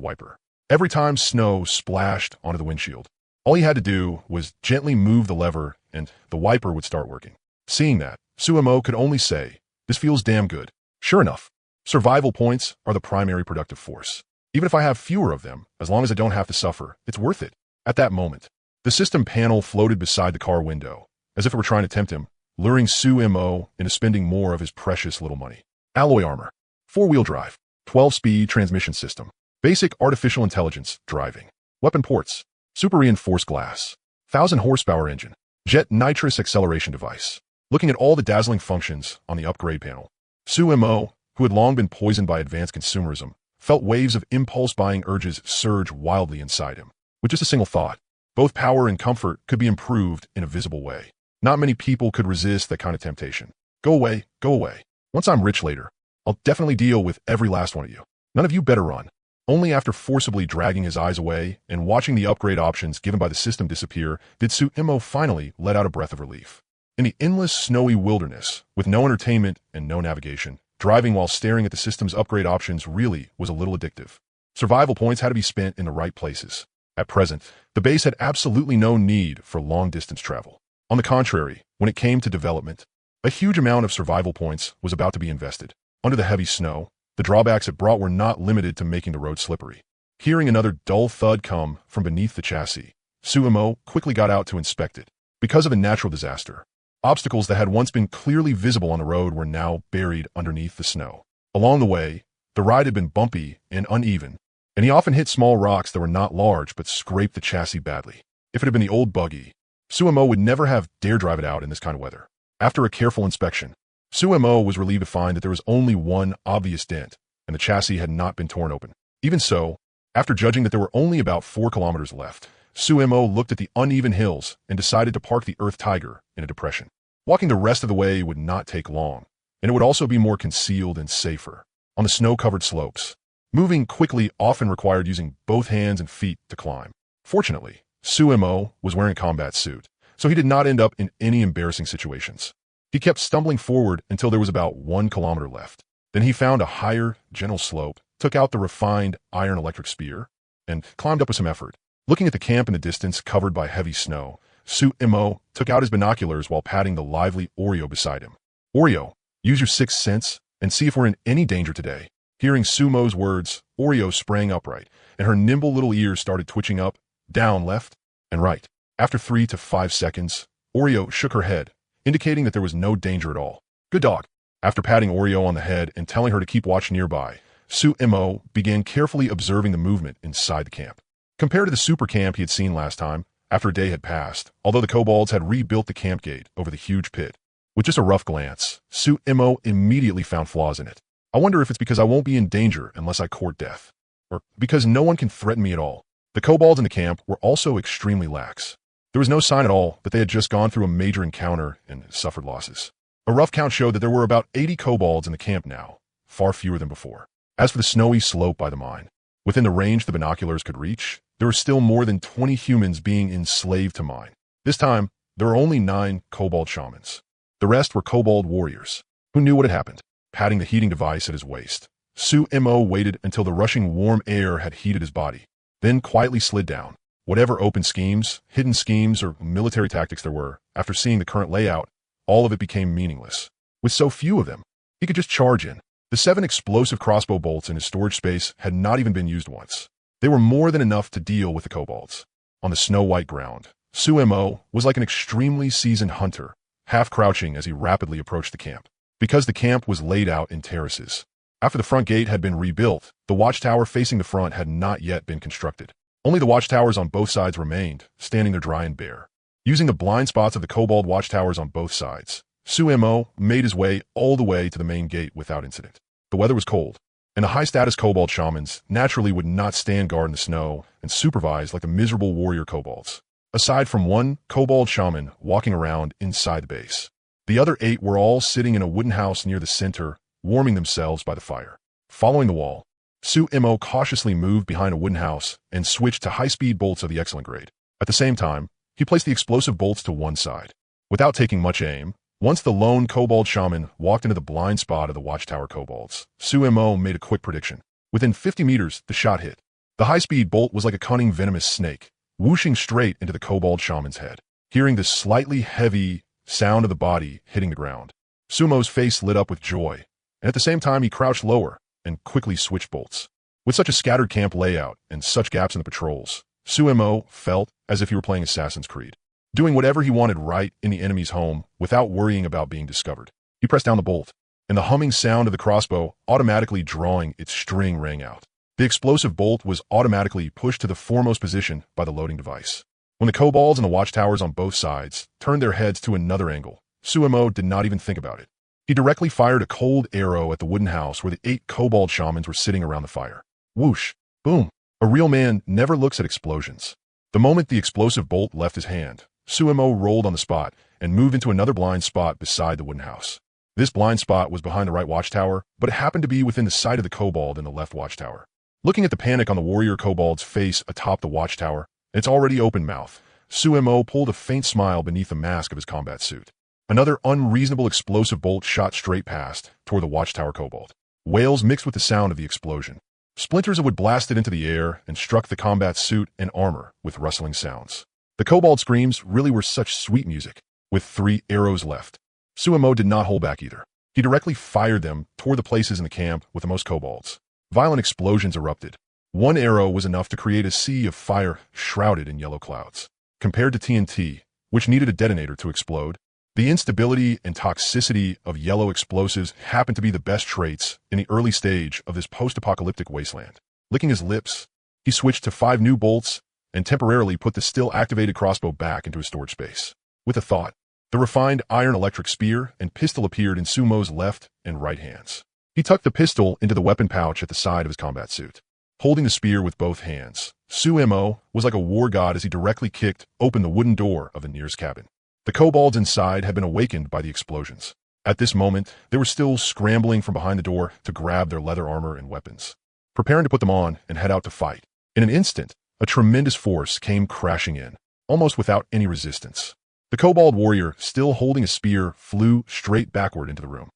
wiper. Every time snow splashed onto the windshield, all he had to do was gently move the lever and the wiper would start working. Seeing that, Sumo could only say, "This feels damn good." Sure enough, survival points are the primary productive force. Even if I have fewer of them, as long as I don't have to suffer, it's worth it. At that moment, the system panel floated beside the car window, as if it were trying to tempt him, luring Sumo into spending more of his precious little money. Alloy armor, 4-wheel drive, 12-speed transmission system, basic artificial intelligence driving, weapon ports, super reinforced glass, 1,000 horsepower engine, jet nitrous acceleration device. Looking at all the dazzling functions on the upgrade panel, Sumo, who had long been poisoned by advanced consumerism, felt waves of impulse buying urges surge wildly inside him. With just a single thought, both power and comfort could be improved in a visible way. Not many people could resist that kind of temptation. Go away, go away. Once I'm rich later, I'll definitely deal with every last one of you. None of you better run. Only after forcibly dragging his eyes away and watching the upgrade options given by the system disappear did Sumo finally let out a breath of relief. In the endless snowy wilderness, with no entertainment and no navigation, driving while staring at the system's upgrade options really was a little addictive. Survival points had to be spent in the right places. At present, the base had absolutely no need for long-distance travel. On the contrary, when it came to development, a huge amount of survival points was about to be invested. Under the heavy snow, the drawbacks it brought were not limited to making the road slippery. Hearing another dull thud come from beneath the chassis, Sumo quickly got out to inspect it. Because of a natural disaster, obstacles that had once been clearly visible on the road were now buried underneath the snow. Along the way, the ride had been bumpy and uneven, and he often hit small rocks that were not large but scraped the chassis badly. If it had been the old buggy, Sumo would never have dared drive it out in this kind of weather. After a careful inspection, Sumo was relieved to find that there was only one obvious dent, and the chassis had not been torn open. Even so, after judging that there were only about 4 kilometers left, Sumo looked at the uneven hills and decided to park the Earth Tiger in a depression. Walking the rest of the way would not take long, and it would also be more concealed and safer. On the snow-covered slopes, moving quickly often required using both hands and feet to climb. Fortunately, Sumo was wearing a combat suit, so he did not end up in any embarrassing situations. He kept stumbling forward until there was about 1 kilometer left. Then he found a higher, gentle slope, took out the refined iron electric spear, and climbed up with some effort. Looking at the camp in the distance covered by heavy snow, Sumo took out his binoculars while patting the lively Oreo beside him. "Oreo, use your sixth sense and see if we're in any danger today." Hearing Sumo's words, Oreo sprang upright, and her nimble little ears started twitching up, down, left, and right. After 3 to 5 seconds, Oreo shook her head, indicating that there was no danger at all. Good dog. After patting Oreo on the head and telling her to keep watch nearby, Sumo began carefully observing the movement inside the camp. Compared to the super camp he had seen last time, after a day had passed, although the kobolds had rebuilt the camp gate over the huge pit, with just a rough glance, Sumo immediately found flaws in it. I wonder if it's because I won't be in danger unless I court death, or because no one can threaten me at all. The kobolds in the camp were also extremely lax. There was no sign at all that they had just gone through a major encounter and suffered losses. A rough count showed that there were about 80 kobolds in the camp now, far fewer than before. As for the snowy slope by the mine, within the range the binoculars could reach, there were still more than 20 humans being enslaved to mine. This time, there were only 9 kobold shamans. The rest were kobold warriors, who knew what had happened. Patting the heating device at his waist, Sumo waited until the rushing warm air had heated his body, then quietly slid down. Whatever open schemes, hidden schemes, or military tactics there were, after seeing the current layout, all of it became meaningless. With so few of them, he could just charge in. The 7 explosive crossbow bolts in his storage space had not even been used once. They were more than enough to deal with the kobolds. On the snow-white ground, Sumo was like an extremely seasoned hunter, half crouching as he rapidly approached the camp. Because the camp was laid out in terraces. After the front gate had been rebuilt, the watchtower facing the front had not yet been constructed. Only the watchtowers on both sides remained, standing there dry and bare. Using the blind spots of the kobold watchtowers on both sides, Sumo made his way all the way to the main gate without incident. The weather was cold, and the high-status kobold shamans naturally would not stand guard in the snow and supervise like the miserable warrior kobolds. Aside from one kobold shaman walking around inside the base, the other 8 were all sitting in a wooden house near the center, warming themselves by the fire. Following the wall, Sumo cautiously moved behind a wooden house and switched to high-speed bolts of the excellent grade. At the same time, he placed the explosive bolts to one side. Without taking much aim, once the lone kobold shaman walked into the blind spot of the watchtower kobolds, Sumo made a quick prediction. Within 50 meters, the shot hit. The high-speed bolt was like a cunning venomous snake, whooshing straight into the kobold shaman's head. Hearing the slightly heavy sound of the body hitting the ground, Sumo's face lit up with joy, and at the same time he crouched lower and quickly switched bolts. With such a scattered camp layout and such gaps in the patrols, Sumo felt as if he were playing Assassin's Creed, doing whatever he wanted right in the enemy's home without worrying about being discovered. He pressed down the bolt, and the humming sound of the crossbow automatically drawing its string rang out. The explosive bolt was automatically pushed to the foremost position by the loading device. When the kobolds and the watchtowers on both sides turned their heads to another angle, Sumo did not even think about it. He directly fired a cold arrow at the wooden house where the 8 kobold shamans were sitting around the fire. Whoosh! Boom! A real man never looks at explosions. The moment the explosive bolt left his hand, Sumo rolled on the spot and moved into another blind spot beside the wooden house. This blind spot was behind the right watchtower, but it happened to be within the sight of the kobold in the left watchtower. Looking at the panic on the warrior kobold's face atop the watchtower, its already open mouth, Sumo pulled a faint smile beneath the mask of his combat suit. Another unreasonable explosive bolt shot straight past, toward the watchtower kobold. Wails mixed with the sound of the explosion. Splinters of wood blasted into the air and struck the combat suit and armor with rustling sounds. The kobold screams really were such sweet music. With 3 arrows left, Sumo did not hold back either. He directly fired them toward the places in the camp with the most kobolds. Violent explosions erupted. One arrow was enough to create a sea of fire shrouded in yellow clouds. Compared to TNT, which needed a detonator to explode, the instability and toxicity of yellow explosives happened to be the best traits in the early stage of this post-apocalyptic wasteland. Licking his lips, he switched to 5 new bolts and temporarily put the still activated crossbow back into his storage space. With a thought, the refined iron electric spear and pistol appeared in Sumo's left and right hands. He tucked the pistol into the weapon pouch at the side of his combat suit. Holding the spear with both hands, Sumo was like a war god as he directly kicked open the wooden door of the nearest cabin. The kobolds inside had been awakened by the explosions. At this moment, they were still scrambling from behind the door to grab their leather armor and weapons, preparing to put them on and head out to fight. In an instant, a tremendous force came crashing in, almost without any resistance. The kobold warrior, still holding a spear, flew straight backward into the room.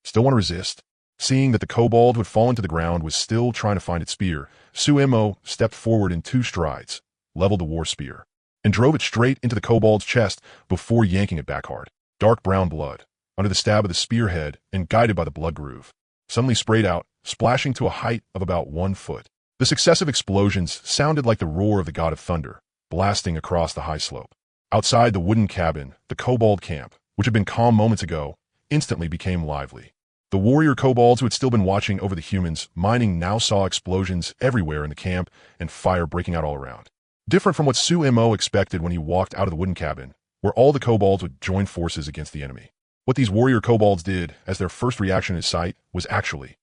Still want to resist? Seeing that the kobold who had fallen to the ground was still trying to find its spear, Sumo stepped forward in 2 strides, leveled the war spear, and drove it straight into the kobold's chest before yanking it back hard. Dark brown blood, under the stab of the spearhead and guided by the blood groove, suddenly sprayed out, splashing to a height of about 1 foot. The successive explosions sounded like the roar of the god of thunder, blasting across the high slope. Outside the wooden cabin, the kobold camp, which had been calm moments ago, instantly became lively. The warrior kobolds who had still been watching over the humans mining now saw explosions everywhere in the camp and fire breaking out all around. Different from what Su-mo expected when he walked out of the wooden cabin, where all the kobolds would join forces against the enemy. What these warrior kobolds did as their first reaction in his sight was actually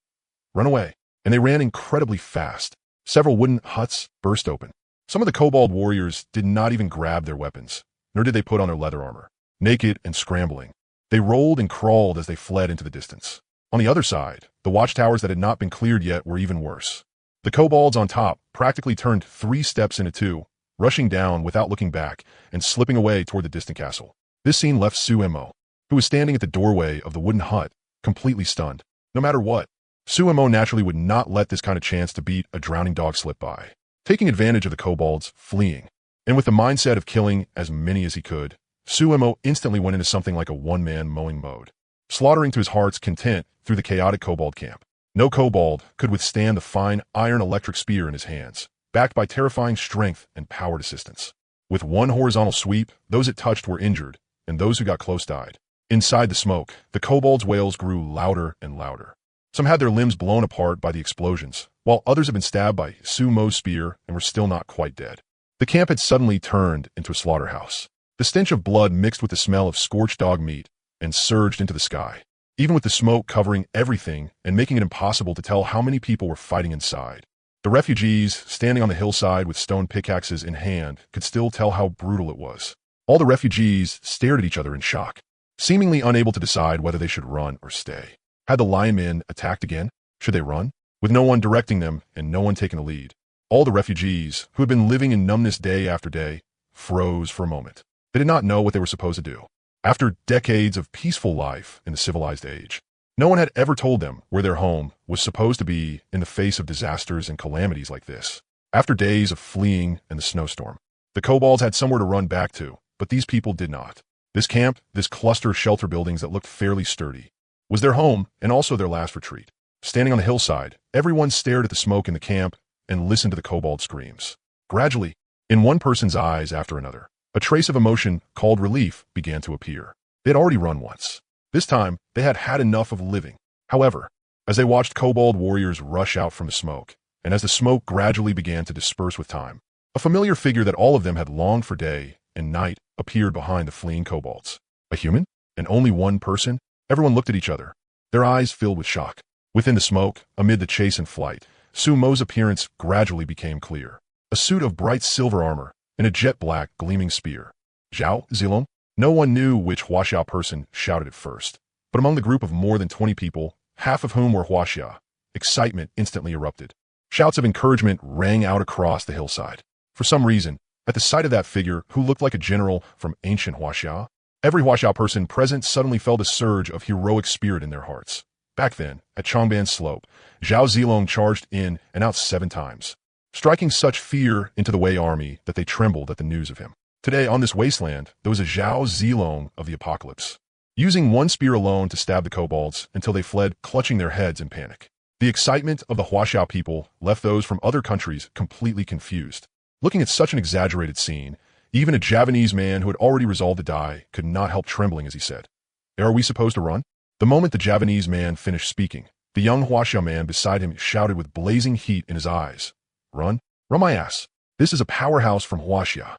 run away, and they ran incredibly fast. Several wooden huts burst open. Some of the kobold warriors did not even grab their weapons, nor did they put on their leather armor. Naked and scrambling, they rolled and crawled as they fled into the distance. On the other side, the watchtowers that had not been cleared yet were even worse. The kobolds on top practically turned 3 steps into 2, rushing down without looking back and slipping away toward the distant castle. This scene left Su-mo, who was standing at the doorway of the wooden hut, completely stunned. No matter what, Su-mo naturally would not let this kind of chance to beat a drowning dog slip by. Taking advantage of the kobolds fleeing, and with the mindset of killing as many as he could, Su-mo instantly went into something like a one-man mowing mode, slaughtering to his heart's content through the chaotic kobold camp. No kobold could withstand the fine iron electric spear in his hands, backed by terrifying strength and powered assistance. With one horizontal sweep, those it touched were injured, and those who got close died. Inside the smoke, the kobolds' wails grew louder and louder. Some had their limbs blown apart by the explosions, while others had been stabbed by Su-mo's spear and were still not quite dead. The camp had suddenly turned into a slaughterhouse. The stench of blood mixed with the smell of scorched dog meat and surged into the sky, even with the smoke covering everything and making it impossible to tell how many people were fighting inside. The refugees, standing on the hillside with stone pickaxes in hand, could still tell how brutal it was. All the refugees stared at each other in shock, seemingly unable to decide whether they should run or stay. Had the lion men attacked again? Should they run? With no one directing them and no one taking the lead, all the refugees, who had been living in numbness day after day, froze for a moment. They did not know what they were supposed to do. After decades of peaceful life in the civilized age, no one had ever told them where their home was supposed to be in the face of disasters and calamities like this. After days of fleeing and the snowstorm, the kobolds had somewhere to run back to, but these people did not. This camp, this cluster of shelter buildings that looked fairly sturdy, was their home and also their last retreat. Standing on the hillside, everyone stared at the smoke in the camp and listened to the kobold screams. Gradually, in one person's eyes after another, a trace of emotion called relief began to appear. They had already run once. This time, they had had enough of living. However, as they watched kobold warriors rush out from the smoke, and as the smoke gradually began to disperse with time, a familiar figure that all of them had longed for day and night appeared behind the fleeing kobolds. A human? And only one person? Everyone looked at each other, their eyes filled with shock. Within the smoke, amid the chase and flight, Su-mo's appearance gradually became clear. A suit of bright silver armor and a jet-black gleaming spear. Zhao Zilong? No one knew which Huaxia person shouted it first, but among the group of more than 20 people, half of whom were Huaxia, excitement instantly erupted. Shouts of encouragement rang out across the hillside. For some reason, at the sight of that figure who looked like a general from ancient Huaxia, every Huaxia person present suddenly felt a surge of heroic spirit in their hearts. Back then, at Chongban's slope, Zhao Zilong charged in and out 7 times, striking such fear into the Wei army that they trembled at the news of him. Today, on this wasteland, there was a Zhao Zilong of the apocalypse, using one spear alone to stab the kobolds until they fled, clutching their heads in panic. The excitement of the Huaxia people left those from other countries completely confused. Looking at such an exaggerated scene, even a Javanese man who had already resolved to die could not help trembling as he said, "Are we supposed to run?" The moment the Javanese man finished speaking, the young Huaxia man beside him shouted with blazing heat in his eyes, "Run? Run my ass. This is a powerhouse from Huaxia."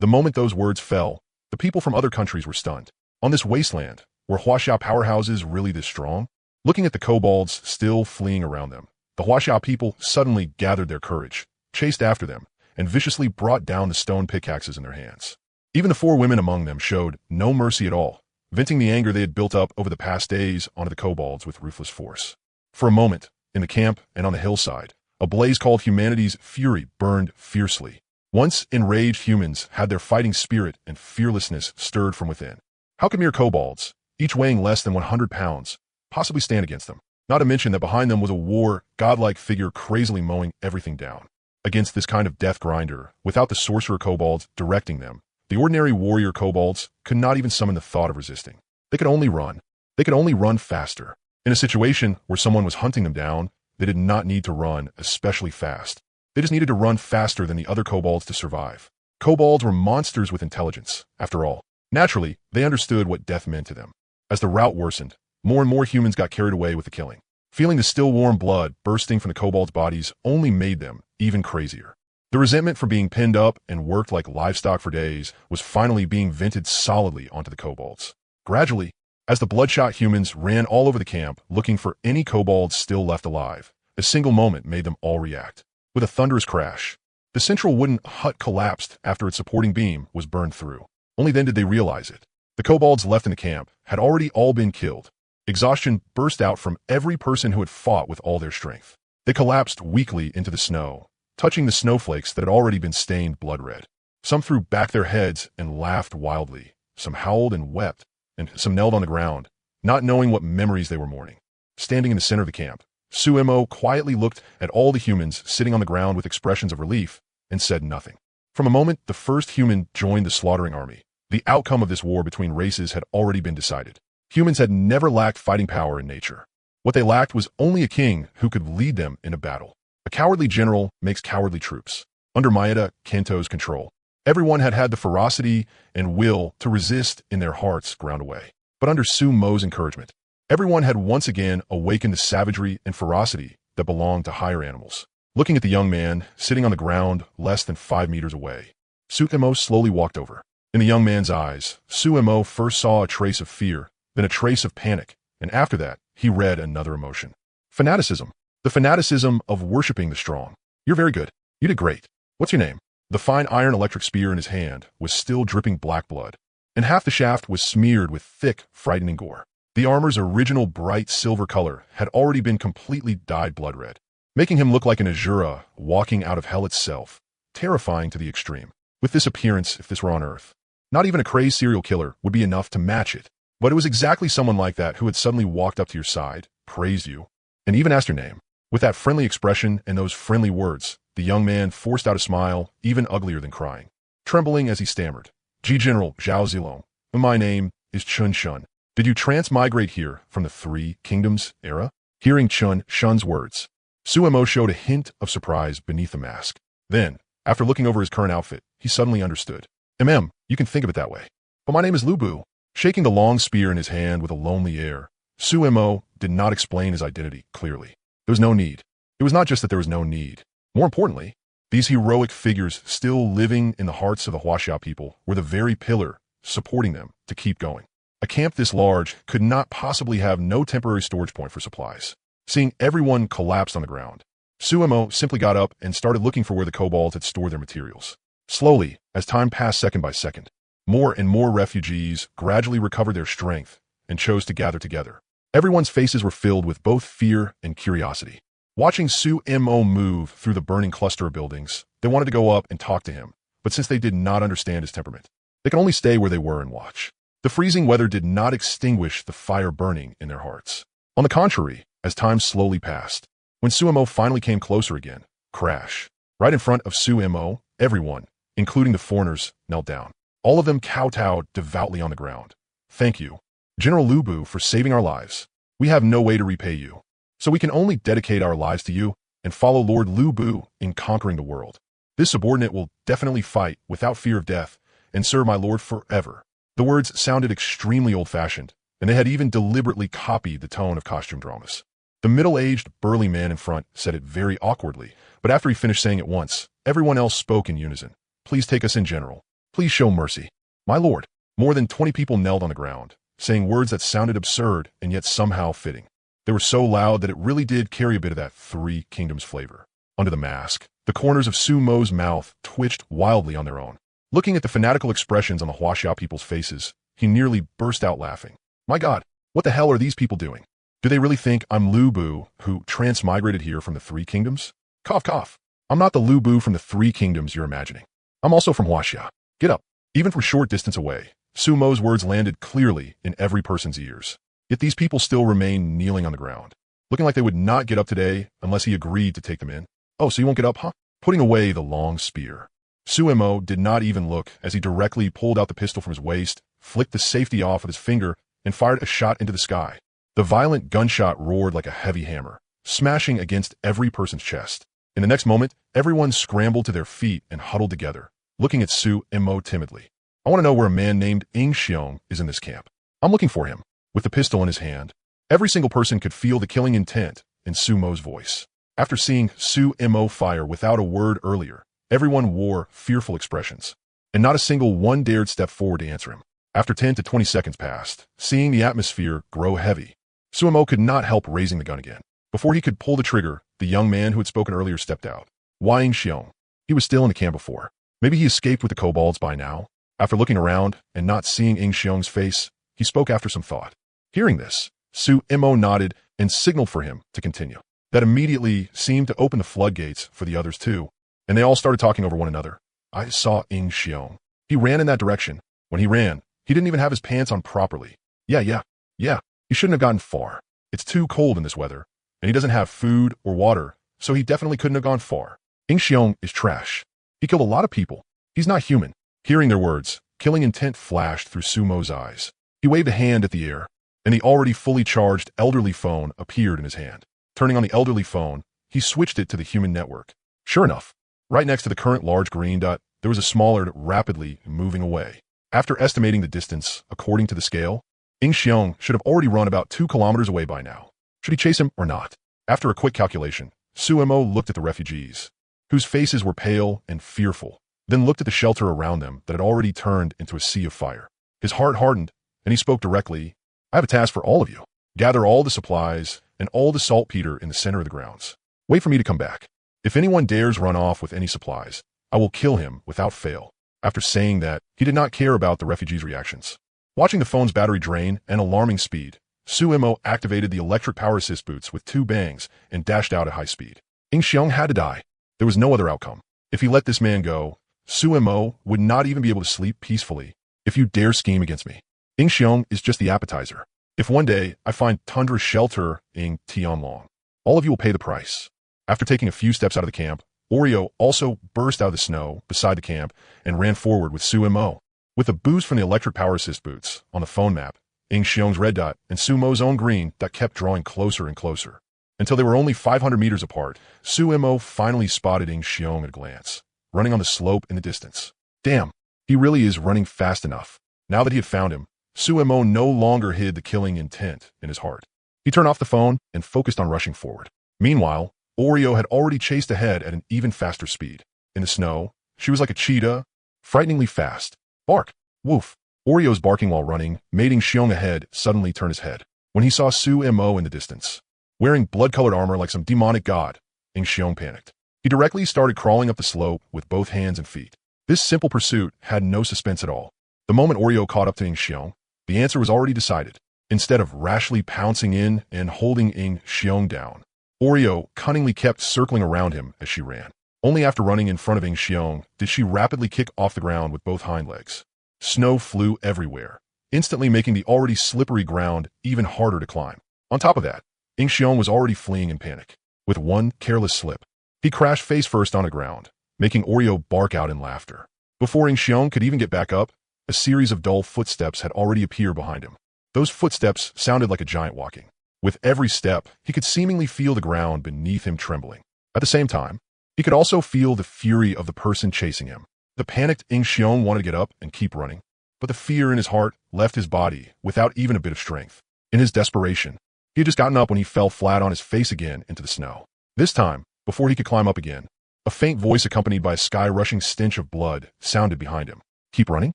The moment those words fell, the people from other countries were stunned. On this wasteland, were Huaxia powerhouses really this strong? Looking at the kobolds still fleeing around them, the Huaxia people suddenly gathered their courage, chased after them, and viciously brought down the stone pickaxes in their hands. Even the 4 women among them showed no mercy at all, venting the anger they had built up over the past days onto the kobolds with ruthless force. For a moment, in the camp and on the hillside, a blaze called humanity's fury burned fiercely. Once enraged humans had their fighting spirit and fearlessness stirred from within. How could mere kobolds, each weighing less than 100 pounds, possibly stand against them? Not to mention that behind them was a godlike figure crazily mowing everything down. Against this kind of death grinder, without the sorcerer kobolds directing them, the ordinary warrior kobolds could not even summon the thought of resisting. They could only run. They could only run faster. In a situation where someone was hunting them down, they did not need to run especially fast. They just needed to run faster than the other kobolds to survive. Kobolds were monsters with intelligence, after all. Naturally, they understood what death meant to them. As the rout worsened, more and more humans got carried away with the killing. Feeling the still warm blood bursting from the kobolds' bodies only made them even crazier. The resentment for being pinned up and worked like livestock for days was finally being vented solidly onto the kobolds. Gradually, as the bloodshot humans ran all over the camp looking for any kobolds still left alive, a single moment made them all react. With a thunderous crash, the central wooden hut collapsed after its supporting beam was burned through. Only then did they realize it. The kobolds left in the camp had already all been killed. Exhaustion burst out from every person who had fought with all their strength. They collapsed weakly into the snow, touching the snowflakes that had already been stained blood red. Some threw back their heads and laughed wildly. Some howled and wept, and some knelt on the ground, not knowing what memories they were mourning. Standing in the center of the camp, Suemo quietly looked at all the humans sitting on the ground with expressions of relief and said nothing. From a moment the first human joined the slaughtering army, the outcome of this war between races had already been decided. Humans had never lacked fighting power in nature. What they lacked was only a king who could lead them in a battle. A cowardly general makes cowardly troops. Under Maeda Kento's control, everyone had had the ferocity and will to resist in their hearts ground away. But under Sumo's encouragement, everyone had once again awakened the savagery and ferocity that belonged to higher animals. Looking at the young man sitting on the ground less than 5 meters away, Suemo slowly walked over. In the young man's eyes, Suemo first saw a trace of fear, then a trace of panic, and after that, he read another emotion. Fanaticism. The fanaticism of worshipping the strong. You're very good. You did great. What's your name? The fine iron electric spear in his hand was still dripping black blood, and half the shaft was smeared with thick, frightening gore. The armor's original bright silver color had already been completely dyed blood red, making him look like an Azura walking out of hell itself, terrifying to the extreme. With this appearance, if this were on Earth, not even a crazed serial killer would be enough to match it. But it was exactly someone like that who had suddenly walked up to your side, praised you, and even asked your name. With that friendly expression and those friendly words, the young man forced out a smile even uglier than crying, trembling as he stammered. General Zhao Zilong, my name is Chun Shun. Did you transmigrate here from the Three Kingdoms era? Hearing Chun Shun's words, Suemo showed a hint of surprise beneath the mask. Then, after looking over his current outfit, he suddenly understood. You can think of it that way. But my name is Lu Bu. Shaking the long spear in his hand with a lonely air, Suemo did not explain his identity clearly. There was no need. It was not just that there was no need. More importantly, these heroic figures still living in the hearts of the Huaxia people were the very pillar supporting them to keep going. A camp this large could not possibly have no temporary storage point for supplies. Seeing everyone collapse on the ground, Suemo simply got up and started looking for where the kobolds had stored their materials. Slowly, as time passed second by second, more and more refugees gradually recovered their strength and chose to gather together. Everyone's faces were filled with both fear and curiosity. Watching Suemo move through the burning cluster of buildings, they wanted to go up and talk to him, but since they did not understand his temperament, they could only stay where they were and watch. The freezing weather did not extinguish the fire burning in their hearts. On the contrary, as time slowly passed, when Suemo finally came closer again, crash. Right in front of Suemo, everyone, including the foreigners, knelt down. All of them kowtowed devoutly on the ground. Thank you, General Lu Bu, for saving our lives. We have no way to repay you, so we can only dedicate our lives to you and follow Lord Lu Bu in conquering the world. This subordinate will definitely fight without fear of death and serve my lord forever. The words sounded extremely old-fashioned, and they had even deliberately copied the tone of costume dramas. The middle-aged, burly man in front said it very awkwardly, but after he finished saying it once, everyone else spoke in unison. Please take us in, General. Please show mercy. My lord. More than 20 people knelt on the ground, saying words that sounded absurd and yet somehow fitting. They were so loud that it really did carry a bit of that Three Kingdoms flavor. Under the mask, the corners of Sumo's mouth twitched wildly on their own. Looking at the fanatical expressions on the Huaxia people's faces, he nearly burst out laughing. My God, what the hell are these people doing? Do they really think I'm Lu Bu, who transmigrated here from the Three Kingdoms? Cough, cough. I'm not the Lu Bu from the Three Kingdoms you're imagining. I'm also from Huaxia. Get up. Even from short distance away, Sumo's words landed clearly in every person's ears. Yet these people still remained kneeling on the ground, looking like they would not get up today unless he agreed to take them in. Oh, so you won't get up, huh? Putting away the long spear. Suemo did not even look as he directly pulled out the pistol from his waist, flicked the safety off with his finger, and fired a shot into the sky. The violent gunshot roared like a heavy hammer, smashing against every person's chest. In the next moment, everyone scrambled to their feet and huddled together, looking at Suemo timidly. I want to know where a man named Ing Xiong is in this camp. I'm looking for him. With the pistol in his hand, Every single person could feel the killing intent in Sumo's voice. After seeing Sumo fire without a word earlier, everyone wore fearful expressions, and not a single one dared step forward to answer him. After 10 to 20 seconds passed, seeing the atmosphere grow heavy, Sumo could not help raising the gun again. Before he could pull the trigger, the young man who had spoken earlier stepped out. Wang Xiong. He was still in the camp before. Maybe he escaped with the kobolds by now. After looking around and not seeing Ing Xiong's face, he spoke after some thought. Hearing this, Sumo nodded and signaled for him to continue. That immediately seemed to open the floodgates for the others too, and they all started talking over one another. I saw Ing Xiong. He ran in that direction. When he ran, he didn't even have his pants on properly. Yeah. He shouldn't have gotten far. It's too cold in this weather, and he doesn't have food or water, so he definitely couldn't have gone far. Ing Xiong is trash. He killed a lot of people. He's not human. Hearing their words, killing intent flashed through Sumo's eyes. He waved a hand at the air, and the already fully charged elderly phone appeared in his hand. Turning on the elderly phone, he switched it to the human network. Sure enough, right next to the current large green dot, there was a smaller rapidly moving away. After estimating the distance according to the scale, Ing Xiong should have already run about 2 kilometers away by now. Should he chase him or not? After a quick calculation, Sumo looked at the refugees, whose faces were pale and fearful, then looked at the shelter around them that had already turned into a sea of fire. His heart hardened, and he spoke directly. I have a task for all of you. Gather all the supplies and all the saltpeter in the center of the grounds. Wait for me to come back. If anyone dares run off with any supplies, I will kill him without fail. After saying that, he did not care about the refugees' reactions. Watching the phone's battery drain at an alarming speed, Sumo activated the electric power assist boots with 2 bangs and dashed out at high speed. Ing Xiong had to die. There was no other outcome. If he let this man go, Sumo would not even be able to sleep peacefully. If you dare scheme against me, Ing Xiong is just the appetizer. If one day I find tundra shelter in Tianlong, all of you will pay the price. After taking a few steps out of the camp, Oreo also burst out of the snow beside the camp and ran forward with Sumo. With a boost from the electric power assist boots on the phone map, Ing Xiong's red dot and Sumo's own green dot kept drawing closer and closer. Until they were only 500 meters apart, Sumo finally spotted Ing Xiong at a glance, running on the slope in the distance. Damn, he really is running fast enough. Now that he had found him, Sumo no longer hid the killing intent in his heart. He turned off the phone and focused on rushing forward. Meanwhile, Oreo had already chased ahead at an even faster speed. In the snow, she was like a cheetah, frighteningly fast. Bark! Woof! Oreo's barking while running made Ing Xiong ahead suddenly turn his head when he saw Sumo in the distance. Wearing blood-colored armor like some demonic god, Ing Xiong panicked. He directly started crawling up the slope with both hands and feet. This simple pursuit had no suspense at all. The moment Oreo caught up to Ing Xiong, the answer was already decided. Instead of rashly pouncing in and holding Ing Xiong down, Oreo cunningly kept circling around him as she ran. Only after running in front of Ing Xiong did she rapidly kick off the ground with both hind legs. Snow flew everywhere, instantly making the already slippery ground even harder to climb. On top of that, Ing Xiong was already fleeing in panic. With one careless slip, he crashed face first on the ground, making Oreo bark out in laughter. Before Ing Xiong could even get back up, a series of dull footsteps had already appeared behind him. Those footsteps sounded like a giant walking. With every step, he could seemingly feel the ground beneath him trembling. At the same time, he could also feel the fury of the person chasing him. The panicked Ing Xiong wanted to get up and keep running, but the fear in his heart left his body without even a bit of strength. In his desperation, he had just gotten up when he fell flat on his face again into the snow. This time, before he could climb up again, a faint voice accompanied by a sky-rushing stench of blood sounded behind him. Keep running?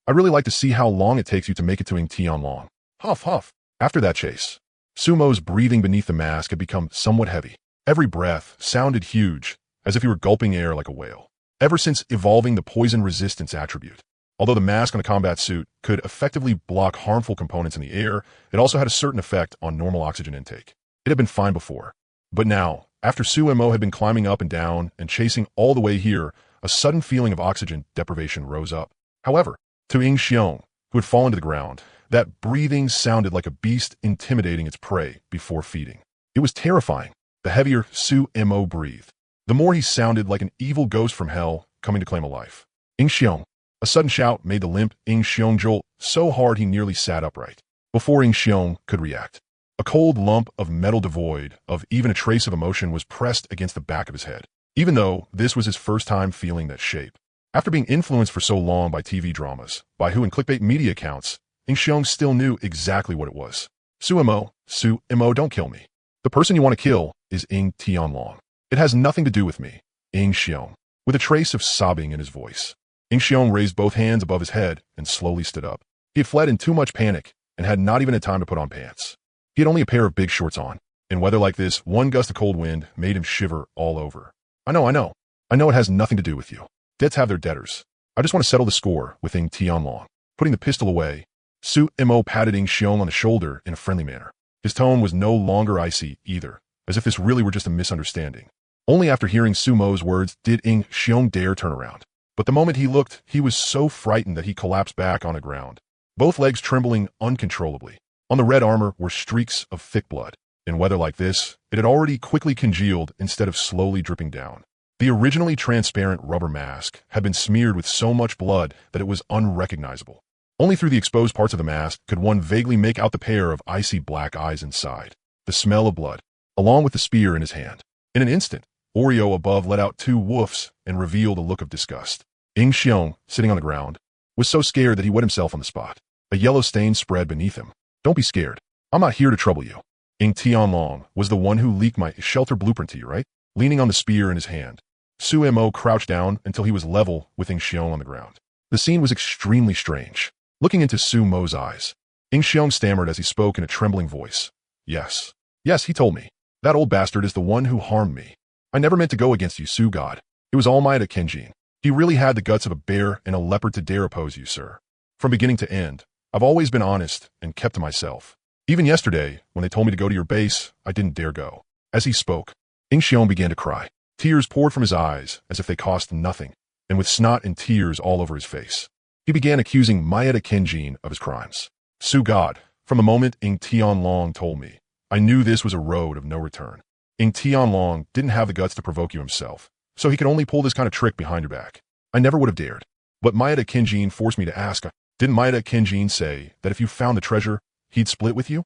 I'd really like to see how long it takes you to make it to Ing Tianlong. Huff, huff. After that chase, Sumo's breathing beneath the mask had become somewhat heavy. Every breath sounded huge, as if he were gulping air like a whale. Ever since evolving the poison resistance attribute, although the mask on a combat suit could effectively block harmful components in the air, it also had a certain effect on normal oxygen intake. It had been fine before. But now, after Sumo had been climbing up and down and chasing all the way here, a sudden feeling of oxygen deprivation rose up. However, to Ing Xiong, who had fallen to the ground, that breathing sounded like a beast intimidating its prey before feeding. It was terrifying. The heavier Sumo breathed, the more he sounded like an evil ghost from hell coming to claim a life. Ing Xiong. A sudden shout made the limp Ing Xiong jolt so hard he nearly sat upright. Before Ing Xiong could react, a cold lump of metal devoid of even a trace of emotion was pressed against the back of his head, even though this was his first time feeling that shape. After being influenced for so long by TV dramas, by who and clickbait media accounts, Ing Xiong still knew exactly what it was. Sumo, Su Mo, don't kill me. The person you want to kill is Ing Tianlong. It has nothing to do with me. Ing Xiong, with a trace of sobbing in his voice. Ing Xiong raised both hands above his head and slowly stood up. He had fled in too much panic and had not even had time to put on pants. He had only a pair of big shorts on. In weather like this, one gust of cold wind made him shiver all over. I know it has nothing to do with you. Debts have their debtors. I just want to settle the score with Ing Tianlong. Putting the pistol away, Su Mo patted Ing Xiong on the shoulder in a friendly manner. His tone was no longer icy either, as if this really were just a misunderstanding. Only after hearing Su Mo's words did Ing Xiong dare turn around. But the moment he looked, he was so frightened that he collapsed back on the ground, both legs trembling uncontrollably. On the red armor were streaks of thick blood. In weather like this, it had already quickly congealed instead of slowly dripping down. The originally transparent rubber mask had been smeared with so much blood that it was unrecognizable. Only through the exposed parts of the mask could one vaguely make out the pair of icy black eyes inside, the smell of blood, along with the spear in his hand. In an instant, Oreo above let out two woofs and revealed a look of disgust. Ing Xiong, sitting on the ground, was so scared that he wet himself on the spot. A yellow stain spread beneath him. Don't be scared. I'm not here to trouble you. Ing Tianlong was the one who leaked my shelter blueprint to you, right? Leaning on the spear in his hand, Su Mo crouched down until he was level with Ing Xiong on the ground. The scene was extremely strange. Looking into Su Mo's eyes, Ing Xiong stammered as he spoke in a trembling voice. Yes, he told me. That old bastard is the one who harmed me. I never meant to go against you, Su God. It was all Maeda Kenjin. He really had the guts of a bear and a leopard to dare oppose you, sir. From beginning to end, I've always been honest and kept to myself. Even yesterday, when they told me to go to your base, I didn't dare go. As he spoke, Ing Xiong began to cry. Tears poured from his eyes as if they cost nothing, and with snot and tears all over his face. He began accusing Maeda Kenjin of his crimes. Su God, from the moment Ing Tianlong told me, I knew this was a road of no return. Ing Tianlong didn't have the guts to provoke you himself, so he could only pull this kind of trick behind your back. I never would have dared. But Maeda Kenjin forced me to ask, didn't Maeda Kenjin say that if you found the treasure, he'd split with you?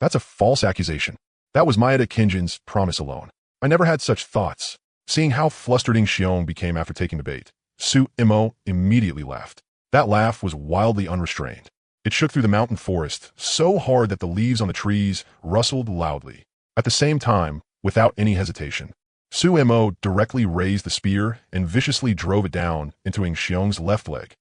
That's a false accusation. That was Maeda Kenjin's promise alone. I never had such thoughts. Seeing how flustered Ing Xiong became after taking the bait, Su Mo immediately laughed. That laugh was wildly unrestrained. It shook through the mountain forest so hard that the leaves on the trees rustled loudly. At the same time, without any hesitation, Su Mo directly raised the spear and viciously drove it down into Ing Xiong's left leg.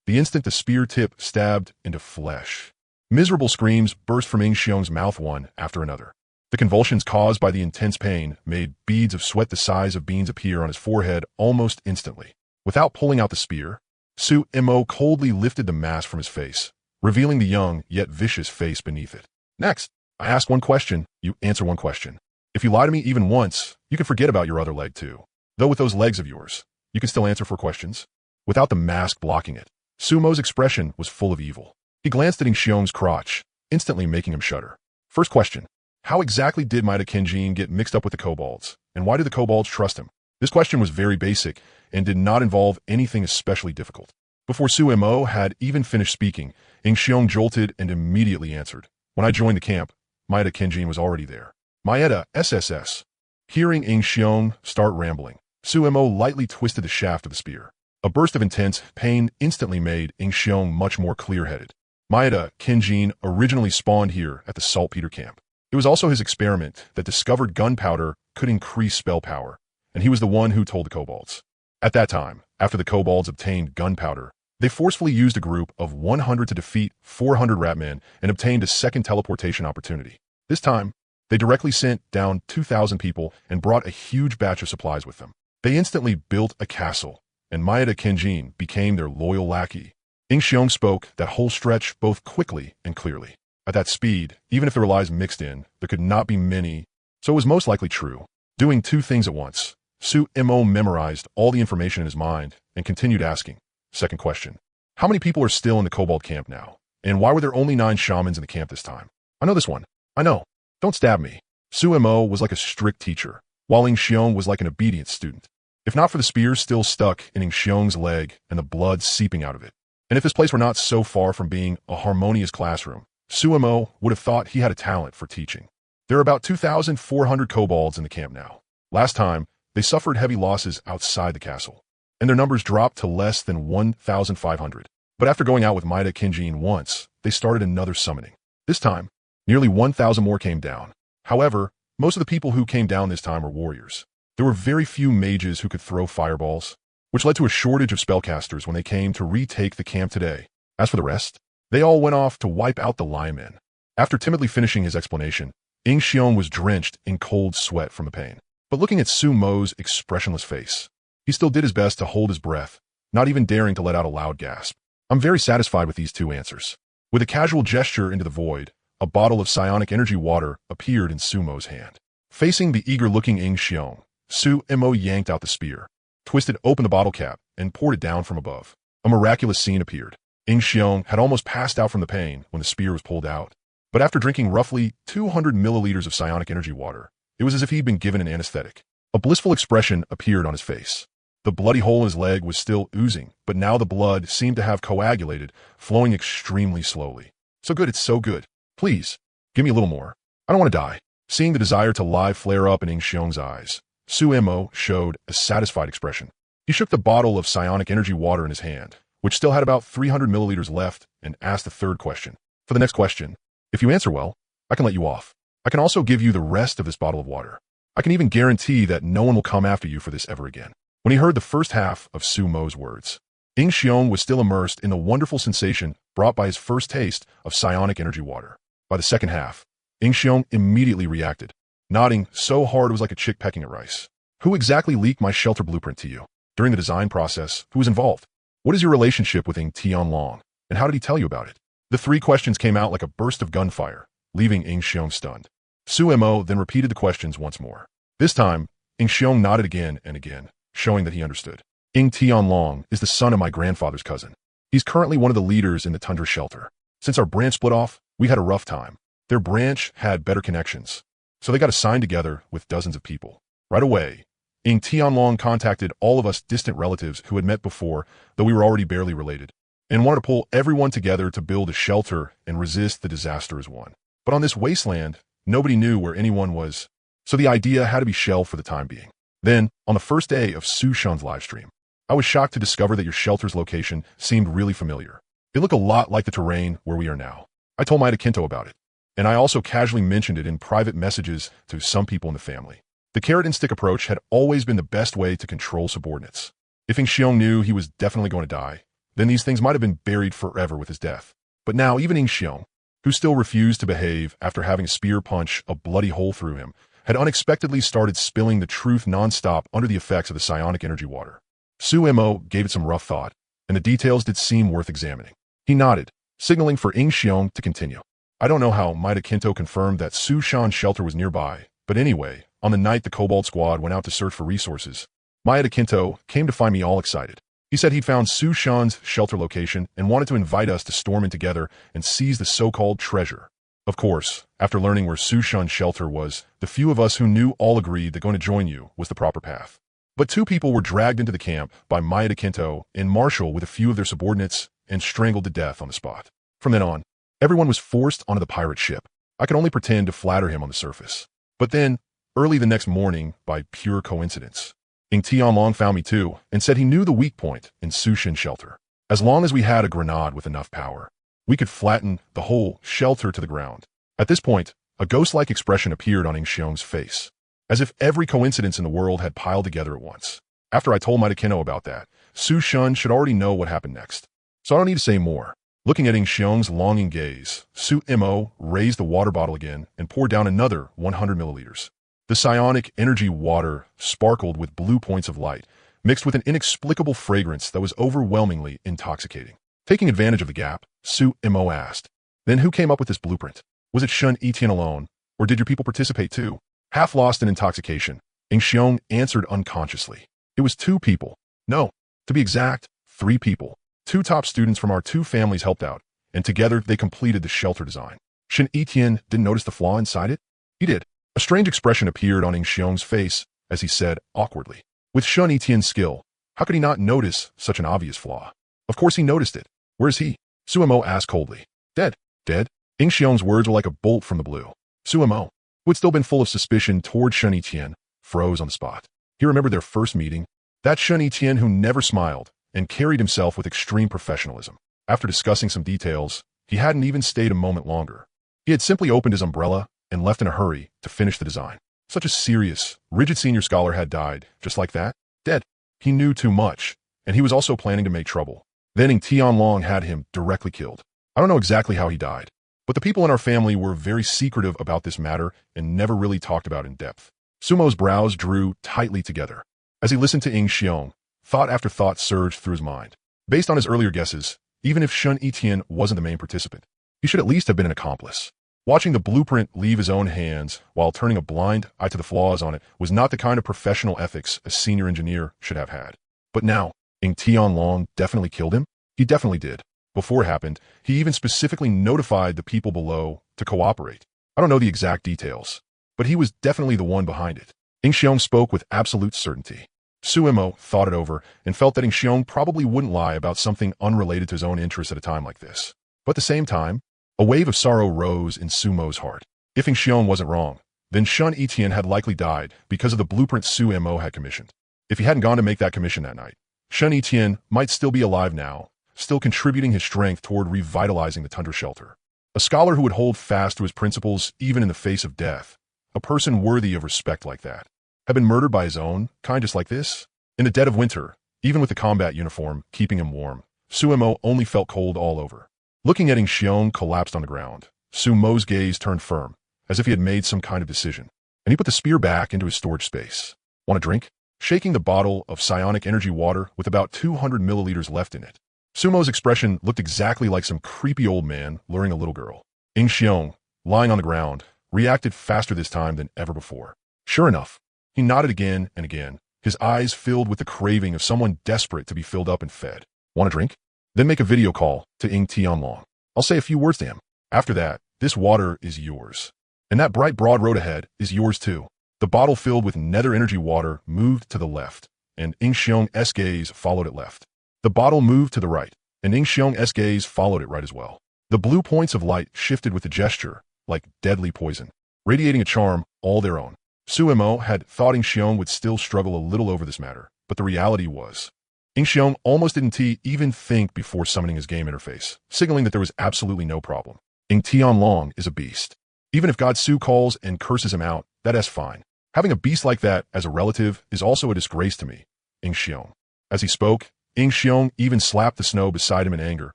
The instant the spear tip stabbed into flesh. Miserable screams burst from Ing Xiong's mouth one after another. The convulsions caused by the intense pain made beads of sweat the size of beans appear on his forehead almost instantly. Without pulling out the spear, Su Mo coldly lifted the mask from his face, revealing the young yet vicious face beneath it. Next, I ask one question, you answer one question. If you lie to me even once, you can forget about your other leg too. Though with those legs of yours, you can still answer 4 questions. Without the mask blocking it, Su Mo's expression was full of evil. He glanced at Ing Xiong's crotch, instantly making him shudder. First question. How exactly did Maeda Kenjin get mixed up with the kobolds, and why do the kobolds trust him? This question was very basic and did not involve anything especially difficult. Before Su Mo had even finished speaking, Ing Xiong jolted and immediately answered. When I joined the camp, Maeda Kenjin was already there. Maeda SSS. Hearing Ing Xiong start rambling, Su Mo lightly twisted the shaft of the spear. A burst of intense pain instantly made Ing Xiong much more clear-headed. Maeda Kenjin originally spawned here at the Saltpeter camp. It was also his experiment that discovered gunpowder could increase spell power, and he was the one who told the kobolds. At that time, after the kobolds obtained gunpowder, they forcefully used a group of 100 to defeat 400 ratmen and obtained a second teleportation opportunity. This time, they directly sent down 2,000 people and brought a huge batch of supplies with them. They instantly built a castle, and Maeda Kenjin became their loyal lackey. Ing Xiong spoke that whole stretch both quickly and clearly. At that speed, even if there were lies mixed in, there could not be many, so it was most likely true. Doing 2 things at once, Su Mo memorized all the information in his mind and continued asking. Second question. How many people are still in the kobold camp now? And why were there only 9 shamans in the camp this time? I know this one. I know. Don't stab me. Su Mo was like a strict teacher, while Ing Xiong was like an obedient student. If not for the spear still stuck in Ing Xiong's leg and the blood seeping out of it. And if this place were not so far from being a harmonious classroom, Su Mo would have thought he had a talent for teaching. There are about 2,400 kobolds in the camp now. Last time, they suffered heavy losses outside the castle, and their numbers dropped to less than 1,500. But after going out with Maeda Kenjin once, they started another summoning. This time, Nearly 1,000 more came down. However, most of the people who came down this time were warriors. There were very few mages who could throw fireballs, which led to a shortage of spellcasters when they came to retake the camp today. As for the rest, they all went off to wipe out the linemen. After timidly finishing his explanation, Ing Xiong was drenched in cold sweat from the pain. But looking at Su Mo's expressionless face, he still did his best to hold his breath, not even daring to let out a loud gasp. I'm very satisfied with these two answers. With a casual gesture into the void, a bottle of psionic energy water appeared in Su Mo's hand. Facing the eager-looking Ing Xiong, Su Mo yanked out the spear, twisted open the bottle cap, and poured it down from above. A miraculous scene appeared. Ing Xiong had almost passed out from the pain when the spear was pulled out. But after drinking roughly 200 milliliters of psionic energy water, it was as if he'd been given an anesthetic. A blissful expression appeared on his face. The bloody hole in his leg was still oozing, but now the blood seemed to have coagulated, flowing extremely slowly. So good, it's so good. Please, give me a little more. I don't want to die. Seeing the desire to live flare up in Ing Xiong's eyes, Su Mo showed a satisfied expression. He shook the bottle of psionic energy water in his hand, which still had about 300 milliliters left, and asked the third question. For the next question, if you answer well, I can let you off. I can also give you the rest of this bottle of water. I can even guarantee that no one will come after you for this ever again. When he heard the first half of Su Mo's words, Ing Xiong was still immersed in the wonderful sensation brought by his first taste of psionic energy water. By the second half, Ing Xiong immediately reacted, nodding so hard it was like a chick pecking at rice. Who exactly leaked my shelter blueprint to you? During the design process, who was involved? What is your relationship with Ing Tianlong, and how did he tell you about it? The three questions came out like a burst of gunfire, leaving Ing Xiong stunned. Su Mo then repeated the questions once more. This time, Ing Xiong nodded again and again, showing that he understood. Ing Tianlong is the son of my grandfather's cousin. He's currently one of the leaders in the Tundra shelter. Since our branch split off, we had a rough time. Their branch had better connections, so they got assigned together with dozens of people. Right away, Ing Tianlong contacted all of us distant relatives who had met before, though we were already barely related, and wanted to pull everyone together to build a shelter and resist the disaster as one. But on this wasteland, nobody knew where anyone was, so the idea had to be shelved for the time being. Then, on the first day of Su Shan's livestream, I was shocked to discover that your shelter's location seemed really familiar. It looked a lot like the terrain where we are now. I told Maida Kinto about it, and I also casually mentioned it in private messages to some people in the family. The carrot and stick approach had always been the best way to control subordinates. If Ing Xiong knew he was definitely going to die, then these things might have been buried forever with his death. But now even Ing Xiong, who still refused to behave after having a spear punch a bloody hole through him, had unexpectedly started spilling the truth non-stop under the effects of the psionic energy water. Su Mo gave it some rough thought, and the details did seem worth examining. He nodded, signaling for Ing Xiong to continue. I don't know how Maida Kinto confirmed that Su Shan's shelter was nearby, but anyway, on the night the Cobalt Squad went out to search for resources, Maida Kinto came to find me all excited. He said he'd found Su Shan's shelter location and wanted to invite us to storm in together and seize the so-called treasure. Of course, after learning where Su Shan's shelter was, the few of us who knew all agreed that going to join you was the proper path. But two people were dragged into the camp by Maida Kinto and Marshall with a few of their subordinates and strangled to death on the spot. From then on, everyone was forced onto the pirate ship. I could only pretend to flatter him on the surface. But then, early the next morning, by pure coincidence, Ing Tianlong found me too and said he knew the weak point in Su Shan's shelter. As long as we had a grenade with enough power, we could flatten the whole shelter to the ground. At this point, a ghost-like expression appeared on Ing Xiong's face, as if every coincidence in the world had piled together at once. After I told Maida Kinto about that, Su Shan should already know what happened next, so I don't need to say more. Looking at Ing Xiong's longing gaze, Su Mo raised the water bottle again and poured down another 100 milliliters. The psionic energy water sparkled with blue points of light, mixed with an inexplicable fragrance that was overwhelmingly intoxicating. Taking advantage of the gap, Su Mo asked, "Then who came up with this blueprint? Was it Shun Etian alone, or did your people participate too?" Half lost in intoxication, Ing Xiong answered unconsciously. It was two people. No, to be exact, three people. Two top students from our two families helped out, and together they completed the shelter design. Shun Etian didn't notice the flaw inside it? He did. A strange expression appeared on Ing Xiong's face as he said awkwardly, "With Shun Etian's skill, how could he not notice such an obvious flaw?" "Of course he noticed it. Where is he?" Su Mo asked coldly. "Dead." "Dead?" Ing Xiong's words were like a bolt from the blue. Su Mo, who had still been full of suspicion toward Shun Etian, froze on the spot. He remembered their first meeting. That Shun Etian who never smiled and carried himself with extreme professionalism. After discussing some details, he hadn't even stayed a moment longer. He He had simply opened his umbrella and left in a hurry to finish the design. Such a serious, rigid senior scholar had died, just like that, dead. He knew too much, and he was also planning to make trouble. Then Tianlong had him directly killed. I don't know exactly how he died, but the people in our family were very secretive about this matter and never really talked about it in depth. Sumo's brows drew tightly together. As he listened to Ing Xiong, thought after thought surged through his mind. Based on his earlier guesses, even if Shun Etian wasn't the main participant, he should at least have been an accomplice. Watching the blueprint leave his own hands while turning a blind eye to the flaws on it was not the kind of professional ethics a senior engineer should have had. But now, Ing Tianlong definitely killed him? He definitely did. Before it happened, he even specifically notified the people below to cooperate. I don't know the exact details, but he was definitely the one behind it. Ing Xiong spoke with absolute certainty. Suemo thought it over and felt that Ing Xiong probably wouldn't lie about something unrelated to his own interests at a time like this. But at the same time, a wave of sorrow rose in Sumo's heart. If Ing Xiong wasn't wrong, then Shun Etian had likely died because of the blueprint Suemo had commissioned. If he hadn't gone to make that commission that night, Shun Etian might still be alive now, still contributing his strength toward revitalizing the tundra shelter. A scholar who would hold fast to his principles even in the face of death, a person worthy of respect like that, had been murdered by his own kind just like this? In the dead of winter, even with the combat uniform keeping him warm, Suemo only felt cold all over. Looking at Ing Xiong collapsed on the ground, Sumo's gaze turned firm, as if he had made some kind of decision, and he put the spear back into his storage space. Want a drink? Shaking the bottle of psionic energy water with about 200 milliliters left in it. Sumo's expression looked exactly like some creepy old man luring a little girl. Ing Xiong, lying on the ground, reacted faster this time than ever before. Sure enough, he nodded again and again, his eyes filled with the craving of someone desperate to be filled up and fed. Want a drink? Then make a video call to Ing Tianlong. I'll say a few words to him. After that, this water is yours. And that bright broad road ahead is yours too. The bottle filled with nether energy water moved to the left, and Ing Xiong's gaze followed it left. The bottle moved to the right, and Ing Xiong's gaze followed it right as well. The blue points of light shifted with the gesture, like deadly poison, radiating a charm all their own. Suemo had thought Ing Xiong would still struggle a little over this matter, but the reality was, Ing Xiong almost didn't even think before summoning his game interface, signaling that there was absolutely no problem. Ing Tianlong is a beast. Even if God Su calls and curses him out, that's fine. Having a beast like that as a relative is also a disgrace to me, Ing Xiong. As he spoke, Ing Xiong even slapped the snow beside him in anger,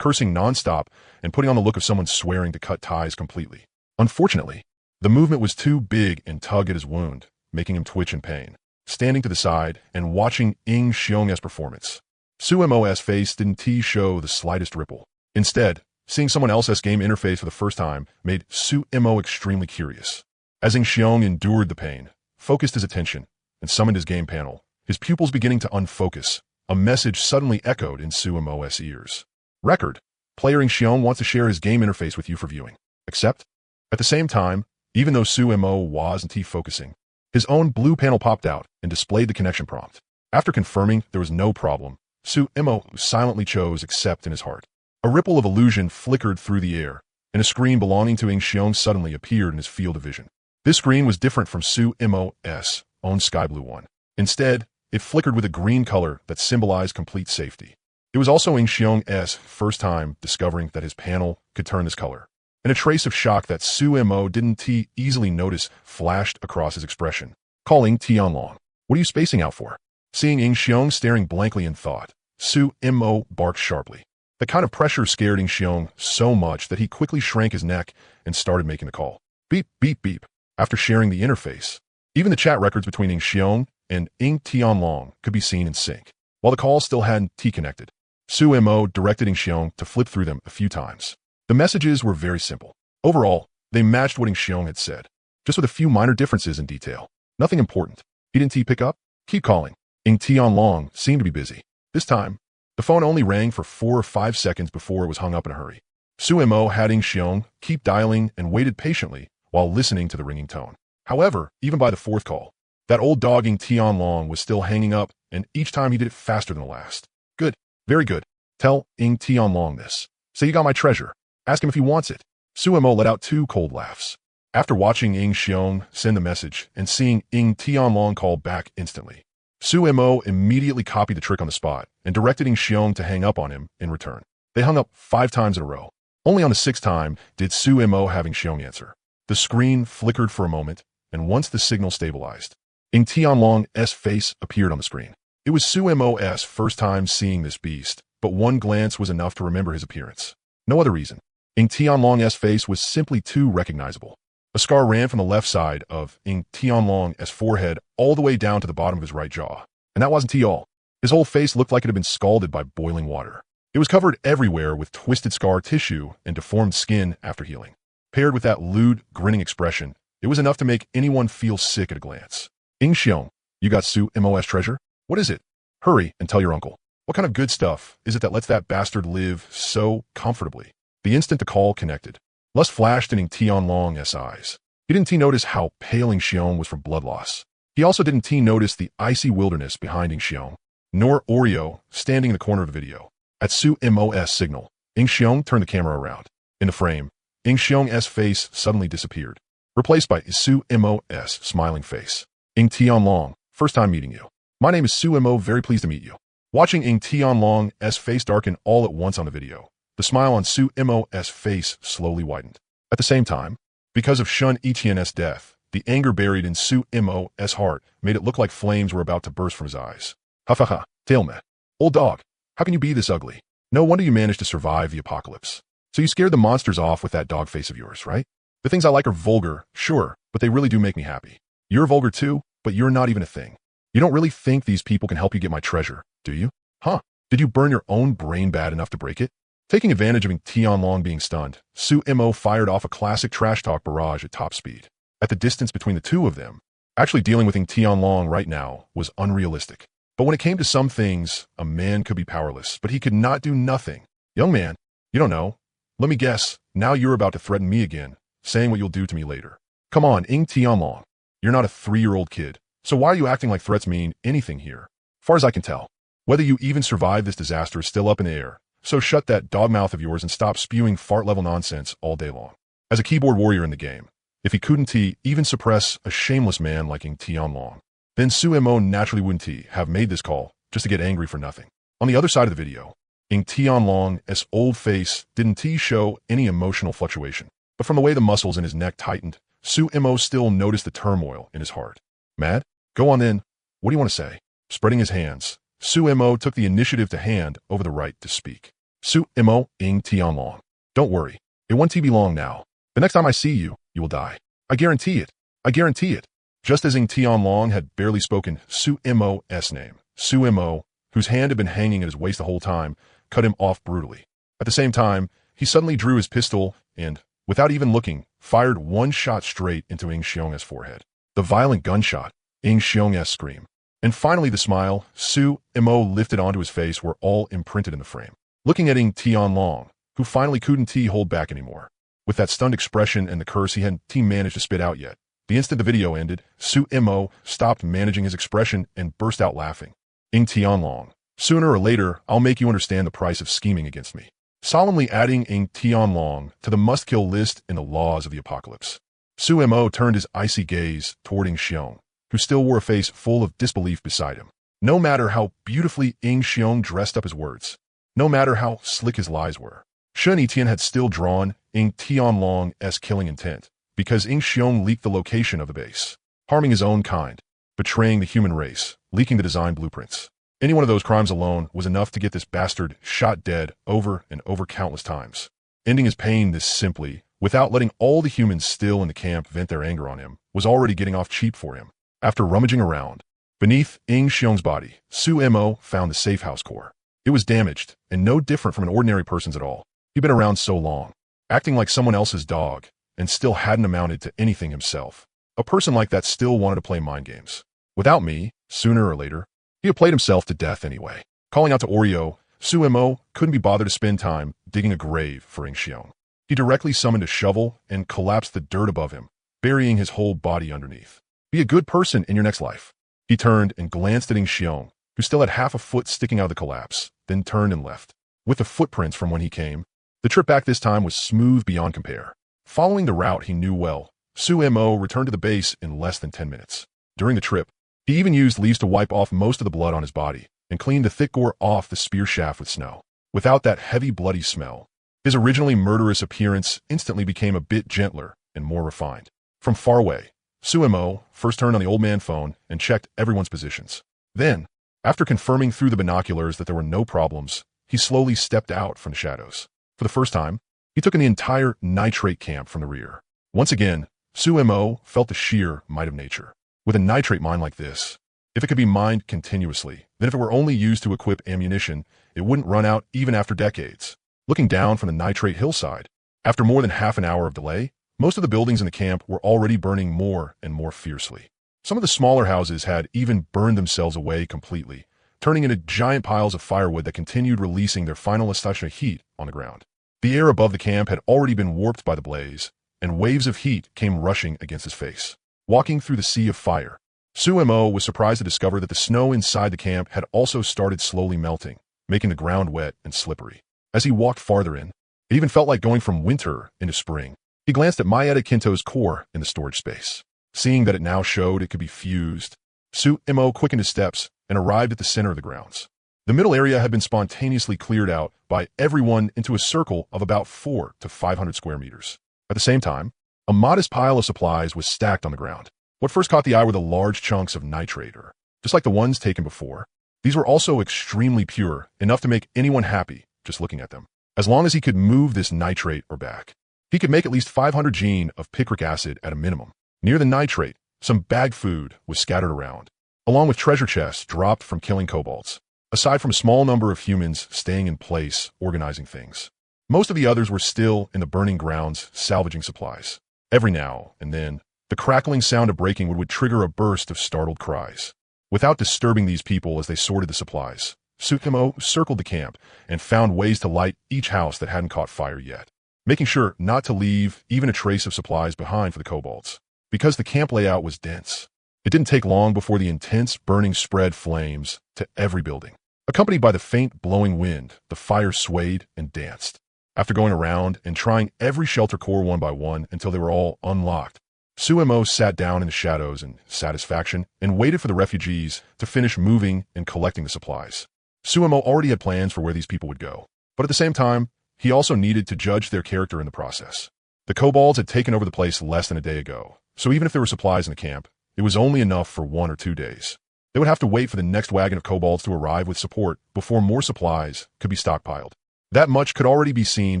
cursing nonstop and putting on the look of someone swearing to cut ties completely. Unfortunately, the movement was too big and tugged at his wound, making him twitch in pain. Standing to the side and watching Ing Xiong's performance, Suemo's face didn't show the slightest ripple. Instead, seeing someone else's game interface for the first time made Suemo extremely curious. As Ing Xiong endured the pain, focused his attention, and summoned his game panel, his pupils beginning to unfocus, a message suddenly echoed in Suemo's ears. Record. Player Ing Xiong wants to share his game interface with you for viewing. Accept? At the same time, even though Suemo wasn't focusing, his own blue panel popped out and displayed the connection prompt. After confirming there was no problem, Suemo silently chose accept in his heart. A ripple of illusion flickered through the air, and a screen belonging to Ing Xiong suddenly appeared in his field of vision. This screen was different from Suemo's own sky blue one. Instead, it flickered with a green color that symbolized complete safety. It was also Ing Xiong's first time discovering that his panel could turn this color, and a trace of shock that Suemo didn't easily notice flashed across his expression. Calling Tianlong. What are you spacing out for? Seeing Ing Xiong staring blankly in thought, Suemo barked sharply. The kind of pressure scared Ing Xiong so much that he quickly shrank his neck and started making the call. Beep, beep, beep. After sharing the interface, even the chat records between Ing Xiong and Ing Tianlong could be seen in sync. While the call still hadn't connected, Suemo directed Ing Xiong to flip through them a few times. The messages were very simple. Overall, they matched what Ing Xiong had said, just with a few minor differences in detail. Nothing important. He didn't pick up? Keep calling. Ing Tianlong seemed to be busy. This time, the phone only rang for 4 or 5 seconds before it was hung up in a hurry. Suemo had Ing Xiong keep dialing and waited patiently while listening to the ringing tone. However, even by the 4th call, that old dog Ing Tianlong was still hanging up, and each time he did it faster than the last. Good. Very good. Tell Ing Tianlong this. Say you got my treasure. Ask him if he wants it. Suemo let out 2 cold laughs. After watching Ing Xiong send the message and seeing Ing Tianlong call back instantly, Suemo immediately copied the trick on the spot and directed Ing Xiong to hang up on him in return. They hung up 5 times in a row. Only on the sixth time did Su Mo having Xiong answer. The screen flickered for a moment, and once the signal stabilized, Ing Tianlong's face appeared on the screen. It was Su Mo's first time seeing this beast, but one glance was enough to remember his appearance. No other reason. Ing Tianlong's face was simply too recognizable. A scar ran from the left side of Ing Tianlong's forehead all the way down to the bottom of his right jaw. And that wasn't all. His whole face looked like it had been scalded by boiling water. It was covered everywhere with twisted scar tissue and deformed skin after healing. Paired with that lewd, grinning expression, it was enough to make anyone feel sick at a glance. Ing Xiong, you got Su Mo's treasure? What is it? Hurry and tell your uncle. What kind of good stuff is it that lets that bastard live so comfortably? The instant the call connected, lust flashed in Ing Tianlong's eyes. He didn't notice how pale Ing Xiong was from blood loss. He also didn't notice the icy wilderness behind Ing Xiong, nor Oreo standing in the corner of the video. At Su Mo's signal, Ing Xiong turned the camera around. In the frame, Ing Xiong's face suddenly disappeared, replaced by Su Mo's smiling face. Ing Tianlong, first time meeting you. My name is Su Mo, very pleased to meet you. Watching Ing Tianlong's face darken all at once on the video, the smile on Su Mo's face slowly widened. At the same time, because of Shun Etienne's death, the anger buried in Su Mo's heart made it look like flames were about to burst from his eyes. Ha ha ha, tailman. Old dog, how can you be this ugly? No wonder you managed to survive the apocalypse. So you scared the monsters off with that dog face of yours, right? The things I like are vulgar, sure, but they really do make me happy. You're vulgar too, but you're not even a thing. You don't really think these people can help you get my treasure, do you? Huh? Did you burn your own brain bad enough to break it? Taking advantage of Tianlong being stunned, Su Mo fired off a classic trash talk barrage at top speed. At the distance between the two of them, actually dealing with Tianlong right now was unrealistic. But when it came to some things, a man could be powerless, but he could not do nothing. Young man, you don't know. Let me guess, now you're about to threaten me again, saying what you'll do to me later. Come on, Ing Tianlong. You're not a 3-year-old kid, so why are you acting like threats mean anything here? Far as I can tell, whether you even survive this disaster is still up in the air, so shut that dog mouth of yours and stop spewing fart-level nonsense all day long. As a keyboard warrior in the game, if he couldn't even suppress a shameless man like Ing Tianlong, then Su Mo naturally wouldn't have made this call just to get angry for nothing. On the other side of the video, Ing Tianlong's old face didn't show any emotional fluctuation, but from the way the muscles in his neck tightened, Su Mo still noticed the turmoil in his heart. Mad? Go on then. What do you want to say? Spreading his hands, Su Mo took the initiative to hand over the right to speak. Su Mo, Ing Tianlong. Don't worry. It won't be long now. The next time I see you, you will die. I guarantee it. I guarantee it. Just as Ing Tianlong had barely spoken Su Mo's name, Su Mo, whose hand had been hanging at his waist the whole time, cut him off brutally. At the same time, he suddenly drew his pistol and, without even looking, fired one shot straight into Ing Xiong's forehead. The violent gunshot, Ing Xiong's scream, and finally the smile Su Mo lifted onto his face were all imprinted in the frame. Looking at Ing Tianlong, who finally couldn't hold back anymore, with that stunned expression and the curse he hadn't managed to spit out yet. The instant the video ended, Su Mo stopped managing his expression and burst out laughing. Ing Tianlong, sooner or later, I'll make you understand the price of scheming against me. Solemnly adding Ing Tianlong to the must-kill list in the laws of the apocalypse. Su Mo turned his icy gaze toward Ing Xiong, who still wore a face full of disbelief beside him. No matter how beautifully Ing Xiong dressed up his words, no matter how slick his lies were, Shun Etienne had still drawn Ing Tianlong's killing intent, because Ing Xiong leaked the location of the base, harming his own kind, betraying the human race, leaking the design blueprints. Any one of those crimes alone was enough to get this bastard shot dead over and over countless times. Ending his pain this simply, without letting all the humans still in the camp vent their anger on him, was already getting off cheap for him. After rummaging around, beneath Ing Xiong's body, Su Mo found the safe house core. It was damaged, and no different from an ordinary person's at all. He'd been around so long, acting like someone else's dog, and still hadn't amounted to anything himself. A person like that still wanted to play mind games. Without me, sooner or later, he had played himself to death anyway. Calling out to Oreo, Su Mo couldn't be bothered to spend time digging a grave for Ing Xiong. He directly summoned a shovel and collapsed the dirt above him, burying his whole body underneath. Be a good person in your next life. He turned and glanced at Ing Xiong, who still had half a foot sticking out of the collapse, then turned and left. With the footprints from when he came, the trip back this time was smooth beyond compare. Following the route he knew well, Su Mo returned to the base in less than 10 minutes. During the trip, he even used leaves to wipe off most of the blood on his body and cleaned the thick gore off the spear shaft with snow. Without that heavy bloody smell, His originally murderous appearance instantly became a bit gentler and more refined. From far away, Suemo first turned on the old man phone and checked everyone's positions. Then, after confirming through the binoculars that there were no problems, he slowly stepped out from the shadows. For the first time, he took in the entire nitrate camp from the rear. Once again, Suemo felt the sheer might of nature. With a nitrate mine like this, if it could be mined continuously, then if it were only used to equip ammunition, it wouldn't run out even after decades. Looking down from the nitrate hillside, after more than half an hour of delay, most of the buildings in the camp were already burning more and more fiercely. Some of the smaller houses had even burned themselves away completely, turning into giant piles of firewood that continued releasing their final astonishing heat on the ground. The air above the camp had already been warped by the blaze, and waves of heat came rushing against his face. Walking through the sea of fire, Suemo was surprised to discover that the snow inside the camp had also started slowly melting, making the ground wet and slippery. As he walked farther in, it even felt like going from winter into spring. He glanced at Maeda Kinto's core in the storage space. Seeing that it now showed it could be fused, Suemo quickened his steps and arrived at the center of the grounds. The middle area had been spontaneously cleared out by everyone into a circle of about 400 to 500 square meters. At the same time, a modest pile of supplies was stacked on the ground. What first caught the eye were the large chunks of nitrate, just like the ones taken before. These were also extremely pure, enough to make anyone happy just looking at them. As long as he could move this nitrate or back, he could make at least 500 gene of picric acid at a minimum. Near the nitrate, some bagged food was scattered around, along with treasure chests dropped from killing kobolds. Aside from a small number of humans staying in place, organizing things, most of the others were still in the burning grounds, salvaging supplies. Every now and then, the crackling sound of breaking would trigger a burst of startled cries. Without disturbing these people as they sorted the supplies, Suemo circled the camp and found ways to light each house that hadn't caught fire yet, making sure not to leave even a trace of supplies behind for the kobolds. Because the camp layout was dense, it didn't take long before the intense burning spread flames to every building. Accompanied by the faint blowing wind, the fire swayed and danced. After going around and trying every shelter core one by one until they were all unlocked, Suemo sat down in the shadows in satisfaction and waited for the refugees to finish moving and collecting the supplies. Suemo already had plans for where these people would go, but at the same time, he also needed to judge their character in the process. The kobolds had taken over the place less than a day ago, so even if there were supplies in the camp, it was only enough for 1 or 2 days. They would have to wait for the next wagon of kobolds to arrive with support before more supplies could be stockpiled. That much could already be seen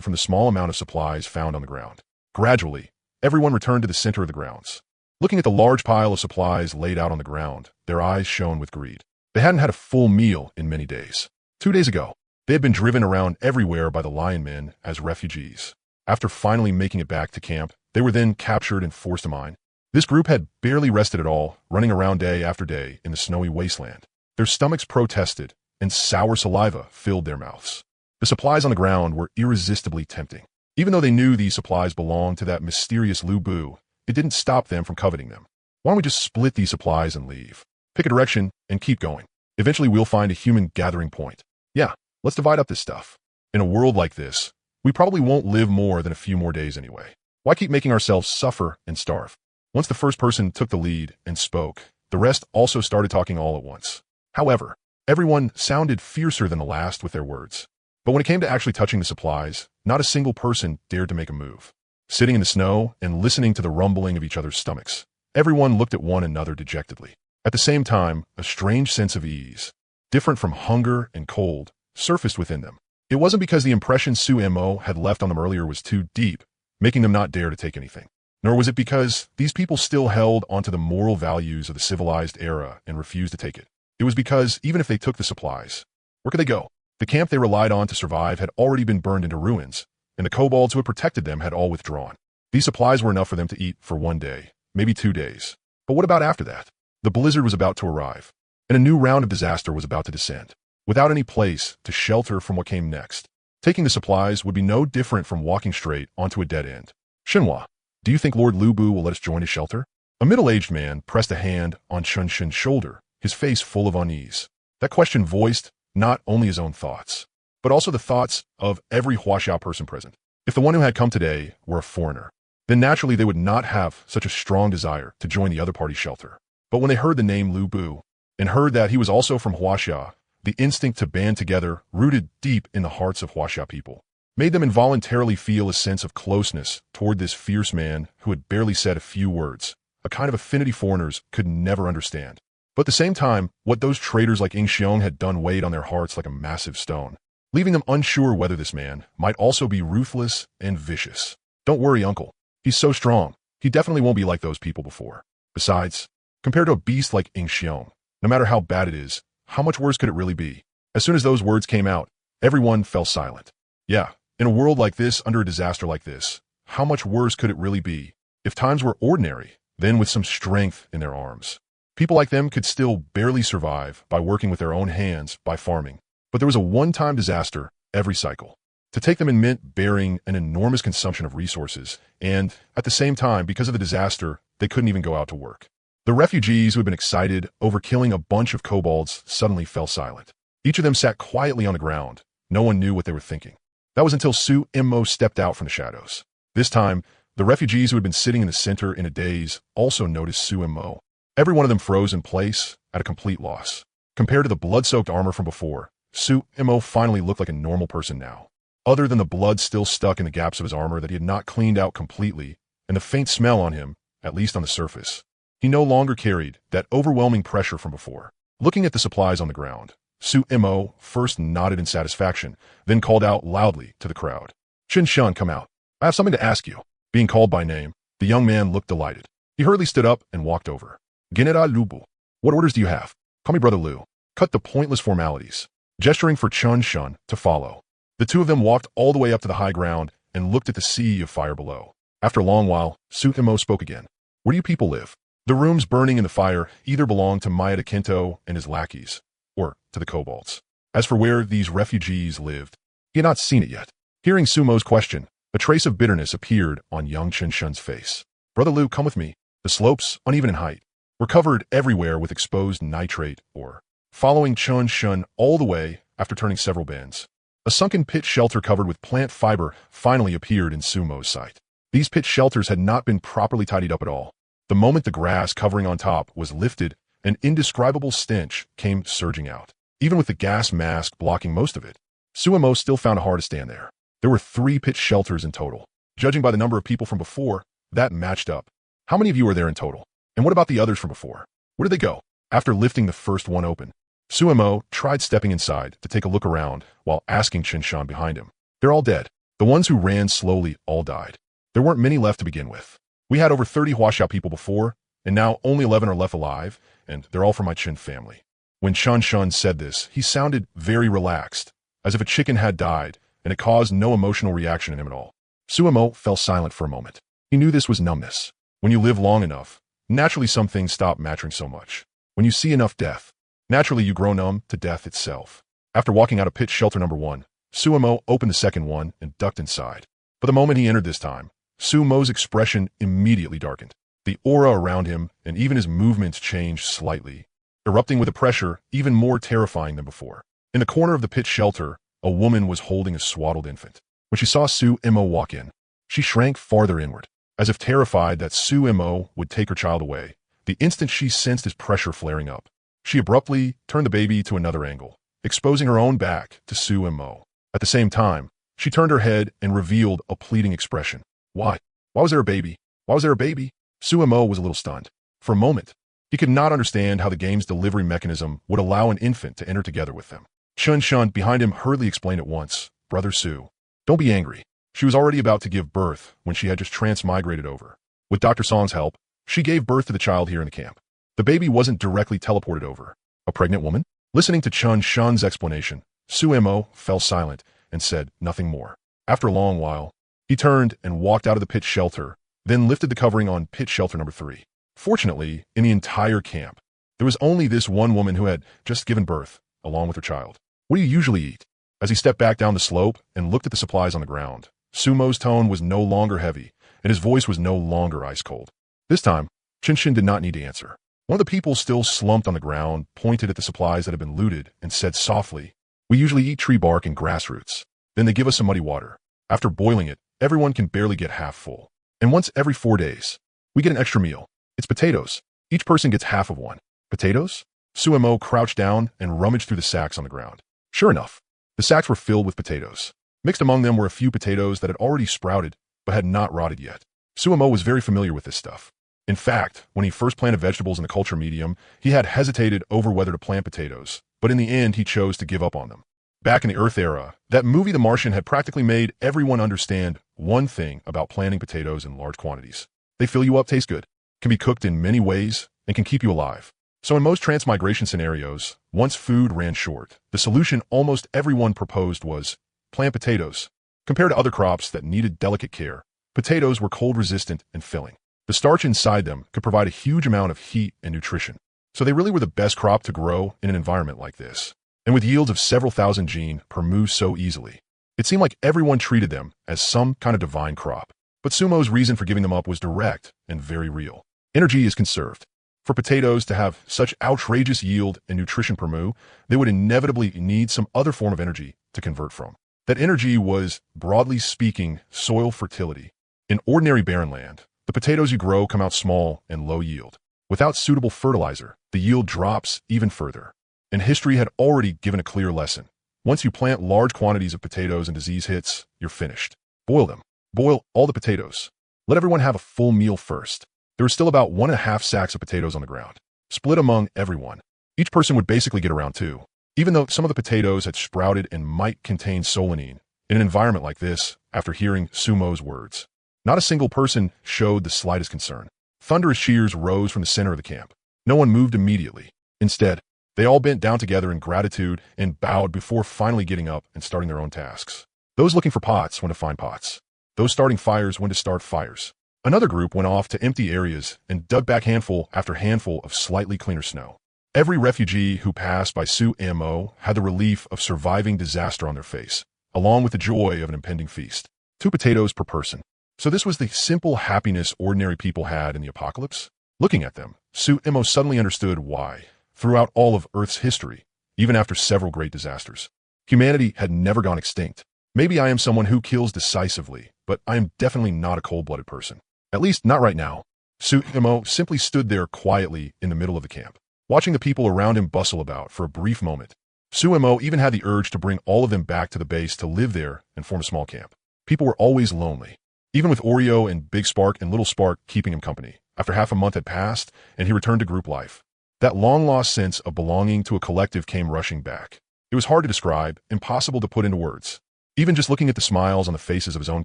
from the small amount of supplies found on the ground. Gradually, everyone returned to the center of the grounds. Looking at the large pile of supplies laid out on the ground, their eyes shone with greed. They hadn't had a full meal in many days. 2 days ago, they had been driven around everywhere by the Lion Men as refugees. After finally making it back to camp, they were then captured and forced to mine. This group had barely rested at all, running around day after day in the snowy wasteland. Their stomachs protested, and sour saliva filled their mouths. The supplies on the ground were irresistibly tempting. Even though they knew these supplies belonged to that mysterious Lu Bu, it didn't stop them from coveting them. Why don't we just split these supplies and leave? Pick a direction and keep going. Eventually we'll find a human gathering point. Yeah, let's divide up this stuff. In a world like this, we probably won't live more than a few more days anyway. Why keep making ourselves suffer and starve? Once the first person took the lead and spoke, the rest also started talking all at once. However, everyone sounded fiercer than the last with their words. But when it came to actually touching the supplies, not a single person dared to make a move. Sitting in the snow and listening to the rumbling of each other's stomachs, everyone looked at one another dejectedly. At the same time, a strange sense of ease, different from hunger and cold, surfaced within them. It wasn't because the impression Suemo had left on them earlier was too deep, making them not dare to take anything. Nor was it because these people still held onto the moral values of the civilized era and refused to take it. It was because even if they took the supplies, where could they go? The camp they relied on to survive had already been burned into ruins, and the kobolds who had protected them had all withdrawn. These supplies were enough for them to eat for 1 day, maybe 2 days. But what about after that? The blizzard was about to arrive, and a new round of disaster was about to descend, without any place to shelter from what came next. Taking the supplies would be no different from walking straight onto a dead end. Shenhua, do you think Lord Lu Bu will let us join his shelter? A middle-aged man pressed a hand on Chun Shen's shoulder, his face full of unease. That question voiced not only his own thoughts, but also the thoughts of every Huaxiao person present. If the one who had come today were a foreigner, then naturally they would not have such a strong desire to join the other party's shelter. But when they heard the name Lu Bu, and heard that he was also from Huaxia, the instinct to band together rooted deep in the hearts of Huaxia people. made them involuntarily feel a sense of closeness toward this fierce man who had barely said a few words, a kind of affinity foreigners could never understand. But at the same time, what those traitors like Ing Xiong had done weighed on their hearts like a massive stone, leaving them unsure whether this man might also be ruthless and vicious. Don't worry, uncle. He's so strong. He definitely won't be like those people before. Besides, compared to a beast like Ing Xiong, no matter how bad it is, how much worse could it really be? As soon as those words came out, everyone fell silent. Yeah, in a world like this, under a disaster like this, how much worse could it really be? If times were ordinary, then with some strength in their arms. People like them could still barely survive by working with their own hands, by farming. But there was a one-time disaster every cycle. To take them in meant bearing an enormous consumption of resources, and, at the same time, because of the disaster, they couldn't even go out to work. The refugees who had been excited over killing a bunch of kobolds suddenly fell silent. Each of them sat quietly on the ground. No one knew what they were thinking. That was until Su Immo stepped out from the shadows. This time, the refugees who had been sitting in the center in a daze also noticed Su Immo. Every one of them froze in place, at a complete loss. Compared to the blood-soaked armor from before, Su Immo finally looked like a normal person now. Other than the blood still stuck in the gaps of his armor that he had not cleaned out completely, and the faint smell on him, at least on the surface, he no longer carried that overwhelming pressure from before. Looking at the supplies on the ground, Su Immo first nodded in satisfaction, then called out loudly to the crowd. "Chen Shun, come out. I have something to ask you." Being called by name, the young man looked delighted. He hurriedly stood up and walked over. "Genera Lubu. What orders do you have? Call me Brother Lu." Cut the pointless formalities, gesturing for Chen Shun to follow. The two of them walked all the way up to the high ground and looked at the sea of fire below. After a long while, Su Immo spoke again. "Where do you people live?" The rooms burning in the fire either belonged to Maeda Kinto and his lackeys, or to the kobolds. As for where these refugees lived, he had not seen it yet. Hearing Sumo's question, a trace of bitterness appeared on young Chen Shun's face. "Brother Lu, come with me." The slopes, uneven in height, were covered everywhere with exposed nitrate ore. Following Chen Shun all the way after turning several bends, a sunken pit shelter covered with plant fiber finally appeared in Sumo's sight. These pit shelters had not been properly tidied up at all. The moment the grass covering on top was lifted, an indescribable stench came surging out. Even with the gas mask blocking most of it, Suimo still found it hard to stand there. There were 3 pit shelters in total. Judging by the number of people from before, that matched up. How many of you were there in total? And what about the others from before? Where did they go? After lifting the first one open, Suimo tried stepping inside to take a look around while asking Chen Shan behind him. "They're all dead. The ones who ran slowly all died. There weren't many left to begin with. We had over 30 Huaxiao people before, and now only 11 are left alive, and they're all from my Qin family." When Shan Shun said this, he sounded very relaxed, as if a chicken had died, and it caused no emotional reaction in him at all. Suimo fell silent for a moment. He knew this was numbness. When you live long enough, naturally some things stop mattering so much. When you see enough death, naturally you grow numb to death itself. After walking out of pit shelter number 1, Suimo opened the second one and ducked inside. But the moment he entered this time, Sumo's expression immediately darkened. The aura around him and even his movements changed slightly, erupting with a pressure even more terrifying than before. In the corner of the pit shelter, a woman was holding a swaddled infant. When she saw Su Immo walk in, she shrank farther inward, as if terrified that Su Immo would take her child away. The instant she sensed his pressure flaring up, she abruptly turned the baby to another angle, exposing her own back to Su Immo. At the same time, she turned her head and revealed a pleading expression. Why? Why was there a baby? Why was there a baby? Su Immo was a little stunned. For a moment, he could not understand how the game's delivery mechanism would allow an infant to enter together with them. Chen Shun behind him hurriedly explained at once, "Brother Su, don't be angry." She was already about to give birth when she had just transmigrated over. With Dr. Song's help, she gave birth to the child here in the camp. The baby wasn't directly teleported over. A pregnant woman? Listening to Chen Shun's explanation, Su Immo fell silent and said nothing more. After a long while, he turned and walked out of the pit shelter, then lifted the covering on pit shelter number 3. Fortunately, in the entire camp, there was only this one woman who had just given birth, along with her child. "What do you usually eat?" As he stepped back down the slope and looked at the supplies on the ground, Sumo's tone was no longer heavy, and his voice was no longer ice cold. This time, Chinshin did not need to answer. One of the people still slumped on the ground, pointed at the supplies that had been looted, and said softly, "We usually eat tree bark and grass roots. Then they give us some muddy water. After boiling it, everyone can barely get half full. And once every 4 days, we get an extra meal. It's potatoes. Each person gets half of one." "Potatoes?" Suimo crouched down and rummaged through the sacks on the ground. Sure enough, the sacks were filled with potatoes. Mixed among them were a few potatoes that had already sprouted but had not rotted yet. Sumo was very familiar with this stuff. In fact, when he first planted vegetables in the culture medium, he had hesitated over whether to plant potatoes, but in the end he chose to give up on them. Back in the Earth era, that movie The Martian had practically made everyone understand one thing about planting potatoes in large quantities. They fill you up, taste good, can be cooked in many ways, and can keep you alive. So in most transmigration scenarios, once food ran short, the solution almost everyone proposed was plant potatoes. Compared to other crops that needed delicate care, potatoes were cold-resistant and filling. The starch inside them could provide a huge amount of heat and nutrition. So they really were the best crop to grow in an environment like this. And with yields of several thousand gene per mu so easily, it seemed like everyone treated them as some kind of divine crop. But Sumo's reason for giving them up was direct and very real. Energy is conserved. For potatoes to have such outrageous yield and nutrition per mu, they would inevitably need some other form of energy to convert from. That energy was, broadly speaking, soil fertility. In ordinary barren land, the potatoes you grow come out small and low yield. Without suitable fertilizer, the yield drops even further. And history had already given a clear lesson. Once you plant large quantities of potatoes and disease hits, you're finished. Boil them. Boil all the potatoes. Let everyone have a full meal first. There were still about 1.5 sacks of potatoes on the ground. Split among everyone. Each person would basically get around 2. Even though some of the potatoes had sprouted and might contain solanine, in an environment like this, after hearing Sumo's words, not a single person showed the slightest concern. Thunderous cheers rose from the center of the camp. No one moved immediately. Instead, they all bent down together in gratitude and bowed before finally getting up and starting their own tasks. Those looking for pots went to find pots. Those starting fires went to start fires. Another group went off to empty areas and dug back handful after handful of slightly cleaner snow. Every refugee who passed by Sumo had the relief of surviving disaster on their face, along with the joy of an impending feast. 2 potatoes per person. So this was the simple happiness ordinary people had in the apocalypse? Looking at them, Sumo suddenly understood why, throughout all of Earth's history, even after several great disasters, humanity had never gone extinct. Maybe I am someone who kills decisively, but I am definitely not a cold-blooded person. At least not right now. Sumo simply stood there quietly in the middle of the camp, watching the people around him bustle about for a brief moment. Sumo even had the urge to bring all of them back to the base to live there and form a small camp. People were always lonely, even with Oreo and Big Spark and Little Spark keeping him company. After half a month had passed and he returned to group life, that long-lost sense of belonging to a collective came rushing back. It was hard to describe, impossible to put into words. Even just looking at the smiles on the faces of his own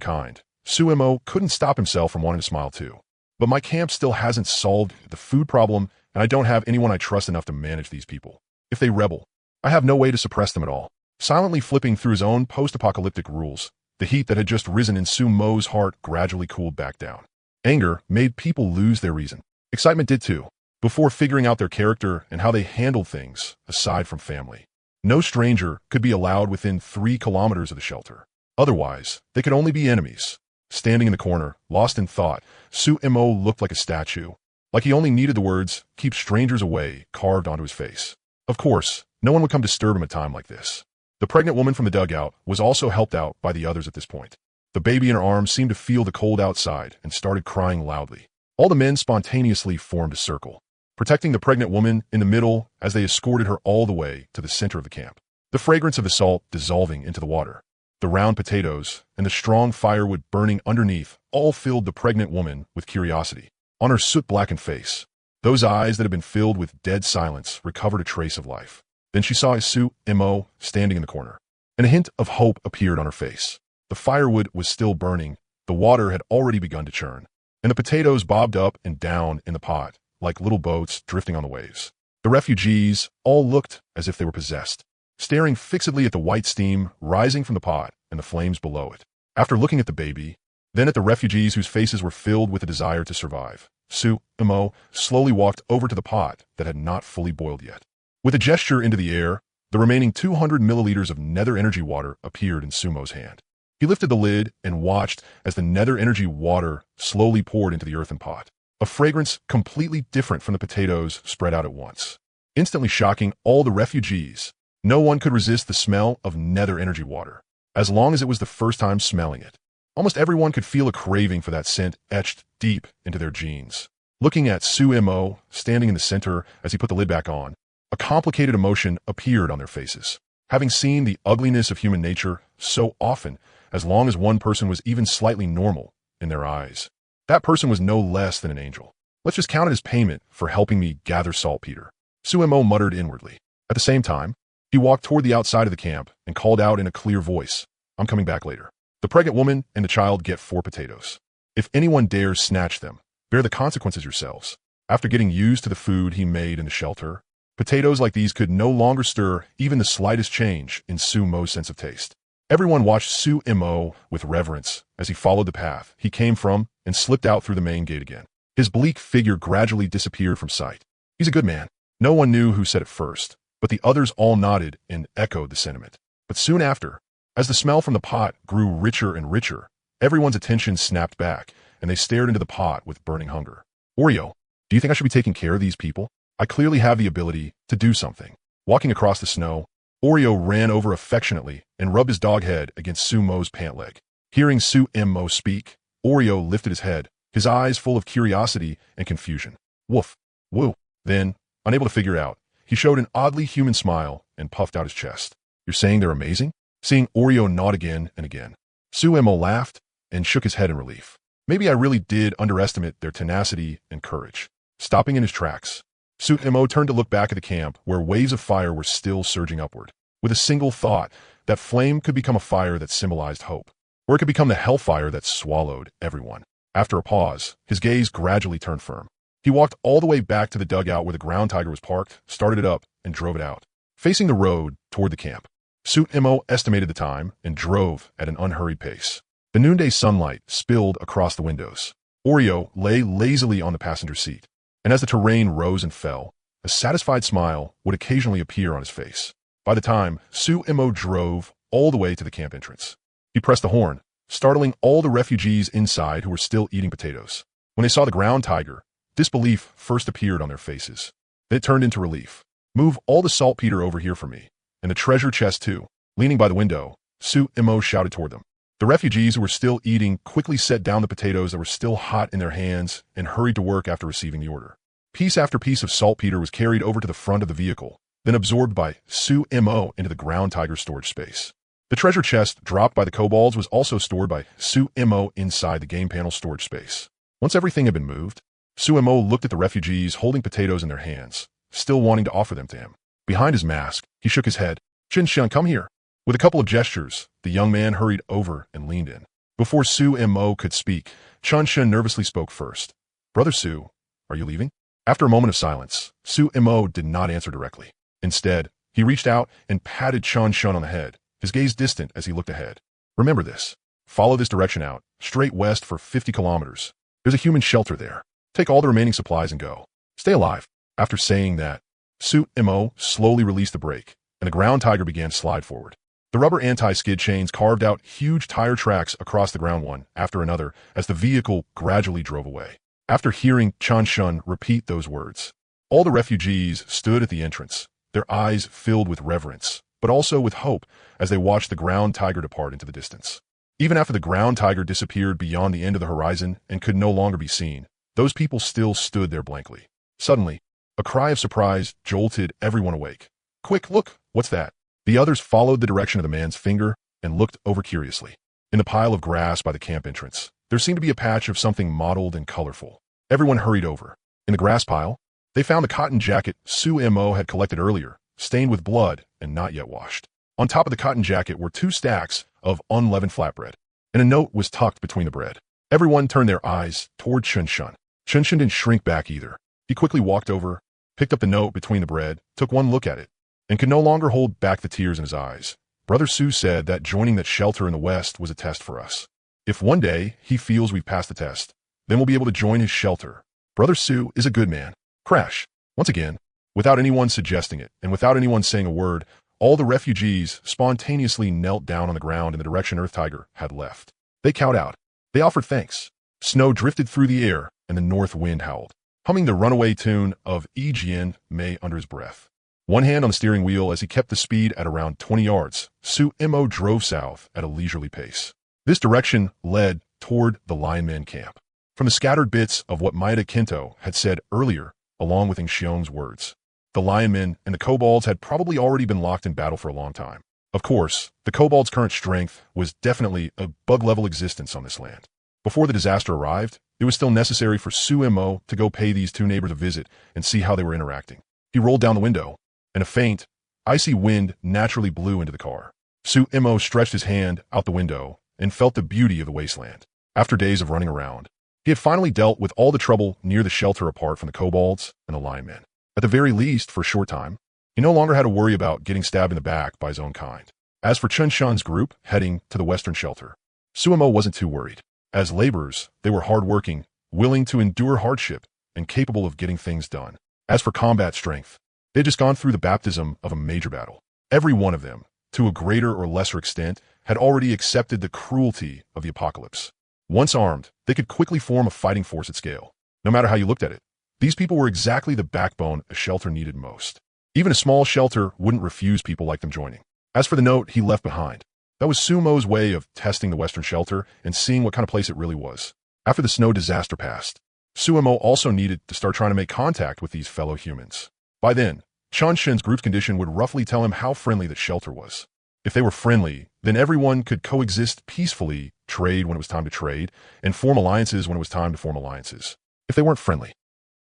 kind, Sumo couldn't stop himself from wanting to smile too. But my camp still hasn't solved the food problem, and I don't have anyone I trust enough to manage these people. If they rebel, I have no way to suppress them at all. Silently flipping through his own post-apocalyptic rules, the heat that had just risen in Sumo's heart gradually cooled back down. Anger made people lose their reason. Excitement did too, before figuring out their character and how they handled things aside from family. No stranger could be allowed within 3 kilometers of the shelter. Otherwise, they could only be enemies. Standing in the corner, lost in thought, Sumo looked like a statue, like he only needed the words, "Keep strangers away," carved onto his face. Of course, no one would come disturb him at a time like this. The pregnant woman from the dugout was also helped out by the others at this point. The baby in her arms seemed to feel the cold outside and started crying loudly. All the men spontaneously formed a circle, protecting the pregnant woman in the middle as they escorted her all the way to the center of the camp. The fragrance of the salt dissolving into the water, the round potatoes, and the strong firewood burning underneath all filled the pregnant woman with curiosity. On her soot-blackened face, those eyes that had been filled with dead silence recovered a trace of life. Then she saw Sumo standing in the corner, and a hint of hope appeared on her face. The firewood was still burning, the water had already begun to churn, and the potatoes bobbed up and down in the pot like little boats drifting on the waves. The refugees all looked as if they were possessed, staring fixedly at the white steam rising from the pot and the flames below it. After looking at the baby, then at the refugees whose faces were filled with a desire to survive, Sumo slowly walked over to the pot that had not fully boiled yet. With a gesture into the air, the remaining 200 milliliters of nether energy water appeared in Sumo's hand. He lifted the lid and watched as the nether energy water slowly poured into the earthen pot. A fragrance completely different from the potatoes spread out at once, instantly shocking all the refugees. No one could resist the smell of nether energy water, as long as it was the first time smelling it. Almost everyone could feel a craving for that scent etched deep into their genes. Looking at Sumo standing in the center as he put the lid back on, a complicated emotion appeared on their faces. Having seen the ugliness of human nature so often, as long as one person was even slightly normal in their eyes, that person was no less than an angel. Let's just count it as payment for helping me gather saltpeter, Suemo muttered inwardly. At the same time, he walked toward the outside of the camp and called out in a clear voice, I'm coming back later. The pregnant woman and the child get 4 potatoes. If anyone dares snatch them, bear the consequences yourselves. After getting used to the food he made in the shelter, potatoes like these could no longer stir even the slightest change in Sumo's sense of taste. Everyone watched Suemo with reverence as he followed the path he came from and slipped out through the main gate again. His bleak figure gradually disappeared from sight. He's a good man. No one knew who said it first, but the others all nodded and echoed the sentiment. But soon after, as the smell from the pot grew richer and richer, everyone's attention snapped back, and they stared into the pot with burning hunger. Oreo, do you think I should be taking care of these people? I clearly have the ability to do something. Walking across the snow, Oreo ran over affectionately and rubbed his dog head against Sumo's pant leg. Hearing Suemo speak, Oreo lifted his head, his eyes full of curiosity and confusion. Woof. Woo. Then, unable to figure out, he showed an oddly human smile and puffed out his chest. You're saying they're amazing? Seeing Oreo nod again and again, Suemo laughed and shook his head in relief. Maybe I really did underestimate their tenacity and courage. Stopping in his tracks, Suemo turned to look back at the camp where waves of fire were still surging upward, with a single thought that flame could become a fire that symbolized hope, or it could become the hellfire that swallowed everyone. After a pause, his gaze gradually turned firm. He walked all the way back to the dugout where the ground tiger was parked, started it up, and drove it out, facing the road toward the camp. Suemo estimated the time and drove at an unhurried pace. The noonday sunlight spilled across the windows. Oreo lay lazily on the passenger seat, and as the terrain rose and fell, a satisfied smile would occasionally appear on his face. By the time Suemo drove all the way to the camp entrance, he pressed the horn, startling all the refugees inside who were still eating potatoes. When they saw the ground tiger, disbelief first appeared on their faces. Then it turned into relief. Move all the saltpeter over here for me, and the treasure chest too. Leaning by the window, Suemo shouted toward them. The refugees who were still eating quickly set down the potatoes that were still hot in their hands and hurried to work after receiving the order. Piece after piece of saltpeter was carried over to the front of the vehicle, then absorbed by Suemo into the ground tiger storage space. The treasure chest dropped by the kobolds was also stored by Suemo inside the game panel storage space. Once everything had been moved, Suemo looked at the refugees holding potatoes in their hands, still wanting to offer them to him. Behind his mask, he shook his head. Shin-Shun, come here. With a couple of gestures, the young man hurried over and leaned in. Before Suemo could speak, Chun-Shun nervously spoke first. Brother Su, are you leaving? After a moment of silence, Suemo did not answer directly. Instead, he reached out and patted Chun-Shun on the head, his gaze distant as he looked ahead. Remember this. Follow this direction out, straight west for 50 kilometers. There's a human shelter there. Take all the remaining supplies and go. Stay alive. After saying that, Suemo slowly released the brake, and the ground tiger began to slide forward. The rubber anti-skid chains carved out huge tire tracks across the ground one after another as the vehicle gradually drove away. After hearing Chun-Shun repeat those words, all the refugees stood at the entrance, their eyes filled with reverence, but also with hope as they watched the ground tiger depart into the distance. Even after the ground tiger disappeared beyond the end of the horizon and could no longer be seen, those people still stood there blankly. Suddenly, a cry of surprise jolted everyone awake. Quick, look, what's that? The others followed the direction of the man's finger and looked over curiously. In the pile of grass by the camp entrance, there seemed to be a patch of something mottled and colorful. Everyone hurried over. In the grass pile, they found the cotton jacket Suemo had collected earlier, stained with blood and not yet washed. On top of the cotton jacket were 2 stacks of unleavened flatbread, and a note was tucked between the bread. Everyone turned their eyes toward Chun-Shun. Chun-Shun didn't shrink back either. He quickly walked over, picked up the note between the bread, took one look at it, and could no longer hold back the tears in his eyes. Brother Su said that joining that shelter in the west was a test for us. If one day he feels we've passed the test, then we'll be able to join his shelter. Brother Su is a good man. Crash. Once again, without anyone suggesting it, and without anyone saying a word, all the refugees spontaneously knelt down on the ground in the direction Earth Tiger had left. They cowed out. They offered thanks. Snow drifted through the air, and the north wind howled, humming the runaway tune of Jian Mei under his breath. One hand on the steering wheel as he kept the speed at around 20 yards, Suemo drove south at a leisurely pace. This direction led toward the lineman camp. From the scattered bits of what Maeda Kinto had said earlier, along with Xiong's words, the linemen and the kobolds had probably already been locked in battle for a long time. Of course, the kobolds' current strength was definitely a bug-level existence on this land. Before the disaster arrived, it was still necessary for Sumo to go pay these two neighbors a visit and see how they were interacting. He rolled down the window, and a faint, icy wind naturally blew into the car. Sumo stretched his hand out the window and felt the beauty of the wasteland. After days of running around, he had finally dealt with all the trouble near the shelter apart from the kobolds and the linemen. At the very least, for a short time, he no longer had to worry about getting stabbed in the back by his own kind. As for Chun Shan's group heading to the western shelter, Sumo wasn't too worried. As laborers, they were hardworking, willing to endure hardship, and capable of getting things done. As for combat strength, they had just gone through the baptism of a major battle. Every one of them, to a greater or lesser extent, had already accepted the cruelty of the apocalypse. Once armed, they could quickly form a fighting force at scale. No matter how you looked at it, these people were exactly the backbone a shelter needed most. Even a small shelter wouldn't refuse people like them joining. As for the note he left behind, that was Sumo's way of testing the western shelter and seeing what kind of place it really was. After the snow disaster passed, Sumo also needed to start trying to make contact with these fellow humans. By then, Chanshin's group's condition would roughly tell him how friendly the shelter was. If they were friendly, then everyone could coexist peacefully, trade when it was time to trade, and form alliances when it was time to form alliances. If they weren't friendly,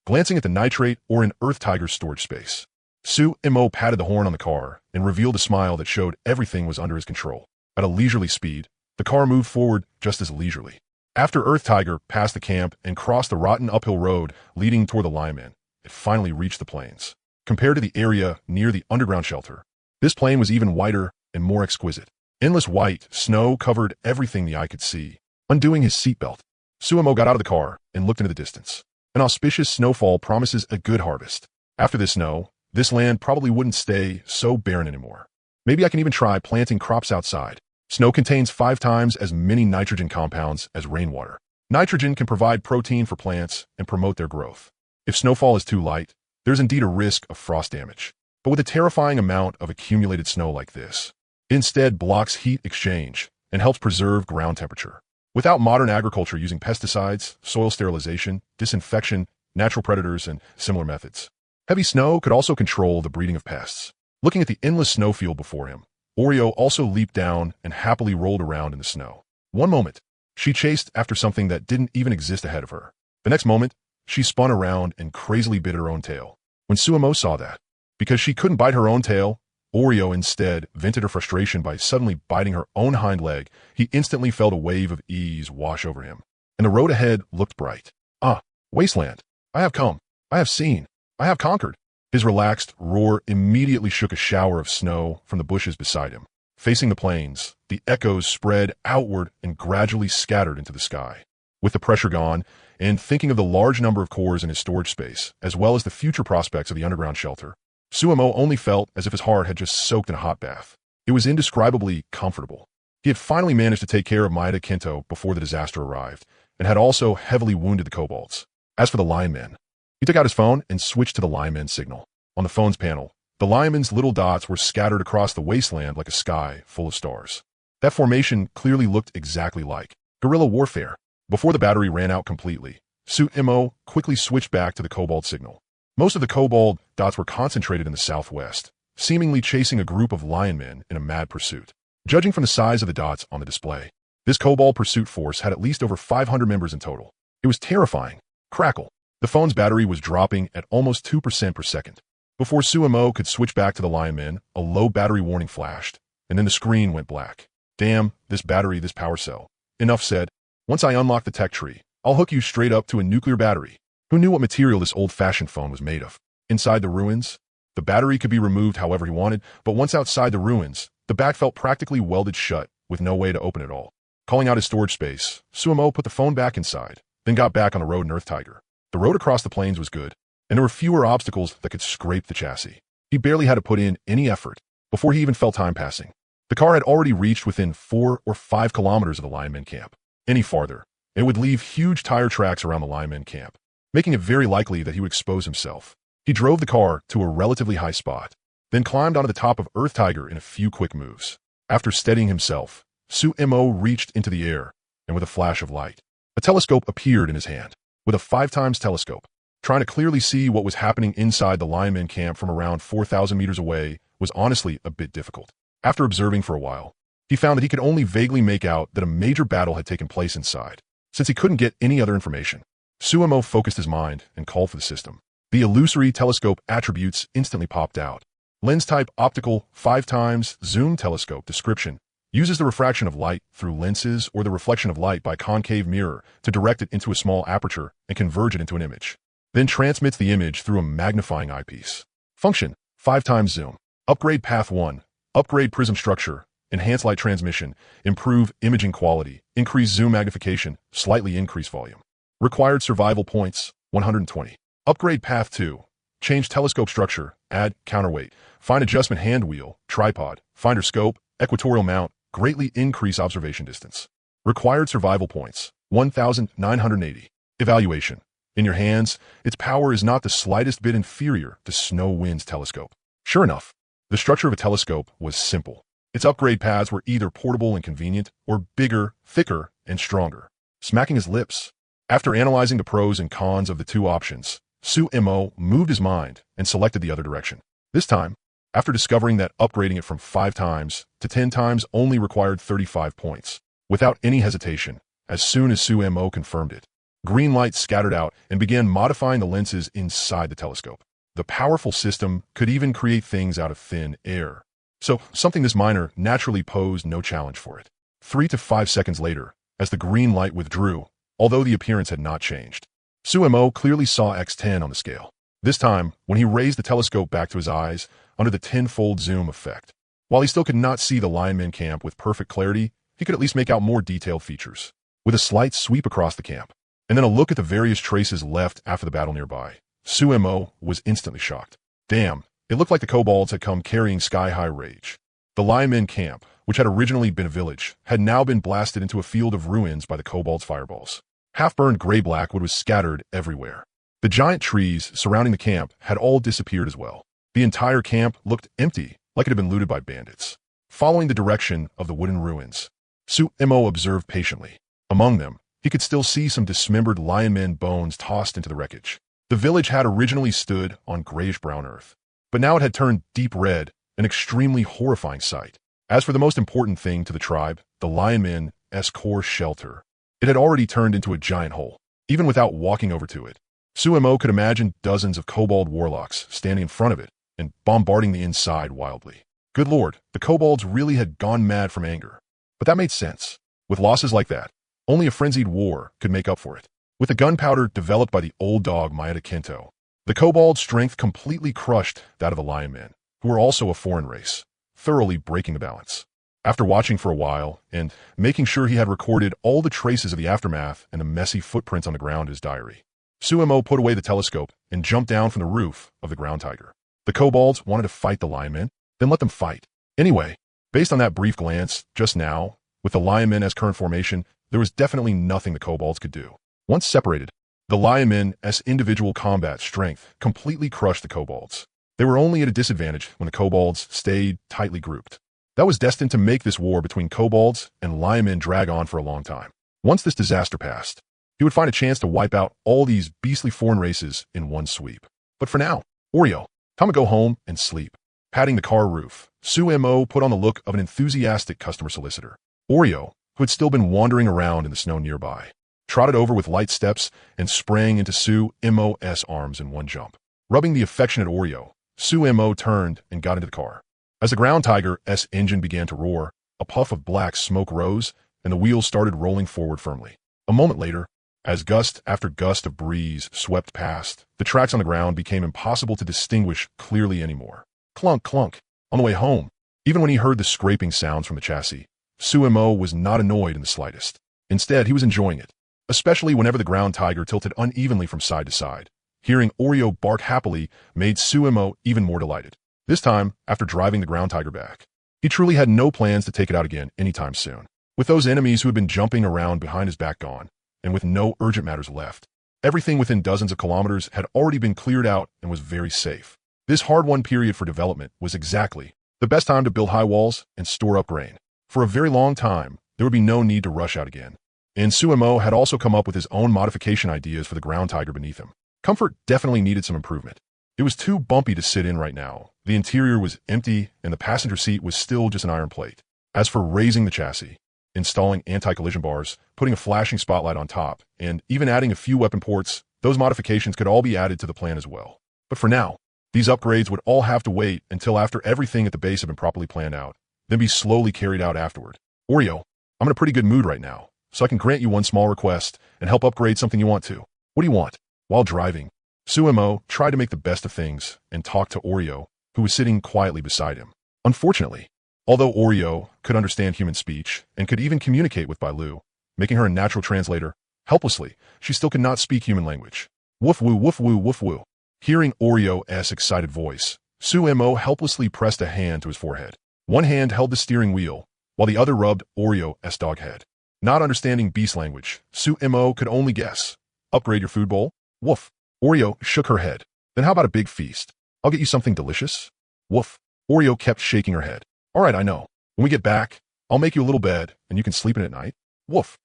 glancing at the nitrate or an Earth Tiger's storage space, Sumo patted the horn on the car and revealed a smile that showed everything was under his control. At a leisurely speed, the car moved forward just as leisurely. After Earth Tiger passed the camp and crossed the rotten uphill road leading toward the linemen, it finally reached the plains. Compared to the area near the underground shelter, this plain was even whiter and more exquisite. Endless white snow covered everything the eye could see. Undoing his seatbelt, Sumo got out of the car and looked into the distance. An auspicious snowfall promises a good harvest. After this snow, this land probably wouldn't stay so barren anymore. Maybe I can even try planting crops outside. Snow contains 5 times as many nitrogen compounds as rainwater. Nitrogen can provide protein for plants and promote their growth. If snowfall is too light, there's indeed a risk of frost damage. But with a terrifying amount of accumulated snow like this, it instead blocks heat exchange and helps preserve ground temperature. Without modern agriculture using pesticides, soil sterilization, disinfection, natural predators, and similar methods, heavy snow could also control the breeding of pests. Looking at the endless snowfield before him, Oreo also leaped down and happily rolled around in the snow. One moment, she chased after something that didn't even exist ahead of her. The next moment, she spun around and crazily bit her own tail. When Sumo saw that, because she couldn't bite her own tail, Oreo instead vented her frustration by suddenly biting her own hind leg. He instantly felt a wave of ease wash over him, and the road ahead looked bright. Ah, wasteland. I have come. I have seen. I have conquered. His relaxed roar immediately shook a shower of snow from the bushes beside him. Facing the plains, the echoes spread outward and gradually scattered into the sky. With the pressure gone, and thinking of the large number of cores in his storage space, as well as the future prospects of the underground shelter, Sumo only felt as if his heart had just soaked in a hot bath. It was indescribably comfortable. He had finally managed to take care of Maeda Kento before the disaster arrived, and had also heavily wounded the kobolds. As for the linemen, he took out his phone and switched to the lineman signal. On the phone's panel, the linemen's little dots were scattered across the wasteland like a sky full of stars. That formation clearly looked exactly like guerrilla warfare. Before the battery ran out completely, Sumo quickly switched back to the kobold signal. Most of the kobold dots were concentrated in the southwest, seemingly chasing a group of linemen in a mad pursuit. Judging from the size of the dots on the display, this kobold pursuit force had at least over 500 members in total. It was terrifying. Crackle. The phone's battery was dropping at almost 2% per second. Before Sumo could switch back to the linemen, a low battery warning flashed, and then the screen went black. Damn, this battery, this power cell. Enough said. Once I unlock the tech tree, I'll hook you straight up to a nuclear battery. Who knew what material this old-fashioned phone was made of? Inside the ruins, the battery could be removed however he wanted, but once outside the ruins, the back felt practically welded shut, with no way to open it all. Calling out his storage space, Sumo put the phone back inside, then got back on the road in Earth Tiger. The road across the plains was good, and there were fewer obstacles that could scrape the chassis. He barely had to put in any effort before he even felt time passing. The car had already reached within 4 or 5 kilometers of the lineman camp. Any farther, it would leave huge tire tracks around the lineman camp, making it very likely that he would expose himself. He drove the car to a relatively high spot, then climbed onto the top of Earth Tiger in a few quick moves. After steadying himself, Sumo reached into the air, and with a flash of light, a telescope appeared in his hand. With a 5 times telescope, Trying to clearly see what was happening inside the lineman camp from around 4,000 meters away was honestly a bit difficult. After observing for a while, he found that he could only vaguely make out that a major battle had taken place inside. Since he couldn't get any other information, Suemo focused his mind and called for the system. The illusory telescope attributes instantly popped out. Lens type optical 5x zoom telescope description uses the refraction of light through lenses or the reflection of light by concave mirror to direct it into a small aperture and converge it into an image. Then transmits the image through a magnifying eyepiece. Function 5x zoom. Upgrade path 1. Upgrade prism structure. Enhance light transmission. Improve imaging quality. Increase zoom magnification. Slightly increase volume. Required survival points 120. Upgrade path 2. Change telescope structure. Add counterweight. Fine adjustment hand wheel. Tripod. Finder scope. Equatorial mount. Greatly increase observation distance. Required survival points 1,980. Evaluation. In your hands, its power is not the slightest bit inferior to Snow Wind's telescope. Sure enough, the structure of a telescope was simple. Its upgrade paths were either portable and convenient, or bigger, thicker, and stronger. Smacking his lips. After analyzing the pros and cons of the two options, Suemo moved his mind and selected the other direction. This time, after discovering that upgrading it from 5x to 10x only required 35 points. Without any hesitation, as soon as Suemo confirmed it, green light scattered out and began modifying the lenses inside the telescope. The powerful system could even create things out of thin air. So, something this minor naturally posed no challenge for it. 3 to 5 seconds later, as the green light withdrew, although the appearance had not changed, Suemo clearly saw X10 on the scale. This time, when he raised the telescope back to his eyes, under the tenfold zoom effect. While he still could not see the lineman camp with perfect clarity, he could at least make out more detailed features. With a slight sweep across the camp, and then a look at the various traces left after the battle nearby, Suemo was instantly shocked. Damn, it looked like the kobolds had come carrying sky-high rage. The lineman camp, which had originally been a village, had now been blasted into a field of ruins by the kobolds' fireballs. Half-burned gray-black wood was scattered everywhere. The giant trees surrounding the camp had all disappeared as well. The entire camp looked empty, like it had been looted by bandits. Following the direction of the wooden ruins, Suemo observed patiently. Among them, he could still see some dismembered lionmen bones tossed into the wreckage. The village had originally stood on grayish-brown earth, but now it had turned deep red, an extremely horrifying sight. As for the most important thing to the tribe, the lionmen's core shelter, it had already turned into a giant hole. Even without walking over to it, Suemo could imagine dozens of kobold warlocks standing in front of it and bombarding the inside wildly. Good lord, the kobolds really had gone mad from anger. But that made sense. With losses like that, only a frenzied war could make up for it. With the gunpowder developed by the old dog Maeda Kento, the kobold's strength completely crushed that of the lionmen, who were also a foreign race, thoroughly breaking the balance. After watching for a while, and making sure he had recorded all the traces of the aftermath and the messy footprints on the ground in his diary, Suemo put away the telescope and jumped down from the roof of the ground tiger. The kobolds wanted to fight the lionmen, then let them fight. Anyway, based on that brief glance just now, with the lionmen as current formation, there was definitely nothing the kobolds could do. Once separated, the lionmen's individual combat strength completely crushed the kobolds. They were only at a disadvantage when the kobolds stayed tightly grouped. That was destined to make this war between kobolds and lionmen drag on for a long time. Once this disaster passed, he would find a chance to wipe out all these beastly foreign races in one sweep. But for now, Oreo, time to go home and sleep. Patting the car roof, Suemo put on the look of an enthusiastic customer solicitor. Oreo, who had still been wandering around in the snow nearby, trotted over with light steps and sprang into Suemo's arms in one jump. Rubbing the affectionate Oreo, Suemo turned and got into the car. As the ground tiger's engine began to roar, a puff of black smoke rose and the wheels started rolling forward firmly. A moment later, as gust after gust of breeze swept past, the tracks on the ground became impossible to distinguish clearly anymore. Clunk, clunk. On the way home, even when he heard the scraping sounds from the chassis, Suemo was not annoyed in the slightest. Instead, he was enjoying it, especially whenever the ground tiger tilted unevenly from side to side. Hearing Oreo bark happily made Suemo even more delighted. This time, after driving the ground tiger back, he truly had no plans to take it out again anytime soon. With those enemies who had been jumping around behind his back gone, and with no urgent matters left, everything within dozens of kilometers had already been cleared out and was very safe. This hard-won period for development was exactly the best time to build high walls and store up grain. For a very long time, there would be no need to rush out again. And Suemo had also come up with his own modification ideas for the ground tiger beneath him. Comfort definitely needed some improvement. It was too bumpy to sit in right now. The interior was empty, and the passenger seat was still just an iron plate. As for raising the chassis, installing anti-collision bars, putting a flashing spotlight on top, and even adding a few weapon ports, those modifications could all be added to the plan as well. But for now, these upgrades would all have to wait until after everything at the base had been properly planned out, then be slowly carried out afterward. Oreo, I'm in a pretty good mood right now, so I can grant you one small request and help upgrade something you want to. What do you want? While driving, Sumo tried to make the best of things and talk to Oreo, who was sitting quietly beside him. Unfortunately, although Oreo could understand human speech and could even communicate with Bailu, making her a natural translator, helplessly, she still could not speak human language. Woof woo, woof woo, woof woo. Hearing Oreo's excited voice, Sumo helplessly pressed a hand to his forehead. One hand held the steering wheel, while the other rubbed Oreo's dog head. Not understanding beast language, Sumo could only guess. Upgrade your food bowl? Woof. Oreo shook her head. Then how about a big feast? I'll get you something delicious? Woof. Oreo kept shaking her head. All right, I know. When we get back, I'll make you a little bed, and you can sleep in it at night. Woof.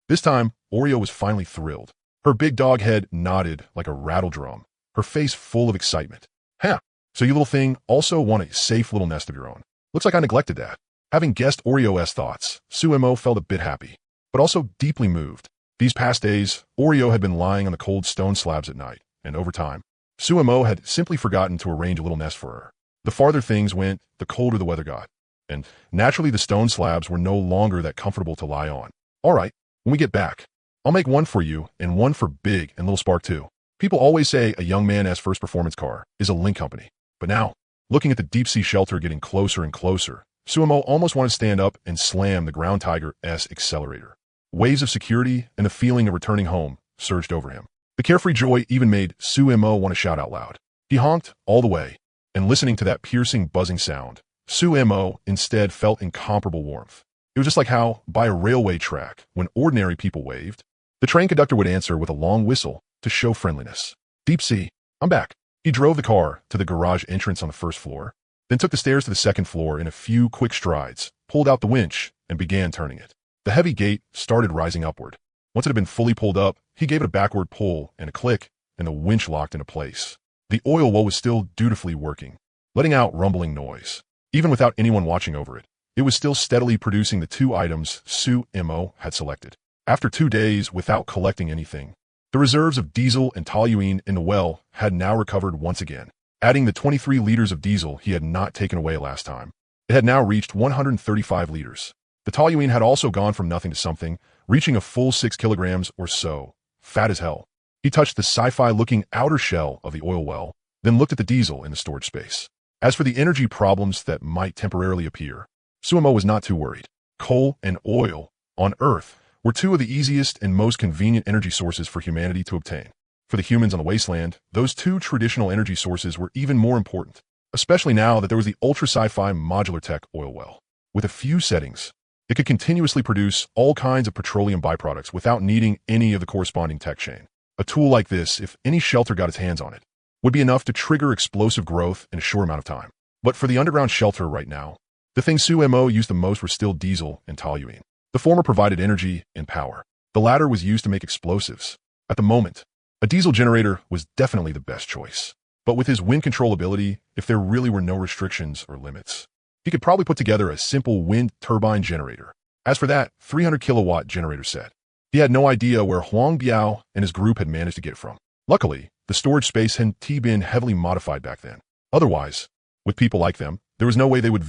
This time, Oreo was finally thrilled. Her big dog head nodded like a rattle drum, her face full of excitement. Huh, so you little thing also want a safe little nest of your own. Looks like I neglected that. Having guessed Oreo's thoughts, Sumo felt a bit happy, but also deeply moved. These past days, Oreo had been lying on the cold stone slabs at night, and over time, Sumo had simply forgotten to arrange a little nest for her. The farther things went, the colder the weather got, and naturally the stone slabs were no longer that comfortable to lie on. All right, when we get back, I'll make one for you and one for Big and Little Spark too. People always say a young man's first performance car is a Link company, but now, looking at the deep-sea shelter getting closer and closer, Sumo almost wanted to stand up and slam the Ground Tiger's accelerator. Waves of security and the feeling of returning home surged over him. The carefree joy even made Sumo want to shout out loud. He honked all the way, and listening to that piercing buzzing sound, Sumo instead felt incomparable warmth. It was just like how, by a railway track, when ordinary people waved, the train conductor would answer with a long whistle to show friendliness. Deep sea, I'm back. He drove the car to the garage entrance on the first floor, then took the stairs to the second floor in a few quick strides, pulled out the winch, and began turning it. The heavy gate started rising upward. Once it had been fully pulled up, he gave it a backward pull and a click, and the winch locked into place. The oil well was still dutifully working, letting out rumbling noise. Even without anyone watching over it, it was still steadily producing the two items Sumo had selected. After 2 days without collecting anything, the reserves of diesel and toluene in the well had now recovered once again, adding the 23 liters of diesel he had not taken away last time. It had now reached 135 liters. The toluene had also gone from nothing to something, reaching a full 6 kilograms or so, fat as hell. He touched the sci-fi-looking outer shell of the oil well, then looked at the diesel in the storage space. As for the energy problems that might temporarily appear, Sumo was not too worried. Coal and oil, on Earth, were two of the easiest and most convenient energy sources for humanity to obtain. For the humans on the wasteland, those two traditional energy sources were even more important, especially now that there was the ultra-sci-fi modular tech oil well. With a few settings, it could continuously produce all kinds of petroleum byproducts without needing any of the corresponding tech chain. A tool like this, if any shelter got its hands on it, would be enough to trigger explosive growth in a short amount of time. But for the underground shelter right now, the things Sumo used the most were still diesel and toluene. The former provided energy and power. The latter was used to make explosives. At the moment, a diesel generator was definitely the best choice. But with his wind control ability, if there really were no restrictions or limits, he could probably put together a simple wind turbine generator. As for that 300 kilowatt generator set, he had no idea where Huang Biao and his group had managed to get it from. Luckily, the storage space had been heavily modified back then. Otherwise, with people like them, there was no way they would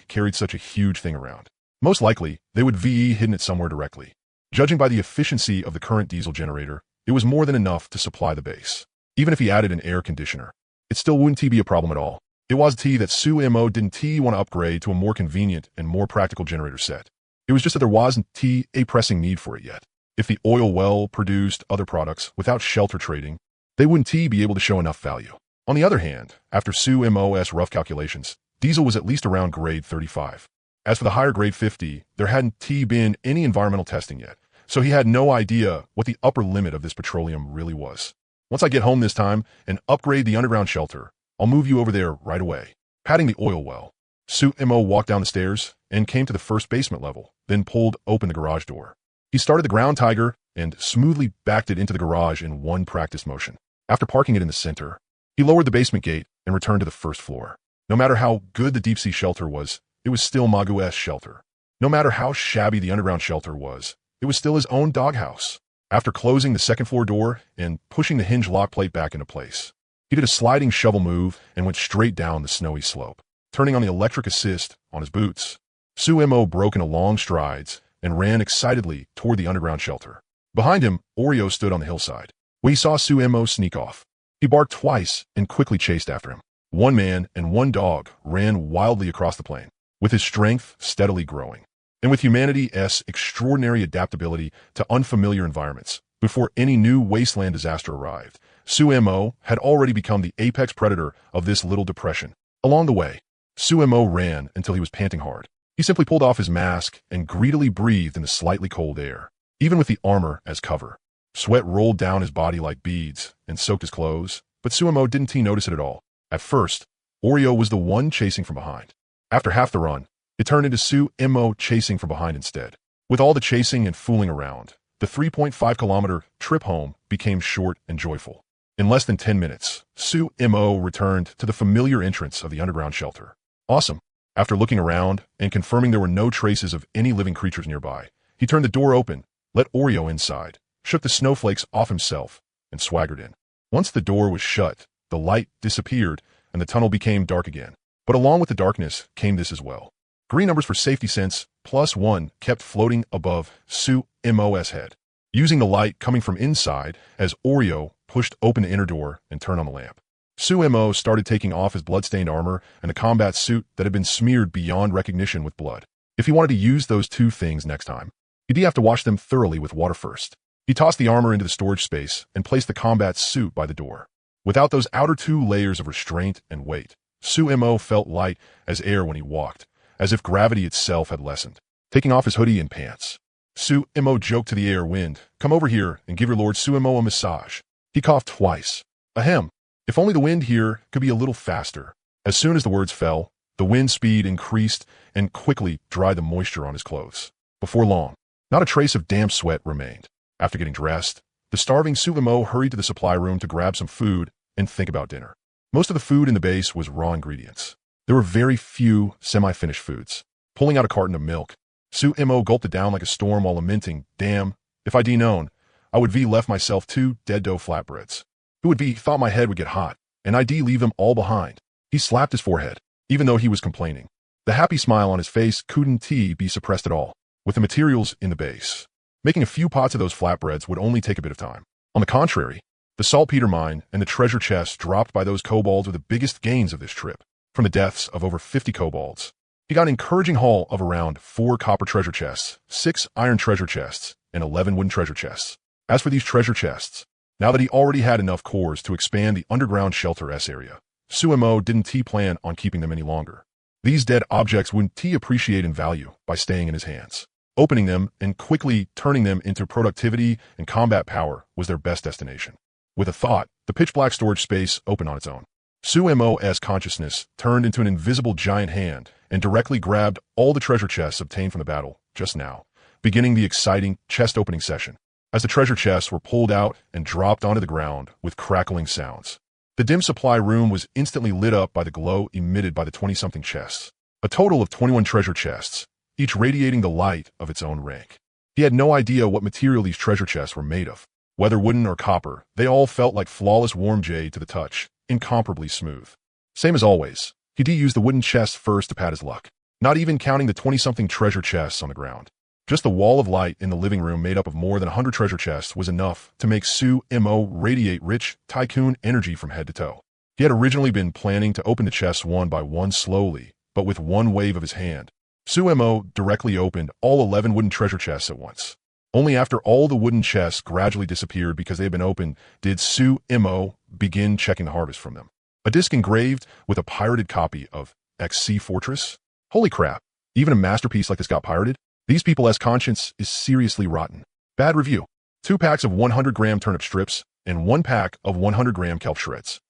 carried such a huge thing around. Most likely, they would hidden it somewhere directly. Judging by the efficiency of the current diesel generator, it was more than enough to supply the base. Even if he added an air conditioner, it still wouldn't be a problem at all. It was that Sumo didn't want to upgrade to a more convenient and more practical generator set. It was just that there wasn't a pressing need for it yet. If the oil well produced other products without shelter trading, they wouldn't be able to show enough value. On the other hand, after Sumo's rough calculations, diesel was at least around grade 35. As for the higher grade 50, there hadn't been any environmental testing yet, so he had no idea what the upper limit of this petroleum really was. Once I get home this time and upgrade the underground shelter, I'll move you over there right away. Patting the oil well, Sumo walked down the stairs and came to the first basement level, then pulled open the garage door. He started the Ground Tiger and smoothly backed it into the garage in one practice motion. After parking it in the center, he lowered the basement gate and returned to the first floor. No matter how good the deep-sea shelter was, it was still Magu's shelter. No matter how shabby the underground shelter was, it was still his own doghouse. After closing the second-floor door and pushing the hinge lock plate back into place, he did a sliding shovel move and went straight down the snowy slope, turning on the electric assist on his boots. Sumo broke into long strides and ran excitedly toward the underground shelter. Behind him, Oreo stood on the hillside. When he saw Sumo sneak off, he barked twice and quickly chased after him. One man and one dog ran wildly across the plain, with his strength steadily growing, and with humanity's extraordinary adaptability to unfamiliar environments. Before any new wasteland disaster arrived, Sumo had already become the apex predator of this little depression. Along the way, Sumo ran until he was panting hard. He simply pulled off his mask and greedily breathed in the slightly cold air, even with the armor as cover. Sweat rolled down his body like beads and soaked his clothes, but Sumo didn't notice it at all. At first, Oreo was the one chasing from behind. After half the run, it turned into Sumo chasing from behind instead. With all the chasing and fooling around, the 3.5-kilometer trip home became short and joyful. In less than 10 minutes, Sumo returned to the familiar entrance of the underground shelter. Awesome. After looking around and confirming there were no traces of any living creatures nearby, he turned the door open, let Oreo inside, shook the snowflakes off himself, and swaggered in. Once the door was shut, the light disappeared and the tunnel became dark again. But along with the darkness came this as well. Green numbers for safety sense, +1, kept floating above Sumo's head. Using the light coming from inside as Oreo pushed open the inner door and turned on the lamp, Sumo started taking off his blood-stained armor and the combat suit that had been smeared beyond recognition with blood. If he wanted to use those two things next time, he'd have to wash them thoroughly with water first. He tossed the armor into the storage space and placed the combat suit by the door. Without those outer two layers of restraint and weight, Sumo felt light as air when he walked, as if gravity itself had lessened. Taking off his hoodie and pants, Sumo joked to the air wind, "Come over here and give your Lord Sumo a massage." He coughed twice. Ahem. If only the wind here could be a little faster. As soon as the words fell, the wind speed increased and quickly dried the moisture on his clothes. Before long, not a trace of damp sweat remained. After getting dressed, the starving Sumo hurried to the supply room to grab some food and think about dinner. Most of the food in the base was raw ingredients. There were very few semi-finished foods. Pulling out a carton of milk, Sumo gulped it down like a storm while lamenting, "Damn, if I'd known, I would left myself 2 dead dough flatbreads. Who would thought my head would get hot, and I'd leave them all behind." He slapped his forehead, even though he was complaining. The happy smile on his face couldn't be suppressed at all, with the materials in the base. Making a few pots of those flatbreads would only take a bit of time. On the contrary, the saltpeter mine and the treasure chests dropped by those kobolds were the biggest gains of this trip. From the deaths of over 50 kobolds, he got an encouraging haul of around 4 copper treasure chests, 6 iron treasure chests, and 11 wooden treasure chests. As for these treasure chests, now that he already had enough cores to expand the underground shelter-s area, Sumo didn't plan on keeping them any longer. These dead objects wouldn't appreciate in value by staying in his hands. Opening them and quickly turning them into productivity and combat power was their best destination. With a thought, the pitch-black storage space opened on its own. Sumo's consciousness turned into an invisible giant hand and directly grabbed all the treasure chests obtained from the battle just now, beginning the exciting chest-opening session. As the treasure chests were pulled out and dropped onto the ground with crackling sounds, the dim supply room was instantly lit up by the glow emitted by the 20-something chests. A total of 21 treasure chests, each radiating the light of its own rank. He had no idea what material these treasure chests were made of. Whether wooden or copper, they all felt like flawless warm jade to the touch, incomparably smooth. Same as always, he used the wooden chests first to pad his luck, not even counting the 20-something treasure chests on the ground. Just the wall of light in the living room made up of more than 100 treasure chests was enough to make Sumo radiate rich, tycoon energy from head to toe. He had originally been planning to open the chests one by one slowly, but with one wave of his hand, Sumo directly opened all 11 wooden treasure chests at once. Only after all the wooden chests gradually disappeared because they had been opened did Sumo begin checking the harvest from them. A disc engraved with a pirated copy of XC Fortress? Holy crap, even a masterpiece like this got pirated? These people's conscience is seriously rotten. Bad review. 2 packs of 100-gram turnip strips and 1 pack of 100-gram kelp shreds.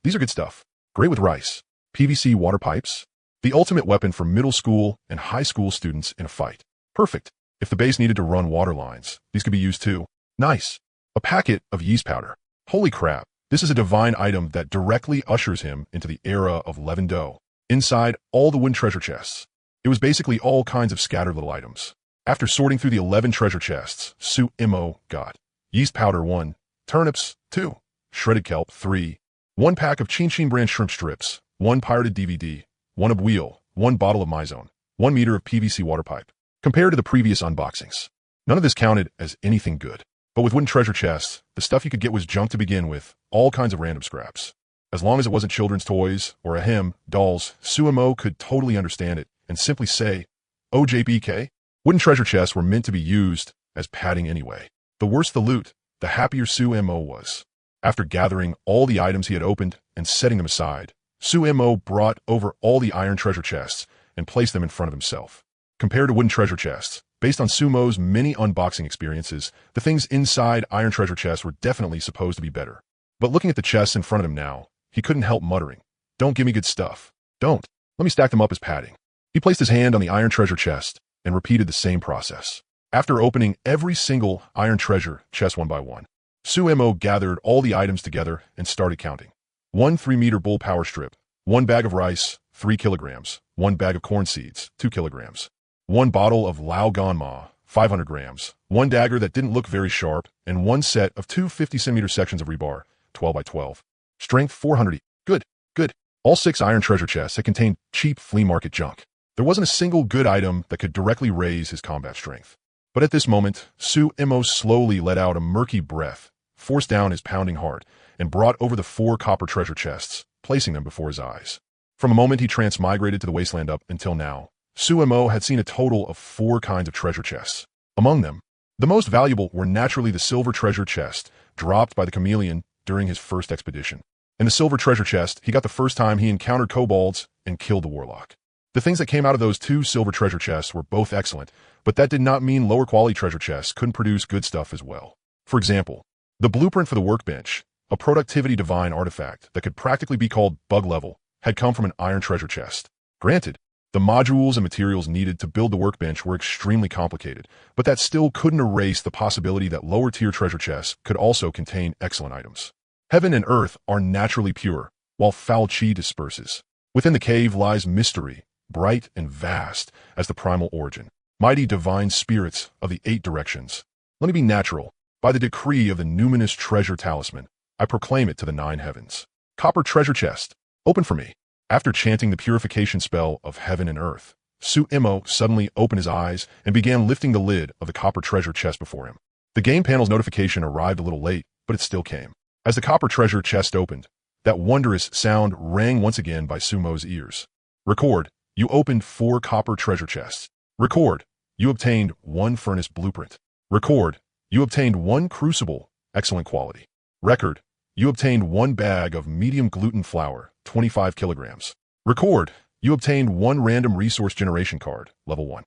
These are good stuff. Great with rice. PVC water pipes? The ultimate weapon for middle school and high school students in a fight. Perfect. If the base needed to run water lines, these could be used too. Nice. A packet of yeast powder. Holy crap, This is a divine item that directly ushers him into the era of leavened dough. Inside all the wooden treasure chests, it was basically all kinds of scattered little items. After sorting through the 11 treasure chests, Sumo got yeast powder 1, turnips 2, shredded kelp 3, 1 pack of Chin brand shrimp strips, 1 pirated DVD, 1 of wheel, 1 bottle of Mizone, 1 meter of PVC water pipe. Compared to the previous unboxings, none of this counted as anything good. But with wooden treasure chests, the stuff you could get was junk to begin with, all kinds of random scraps. As long as it wasn't children's toys or a hymn, dolls, Sumo could totally understand it and simply say, OJBK? Wooden treasure chests were meant to be used as padding anyway. The worse the loot, the happier Sumo was. After gathering all the items he had opened and setting them aside, Sumo brought over all the iron treasure chests and placed them in front of himself. Compared to wooden treasure chests, based on Sumo's many unboxing experiences, the things inside iron treasure chests were definitely supposed to be better. But looking at the chests in front of him now, he couldn't help muttering, "Don't give me good stuff. Don't. Let me stack them up as padding." He placed his hand on the iron treasure chest and repeated the same process. After opening every single iron treasure chest one by one, Sumo gathered all the items together and started counting. 1 3-meter bull power strip, 1 bag of rice, 3 kilograms, 1 bag of corn seeds, 2 kilograms, 1 bottle of Lao Ganma, 500 grams, 1 dagger that didn't look very sharp, and 1 set of 2 50-centimeter sections of rebar, 12 by 12. Strength 400. Good, good. All 6 iron treasure chests had contained cheap flea market junk. There wasn't a single good item that could directly raise his combat strength. But at this moment, Sumo slowly let out a murky breath, forced down his pounding heart, and brought over the 4 copper treasure chests, placing them before his eyes. From a moment he transmigrated to the wasteland up until now, Sumo had seen a total of 4 kinds of treasure chests. Among them, the most valuable were naturally the silver treasure chest, dropped by the chameleon during his first expedition. And the silver treasure chest he got the first time he encountered kobolds and killed the warlock. The things that came out of those 2 silver treasure chests were both excellent, but that did not mean lower quality treasure chests couldn't produce good stuff as well. For example, the blueprint for the workbench, a productivity divine artifact that could practically be called bug level, had come from an iron treasure chest. Granted, the modules and materials needed to build the workbench were extremely complicated, but that still couldn't erase the possibility that lower-tier treasure chests could also contain excellent items. Heaven and earth are naturally pure, while foul chi disperses. Within the cave lies mystery, bright and vast as the primal origin. Mighty divine spirits of the 8 directions. Let me be natural. By the decree of the numinous treasure talisman, I proclaim it to the 9 heavens. Copper treasure chest, open for me. After chanting the purification spell of heaven and earth, Sumo suddenly opened his eyes and began lifting the lid of the copper treasure chest before him. The game panel's notification arrived a little late, but it still came. As the copper treasure chest opened, that wondrous sound rang once again by Sumo's ears. Record, you opened 4 copper treasure chests. Record, you obtained 1 furnace blueprint. Record, you obtained 1 crucible, excellent quality. Record, you obtained 1 bag of medium gluten flour, 25 kilograms. Record, you obtained 1 random resource generation card, level 1.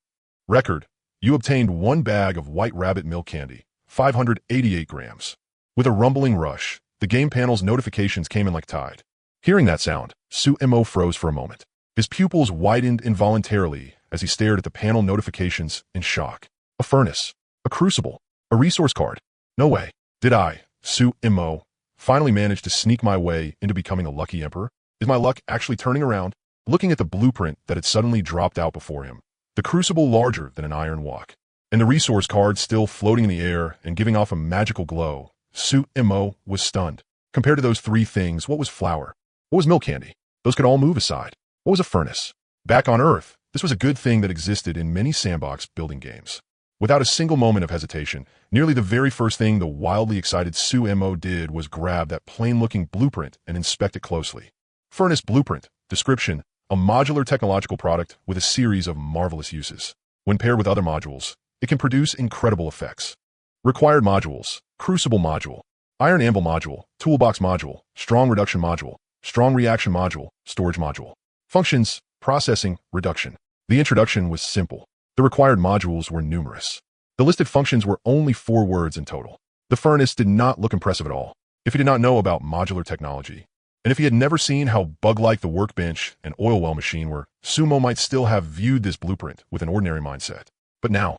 Record, you obtained 1 bag of white rabbit milk candy, 588 grams. With a rumbling rush, the game panel's notifications came in like tide. Hearing that sound, Sumo froze for a moment. His pupils widened involuntarily as he stared at the panel notifications in shock. A furnace, a crucible, a resource card. No way. Did I, Sumo, finally manage to sneak my way into becoming a lucky emperor? Is my luck actually turning around? Looking at the blueprint that had suddenly dropped out before him, the crucible larger than an iron wok, and the resource card still floating in the air and giving off a magical glow, Sumo was stunned. Compared to those 3 things, what was flour? What was milk candy? Those could all move aside. What was a furnace? Back on Earth, this was a good thing that existed in many sandbox building games. Without a single moment of hesitation, nearly the very first thing the wildly excited Sumo did was grab that plain-looking blueprint and inspect it closely. Furnace blueprint. Description: a modular technological product with a series of marvelous uses. When paired with other modules, it can produce incredible effects. Required modules: crucible module, iron anvil module, toolbox module, strong reduction module, strong reaction module, storage module. Functions: processing, reduction. The introduction was simple. The required modules were numerous. The listed functions were only 4 words in total. The furnace did not look impressive at all, if he did not know about modular technology. And if he had never seen how bug-like the workbench and oil well machine were, Sumo might still have viewed this blueprint with an ordinary mindset. But now,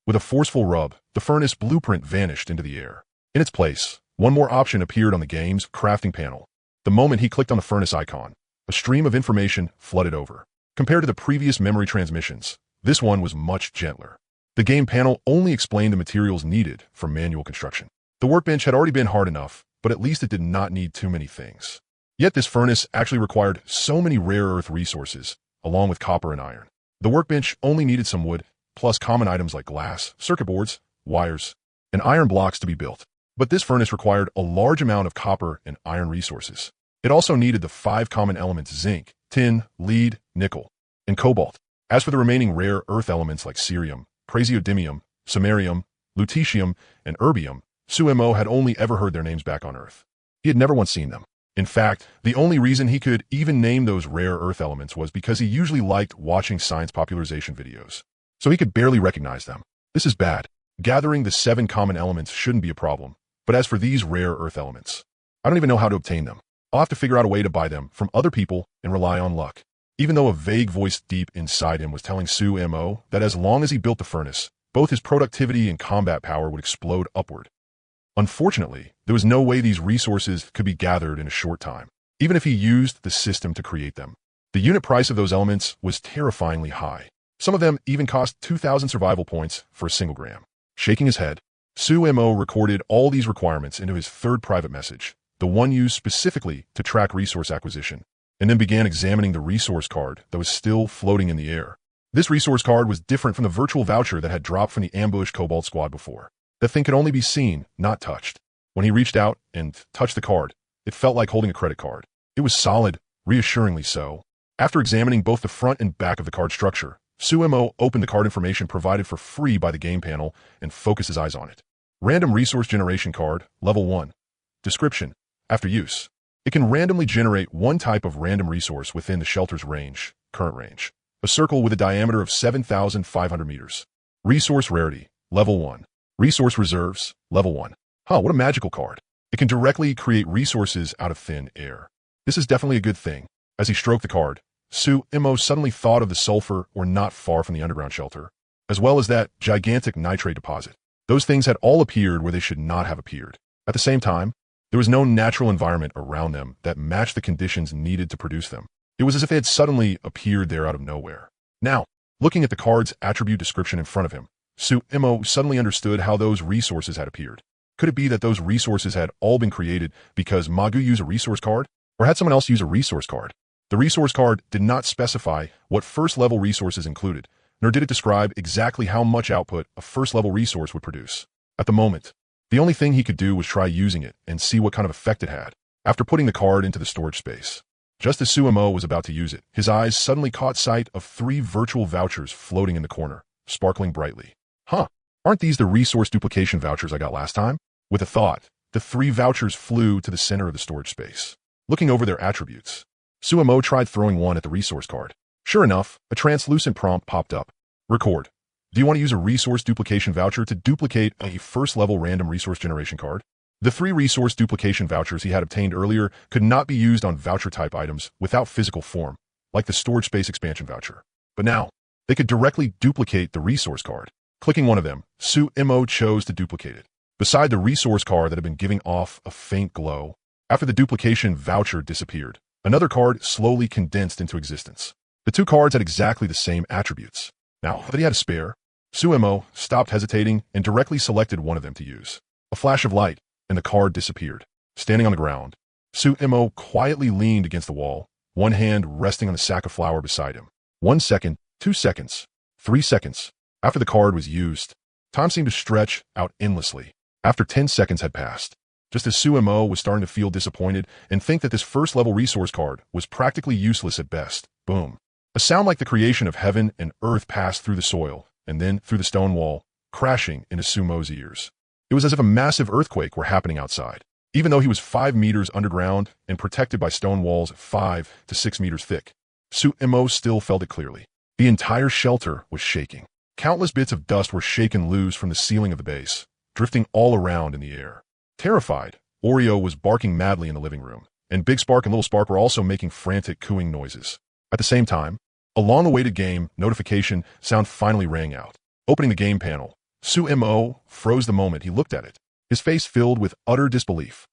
with a forceful rub, the furnace blueprint vanished into the air. In its place, One more option appeared on the game's crafting panel. The moment he clicked on the furnace icon, a stream of information flooded over. Compared to the previous memory transmissions, this one was much gentler. The game panel only explained the materials needed for manual construction. The workbench had already been hard enough, but at least it did not need too many things. Yet this furnace actually required so many rare earth resources, along with copper and iron. The workbench only needed some wood, plus common items like glass, circuit boards, wires, and iron blocks to be built. But this furnace required a large amount of copper and iron resources. It also needed the 5 common elements zinc, tin, lead, nickel, and cobalt. As for the remaining rare earth elements like cerium, praseodymium, samarium, lutetium, and erbium, Suemo had only ever heard their names back on Earth. He had never once seen them. In fact, the only reason he could even name those rare earth elements was because he usually liked watching science popularization videos. So he could barely recognize them. This is bad. Gathering the 7 common elements shouldn't be a problem. But as for these rare earth elements, I don't even know how to obtain them. I'll have to figure out a way to buy them from other people and rely on luck. Even though a vague voice deep inside him was telling Suemo that as long as he built the furnace, both his productivity and combat power would explode upward. Unfortunately, there was no way these resources could be gathered in a short time, even if he used the system to create them. The unit price of those elements was terrifyingly high. Some of them even cost 2,000 survival points for a single gram. Shaking his head, Suemo recorded all these requirements into his 3rd private message, the one used specifically to track resource acquisition, and then began examining the resource card that was still floating in the air. This resource card was different from the virtual voucher that had dropped from the ambush Cobalt squad before. That thing could only be seen, not touched. When he reached out and touched the card, it felt like holding a credit card. It was solid, reassuringly so. After examining both the front and back of the card structure, Suemo opened the card information provided for free by the game panel and focused his eyes on it. Random Resource Generation Card, Level 1. Description: after use, it can randomly generate one type of random resource within the shelter's range, current range. A circle with a diameter of 7,500 meters. Resource Rarity, Level 1. Resource Reserves, Level 1. What a magical card. It can directly create resources out of thin air. This is definitely a good thing. As he stroked the card, Suemo suddenly thought of the sulfur ore not far from the underground shelter, as well as that gigantic nitrate deposit. Those things had all appeared where they should not have appeared. At the same time, there was no natural environment around them that matched the conditions needed to produce them. It was as if they had suddenly appeared there out of nowhere. Now, looking at the card's attribute description in front of him, Suemo suddenly understood how those resources had appeared. Could it be that those resources had all been created because Magu used a resource card? Or had someone else use a resource card? The resource card did not specify what first-level resources included, nor did it describe exactly how much output a first-level resource would produce. At the moment, the only thing he could do was try using it and see what kind of effect it had. After putting the card into the storage space, just as Suemo was about to use it, his eyes suddenly caught sight of 3 virtual vouchers floating in the corner, sparkling brightly. Aren't these the resource duplication vouchers I got last time? With a thought, the 3 vouchers flew to the center of the storage space. Looking over their attributes, Suemo tried throwing one at the resource card. Sure enough, a translucent prompt popped up. Record. Do you want to use a resource duplication voucher to duplicate a first-level random resource generation card? The 3 resource duplication vouchers he had obtained earlier could not be used on voucher-type items without physical form, like the storage space expansion voucher. But now, they could directly duplicate the resource card. Clicking one of them, Suemo chose to duplicate it. Beside the resource card that had been giving off a faint glow, after the duplication voucher disappeared, another card slowly condensed into existence. The 2 cards had exactly the same attributes. Now that he had a spare, Suemo stopped hesitating and directly selected one of them to use. A flash of light, and the card disappeared. Standing on the ground, Suemo quietly leaned against the wall, one hand resting on the sack of flour beside him. 1 second, 2 seconds, 3 seconds. After the card was used, time seemed to stretch out endlessly. After 10 seconds had passed, just as Suemo was starting to feel disappointed and think that this first-level resource card was practically useless at best, boom. A sound like the creation of heaven and earth passed through the soil, and then through the stone wall, crashing into Suemo's ears. It was as if a massive earthquake were happening outside. Even though he was 5 meters underground and protected by stone walls 5 to 6 meters thick, Suemo still felt it clearly. The entire shelter was shaking. Countless bits of dust were shaken loose from the ceiling of the base, drifting all around in the air. Terrified, Oreo was barking madly in the living room, and Big Spark and Little Spark were also making frantic cooing noises. At the same time, a long-awaited game notification sound finally rang out. Opening the game panel, Suemo froze the moment he looked at it. his face filled with utter disbelief.